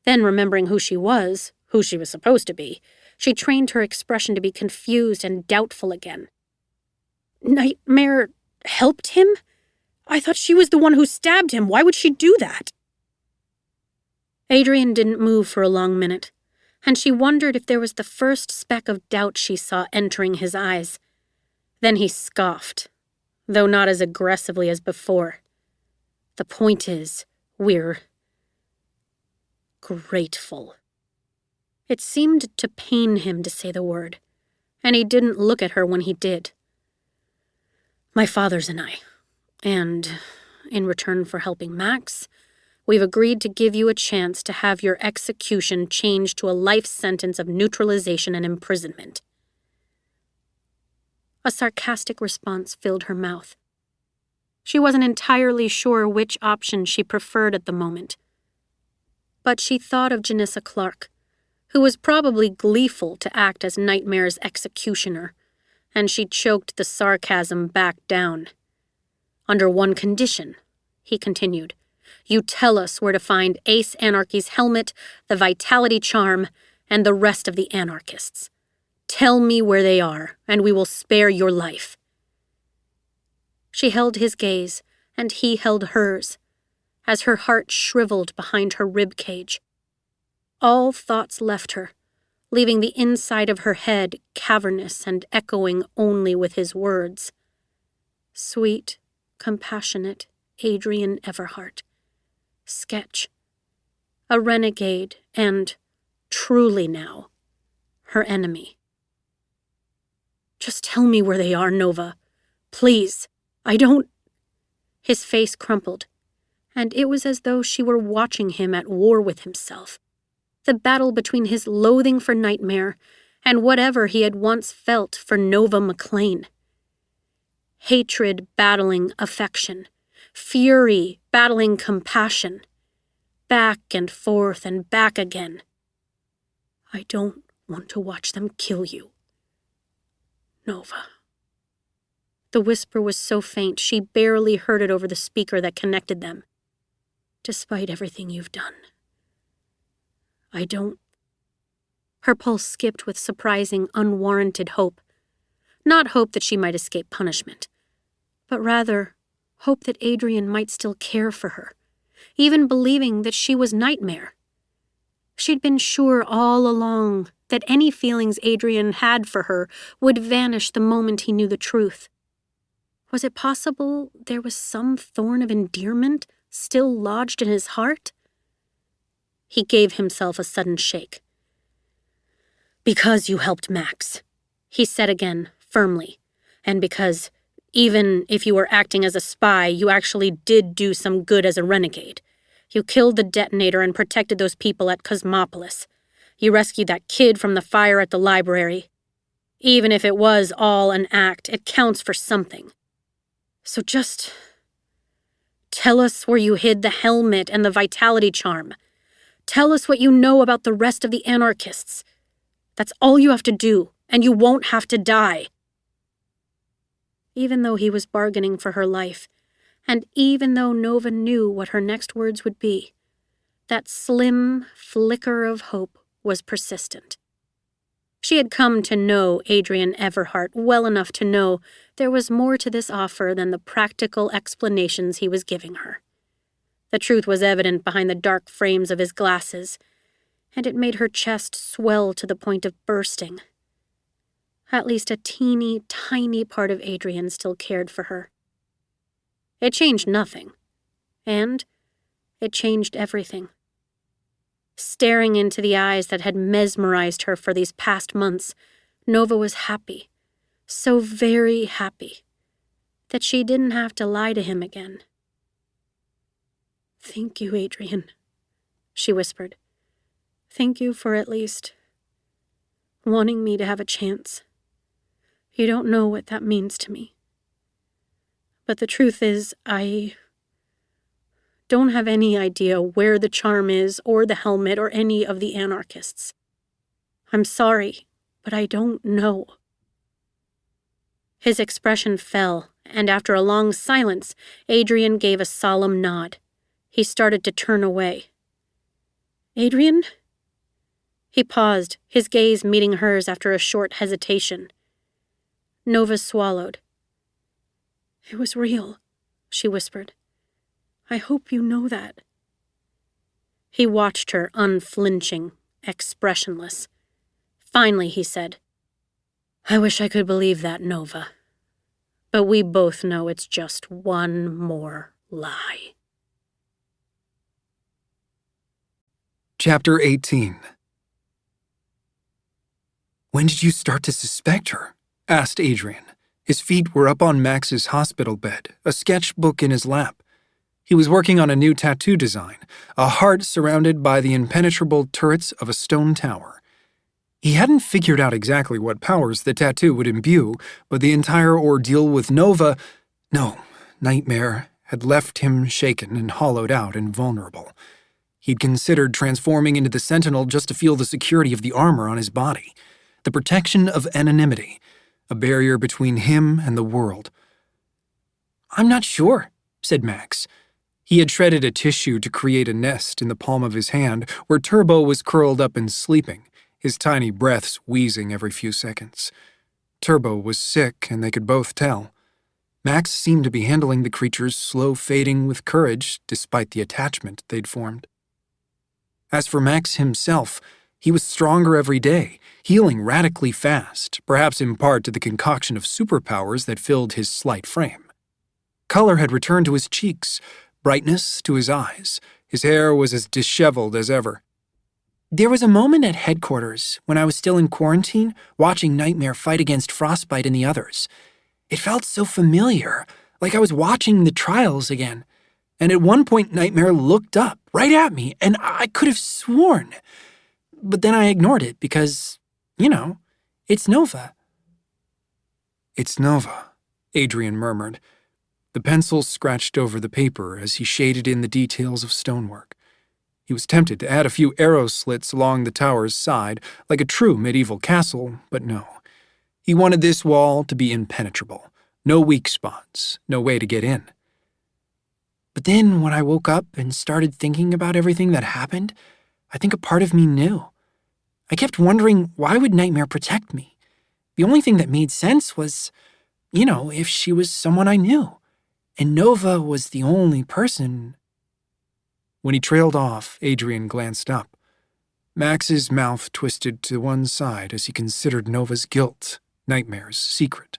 Then, remembering who she was supposed to be, she trained her expression to be confused and doubtful again. Nightmare helped him? I thought she was the one who stabbed him. Why would she do that? Adrian didn't move for a long minute, and she wondered if there was the first speck of doubt she saw entering his eyes. Then he scoffed, though not as aggressively as before. The point is, we're grateful. It seemed to pain him to say the word, and he didn't look at her when he did. My fathers and I, and in return for helping Max, we've agreed to give you a chance to have your execution changed to a life sentence of neutralization and imprisonment. A sarcastic response filled her mouth. She wasn't entirely sure which option she preferred at the moment. But she thought of Janissa Clark, who was probably gleeful to act as Nightmare's executioner, and she choked the sarcasm back down. Under one condition, he continued. You tell us where to find Ace Anarchy's helmet, the Vitality Charm, and the rest of the anarchists. Tell me where they are, and we will spare your life. She held his gaze, and he held hers, as her heart shriveled behind her rib cage. All thoughts left her, leaving the inside of her head cavernous and echoing only with his words. Sweet, compassionate Adrian Everhart. Sketch. A renegade and, truly now, her enemy. Just tell me where they are, Nova. Please. I don't... His face crumpled, and it was as though she were watching him at war with himself. The battle between his loathing for Nightmare and whatever he had once felt for Nova McLean. Hatred battling affection, fury battling compassion, back and forth and back again. I don't want to watch them kill you, Nova. The whisper was so faint she barely heard it over the speaker that connected them. Despite everything you've done, I don't. Her pulse skipped with surprising, unwarranted hope. Not hope that she might escape punishment, but rather hope that Adrian might still care for her, even believing that she was Nightmare. She'd been sure all along that any feelings Adrian had for her would vanish the moment he knew the truth. Was it possible there was some thorn of endearment still lodged in his heart? He gave himself a sudden shake. Because you helped Max, he said again, firmly, and because, even if you were acting as a spy, you actually did do some good as a renegade. You killed the detonator and protected those people at Cosmopolis. You rescued that kid from the fire at the library. Even if it was all an act, it counts for something. So just tell us where you hid the helmet and the vitality charm. Tell us what you know about the rest of the anarchists. That's all you have to do, and you won't have to die. Even though he was bargaining for her life, and even though Nova knew what her next words would be, that slim flicker of hope was persistent. She had come to know Adrian Everhart well enough to know there was more to this offer than the practical explanations he was giving her. The truth was evident behind the dark frames of his glasses, and it made her chest swell to the point of bursting. At least a teeny, tiny part of Adrian still cared for her. It changed nothing, and it changed everything. Staring into the eyes that had mesmerized her for these past months, Nova was happy, so very happy, that she didn't have to lie to him again. Thank you, Adrian, she whispered. Thank you for at least wanting me to have a chance. You don't know what that means to me. But the truth is, I don't have any idea where the charm is or the helmet or any of the anarchists. I'm sorry, but I don't know. His expression fell, and after a long silence, Adrian gave a solemn nod. He started to turn away. Adrian? He paused, his gaze meeting hers after a short hesitation. Nova swallowed. It was real, she whispered. I hope you know that. He watched her, unflinching, expressionless. Finally, he said, I wish I could believe that, Nova. But we both know it's just one more lie. Chapter 18. When did you start to suspect her? Asked Adrian. His feet were up on Max's hospital bed, a sketchbook in his lap. He was working on a new tattoo design, a heart surrounded by the impenetrable turrets of a stone tower. He hadn't figured out exactly what powers the tattoo would imbue, but the entire ordeal with Nightmare, had left him shaken and hollowed out and vulnerable. He'd considered transforming into the Sentinel just to feel the security of the armor on his body, the protection of anonymity, a barrier between him and the world. I'm not sure, said Max. He had shredded a tissue to create a nest in the palm of his hand where Turbo was curled up and sleeping, his tiny breaths wheezing every few seconds. Turbo was sick, and they could both tell. Max seemed to be handling the creature's slow fading with courage, despite the attachment they'd formed. As for Max himself, he was stronger every day, healing radically fast, perhaps in part to the concoction of superpowers that filled his slight frame. Color had returned to his cheeks, brightness to his eyes. His hair was as disheveled as ever. There was a moment at headquarters, when I was still in quarantine, watching Nightmare fight against Frostbite and the others. It felt so familiar, like I was watching the trials again. And at one point, Nightmare looked up, right at me, and I could have sworn. But then I ignored it because, It's Nova. It's Nova, Adrian murmured. The pencil scratched over the paper as he shaded in the details of stonework. He was tempted to add a few arrow slits along the tower's side, like a true medieval castle, but no. He wanted this wall to be impenetrable. No weak spots, no way to get in. But then when I woke up and started thinking about everything that happened, I think a part of me knew. I kept wondering, why would Nightmare protect me? The only thing that made sense was, if she was someone I knew. And Nova was the only person. When he trailed off, Adrian glanced up. Max's mouth twisted to one side as he considered Nova's guilt, Nightmare's secret.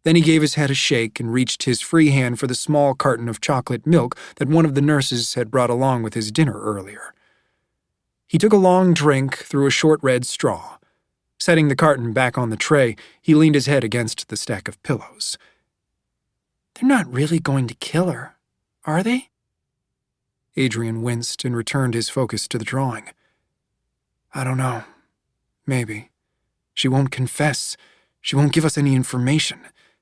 Then he gave his head a shake and reached his free hand for the small carton of chocolate milk that one of the nurses had brought along with his dinner earlier. He took a long drink through a short red straw. Setting the carton back on the tray, he leaned his head against the stack of pillows. They're not really going to kill her, are they? Adrian winced and returned his focus to the drawing. I don't know. Maybe. She won't confess. She won't give us any information.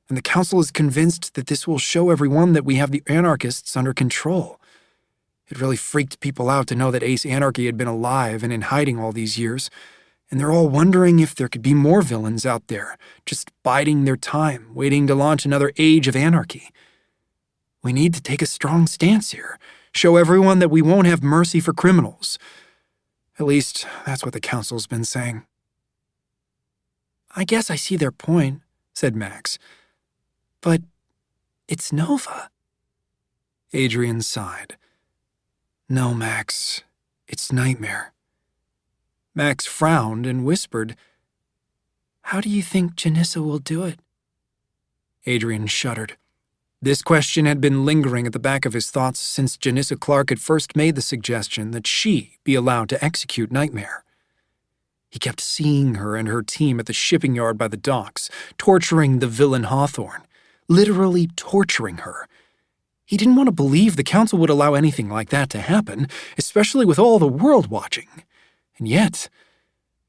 And the council is convinced that this will show everyone that we have the anarchists under control. It really freaked people out to know that Ace Anarchy had been alive and in hiding all these years, and they're all wondering if there could be more villains out there, just biding their time, waiting to launch another age of anarchy. We need to take a strong stance here, show everyone that we won't have mercy for criminals. At least, that's what the council's been saying. I guess I see their point, said Max. But it's Nova. Adrian sighed. No, Max, it's Nightmare. Max frowned and whispered, How do you think Janissa will do it? Adrian shuddered. This question had been lingering at the back of his thoughts since Janissa Clark had first made the suggestion that she be allowed to execute Nightmare. He kept seeing her and her team at the shipping yard by the docks, torturing the villain Hawthorne, literally torturing her. He didn't want to believe the council would allow anything like that to happen, especially with all the world watching. And yet,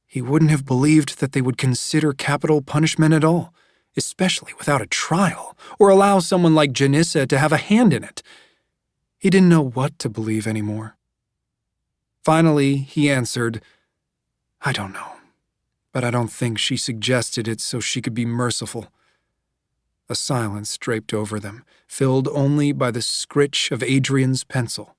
he wouldn't have believed that they would consider capital punishment at all, especially without a trial, or allow someone like Janissa to have a hand in it. He didn't know what to believe anymore. Finally, he answered, I don't know, but I don't think she suggested it so she could be merciful. A silence draped over them, filled only by the scritch of Adrian's pencil.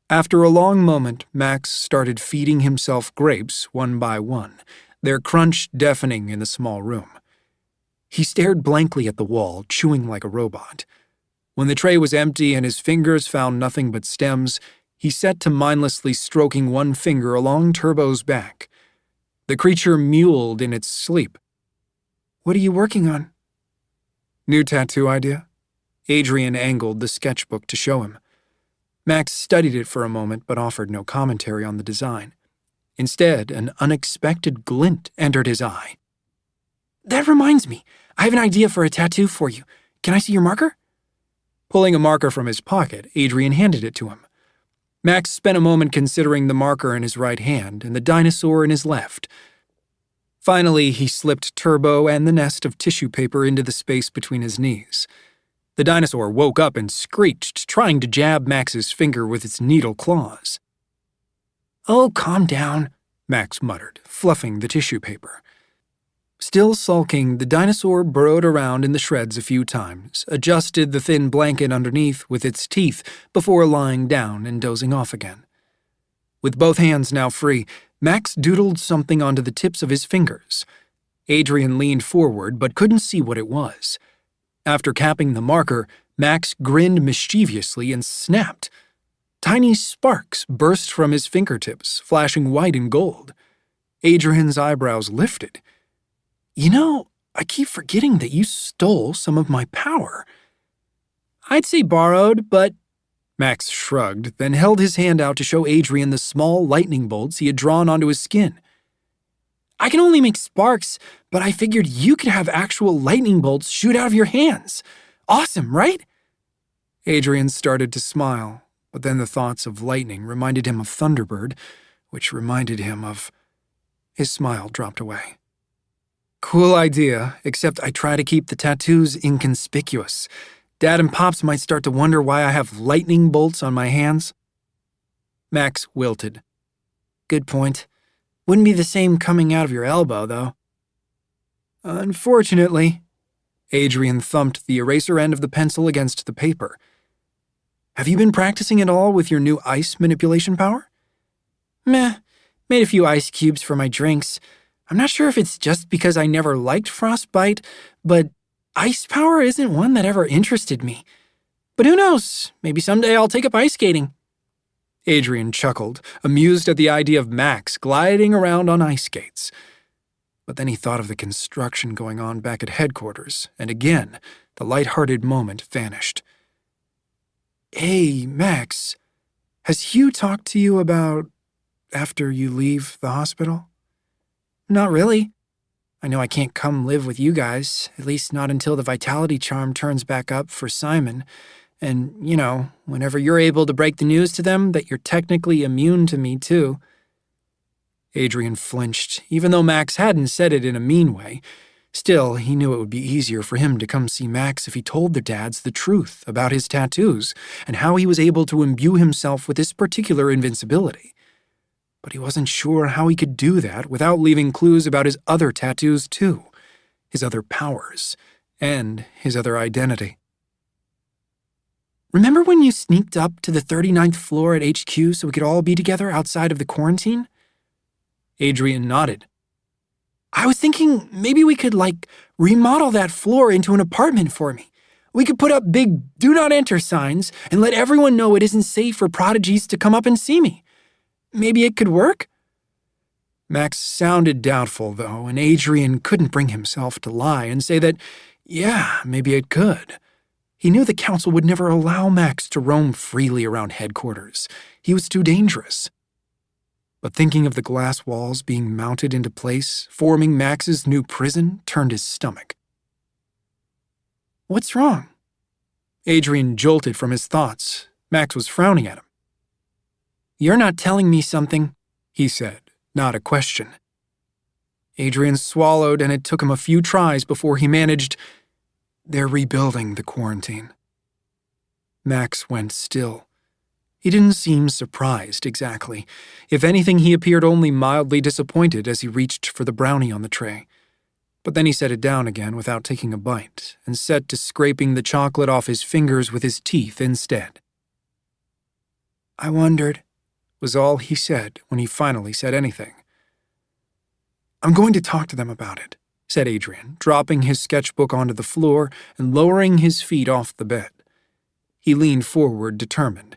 After a long moment, Max started feeding himself grapes one by one, their crunch deafening in the small room. He stared blankly at the wall, chewing like a robot. When the tray was empty and his fingers found nothing but stems, he set to mindlessly stroking one finger along Turbo's back. The creature mewled in its sleep. What are you working on? New tattoo idea? Adrian angled the sketchbook to show him. Max studied it for a moment but offered no commentary on the design. Instead, an unexpected glint entered his eye. That reminds me, I have an idea for a tattoo for you. Can I see your marker? Pulling a marker from his pocket, Adrian handed it to him. Max spent a moment considering the marker in his right hand and the dinosaur in his left. Finally, he slipped Turbo and the nest of tissue paper into the space between his knees. The dinosaur woke up and screeched, trying to jab Max's finger with its needle claws. Oh, calm down, Max muttered, fluffing the tissue paper. Still sulking, the dinosaur burrowed around in the shreds a few times, adjusted the thin blanket underneath with its teeth before lying down and dozing off again. With both hands now free, Max doodled something onto the tips of his fingers. Adrian leaned forward but couldn't see what it was. After capping the marker, Max grinned mischievously and snapped. Tiny sparks burst from his fingertips, flashing white and gold. Adrian's eyebrows lifted. I keep forgetting that you stole some of my power. I'd say borrowed, but... Max shrugged, then held his hand out to show Adrian the small lightning bolts he had drawn onto his skin. I can only make sparks, but I figured you could have actual lightning bolts shoot out of your hands. Awesome, right? Adrian started to smile, but then the thoughts of lightning reminded him of Thunderbird, which reminded him of... His smile dropped away. Cool idea, except I try to keep the tattoos inconspicuous. Dad and Pops might start to wonder why I have lightning bolts on my hands. Max wilted. Good point. Wouldn't be the same coming out of your elbow, though. Unfortunately. Adrian thumped the eraser end of the pencil against the paper. Have you been practicing at all with your new ice manipulation power? Meh. Made a few ice cubes for my drinks. I'm not sure if it's just because I never liked frostbite, but ice power isn't one that ever interested me. But who knows? Maybe someday I'll take up ice skating. Adrian chuckled, amused at the idea of Max gliding around on ice skates. But then he thought of the construction going on back at headquarters, and again, the light-hearted moment vanished. Hey, Max, has Hugh talked to you about after you leave the hospital? Not really. I know I can't come live with you guys, at least not until the vitality charm turns back up for Simon. And, whenever you're able to break the news to them that you're technically immune to me, too. Adrian flinched, even though Max hadn't said it in a mean way. Still, he knew it would be easier for him to come see Max if he told their dads the truth about his tattoos and how he was able to imbue himself with this particular invincibility. But he wasn't sure how he could do that without leaving clues about his other tattoos, too. His other powers, and his other identity. Remember when you sneaked up to the 39th floor at HQ so we could all be together outside of the quarantine? Adrian nodded. I was thinking maybe we could, remodel that floor into an apartment for me. We could put up big "Do Not Enter" signs and let everyone know it isn't safe for prodigies to come up and see me. Maybe it could work? Max sounded doubtful, though, and Adrian couldn't bring himself to lie and say that, yeah, maybe it could. He knew the council would never allow Max to roam freely around headquarters. He was too dangerous. But thinking of the glass walls being mounted into place, forming Max's new prison, turned his stomach. What's wrong? Adrian jolted from his thoughts. Max was frowning at him. You're not telling me something, he said, not a question. Adrian swallowed, and it took him a few tries before he managed, They're rebuilding the quarantine. Max went still. He didn't seem surprised, exactly. If anything, he appeared only mildly disappointed as he reached for the brownie on the tray. But then he set it down again without taking a bite, and set to scraping the chocolate off his fingers with his teeth instead. I wondered, was all he said when he finally said anything. I'm going to talk to them about it, said Adrian, dropping his sketchbook onto the floor and lowering his feet off the bed. He leaned forward, determined.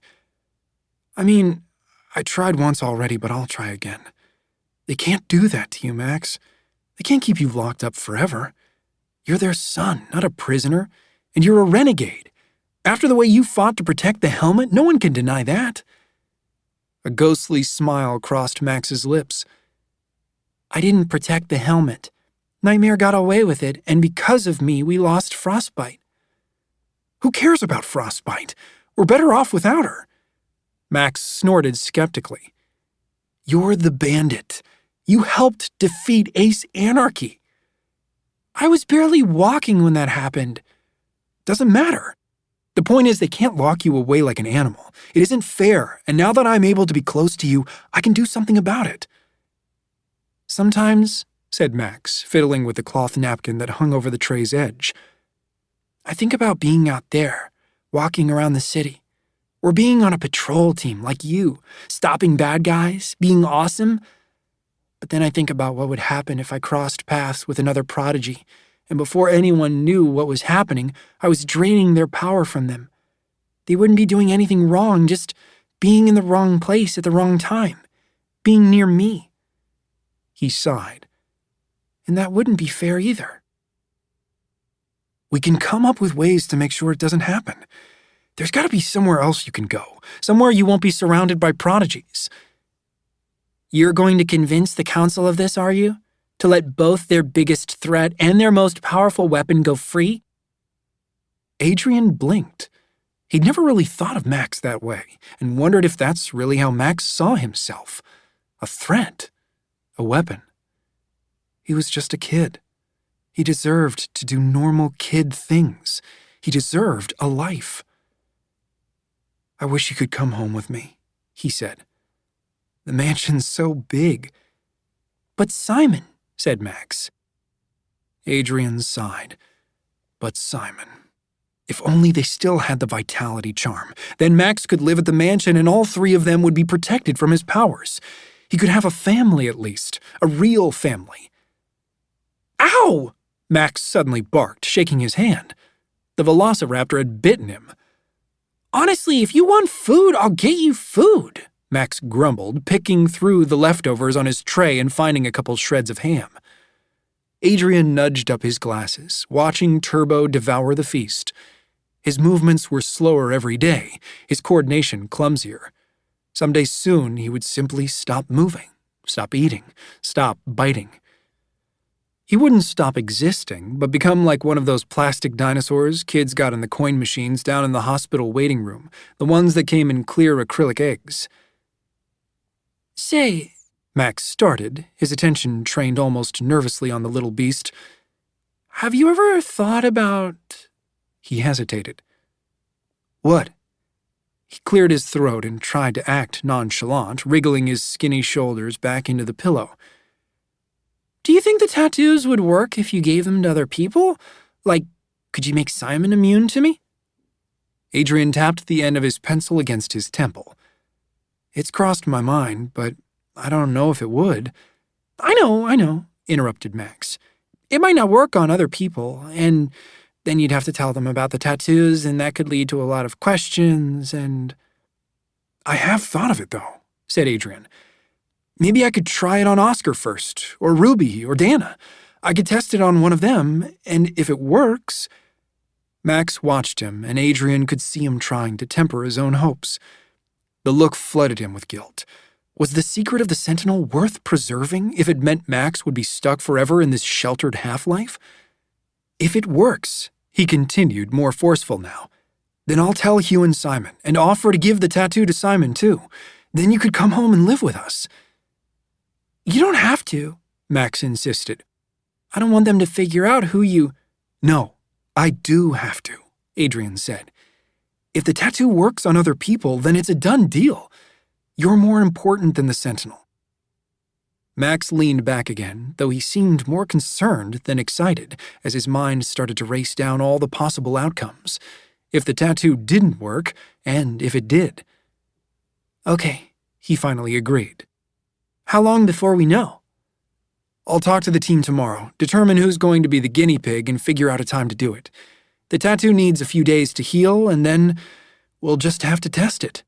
I tried once already, but I'll try again. They can't do that to you, Max. They can't keep you locked up forever. You're their son, not a prisoner, and you're a renegade. After the way you fought to protect the helmet, no one can deny that. A ghostly smile crossed Max's lips. I didn't protect the helmet. Nightmare got away with it, and because of me, we lost Frostbite. Who cares about Frostbite? We're better off without her. Max snorted skeptically. You're the bandit. You helped defeat Ace Anarchy. I was barely walking when that happened. Doesn't matter. The point is they can't lock you away like an animal. It isn't fair, and now that I'm able to be close to you, I can do something about it. Sometimes, said Max, fiddling with the cloth napkin that hung over the tray's edge, I think about being out there, walking around the city, or being on a patrol team like you, stopping bad guys, being awesome. But then I think about what would happen if I crossed paths with another prodigy, and before anyone knew what was happening, I was draining their power from them. They wouldn't be doing anything wrong, just being in the wrong place at the wrong time, being near me. He sighed. And that wouldn't be fair either. We can come up with ways to make sure it doesn't happen. There's got to be somewhere else you can go, somewhere you won't be surrounded by prodigies. You're going to convince the council of this, are you? To let both their biggest threat and their most powerful weapon go free? Adrian blinked. He'd never really thought of Max that way, and wondered if that's really how Max saw himself. A threat. A weapon. He was just a kid. He deserved to do normal kid things. He deserved a life. "I wish you could come home with me," he said. "The mansion's so big." "But Simon," said Max. Adrian sighed. But Simon. If only they still had the vitality charm, then Max could live at the mansion and all three of them would be protected from his powers. He could have a family at least, a real family. "Ow!" Max suddenly barked, shaking his hand. The velociraptor had bitten him. "Honestly, if you want food, I'll get you food," Max grumbled, picking through the leftovers on his tray and finding a couple shreds of ham. Adrian nudged up his glasses, watching Turbo devour the feast. His movements were slower every day, his coordination clumsier. Someday soon he would simply stop moving, stop eating, stop biting. He wouldn't stop existing, but become like one of those plastic dinosaurs kids got in the coin machines down in the hospital waiting room, the ones that came in clear acrylic eggs. "Say," Max started, his attention trained almost nervously on the little beast. "have you ever thought about—" He hesitated. "What?" He cleared his throat and tried to act nonchalant, wriggling his skinny shoulders back into the pillow. "Do you think the tattoos would work if you gave them to other people? Like, could you make Simon immune to me?" Adrian tapped the end of his pencil against his temple. "It's crossed my mind, but I don't know if it would." I know, interrupted Max. "It might not work on other people, and then you'd have to tell them about the tattoos, and that could lead to a lot of questions, and—" "I have thought of it, though," said Adrian. "Maybe I could try it on Oscar first, or Ruby, or Dana. I could test it on one of them, and if it works—" Max watched him, and Adrian could see him trying to temper his own hopes. The look flooded him with guilt. Was the secret of the Sentinel worth preserving if it meant Max would be stuck forever in this sheltered half-life? "If it works," he continued, more forceful now, "then I'll tell Hugh and Simon, and offer to give the tattoo to Simon, too. Then you could come home and live with us." "You don't have to," Max insisted. "I don't want them to figure out who you—" "No, I do have to," Adrian said. "If the tattoo works on other people, then it's a done deal. You're more important than the Sentinel." Max leaned back again, though he seemed more concerned than excited as his mind started to race down all the possible outcomes. If the tattoo didn't work, and if it did. "Okay," he finally agreed. "How long before we know?" "I'll talk to the team tomorrow, determine who's going to be the guinea pig, and figure out a time to do it. The tattoo needs a few days to heal, and then we'll just have to test it."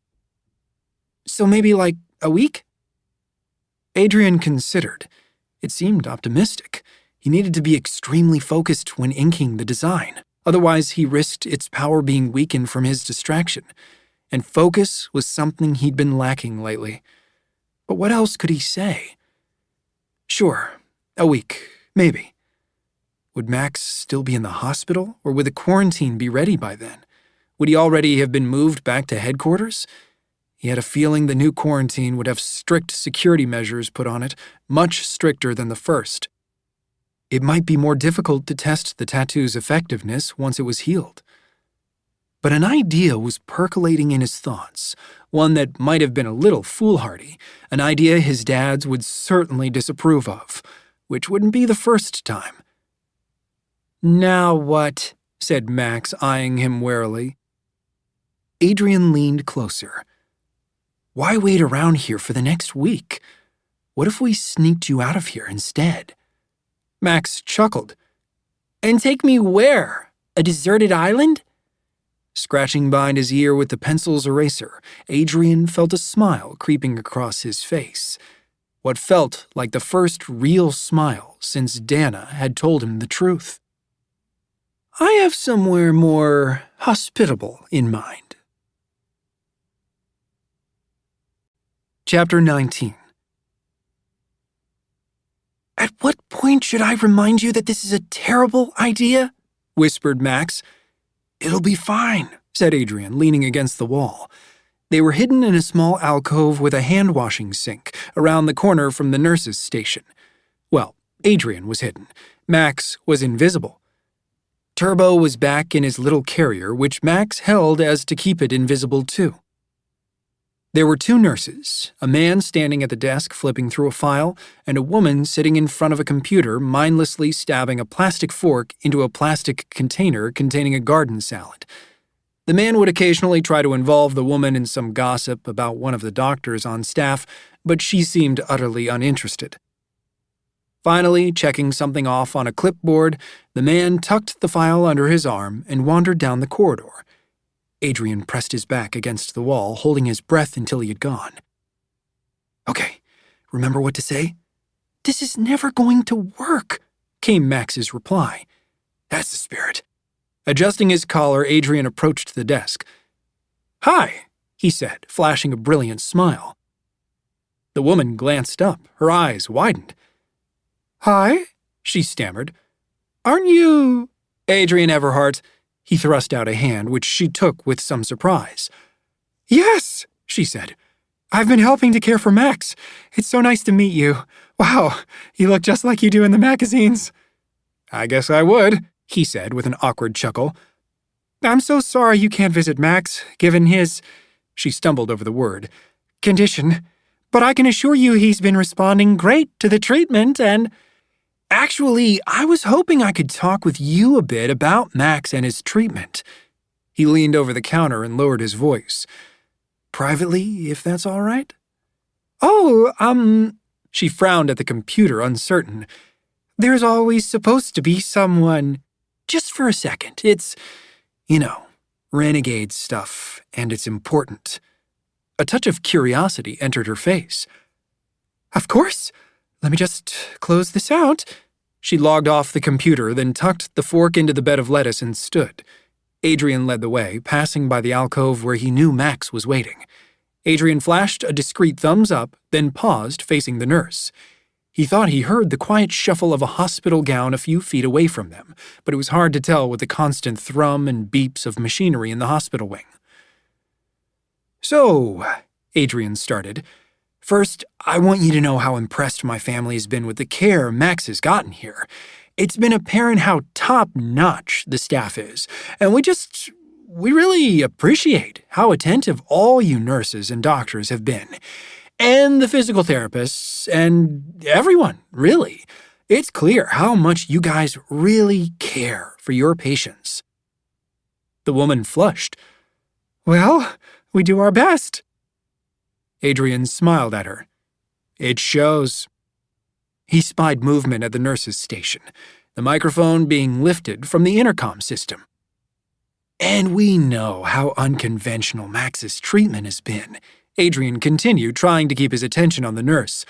"So maybe like a week?" Adrian considered. It seemed optimistic. He needed to be extremely focused when inking the design. Otherwise, he risked its power being weakened from his distraction. And focus was something he'd been lacking lately. But what else could he say? Sure, a week, maybe. Would Max still be in the hospital, or would the quarantine be ready by then? Would he already have been moved back to headquarters? He had a feeling the new quarantine would have strict security measures put on it, much stricter than the first. It might be more difficult to test the tattoo's effectiveness once it was healed. But an idea was percolating in his thoughts, one that might have been a little foolhardy, an idea his dads would certainly disapprove of, which wouldn't be the first time. "Now what?" said Max, eyeing him warily. Adrian leaned closer. "Why wait around here for the next week? What if we sneaked you out of here instead?" Max chuckled. "And take me where? A deserted island?" Scratching behind his ear with the pencil's eraser, Adrian felt a smile creeping across his face. What felt like the first real smile since Dana had told him the truth. "I have somewhere more hospitable in mind." Chapter 19. "At what point should I remind you that this is a terrible idea?" whispered Max. "It'll be fine," said Adrian, leaning against the wall. They were hidden in a small alcove with a hand-washing sink around the corner from the nurse's station. Well, Adrian was hidden. Max was invisible. Turbo was back in his little carrier, which Max held as to keep it invisible too. There were two nurses, a man standing at the desk flipping through a file, and a woman sitting in front of a computer mindlessly stabbing a plastic fork into a plastic container containing a garden salad. The man would occasionally try to involve the woman in some gossip about one of the doctors on staff, but she seemed utterly uninterested. Finally, checking something off on a clipboard, the man tucked the file under his arm and wandered down the corridor. Adrian pressed his back against the wall, holding his breath until he had gone. "Okay, remember what to say?" "This is never going to work," came Max's reply. "That's the spirit." Adjusting his collar, Adrian approached the desk. "Hi," he said, flashing a brilliant smile. The woman glanced up, her eyes widened. "Hi," she stammered. "Aren't you—" "Adrian Everhart." He thrust out a hand, which she took with some surprise. "Yes," she said. "I've been helping to care for Max. It's so nice to meet you. Wow, you look just like you do in the magazines." "I guess I would," he said with an awkward chuckle. "I'm so sorry you can't visit Max, given his—" she stumbled over the word— "condition. But I can assure you he's been responding great to the treatment and—" "Actually, I was hoping I could talk with you a bit about Max and his treatment." He leaned over the counter and lowered his voice. "Privately, if that's all right?" "Oh, She frowned at the computer, uncertain. "There's always supposed to be someone—" "Just for a second. It's, renegade stuff, and it's important." A touch of curiosity entered her face. "Of course. Let me just close this out." She logged off the computer, then tucked the fork into the bed of lettuce and stood. Adrian led the way, passing by the alcove where he knew Max was waiting. Adrian flashed a discreet thumbs up, then paused, facing the nurse. He thought he heard the quiet shuffle of a hospital gown a few feet away from them, but it was hard to tell with the constant thrum and beeps of machinery in the hospital wing. "So," Adrian started, "first, I want you to know how impressed my family has been with the care Max has gotten here. It's been apparent how top-notch the staff is, and we really appreciate how attentive all you nurses and doctors have been. And the physical therapists, and everyone, really. It's clear how much you guys really care for your patients." The woman flushed. "Well, we do our best." Adrian smiled at her. "It shows." He spied movement at the nurse's station, the microphone being lifted from the intercom system. "And we know how unconventional Max's treatment has been," Adrian continued, trying to keep his attention on the nurse.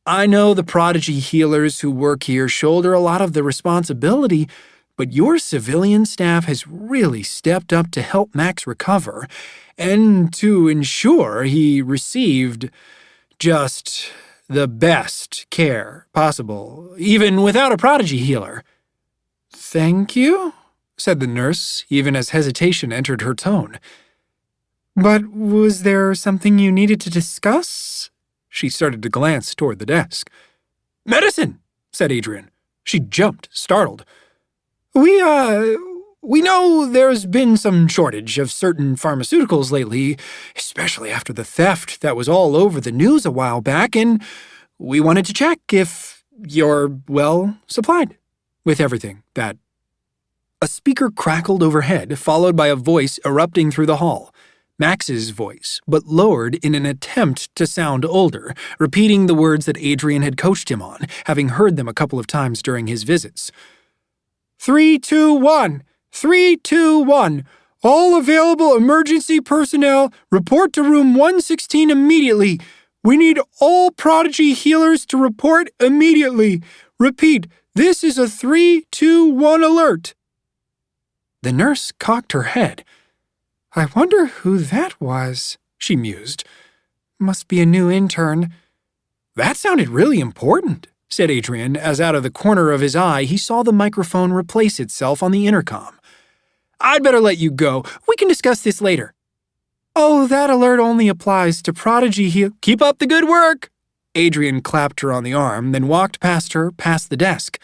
"I know the prodigy healers who work here shoulder a lot of the responsibility, but your civilian staff has really stepped up to help Max recover, and to ensure he received just the best care possible, even without a prodigy healer." "Thank you," said the nurse, even as hesitation entered her tone. "But was there something you needed to discuss?" She started to glance toward the desk. "Medicine," said Adrian. She jumped, startled. We know there's been some shortage of certain pharmaceuticals lately, especially after the theft that was all over the news a while back, and we wanted to check if you're, supplied with everything that—" A speaker crackled overhead, followed by a voice erupting through the hall. Max's voice, but lowered in an attempt to sound older, repeating the words that Adrian had coached him on, having heard them a couple of times during his visits. 3, 2, 1. 3, 2, 1. All available emergency personnel, report to room 116 immediately. We need all prodigy healers to report immediately. Repeat, this is a 3, 2, 1 alert." The nurse cocked her head. "I wonder who that was," she mused. "Must be a new intern." "That sounded really important," said Adrian, as out of the corner of his eye he saw the microphone replace itself on the intercom. "I'd better let you go. We can discuss this later." "Oh, that alert only applies to prodigy Keep up the good work!" Adrian clapped her on the arm, then walked past her, past the desk.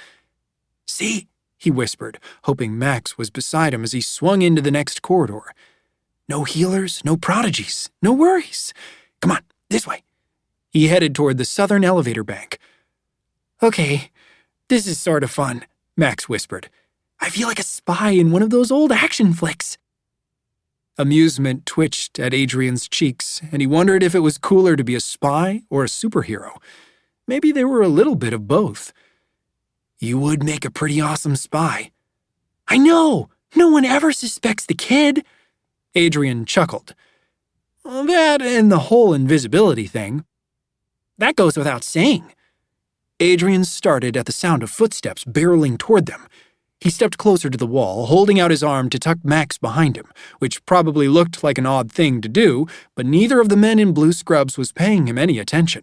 See? He whispered, hoping Max was beside him as he swung into the next corridor. No healers, no prodigies, no worries. Come on, this way. He headed toward the southern elevator bank. Okay, this is sort of fun, Max whispered. I feel like a spy in one of those old action flicks. Amusement twitched at Adrian's cheeks, and he wondered if it was cooler to be a spy or a superhero. Maybe they were a little bit of both. You would make a pretty awesome spy. I know! No one ever suspects the kid. Adrian chuckled. That and the whole invisibility thing. That goes without saying. Adrian started at the sound of footsteps barreling toward them. He stepped closer to the wall, holding out his arm to tuck Max behind him, which probably looked like an odd thing to do, but neither of the men in blue scrubs was paying him any attention.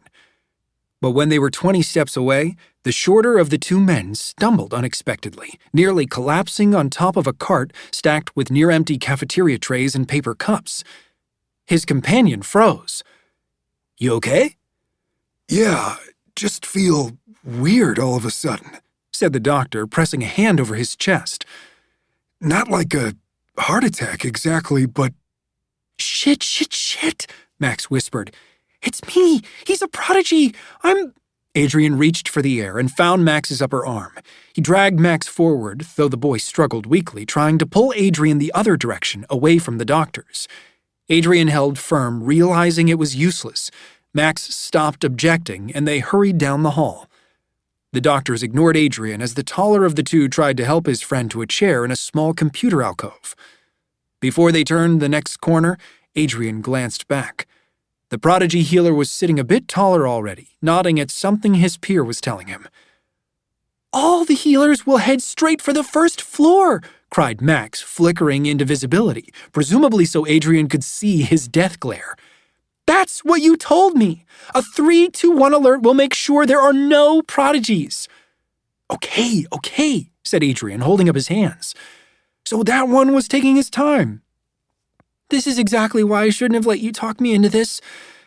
But when they were 20 steps away, the shorter of the two men stumbled unexpectedly, nearly collapsing on top of a cart stacked with near-empty cafeteria trays and paper cups. His companion froze. You okay? Yeah, just feel weird all of a sudden, said the doctor, pressing a hand over his chest. Not like a heart attack exactly, but... Shit, Max whispered. It's me! He's a prodigy! Adrian reached for the air and found Max's upper arm. He dragged Max forward, though the boy struggled weakly, trying to pull Adrian the other direction, away from the doctors. Adrian held firm, realizing it was useless. Max stopped objecting, and they hurried down the hall. The doctors ignored Adrian as the taller of the two tried to help his friend to a chair in a small computer alcove. Before they turned the next corner, Adrian glanced back. The prodigy healer was sitting a bit taller already, nodding at something his peer was telling him. All the healers will head straight for the first floor, cried Max, flickering into visibility, presumably so Adrian could see his death glare. That's what you told me! A 3-2-1 alert will make sure there are no prodigies. Okay, said Adrian, holding up his hands. So that one was taking his time. This is exactly why I shouldn't have let you talk me into this.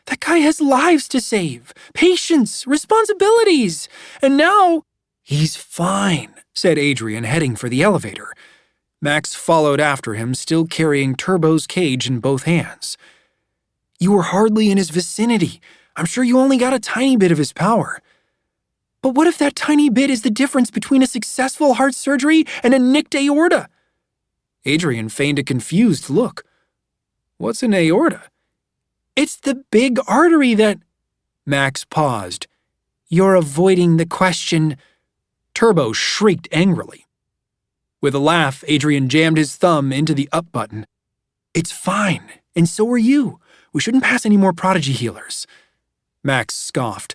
That guy has lives to save, patience, responsibilities, and now... He's fine, said Adrian, heading for the elevator. Max followed after him, still carrying Turbo's cage in both hands. You were hardly in his vicinity. I'm sure you only got a tiny bit of his power. But what if that tiny bit is the difference between a successful heart surgery and a nicked aorta? Adrian feigned a confused look. What's an aorta? It's the big artery that... Max paused. You're avoiding the question. Turbo shrieked angrily. With a laugh, Adrian jammed his thumb into the up button. It's fine, and so are you. We shouldn't pass any more prodigy healers. Max scoffed.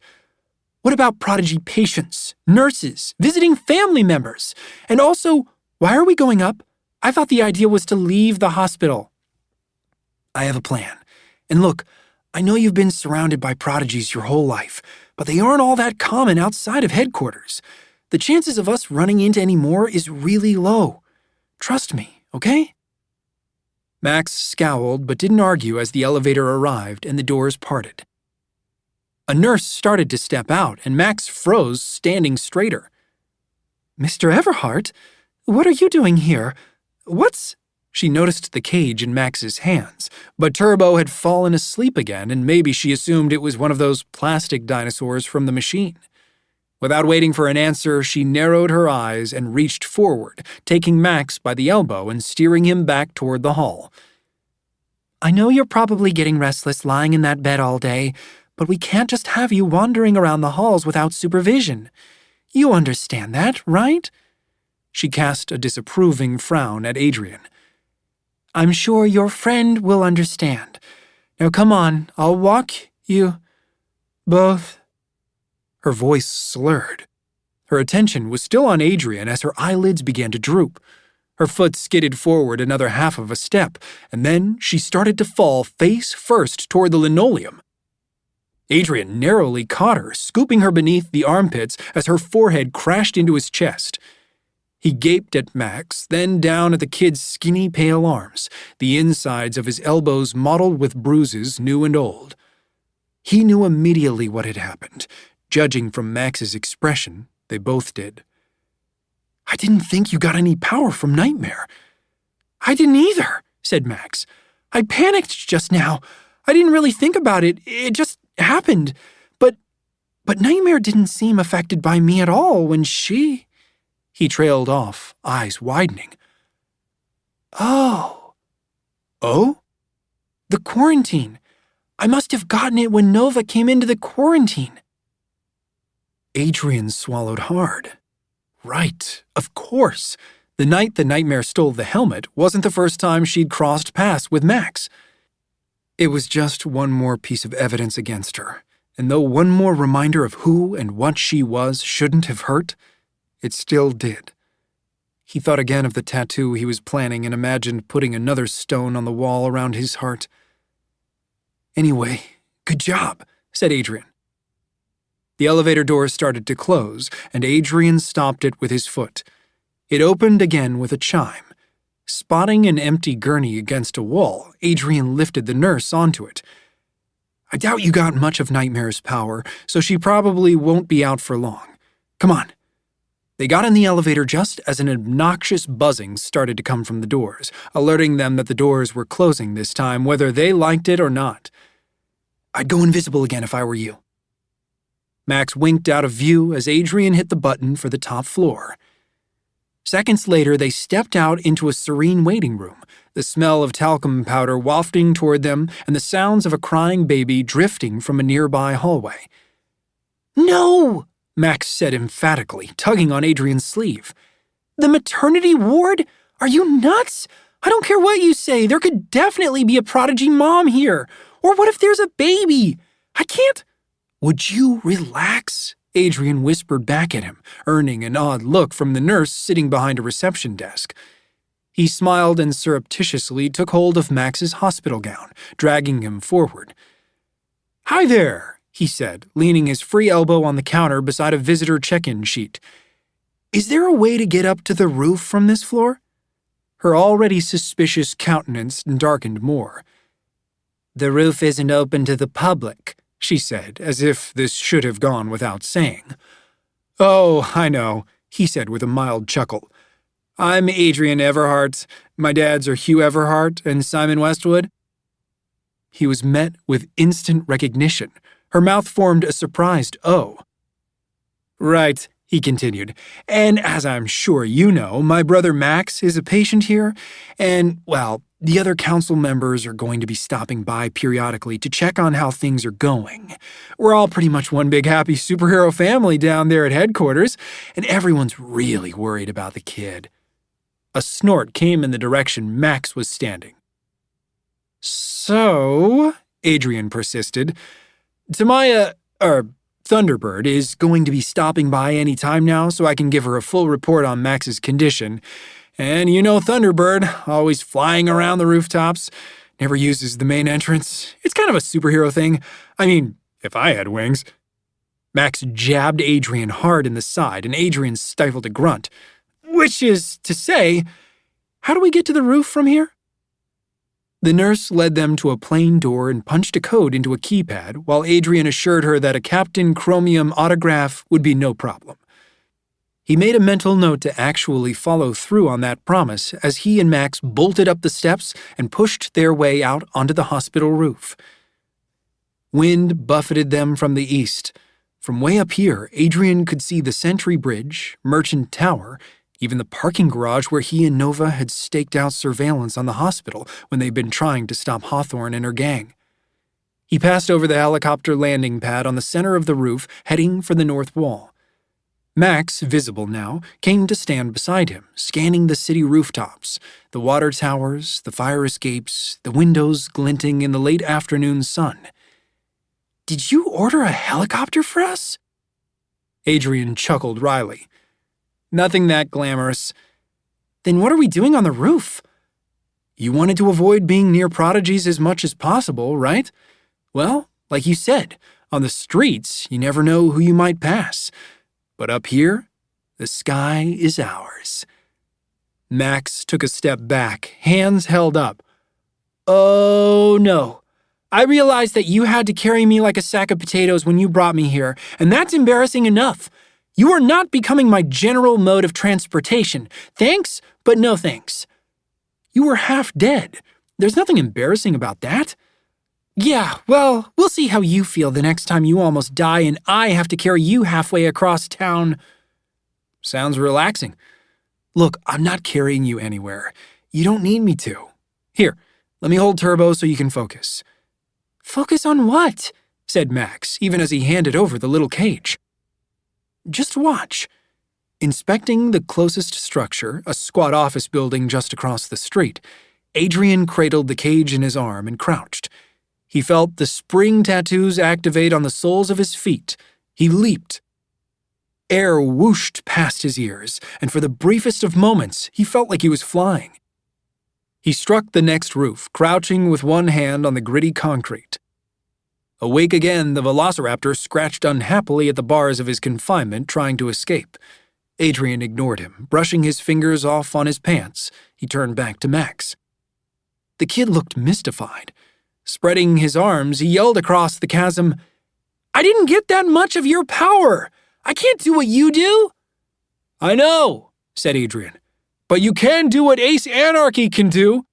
What about prodigy patients, nurses, visiting family members? And also, why are we going up? I thought the idea was to leave the hospital. I have a plan. And look, I know you've been surrounded by prodigies your whole life, but they aren't all that common outside of headquarters. The chances of us running into any more is really low. Trust me, okay? Max scowled but didn't argue as the elevator arrived and the doors parted. A nurse started to step out, and Max froze, standing straighter. Mr. Everhart, what are you doing here? What's... She noticed the cage in Max's hands, but Turbo had fallen asleep again, and maybe she assumed it was one of those plastic dinosaurs from the machine. Without waiting for an answer, she narrowed her eyes and reached forward, taking Max by the elbow and steering him back toward the hall. I know you're probably getting restless lying in that bed all day, but we can't just have you wandering around the halls without supervision. You understand that, right? She cast a disapproving frown at Adrian. I'm sure your friend will understand. Now come on, I'll walk you both. Her voice slurred. Her attention was still on Adrian as her eyelids began to droop. Her foot skidded forward another half of a step, and then she started to fall face first toward the linoleum. Adrian narrowly caught her, scooping her beneath the armpits as her forehead crashed into his chest. He gaped at Max, then down at the kid's skinny, pale arms, the insides of his elbows mottled with bruises new and old. He knew immediately what had happened. Judging from Max's expression, they both did. I didn't think you got any power from Nightmare. I didn't either, said Max. I panicked just now. I didn't really think about it. It just happened. But Nightmare didn't seem affected by me at all when she... He trailed off, eyes widening. Oh. Oh? The quarantine. I must have gotten it when Nova came into the quarantine. Adrian swallowed hard. Right, of course. The night the Nightmare stole the helmet wasn't the first time she'd crossed paths with Max. It was just one more piece of evidence against her, and though one more reminder of who and what she was shouldn't have hurt, it still did. He thought again of the tattoo he was planning and imagined putting another stone on the wall around his heart. Anyway, good job, said Adrian. The elevator doors started to close, and Adrian stopped it with his foot. It opened again with a chime. Spotting an empty gurney against a wall, Adrian lifted the nurse onto it. I doubt you got much of Nightmare's power, so she probably won't be out for long. Come on. They got in the elevator just as an obnoxious buzzing started to come from the doors, alerting them that the doors were closing this time, whether they liked it or not. I'd go invisible again if I were you. Max winked out of view as Adrian hit the button for the top floor. Seconds later, they stepped out into a serene waiting room, the smell of talcum powder wafting toward them and the sounds of a crying baby drifting from a nearby hallway. No! Max said emphatically, tugging on Adrian's sleeve. The maternity ward? Are you nuts? I don't care what you say, there could definitely be a prodigy mom here. Or what if there's a baby? I can't... Would you relax? Adrian whispered back at him, earning an odd look from the nurse sitting behind a reception desk. He smiled and surreptitiously took hold of Max's hospital gown, dragging him forward. Hi there, he said, leaning his free elbow on the counter beside a visitor check-in sheet. Is there a way to get up to the roof from this floor? Her already suspicious countenance darkened more. The roof isn't open to the public, she said, as if this should have gone without saying. Oh, I know, he said with a mild chuckle. I'm Adrian Everhart. My dads are Hugh Everhart and Simon Westwood. He was met with instant recognition. Her mouth formed a surprised O. Right, he continued, and as I'm sure you know, my brother Max is a patient here, and, well, the other council members are going to be stopping by periodically to check on how things are going. We're all pretty much one big happy superhero family down there at headquarters, and everyone's really worried about the kid. A snort came in the direction Max was standing. So, Adrian persisted, Thunderbird is going to be stopping by any time now so I can give her a full report on Max's condition. And you know Thunderbird, always flying around the rooftops, never uses the main entrance. It's kind of a superhero thing. I mean, if I had wings. Max jabbed Adrian hard in the side, and Adrian stifled a grunt. Which is to say, how do we get to the roof from here? The nurse led them to a plain door and punched a code into a keypad, while Adrian assured her that a Captain Chromium autograph would be no problem. He made a mental note to actually follow through on that promise as he and Max bolted up the steps and pushed their way out onto the hospital roof. Wind buffeted them from the east. From way up here, Adrian could see the Sentry Bridge, Merchant Tower, even the parking garage where he and Nova had staked out surveillance on the hospital when they'd been trying to stop Hawthorne and her gang. He passed over the helicopter landing pad on the center of the roof, heading for the north wall. Max, visible now, came to stand beside him, scanning the city rooftops, the water towers, the fire escapes, the windows glinting in the late afternoon sun. Did you order a helicopter for us? Adrian chuckled wryly. Nothing that glamorous. Then what are we doing on the roof? You wanted to avoid being near prodigies as much as possible, right? Well, like you said, on the streets, you never know who you might pass. But up here, the sky is ours. Max took a step back, hands held up. Oh, no. I realized that you had to carry me like a sack of potatoes when you brought me here, and that's embarrassing enough. You are not becoming my general mode of transportation. Thanks, but no thanks. You were half dead. There's nothing embarrassing about that. Yeah, well, we'll see how you feel the next time you almost die and I have to carry you halfway across town. Sounds relaxing. Look, I'm not carrying you anywhere. You don't need me to. Here, let me hold Turbo so you can focus. Focus on what? Said Max, even as he handed over the little cage. Just watch. Inspecting the closest structure, a squat office building just across the street, Adrian cradled the cage in his arm and crouched. He felt the spring tattoos activate on the soles of his feet. He leaped. Air whooshed past his ears, and for the briefest of moments, he felt like he was flying. He struck the next roof, crouching with one hand on the gritty concrete. Awake again, the velociraptor scratched unhappily at the bars of his confinement, trying to escape. Adrian ignored him, brushing his fingers off on his pants. He turned back to Max. The kid looked mystified. Spreading his arms, he yelled across the chasm, "I didn't get that much of your power! I can't do what you do!" "I know," said Adrian, "but you can do what Ace Anarchy can do."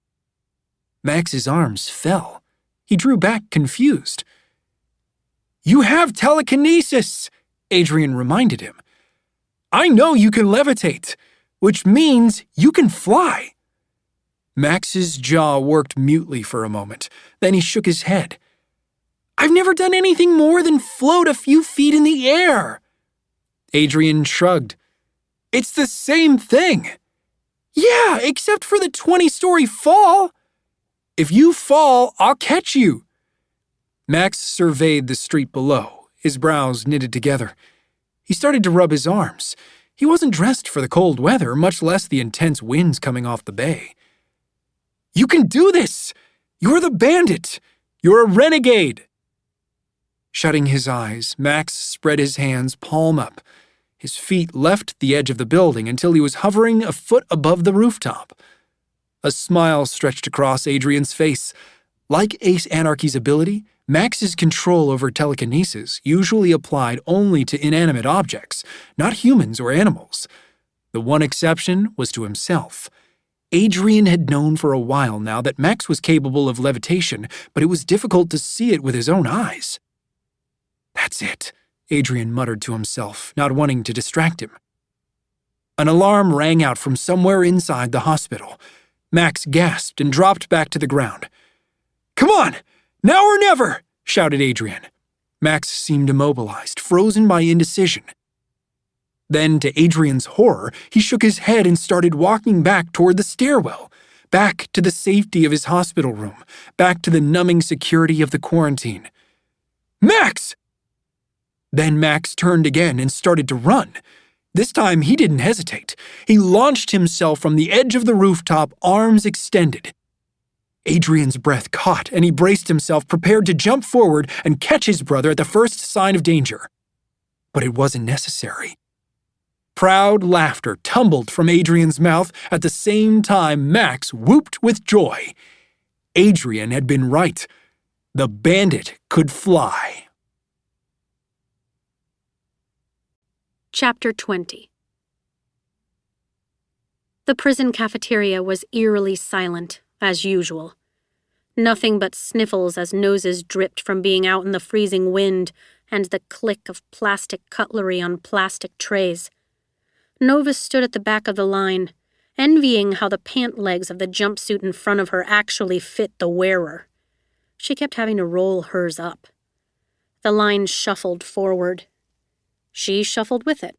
Max's arms fell. He drew back, confused. "You have telekinesis," Adrian reminded him. "I know you can levitate, which means you can fly." Max's jaw worked mutely for a moment. Then he shook his head. "I've never done anything more than float a few feet in the air." Adrian shrugged. "It's the same thing." "Yeah, except for the 20-story fall." "If you fall, I'll catch you." Max surveyed the street below, his brows knitted together. He started to rub his arms. He wasn't dressed for the cold weather, much less the intense winds coming off the bay. "You can do this! You're the bandit! You're a renegade!" Shutting his eyes, Max spread his hands palm up. His feet left the edge of the building until he was hovering a foot above the rooftop. A smile stretched across Adrian's face. Like Ace Anarchy's ability, Max's control over telekinesis usually applied only to inanimate objects, not humans or animals. The one exception was to himself. Adrian had known for a while now that Max was capable of levitation, but it was difficult to see it with his own eyes. "That's it," Adrian muttered to himself, not wanting to distract him. An alarm rang out from somewhere inside the hospital. Max gasped and dropped back to the ground. "Come on! Now or never!" shouted Adrian. Max seemed immobilized, frozen by indecision. Then, to Adrian's horror, he shook his head and started walking back toward the stairwell, back to the safety of his hospital room, back to the numbing security of the quarantine. "Max!" Then Max turned again and started to run. This time, he didn't hesitate. He launched himself from the edge of the rooftop, arms extended. Adrian's breath caught, and he braced himself, prepared to jump forward and catch his brother at the first sign of danger. But it wasn't necessary. Proud laughter tumbled from Adrian's mouth at the same time Max whooped with joy. Adrian had been right. The bandit could fly. Chapter 20. The prison cafeteria was eerily silent, as usual. Nothing but sniffles as noses dripped from being out in the freezing wind and the click of plastic cutlery on plastic trays. Nova stood at the back of the line, envying how the pant legs of the jumpsuit in front of her actually fit the wearer. She kept having to roll hers up. The line shuffled forward. She shuffled with it.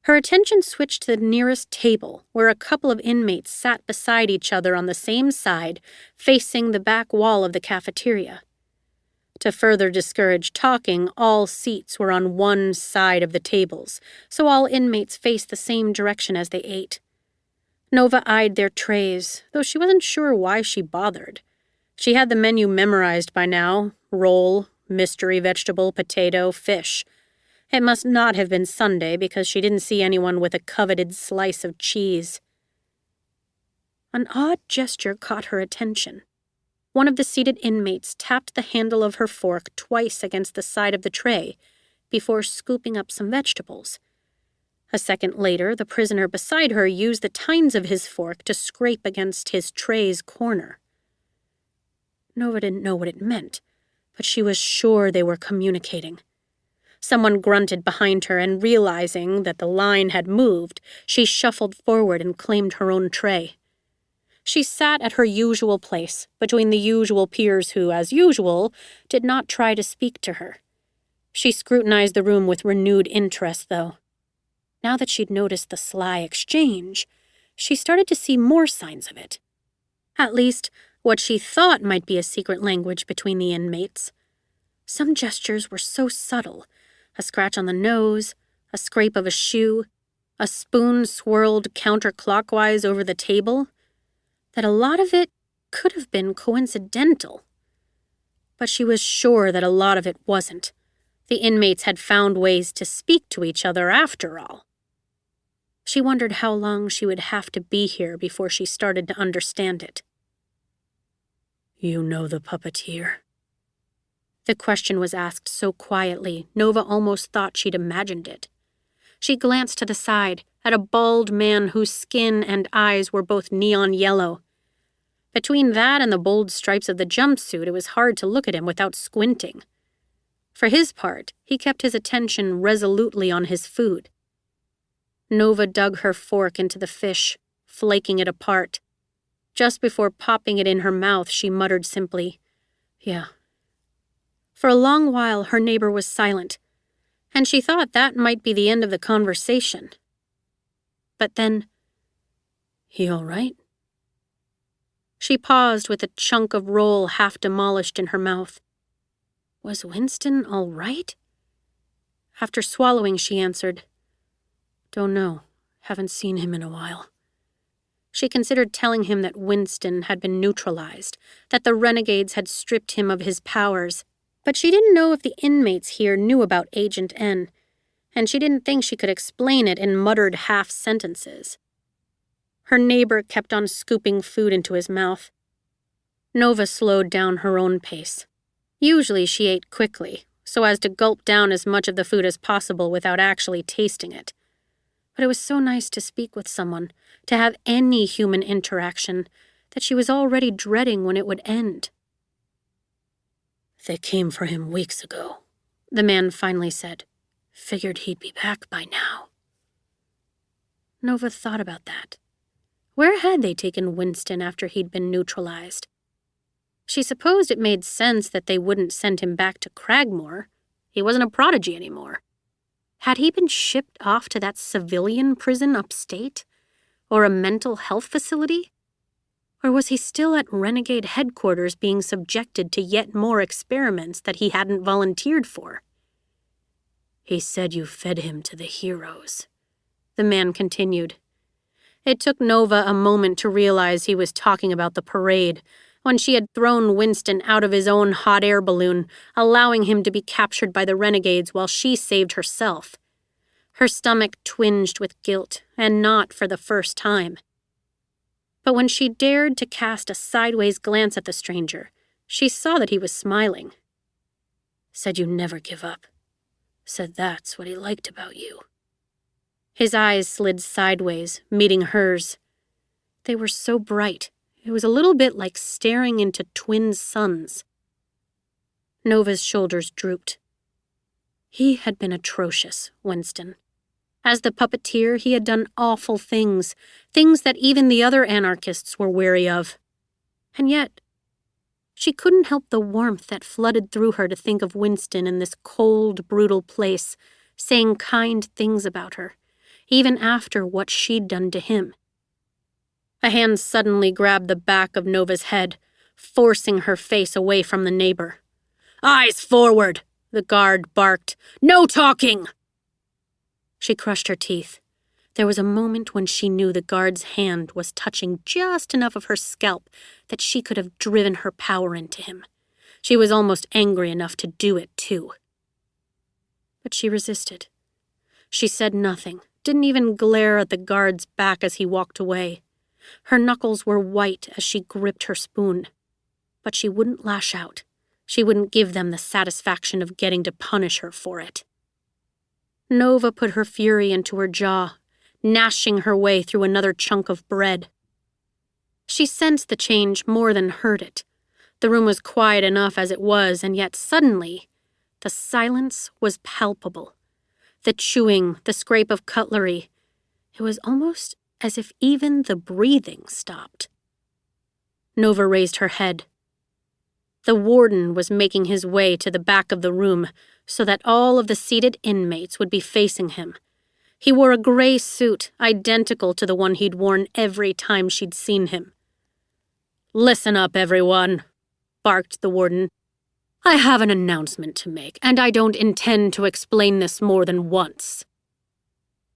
Her attention switched to the nearest table, where a couple of inmates sat beside each other on the same side, facing the back wall of the cafeteria. To further discourage talking, all seats were on one side of the tables, so all inmates faced the same direction as they ate. Nova eyed their trays, though she wasn't sure why she bothered. She had the menu memorized by now: roll, mystery vegetable, potato, fish. It must not have been Sunday because she didn't see anyone with a coveted slice of cheese. An odd gesture caught her attention. One of the seated inmates tapped the handle of her fork twice against the side of the tray before scooping up some vegetables. A second later, the prisoner beside her used the tines of his fork to scrape against his tray's corner. Nova didn't know what it meant, but she was sure they were communicating. Someone grunted behind her, and realizing that the line had moved, she shuffled forward and claimed her own tray. She sat at her usual place, between the usual peers who, as usual, did not try to speak to her. She scrutinized the room with renewed interest, though. Now that she'd noticed the sly exchange, she started to see more signs of it. At least, what she thought might be a secret language between the inmates. Some gestures were so subtle. A scratch on the nose, a scrape of a shoe, a spoon swirled counterclockwise over the table, that a lot of it could have been coincidental. But she was sure that a lot of it wasn't. The inmates had found ways to speak to each other after all. She wondered how long she would have to be here before she started to understand it. "You know the puppeteer?" The question was asked so quietly, Nova almost thought she'd imagined it. She glanced to the side, at a bald man whose skin and eyes were both neon yellow. Between that and the bold stripes of the jumpsuit, it was hard to look at him without squinting. For his part, he kept his attention resolutely on his food. Nova dug her fork into the fish, flaking it apart. Just before popping it in her mouth, she muttered simply, "Yeah." For a long while, her neighbor was silent, and she thought that might be the end of the conversation. But then, "He all right?" She paused with a chunk of roll half demolished in her mouth. Was Winston all right? After swallowing, she answered, "Don't know. Haven't seen him in a while." She considered telling him that Winston had been neutralized, that the renegades had stripped him of his powers, but she didn't know if the inmates here knew about Agent N, and she didn't think she could explain it in muttered half-sentences. Her neighbor kept on scooping food into his mouth. Nova slowed down her own pace. Usually she ate quickly, so as to gulp down as much of the food as possible without actually tasting it. But it was so nice to speak with someone, to have any human interaction, that she was already dreading when it would end. "They came for him weeks ago," the man finally said. "Figured he'd be back by now." Nova thought about that. Where had they taken Winston after he'd been neutralized? She supposed it made sense that they wouldn't send him back to Cragmore. He wasn't a prodigy anymore. Had he been shipped off to that civilian prison upstate? Or a mental health facility? Or was he still at Renegade headquarters being subjected to yet more experiments that he hadn't volunteered for? "He said you fed him to the heroes," the man continued. It took Nova a moment to realize he was talking about the parade, when she had thrown Winston out of his own hot air balloon, allowing him to be captured by the renegades while she saved herself. Her stomach twinged with guilt, and not for the first time. But when she dared to cast a sideways glance at the stranger, she saw that he was smiling. "Said you never give up. Said that's what he liked about you." His eyes slid sideways, meeting hers. They were so bright, it was a little bit like staring into twin suns. Nova's shoulders drooped. He had been atrocious, Winston. As the puppeteer, he had done awful things, things that even the other anarchists were wary of. And yet, she couldn't help the warmth that flooded through her to think of Winston in this cold, brutal place, saying kind things about her, even after what she'd done to him. A hand suddenly grabbed the back of Nova's head, forcing her face away from the neighbor. "Eyes forward!" the guard barked. "No talking!" She crushed her teeth. There was a moment when she knew the guard's hand was touching just enough of her scalp that she could have driven her power into him. She was almost angry enough to do it, too. But she resisted. She said nothing, didn't even glare at the guard's back as he walked away. Her knuckles were white as she gripped her spoon. But she wouldn't lash out. She wouldn't give them the satisfaction of getting to punish her for it. Nova put her fury into her jaw, gnashing her way through another chunk of bread. She sensed the change more than heard it. The room was quiet enough as it was, and yet suddenly, the silence was palpable. The chewing, the scrape of cutlery. It was almost as if even the breathing stopped. Nova raised her head. The warden was making his way to the back of the room so that all of the seated inmates would be facing him. He wore a gray suit identical to the one he'd worn every time she'd seen him. "Listen up, everyone," barked the warden. "I have an announcement to make, and I don't intend to explain this more than once."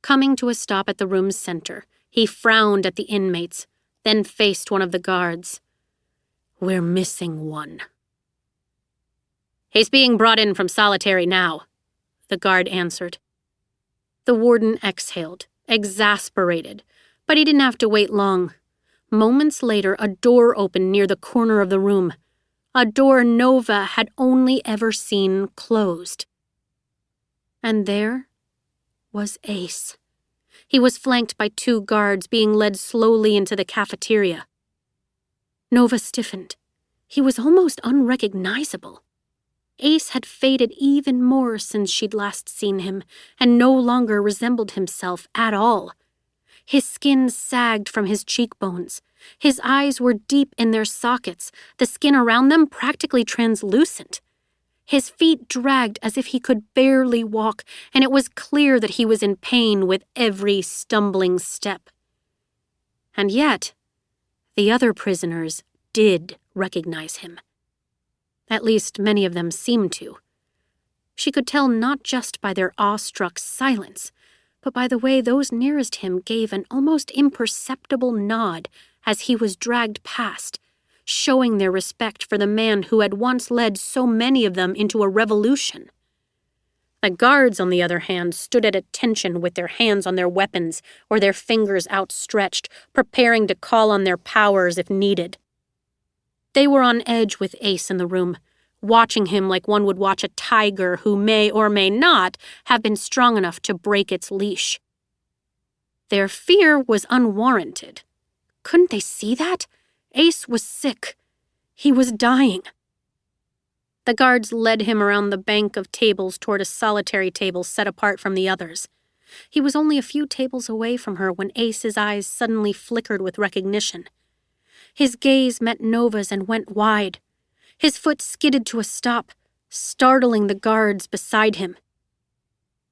Coming to a stop at the room's center, he frowned at the inmates, then faced one of the guards. "We're missing one." "He's being brought in from solitary now," the guard answered. The warden exhaled, exasperated, but he didn't have to wait long. Moments later, a door opened near the corner of the room, a door Nova had only ever seen closed. And there was Ace. He was flanked by 2 guards being led slowly into the cafeteria. Nova stiffened. He was almost unrecognizable. Ace had faded even more since she'd last seen him, and no longer resembled himself at all. His skin sagged from his cheekbones. His eyes were deep in their sockets, the skin around them practically translucent. His feet dragged as if he could barely walk, and it was clear that he was in pain with every stumbling step. And yet, the other prisoners did recognize him. At least many of them seemed to. She could tell not just by their awestruck silence, but by the way those nearest him gave an almost imperceptible nod as he was dragged past, showing their respect for the man who had once led so many of them into a revolution. The guards, on the other hand, stood at attention with their hands on their weapons or their fingers outstretched, preparing to call on their powers if needed. They were on edge with Ace in the room, watching him like one would watch a tiger who may or may not have been strong enough to break its leash. Their fear was unwarranted. Couldn't they see that? Ace was sick. He was dying. The guards led him around the bank of tables toward a solitary table set apart from the others. He was only a few tables away from her when Ace's eyes suddenly flickered with recognition. His gaze met Nova's and went wide. His foot skidded to a stop, startling the guards beside him.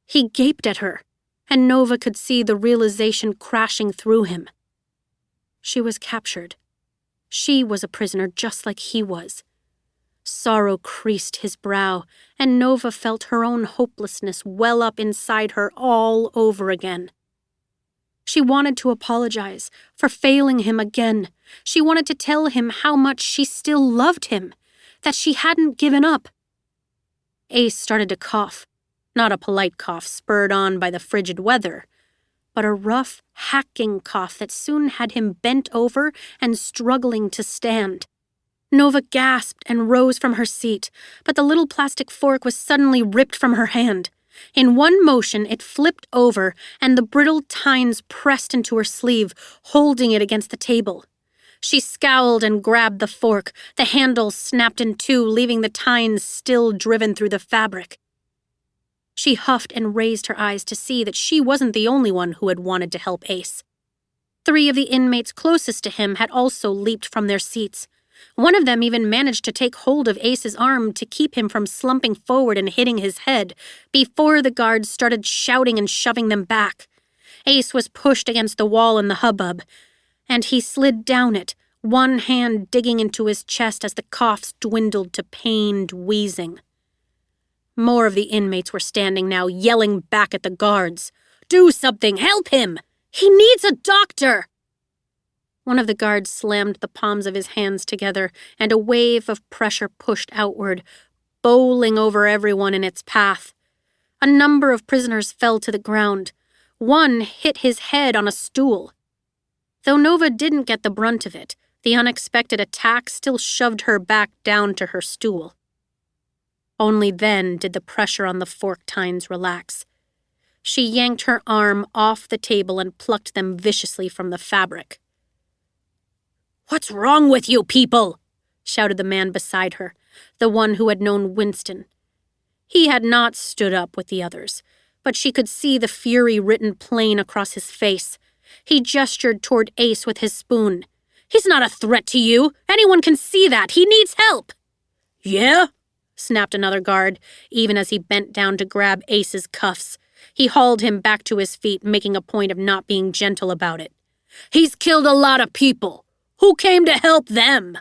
He gaped at her, and Nova could see the realization crashing through him. She was captured. She was a prisoner just like he was. Sorrow creased his brow, and Nova felt her own hopelessness well up inside her all over again. She wanted to apologize for failing him again. She wanted to tell him how much she still loved him, that she hadn't given up. Ace started to cough, not a polite cough spurred on by the frigid weather, but a rough, hacking cough that soon had him bent over and struggling to stand. Nova gasped and rose from her seat, but the little plastic fork was suddenly ripped from her hand. In one motion, it flipped over, and the brittle tines pressed into her sleeve, holding it against the table. She scowled and grabbed the fork. The handle snapped in two, leaving the tines still driven through the fabric. She huffed and raised her eyes to see that she wasn't the only one who had wanted to help Ace. 3 of the inmates closest to him had also leaped from their seats. One of them even managed to take hold of Ace's arm to keep him from slumping forward and hitting his head before the guards started shouting and shoving them back. Ace was pushed against the wall in the hubbub, and he slid down it, one hand digging into his chest as the coughs dwindled to pained wheezing. More of the inmates were standing now, yelling back at the guards. "Do something! Help him! He needs a doctor!" One of the guards slammed the palms of his hands together, and a wave of pressure pushed outward, bowling over everyone in its path. A number of prisoners fell to the ground. One hit his head on a stool. Though Nova didn't get the brunt of it, the unexpected attack still shoved her back down to her stool. Only then did the pressure on the fork tines relax. She yanked her arm off the table and plucked them viciously from the fabric. "What's wrong with you people?" shouted the man beside her, the one who had known Winston. He had not stood up with the others, but she could see the fury written plain across his face. He gestured toward Ace with his spoon. "He's not a threat to you. Anyone can see that. He needs help." "Yeah?" snapped another guard, even as he bent down to grab Ace's cuffs. He hauled him back to his feet, making a point of not being gentle about it. "He's killed a lot of people. Who came to help them?"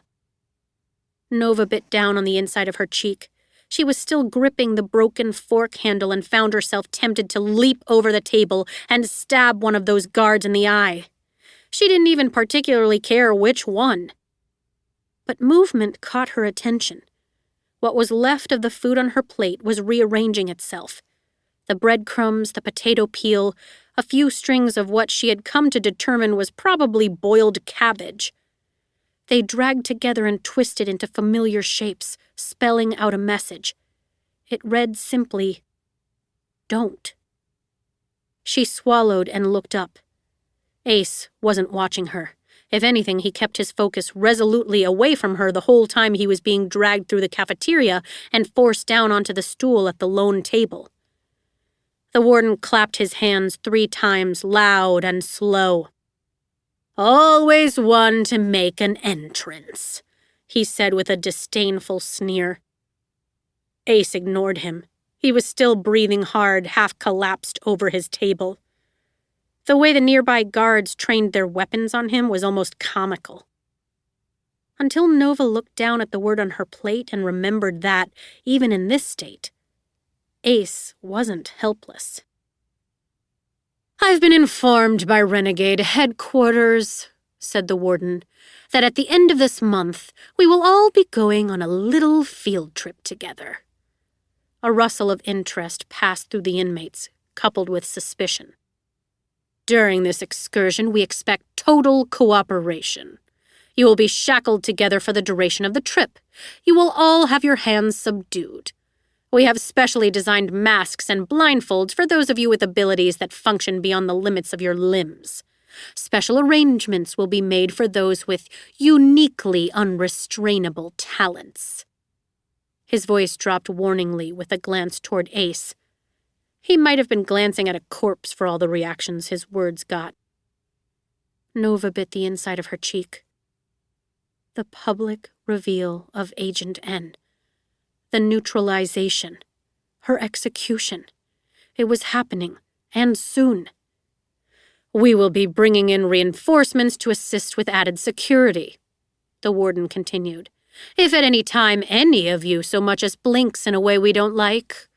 Nova bit down on the inside of her cheek. She was still gripping the broken fork handle and found herself tempted to leap over the table and stab one of those guards in the eye. She didn't even particularly care which one. But movement caught her attention. What was left of the food on her plate was rearranging itself. The breadcrumbs, the potato peel, a few strings of what she had come to determine was probably boiled cabbage. They dragged together and twisted into familiar shapes, spelling out a message. It read simply, "Don't." She swallowed and looked up. Ace wasn't watching her. If anything, he kept his focus resolutely away from her the whole time he was being dragged through the cafeteria and forced down onto the stool at the lone table. The warden clapped his hands 3 times, loud and slow. "Always one to make an entrance," he said with a disdainful sneer. Ace ignored him. He was still breathing hard, half collapsed over his table. The way the nearby guards trained their weapons on him was almost comical. Until Nova looked down at the word on her plate and remembered that, even in this state, Ace wasn't helpless. "I've been informed by Renegade Headquarters," said the warden, "that at the end of this month we will all be going on a little field trip together." A rustle of interest passed through the inmates, coupled with suspicion. "During this excursion, we expect total cooperation. You will be shackled together for the duration of the trip. You will all have your hands subdued. We have specially designed masks and blindfolds for those of you with abilities that function beyond the limits of your limbs. Special arrangements will be made for those with uniquely unrestrainable talents." His voice dropped warningly with a glance toward Ace. He might have been glancing at a corpse for all the reactions his words got. Nova bit the inside of her cheek. The public reveal of Agent N. The neutralization. Her execution. It was happening, and soon. "We will be bringing in reinforcements to assist with added security," the warden continued. "If at any time any of you so much as blinks in a way we don't like."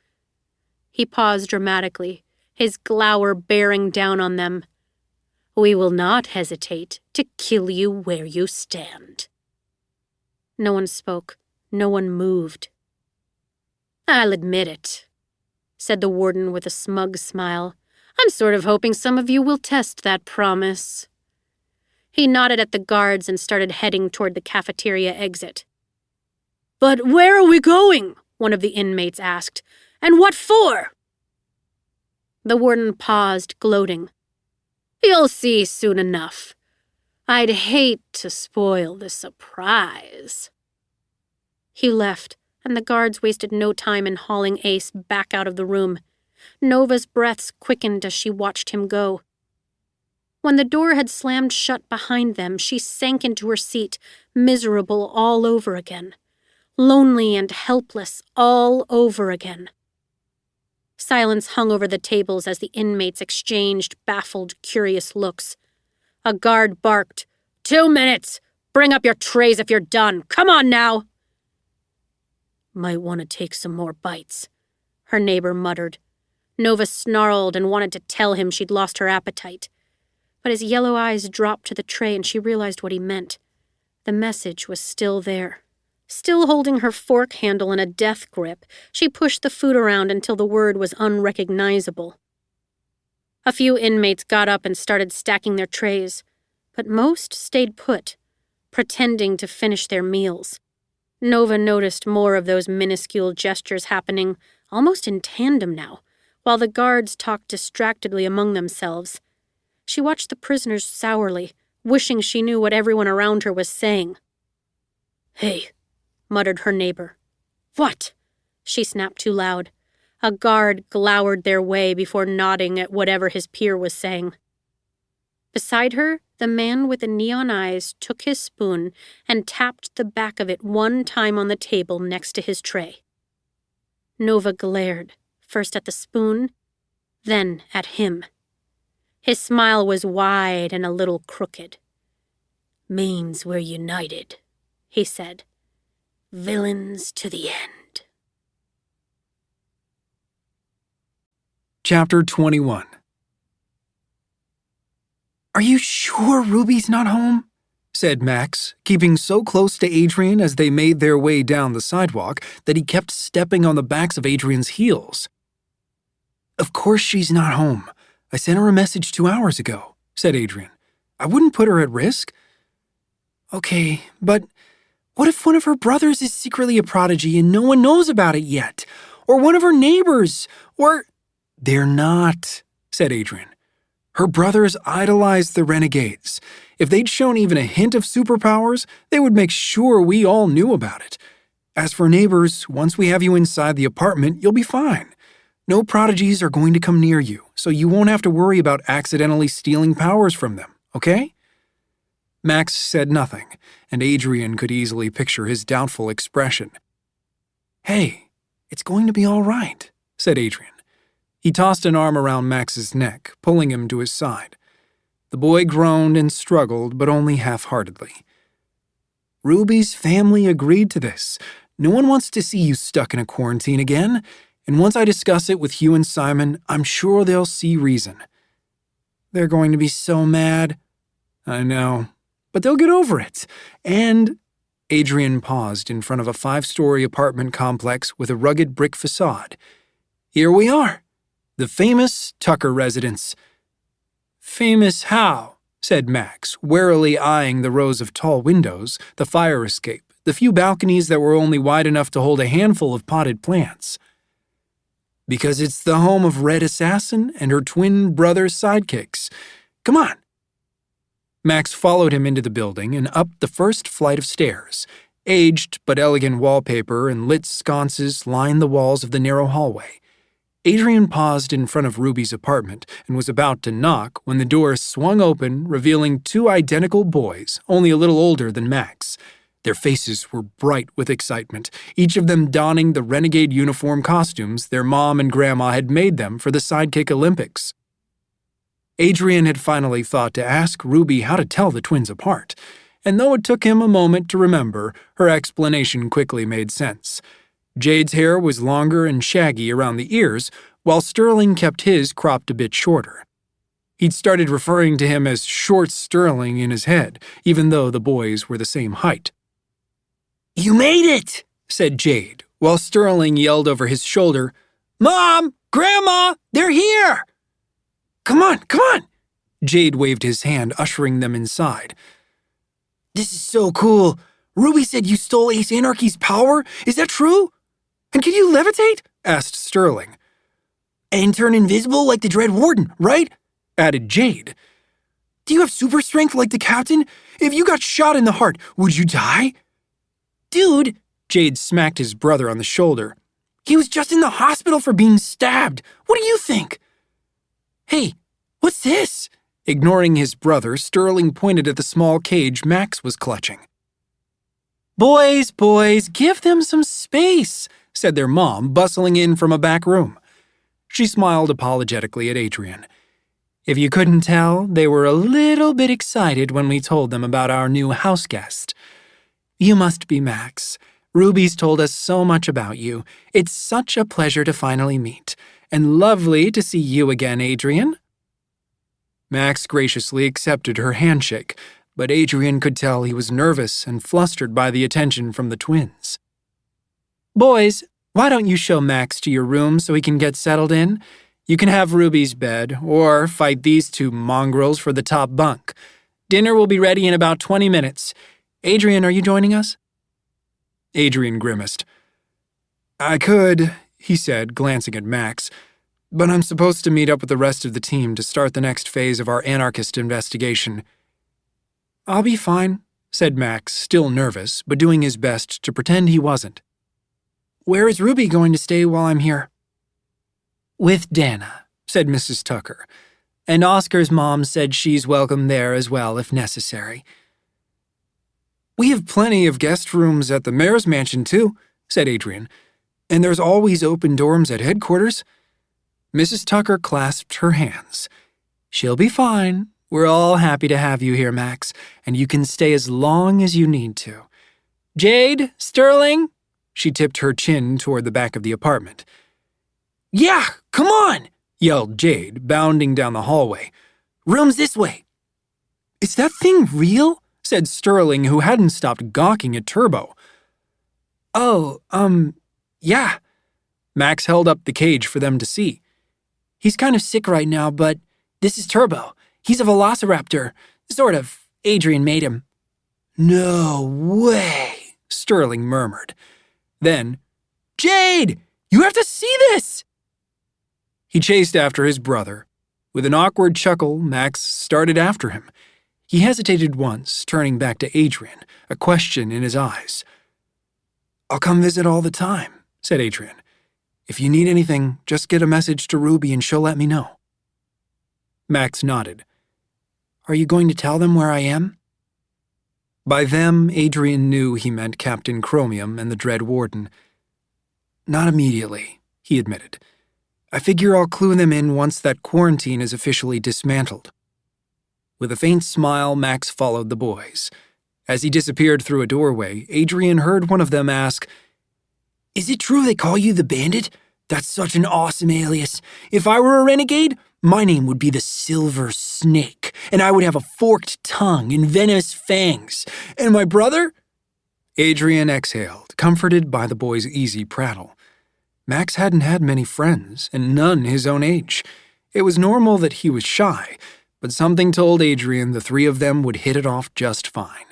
He paused dramatically, his glower bearing down on them. "We will not hesitate to kill you where you stand." No one spoke. No one moved. "I'll admit it," said the warden with a smug smile. "I'm sort of hoping some of you will test that promise." He nodded at the guards and started heading toward the cafeteria exit. "But where are we going?" one of the inmates asked. "And what for?" The warden paused, gloating. "You'll see soon enough. I'd hate to spoil the surprise." He left, and the guards wasted no time in hauling Ace back out of the room. Nova's breaths quickened as she watched him go. When the door had slammed shut behind them, she sank into her seat, miserable all over again. Lonely and helpless all over again. Silence hung over the tables as the inmates exchanged baffled, curious looks. A guard barked, 2 minutes! Bring up your trays if you're done! Come on now! "Might want to take some more bites," her neighbor muttered. Nova snarled and wanted to tell him she'd lost her appetite. But his yellow eyes dropped to the tray and she realized what he meant. The message was still there. Still holding her fork handle in a death grip, she pushed the food around until the word was unrecognizable. A few inmates got up and started stacking their trays, but most stayed put, pretending to finish their meals. Nova noticed more of those minuscule gestures happening, almost in tandem now, while the guards talked distractedly among themselves. She watched the prisoners sourly, wishing she knew what everyone around her was saying. "Hey," muttered her neighbor. "What?" she snapped too loud. A guard glowered their way before nodding at whatever his peer was saying. Beside her, the man with the neon eyes took his spoon and tapped the back of it one time on the table next to his tray. Nova glared, first at the spoon, then at him. His smile was wide and a little crooked. "Means we're united," he said. "Villains to the end." Chapter 21. "Are you sure Ruby's not home?" said Max, keeping so close to Adrian as they made their way down the sidewalk that he kept stepping on the backs of Adrian's heels. "Of course she's not home. I sent her a message 2 hours ago," said Adrian. "I wouldn't put her at risk." "Okay, but what if one of her brothers is secretly a prodigy and no one knows about it yet? Or one of her neighbors? Or—" "They're not," said Adrian. "Her brothers idolized the renegades. If they'd shown even a hint of superpowers, they would make sure we all knew about it. As for neighbors, once we have you inside the apartment, you'll be fine. No prodigies are going to come near you, so you won't have to worry about accidentally stealing powers from them, okay?" Max said nothing, and Adrian could easily picture his doubtful expression. "Hey, it's going to be all right," said Adrian. He tossed an arm around Max's neck, pulling him to his side. The boy groaned and struggled, but only half-heartedly. "Ruby's family agreed to this. No one wants to see you stuck in a quarantine again, and once I discuss it with Hugh and Simon, I'm sure they'll see reason." "They're going to be so mad." "I know, but they'll get over it. And—" Adrian paused in front of a 5-story apartment complex with a rugged brick facade. "Here we are. The famous Tucker residence." "Famous how?" said Max, warily eyeing the rows of tall windows, the fire escape, the few balconies that were only wide enough to hold a handful of potted plants. "Because it's the home of Red Assassin and her twin brother sidekicks. Come on." Max followed him into the building and up the first flight of stairs. Aged but elegant wallpaper and lit sconces lined the walls of the narrow hallway. Adrian paused in front of Ruby's apartment and was about to knock when the door swung open, revealing 2 identical boys, only a little older than Max. Their faces were bright with excitement, each of them donning the renegade uniform costumes their mom and grandma had made them for the Sidekick Olympics. Adrian had finally thought to ask Ruby how to tell the twins apart, and though it took him a moment to remember, her explanation quickly made sense. Jade's hair was longer and shaggy around the ears, while Sterling kept his cropped a bit shorter. He'd started referring to him as Short Sterling in his head, even though the boys were the same height. "You made it," said Jade, while Sterling yelled over his shoulder, "Mom! Grandma! They're here!" Come on! Jade waved his hand, ushering them inside. "This is so cool. Ruby said you stole Ace Anarchy's power. Is that true? And can you levitate?" asked Sterling. "And turn invisible like the Dread Warden, right?" added Jade. "Do you have super strength like the captain? If you got shot in the heart, would you die?" "Dude," Jade smacked his brother on the shoulder. "He was just in the hospital for being stabbed. What do you think?" "Hey, what's this?" Ignoring his brother, Sterling pointed at the small cage Max was clutching. Boys, give them some space," said their mom, bustling in from a back room. She smiled apologetically at Adrian. "If you couldn't tell, they were a little bit excited when we told them about our new house guest. You must be Max. Ruby's told us so much about you. It's such a pleasure to finally meet. And lovely to see you again, Adrian." Max graciously accepted her handshake, but Adrian could tell he was nervous and flustered by the attention from the twins. "Boys, why don't you show Max to your room so he can get settled in? You can have Ruby's bed, or fight these 2 mongrels for the top bunk. Dinner will be ready in about 20 minutes. Adrian, are you joining us?" Adrian grimaced. "I could," he said, glancing at Max, but I'm supposed to meet up with the rest of the team to start the next phase of our anarchist investigation. I'll be fine, said Max, still nervous, but doing his best to pretend he wasn't. Where is Ruby going to stay while I'm here? With Dana, said Mrs. Tucker, and Oscar's mom said she's welcome there as well if necessary. We have plenty of guest rooms at the mayor's mansion too, said Adrian, and there's always open dorms at headquarters. Mrs. Tucker clasped her hands. She'll be fine. We're all happy to have you here, Max, and you can stay as long as you need to. Jade, Sterling? She tipped her chin toward the back of the apartment. Yeah, come on, yelled Jade, bounding down the hallway. Room's this way. Is that thing real? Said Sterling, who hadn't stopped gawking at Turbo. Oh, yeah. Max held up the cage for them to see. He's kind of sick right now, but this is Turbo. He's a velociraptor. Sort of. Adrian made him. No way, Sterling murmured. Then, Jade, you have to see this! He chased after his brother. With an awkward chuckle, Max started after him. He hesitated once, turning back to Adrian, a question in his eyes. I'll come visit all the time, said Adrian. If you need anything, just get a message to Ruby and she'll let me know. Max nodded. Are you going to tell them where I am? By them, Adrian knew he meant Captain Chromium and the Dread Warden. Not immediately, he admitted. I figure I'll clue them in once that quarantine is officially dismantled. With a faint smile, Max followed the boys. As he disappeared through a doorway, Adrian heard one of them ask, Is it true they call you the Bandit? That's such an awesome alias. If I were a renegade, my name would be the Silver Snake, and I would have a forked tongue and venomous fangs. And my brother? Adrian exhaled, comforted by the boy's easy prattle. Max hadn't had many friends, and none his own age. It was normal that he was shy, but something told Adrian the three of them would hit it off just fine.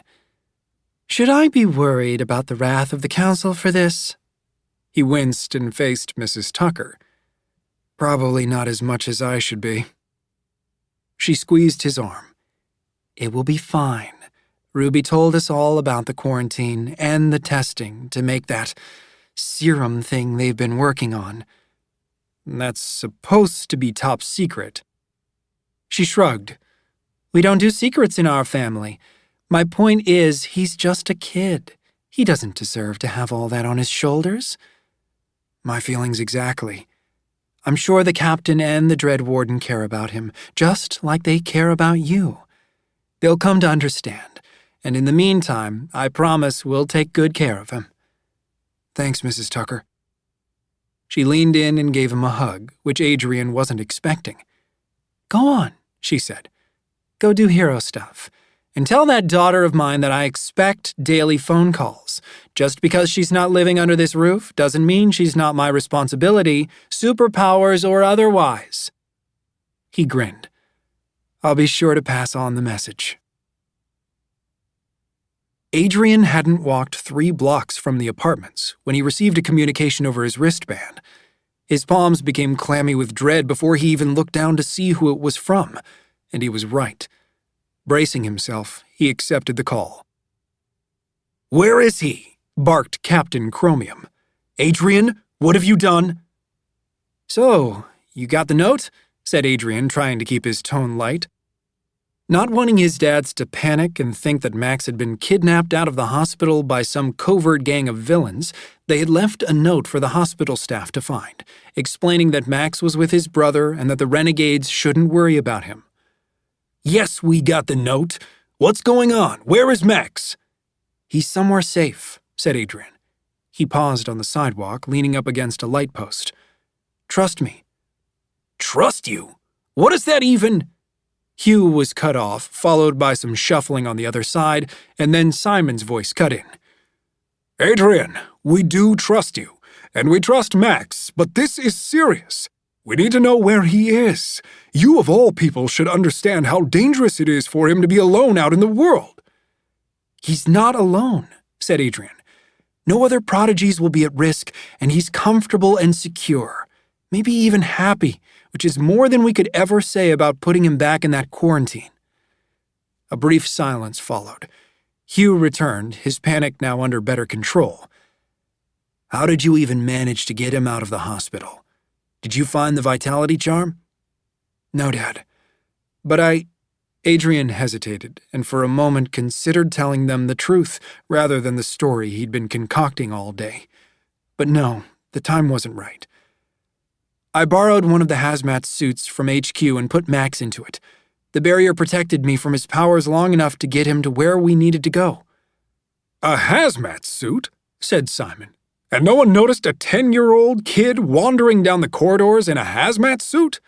Should I be worried about the wrath of the council for this? He winced and faced Mrs. Tucker. Probably not as much as I should be. She squeezed his arm. It will be fine. Ruby told us all about the quarantine and the testing to make that serum thing they've been working on. That's supposed to be top secret. She shrugged. We don't do secrets in our family. My point is, he's just a kid. He doesn't deserve to have all that on his shoulders. My feelings exactly. I'm sure the captain and the Dread Warden care about him, just like they care about you. They'll come to understand, and in the meantime, I promise we'll take good care of him. Thanks, Mrs. Tucker. She leaned in and gave him a hug, which Adrian wasn't expecting. Go on, she said. Go do hero stuff. And tell that daughter of mine that I expect daily phone calls. Just because she's not living under this roof doesn't mean she's not my responsibility, superpowers or otherwise. He grinned. I'll be sure to pass on the message. Adrian hadn't walked 3 blocks from the apartments when he received a communication over his wristband. His palms became clammy with dread before he even looked down to see who it was from, and he was right. Bracing himself, he accepted the call. Where is he? Barked Captain Chromium. Adrian, what have you done? So, you got the note? Said Adrian, trying to keep his tone light. Not wanting his dads to panic and think that Max had been kidnapped out of the hospital by some covert gang of villains, they had left a note for the hospital staff to find, explaining that Max was with his brother and that the renegades shouldn't worry about him. Yes, we got the note. What's going on? Where is Max? He's somewhere safe, said Adrian. He paused on the sidewalk, leaning up against a light post. Trust me. Trust you? What is that even? Hugh was cut off, followed by some shuffling on the other side, and then Simon's voice cut in. Adrian, we do trust you, and we trust Max, but this is serious. We need to know where he is. You of all people should understand how dangerous it is for him to be alone out in the world. He's not alone, said Adrian. No other prodigies will be at risk, and he's comfortable and secure, maybe even happy, which is more than we could ever say about putting him back in that quarantine." A brief silence followed. Hugh returned, his panic now under better control. "How did you even manage to get him out of the hospital? Did you find the vitality charm?" "No, Dad. But Adrian hesitated, and for a moment considered telling them the truth rather than the story he'd been concocting all day. But no, the time wasn't right. "I borrowed one of the hazmat suits from HQ and put Max into it. The barrier protected me from his powers long enough to get him to where we needed to go." "A hazmat suit?" said Simon. "And no one noticed a 10-year-old kid wandering down the corridors in a hazmat suit?"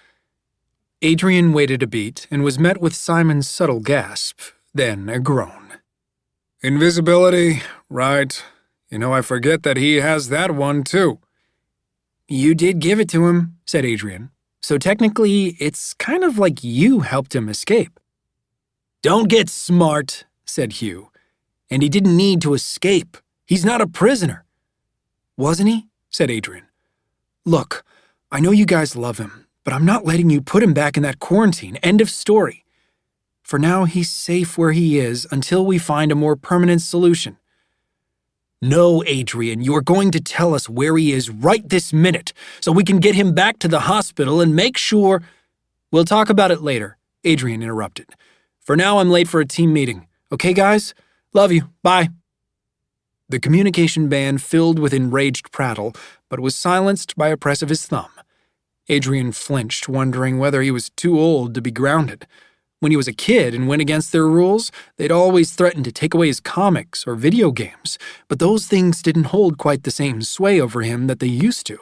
Adrian waited a beat and was met with Simon's subtle gasp, then a groan. "Invisibility, right. I forget that he has that one, too." "You did give it to him," said Adrian. "So technically, it's kind of like you helped him escape." "Don't get smart," said Hugh. "And he didn't need to escape. He's not a prisoner." "Wasn't he?" said Adrian. "Look, I know you guys love him, but I'm not letting you put him back in that quarantine. End of story. For now, he's safe where he is until we find a more permanent solution." "No, Adrian, you are going to tell us where he is right this minute so we can get him back to the hospital and make sure—" "We'll talk about it later," Adrian interrupted. "For now, I'm late for a team meeting. Okay, guys? Love you. Bye." The communication band filled with enraged prattle, but was silenced by a press of his thumb. Adrian flinched, wondering whether he was too old to be grounded. When he was a kid and went against their rules, they'd always threatened to take away his comics or video games, but those things didn't hold quite the same sway over him that they used to.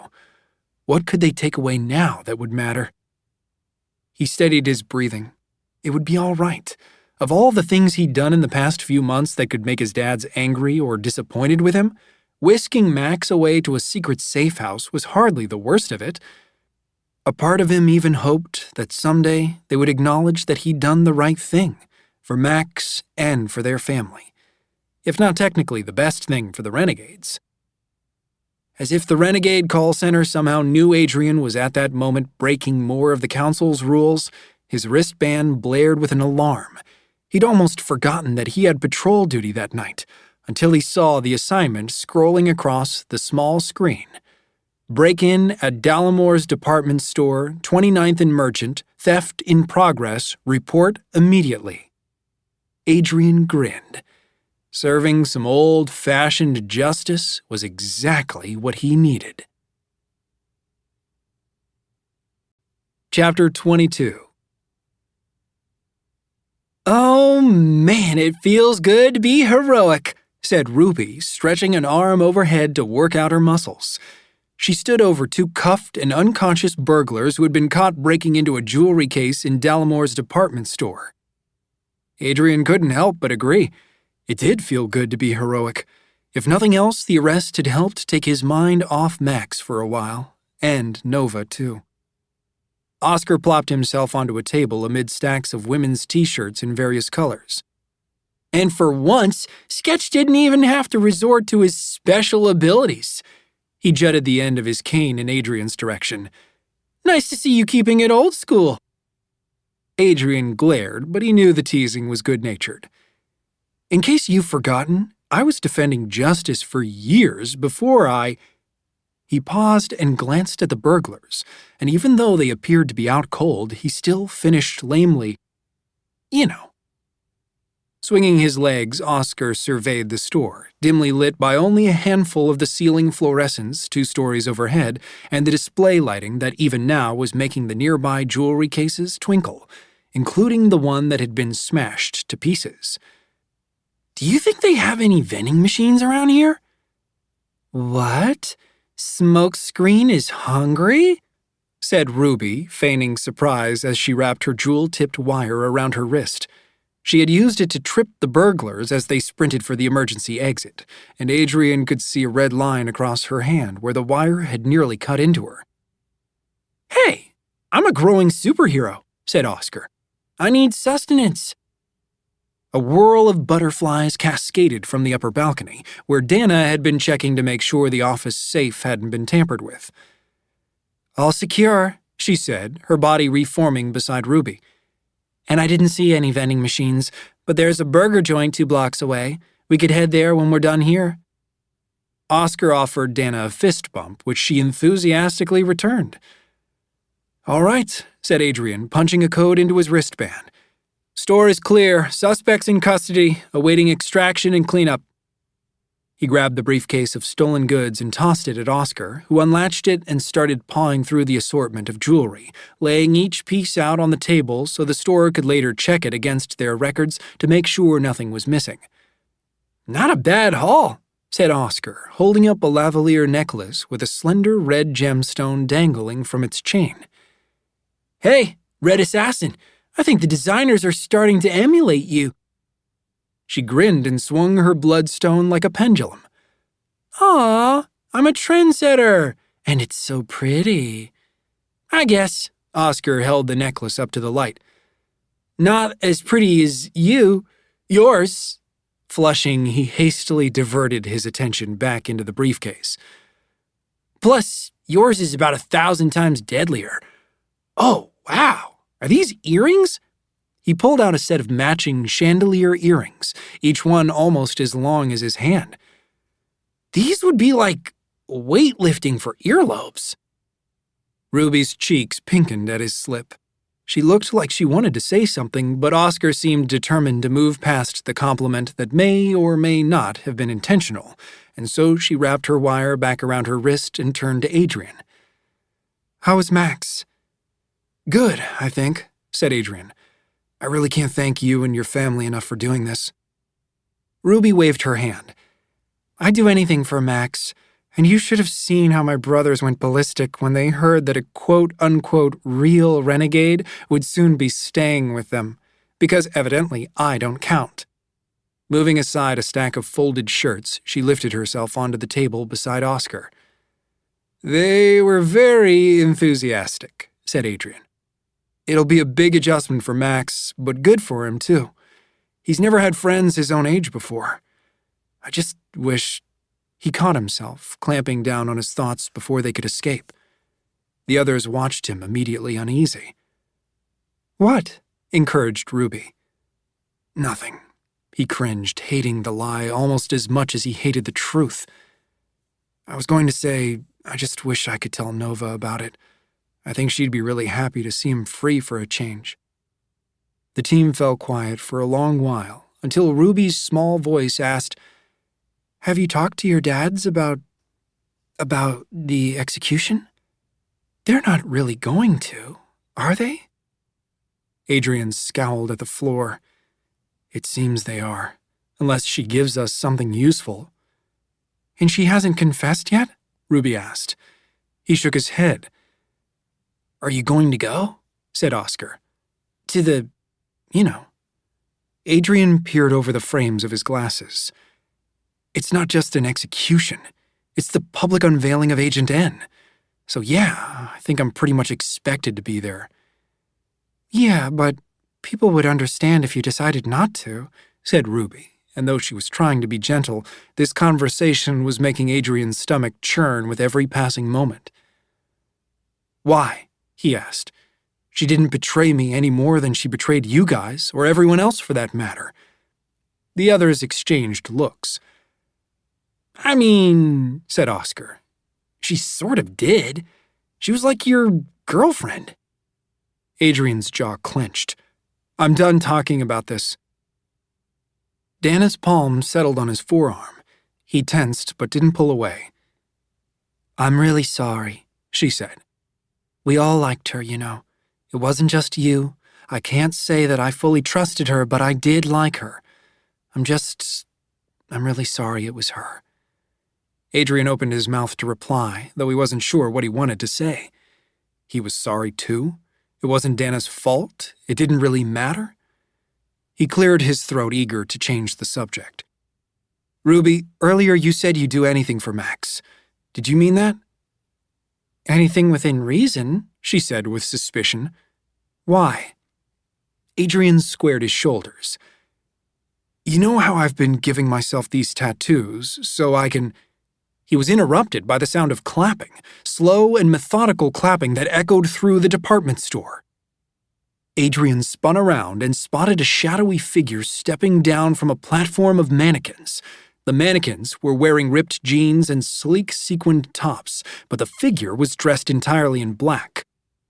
What could they take away now that would matter? He steadied his breathing. It would be all right. Of all the things he'd done in the past few months that could make his dads angry or disappointed with him, whisking Max away to a secret safe house was hardly the worst of it. A part of him even hoped that someday they would acknowledge that he'd done the right thing, for Max and for their family. If not technically the best thing for the Renegades. As if the Renegade call center somehow knew Adrian was at that moment breaking more of the Council's rules, his wristband blared with an alarm. He'd almost forgotten that he had patrol duty that night, until he saw the assignment scrolling across the small screen. Break-in at Dallamore's department store, 29th and Merchant, theft in progress, report immediately. Adrian grinned. Serving some old-fashioned justice was exactly what he needed. Chapter 22. "Oh man, it feels good to be heroic," said Ruby, stretching an arm overhead to work out her muscles. She stood over two cuffed and unconscious burglars who had been caught breaking into a jewelry case in Dallamore's department store. Adrian couldn't help but agree. It did feel good to be heroic. If nothing else, the arrest had helped take his mind off Max for a while, and Nova, too. Oscar plopped himself onto a table amid stacks of women's t-shirts in various colors. And for once, Sketch didn't even have to resort to his special abilities. He jutted the end of his cane in Adrian's direction. "Nice to see you keeping it old school." Adrian glared, but he knew the teasing was good-natured. "In case you've forgotten, I was defending justice for years before I—" He paused and glanced at the burglars, and even though they appeared to be out cold, he still finished lamely, "You know." Swinging his legs, Oscar surveyed the store, dimly lit by only a handful of the ceiling fluorescents 2 stories overhead and the display lighting that even now was making the nearby jewelry cases twinkle, including the one that had been smashed to pieces. "Do you think they have any vending machines around here?" "What? Smokescreen is hungry?" said Ruby, feigning surprise as she wrapped her jewel-tipped wire around her wrist. She had used it to trip the burglars as they sprinted for the emergency exit, and Adrian could see a red line across her hand where the wire had nearly cut into her. "Hey, I'm a growing superhero," said Oscar. "I need sustenance." A whirl of butterflies cascaded from the upper balcony, where Dana had been checking to make sure the office safe hadn't been tampered with. "All secure," she said, her body reforming beside Ruby. And I didn't see any vending machines, but there's a burger joint 2 blocks away. We could head there when we're done here. Oscar offered Dana a fist bump, which she enthusiastically returned. All right, said Adrian, punching a code into his wristband. Store is clear, suspects in custody, awaiting extraction and cleanup. He grabbed the briefcase of stolen goods and tossed it at Oscar, who unlatched it and started pawing through the assortment of jewelry, laying each piece out on the table so the store could later check it against their records to make sure nothing was missing. Not a bad haul, said Oscar, holding up a lavalier necklace with a slender red gemstone dangling from its chain. Hey, Red Assassin, I think the designers are starting to emulate you. She grinned and swung her bloodstone like a pendulum. Aw, I'm a trendsetter, and it's so pretty. I guess. Oscar held the necklace up to the light. Not as pretty as you. Yours. Flushing, he hastily diverted his attention back into the briefcase. Plus, yours is about 1,000 times deadlier. Oh, wow. Are these earrings? He pulled out a set of matching chandelier earrings, each one almost as long as his hand. These would be like weightlifting for earlobes. Ruby's cheeks pinkened at his slip. She looked like she wanted to say something, but Oscar seemed determined to move past the compliment that may or may not have been intentional, and so she wrapped her wire back around her wrist and turned to Adrian. How is Max? Good, I think, said Adrian. I really can't thank you and your family enough for doing this. Ruby waved her hand. I'd do anything for Max, and you should have seen how my brothers went ballistic when they heard that a quote-unquote real renegade would soon be staying with them, because evidently I don't count. Moving aside a stack of folded shirts, she lifted herself onto the table beside Oscar. They were very enthusiastic, said Adrian. It'll be a big adjustment for Max, but good for him, too. He's never had friends his own age before. I just wish... He caught himself, clamping down on his thoughts before they could escape. The others watched him, immediately uneasy. What? Encouraged Ruby. Nothing. He cringed, hating the lie almost as much as he hated the truth. I was going to say, I just wish I could tell Nova about it. I think she'd be really happy to see him free for a change. The team fell quiet for a long while, until Ruby's small voice asked, Have you talked to your dads about the execution? They're not really going to, are they? Adrian scowled at the floor. It seems they are, unless she gives us something useful. And she hasn't confessed yet? Ruby asked. He shook his head. Are you going to go? Said Oscar. To the, Adrian peered over the frames of his glasses. It's not just an execution. It's the public unveiling of Agent N. So yeah, I think I'm pretty much expected to be there. Yeah, but people would understand if you decided not to, said Ruby, and though she was trying to be gentle, this conversation was making Adrian's stomach churn with every passing moment. Why? He asked. She didn't betray me any more than she betrayed you guys, or everyone else for that matter. The others exchanged looks. I mean, said Oscar, she sort of did. She was like your girlfriend. Adrian's jaw clenched. I'm done talking about this. Dana's palm settled on his forearm. He tensed but didn't pull away. I'm really sorry, she said. We all liked her, It wasn't just you. I can't say that I fully trusted her, but I did like her. I'm really sorry it was her. Adrian opened his mouth to reply, though he wasn't sure what he wanted to say. He was sorry too? It wasn't Dana's fault? It didn't really matter? He cleared his throat, eager to change the subject. Ruby, earlier you said you'd do anything for Max. Did you mean that? Anything within reason, she said with suspicion. Why? Adrian squared his shoulders. You know how I've been giving myself these tattoos, so I can... He was interrupted by the sound of clapping, slow and methodical clapping that echoed through the department store. Adrian spun around and spotted a shadowy figure stepping down from a platform of mannequins. The mannequins were wearing ripped jeans and sleek sequined tops, but the figure was dressed entirely in black.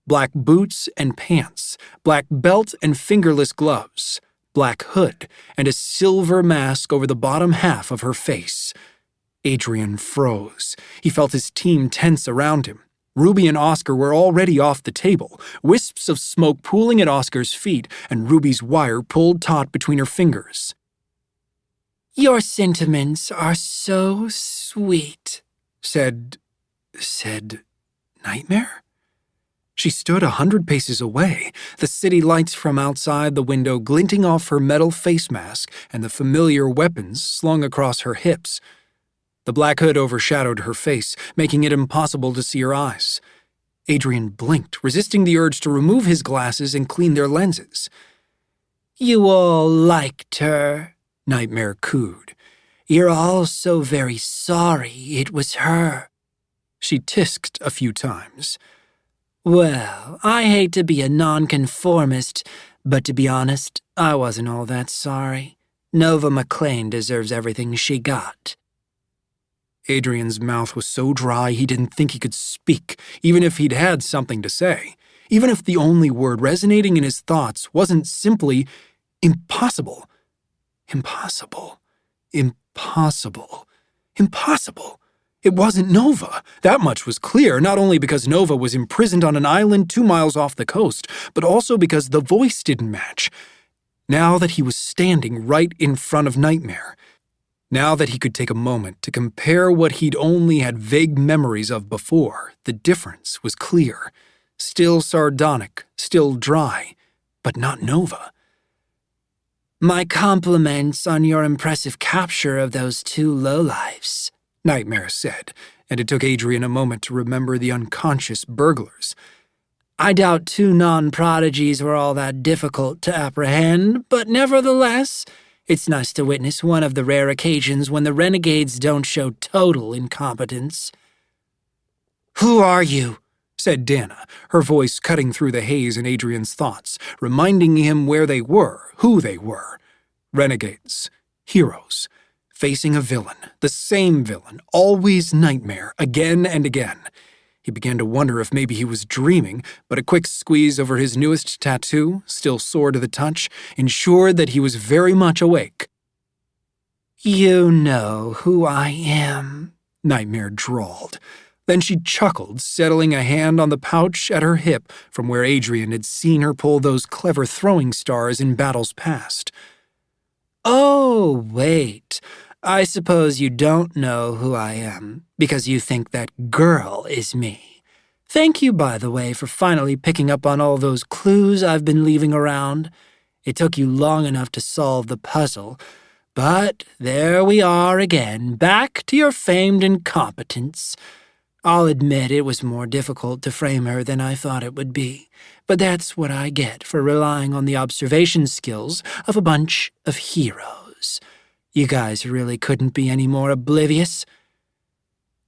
Black boots and pants, black belt and fingerless gloves, black hood, and a silver mask over the bottom half of her face. Adrian froze. He felt his team tense around him. Ruby and Oscar were already off the table, wisps of smoke pooling at Oscar's feet, and Ruby's wire pulled taut between her fingers. "Your sentiments are so sweet," said Nightmare? She stood 100 paces away, the city lights from outside the window glinting off her metal face mask and the familiar weapons slung across her hips. The black hood overshadowed her face, making it impossible to see her eyes. Adrian blinked, resisting the urge to remove his glasses and clean their lenses. "You all liked her," Nightmare cooed. "You're all so very sorry it was her." She tisked a few times. "Well, I hate to be a nonconformist, but to be honest, I wasn't all that sorry. Nova McClane deserves everything she got." Adrian's mouth was so dry he didn't think he could speak, even if he'd had something to say. Even if the only word resonating in his thoughts wasn't simply impossible. Impossible. Impossible. Impossible. It wasn't Nova. That much was clear, not only because Nova was imprisoned on an island 2 miles off the coast, but also because the voice didn't match. Now that he was standing right in front of Nightmare, now that he could take a moment to compare what he'd only had vague memories of before, the difference was clear. Still sardonic, still dry, but not Nova. "My compliments on your impressive capture of those 2 lowlifes," Nightmare said, and it took Adrian a moment to remember the unconscious burglars. "I doubt 2 non-prodigies were all that difficult to apprehend, but nevertheless, it's nice to witness one of the rare occasions when the renegades don't show total incompetence." "Who are you?" said Dana, her voice cutting through the haze in Adrian's thoughts, reminding him where they were, who they were. Renegades. Heroes. Facing a villain. The same villain. Always Nightmare. Again and again. He began to wonder if maybe he was dreaming, but a quick squeeze over his newest tattoo, still sore to the touch, ensured that he was very much awake. "You know who I am," Nightmare drawled. Then she chuckled, settling a hand on the pouch at her hip from where Adrian had seen her pull those clever throwing stars in battles past. "Oh, wait. I suppose you don't know who I am, because you think that girl is me. Thank you, by the way, for finally picking up on all those clues I've been leaving around. It took you long enough to solve the puzzle, but there we are again, back to your famed incompetence. I'll admit it was more difficult to frame her than I thought it would be, but that's what I get for relying on the observation skills of a bunch of heroes. You guys really couldn't be any more oblivious."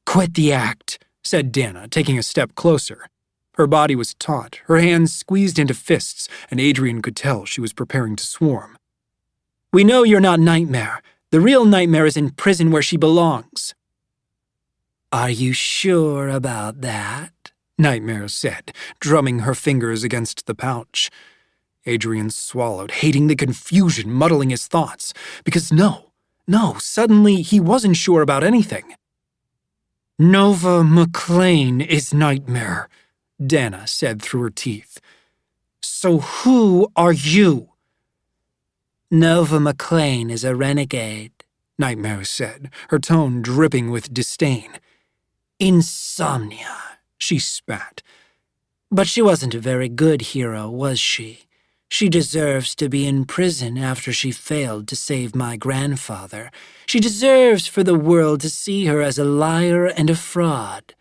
"Quit the act," said Dana, taking a step closer. Her body was taut, her hands squeezed into fists, and Adrian could tell she was preparing to swarm. "We know you're not Nightmare. The real Nightmare is in prison where she belongs." "Are you sure about that?" Nightmare said, drumming her fingers against the pouch. Adrian swallowed, hating the confusion muddling his thoughts, because suddenly he wasn't sure about anything. "Nova McClane is Nightmare," Dana said through her teeth. "So who are you?" "Nova McClane is a renegade," Nightmare said, her tone dripping with disdain. "Insomnia," she spat. "But she wasn't a very good hero, was she? She deserves to be in prison after she failed to save my grandfather. She deserves for the world to see her as a liar and a fraud.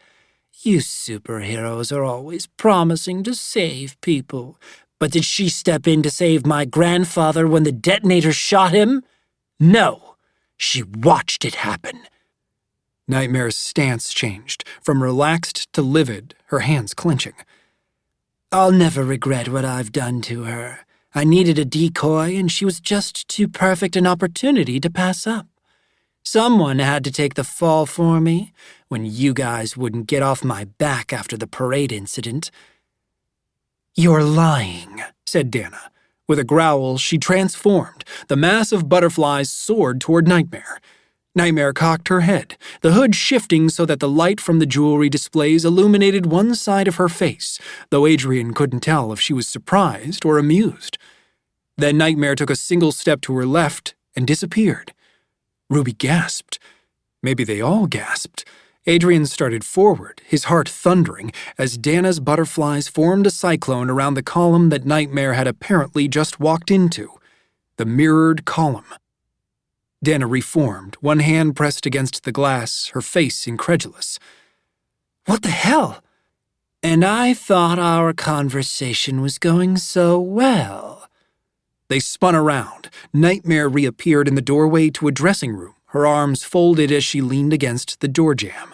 You superheroes are always promising to save people. But did she step in to save my grandfather when the detonator shot him? No, she watched it happen." Nightmare's stance changed, from relaxed to livid, her hands clenching. I'll never regret what I've done to her. I needed a decoy, and she was just too perfect an opportunity to pass up. Someone had to take the fall for me when you guys wouldn't get off my back after the parade incident. You're lying, said Dana. With a growl, she transformed. The mass of butterflies soared toward Nightmare. Nightmare cocked her head, the hood shifting so that the light from the jewelry displays illuminated one side of her face, though Adrian couldn't tell if she was surprised or amused. Then Nightmare took a single step to her left and disappeared. Ruby gasped. Maybe they all gasped. Adrian started forward, his heart thundering, as Dana's butterflies formed a cyclone around the column that Nightmare had apparently just walked into. The mirrored column. Dana reformed, one hand pressed against the glass, her face incredulous. What the hell? And I thought our conversation was going so well. They spun around. Nightmare reappeared in the doorway to a dressing room, her arms folded as she leaned against the door jamb.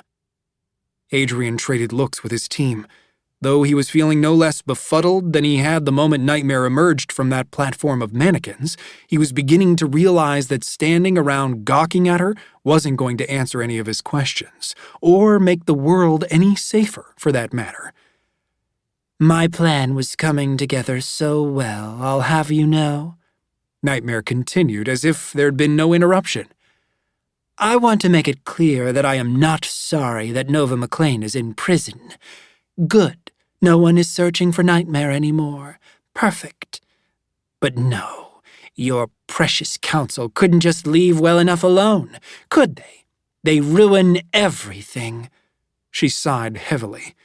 Adrian traded looks with his team. Though he was feeling no less befuddled than he had the moment Nightmare emerged from that platform of mannequins, he was beginning to realize that standing around gawking at her wasn't going to answer any of his questions, or make the world any safer, for that matter. My plan was coming together so well, I'll have you know, Nightmare continued as if there'd been no interruption. I want to make it clear that I am not sorry that Nova McLean is in prison. Good. No one is searching for Nightmare anymore. Perfect. But no, your precious council couldn't just leave well enough alone, could they? They ruin everything. She sighed heavily.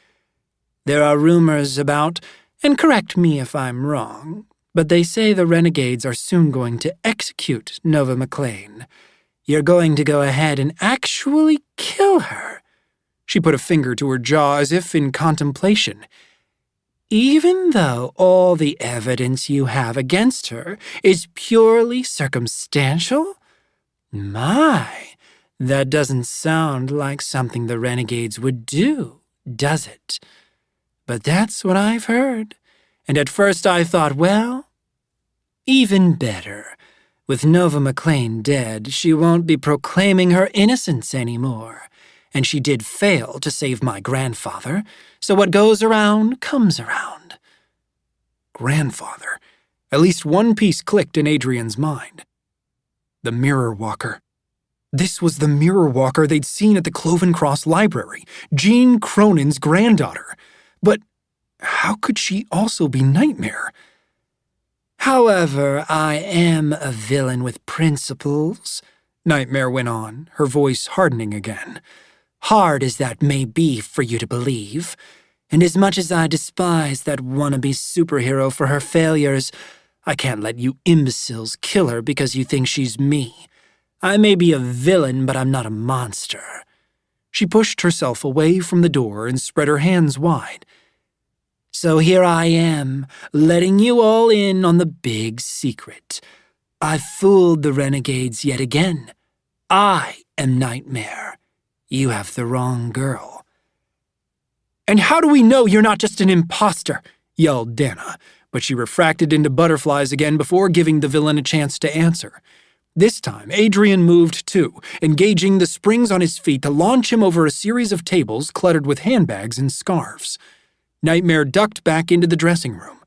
There are rumors about, and correct me if I'm wrong, but they say the renegades are soon going to execute Nova McLean. You're going to go ahead and actually kill her. She put a finger to her jaw as if in contemplation. Even though all the evidence you have against her is purely circumstantial? My, that doesn't sound like something the renegades would do, does it? But that's what I've heard, and at first I thought, well, even better. With Nova McLean dead, she won't be proclaiming her innocence anymore. And she did fail to save my grandfather, so what goes around comes around. Grandfather. At least one piece clicked in Adrian's mind. The Mirror Walker. This was the Mirror Walker they'd seen at the Cloven Cross Library, Jean Cronin's granddaughter. But how could she also be Nightmare? However, I am a villain with principles, Nightmare went on, her voice hardening again. Hard as that may be for you to believe, and as much as I despise that wannabe superhero for her failures, I can't let you imbeciles kill her because you think she's me. I may be a villain, but I'm not a monster. She pushed herself away from the door and spread her hands wide. So here I am, letting you all in on the big secret. I fooled the renegades yet again. I am Nightmare. You have the wrong girl. And how do we know you're not just an imposter? Yelled Dana, but she refracted into butterflies again before giving the villain a chance to answer. This time, Adrian moved too, engaging the springs on his feet to launch him over a series of tables cluttered with handbags and scarves. Nightmare ducked back into the dressing room.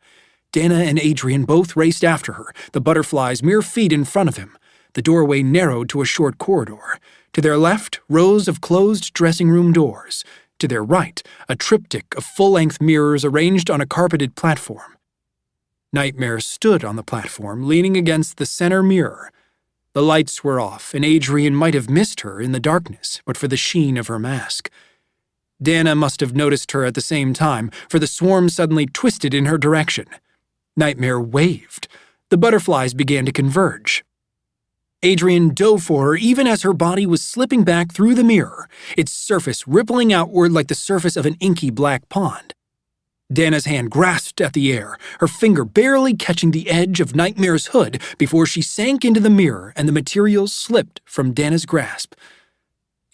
Dana and Adrian both raced after her, the butterflies mere feet in front of him. The doorway narrowed to a short corridor. To their left, rows of closed dressing room doors. To their right, a triptych of full-length mirrors arranged on a carpeted platform. Nightmare stood on the platform, leaning against the center mirror. The lights were off, and Adrian might have missed her in the darkness, but for the sheen of her mask. Dana must have noticed her at the same time, for the swarm suddenly twisted in her direction. Nightmare waved. The butterflies began to converge. Adrian dove for her even as her body was slipping back through the mirror, its surface rippling outward like the surface of an inky black pond. Dana's hand grasped at the air, her finger barely catching the edge of Nightmare's hood before she sank into the mirror and the material slipped from Dana's grasp.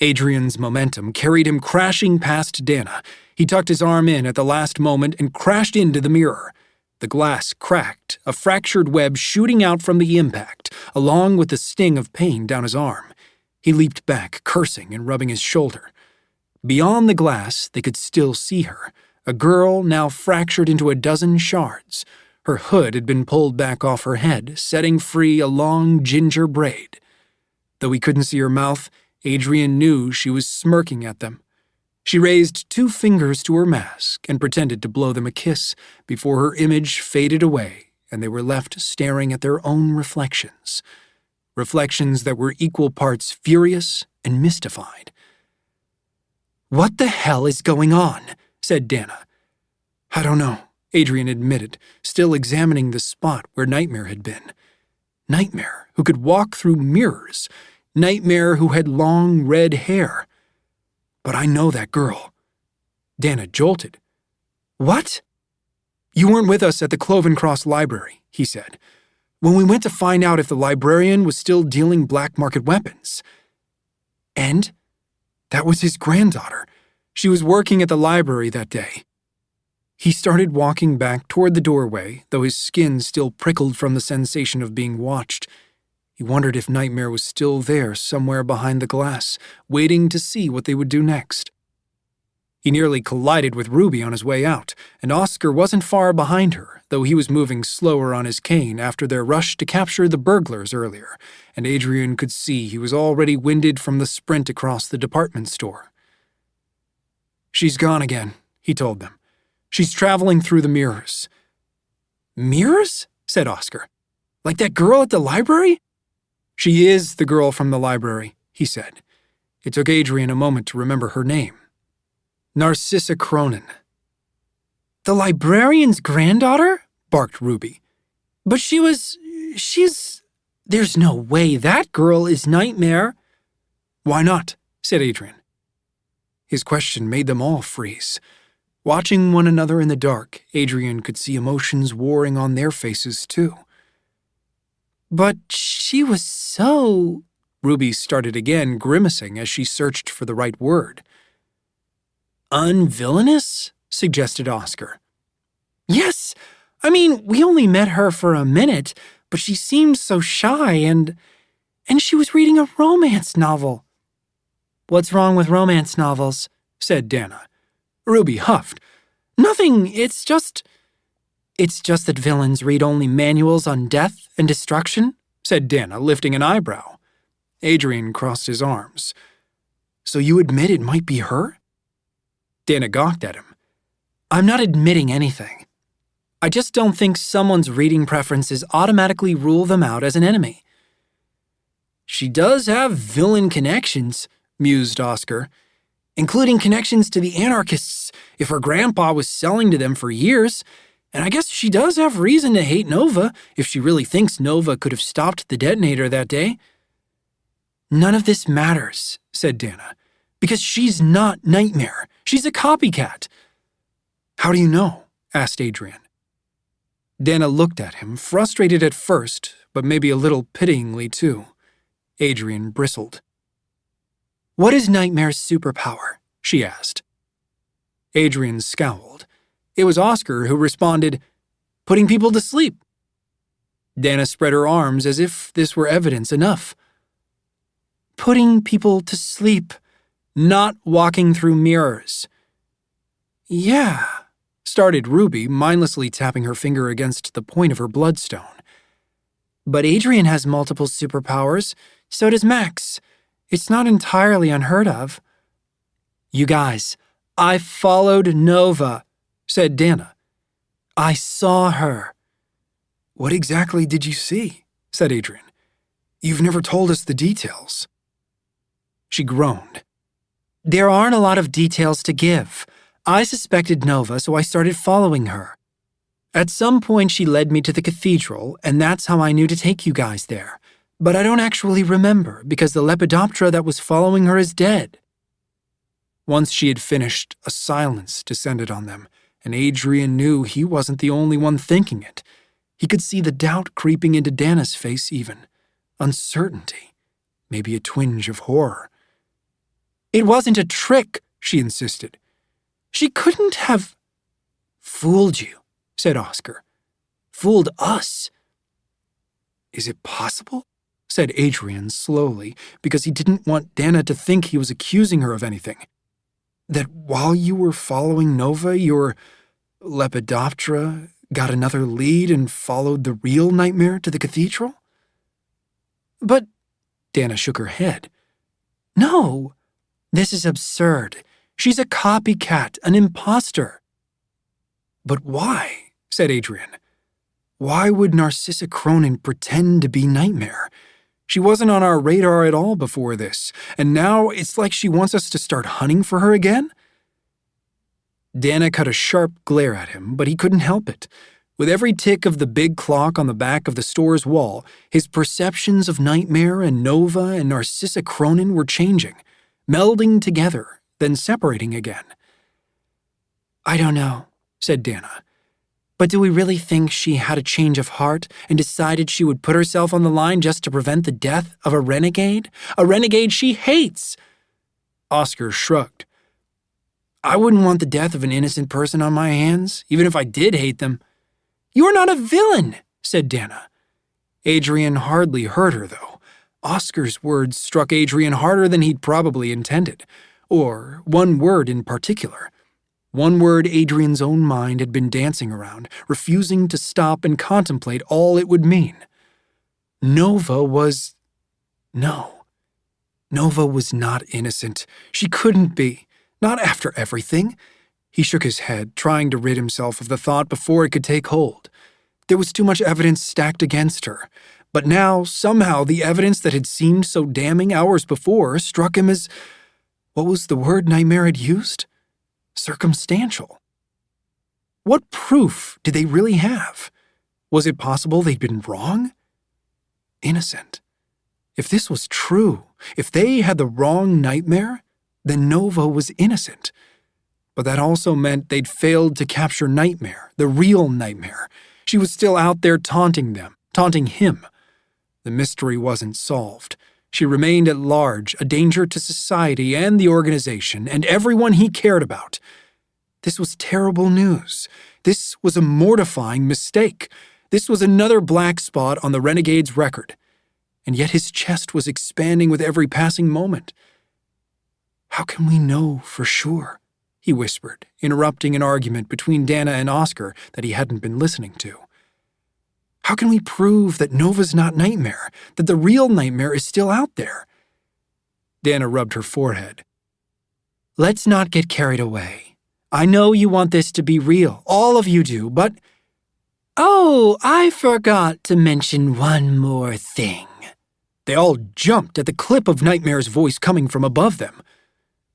Adrian's momentum carried him crashing past Dana. He tucked his arm in at the last moment and crashed into the mirror. The glass cracked, a fractured web shooting out from the impact, along with the sting of pain down his arm. He leaped back, cursing and rubbing his shoulder. Beyond the glass, they could still see her, a girl now fractured into a dozen shards. Her hood had been pulled back off her head, setting free a long ginger braid. Though he couldn't see her mouth, Adrian knew she was smirking at them. She raised 2 fingers to her mask and pretended to blow them a kiss before her image faded away and they were left staring at their own reflections. Reflections that were equal parts furious and mystified. "What the hell is going on?" said Dana. "I don't know," Adrian admitted, still examining the spot where Nightmare had been. Nightmare, who could walk through mirrors. Nightmare who had long red hair. "But I know that girl." Dana jolted. "What?" "You weren't with us at the Cloven Cross Library," he said, "when we went to find out if the librarian was still dealing black market weapons." "And?" "That was his granddaughter. She was working at the library that day." He started walking back toward the doorway, though his skin still prickled from the sensation of being watched. He wondered if Nightmare was still there somewhere behind the glass, waiting to see what they would do next. He nearly collided with Ruby on his way out, and Oscar wasn't far behind her, though he was moving slower on his cane after their rush to capture the burglars earlier, and Adrian could see he was already winded from the sprint across the department store. "She's gone again," he told them. "She's traveling through the mirrors." "Mirrors?" said Oscar. "Like that girl at the library?" "She is the girl from the library," he said. It took Adrian a moment to remember her name. Narcissa Cronin. "The librarian's granddaughter?" barked Ruby. "But she's... There's no way that girl is Nightmare." "Why not?" said Adrian. His question made them all freeze. Watching one another in the dark, Adrian could see emotions warring on their faces, too. "But she was so..." Ruby started again, grimacing as she searched for the right word. "Unvillainous?" suggested Oscar. "Yes! I mean, we only met her for a minute, but she seemed so shy and she was reading a romance novel." "What's wrong with romance novels?" said Dana. Ruby huffed. "Nothing, it's just that villains read only manuals on death and destruction," said Dana, lifting an eyebrow. Adrian crossed his arms. "So you admit it might be her?" Dana gawked at him. "I'm not admitting anything. I just don't think someone's reading preferences automatically rule them out as an enemy." "She does have villain connections," mused Oscar, "including connections to the anarchists if her grandpa was selling to them for years, and I guess she does have reason to hate Nova if she really thinks Nova could have stopped the detonator that day." "None of this matters," said Dana, "because she's not Nightmare. She's a copycat." "How do you know?" asked Adrian. Dana looked at him, frustrated at first, but maybe a little pityingly too. Adrian bristled. "What is Nightmare's superpower?" she asked. Adrian scowled. It was Oscar who responded, "Putting people to sleep." Dana spread her arms as if this were evidence enough. "Putting people to sleep, not walking through mirrors." "Yeah," started Ruby, mindlessly tapping her finger against the point of her bloodstone. "But Adrian has multiple superpowers, so does Max. It's not entirely unheard of." "You guys, I followed Nova," said Dana. "I saw her." "What exactly did you see?" said Adrian. "You've never told us the details." She groaned. "There aren't a lot of details to give. I suspected Nova, so I started following her. At some point she led me to the cathedral, and that's how I knew to take you guys there. But I don't actually remember, because the Lepidoptera that was following her is dead." Once she had finished, a silence descended on them, and Adrian knew he wasn't the only one thinking it. He could see the doubt creeping into Dana's face even. Uncertainty. Maybe a twinge of horror. It wasn't a trick, she insisted. She couldn't have fooled you, said Oscar. Fooled us. Is it possible? Said Adrian slowly, because he didn't want Dana to think he was accusing her of anything. That while you were following Nova, your Lepidoptera got another lead and followed the real nightmare to the cathedral? But Dana shook her head. No, this is absurd. She's a copycat, an imposter. But why? Said Adrian. Why would Narcissa Cronin pretend to be Nightmare? She wasn't on our radar at all before this, and now it's like she wants us to start hunting for her again? Dana cut a sharp glare at him, but he couldn't help it. With every tick of the big clock on the back of the store's wall, his perceptions of Nightmare and Nova and Narcissa Cronin were changing, melding together, then separating again. I don't know, said Dana. But do we really think she had a change of heart and decided she would put herself on the line just to prevent the death of a renegade? A renegade she hates! Oscar shrugged. I wouldn't want the death of an innocent person on my hands, even if I did hate them. You're not a villain, said Dana. Adrian hardly heard her, though. Oscar's words struck Adrian harder than he'd probably intended. Or one word in particular. One word Adrian's own mind had been dancing around, refusing to stop and contemplate all it would mean. Nova was... No. Nova was not innocent. She couldn't be. Not after everything. He shook his head, trying to rid himself of the thought before it could take hold. There was too much evidence stacked against her. But now, somehow, the evidence that had seemed so damning hours before struck him as... What was the word Nightmare had used? Circumstantial. What proof did they really have? Was it possible they'd been wrong? Innocent. If this was true, if they had the wrong Nightmare, then Nova was innocent. But that also meant they'd failed to capture Nightmare, the real Nightmare. She was still out there taunting them, taunting him. The mystery wasn't solved. She remained at large, a danger to society and the organization and everyone he cared about. This was terrible news. This was a mortifying mistake. This was another black spot on the Renegade's record. And yet his chest was expanding with every passing moment. How can we know for sure? He whispered, interrupting an argument between Dana and Oscar that he hadn't been listening to. How can we prove that Nova's not Nightmare, that the real Nightmare is still out there? Dana rubbed her forehead. Let's not get carried away. I know you want this to be real, all of you do, but... Oh, I forgot to mention one more thing. They all jumped at the clip of Nightmare's voice coming from above them.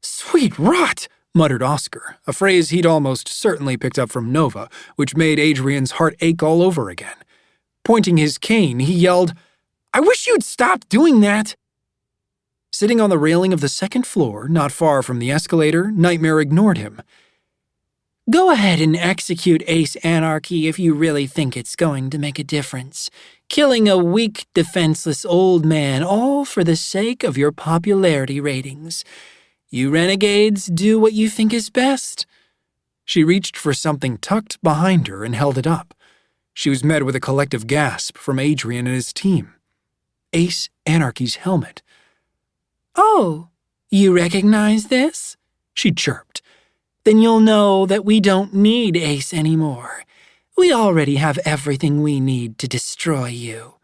Sweet rot, muttered Oscar, a phrase he'd almost certainly picked up from Nova, which made Adrian's heart ache all over again. Pointing his cane, he yelled, I wish you'd stop doing that. Sitting on the railing of the second floor, not far from the escalator, Nightmare ignored him. Go ahead and execute Ace Anarchy if you really think it's going to make a difference. Killing a weak, defenseless old man, all for the sake of your popularity ratings. You renegades do what you think is best. She reached for something tucked behind her and held it up. She was met with a collective gasp from Adrian and his team. Ace Anarchy's helmet. Oh, you recognize this? She chirped. Then you'll know that we don't need Ace anymore. We already have everything we need to destroy you.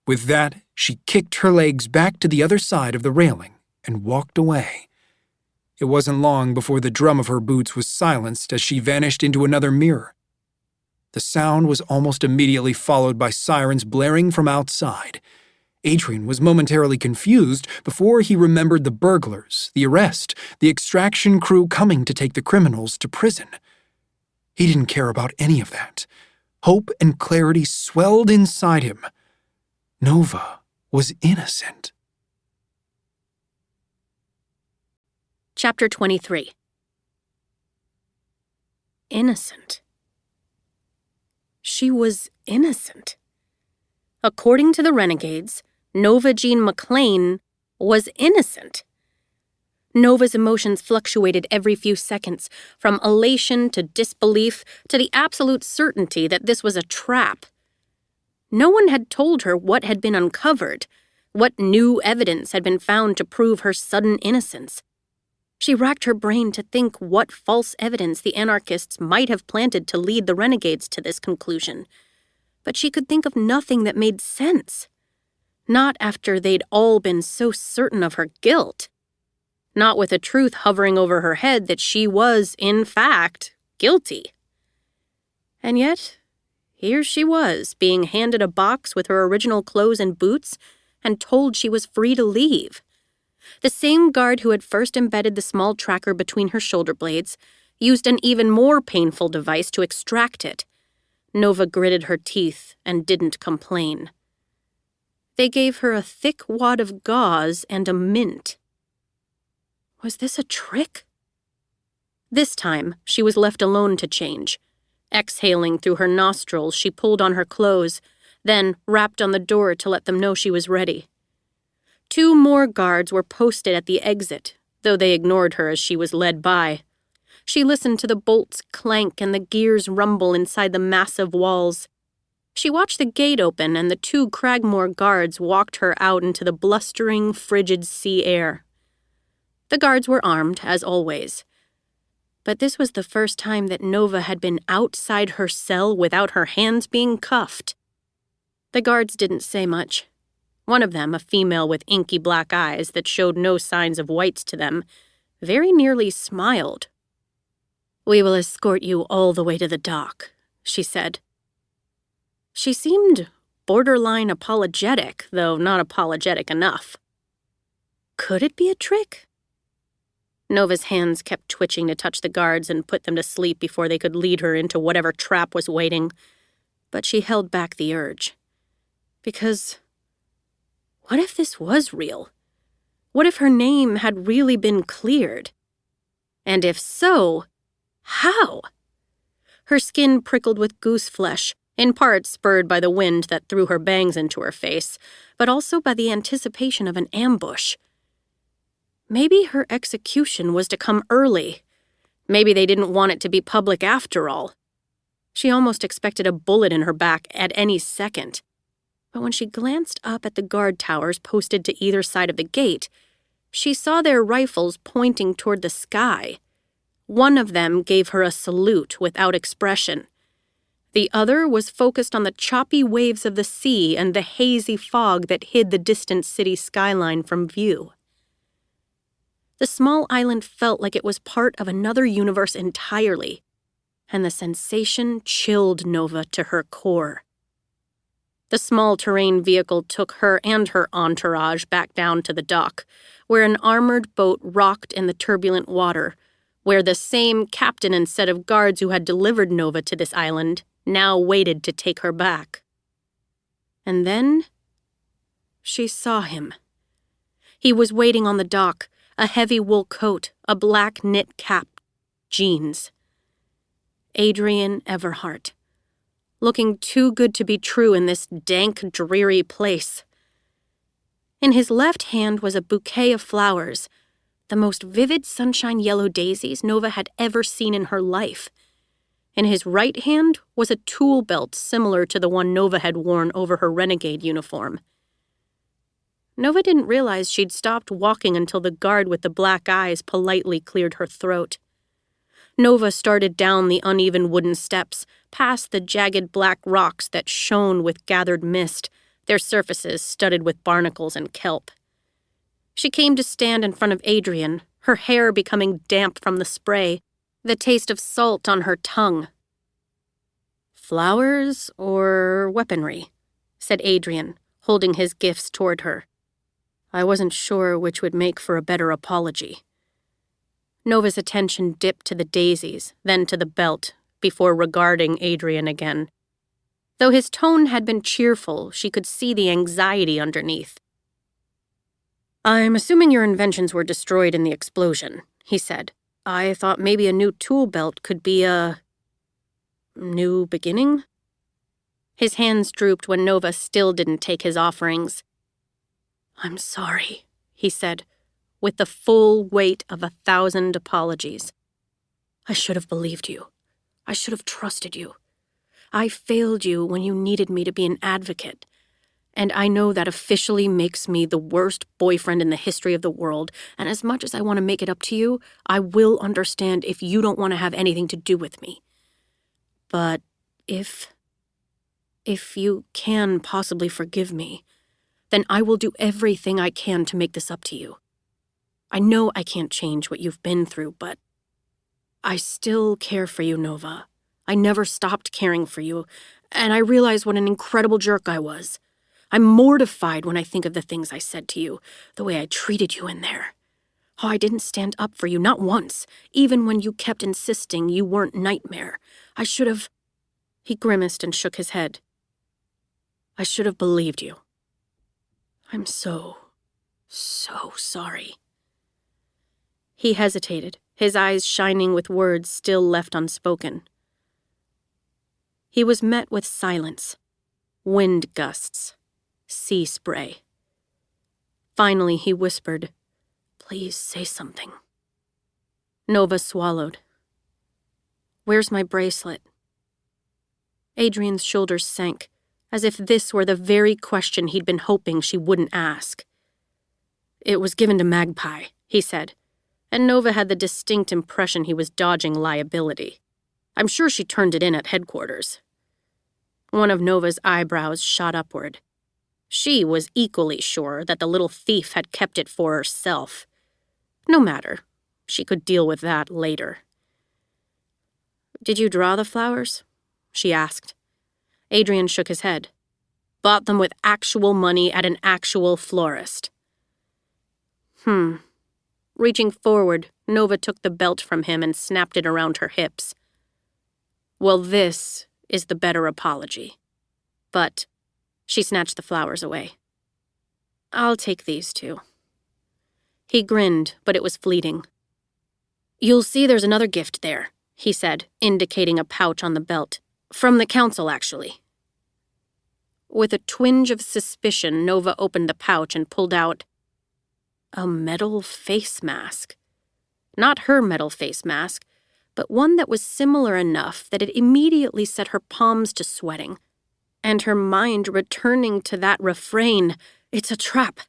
With that, she kicked her legs back to the other side of the railing and walked away. It wasn't long before the drum of her boots was silenced as she vanished into another mirror. The sound was almost immediately followed by sirens blaring from outside. Adrian was momentarily confused before he remembered the burglars, the arrest, the extraction crew coming to take the criminals to prison. He didn't care about any of that. Hope and clarity swelled inside him. Nova was innocent. Chapter 23. Innocent. She was innocent. According to the Renegades, Nova Jean McClane was innocent. Nova's emotions fluctuated every few seconds, from elation to disbelief to the absolute certainty that this was a trap. No one had told her what had been uncovered, what new evidence had been found to prove her sudden innocence. She racked her brain to think what false evidence the anarchists might have planted to lead the renegades to this conclusion, but she could think of nothing that made sense. Not after they'd all been so certain of her guilt. Not with the truth hovering over her head that she was, in fact, guilty. And yet, here she was, being handed a box with her original clothes and boots, and told she was free to leave. The same guard who had first embedded the small tracker between her shoulder blades used an even more painful device to extract it. Nova gritted her teeth and didn't complain. They gave her a thick wad of gauze and a mint. Was this a trick? This time, she was left alone to change. Exhaling through her nostrils, she pulled on her clothes, then rapped on the door to let them know she was ready. 2 more guards were posted at the exit, though they ignored her as she was led by. She listened to the bolts clank and the gears rumble inside the massive walls. She watched the gate open and the 2 Cragmore guards walked her out into the blustering, frigid sea air. The guards were armed, as always. But this was the first time that Nova had been outside her cell without her hands being cuffed. The guards didn't say much. One of them, a female with inky black eyes that showed no signs of whites to them, very nearly smiled. "We will escort you all the way to the dock," she said. She seemed borderline apologetic, though not apologetic enough. Could it be a trick? Nova's hands kept twitching to touch the guards and put them to sleep before they could lead her into whatever trap was waiting, but she held back the urge. Because what if this was real? What if her name had really been cleared? And if so, how? Her skin prickled with goose flesh, in part spurred by the wind that threw her bangs into her face, but also by the anticipation of an ambush. Maybe her execution was to come early. Maybe they didn't want it to be public after all. She almost expected a bullet in her back at any second. But when she glanced up at the guard towers posted to either side of the gate, she saw their rifles pointing toward the sky. One of them gave her a salute without expression. The other was focused on the choppy waves of the sea and the hazy fog that hid the distant city skyline from view. The small island felt like it was part of another universe entirely, and the sensation chilled Nova to her core. The small terrain vehicle took her and her entourage back down to the dock, where an armored boat rocked in the turbulent water, where the same captain and set of guards who had delivered Nova to this island now waited to take her back. And then she saw him. He was waiting on the dock, a heavy wool coat, a black knit cap, jeans. Adrian Everhart, looking too good to be true in this dank, dreary place. In his left hand was a bouquet of flowers, the most vivid sunshine yellow daisies Nova had ever seen in her life. In his right hand was a tool belt similar to the one Nova had worn over her renegade uniform. Nova didn't realize she'd stopped walking until the guard with the black eyes politely cleared her throat. Nova started down the uneven wooden steps, past the jagged black rocks that shone with gathered mist, their surfaces studded with barnacles and kelp. She came to stand in front of Adrian, her hair becoming damp from the spray, the taste of salt on her tongue. "Flowers or weaponry?" said Adrian, holding his gifts toward her. I wasn't sure which would make for a better apology. Nova's attention dipped to the daisies, then to the belt, before regarding Adrian again. Though his tone had been cheerful, she could see the anxiety underneath. "I'm assuming your inventions were destroyed in the explosion," he said. "I thought maybe a new tool belt could be a new beginning?" His hands drooped when Nova still didn't take his offerings. "I'm sorry," he said. with the full weight of 1,000 apologies. I should have believed you. I should have trusted you. I failed you when you needed me to be an advocate. And I know that officially makes me the worst boyfriend in the history of the world, and as much as I want to make it up to you, I will understand if you don't want to have anything to do with me. But if you can possibly forgive me, then I will do everything I can to make this up to you. I know I can't change what you've been through, but I still care for you, Nova. I never stopped caring for you, and I realize what an incredible jerk I was. I'm mortified when I think of the things I said to you, the way I treated you in there. How I didn't stand up for you, not once, even when you kept insisting you weren't Nightmare. I should have... He grimaced and shook his head. I should have believed you. I'm so sorry. He hesitated, his eyes shining with words still left unspoken. He was met with silence, wind gusts, sea spray. Finally, he whispered, Please say something. Nova swallowed. Where's my bracelet? Adrian's shoulders sank, as if this were the very question he'd been hoping she wouldn't ask. It was given to Magpie, he said, and Nova had the distinct impression he was dodging liability. I'm sure she turned it in at headquarters. One of Nova's eyebrows shot upward. She was equally sure that the little thief had kept it for herself. No matter. She could deal with that later. Did you draw the flowers? She asked. Adrian shook his head. Bought them with actual money at an actual florist. Reaching forward, Nova took the belt from him and snapped it around her hips. Well, this is the better apology. But she snatched the flowers away. I'll take these too. He grinned, but it was fleeting. You'll see there's another gift there, he said, indicating a pouch on the belt. From the council, actually. With a twinge of suspicion, Nova opened the pouch and pulled out a metal face mask. Not her metal face mask, but one that was similar enough that it immediately set her palms to sweating, and her mind returning to that refrain, it's a trap.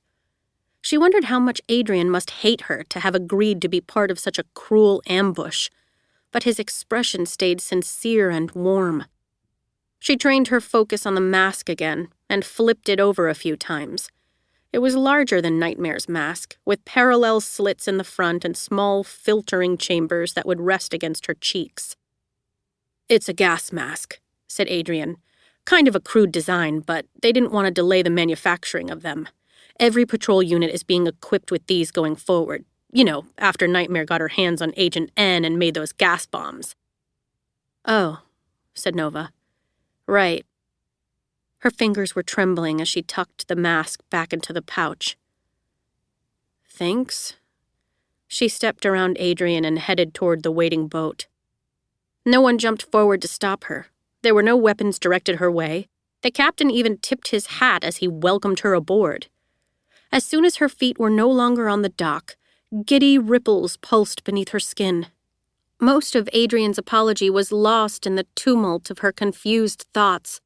She wondered how much Adrian must hate her to have agreed to be part of such a cruel ambush, but his expression stayed sincere and warm. She trained her focus on the mask again and flipped it over a few times. It was larger than Nightmare's mask, with parallel slits in the front and small filtering chambers that would rest against her cheeks. It's a gas mask, said Adrian. Kind of a crude design, but they didn't want to delay the manufacturing of them. Every patrol unit is being equipped with these going forward. You know, after Nightmare got her hands on Agent N and made those gas bombs. Oh, said Nova. Right. Her fingers were trembling as she tucked the mask back into the pouch. Thanks. She stepped around Adrian and headed toward the waiting boat. No one jumped forward to stop her. There were no weapons directed her way. The captain even tipped his hat as he welcomed her aboard. As soon as her feet were no longer on the dock, giddy ripples pulsed beneath her skin. Most of Adrian's apology was lost in the tumult of her confused thoughts.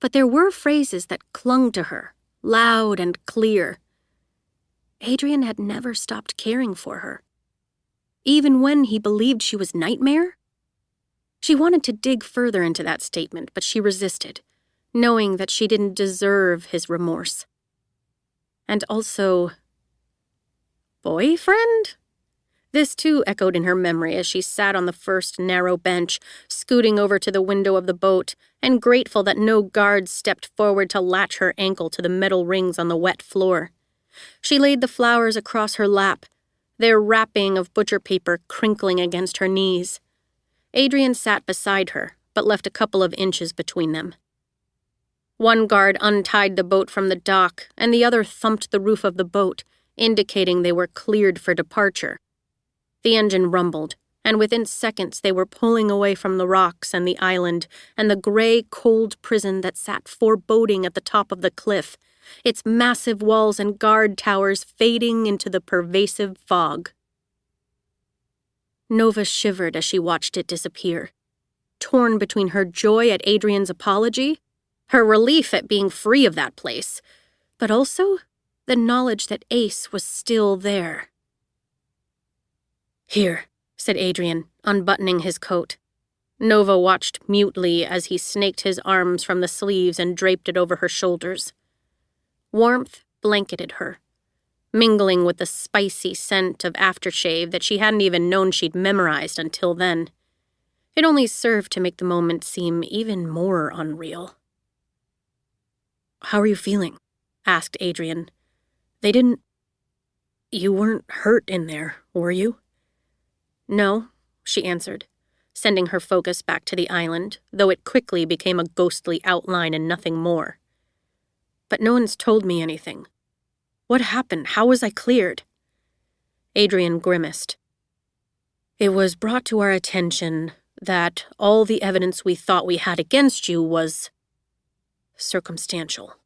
But there were phrases that clung to her, loud and clear. Adrian had never stopped caring for her. Even when he believed she was Nightmare? She wanted to dig further into that statement, but she resisted, knowing that she didn't deserve his remorse. And also, boyfriend? This too echoed in her memory as she sat on the first narrow bench, scooting over to the window of the boat, and grateful that no guards stepped forward to latch her ankle to the metal rings on the wet floor. She laid the flowers across her lap, their wrapping of butcher paper crinkling against her knees. Adrian sat beside her, but left a couple of inches between them. One guard untied the boat from the dock, and the other thumped the roof of the boat, indicating they were cleared for departure. The engine rumbled, and within seconds they were pulling away from the rocks and the island and the gray, cold prison that sat foreboding at the top of the cliff, its massive walls and guard towers fading into the pervasive fog. Nova shivered as she watched it disappear, torn between her joy at Adrian's apology, her relief at being free of that place, but also the knowledge that Ace was still there. "Here," said Adrian, unbuttoning his coat. Nova watched mutely as he snaked his arms from the sleeves and draped it over her shoulders. Warmth blanketed her, mingling with the spicy scent of aftershave that she hadn't even known she'd memorized until then. It only served to make the moment seem even more unreal. "How are you feeling?" asked Adrian. You weren't hurt in there, were you?" "No," she answered, sending her focus back to the island, though it quickly became a ghostly outline and nothing more. "But no one's told me anything. What happened? How was I cleared?" Adrian grimaced. "It was brought to our attention that all the evidence we thought we had against you was circumstantial."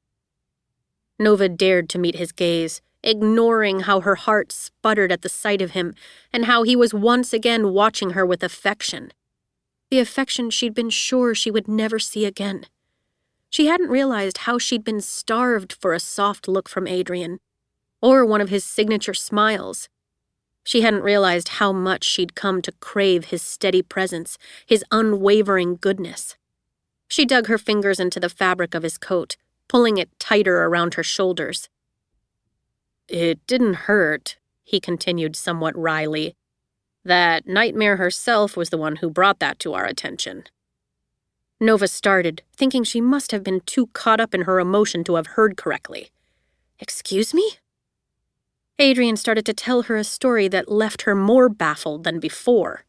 Nova dared to meet his gaze, ignoring how her heart sputtered at the sight of him and how he was once again watching her with affection. The affection she'd been sure she would never see again. She hadn't realized how she'd been starved for a soft look from Adrian, or one of his signature smiles. She hadn't realized how much she'd come to crave his steady presence, his unwavering goodness. She dug her fingers into the fabric of his coat, pulling it tighter around her shoulders. "It didn't hurt," he continued somewhat wryly. "That nightmare herself was the one who brought that to our attention." Nova started, thinking she must have been too caught up in her emotion to have heard correctly. "Excuse me?" Adrian started to tell her a story that left her more baffled than before.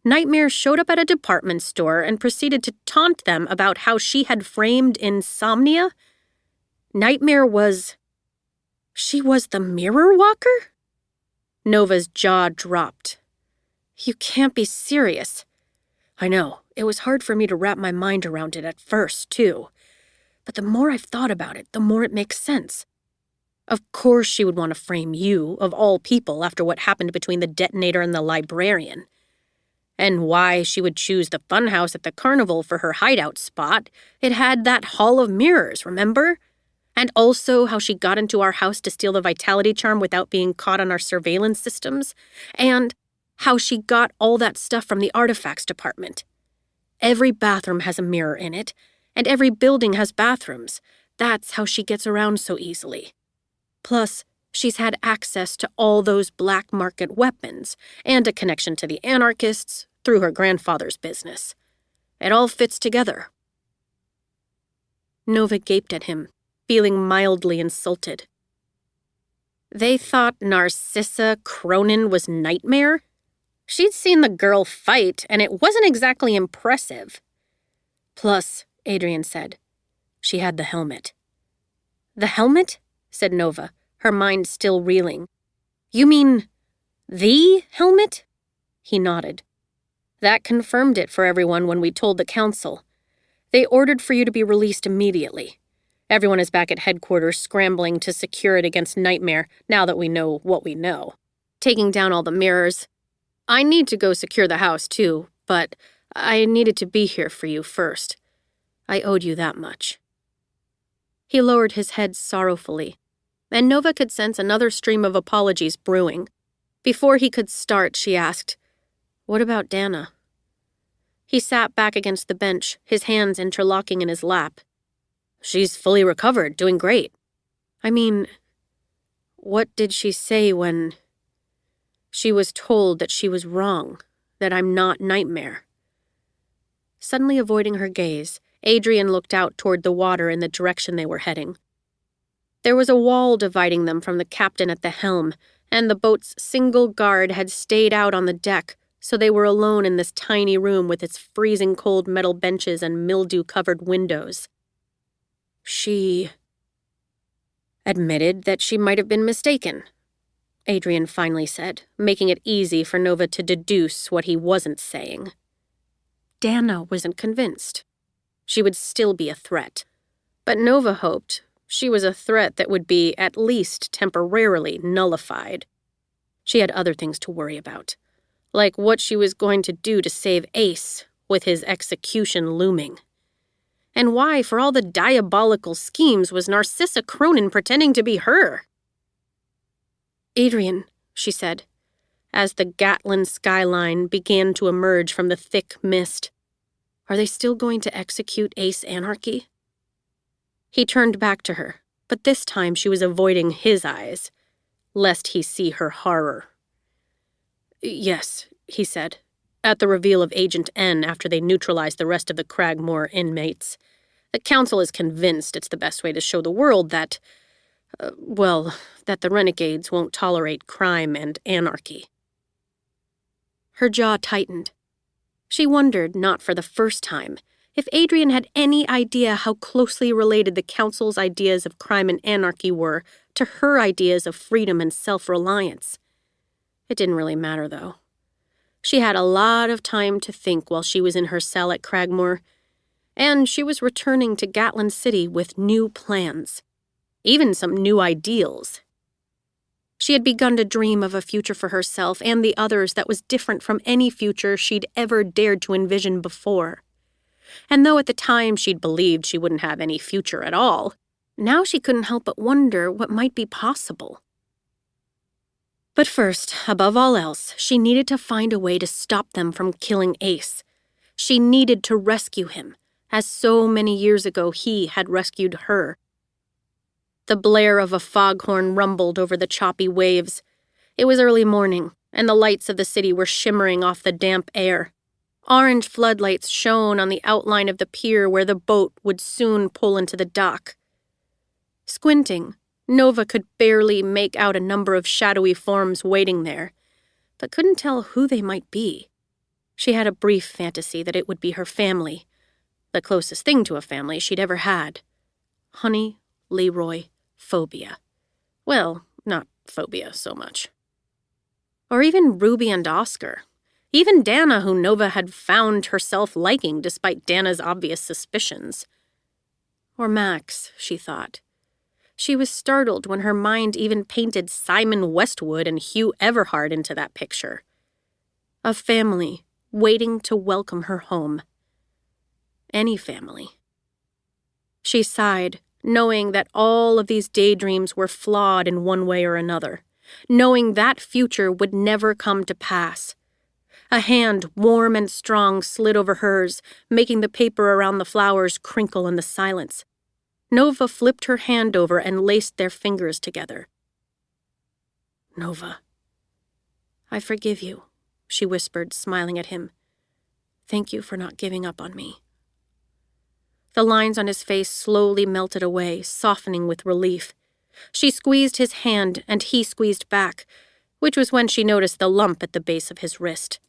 Nightmare showed up at a department store and proceeded to taunt them about how she had framed insomnia. She was the Mirror Walker? Nova's jaw dropped. "You can't be serious." "I know, it was hard for me to wrap my mind around it at first, too. But the more I've thought about it, the more it makes sense. Of course she would want to frame you, of all people, after what happened between the detonator and the librarian. And why she would choose the funhouse at the carnival for her hideout spot. It had that hall of mirrors, remember? And also how she got into our house to steal the vitality charm without being caught on our surveillance systems. And how she got all that stuff from the artifacts department. Every bathroom has a mirror in it, and every building has bathrooms. That's how she gets around so easily. Plus, she's had access to all those black market weapons, and a connection to the anarchists through her grandfather's business. It all fits together." Nova gaped at him, feeling mildly insulted. They thought Narcissa Cronin was Nightmare? She'd seen the girl fight, and it wasn't exactly impressive. "Plus," Adrian said, "she had the helmet." "The helmet?" said Nova, her mind still reeling. "You mean the helmet?" He nodded. "That confirmed it for everyone when we told the council. They ordered for you to be released immediately. Everyone is back at headquarters scrambling to secure it against Nightmare now that we know what we know. Taking down all the mirrors. I need to go secure the house too, but I needed to be here for you first. I owed you that much." He lowered his head sorrowfully, and Nova could sense another stream of apologies brewing. Before he could start, she asked, "What about Dana?" He sat back against the bench, his hands interlocking in his lap. "She's fully recovered, doing great." "I mean, what did she say when—" "She was told that she was wrong, that I'm not Nightmare." Suddenly avoiding her gaze, Adrian looked out toward the water in the direction they were heading. There was a wall dividing them from the captain at the helm, and the boat's single guard had stayed out on the deck, so they were alone in this tiny room with its freezing cold metal benches and mildew-covered windows. She admitted that she might have been mistaken. Adrian finally said, making it easy for Nova to deduce what he wasn't saying. Dana wasn't convinced. She would still be a threat. But Nova hoped she was a threat that would be at least temporarily nullified. She had other things to worry about, like what she was going to do to save Ace, with his execution looming. And why, for all the diabolical schemes, was Narcissa Cronin pretending to be her? Adrian, she said, as the Gatlin skyline began to emerge from the thick mist. Are they still going to execute Ace Anarchy? He turned back to her, but this time she was avoiding his eyes, lest he see her horror. Yes, he said, at the reveal of Agent N after they neutralized the rest of the Cragmore inmates. The Council is convinced it's the best way to show the world that, that the Renegades won't tolerate crime and anarchy. Her jaw tightened. She wondered, not for the first time, if Adrian had any idea how closely related the Council's ideas of crime and anarchy were to her ideas of freedom and self-reliance. It didn't really matter, though. She had a lot of time to think while she was in her cell at Cragmore, and she was returning to Gatlin City with new plans, even some new ideals. She had begun to dream of a future for herself and the others that was different from any future she'd ever dared to envision before. And though at the time she'd believed she wouldn't have any future at all, now she couldn't help but wonder what might be possible. But first, above all else, she needed to find a way to stop them from killing Ace. She needed to rescue him, as so many years ago he had rescued her. The blare of a foghorn rumbled over the choppy waves. It was early morning, and the lights of the city were shimmering off the damp air. Orange floodlights shone on the outline of the pier where the boat would soon pull into the dock. Squinting, Nova could barely make out a number of shadowy forms waiting there, but couldn't tell who they might be. She had a brief fantasy that it would be her family, the closest thing to a family she'd ever had. Honey, Leroy, Phobia. Well, not Phobia so much. Or even Ruby and Oscar. Even Dana, who Nova had found herself liking despite Dana's obvious suspicions. Or Max, she thought. She was startled when her mind even painted Simon Westwood and Hugh Everhard into that picture. A family waiting to welcome her home. Any family. She sighed, knowing that all of these daydreams were flawed in one way or another, knowing that future would never come to pass. A hand, warm and strong, slid over hers, making the paper around the flowers crinkle in the silence. Nova flipped her hand over and laced their fingers together. Nova. I forgive you, she whispered, smiling at him. Thank you for not giving up on me. The lines on his face slowly melted away, softening with relief. She squeezed his hand, and he squeezed back, which was when she noticed the lump at the base of his wrist.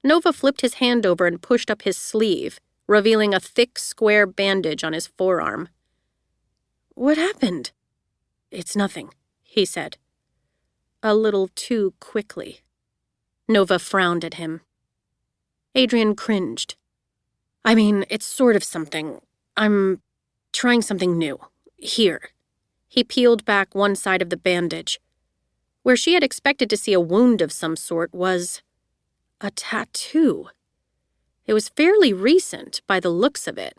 Nova flipped his hand over and pushed up his sleeve, revealing a thick, square bandage on his forearm. What happened? It's nothing, he said. A little too quickly. Nova frowned at him. Adrian cringed. I mean, it's sort of something. I'm trying something new. Here. He peeled back one side of the bandage. Where she had expected to see a wound of some sort was a tattoo. It was fairly recent by the looks of it.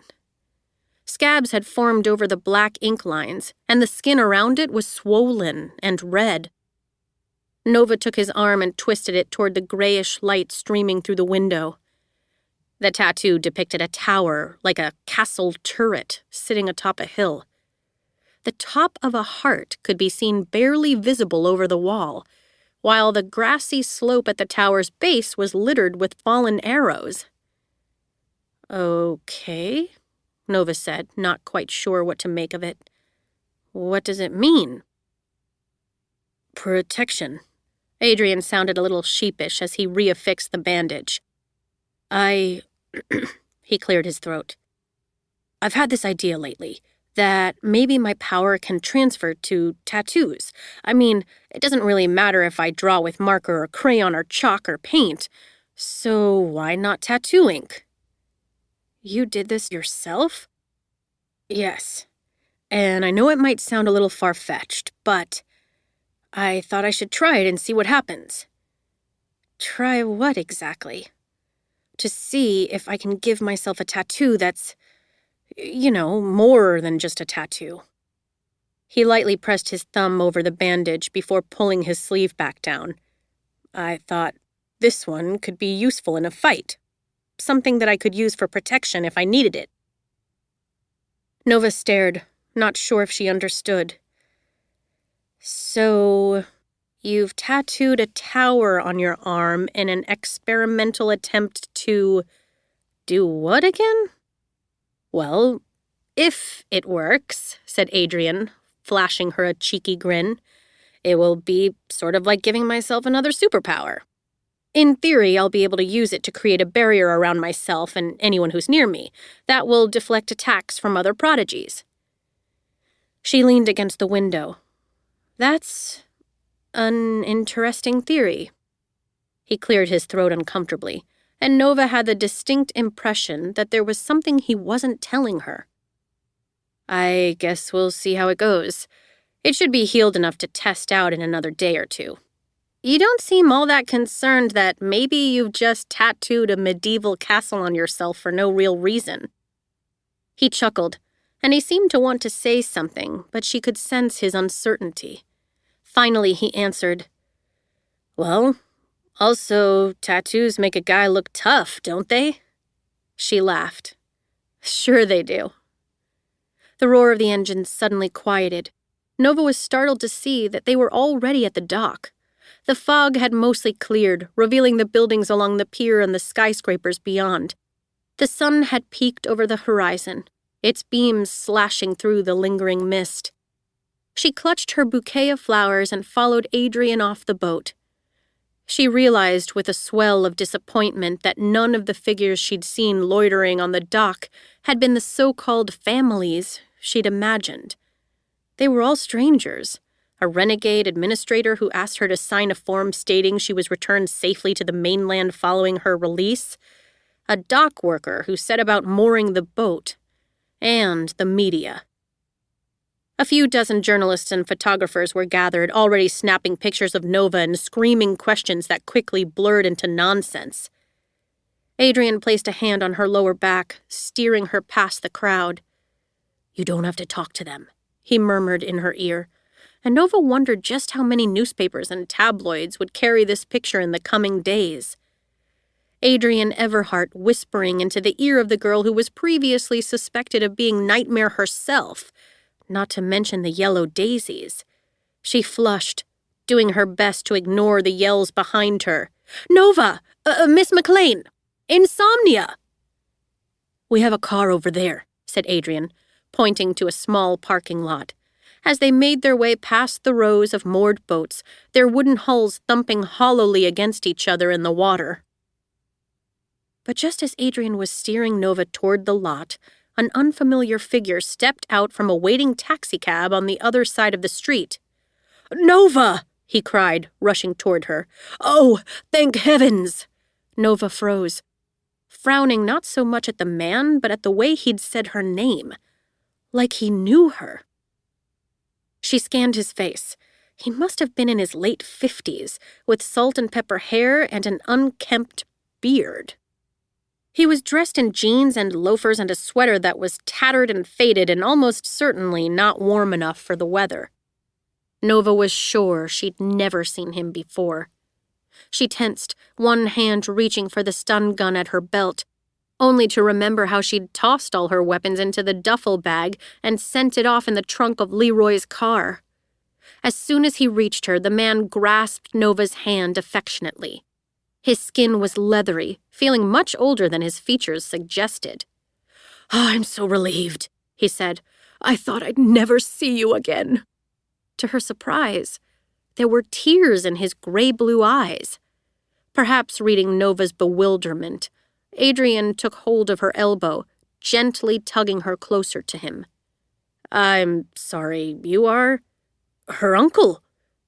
Scabs had formed over the black ink lines, and the skin around it was swollen and red. Nova took his arm and twisted it toward the grayish light streaming through the window. The tattoo depicted a tower, like a castle turret, sitting atop a hill. The top of a heart could be seen barely visible over the wall, while the grassy slope at the tower's base was littered with fallen arrows. Okay, Nova said, not quite sure what to make of it. What does it mean? Protection. Adrian sounded a little sheepish as he reaffixed the bandage. He cleared his throat. I've had this idea lately, that maybe my power can transfer to tattoos. I mean, it doesn't really matter if I draw with marker or crayon or chalk or paint. So why not tattoo ink? You did this yourself? Yes. And I know it might sound a little far-fetched, but I thought I should try it and see what happens. Try what exactly? To see if I can give myself a tattoo that's, more than just a tattoo. He lightly pressed his thumb over the bandage before pulling his sleeve back down. I thought this one could be useful in a fight. Something that I could use for protection if I needed it. Nova stared, not sure if she understood. So, you've tattooed a tower on your arm in an experimental attempt to do what again? Well, if it works, said Adrian, flashing her a cheeky grin, it will be sort of like giving myself another superpower. In theory, I'll be able to use it to create a barrier around myself and anyone who's near me that will deflect attacks from other prodigies. She leaned against the window. That's an interesting theory. He cleared his throat uncomfortably, and Nova had the distinct impression that there was something he wasn't telling her. I guess we'll see how it goes. It should be healed enough to test out in another day or two. You don't seem all that concerned that maybe you've just tattooed a medieval castle on yourself for no real reason. He chuckled, and he seemed to want to say something, but she could sense his uncertainty. Finally, he answered, Well, also, tattoos make a guy look tough, don't they? She laughed. Sure they do. The roar of the engines suddenly quieted. Nova was startled to see that they were already at the dock. The fog had mostly cleared, revealing the buildings along the pier and the skyscrapers beyond. The sun had peaked over the horizon, its beams slashing through the lingering mist. She clutched her bouquet of flowers and followed Adrian off the boat. She realized with a swell of disappointment that none of the figures she'd seen loitering on the dock had been the so-called families she'd imagined. They were all strangers. A renegade administrator who asked her to sign a form stating she was returned safely to the mainland following her release, a dock worker who set about mooring the boat, and the media. A few dozen journalists and photographers were gathered, already snapping pictures of Nova and screaming questions that quickly blurred into nonsense. Adrian placed a hand on her lower back, steering her past the crowd. You don't have to talk to them, he murmured in her ear, and Nova wondered just how many newspapers and tabloids would carry this picture in the coming days. Adrian Everhart whispering into the ear of the girl who was previously suspected of being Nightmare herself, not to mention the yellow daisies. She flushed, doing her best to ignore the yells behind her. Nova! Miss McLean! Insomnia! We have a car over there, said Adrian, pointing to a small parking lot. As they made their way past the rows of moored boats, their wooden hulls thumping hollowly against each other in the water. But just as Adrian was steering Nova toward the lot, an unfamiliar figure stepped out from a waiting taxicab on the other side of the street. Nova! He cried, rushing toward her. Oh, thank heavens! Nova froze, frowning not so much at the man, but at the way he'd said her name. Like he knew her. She scanned his face. He must have been in his late 50s, with salt and pepper hair and an unkempt beard. He was dressed in jeans and loafers and a sweater that was tattered and faded and almost certainly not warm enough for the weather. Nova was sure she'd never seen him before. She tensed, one hand reaching for the stun gun at her belt, only to remember how she'd tossed all her weapons into the duffel bag and sent it off in the trunk of Leroy's car. As soon as he reached her, the man grasped Nova's hand affectionately. His skin was leathery, feeling much older than his features suggested. I'm so relieved, he said. I thought I'd never see you again. To her surprise, there were tears in his gray-blue eyes. Perhaps reading Nova's bewilderment, Adrian took hold of her elbow, gently tugging her closer to him. I'm sorry, you are? Her uncle,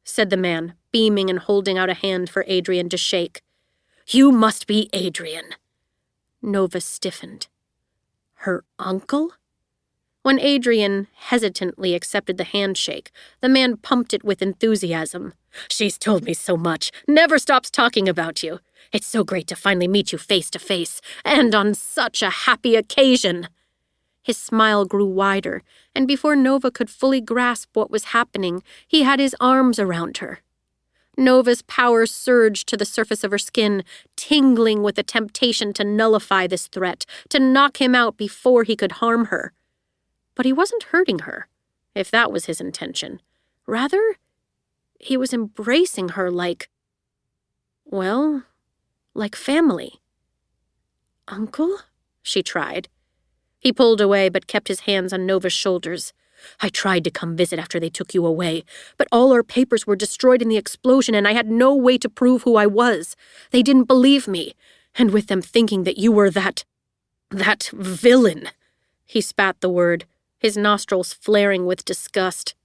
said the man, beaming and holding out a hand for Adrian to shake. You must be Adrian. Nova stiffened. Her uncle? When Adrian hesitantly accepted the handshake, the man pumped it with enthusiasm. She's told me so much, never stops talking about you. It's so great to finally meet you face to face, and on such a happy occasion. His smile grew wider, and before Nova could fully grasp what was happening, he had his arms around her. Nova's power surged to the surface of her skin, tingling with the temptation to nullify this threat, to knock him out before he could harm her. But he wasn't hurting her, if that was his intention. Rather, he was embracing her like family. Uncle? She tried. He pulled away but kept his hands on Nova's shoulders. I tried to come visit after they took you away, but all our papers were destroyed in the explosion and I had no way to prove who I was. They didn't believe me, and with them thinking that you were that villain. He spat the word, his nostrils flaring with disgust.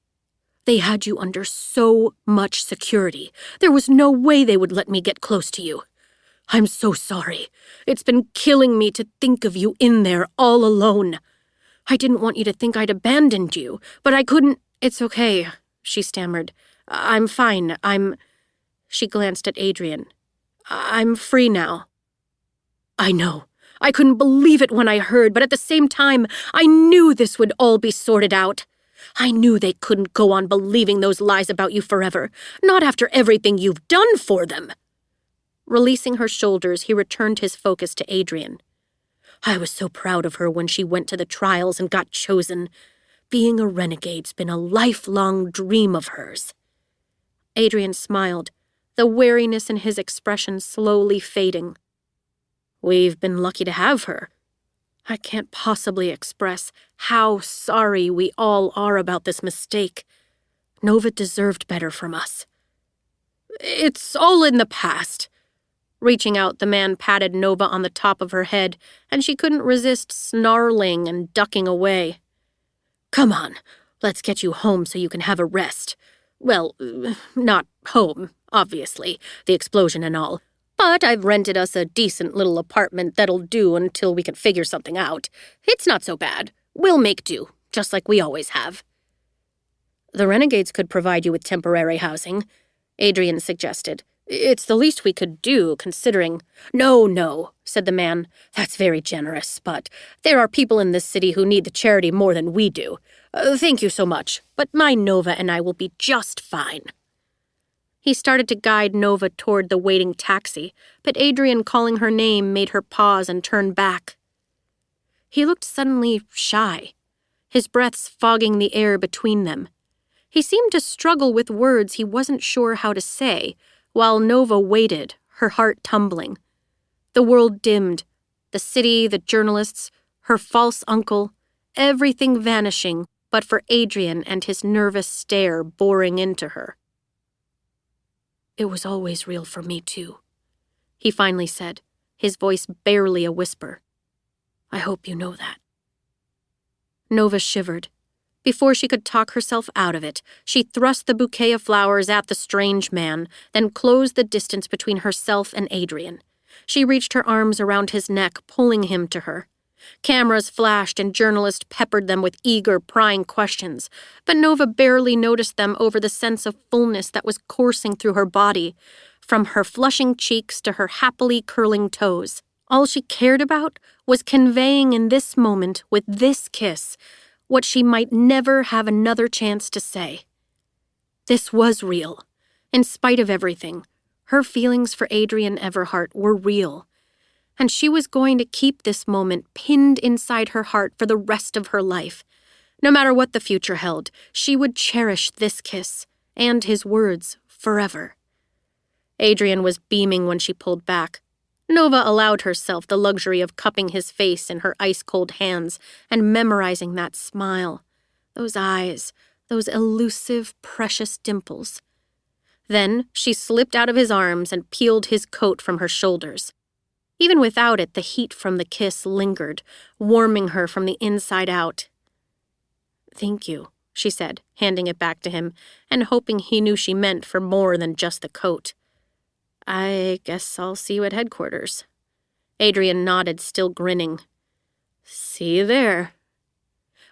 They had you under so much security. There was no way they would let me get close to you. I'm so sorry. It's been killing me to think of you in there all alone. I didn't want you to think I'd abandoned you, but I couldn't. It's okay, she stammered. I'm fine. She glanced at Adrian. I'm free now. I know. I couldn't believe it when I heard, but at the same time, I knew this would all be sorted out. I knew they couldn't go on believing those lies about you forever, not after everything you've done for them. Releasing her shoulders, he returned his focus to Adrian. I was so proud of her when she went to the trials and got chosen. Being a renegade's been a lifelong dream of hers. Adrian smiled, the wariness in his expression slowly fading. We've been lucky to have her. I can't possibly express how sorry we all are about this mistake. Nova deserved better from us. It's all in the past. Reaching out, the man patted Nova on the top of her head, and she couldn't resist snarling and ducking away. Come on, let's get you home so you can have a rest. Well, not home, obviously, the explosion and all. But I've rented us a decent little apartment that'll do until we can figure something out. It's not so bad. We'll make do, just like we always have. The Renegades could provide you with temporary housing, Adrian suggested. It's the least we could do, considering— No, said the man. That's very generous, but there are people in this city who need the charity more than we do. Thank you so much, but my Nova and I will be just fine. He started to guide Nova toward the waiting taxi, but Adrian calling her name made her pause and turn back. He looked suddenly shy, his breaths fogging the air between them. He seemed to struggle with words he wasn't sure how to say, while Nova waited, her heart tumbling. The world dimmed, the city, the journalists, her false uncle, everything vanishing but for Adrian and his nervous stare boring into her. It was always real for me, too, he finally said, his voice barely a whisper. I hope you know that. Nova shivered. Before she could talk herself out of it, she thrust the bouquet of flowers at the strange man, then closed the distance between herself and Adrian. She reached her arms around his neck, pulling him to her. Cameras flashed and journalists peppered them with eager, prying questions, but Nova barely noticed them over the sense of fullness that was coursing through her body, from her flushing cheeks to her happily curling toes. All she cared about was conveying in this moment, with this kiss, what she might never have another chance to say. This was real. In spite of everything, her feelings for Adrian Everhart were real. And she was going to keep this moment pinned inside her heart for the rest of her life. No matter what the future held, she would cherish this kiss and his words forever. Adrian was beaming when she pulled back. Nova allowed herself the luxury of cupping his face in her ice-cold hands and memorizing that smile, those eyes, those elusive, precious dimples. Then she slipped out of his arms and peeled his coat from her shoulders. Even without it, the heat from the kiss lingered, warming her from the inside out. Thank you, she said, handing it back to him, and hoping he knew she meant for more than just the coat. I guess I'll see you at headquarters. Adrian nodded, still grinning. See you there.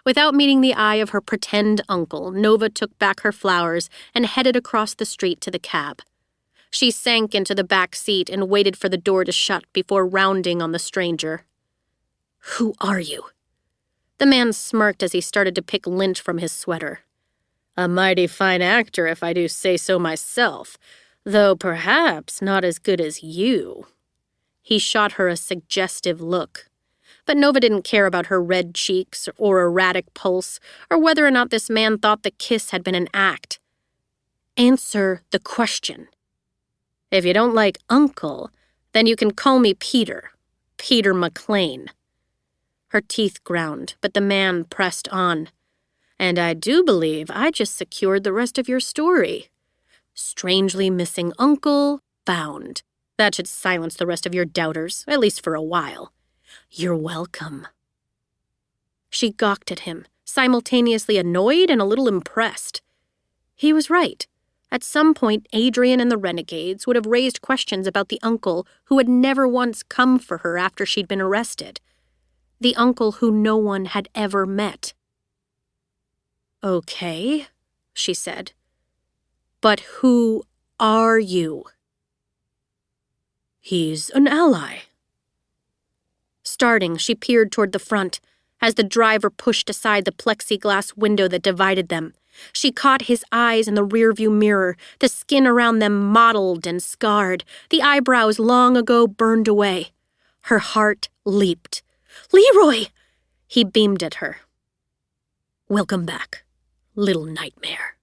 Without meeting the eye of her pretend uncle, Nova took back her flowers and headed across the street to the cab. She sank into the back seat and waited for the door to shut before rounding on the stranger. Who are you? The man smirked as he started to pick lint from his sweater. A mighty fine actor, if I do say so myself, though perhaps not as good as you. He shot her a suggestive look. But Nova didn't care about her red cheeks or erratic pulse, or whether or not this man thought the kiss had been an act. Answer the question. If you don't like Uncle, then you can call me Peter. Peter McLean. Her teeth ground, but the man pressed on. And I do believe I just secured the rest of your story. Strangely missing uncle, found. That should silence the rest of your doubters, at least for a while. You're welcome. She gawked at him, simultaneously annoyed and a little impressed. He was right. At some point, Adrian and the Renegades would have raised questions about the uncle who had never once come for her after she'd been arrested. The uncle who no one had ever met. Okay, she said. But who are you? He's an ally. Starting, she peered toward the front. As the driver pushed aside the plexiglass window that divided them, she caught his eyes in the rearview mirror, the skin around them mottled and scarred, the eyebrows long ago burned away. Her heart leaped. Leroy! He beamed at her. Welcome back, little nightmare.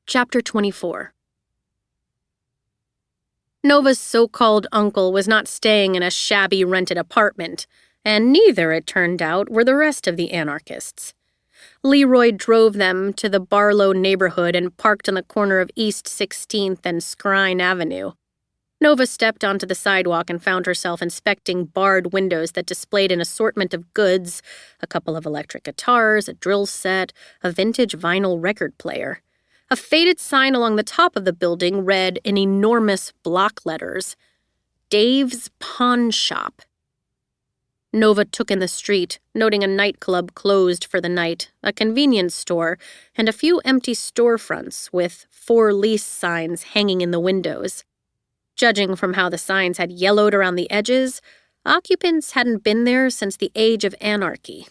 Chapter 24. Nova's so-called uncle was not staying in a shabby rented apartment, and neither, it turned out, were the rest of the anarchists. Leroy drove them to the Barlow neighborhood and parked on the corner of East 16th and Scrine Avenue. Nova stepped onto the sidewalk and found herself inspecting barred windows that displayed an assortment of goods, a couple of electric guitars, a drill set, a vintage vinyl record player. A faded sign along the top of the building read in enormous block letters, Dave's Pawn Shop. Nova took in the street, noting a nightclub closed for the night, a convenience store, and a few empty storefronts with for lease signs hanging in the windows. Judging from how the signs had yellowed around the edges, occupants hadn't been there since the age of anarchy.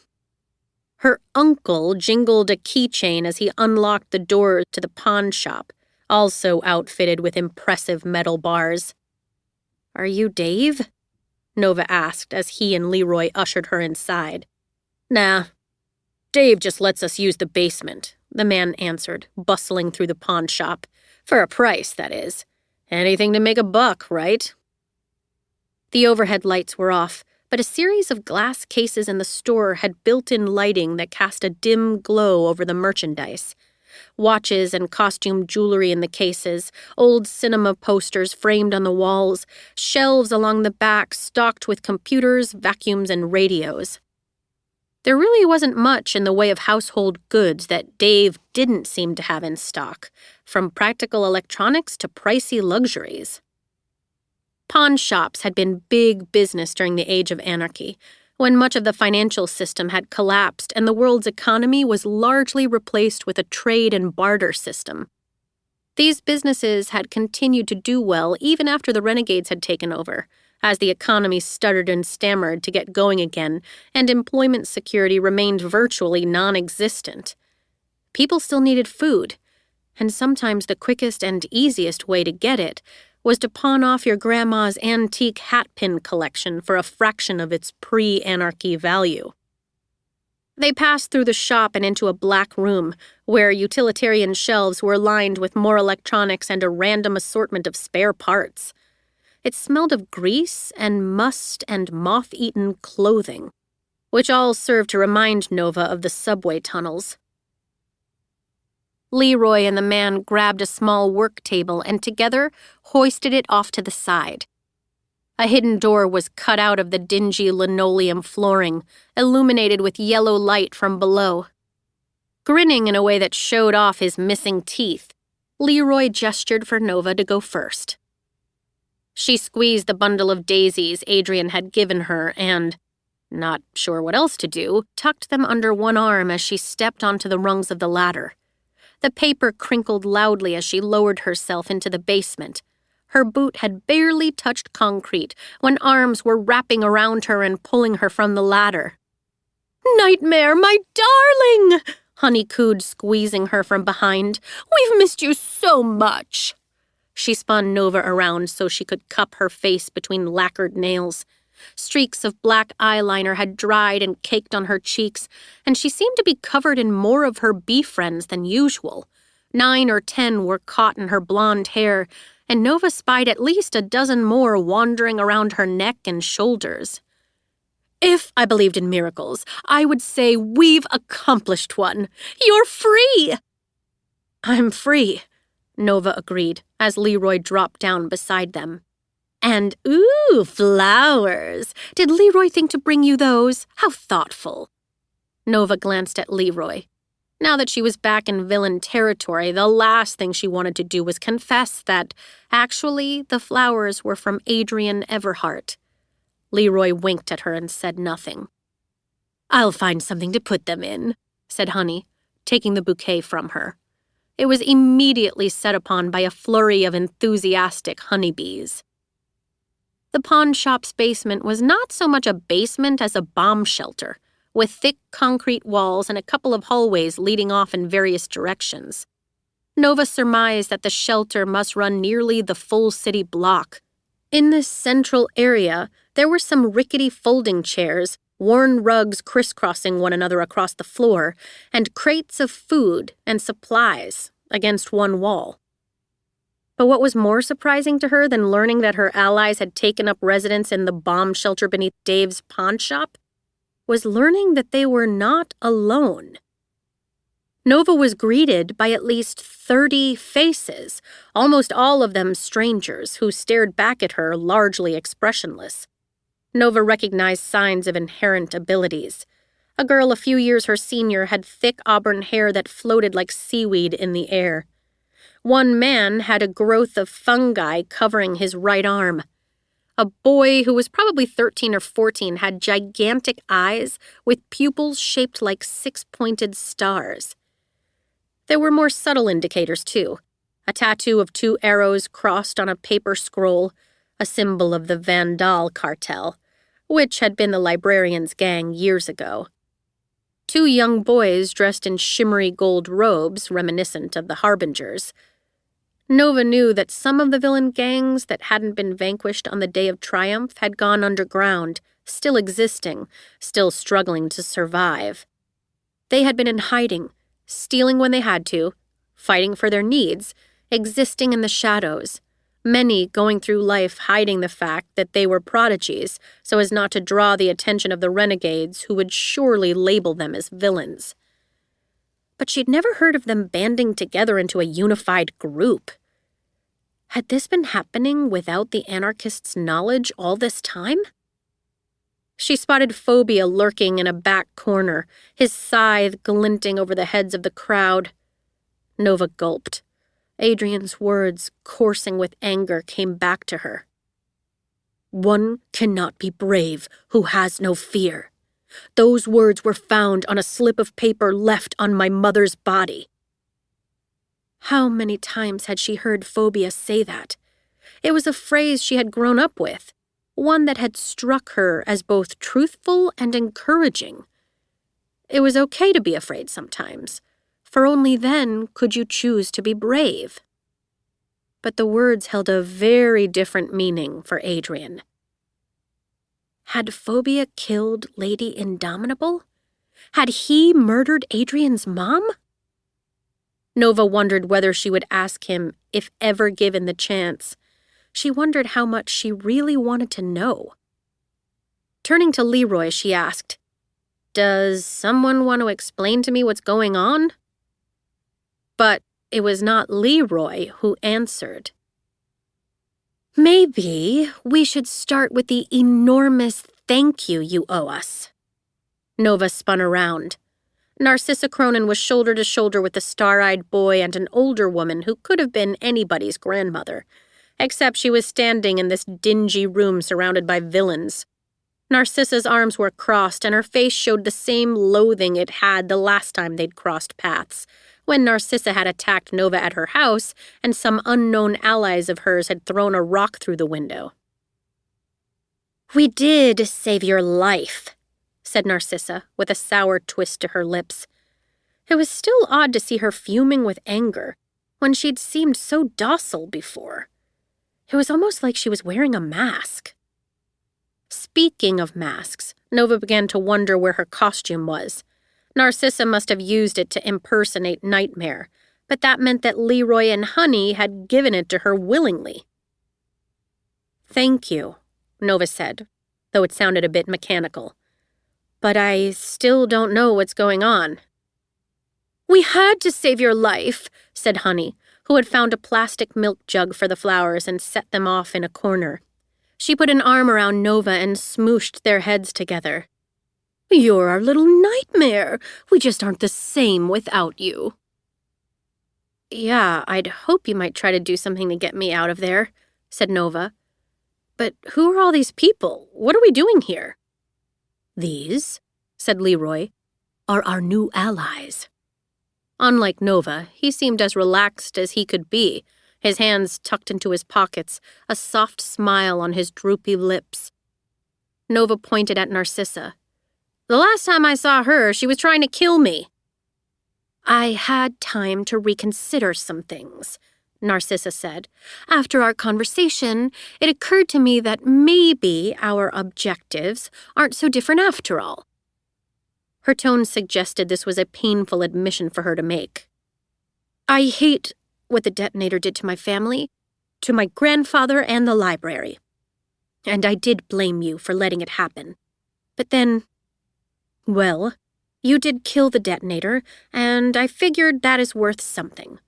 Her uncle jingled a keychain as he unlocked the door to the pawn shop, also outfitted with impressive metal bars. Are you Dave? Nova asked as he and Leroy ushered her inside. Nah. Dave just lets us use the basement, the man answered, bustling through the pawn shop. For a price, that is. Anything to make a buck, right? The overhead lights were off, but a series of glass cases in the store had built-in lighting that cast a dim glow over the merchandise. Watches and costume jewelry in the cases, old cinema posters framed on the walls, shelves along the back stocked with computers, vacuums, and radios. There really wasn't much in the way of household goods that Dave didn't seem to have in stock, from practical electronics to pricey luxuries. Pawn shops had been big business during the age of anarchy, when much of the financial system had collapsed and the world's economy was largely replaced with a trade and barter system. These businesses had continued to do well even after the Renegades had taken over, as the economy stuttered and stammered to get going again and employment security remained virtually non-existent. People still needed food, and sometimes the quickest and easiest way to get it was to pawn off your grandma's antique hatpin collection for a fraction of its pre-anarchy value. They passed through the shop and into a black room, where utilitarian shelves were lined with more electronics and a random assortment of spare parts. It smelled of grease and must and moth-eaten clothing, which all served to remind Nova of the subway tunnels. Leroy and the man grabbed a small work table and together hoisted it off to the side. A hidden door was cut out of the dingy linoleum flooring, illuminated with yellow light from below. Grinning in a way that showed off his missing teeth, Leroy gestured for Nova to go first. She squeezed the bundle of daisies Adrian had given her and, not sure what else to do, tucked them under one arm as she stepped onto the rungs of the ladder. The paper crinkled loudly as she lowered herself into the basement. Her boot had barely touched concrete when arms were wrapping around her and pulling her from the ladder. "Nightmare, my darling!" Honey cooed, squeezing her from behind. "We've missed you so much." She spun Nova around so she could cup her face between lacquered nails. Streaks of black eyeliner had dried and caked on her cheeks, and she seemed to be covered in more of her bee friends than usual. 9 or 10 were caught in her blonde hair, and Nova spied at least a dozen more wandering around her neck and shoulders. "If I believed in miracles, I would say we've accomplished one. You're free!" "I'm free," Nova agreed, as Leroy dropped down beside them. "And ooh, flowers! Did Leroy think to bring you those? How thoughtful." Nova glanced at Leroy. Now that she was back in villain territory, the last thing she wanted to do was confess that, actually, the flowers were from Adrian Everhart. Leroy winked at her and said nothing. "I'll find something to put them in," said Honey, taking the bouquet from her. It was immediately set upon by a flurry of enthusiastic honeybees. The pawn shop's basement was not so much a basement as a bomb shelter, with thick concrete walls and a couple of hallways leading off in various directions. Nova surmised that the shelter must run nearly the full city block. In this central area, there were some rickety folding chairs, worn rugs crisscrossing one another across the floor, and crates of food and supplies against one wall. But what was more surprising to her than learning that her allies had taken up residence in the bomb shelter beneath Dave's pawn shop was learning that they were not alone. Nova was greeted by at least 30 faces, almost all of them strangers, who stared back at her largely expressionless. Nova recognized signs of inherent abilities. A girl a few years her senior had thick auburn hair that floated like seaweed in the air. One man had a growth of fungi covering his right arm. A boy who was probably 13 or 14 had gigantic eyes with pupils shaped like 6-pointed stars. There were more subtle indicators, too. A tattoo of 2 arrows crossed on a paper scroll, a symbol of the Vandal cartel, which had been the librarian's gang years ago. 2 young boys dressed in shimmery gold robes reminiscent of the Harbingers. Nova knew that some of the villain gangs that hadn't been vanquished on the Day of Triumph had gone underground, still existing, still struggling to survive. They had been in hiding, stealing when they had to, fighting for their needs, existing in the shadows, many going through life hiding the fact that they were prodigies so as not to draw the attention of the renegades who would surely label them as villains. But she'd never heard of them banding together into a unified group. Had this been happening without the anarchists' knowledge all this time? She spotted Phobia lurking in a back corner, his scythe glinting over the heads of the crowd. Nova gulped. Adrian's words, coursing with anger, came back to her. "One cannot be brave who has no fear. Those words were found on a slip of paper left on my mother's body." How many times had she heard Phobia say that? It was a phrase she had grown up with, one that had struck her as both truthful and encouraging. It was okay to be afraid sometimes, for only then could you choose to be brave. But the words held a very different meaning for Adrian. Had Phobia killed Lady Indomitable? Had he murdered Adrian's mom? Nova wondered whether she would ask him if ever given the chance. She wondered how much she really wanted to know. Turning to Leroy, she asked, "Does someone want to explain to me what's going on?" But it was not Leroy who answered. Maybe we should start with the enormous thank you owe us. Nova spun around. Narcissa Cronin was shoulder to shoulder with a star-eyed boy and an older woman who could have been anybody's grandmother, except she was standing in this dingy room surrounded by villains. Narcissa's arms were crossed and her face showed the same loathing it had the last time they'd crossed paths, when Narcissa had attacked Nova at her house and some unknown allies of hers had thrown a rock through the window. "We did save your life," said Narcissa, with a sour twist to her lips. It was still odd to see her fuming with anger, when she'd seemed so docile before. It was almost like she was wearing a mask. Speaking of masks, Nova began to wonder where her costume was. Narcissa must have used it to impersonate Nightmare, but that meant that Leroy and Honey had given it to her willingly. "Thank you," Nova said, though it sounded a bit mechanical. "But I still don't know what's going on." "We had to save your life," said Honey, who had found a plastic milk jug for the flowers and set them off in a corner. She put an arm around Nova and smooshed their heads together. "You're our little nightmare. We just aren't the same without you." "Yeah, I'd hope you might try to do something to get me out of there," said Nova. "But who are all these people? What are we doing here?" "These," said Leroy, "are our new allies." Unlike Nova, he seemed as relaxed as he could be, his hands tucked into his pockets, a soft smile on his droopy lips. Nova pointed at Narcissa. "The last time I saw her, she was trying to kill me." "I had time to reconsider some things," Narcissa said. "After our conversation, it occurred to me that maybe our objectives aren't so different after all." Her tone suggested this was a painful admission for her to make. "I hate what the detonator did to my family, to my grandfather and the library. And I did blame you for letting it happen. But then, well, you did kill the detonator, and I figured that is worth something.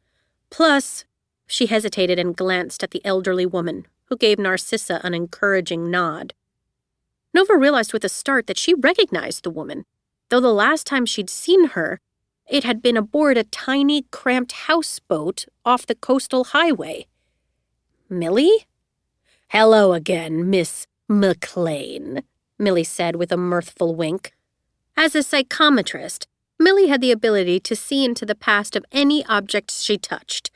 Plus," she hesitated and glanced at the elderly woman, who gave Narcissa an encouraging nod. Nova realized with a start that she recognized the woman, though the last time she'd seen her, it had been aboard a tiny, cramped houseboat off the coastal highway. "Millie?" "Hello again, Miss McLean," Millie said with a mirthful wink. As a psychometrist, Millie had the ability to see into the past of any object she touched.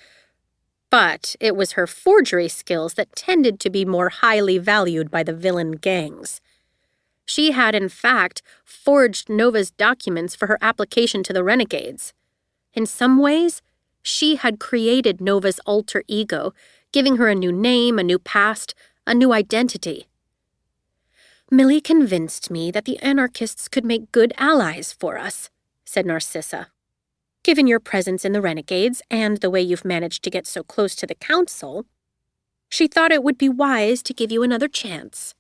But it was her forgery skills that tended to be more highly valued by the villain gangs. She had, in fact, forged Nova's documents for her application to the Renegades. In some ways, she had created Nova's alter ego, giving her a new name, a new past, a new identity. "Millie convinced me that the anarchists could make good allies for us," said Narcissa. "Given your presence in the Renegades and the way you've managed to get so close to the Council, she thought it would be wise to give you another chance."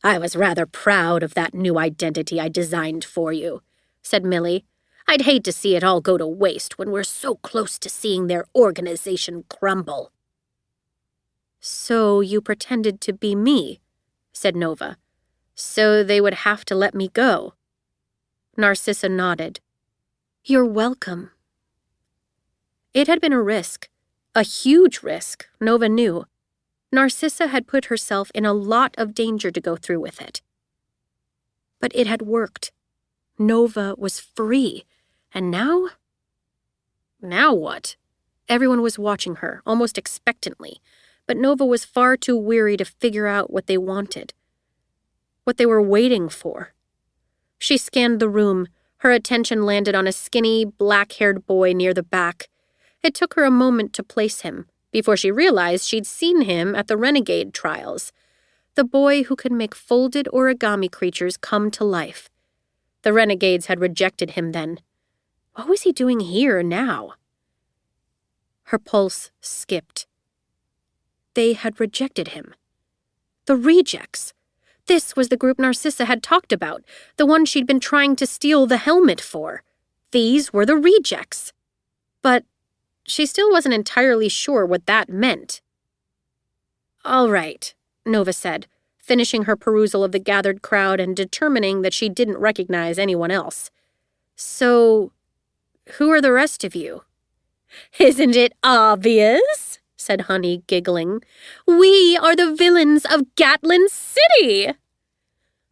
"I was rather proud of that new identity I designed for you," said Millie. "I'd hate to see it all go to waste when we're so close to seeing their organization crumble." "So you pretended to be me," said Nova. "So they would have to let me go." Narcissa nodded. "You're welcome." It had been a risk. A huge risk, Nova knew. Narcissa had put herself in a lot of danger to go through with it. But it had worked. Nova was free. And now? Now what? Everyone was watching her, almost expectantly, but Nova was far too weary to figure out what they wanted. What they were waiting for. She scanned the room. Her attention landed on a skinny, black-haired boy near the back. It took her a moment to place him, before she realized she'd seen him at the Renegade trials. The boy who could make folded origami creatures come to life. The Renegades had rejected him then. What was he doing here now? Her pulse skipped. They had rejected him. The rejects. This was the group Narcissa had talked about, the one she'd been trying to steal the helmet for. These were the rejects. But she still wasn't entirely sure what that meant. All right, Nova said, finishing her perusal of the gathered crowd and determining that she didn't recognize anyone else. So, who are the rest of you? Isn't it obvious? Said Honey, giggling. We are the villains of Gatlin City!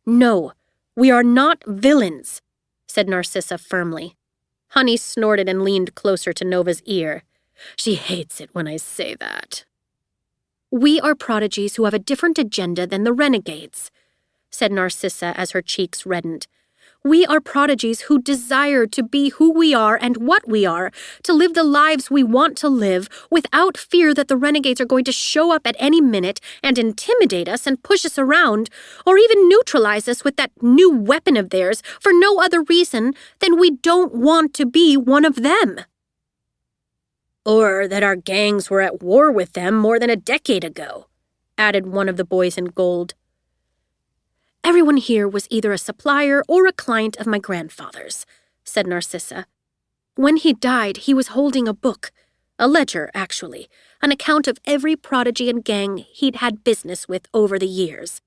No, we are not villains, said Narcissa firmly. Honey snorted and leaned closer to Nova's ear. She hates it when I say that. We are prodigies who have a different agenda than the renegades, said Narcissa as her cheeks reddened. We are prodigies who desire to be who we are and what we are, to live the lives we want to live without fear that the renegades are going to show up at any minute and intimidate us and push us around, or even neutralize us with that new weapon of theirs for no other reason than we don't want to be one of them. Or that our gangs were at war with them more than a decade ago, added one of the boys in gold. Everyone here was either a supplier or a client of my grandfather's, said Narcissa. When he died, he was holding a book, a ledger, actually, an account of every prodigy and gang he'd had business with over the years.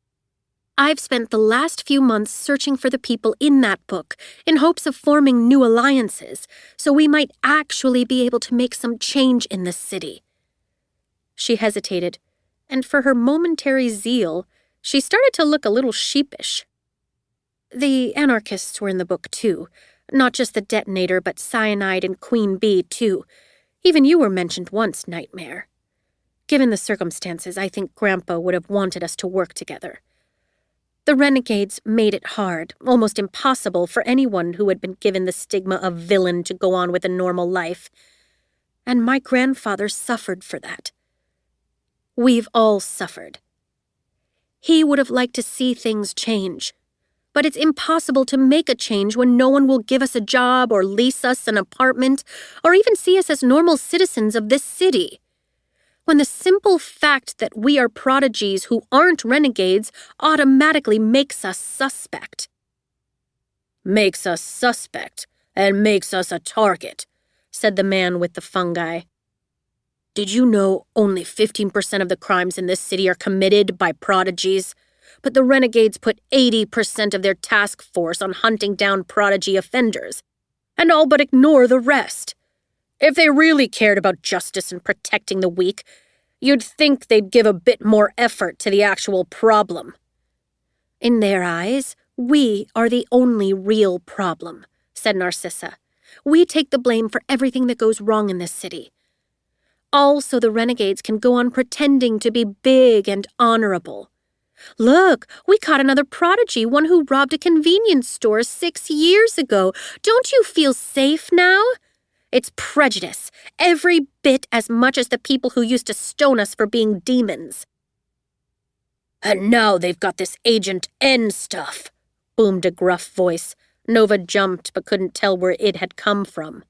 I've spent the last few months searching for the people in that book in hopes of forming new alliances, so we might actually be able to make some change in this city. She hesitated, and for her momentary zeal, she started to look a little sheepish. The anarchists were in the book, too. Not just the detonator, but cyanide and Queen Bee, too. Even you were mentioned once, Nightmare. Given the circumstances, I think Grandpa would have wanted us to work together. The renegades made it hard, almost impossible for anyone who had been given the stigma of villain to go on with a normal life. And my grandfather suffered for that. We've all suffered. He would have liked to see things change. But it's impossible to make a change when no one will give us a job or lease us an apartment or even see us as normal citizens of this city. When the simple fact that we are prodigies who aren't renegades automatically makes us suspect. Makes us suspect and makes us a target, said the man with the fungi. Did you know only 15% of the crimes in this city are committed by prodigies? But the renegades put 80% of their task force on hunting down prodigy offenders, and all but ignore the rest. If they really cared about justice and protecting the weak, you'd think they'd give a bit more effort to the actual problem. In their eyes, we are the only real problem, said Narcissa. We take the blame for everything that goes wrong in this city. All so the renegades can go on pretending to be big and honorable. Look, we caught another prodigy, one who robbed a convenience store 6 years ago. Don't you feel safe now? It's prejudice, every bit as much as the people who used to stone us for being demons. And now they've got this Agent N stuff, boomed a gruff voice. Nova jumped but couldn't tell where it had come from.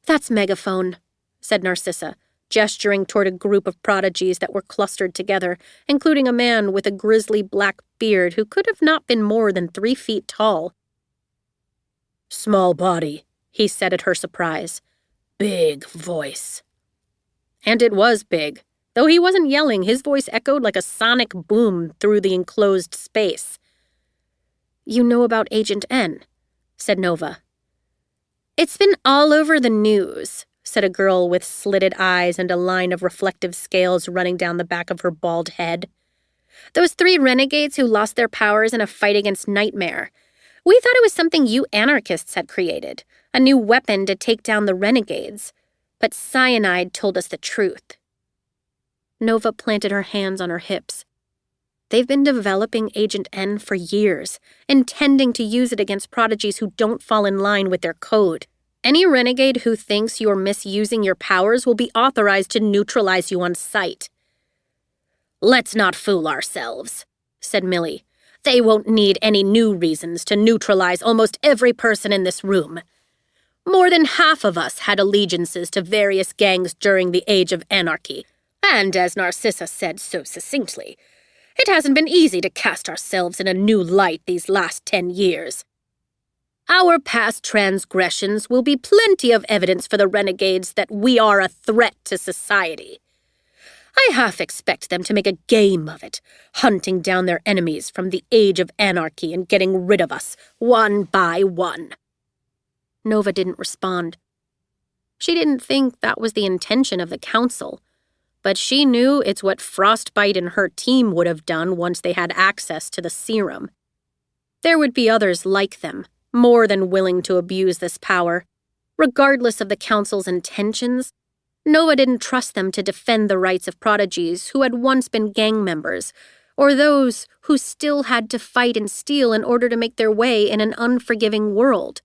That's Megaphone, said Narcissa, gesturing toward a group of prodigies that were clustered together, including a man with a grizzly black beard who could have not been more than 3 feet tall. Small body, he said at her surprise. Big voice. And it was big. Though he wasn't yelling, his voice echoed like a sonic boom through the enclosed space. You know about Agent N, said Nova. It's been all over the news, said a girl with slitted eyes and a line of reflective scales running down the back of her bald head. Those 3 renegades who lost their powers in a fight against Nightmare. We thought it was something you anarchists had created, a new weapon to take down the renegades. But Cyanide told us the truth. Nova planted her hands on her hips. They've been developing Agent N for years, intending to use it against prodigies who don't fall in line with their code. Any renegade who thinks you're misusing your powers will be authorized to neutralize you on sight. Let's not fool ourselves, said Millie. They won't need any new reasons to neutralize almost every person in this room. More than half of us had allegiances to various gangs during the Age of Anarchy, and as Narcissa said so succinctly, it hasn't been easy to cast ourselves in a new light these last 10 years. Our past transgressions will be plenty of evidence for the renegades that we are a threat to society. I half expect them to make a game of it, hunting down their enemies from the age of anarchy and getting rid of us, one by one." Nova didn't respond. She didn't think that was the intention of the council, but she knew it's what Frostbite and her team would have done once they had access to the serum. There would be others like them, more than willing to abuse this power. Regardless of the council's intentions, Nova didn't trust them to defend the rights of prodigies who had once been gang members, or those who still had to fight and steal in order to make their way in an unforgiving world.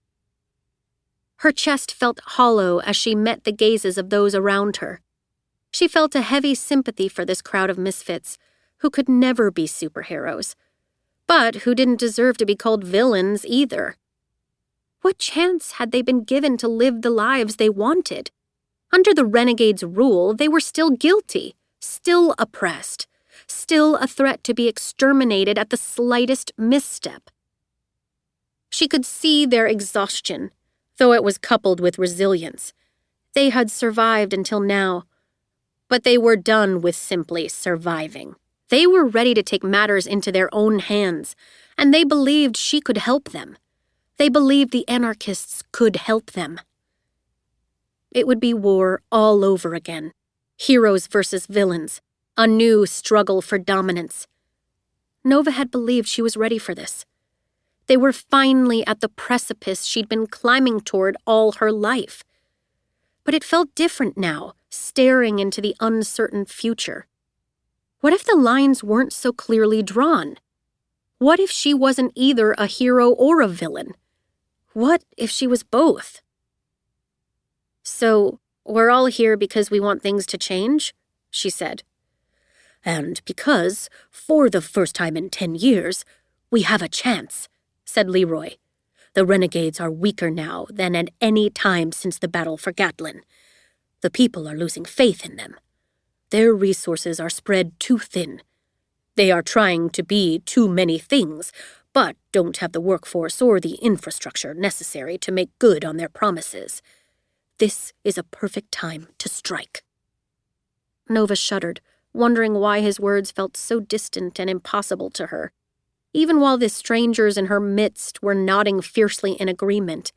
Her chest felt hollow as she met the gazes of those around her. She felt a heavy sympathy for this crowd of misfits, who could never be superheroes, but who didn't deserve to be called villains either. What chance had they been given to live the lives they wanted? Under the Renegade's rule, they were still guilty, still oppressed, still a threat to be exterminated at the slightest misstep. She could see their exhaustion, though it was coupled with resilience. They had survived until now, but they were done with simply surviving. They were ready to take matters into their own hands, and they believed she could help them. They believed the anarchists could help them. It would be war all over again. Heroes versus villains. A new struggle for dominance. Nova had believed she was ready for this. They were finally at the precipice she'd been climbing toward all her life. But it felt different now, staring into the uncertain future. What if the lines weren't so clearly drawn? What if she wasn't either a hero or a villain? What if she was both? "So, we're all here because we want things to change?" she said. "And because, for the first time in 10 years, we have a chance," said Leroy. "The Renegades are weaker now than at any time since the battle for Gatlin. The people are losing faith in them. Their resources are spread too thin. They are trying to be too many things, but don't have the workforce or the infrastructure necessary to make good on their promises. This is a perfect time to strike." Nova shuddered, wondering why his words felt so distant and impossible to her, even while the strangers in her midst were nodding fiercely in agreement.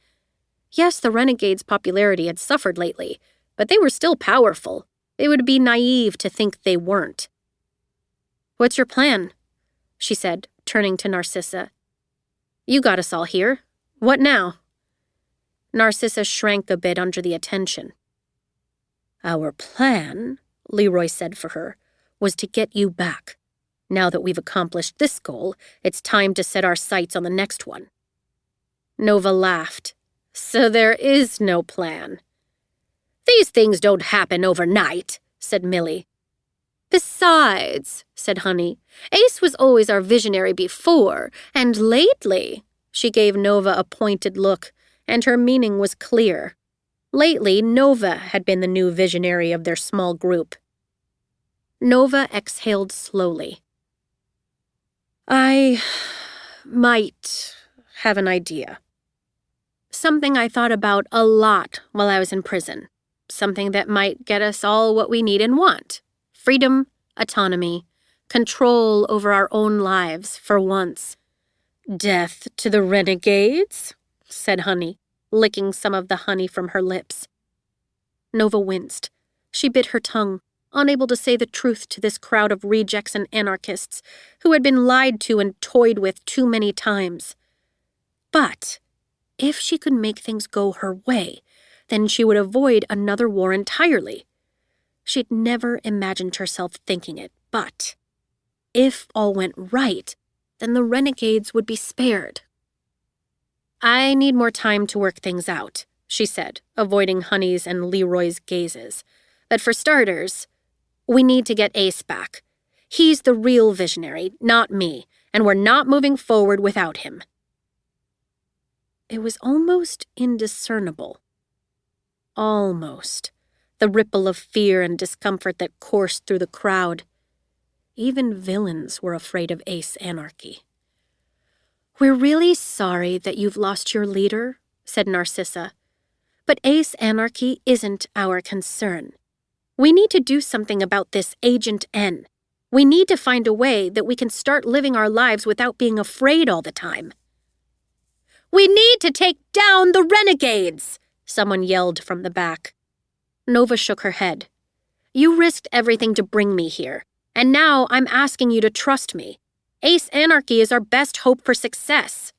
Yes, the Renegades' popularity had suffered lately, but they were still powerful. It would be naive to think they weren't. "What's your plan?" she said, turning to Narcissa. "You got us all here. What now?" Narcissa shrank a bit under the attention. "Our plan," Leroy said for her, "was to get you back. Now that we've accomplished this goal, it's time to set our sights on the next one." Nova laughed. "So there is no plan." "These things don't happen overnight," said Millie. "Besides," said Honey, "Ace was always our visionary before, and lately," she gave Nova a pointed look, and her meaning was clear. Lately, Nova had been the new visionary of their small group. Nova exhaled slowly. "I might have an idea. Something I thought about a lot while I was in prison. Something that might get us all what we need and want. Freedom, autonomy, control over our own lives for once." "Death to the Renegades?" said Honey, licking some of the honey from her lips. Nova winced. She bit her tongue, unable to say the truth to this crowd of rejects and anarchists who had been lied to and toyed with too many times. But if she could make things go her way, then she would avoid another war entirely. She'd never imagined herself thinking it, but if all went right, then the Renegades would be spared. "I need more time to work things out," she said, avoiding Honey's and Leroy's gazes. "But for starters, we need to get Ace back. He's the real visionary, not me, and we're not moving forward without him." It was almost indiscernible. Almost. The ripple of fear and discomfort that coursed through the crowd. Even villains were afraid of Ace Anarchy. "We're really sorry that you've lost your leader," said Narcissa. "But Ace Anarchy isn't our concern. We need to do something about this Agent N. We need to find a way that we can start living our lives without being afraid all the time. We need to take down the renegades, someone yelled from the back. Nova shook her head. You risked everything to bring me here, and now I'm asking you to trust me. Ace Anarchy is our best hope for success.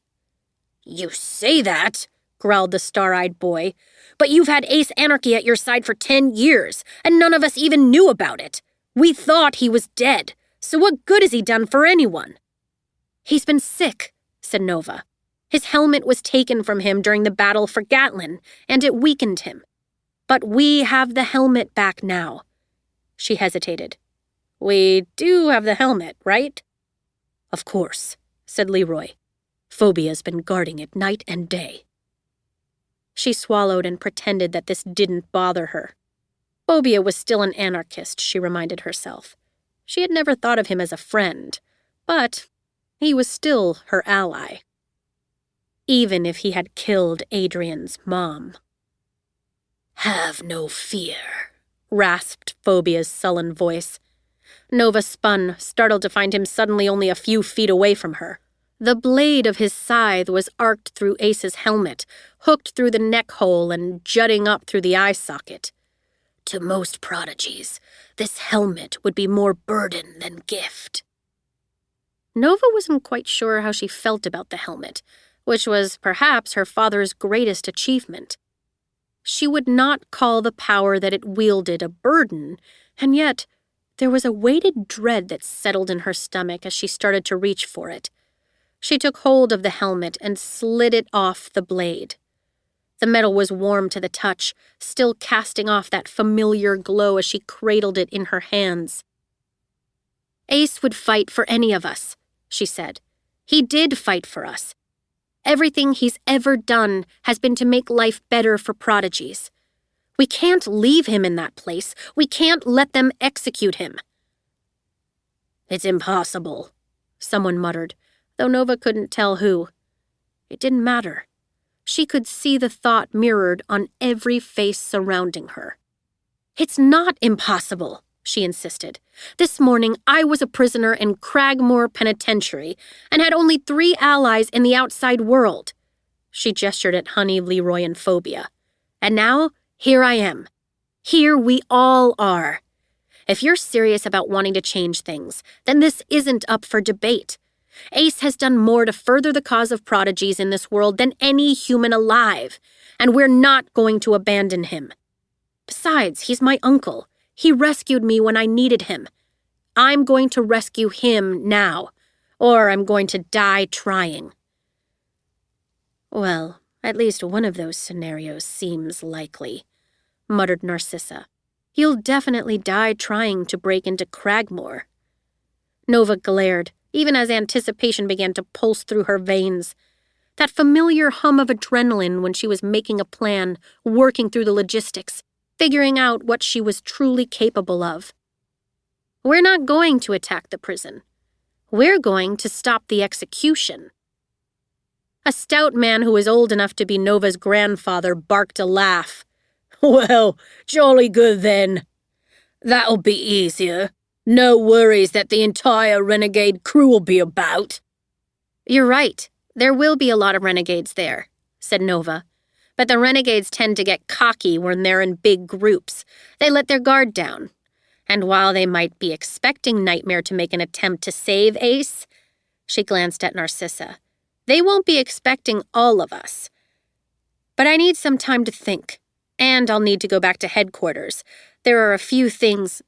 You say that, growled the star-eyed boy, but you've had Ace Anarchy at your side for 10 years, and none of us even knew about it. We thought he was dead, so what good has he done for anyone? He's been sick, said Nova. His helmet was taken from him during the battle for Gatlin, and it weakened him. But we have the helmet back now. She hesitated. We do have the helmet, right? Of course, said Leroy. Phobia's been guarding it night and day. She swallowed and pretended that this didn't bother her. Phobia was still an anarchist, she reminded herself. She had never thought of him as a friend, but he was still her ally. Even if he had killed Adrian's mom. Have no fear, rasped Phobia's sullen voice. Nova spun, startled to find him suddenly only a few feet away from her. The blade of his scythe was arced through Ace's helmet, hooked through the neck hole and jutting up through the eye socket. To most prodigies, this helmet would be more burden than gift. Nova wasn't quite sure how she felt about the helmet, which was perhaps her father's greatest achievement. She would not call the power that it wielded a burden, and yet there was a weighted dread that settled in her stomach as she started to reach for it. She took hold of the helmet and slid it off the blade. The metal was warm to the touch, still casting off that familiar glow as she cradled it in her hands. Ace would fight for any of us, she said. He did fight for us. Everything he's ever done has been to make life better for prodigies. We can't leave him in that place. We can't let them execute him. It's impossible, someone muttered, though Nova couldn't tell who. It didn't matter. She could see the thought mirrored on every face surrounding her. It's not impossible, she insisted. This morning I was a prisoner in Cragmore Penitentiary and had only 3 allies in the outside world. She gestured at Honey, Leroy, and Phobia. And now, here I am. Here we all are. If you're serious about wanting to change things, then this isn't up for debate. Ace has done more to further the cause of prodigies in this world than any human alive, and we're not going to abandon him. Besides, he's my uncle. He rescued me when I needed him. I'm going to rescue him now, or I'm going to die trying. Well, at least one of those scenarios seems likely, muttered Narcissa. He'll definitely die trying to break into Cragmore. Nova glared, even as anticipation began to pulse through her veins. That familiar hum of adrenaline when she was making a plan, working through the logistics, figuring out what she was truly capable of. We're not going to attack the prison. We're going to stop the execution. A stout man who was old enough to be Nova's grandfather barked a laugh. Well, jolly good then. That'll be easier. No worries that the entire renegade crew will be about. You're right. There will be a lot of renegades there, said Nova. But the renegades tend to get cocky when they're in big groups. They let their guard down. And while they might be expecting Nightmare to make an attempt to save Ace, she glanced at Narcissa, they won't be expecting all of us. But I need some time to think. And I'll need to go back to headquarters. There are a few things.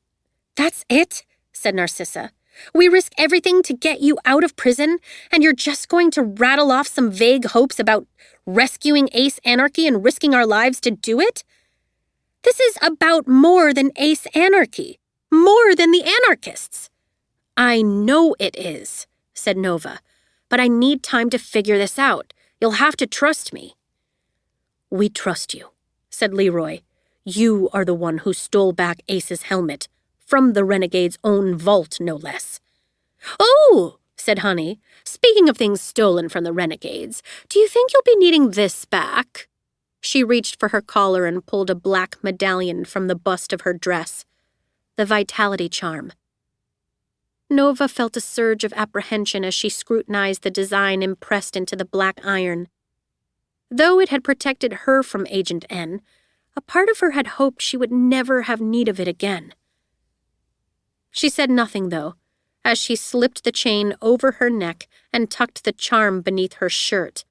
That's it? Said Narcissa. We risk everything to get you out of prison, and you're just going to rattle off some vague hopes about rescuing Ace Anarchy and risking our lives to do it? This is about more than Ace Anarchy, more than the anarchists. I know it is, said Nova, but I need time to figure this out. You'll have to trust me. We trust you, said Leroy. You are the one who stole back Ace's helmet. From the renegade's own vault, no less. Oh, said Honey, speaking of things stolen from the renegades, do you think you'll be needing this back? She reached for her collar and pulled a black medallion from the bust of her dress. the vitality charm. Nova felt a surge of apprehension as she scrutinized the design impressed into the black iron. Though it had protected her from Agent N, a part of her had hoped she would never have need of it again. She said nothing, though, as she slipped the chain over her neck and tucked the charm beneath her shirt.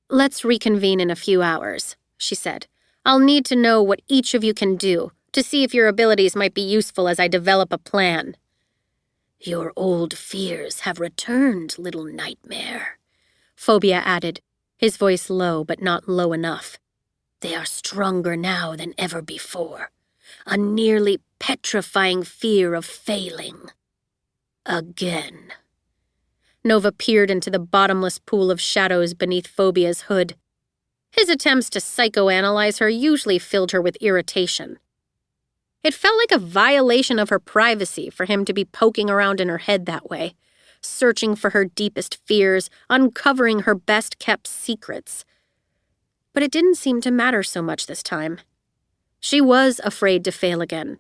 "Let's reconvene in a few hours," she said. "I'll need to know what each of you can do to see if your abilities might be useful as I develop a plan." "Your old fears have returned, little nightmare," Phobia added, his voice low but not low enough. "They are stronger now than ever before. A nearly petrifying fear of failing. Again." Nova peered into the bottomless pool of shadows beneath Phobia's hood. His attempts to psychoanalyze her usually filled her with irritation. It felt like a violation of her privacy for him to be poking around in her head that way, searching for her deepest fears, uncovering her best-kept secrets. But it didn't seem to matter so much this time. She was afraid to fail again.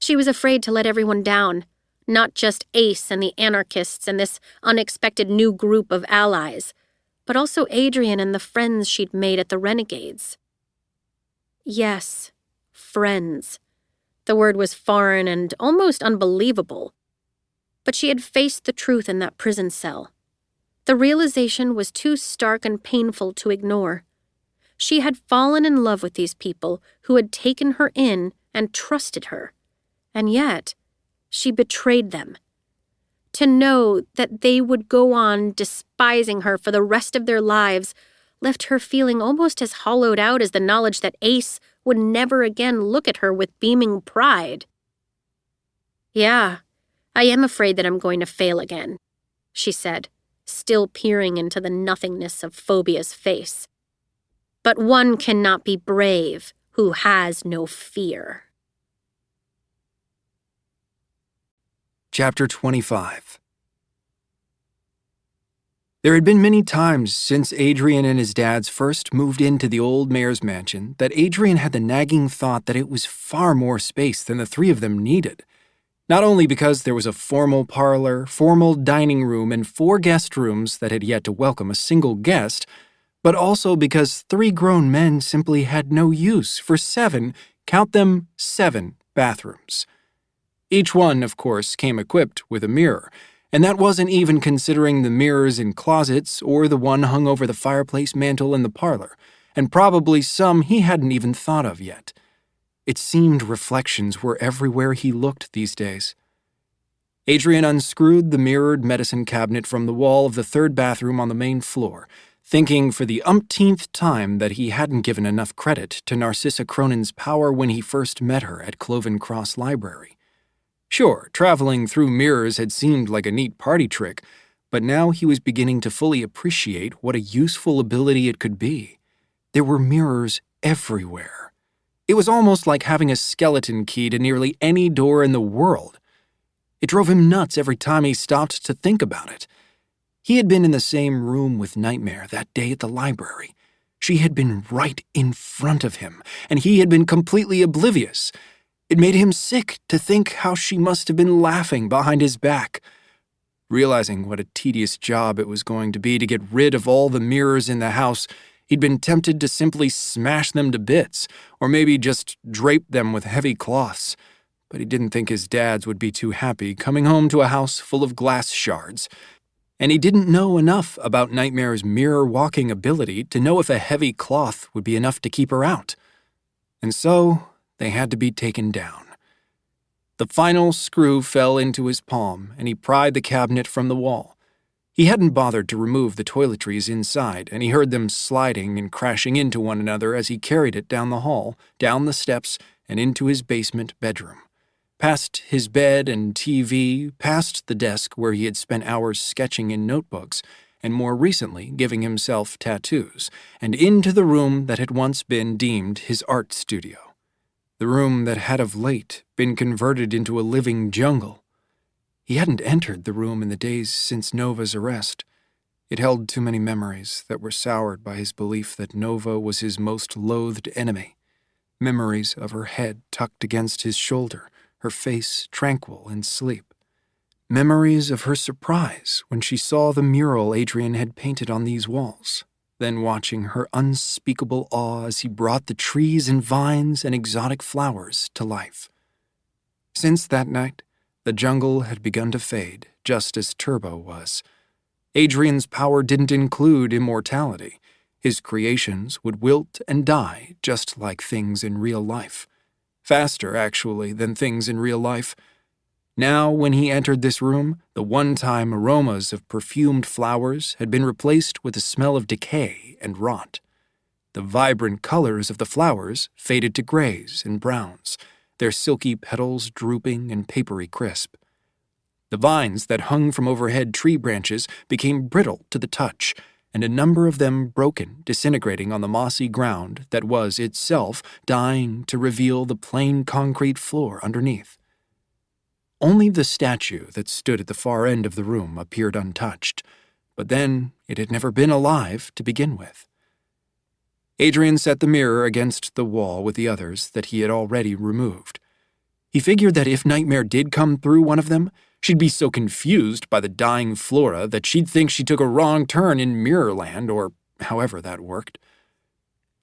She was afraid to let everyone down, not just Ace and the anarchists and this unexpected new group of allies, but also Adrian and the friends she'd made at the Renegades. Yes, friends. The word was foreign and almost unbelievable. But she had faced the truth in that prison cell. The realization was too stark and painful to ignore. She had fallen in love with these people who had taken her in and trusted her. And yet, she betrayed them. To know that they would go on despising her for the rest of their lives left her feeling almost as hollowed out as the knowledge that Ace would never again look at her with beaming pride. "Yeah, I am afraid that I'm going to fail again," she said, still peering into the nothingness of Phobia's face. "But one cannot be brave who has no fear." Chapter 25. There had been many times since Adrian and his dads first moved into the old mayor's mansion that Adrian had the nagging thought that it was far more space than the three of them needed. Not only because there was a formal parlor, formal dining room, and 4 guest rooms that had yet to welcome a single guest, but also because 3 grown men simply had no use for 7, count them 7, bathrooms. Each one, of course, came equipped with a mirror, and that wasn't even considering the mirrors in closets or the one hung over the fireplace mantel in the parlor, and probably some he hadn't even thought of yet. It seemed reflections were everywhere he looked these days. Adrian unscrewed the mirrored medicine cabinet from the wall of the 3rd bathroom on the main floor, thinking for the umpteenth time that he hadn't given enough credit to Narcissa Cronin's power when he first met her at Cloven Cross Library. Sure, traveling through mirrors had seemed like a neat party trick, but now he was beginning to fully appreciate what a useful ability it could be. There were mirrors everywhere. It was almost like having a skeleton key to nearly any door in the world. It drove him nuts every time he stopped to think about it. He had been in the same room with Nightmare that day at the library. She had been right in front of him, and he had been completely oblivious. It made him sick to think how she must have been laughing behind his back. Realizing what a tedious job it was going to be to get rid of all the mirrors in the house, he'd been tempted to simply smash them to bits, or maybe just drape them with heavy cloths. But he didn't think his dads would be too happy coming home to a house full of glass shards. And he didn't know enough about Nightmare's mirror-walking ability to know if a heavy cloth would be enough to keep her out. And so they had to be taken down. The final screw fell into his palm, and he pried the cabinet from the wall. He hadn't bothered to remove the toiletries inside, and he heard them sliding and crashing into one another as he carried it down the hall, down the steps, and into his basement bedroom. Past his bed and TV, past the desk where he had spent hours sketching in notebooks, and more recently giving himself tattoos, and into the room that had once been deemed his art studio. The room that had of late been converted into a living jungle. He hadn't entered the room in the days since Nova's arrest. It held too many memories that were soured by his belief that Nova was his most loathed enemy. Memories of her head tucked against his shoulder, her face tranquil in sleep. Memories of her surprise when she saw the mural Adrian had painted on these walls, then watching her unspeakable awe as he brought the trees and vines and exotic flowers to life. Since that night, the jungle had begun to fade, just as Turbo was. Adrian's power didn't include immortality. His creations would wilt and die just like things in real life. Faster, actually, than things in real life. Now, when he entered this room, the one-time aromas of perfumed flowers had been replaced with the smell of decay and rot. The vibrant colors of the flowers faded to grays and browns, their silky petals drooping and papery crisp. The vines that hung from overhead tree branches became brittle to the touch, and a number of them broken, disintegrating on the mossy ground that was itself dying to reveal the plain concrete floor underneath. Only the statue that stood at the far end of the room appeared untouched, but then it had never been alive to begin with. Adrian set the mirror against the wall with the others that he had already removed. He figured that if Nightmare did come through one of them, she'd be so confused by the dying Flora that she'd think she took a wrong turn in Mirrorland, or however that worked.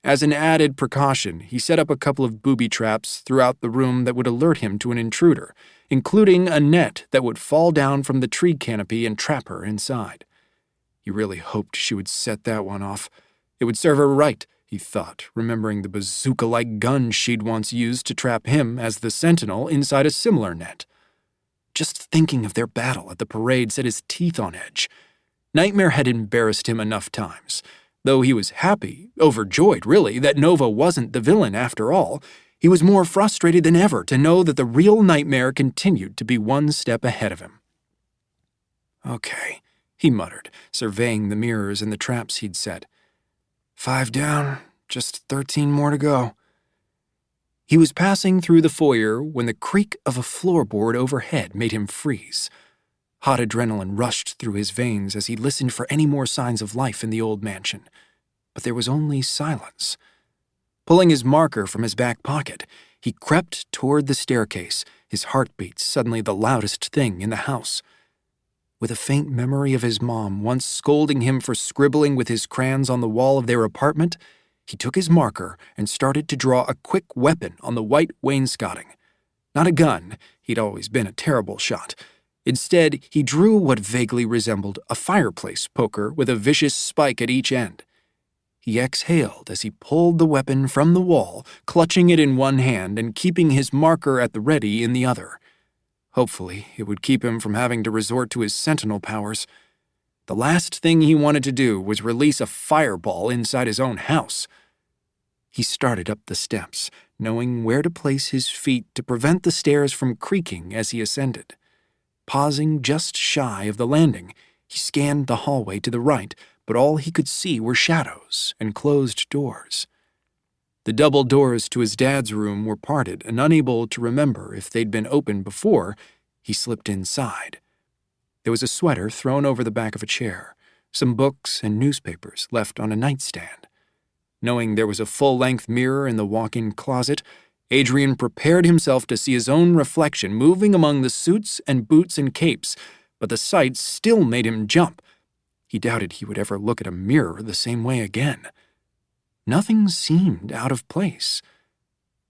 As an added precaution, he set up a couple of booby traps throughout the room that would alert him to an intruder, including a net that would fall down from the tree canopy and trap her inside. He really hoped she would set that one off. It would serve her right, he thought, remembering the bazooka-like gun she'd once used to trap him as the Sentinel inside a similar net. Just thinking of their battle at the parade set his teeth on edge. Nightmare had embarrassed him enough times. Though he was happy, overjoyed really, that Nova wasn't the villain after all, he was more frustrated than ever to know that the real Nightmare continued to be one step ahead of him. Okay, he muttered, surveying the mirrors and the traps he'd set. 5 down, just 13 more to go. He was passing through the foyer when the creak of a floorboard overhead made him freeze. Hot adrenaline rushed through his veins as he listened for any more signs of life in the old mansion. But there was only silence. Pulling his marker from his back pocket, he crept toward the staircase, his heartbeat suddenly the loudest thing in the house. With a faint memory of his mom once scolding him for scribbling with his crayons on the wall of their apartment, he took his marker and started to draw a quick weapon on the white wainscoting. Not a gun, he'd always been a terrible shot. Instead, he drew what vaguely resembled a fireplace poker with a vicious spike at each end. He exhaled as he pulled the weapon from the wall, clutching it in one hand and keeping his marker at the ready in the other. Hopefully, it would keep him from having to resort to his sentinel powers. The last thing he wanted to do was release a fireball inside his own house. He started up the steps, knowing where to place his feet to prevent the stairs from creaking as he ascended. Pausing just shy of the landing, he scanned the hallway to the right, but all he could see were shadows and closed doors. The double doors to his dad's room were parted, and unable to remember if they'd been opened before, he slipped inside. There was a sweater thrown over the back of a chair, some books and newspapers left on a nightstand. Knowing there was a full-length mirror in the walk-in closet, Adrian prepared himself to see his own reflection moving among the suits and boots and capes, but the sight still made him jump. He doubted he would ever look at a mirror the same way again. Nothing seemed out of place.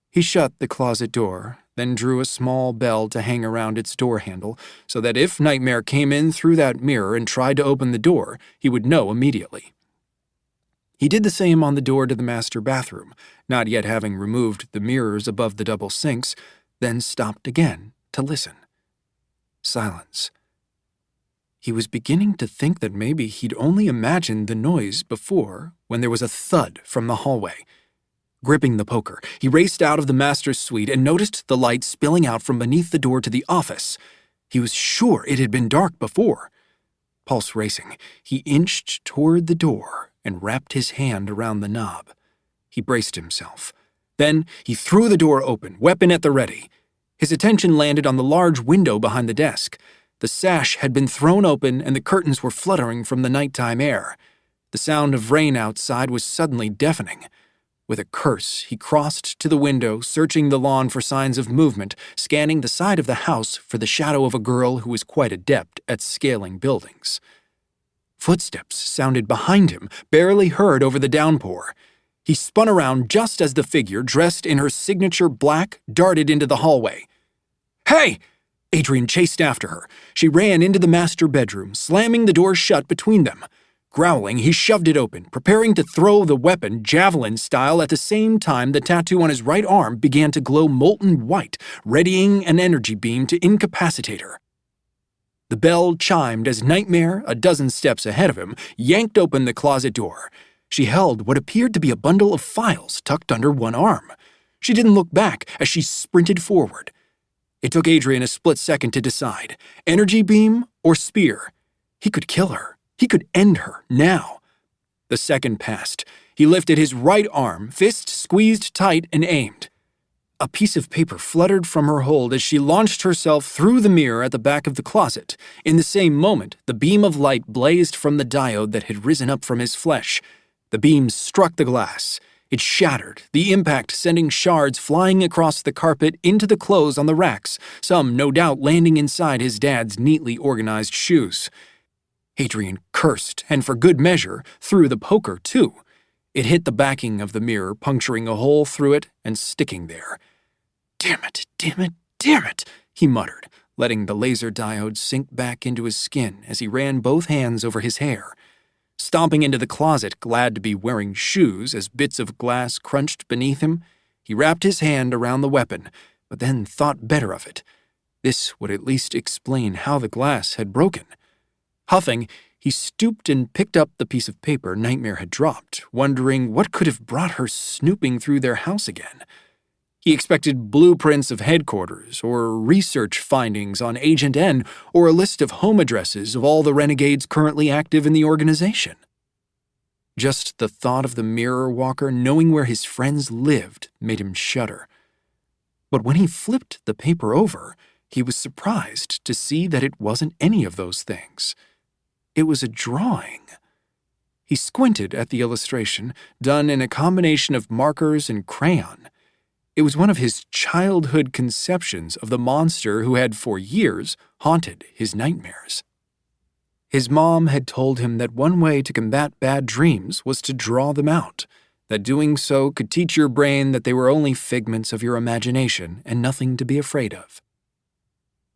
He shut the closet door, then drew a small bell to hang around its door handle so that if Nightmare came in through that mirror and tried to open the door, he would know immediately. He did the same on the door to the master bathroom, not yet having removed the mirrors above the double sinks, then stopped again to listen. Silence. He was beginning to think that maybe he'd only imagined the noise before when there was a thud from the hallway. Gripping the poker, he raced out of the master's suite and noticed the light spilling out from beneath the door to the office. He was sure it had been dark before. Pulse racing, he inched toward the door and wrapped his hand around the knob. He braced himself. Then he threw the door open, weapon at the ready. His attention landed on the large window behind the desk. The sash had been thrown open and the curtains were fluttering from the nighttime air. The sound of rain outside was suddenly deafening. With a curse, he crossed to the window, searching the lawn for signs of movement, scanning the side of the house for the shadow of a girl who was quite adept at scaling buildings. Footsteps sounded behind him, barely heard over the downpour. He spun around just as the figure, dressed in her signature black, darted into the hallway. "Hey!" Adrian chased after her. She ran into the master bedroom, slamming the door shut between them. Growling, he shoved it open, preparing to throw the weapon javelin style at the same time the tattoo on his right arm began to glow molten white, readying an energy beam to incapacitate her. The bell chimed as Nightmare, a dozen steps ahead of him, yanked open the closet door. She held what appeared to be a bundle of files tucked under one arm. She didn't look back as she sprinted forward. It took Adrian a split second to decide, energy beam or spear. He could kill her. He could end her, now. The second passed. He lifted his right arm, fist squeezed tight, and aimed. A piece of paper fluttered from her hold as she launched herself through the mirror at the back of the closet. In the same moment, the beam of light blazed from the diode that had risen up from his flesh. The beam struck the glass. It shattered, the impact sending shards flying across the carpet into the clothes on the racks, some no doubt landing inside his dad's neatly organized shoes. Adrian cursed, and for good measure, threw the poker, too. It hit the backing of the mirror, puncturing a hole through it and sticking there. "Damn it, damn it, damn it," he muttered, letting the laser diode sink back into his skin as he ran both hands over his hair. Stomping into the closet, glad to be wearing shoes as bits of glass crunched beneath him, he wrapped his hand around the weapon, but then thought better of it. This would at least explain how the glass had broken. Huffing, he stooped and picked up the piece of paper Nightmare had dropped, wondering what could have brought her snooping through their house again. He expected blueprints of headquarters, or research findings on Agent N, or a list of home addresses of all the renegades currently active in the organization. Just the thought of the mirror walker knowing where his friends lived made him shudder. But when he flipped the paper over, he was surprised to see that it wasn't any of those things. It was a drawing. He squinted at the illustration, done in a combination of markers and crayon. It was one of his childhood conceptions of the monster who had for years haunted his nightmares. His mom had told him that one way to combat bad dreams was to draw them out, that doing so could teach your brain that they were only figments of your imagination and nothing to be afraid of.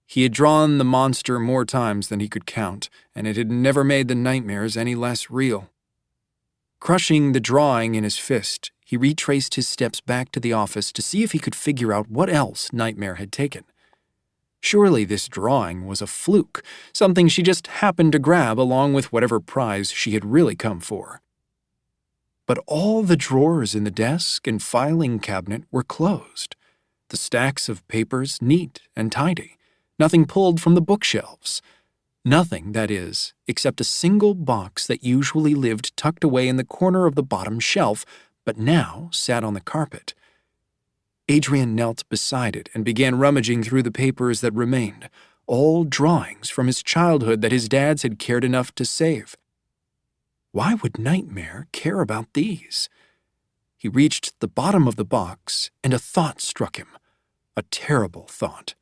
He had drawn the monster more times than he could count, and it had never made the nightmares any less real. Crushing the drawing in his fist, he retraced his steps back to the office to see if he could figure out what else Nightmare had taken. Surely this drawing was a fluke, something she just happened to grab along with whatever prize she had really come for. But all the drawers in the desk and filing cabinet were closed, the stacks of papers neat and tidy. Nothing pulled from the bookshelves. Nothing, that is, except a single box that usually lived tucked away in the corner of the bottom shelf, but now sat on the carpet. Adrian knelt beside it and began rummaging through the papers that remained, all drawings from his childhood that his dads had cared enough to save. Why would Nightmare care about these? He reached the bottom of the box, and a thought struck him, a terrible thought.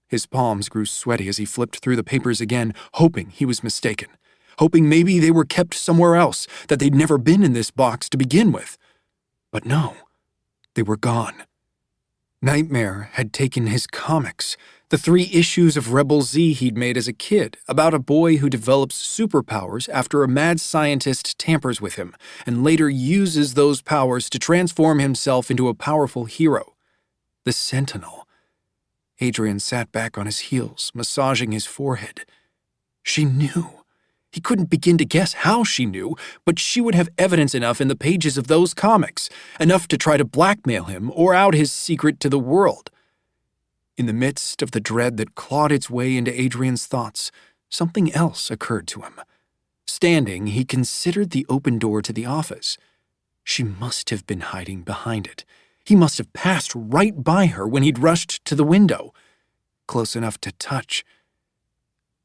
His palms grew sweaty as he flipped through the papers again, hoping he was mistaken, hoping maybe they were kept somewhere else, that they'd never been in this box to begin with. But no, they were gone. Nightmare had taken his comics, the 3 issues of Rebel Z he'd made as a kid, about a boy who develops superpowers after a mad scientist tampers with him, and later uses those powers to transform himself into a powerful hero. The Sentinel. Adrian sat back on his heels, massaging his forehead. She knew. He couldn't begin to guess how she knew, but she would have evidence enough in the pages of those comics, enough to try to blackmail him or out his secret to the world. In the midst of the dread that clawed its way into Adrian's thoughts, something else occurred to him. Standing, he considered the open door to the office. She must have been hiding behind it. He must have passed right by her when he'd rushed to the window, close enough to touch.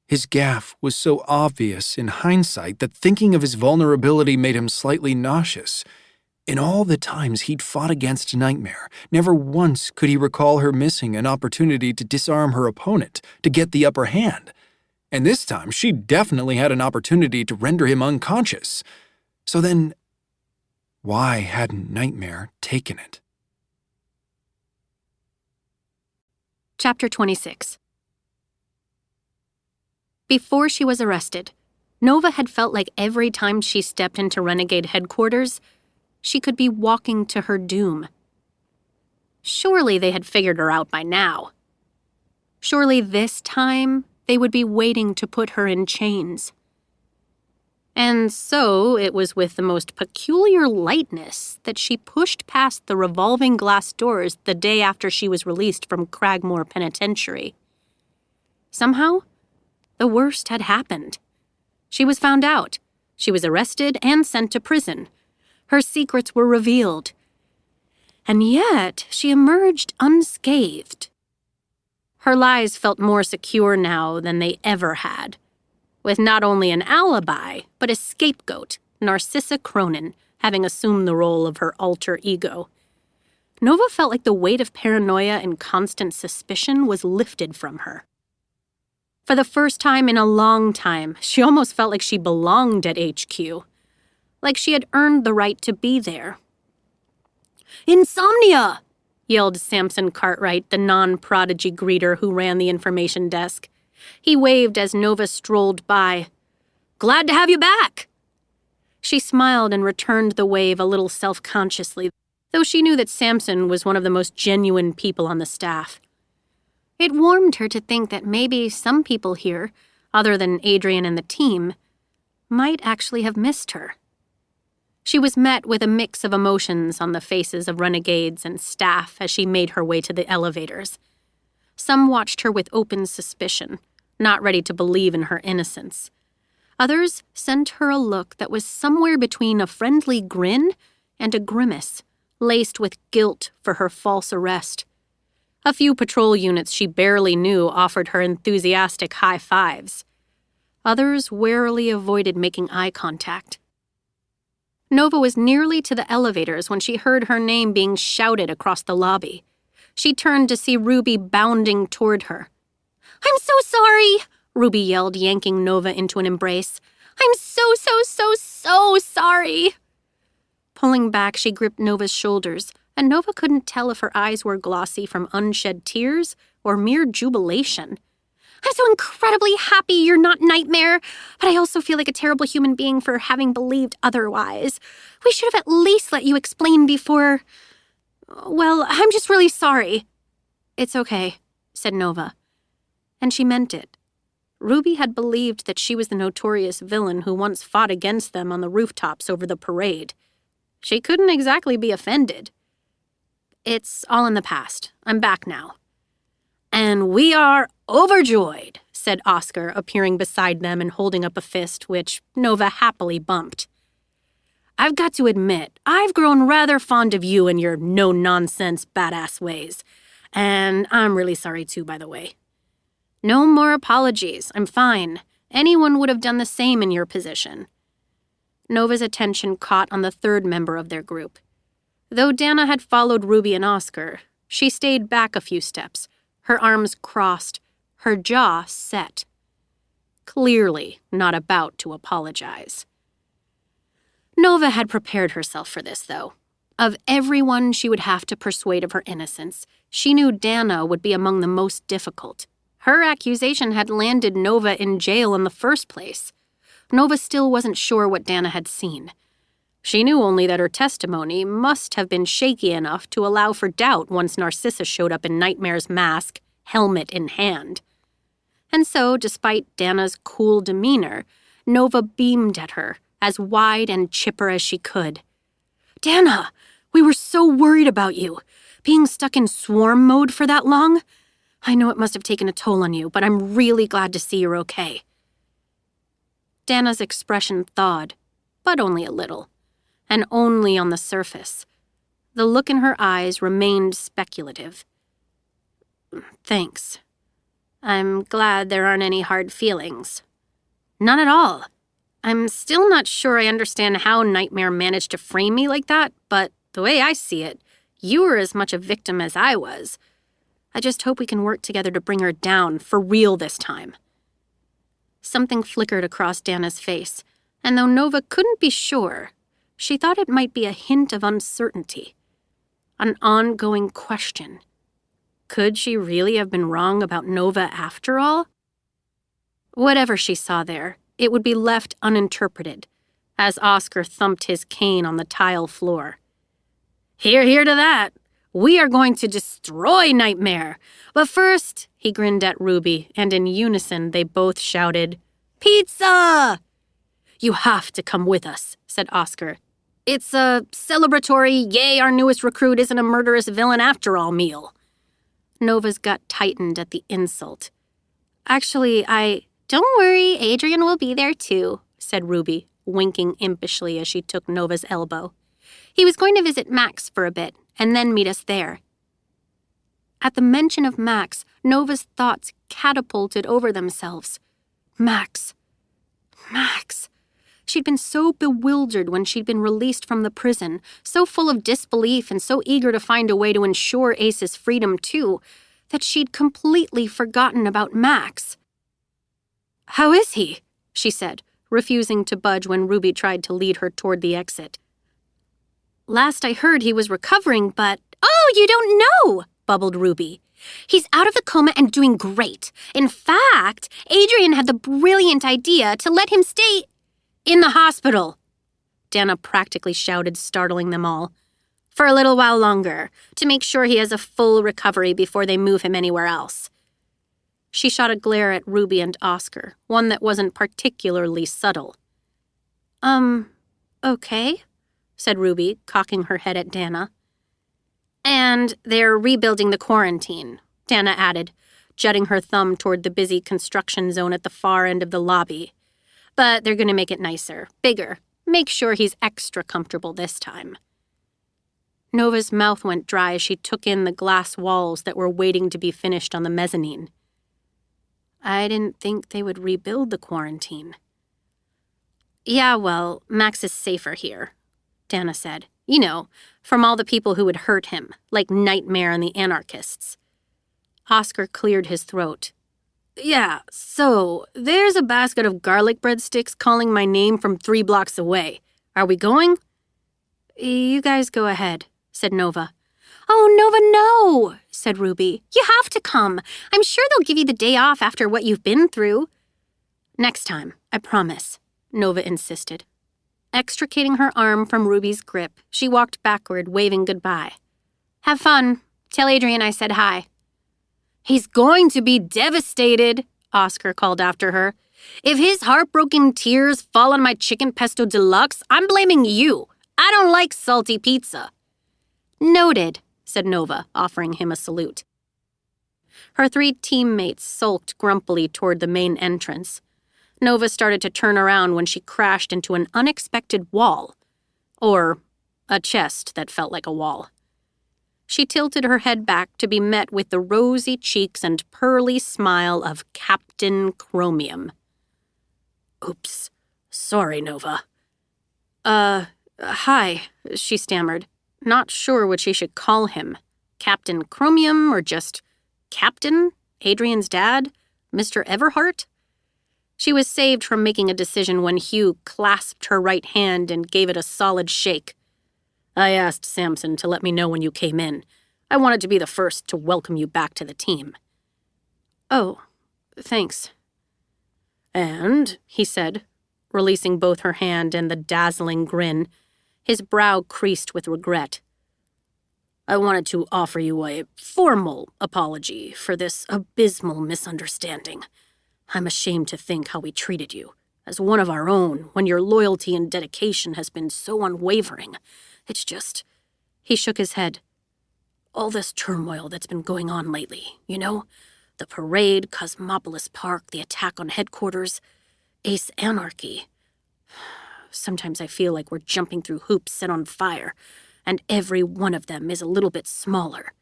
His gaffe was so obvious in hindsight that thinking of his vulnerability made him slightly nauseous. In all the times he'd fought against Nightmare, never once could he recall her missing an opportunity to disarm her opponent, to get the upper hand. And this time, she definitely had an opportunity to render him unconscious. So then, why hadn't Nightmare taken it? Chapter 26. Before she was arrested, Nova had felt like every time she stepped into Renegade headquarters, she could be walking to her doom. Surely they had figured her out by now. Surely this time they would be waiting to put her in chains. And so it was with the most peculiar lightness that she pushed past the revolving glass doors the day after she was released from Cragmore Penitentiary. Somehow, the worst had happened. She was found out. She was arrested and sent to prison. Her secrets were revealed. And yet, she emerged unscathed. Her lies felt more secure now than they ever had, with not only an alibi, but a scapegoat, Narcissa Cronin, having assumed the role of her alter ego. Nova felt like the weight of paranoia and constant suspicion was lifted from her. For the first time in a long time, she almost felt like she belonged at HQ, like she had earned the right to be there. "Insomnia!" yelled Samson Cartwright, the non-prodigy greeter who ran the information desk. He waved as Nova strolled by. "Glad to have you back!" She smiled and returned the wave a little self-consciously, though she knew that Samson was one of the most genuine people on the staff. It warmed her to think that maybe some people here, other than Adrian and the team, might actually have missed her. She was met with a mix of emotions on the faces of renegades and staff as she made her way to the elevators. Some watched her with open suspicion, not ready to believe in her innocence. Others sent her a look that was somewhere between a friendly grin and a grimace, laced with guilt for her false arrest. A few patrol units she barely knew offered her enthusiastic high fives. Others warily avoided making eye contact. Nova was nearly to the elevators when she heard her name being shouted across the lobby. She turned to see Ruby bounding toward her. "I'm so sorry," Ruby yelled, yanking Nova into an embrace. "I'm so sorry." Pulling back, she gripped Nova's shoulders, and Nova couldn't tell if her eyes were glossy from unshed tears or mere jubilation. "I'm so incredibly happy you're not Nightmare, but I also feel like a terrible human being for having believed otherwise. We should have at least let you explain before... Well, I'm just really sorry." "It's okay," said Nova. And she meant it. Ruby had believed that she was the notorious villain who once fought against them on the rooftops over the parade. She couldn't exactly be offended. "It's all in the past. I'm back now." "And we are overjoyed," said Oscar, appearing beside them and holding up a fist, which Nova happily bumped. "I've got to admit, I've grown rather fond of you and your no-nonsense badass ways. And I'm really sorry too, by the way." "No more apologies. I'm fine. Anyone would have done the same in your position." Nova's attention caught on the third member of their group. Though Dana had followed Ruby and Oscar, she stayed back a few steps, her arms crossed, her jaw set. Clearly not about to apologize. Nova had prepared herself for this, though. Of everyone she would have to persuade of her innocence, she knew Dana would be among the most difficult. Her accusation had landed Nova in jail in the first place. Nova still wasn't sure what Dana had seen. She knew only that her testimony must have been shaky enough to allow for doubt once Narcissa showed up in Nightmare's mask, helmet in hand. And so, despite Dana's cool demeanor, Nova beamed at her, as wide and chipper as she could. "Dana, we were so worried about you. Being stuck in swarm mode for that long? I know it must have taken a toll on you, but I'm really glad to see you're okay." Dana's expression thawed, but only a little, and only on the surface. The look in her eyes remained speculative. "Thanks. I'm glad there aren't any hard feelings." "None at all." I'm still not sure I understand how Nightmare managed to frame me like that, but the way I see it, you were as much a victim as I was. I just hope we can work together to bring her down, for real this time. Something flickered across Dana's face, and though Nova couldn't be sure, she thought it might be a hint of uncertainty. An ongoing question. Could she really have been wrong about Nova after all? Whatever she saw there, it would be left uninterpreted, as Oscar thumped his cane on the tile floor. Hear, hear to that. We are going to destroy Nightmare. But first, he grinned at Ruby, and in unison they both shouted, Pizza! You have to come with us, said Oscar. It's a celebratory, yay, our newest recruit isn't a murderous villain after all meal. Nova's gut tightened at the insult. Actually, Don't worry, Adrian will be there too, said Ruby, winking impishly as she took Nova's elbow. He was going to visit Max for a bit, and then meet us there. At the mention of Max, Nova's thoughts catapulted over themselves. Max. She'd been so bewildered when she'd been released from the prison, so full of disbelief and so eager to find a way to ensure Ace's freedom too, that she'd completely forgotten about Max. How is he? She said, refusing to budge when Ruby tried to lead her toward the exit. Last I heard he was recovering, but— Oh, you don't know, bubbled Ruby. He's out of the coma and doing great. In fact, Adrian had the brilliant idea to let him stay in the hospital, Dana practically shouted, startling them all. For a little while longer, to make sure he has a full recovery before they move him anywhere else. She shot a glare at Ruby and Oscar, one that wasn't particularly subtle. Okay, said Ruby, cocking her head at Dana. And they're rebuilding the quarantine, Dana added, jutting her thumb toward the busy construction zone at the far end of the lobby. But they're going to make it nicer, bigger, make sure he's extra comfortable this time. Nova's mouth went dry as she took in the glass walls that were waiting to be finished on the mezzanine. I didn't think they would rebuild the quarantine. Yeah, well, Max is safer here, Dana said. You know, from all the people who would hurt him, like Nightmare and the anarchists. Oscar cleared his throat. Yeah, so there's a basket of garlic breadsticks calling my name from 3 blocks away. Are we going? You guys go ahead, said Nova. Oh, Nova, no, said Ruby. You have to come. I'm sure they'll give you the day off after what you've been through. Next time, I promise, Nova insisted. Extricating her arm from Ruby's grip, she walked backward, waving goodbye. Have fun. Tell Adrian I said hi. He's going to be devastated, Oscar called after her. If his heartbroken tears fall on my chicken pesto deluxe, I'm blaming you. I don't like salty pizza. Noted, said Nova, offering him a salute. Her 3 teammates sulked grumpily toward the main entrance. Nova started to turn around when she crashed into an unexpected wall. Or a chest that felt like a wall. She tilted her head back to be met with the rosy cheeks and pearly smile of Captain Chromium. Oops. Sorry, Nova. Hi, she stammered, not sure what she should call him. Captain Chromium or just Captain? Adrian's dad? Mr. Everhart? She was saved from making a decision when Hugh clasped her right hand and gave it a solid shake. I asked Samson to let me know when you came in. I wanted to be the first to welcome you back to the team. Oh, thanks. And, he said, releasing both her hand and the dazzling grin, his brow creased with regret. I wanted to offer you a formal apology for this abysmal misunderstanding. I'm ashamed to think how we treated you, as one of our own, when your loyalty and dedication has been so unwavering. It's just— He shook his head. All this turmoil that's been going on lately, you know? The parade, Cosmopolis Park, the attack on headquarters, Ace Anarchy. Sometimes I feel like we're jumping through hoops set on fire, and every one of them is a little bit smaller.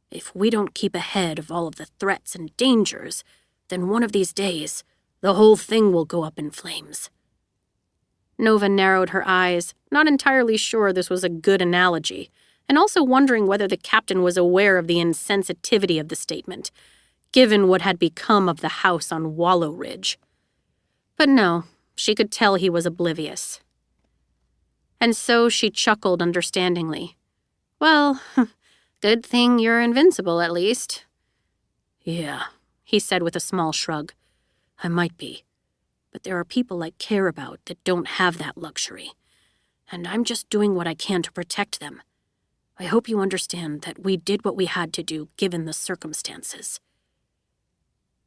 If we don't keep ahead of all of the threats and dangers, then one of these days, the whole thing will go up in flames. Nova narrowed her eyes, not entirely sure this was a good analogy, and also wondering whether the captain was aware of the insensitivity of the statement, given what had become of the house on Wallow Ridge. But no, she could tell he was oblivious. And so she chuckled understandingly. Well, good thing you're invincible, at least. Yeah, he said with a small shrug. I might be. But there are people I care about that don't have that luxury. And I'm just doing what I can to protect them. I hope you understand that we did what we had to do given the circumstances.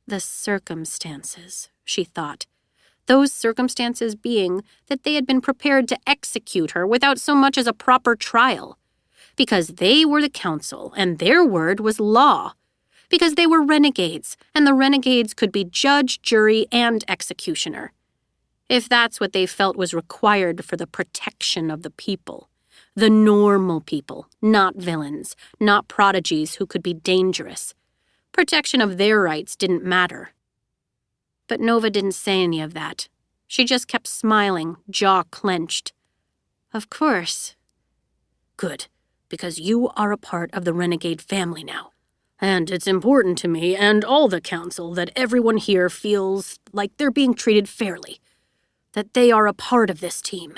The circumstances, she thought. Those circumstances being that they had been prepared to execute her without so much as a proper trial. Because they were the council, and their word was law. Because they were renegades, and the renegades could be judge, jury, and executioner. If that's what they felt was required for the protection of the people. The normal people, not villains, not prodigies who could be dangerous. Protection of their rights didn't matter. But Nova didn't say any of that. She just kept smiling, jaw clenched. Of course. Good, because you are a part of the renegade family now. And it's important to me and all the council that everyone here feels like they're being treated fairly, that they are a part of this team.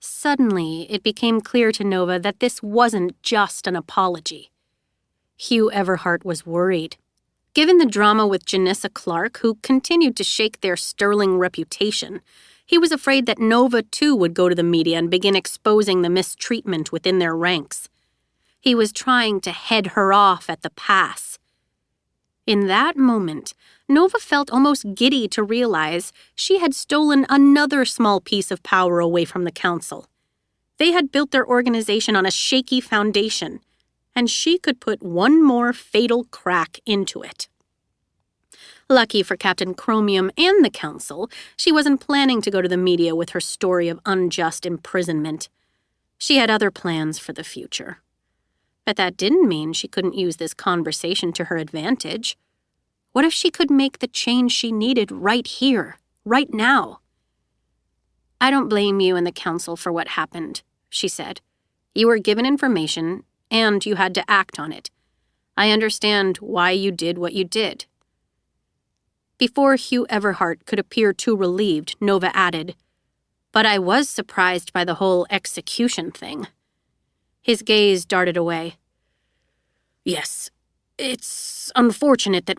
Suddenly, it became clear to Nova that this wasn't just an apology. Hugh Everhart was worried. Given the drama with Janissa Clark, who continued to shake their sterling reputation, he was afraid that Nova too would go to the media and begin exposing the mistreatment within their ranks. He was trying to head her off at the pass. In that moment, Nova felt almost giddy to realize she had stolen another small piece of power away from the council. They had built their organization on a shaky foundation, and she could put one more fatal crack into it. Lucky for Captain Chromium and the council, she wasn't planning to go to the media with her story of unjust imprisonment. She had other plans for the future. But that didn't mean she couldn't use this conversation to her advantage. What if she could make the change she needed right here, right now? I don't blame you and the council for what happened, she said. You were given information, and you had to act on it. I understand why you did what you did. Before Hugh Everhart could appear too relieved, Nova added, but I was surprised by the whole execution thing. His gaze darted away. Yes, it's unfortunate that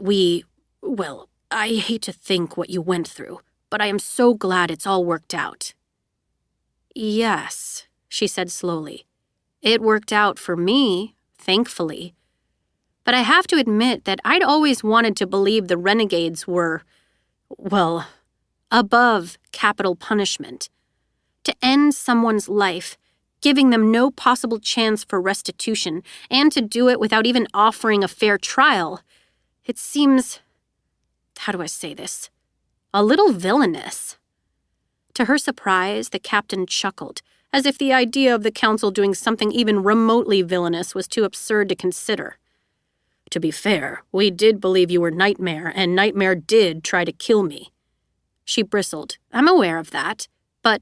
I hate to think what you went through, but I am so glad it's all worked out. Yes, she said slowly. It worked out for me, thankfully. But I have to admit that I'd always wanted to believe the renegades were, above capital punishment. To end someone's life, giving them no possible chance for restitution, and to do it without even offering a fair trial. It seems, how do I say this, a little villainous. To her surprise, the captain chuckled, as if the idea of the council doing something even remotely villainous was too absurd to consider. To be fair, we did believe you were Nightmare, and Nightmare did try to kill me. She bristled. I'm aware of that, but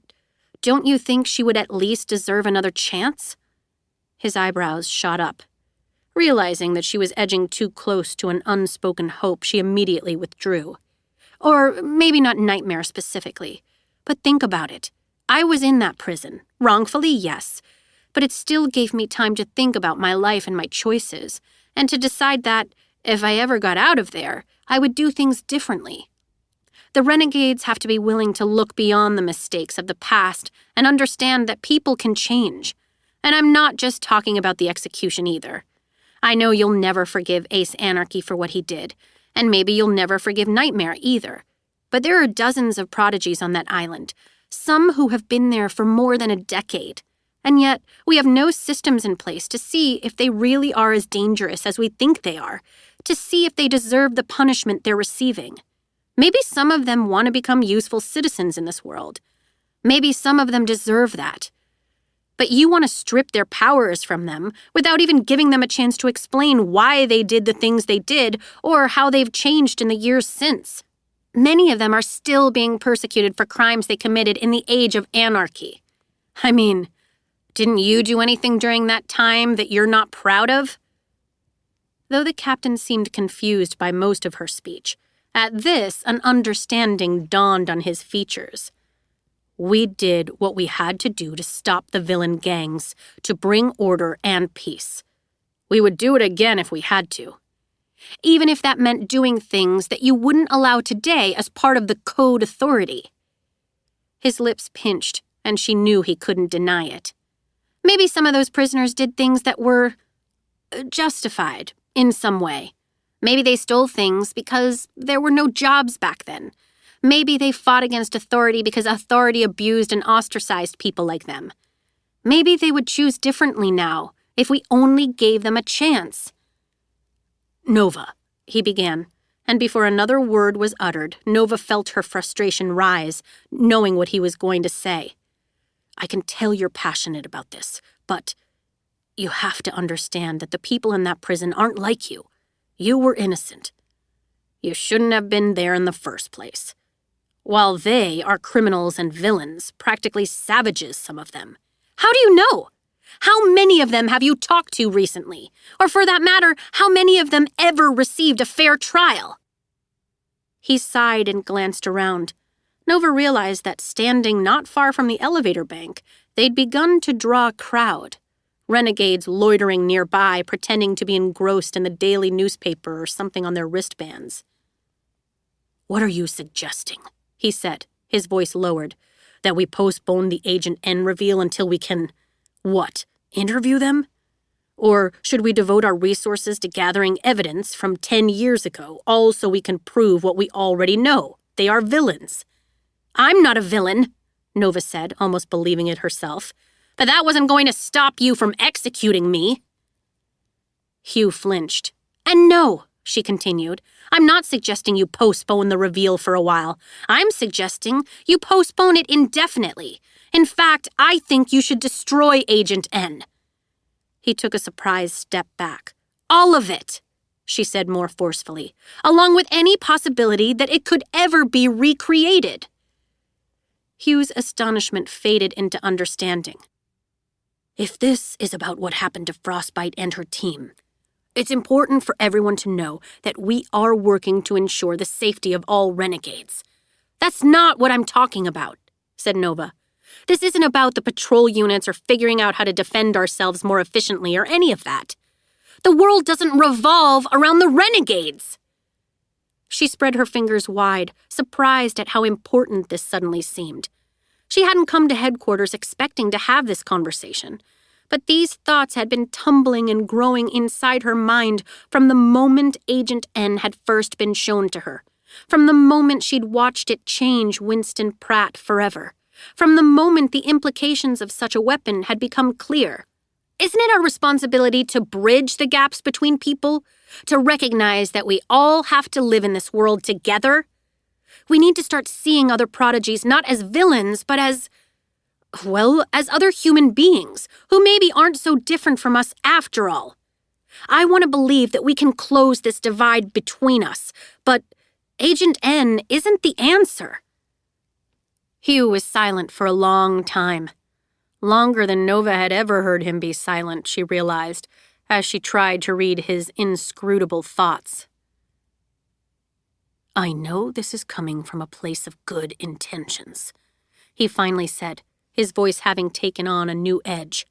don't you think she would at least deserve another chance? His eyebrows shot up. Realizing that she was edging too close to an unspoken hope, she immediately withdrew. Or maybe not Nightmare specifically, but think about it. I was in that prison. Wrongfully, yes, but it still gave me time to think about my life and my choices, and to decide that, if I ever got out of there, I would do things differently. The renegades have to be willing to look beyond the mistakes of the past and understand that people can change. And I'm not just talking about the execution either. I know you'll never forgive Ace Anarchy for what he did, and maybe you'll never forgive Nightmare either. But there are dozens of prodigies on that island, some who have been there for more than a decade. And yet, we have no systems in place to see if they really are as dangerous as we think they are, to see if they deserve the punishment they're receiving. Maybe some of them want to become useful citizens in this world. Maybe some of them deserve that. But you want to strip their powers from them without even giving them a chance to explain why they did the things they did or how they've changed in the years since. Many of them are still being persecuted for crimes they committed in the age of anarchy. I mean, didn't you do anything during that time that you're not proud of?" Though the captain seemed confused by most of her speech, at this an understanding dawned on his features. "We did what we had to do to stop the villain gangs, to bring order and peace. We would do it again if we had to. Even if that meant doing things that you wouldn't allow today as part of the Code Authority." His lips pinched, and she knew he couldn't deny it. Maybe some of those prisoners did things that were justified in some way. Maybe they stole things because there were no jobs back then. Maybe they fought against authority because authority abused and ostracized people like them. Maybe they would choose differently now if we only gave them a chance. "Nova," he began, and before another word was uttered, Nova felt her frustration rise, knowing what he was going to say. "I can tell you're passionate about this, but you have to understand that the people in that prison aren't like you. You were innocent. You shouldn't have been there in the first place. While they are criminals and villains, practically savages, some of them. How do you know? How many of them have you talked to recently? Or for that matter, how many of them ever received a fair trial?" He sighed and glanced around. Nova realized that standing not far from the elevator bank, they'd begun to draw a crowd. Renegades loitering nearby, pretending to be engrossed in the daily newspaper or something on their wristbands. "What are you suggesting?" he said, his voice lowered. "That we postpone the Agent N reveal until we can, interview them? Or should we devote our resources to gathering evidence from 10 years ago, all so we can prove what we already know? They are villains." "I'm not a villain," Nova said, almost believing it herself. "But that wasn't going to stop you from executing me." Hugh flinched. "And no," she continued, "I'm not suggesting you postpone the reveal for a while. I'm suggesting you postpone it indefinitely. In fact, I think you should destroy Agent N." He took a surprised step back. "All of it," she said more forcefully, "along with any possibility that it could ever be recreated." Hugh's astonishment faded into understanding. "If this is about what happened to Frostbite and her team, it's important for everyone to know that we are working to ensure the safety of all renegades." "That's not what I'm talking about," said Nova. "This isn't about the patrol units or figuring out how to defend ourselves more efficiently or any of that. The world doesn't revolve around the renegades." She spread her fingers wide, surprised at how important this suddenly seemed. She hadn't come to headquarters expecting to have this conversation, but these thoughts had been tumbling and growing inside her mind from the moment Agent N had first been shown to her, from the moment she'd watched it change Winston Pratt forever, from the moment the implications of such a weapon had become clear. Isn't it our responsibility to bridge the gaps between people? To recognize that we all have to live in this world together? We need to start seeing other prodigies not as villains, but as other human beings who maybe aren't so different from us after all. I want to believe that we can close this divide between us, but Agent N isn't the answer. Hugh was silent for a long time. Longer than Nova had ever heard him be silent, she realized, as she tried to read his inscrutable thoughts. "I know this is coming from a place of good intentions," he finally said, his voice having taken on a new edge.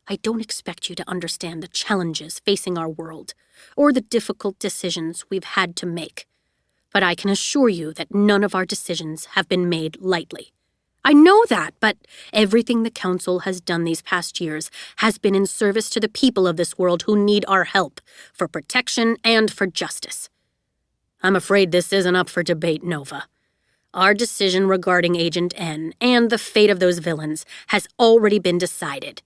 "I don't expect you to understand the challenges facing our world, or the difficult decisions we've had to make. But I can assure you that none of our decisions have been made lightly. I know that, but everything the Council has done these past years has been in service to the people of this world who need our help, for protection and for justice. I'm afraid this isn't up for debate, Nova. Our decision regarding Agent N and the fate of those villains has already been decided,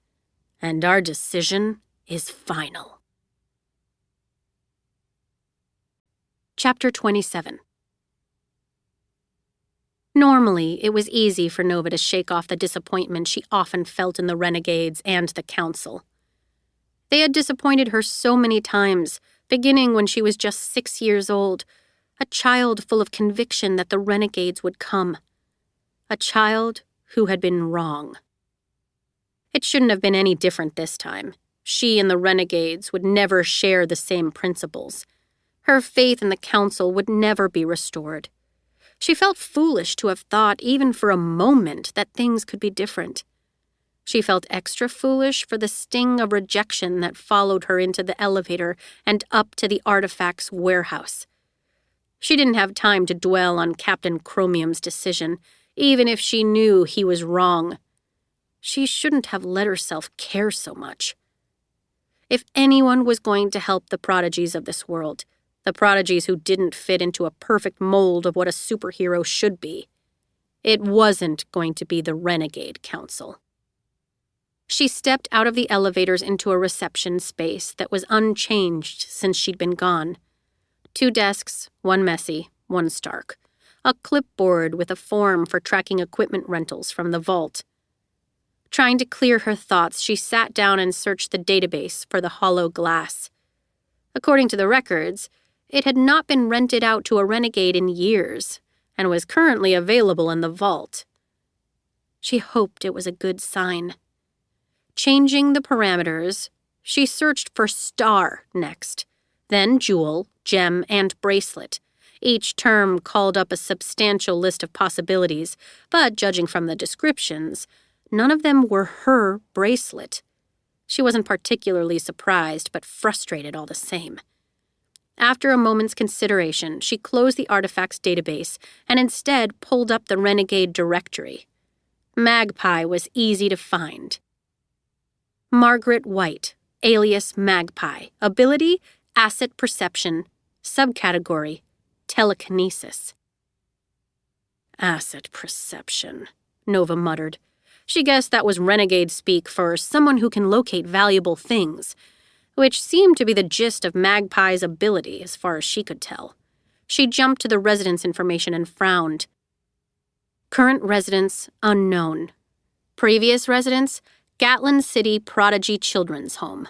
and our decision is final." Chapter 27. Normally, it was easy for Nova to shake off the disappointment she often felt in the Renegades and the Council. They had disappointed her so many times, beginning when she was just 6 years old, A child full of conviction that the renegades would come. A child who had been wrong. It shouldn't have been any different this time. She and the renegades would never share the same principles. Her faith in the council would never be restored. She felt foolish to have thought, even for a moment, that things could be different. She felt extra foolish for the sting of rejection that followed her into the elevator and up to the artifacts warehouse. She didn't have time to dwell on Captain Chromium's decision, even if she knew he was wrong. She shouldn't have let herself care so much. If anyone was going to help the prodigies of this world, the prodigies who didn't fit into a perfect mold of what a superhero should be, it wasn't going to be the Renegade Council. She stepped out of the elevators into a reception space that was unchanged since she'd been gone. 2 desks, one messy, one stark. A clipboard with a form for tracking equipment rentals from the vault. Trying to clear her thoughts, she sat down and searched the database for the hollow glass. According to the records, it had not been rented out to a renegade in years and was currently available in the vault. She hoped it was a good sign. Changing the parameters, she searched for star next, then jewel, gem, and bracelet. Each term called up a substantial list of possibilities, but judging from the descriptions, none of them were her bracelet. She wasn't particularly surprised, but frustrated all the same. After a moment's consideration, she closed the artifacts database and instead pulled up the Renegade directory. Magpie was easy to find. Margaret White, alias Magpie. Ability, asset perception. Subcategory, telekinesis. Asset perception, Nova muttered. She guessed that was renegade speak for someone who can locate valuable things, which seemed to be the gist of Magpie's ability as far as she could tell. She jumped to the residence information and frowned. Current residence, unknown. Previous residence, Gatlin City Prodigy Children's Home.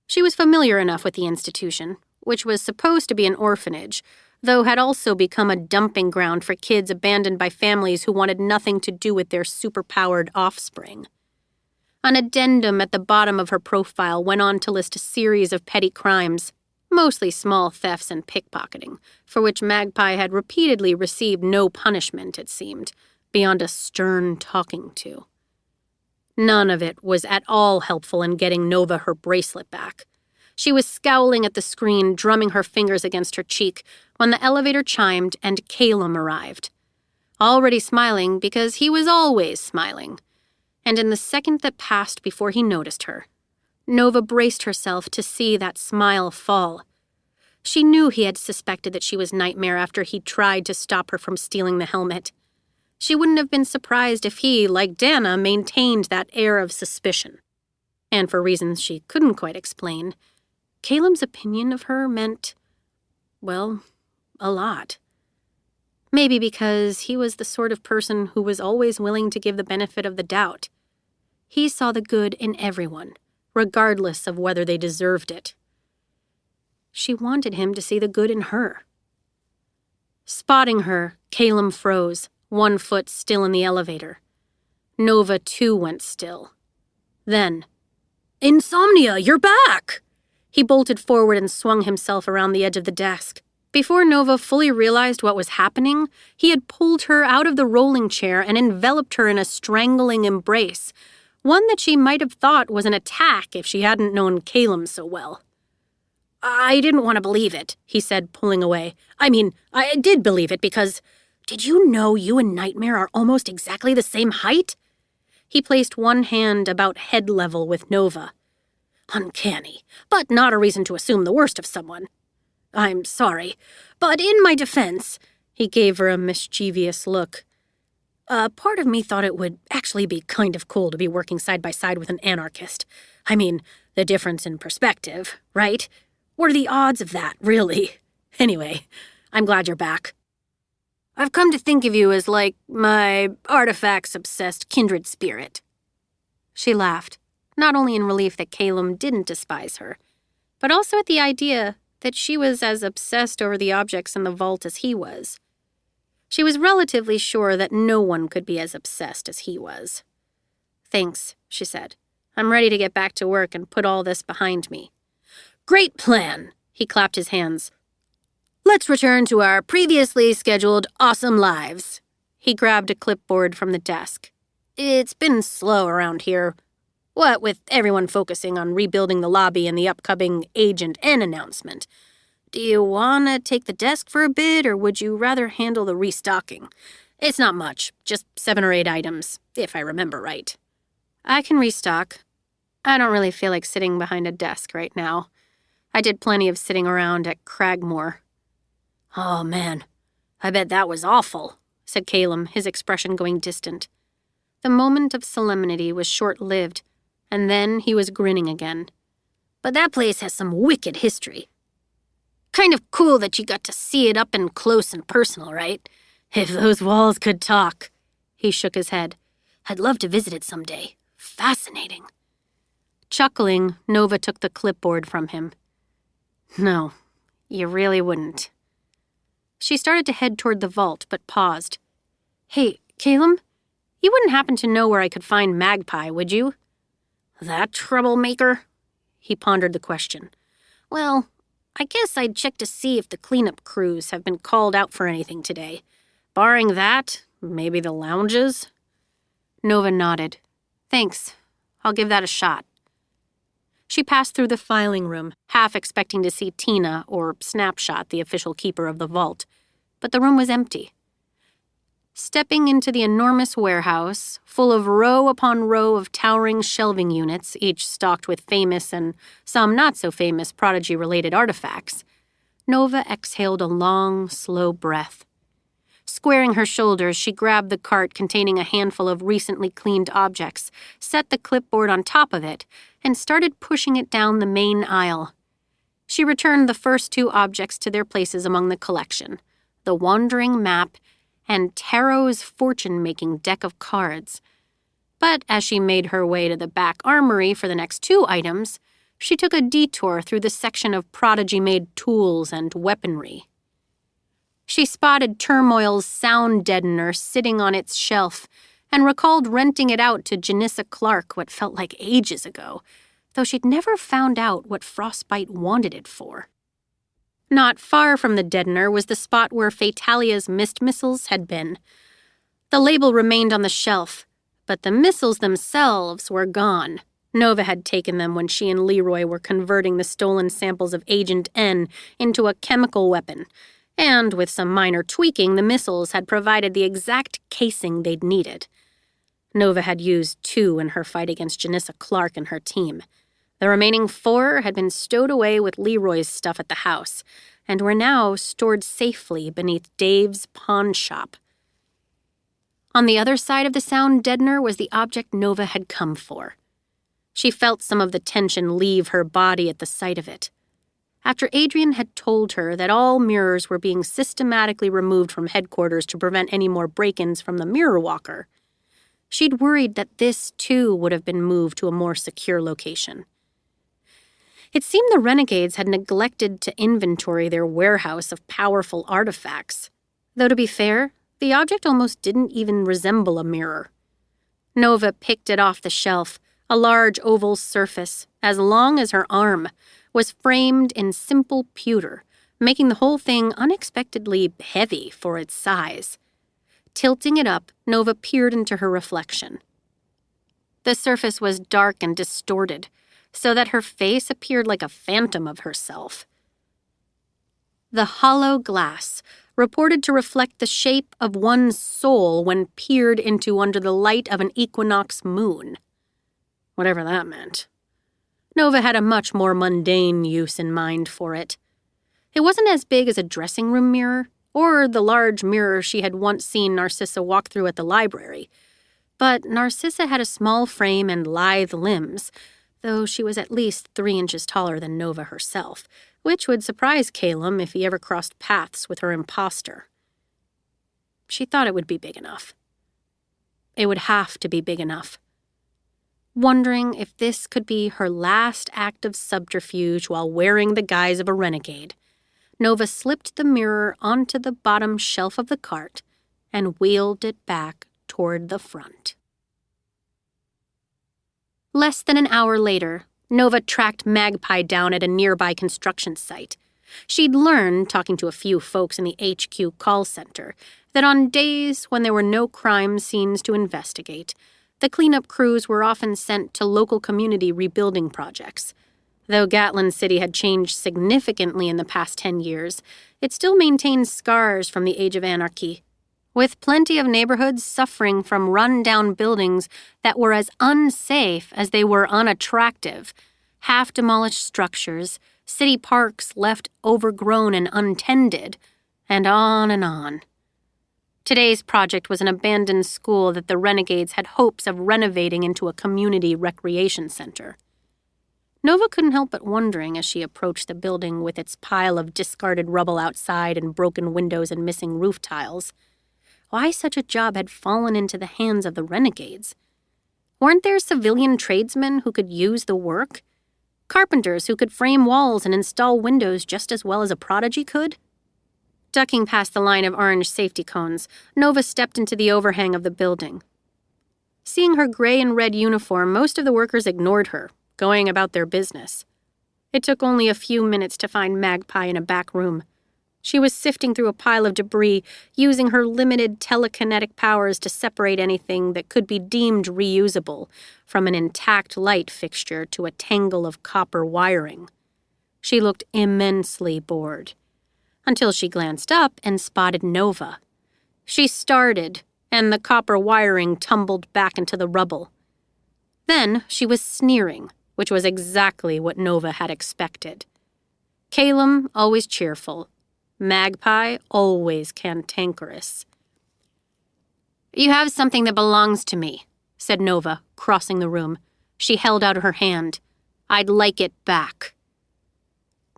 She was familiar enough with the institution, which was supposed to be an orphanage, though had also become a dumping ground for kids abandoned by families who wanted nothing to do with their superpowered offspring. An addendum at the bottom of her profile went on to list a series of petty crimes, mostly small thefts and pickpocketing, for which Magpie had repeatedly received no punishment, it seemed, beyond a stern talking to. None of it was at all helpful in getting Nova her bracelet back. She was scowling at the screen, drumming her fingers against her cheek, when the elevator chimed and Calum arrived. Already smiling because he was always smiling. And in the second that passed before he noticed her, Nova braced herself to see that smile fall. She knew he had suspected that she was Nightmare after he tried to stop her from stealing the helmet. She wouldn't have been surprised if he, like Dana, maintained that air of suspicion. And for reasons she couldn't quite explain, Calum's opinion of her meant, well, a lot. Maybe because he was the sort of person who was always willing to give the benefit of the doubt. He saw the good in everyone, regardless of whether they deserved it. She wanted him to see the good in her. Spotting her, Calum froze, one foot still in the elevator. Nova, too, went still. Then, "Insomnia, you're back!" He bolted forward and swung himself around the edge of the desk. Before Nova fully realized what was happening, he had pulled her out of the rolling chair and enveloped her in a strangling embrace, one that she might have thought was an attack if she hadn't known Calum so well. "I didn't want to believe it," he said, pulling away. "I mean, I did believe it because... Did you know you and Nightmare are almost exactly the same height?" He placed one hand about head level with Nova. "Uncanny, but not a reason to assume the worst of someone. I'm sorry, but in my defense," he gave her a mischievous look, "part of me thought it would actually be kind of cool to be working side by side with an anarchist. I mean, the difference in perspective, right? What are the odds of that, really? Anyway, I'm glad you're back. I've come to think of you as like my artifacts-obsessed kindred spirit." She laughed, not only in relief that Calum didn't despise her, but also at the idea that she was as obsessed over the objects in the vault as he was. She was relatively sure that no one could be as obsessed as he was. "Thanks," she said. "I'm ready to get back to work and put all this behind me." "Great plan," he clapped his hands. "Let's return to our previously scheduled awesome lives." He grabbed a clipboard from the desk. "It's been slow around here. What with everyone focusing on rebuilding the lobby and the upcoming Agent N announcement. Do you want to take the desk for a bit, or would you rather handle the restocking? It's not much, just 7 or 8 items, if I remember right." "I can restock. I don't really feel like sitting behind a desk right now. I did plenty of sitting around at Cragmore." "Oh, man, I bet that was awful," said Calum, his expression going distant. The moment of solemnity was short-lived, and then he was grinning again. "But that place has some wicked history. Kind of cool that you got to see it up and close and personal, right? If those walls could talk." He shook his head. "I'd love to visit it someday. Fascinating." Chuckling, Nova took the clipboard from him. "No, you really wouldn't." She started to head toward the vault, but paused. "Hey, Calum, you wouldn't happen to know where I could find Magpie, would you?" "That troublemaker?" He pondered the question. "Well, I guess I'd check to see if the cleanup crews have been called out for anything today. Barring that, maybe the lounges?" Nova nodded. "Thanks. I'll give that a shot." She passed through the filing room, half expecting to see Tina or Snapshot, the official keeper of the vault, but the room was empty. Stepping into the enormous warehouse, full of row upon row of towering shelving units, each stocked with famous and some not-so-famous Prodigy-related artifacts, Nova exhaled a long, slow breath. Squaring her shoulders, she grabbed the cart containing a handful of recently cleaned objects, set the clipboard on top of it, and started pushing it down the main aisle. She returned the first 2 objects to their places among the collection, the Wandering Map and Tarot's fortune-making deck of cards. But as she made her way to the back armory for the next 2 items, she took a detour through the section of Prodigy-made tools and weaponry. She spotted Turmoil's sound deadener sitting on its shelf and recalled renting it out to Janissa Clark what felt like ages ago, though she'd never found out what Frostbite wanted it for. Not far from the deadener was the spot where Fatalia's mist missiles had been. The label remained on the shelf, but the missiles themselves were gone. Nova had taken them when she and Leroy were converting the stolen samples of Agent N into a chemical weapon, and with some minor tweaking, the missiles had provided the exact casing they'd needed. Nova had used 2 in her fight against Janissa Clark and her team. The remaining 4 had been stowed away with Leroy's stuff at the house, and were now stored safely beneath Dave's pawn shop. On the other side of the sound deadener was the object Nova had come for. She felt some of the tension leave her body at the sight of it. After Adrian had told her that all mirrors were being systematically removed from headquarters to prevent any more break-ins from the Mirror Walker, she'd worried that this, too, would have been moved to a more secure location. It seemed the renegades had neglected to inventory their warehouse of powerful artifacts, though to be fair, the object almost didn't even resemble a mirror. Nova picked it off the shelf. A large oval surface, as long as her arm, was framed in simple pewter, making the whole thing unexpectedly heavy for its size. Tilting it up, Nova peered into her reflection. The surface was dark and distorted, so that her face appeared like a phantom of herself. The hollow glass reported to reflect the shape of one's soul when peered into under the light of an equinox moon. Whatever that meant. Nova had a much more mundane use in mind for it. It wasn't as big as a dressing room mirror, or the large mirror she had once seen Narcissa walk through at the library, but Narcissa had a small frame and lithe limbs, though she was at least 3 inches taller than Nova herself, which would surprise Calum if he ever crossed paths with her imposter. She thought it would be big enough. It would have to be big enough. wondering if this could be her last act of subterfuge while wearing the guise of a renegade. Nova slipped the mirror onto the bottom shelf of the cart and wheeled it back toward the front. Less than an hour later, Nova tracked Magpie down at a nearby construction site. She'd learned, talking to a few folks in the HQ call center, that on days when there were no crime scenes to investigate, the cleanup crews were often sent to local community rebuilding projects. Though Gatlin City had changed significantly in the past 10 years, it still maintained scars from the Age of Anarchy, with plenty of neighborhoods suffering from run-down buildings that were as unsafe as they were unattractive, half-demolished structures, city parks left overgrown and untended, and on and on. Today's project was an abandoned school that the Renegades had hopes of renovating into a community recreation center. Nova couldn't help but wondering as she approached the building with its pile of discarded rubble outside and broken windows and missing roof tiles, why such a job had fallen into the hands of the Renegades. Weren't there civilian tradesmen who could use the work? Carpenters who could frame walls and install windows just as well as a prodigy could? Ducking past the line of orange safety cones, Nova stepped into the overhang of the building. Seeing her gray and red uniform, most of the workers ignored her, going about their business. It took only a few minutes to find Magpie in a back room. She was sifting through a pile of debris, using her limited telekinetic powers to separate anything that could be deemed reusable, from an intact light fixture to a tangle of copper wiring. She looked immensely bored, until she glanced up and spotted Nova. She started, and the copper wiring tumbled back into the rubble. Then she was sneering, which was exactly what Nova had expected. Calum, always cheerful. Magpie, always cantankerous. "You have something that belongs to me," said Nova, crossing the room. She held out her hand. "I'd like it back."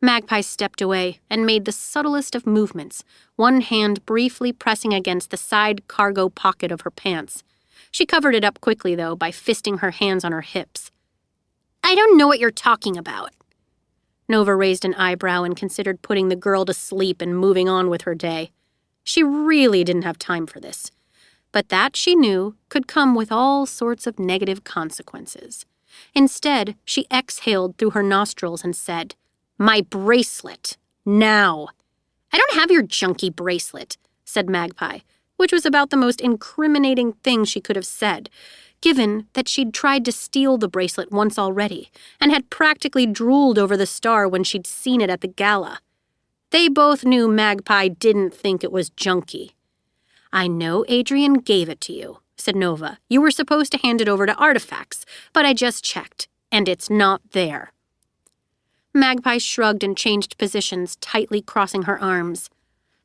Magpie stepped away and made the subtlest of movements, one hand briefly pressing against the side cargo pocket of her pants. She covered it up quickly, though, by fisting her hands on her hips. "I don't know what you're talking about." Nova raised an eyebrow and considered putting the girl to sleep and moving on with her day. She really didn't have time for this. But that, she knew, could come with all sorts of negative consequences. Instead, she exhaled through her nostrils and said, "My bracelet. Now." "I don't have your junky bracelet," said Magpie, which was about the most incriminating thing she could have said, given that she'd tried to steal the bracelet once already and had practically drooled over the star when she'd seen it at the gala. They both knew Magpie didn't think it was junky. "I know Adrian gave it to you," said Nova. "You were supposed to hand it over to Artifacts, but I just checked, and it's not there." Magpie shrugged and changed positions, tightly crossing her arms.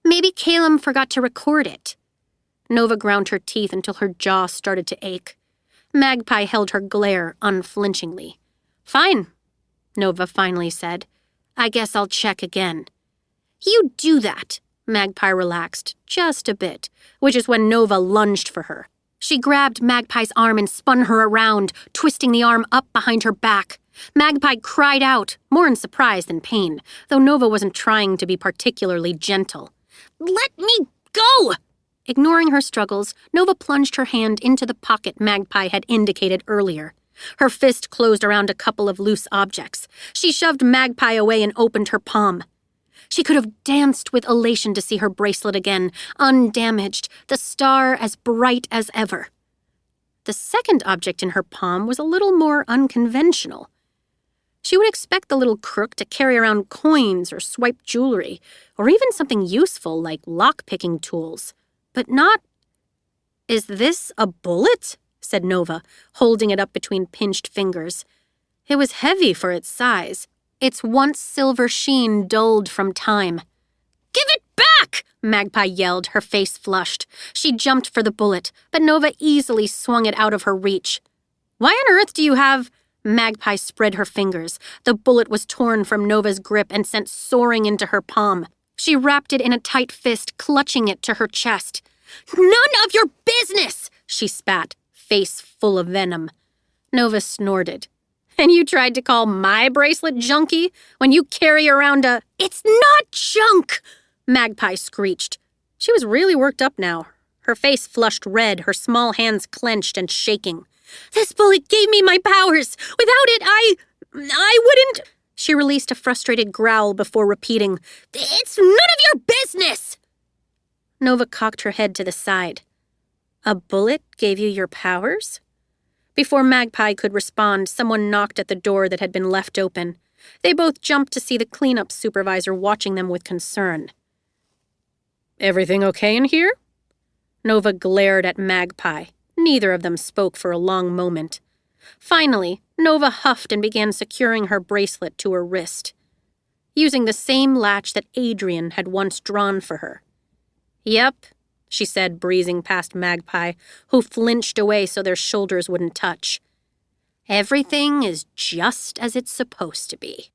"Maybe Calum forgot to record it." Nova ground her teeth until her jaw started to ache. Magpie held her glare unflinchingly. "Fine," Nova finally said. "I guess I'll check again." "You do that." Magpie relaxed, just a bit, which is when Nova lunged for her. She grabbed Magpie's arm and spun her around, twisting the arm up behind her back. Magpie cried out, more in surprise than pain, though Nova wasn't trying to be particularly gentle. "Let me go!" Ignoring her struggles, Nova plunged her hand into the pocket Magpie had indicated earlier. Her fist closed around a couple of loose objects. She shoved Magpie away and opened her palm. She could have danced with elation to see her bracelet again, undamaged, the star as bright as ever. The second object in her palm was a little more unconventional. She would expect the little crook to carry around coins or swipe jewelry, or even something useful like lock-picking tools. But not... "Is this a bullet?" said Nova, holding it up between pinched fingers. It was heavy for its size. Its once silver sheen dulled from time. "Give it back!" Magpie yelled, her face flushed. She jumped for the bullet, but Nova easily swung it out of her reach. "Why on earth do you have—" Magpie spread her fingers. The bullet was torn from Nova's grip and sent soaring into her palm. She wrapped it in a tight fist, clutching it to her chest. "None of your business!" she spat, face full of venom. Nova snorted. And you tried to call my bracelet junky when you carry around a— It's not junk! Magpie screeched. She was really worked up now. Her face flushed red, her small hands clenched and shaking. This bullet gave me my powers. Without it, I wouldn't— She released a frustrated growl before repeating, It's none of your business! Nova cocked her head to the side. A bullet gave you your powers? Before Magpie could respond, someone knocked at the door that had been left open. They both jumped to see the cleanup supervisor watching them with concern. Everything okay in here? Nova glared at Magpie. Neither of them spoke for a long moment. Finally, Nova huffed and began securing her bracelet to her wrist, using the same latch that Adrian had once drawn for her. Yep, she said, breezing past Magpie, who flinched away so their shoulders wouldn't touch. Everything is just as it's supposed to be.